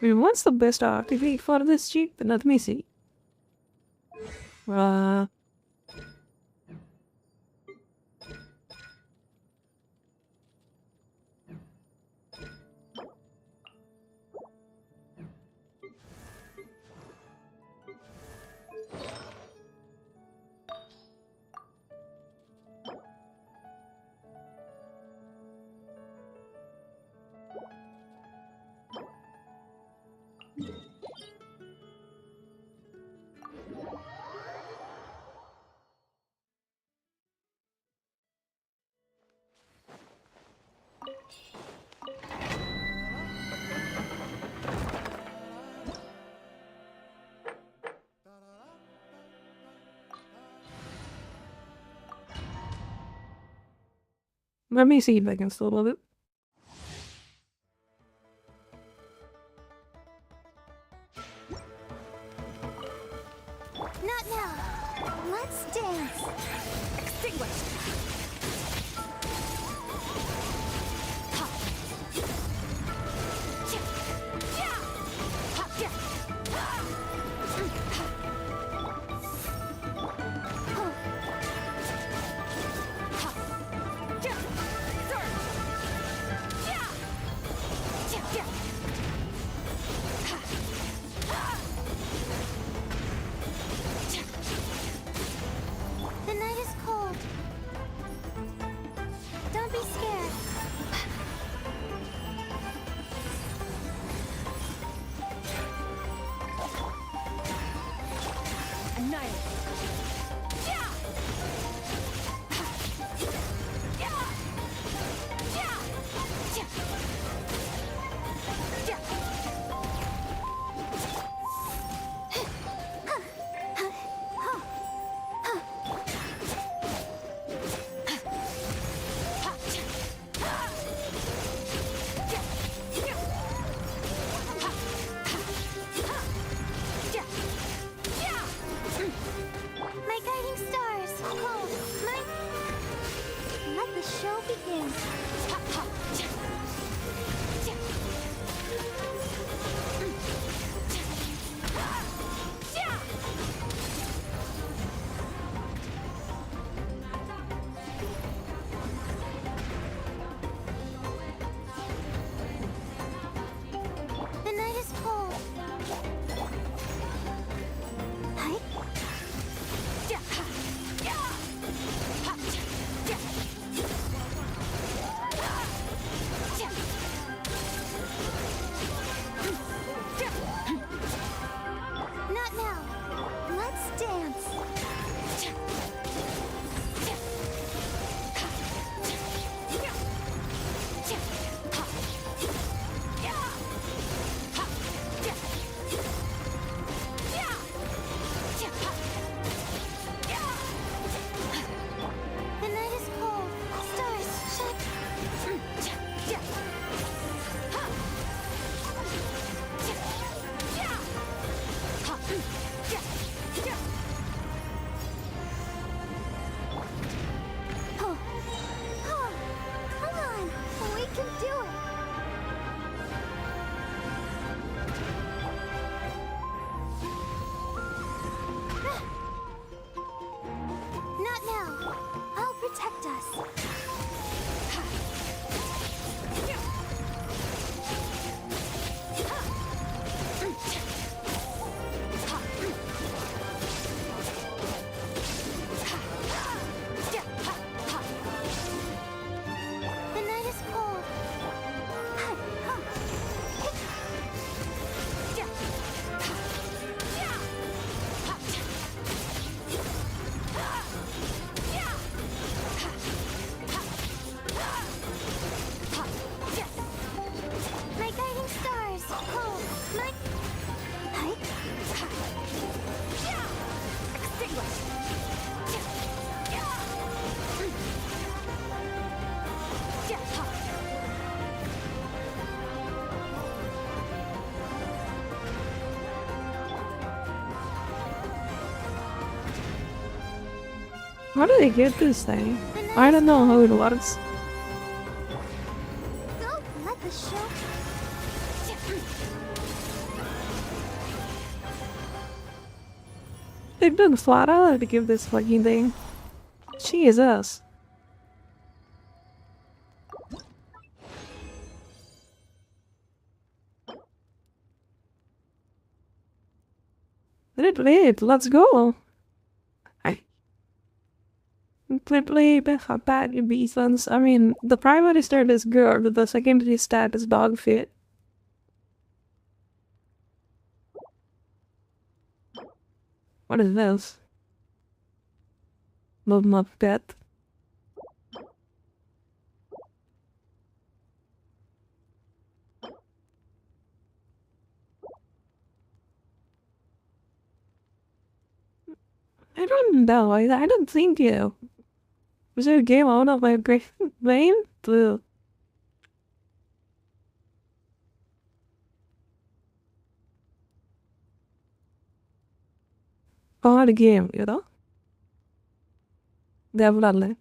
What's the best artifact for this jeep? Let me see. Let me see if I can still love it. Not now. Let's dance. Extinguished. The night is cold. Don't be scared. Annihilate. My guiding stars. Hold. Let the show begin. The night is cold. Hi. Not now. Let's dance. The night is cold. Stars, shine. Oh. Oh. Come on. We can do it. Not now. I'll protect us. The night is cold. My guiding stars. Hold. My. Hi. Extinguished. How do they get this thing? I don't know how it works. Don't let the show. They've done flat out to give this fucking thing. Jesus. Wait, let's go. Play bad beefons. I mean, the primary stat is good, the secondary stat is dog fit. What is this? Love my pet. I don't know. I don't think you Was there a game out of my great vein? Blue. Hard game, you know? Definitely.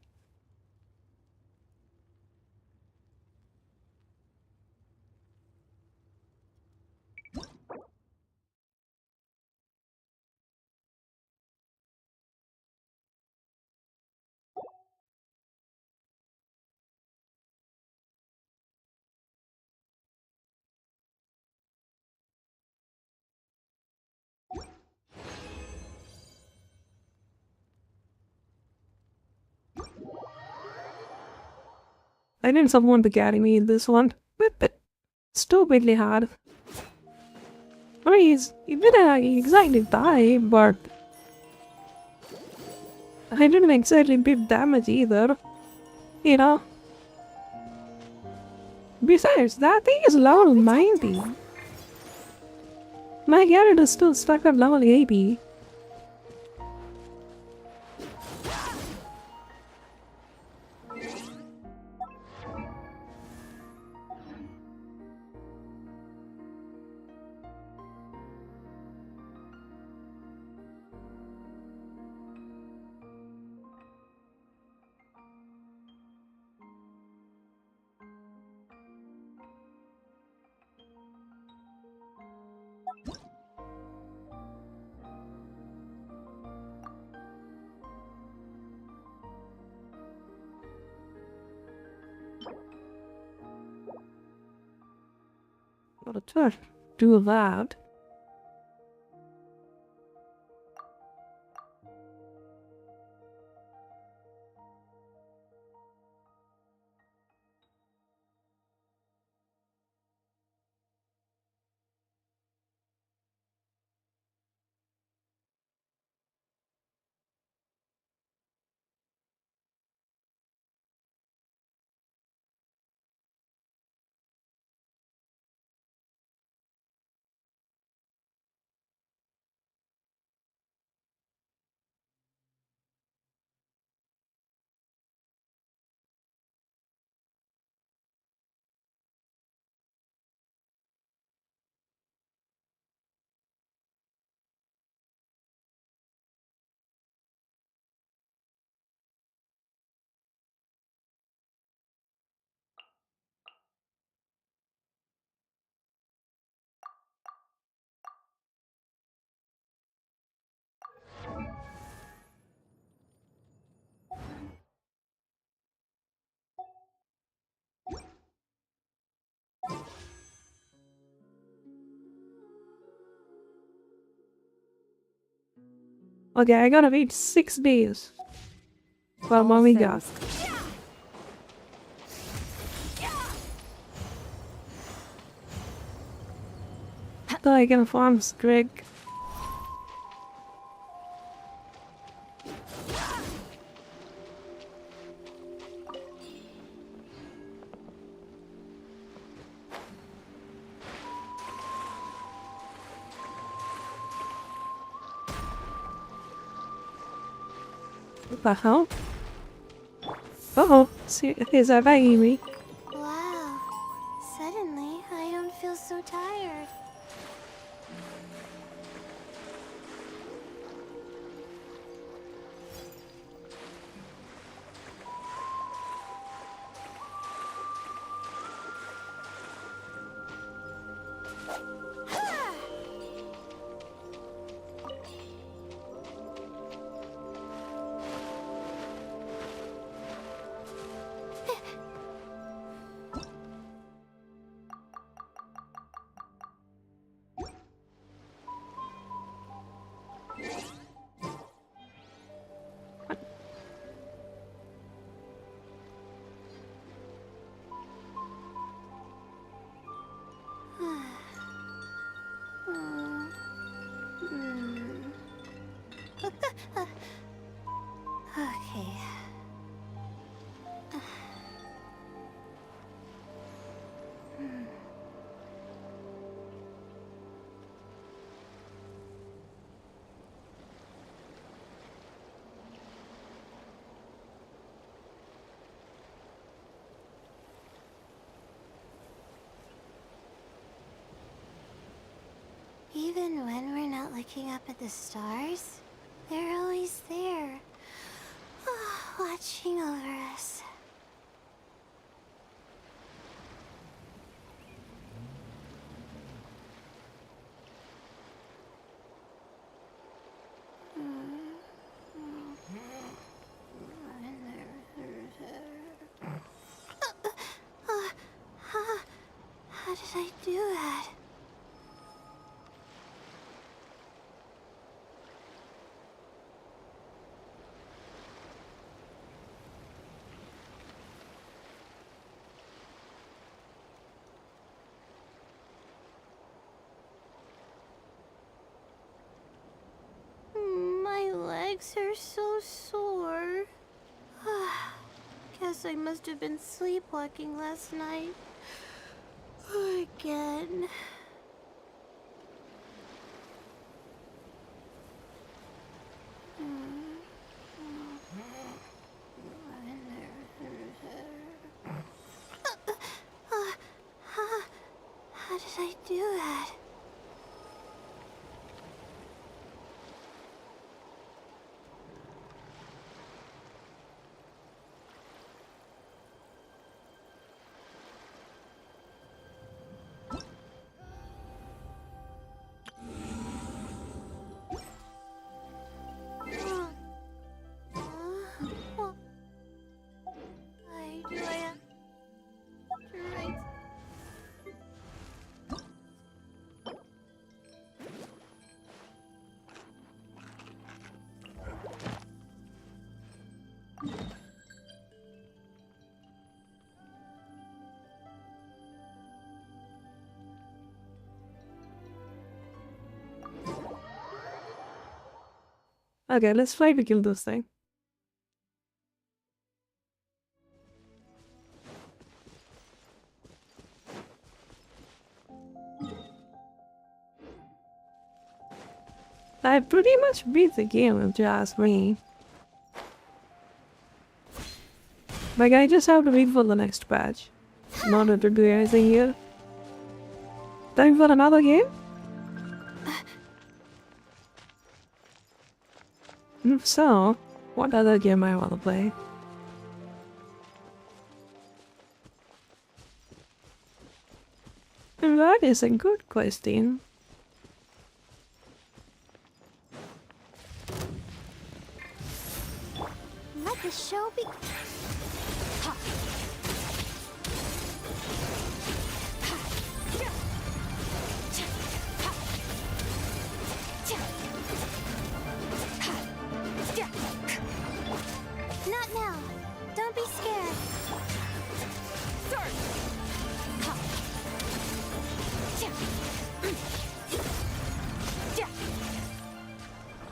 I need someone to carry me in this one. But stupidly hard. I mean, he didn't exactly die, but I didn't exactly did damage either. You know? Besides, that thing is level 90. My character is still stuck at level 80. Gotta try to do that. Okay, I gotta wait 6 days. Well, mommy got. Though I can farm Greg. What the hell? Uh-oh, is that banging me? Wow. Suddenly, I don't feel so tired. Even when we're not looking up at the stars, they're always there, watching over us. How did I do that? My legs are so sore. Guess I must have been sleepwalking last night. Again. How did I do that? Okay, let's try to kill this thing. I pretty much beat the game if you ask me. Like, I just have to wait for the next patch in order to do anything here. Time for another game? So, what other game I want to play? That is a good question. Let the show be. Not now. Don't be scared.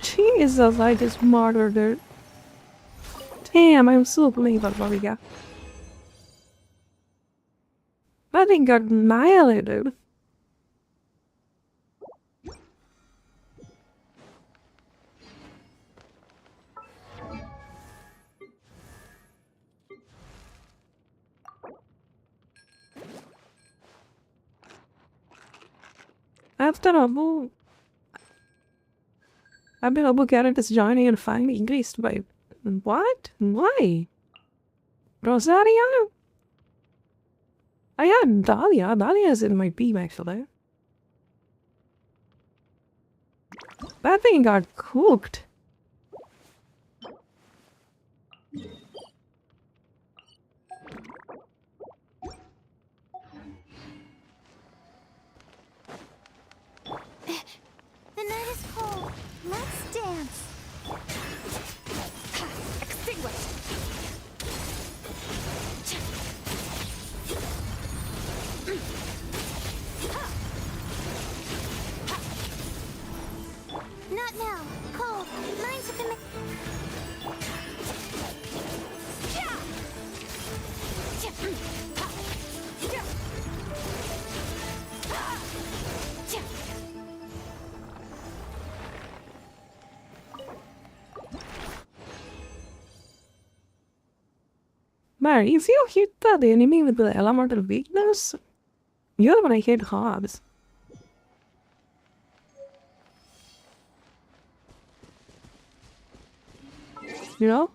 Jesus, I just murdered her. Damn, I'm so believable, yeah. That thing got annihilated. After a move, I've been able to get this journey and finally increased by what? Why? Rosario? I had Dahlia. Dahlia's in my team actually. That thing got cooked. The night is cold. Let's dance. Extinguish! Not now. Cold. Mine's a commit. Mary, if you hit that enemy with the elemental weakness, you're gonna hit Hobbs. You know?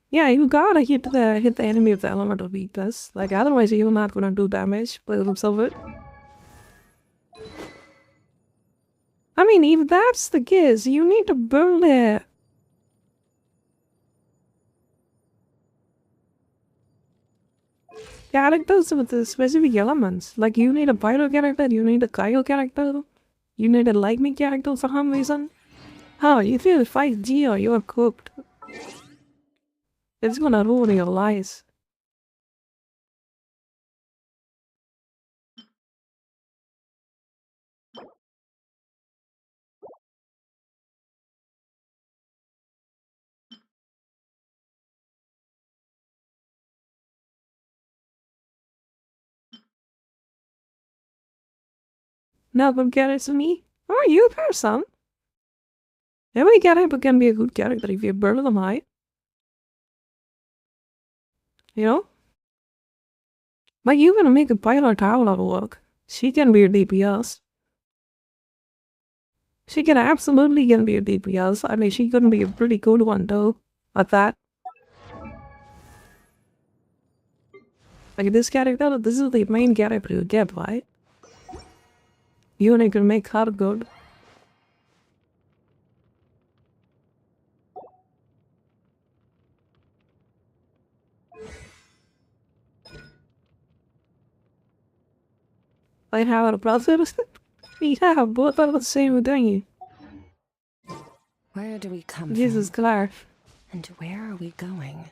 Yeah, you gotta hit the enemy with the elemental weakness. Like otherwise you're not gonna do damage by themselves it. I mean, if that's the case, you need to build it. Characters with the specific elements. Like you need a pyro character, you need a cryo character, you need a lightning character for some reason. Oh, if you fight Geo, you're cooked. It's gonna ruin your lives. Now compare it to me. Oh, you person. Every character can be a good character if you burn them high. You know? But you gonna make a pilot tower work. She can be a DPS. She can absolutely can be a DPS. I mean, she could be a pretty good one though. At that. Like this character, this is the main character you get, right? You only can make her good. I have a brother. We have both are the same thing. Where do we come Jesus from? Christ. And where are we going?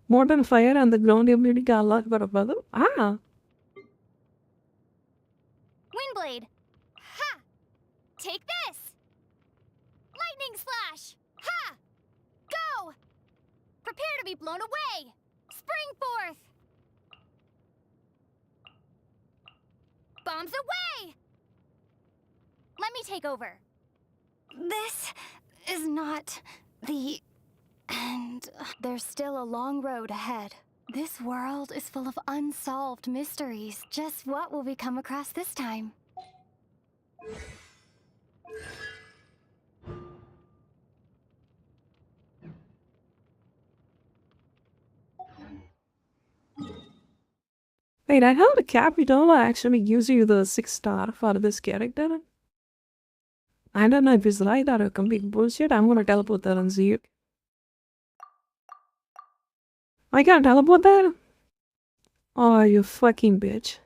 More than fire and the ground ability got a lot better brother. Ah! Windblade! Ha! Take this! Lightning slash! Ha! Go! Prepare to be blown away! Spring forth! Bombs away! Let me take over. This is not the end. There's still a long road ahead. This world is full of unsolved mysteries. Just what will we come across this time? Wait, I heard the Capitola actually gives you the 6-star for this character. I don't know if it's right or complete bullshit. I'm gonna teleport there and see it. I can't teleport there? Oh, you fucking bitch.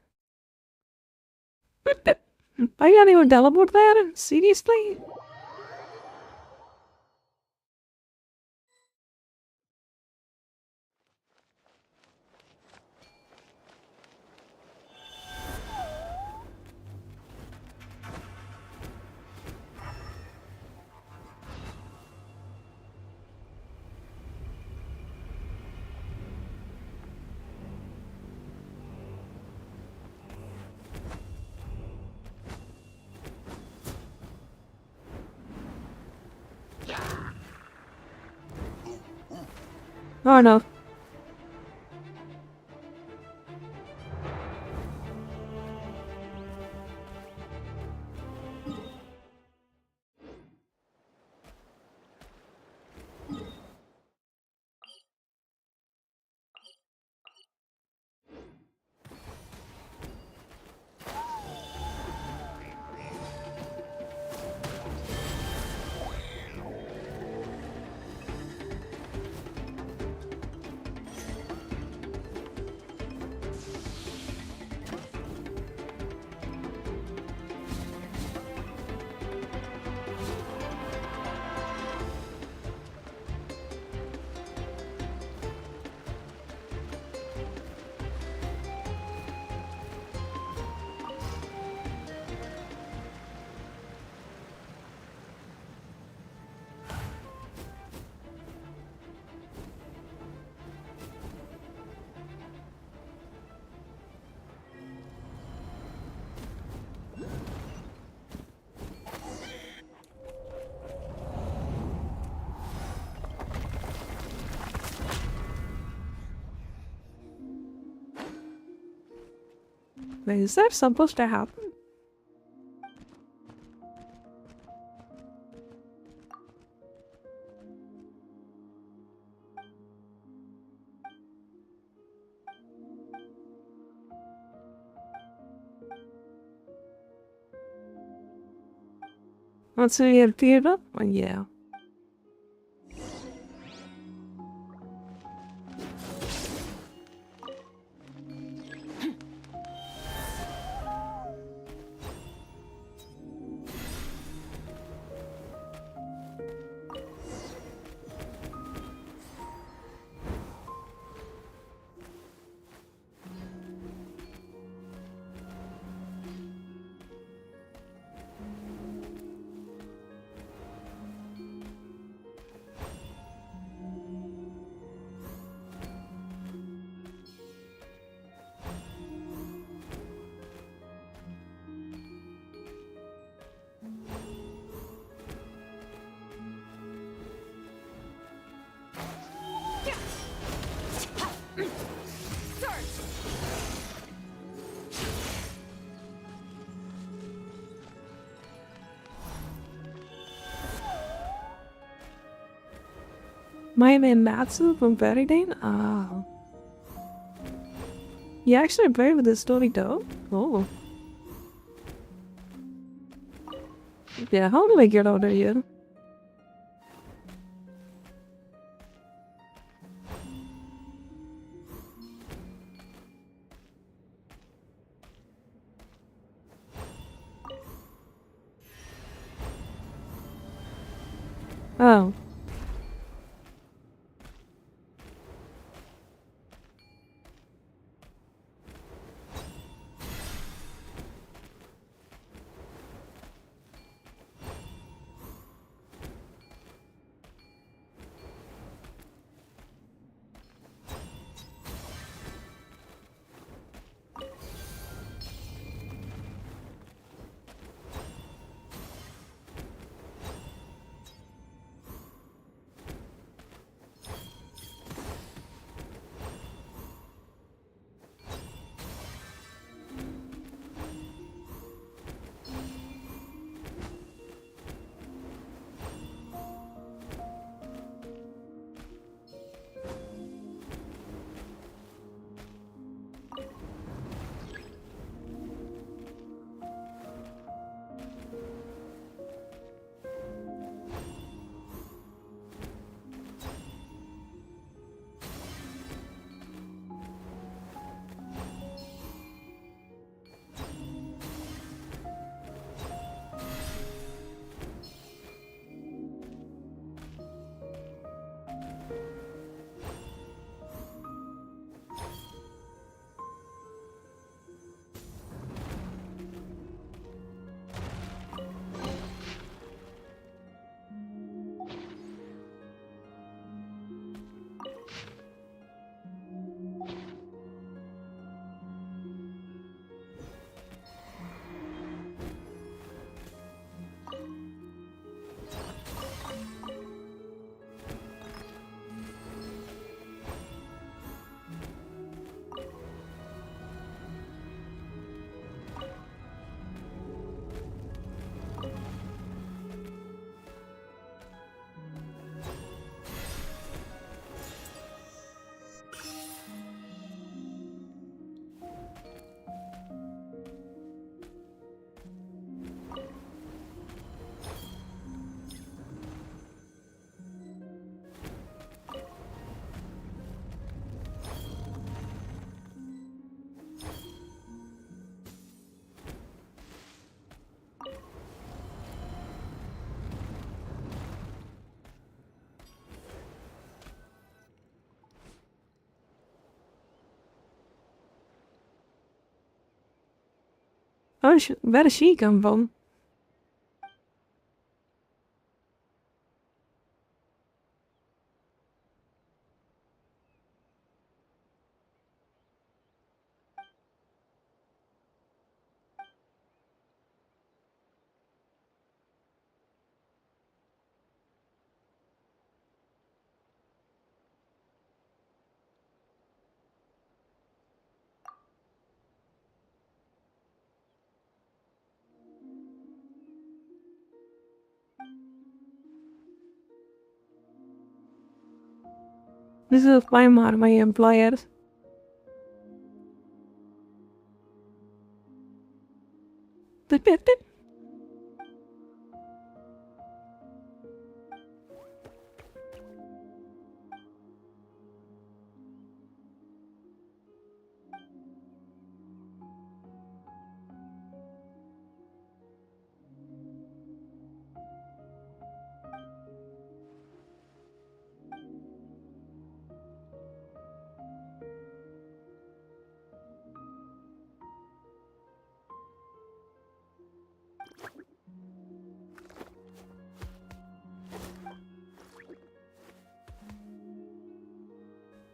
I can't even teleport there? Seriously? Oh no. Wait, is that supposed to happen? Once we get theater? Oh, yeah. My man Natsu from Fairy Tail? Ah. You actually played with this story though? Oh. Yeah, how do I get out of here? Oh. Oh, where does she come from? This is Paimon, my employer. Beep, beep, beep.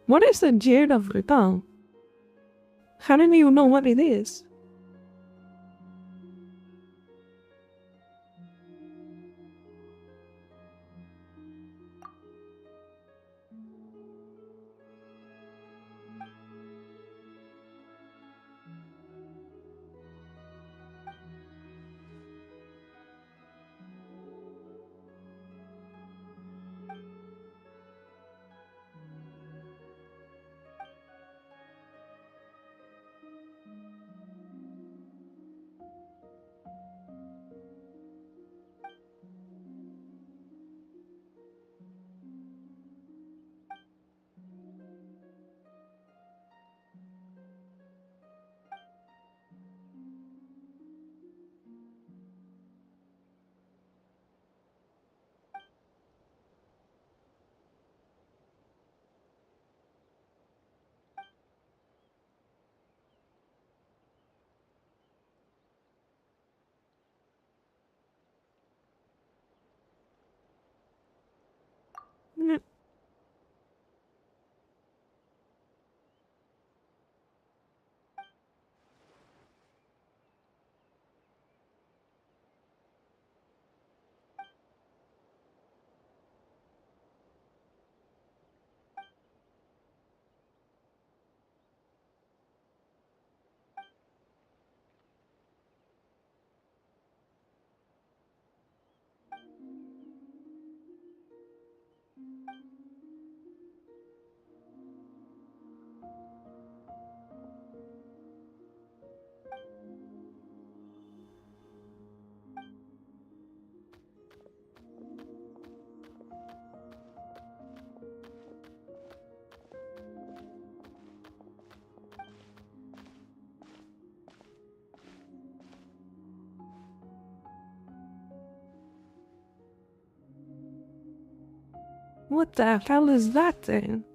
What is the Jade of Rutan? How do you know what it is? What the hell is that thing?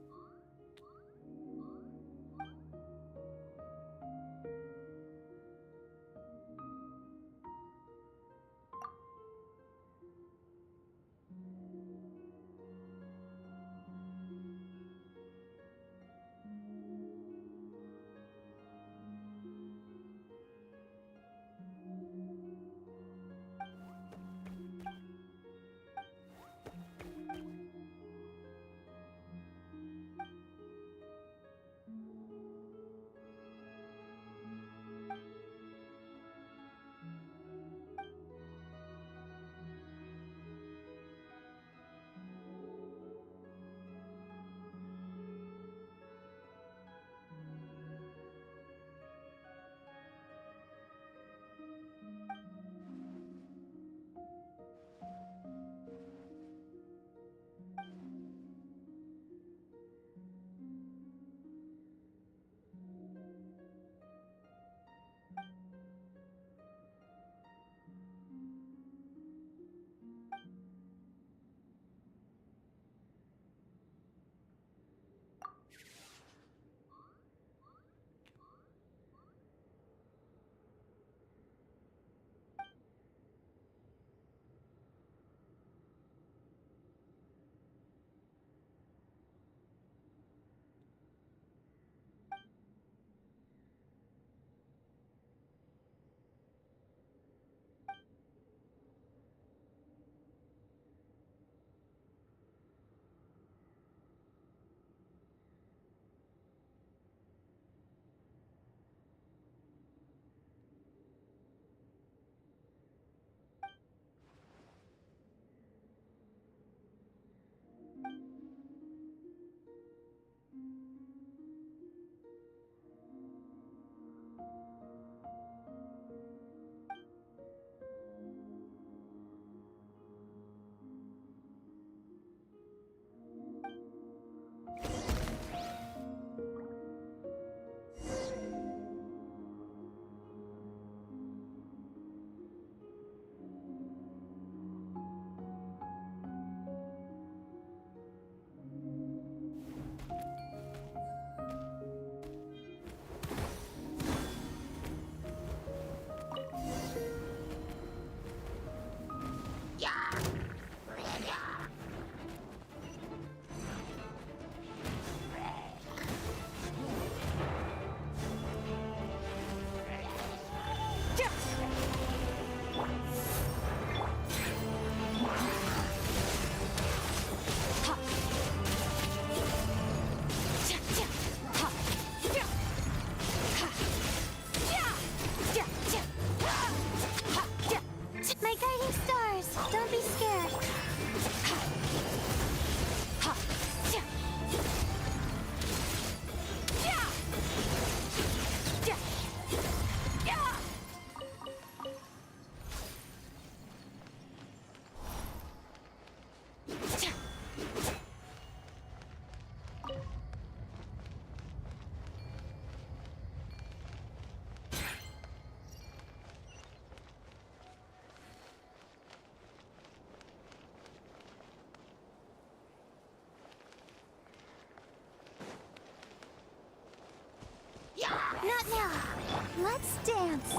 Let's dance.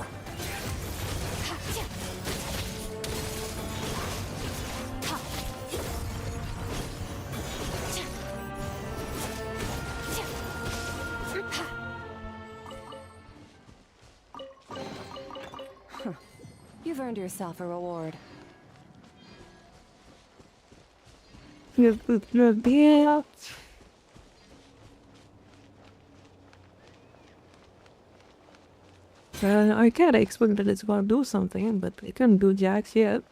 You've earned yourself a reward. Yeah. I can't expect that it's gonna do something, but it couldn't do jack shit.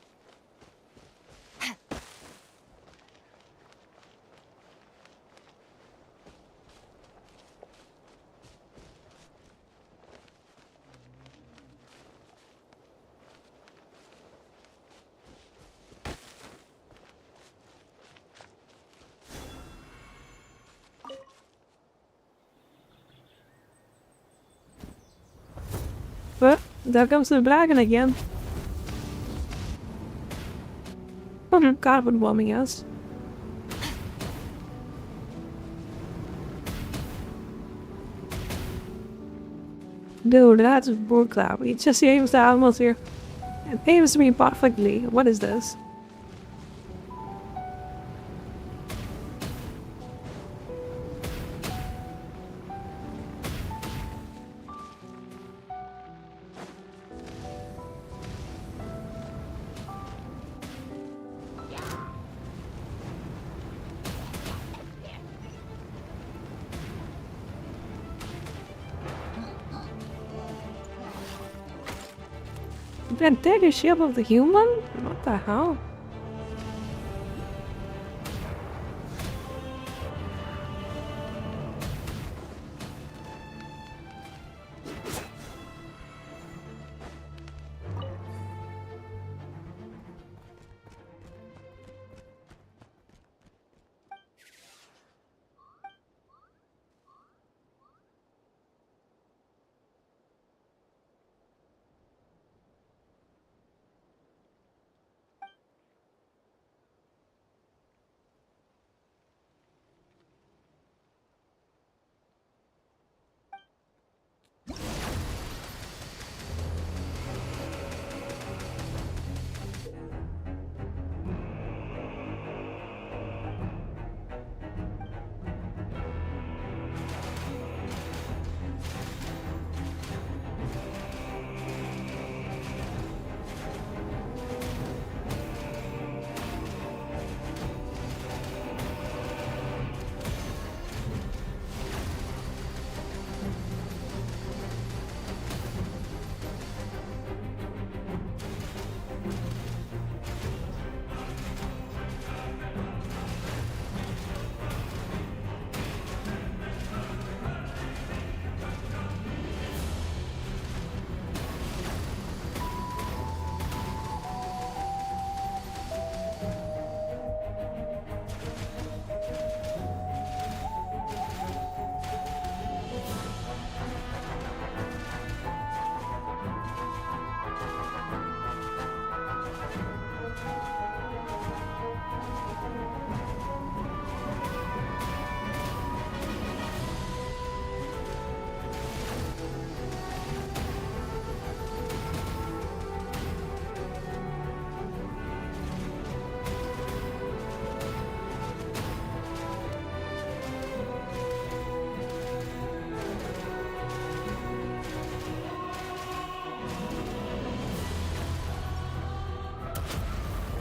Well, there comes the dragon again. Carbon bombing us. Dude, that's bullcrap. It just aims the atmosphere. It aims me perfectly. What is this? Then take a shape of the human? What the hell?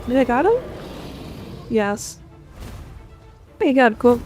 Did I got him? Yes. He got cooked.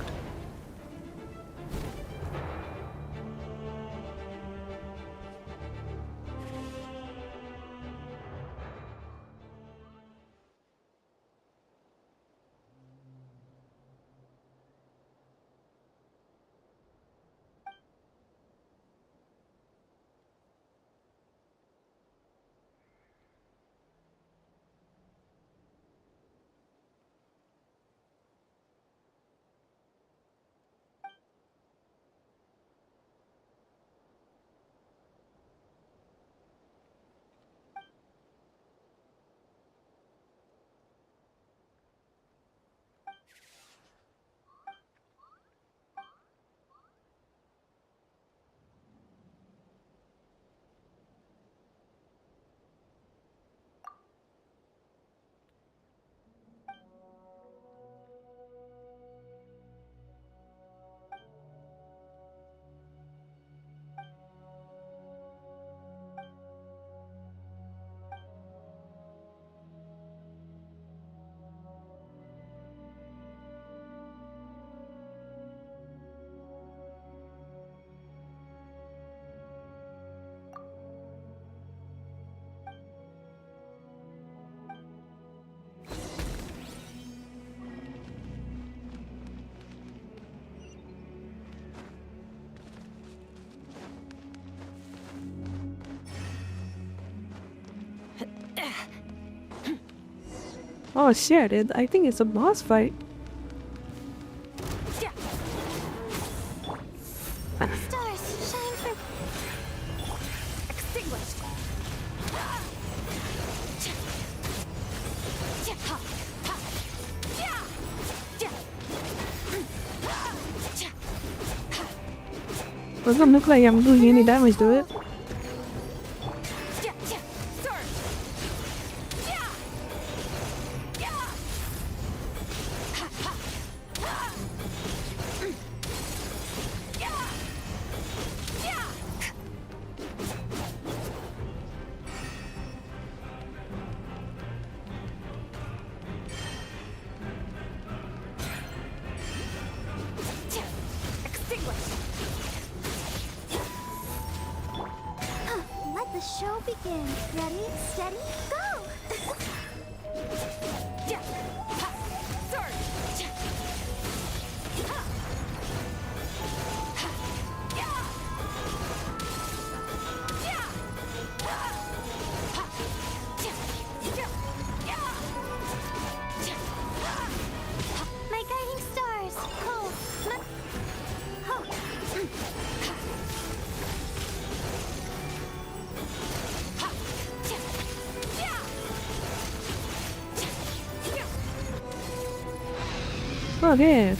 Oh shit, I think it's a boss fight. Stars, shine for... Extinguished. Doesn't look like I'm doing any damage to it. Let the show begin. Ready, steady, go! My guiding stars. Pull. Okay.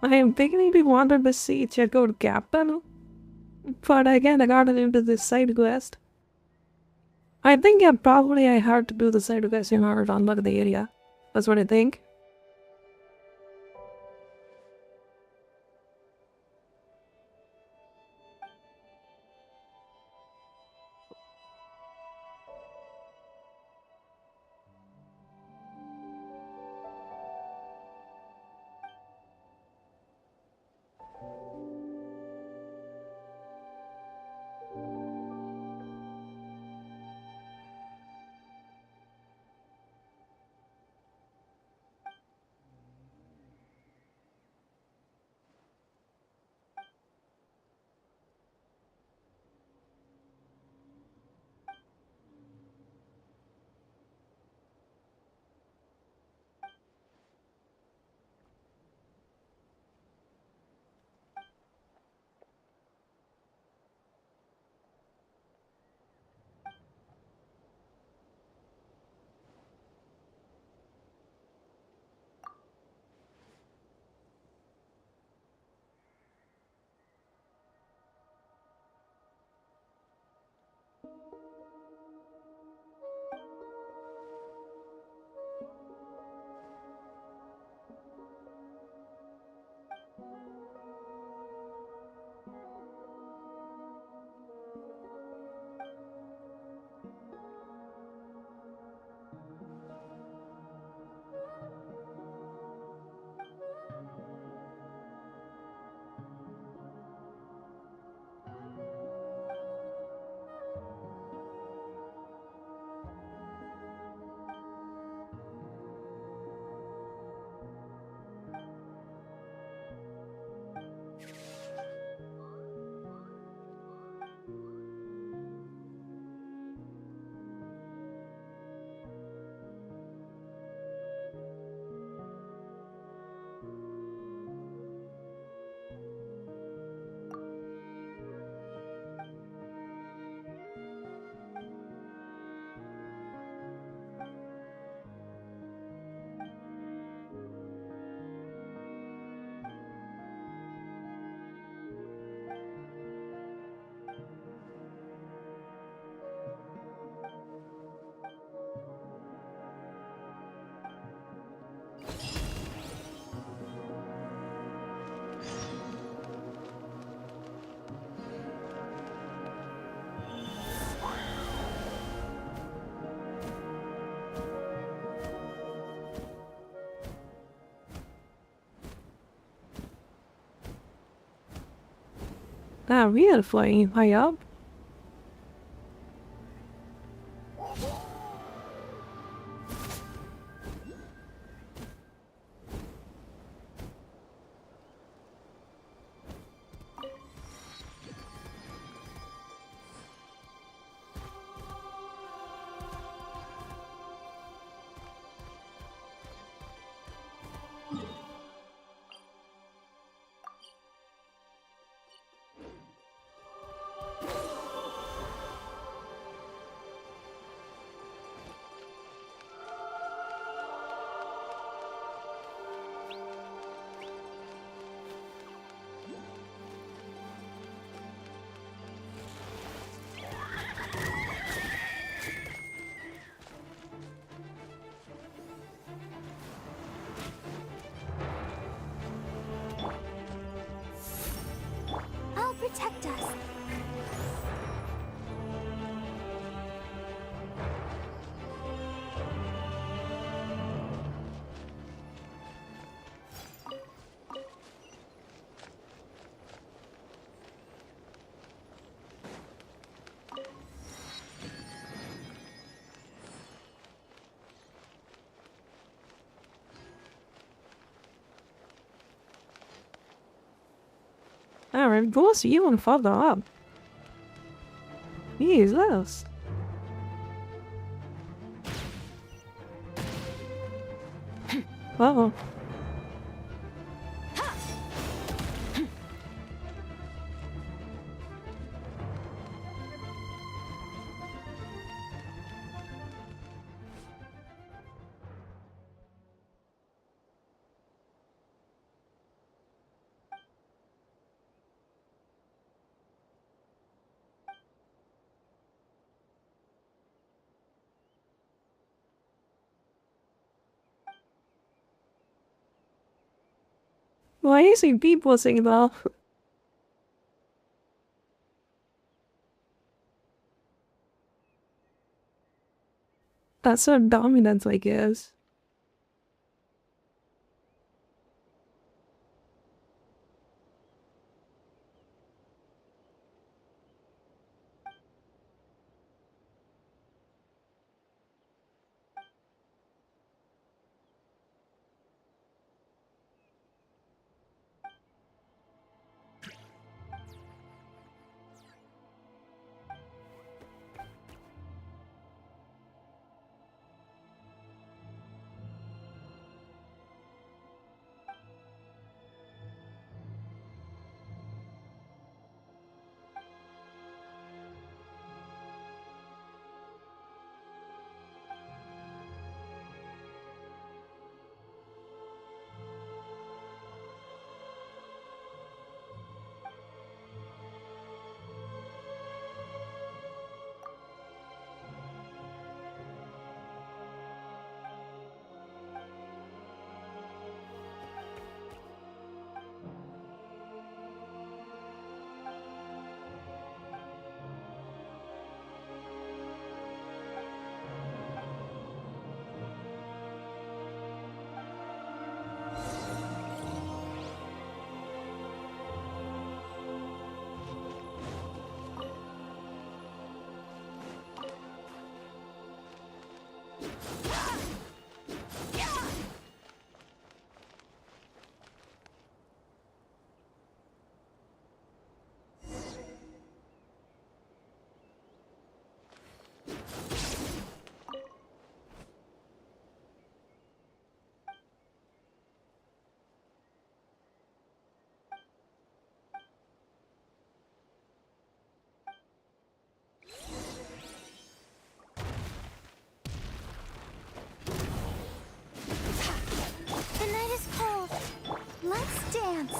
I am beginning to wonder the sea should go to Captain, but again I got into this side quest. I think probably I had to do the side quest in order to unlock the area. That's what I think. Ah, we are flying high up. I'll protect us. Alright, go see you and further up. Jesus. Uh-oh. Why is he beatboxing though? That's so dominant, I guess. The night is cold. Let's dance.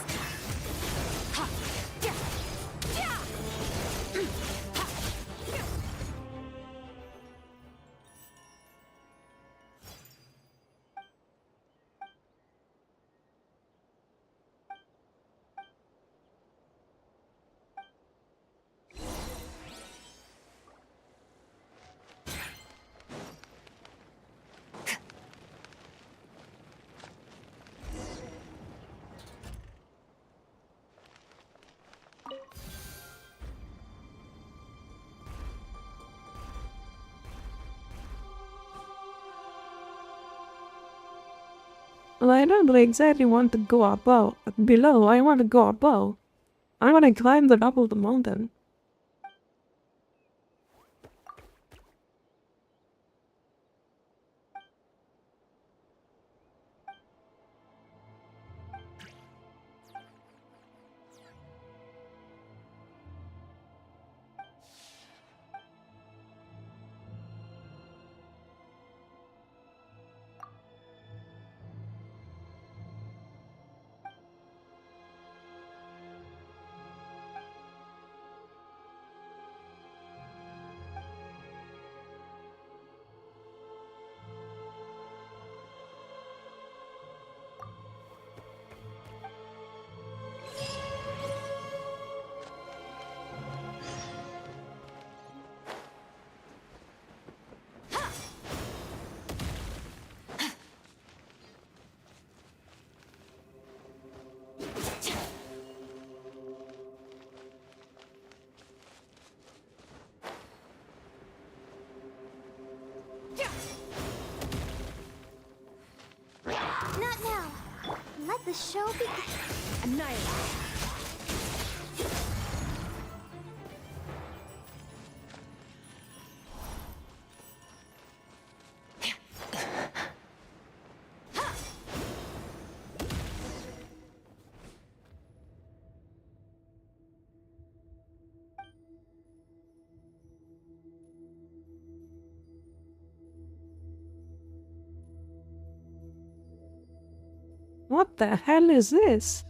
Well, I don't really exactly want to go above. Below, I want to go above. I want to climb the top of the mountain. Not now. Let the show begin. Annihilate. What the hell is this?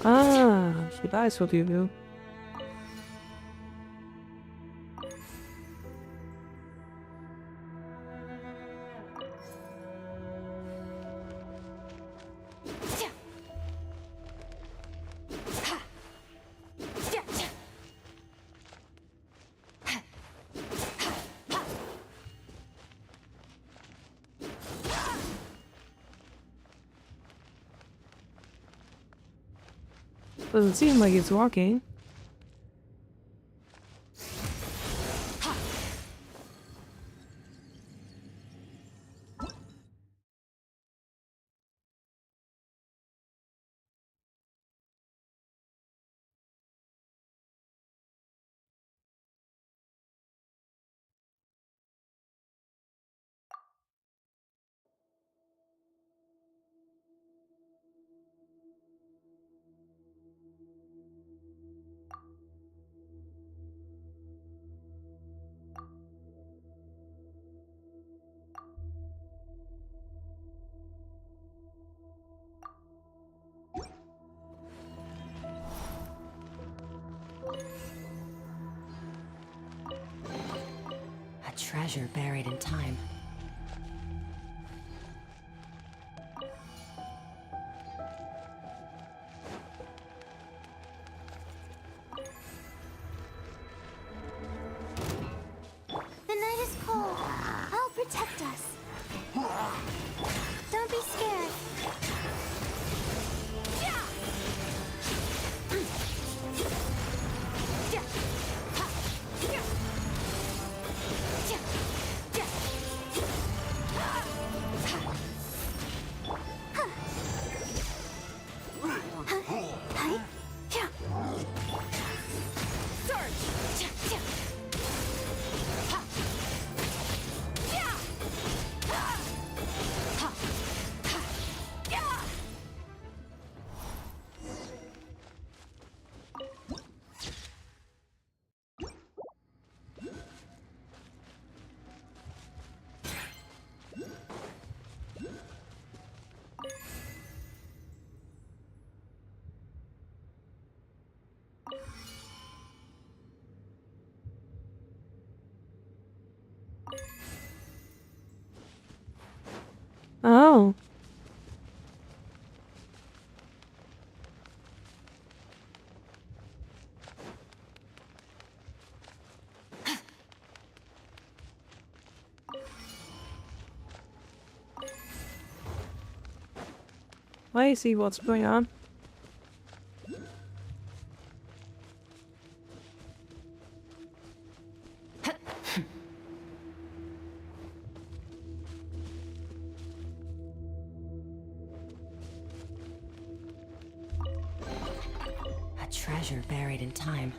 Ah, she dies with you. Doesn't seem like it's walking. A treasure buried in time. The night is cold. I'll protect us. Don't be scared. know. I see what's going on. A treasure buried in time.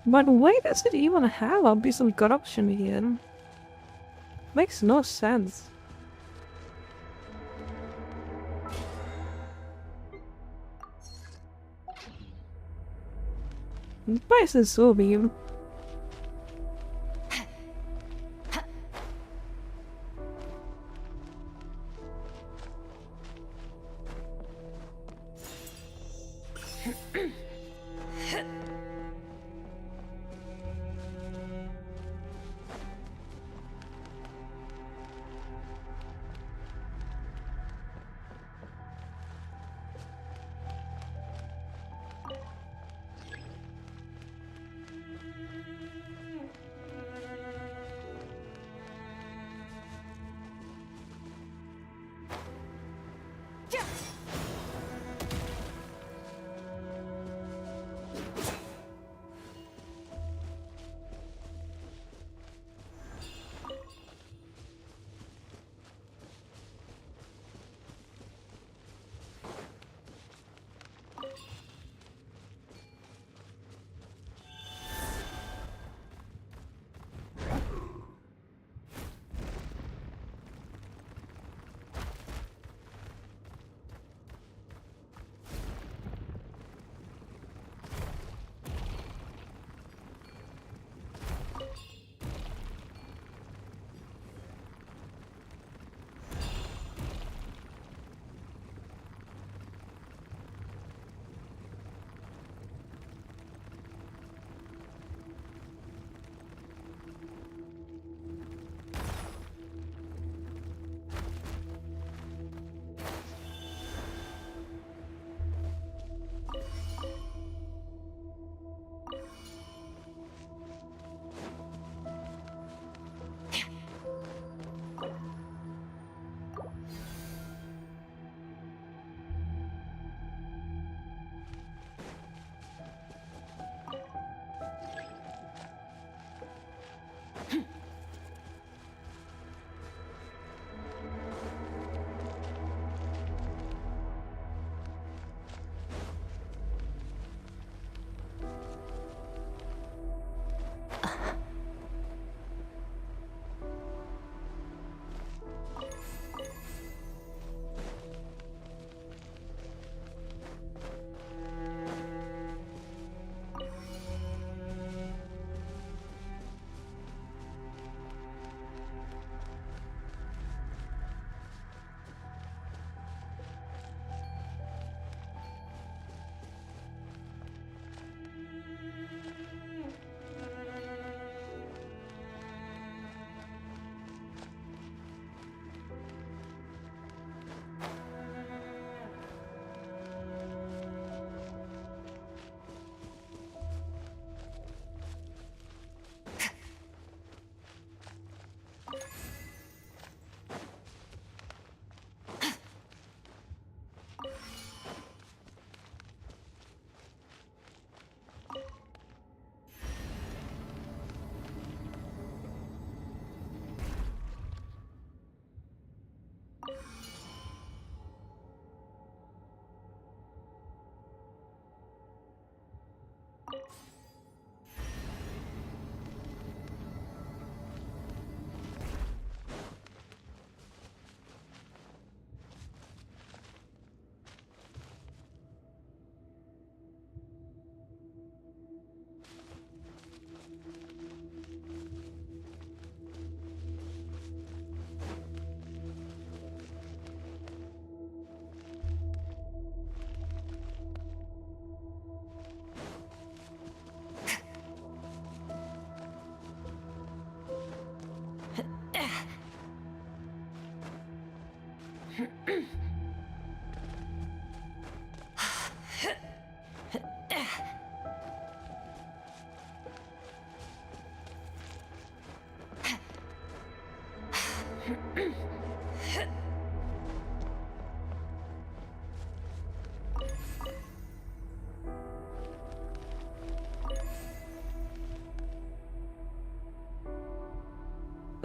But why does it even have abyssal corruption here? Makes no sense. This place is so beautiful.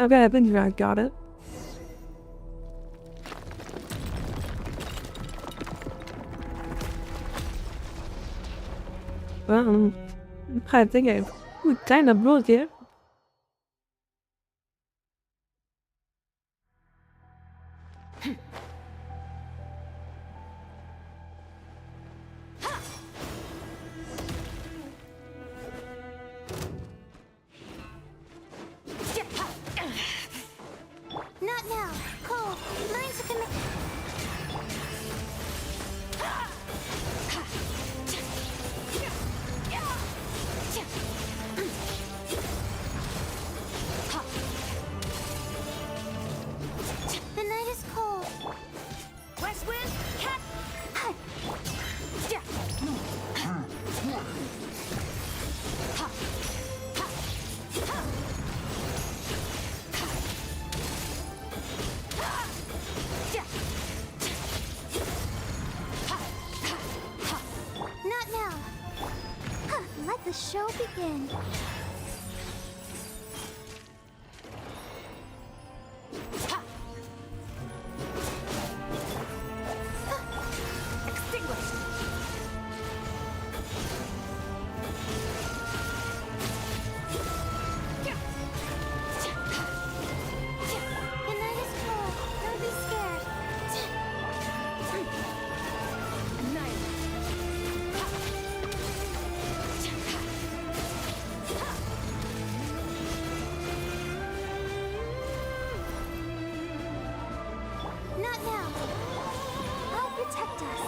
Okay, I think I got it. Well, I think I kind of broke it. Not now. Cole, mine's a commit. The night is cold. West wind, cat. Not now. Let the show begin. Extinguished. The night is cold. Don't be scared. Not now. I'll protect us.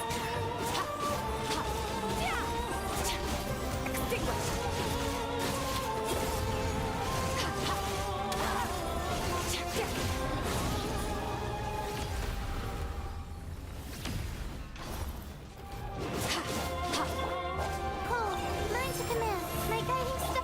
Cole, mine's a command. My guiding star.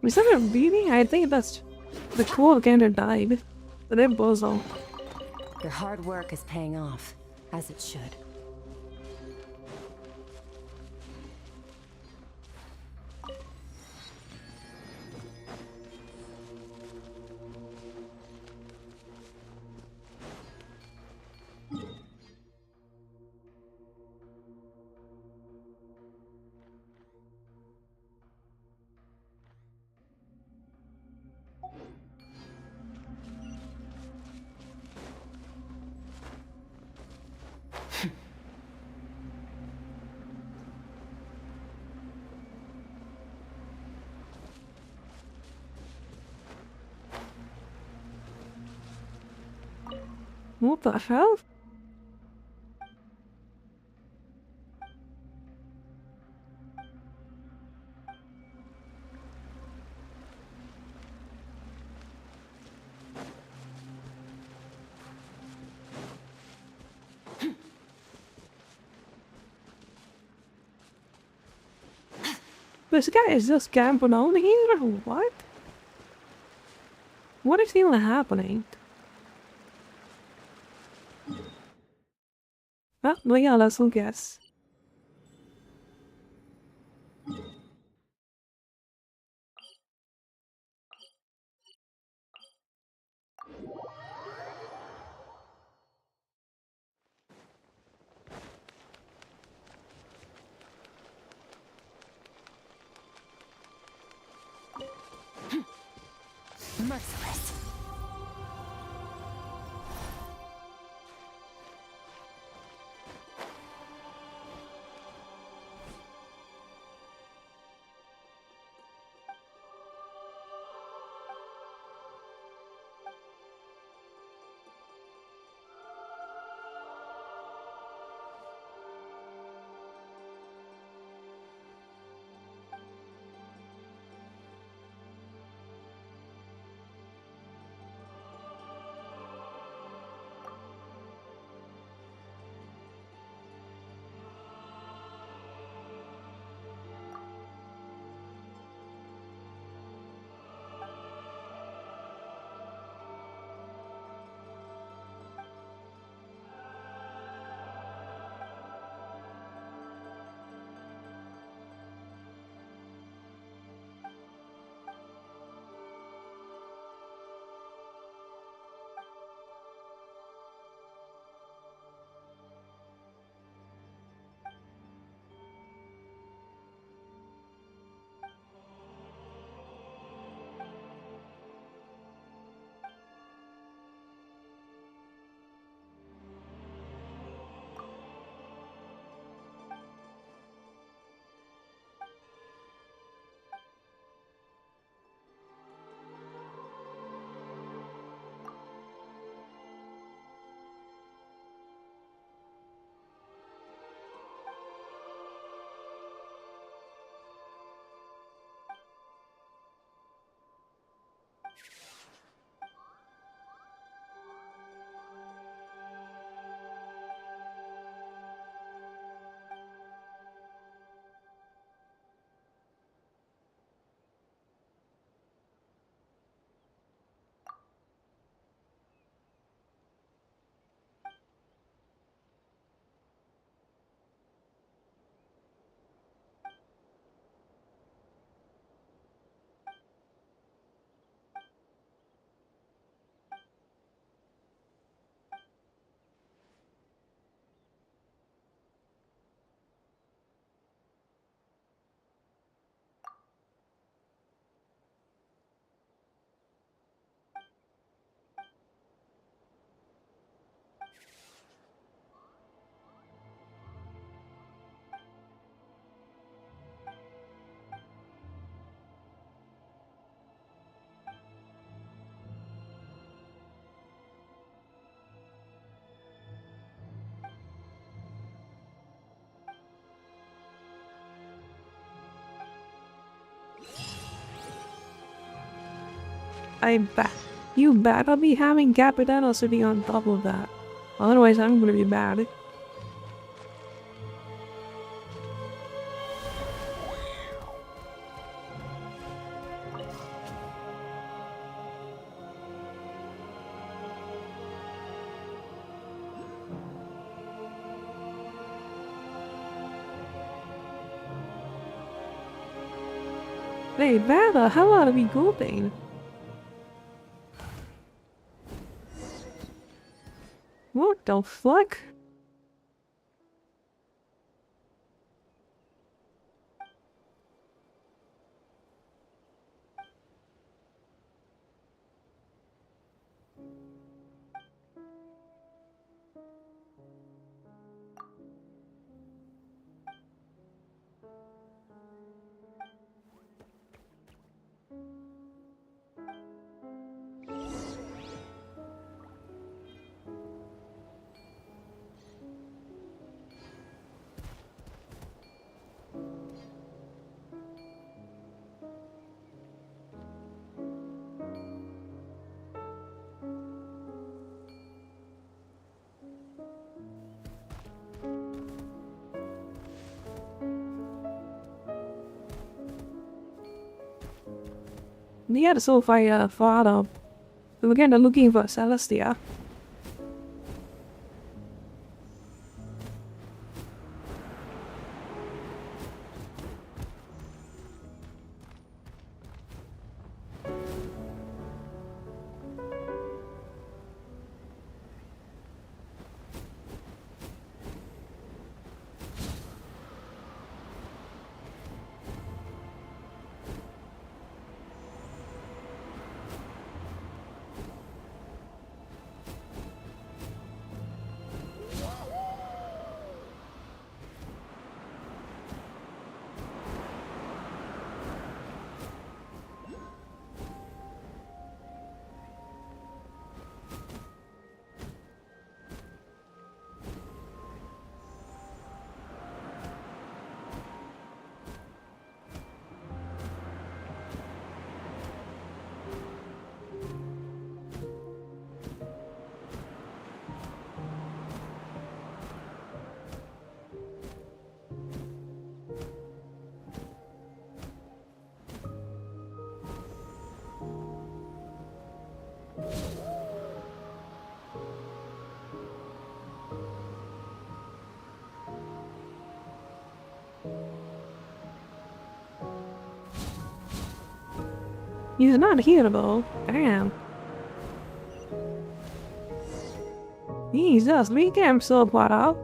Was that a beating? I think that's the cool gander died. But it was all. Your hard work is paying off, as it should. What the hell? This guy is just camping on here or what? What is even happening? Well, yeah, let's guess. merciless. You better be having Capitano sitting on top of that. Otherwise I'm gonna be bad. They better hell out of me golden. What the fuck? Yeah, so if I thought of we're kinda looking for Celestia. He's not here though. Damn. Jesus, we came so far out.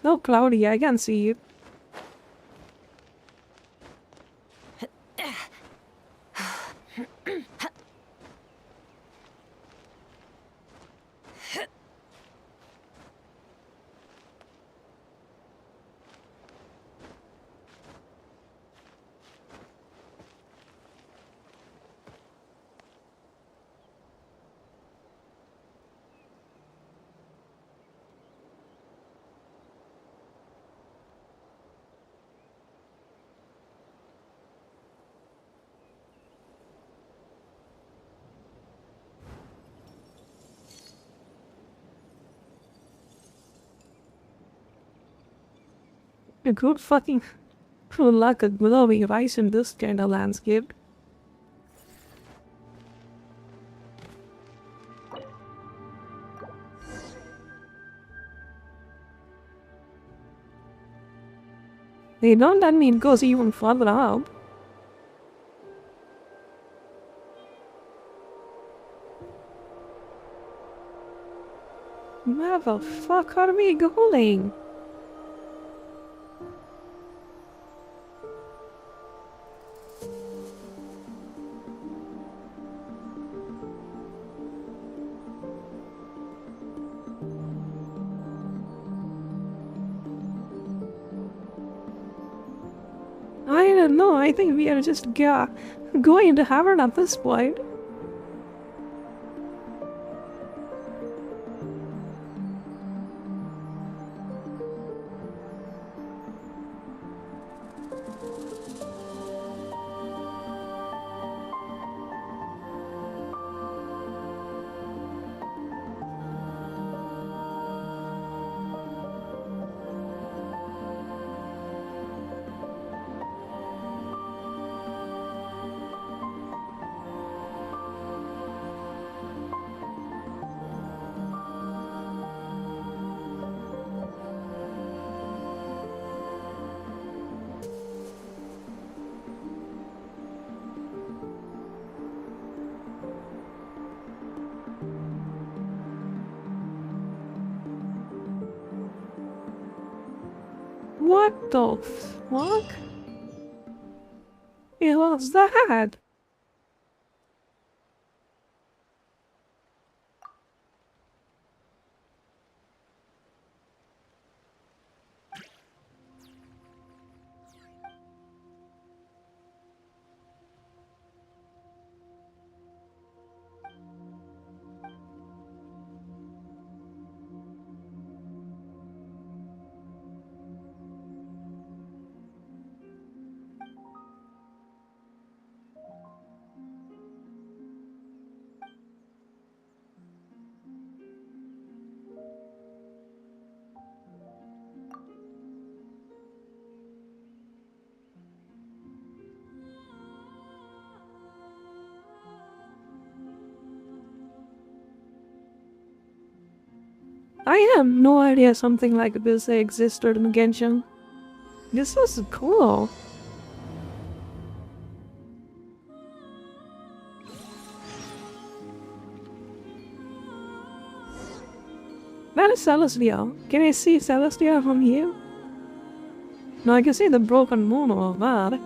No, Cloudy, I can see you. A good fucking luck of glowing rice in this kind of landscape. They don't let me go even further up. Where the fuck are we going? I don't know, I think we are just going to heaven at this point. What the fuck? It was that? I have no idea something like this existed in Genshin. This was cool. That is Celestia. Can I see Celestia from here? No, I can see the broken moon over there.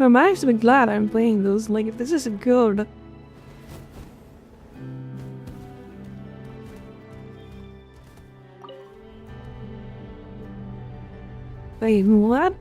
I'm actually glad I'm playing those. Like, if this is good. Wait, what?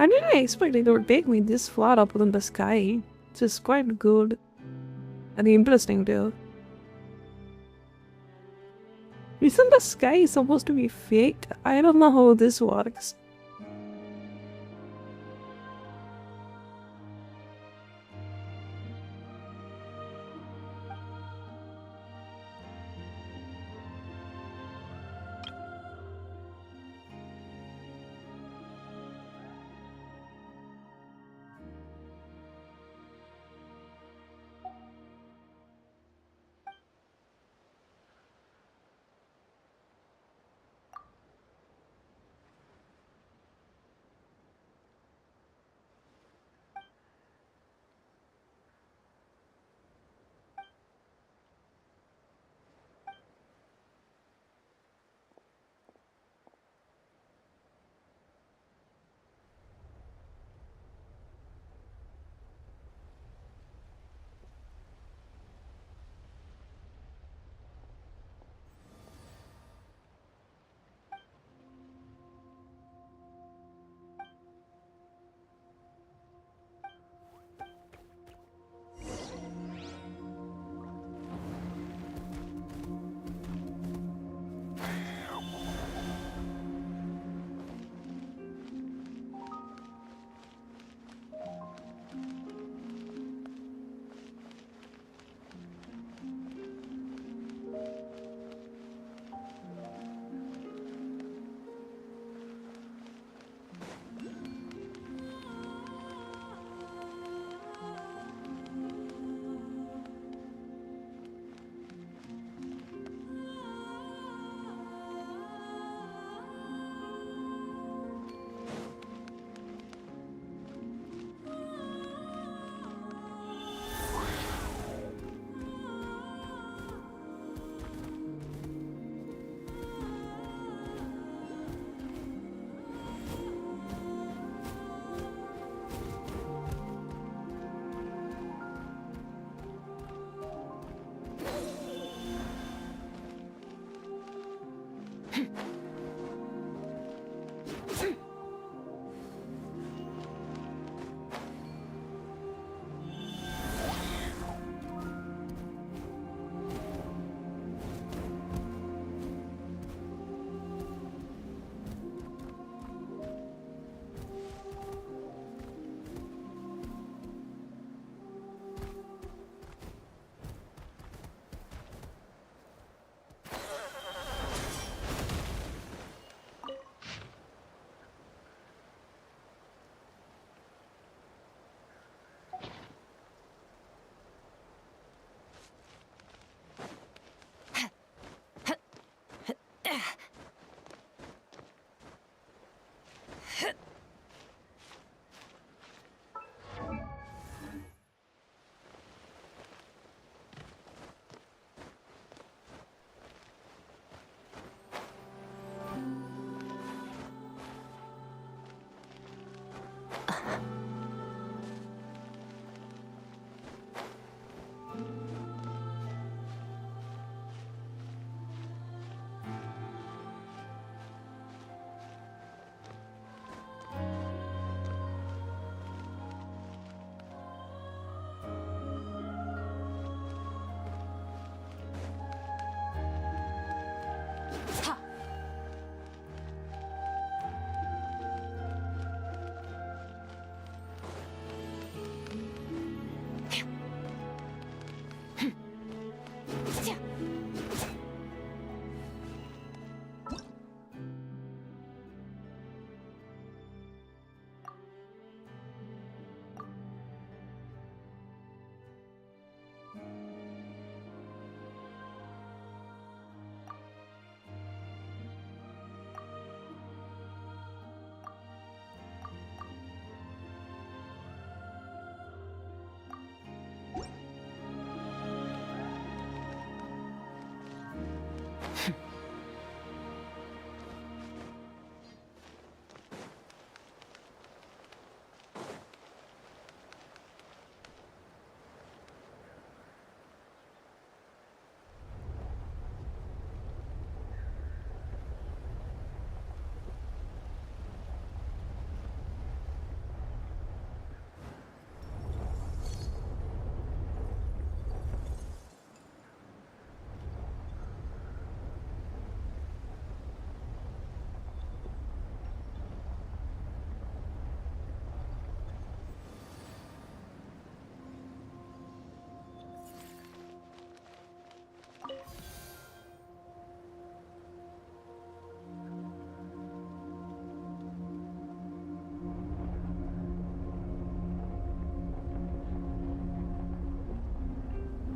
I didn't expect it would take me this far up in the sky. It's just quite good and interesting too. Isn't the sky supposed to be faked? I don't know how this works.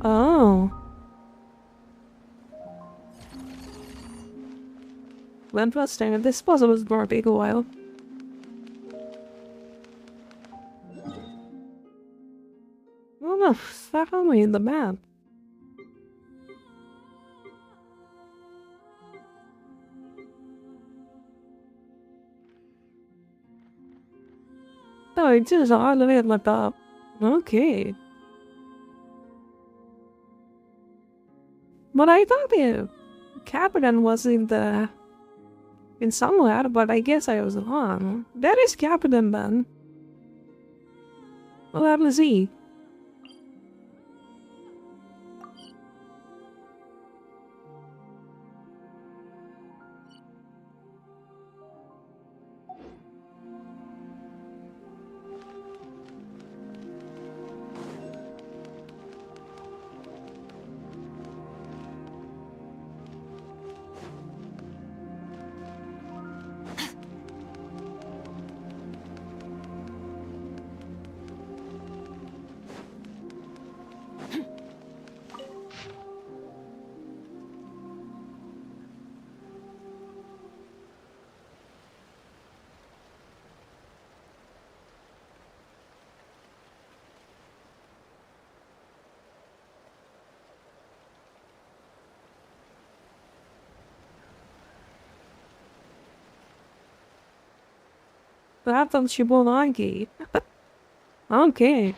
Oh. Interesting. This puzzle was gonna take a while. Oh no, that only in the map. Oh, it is all the way at my top. Okay. But I thought the Capitan was in somewhere, but I guess I was wrong. That is Capitan then. Well, that was he. Perhaps she won't argue. Okay.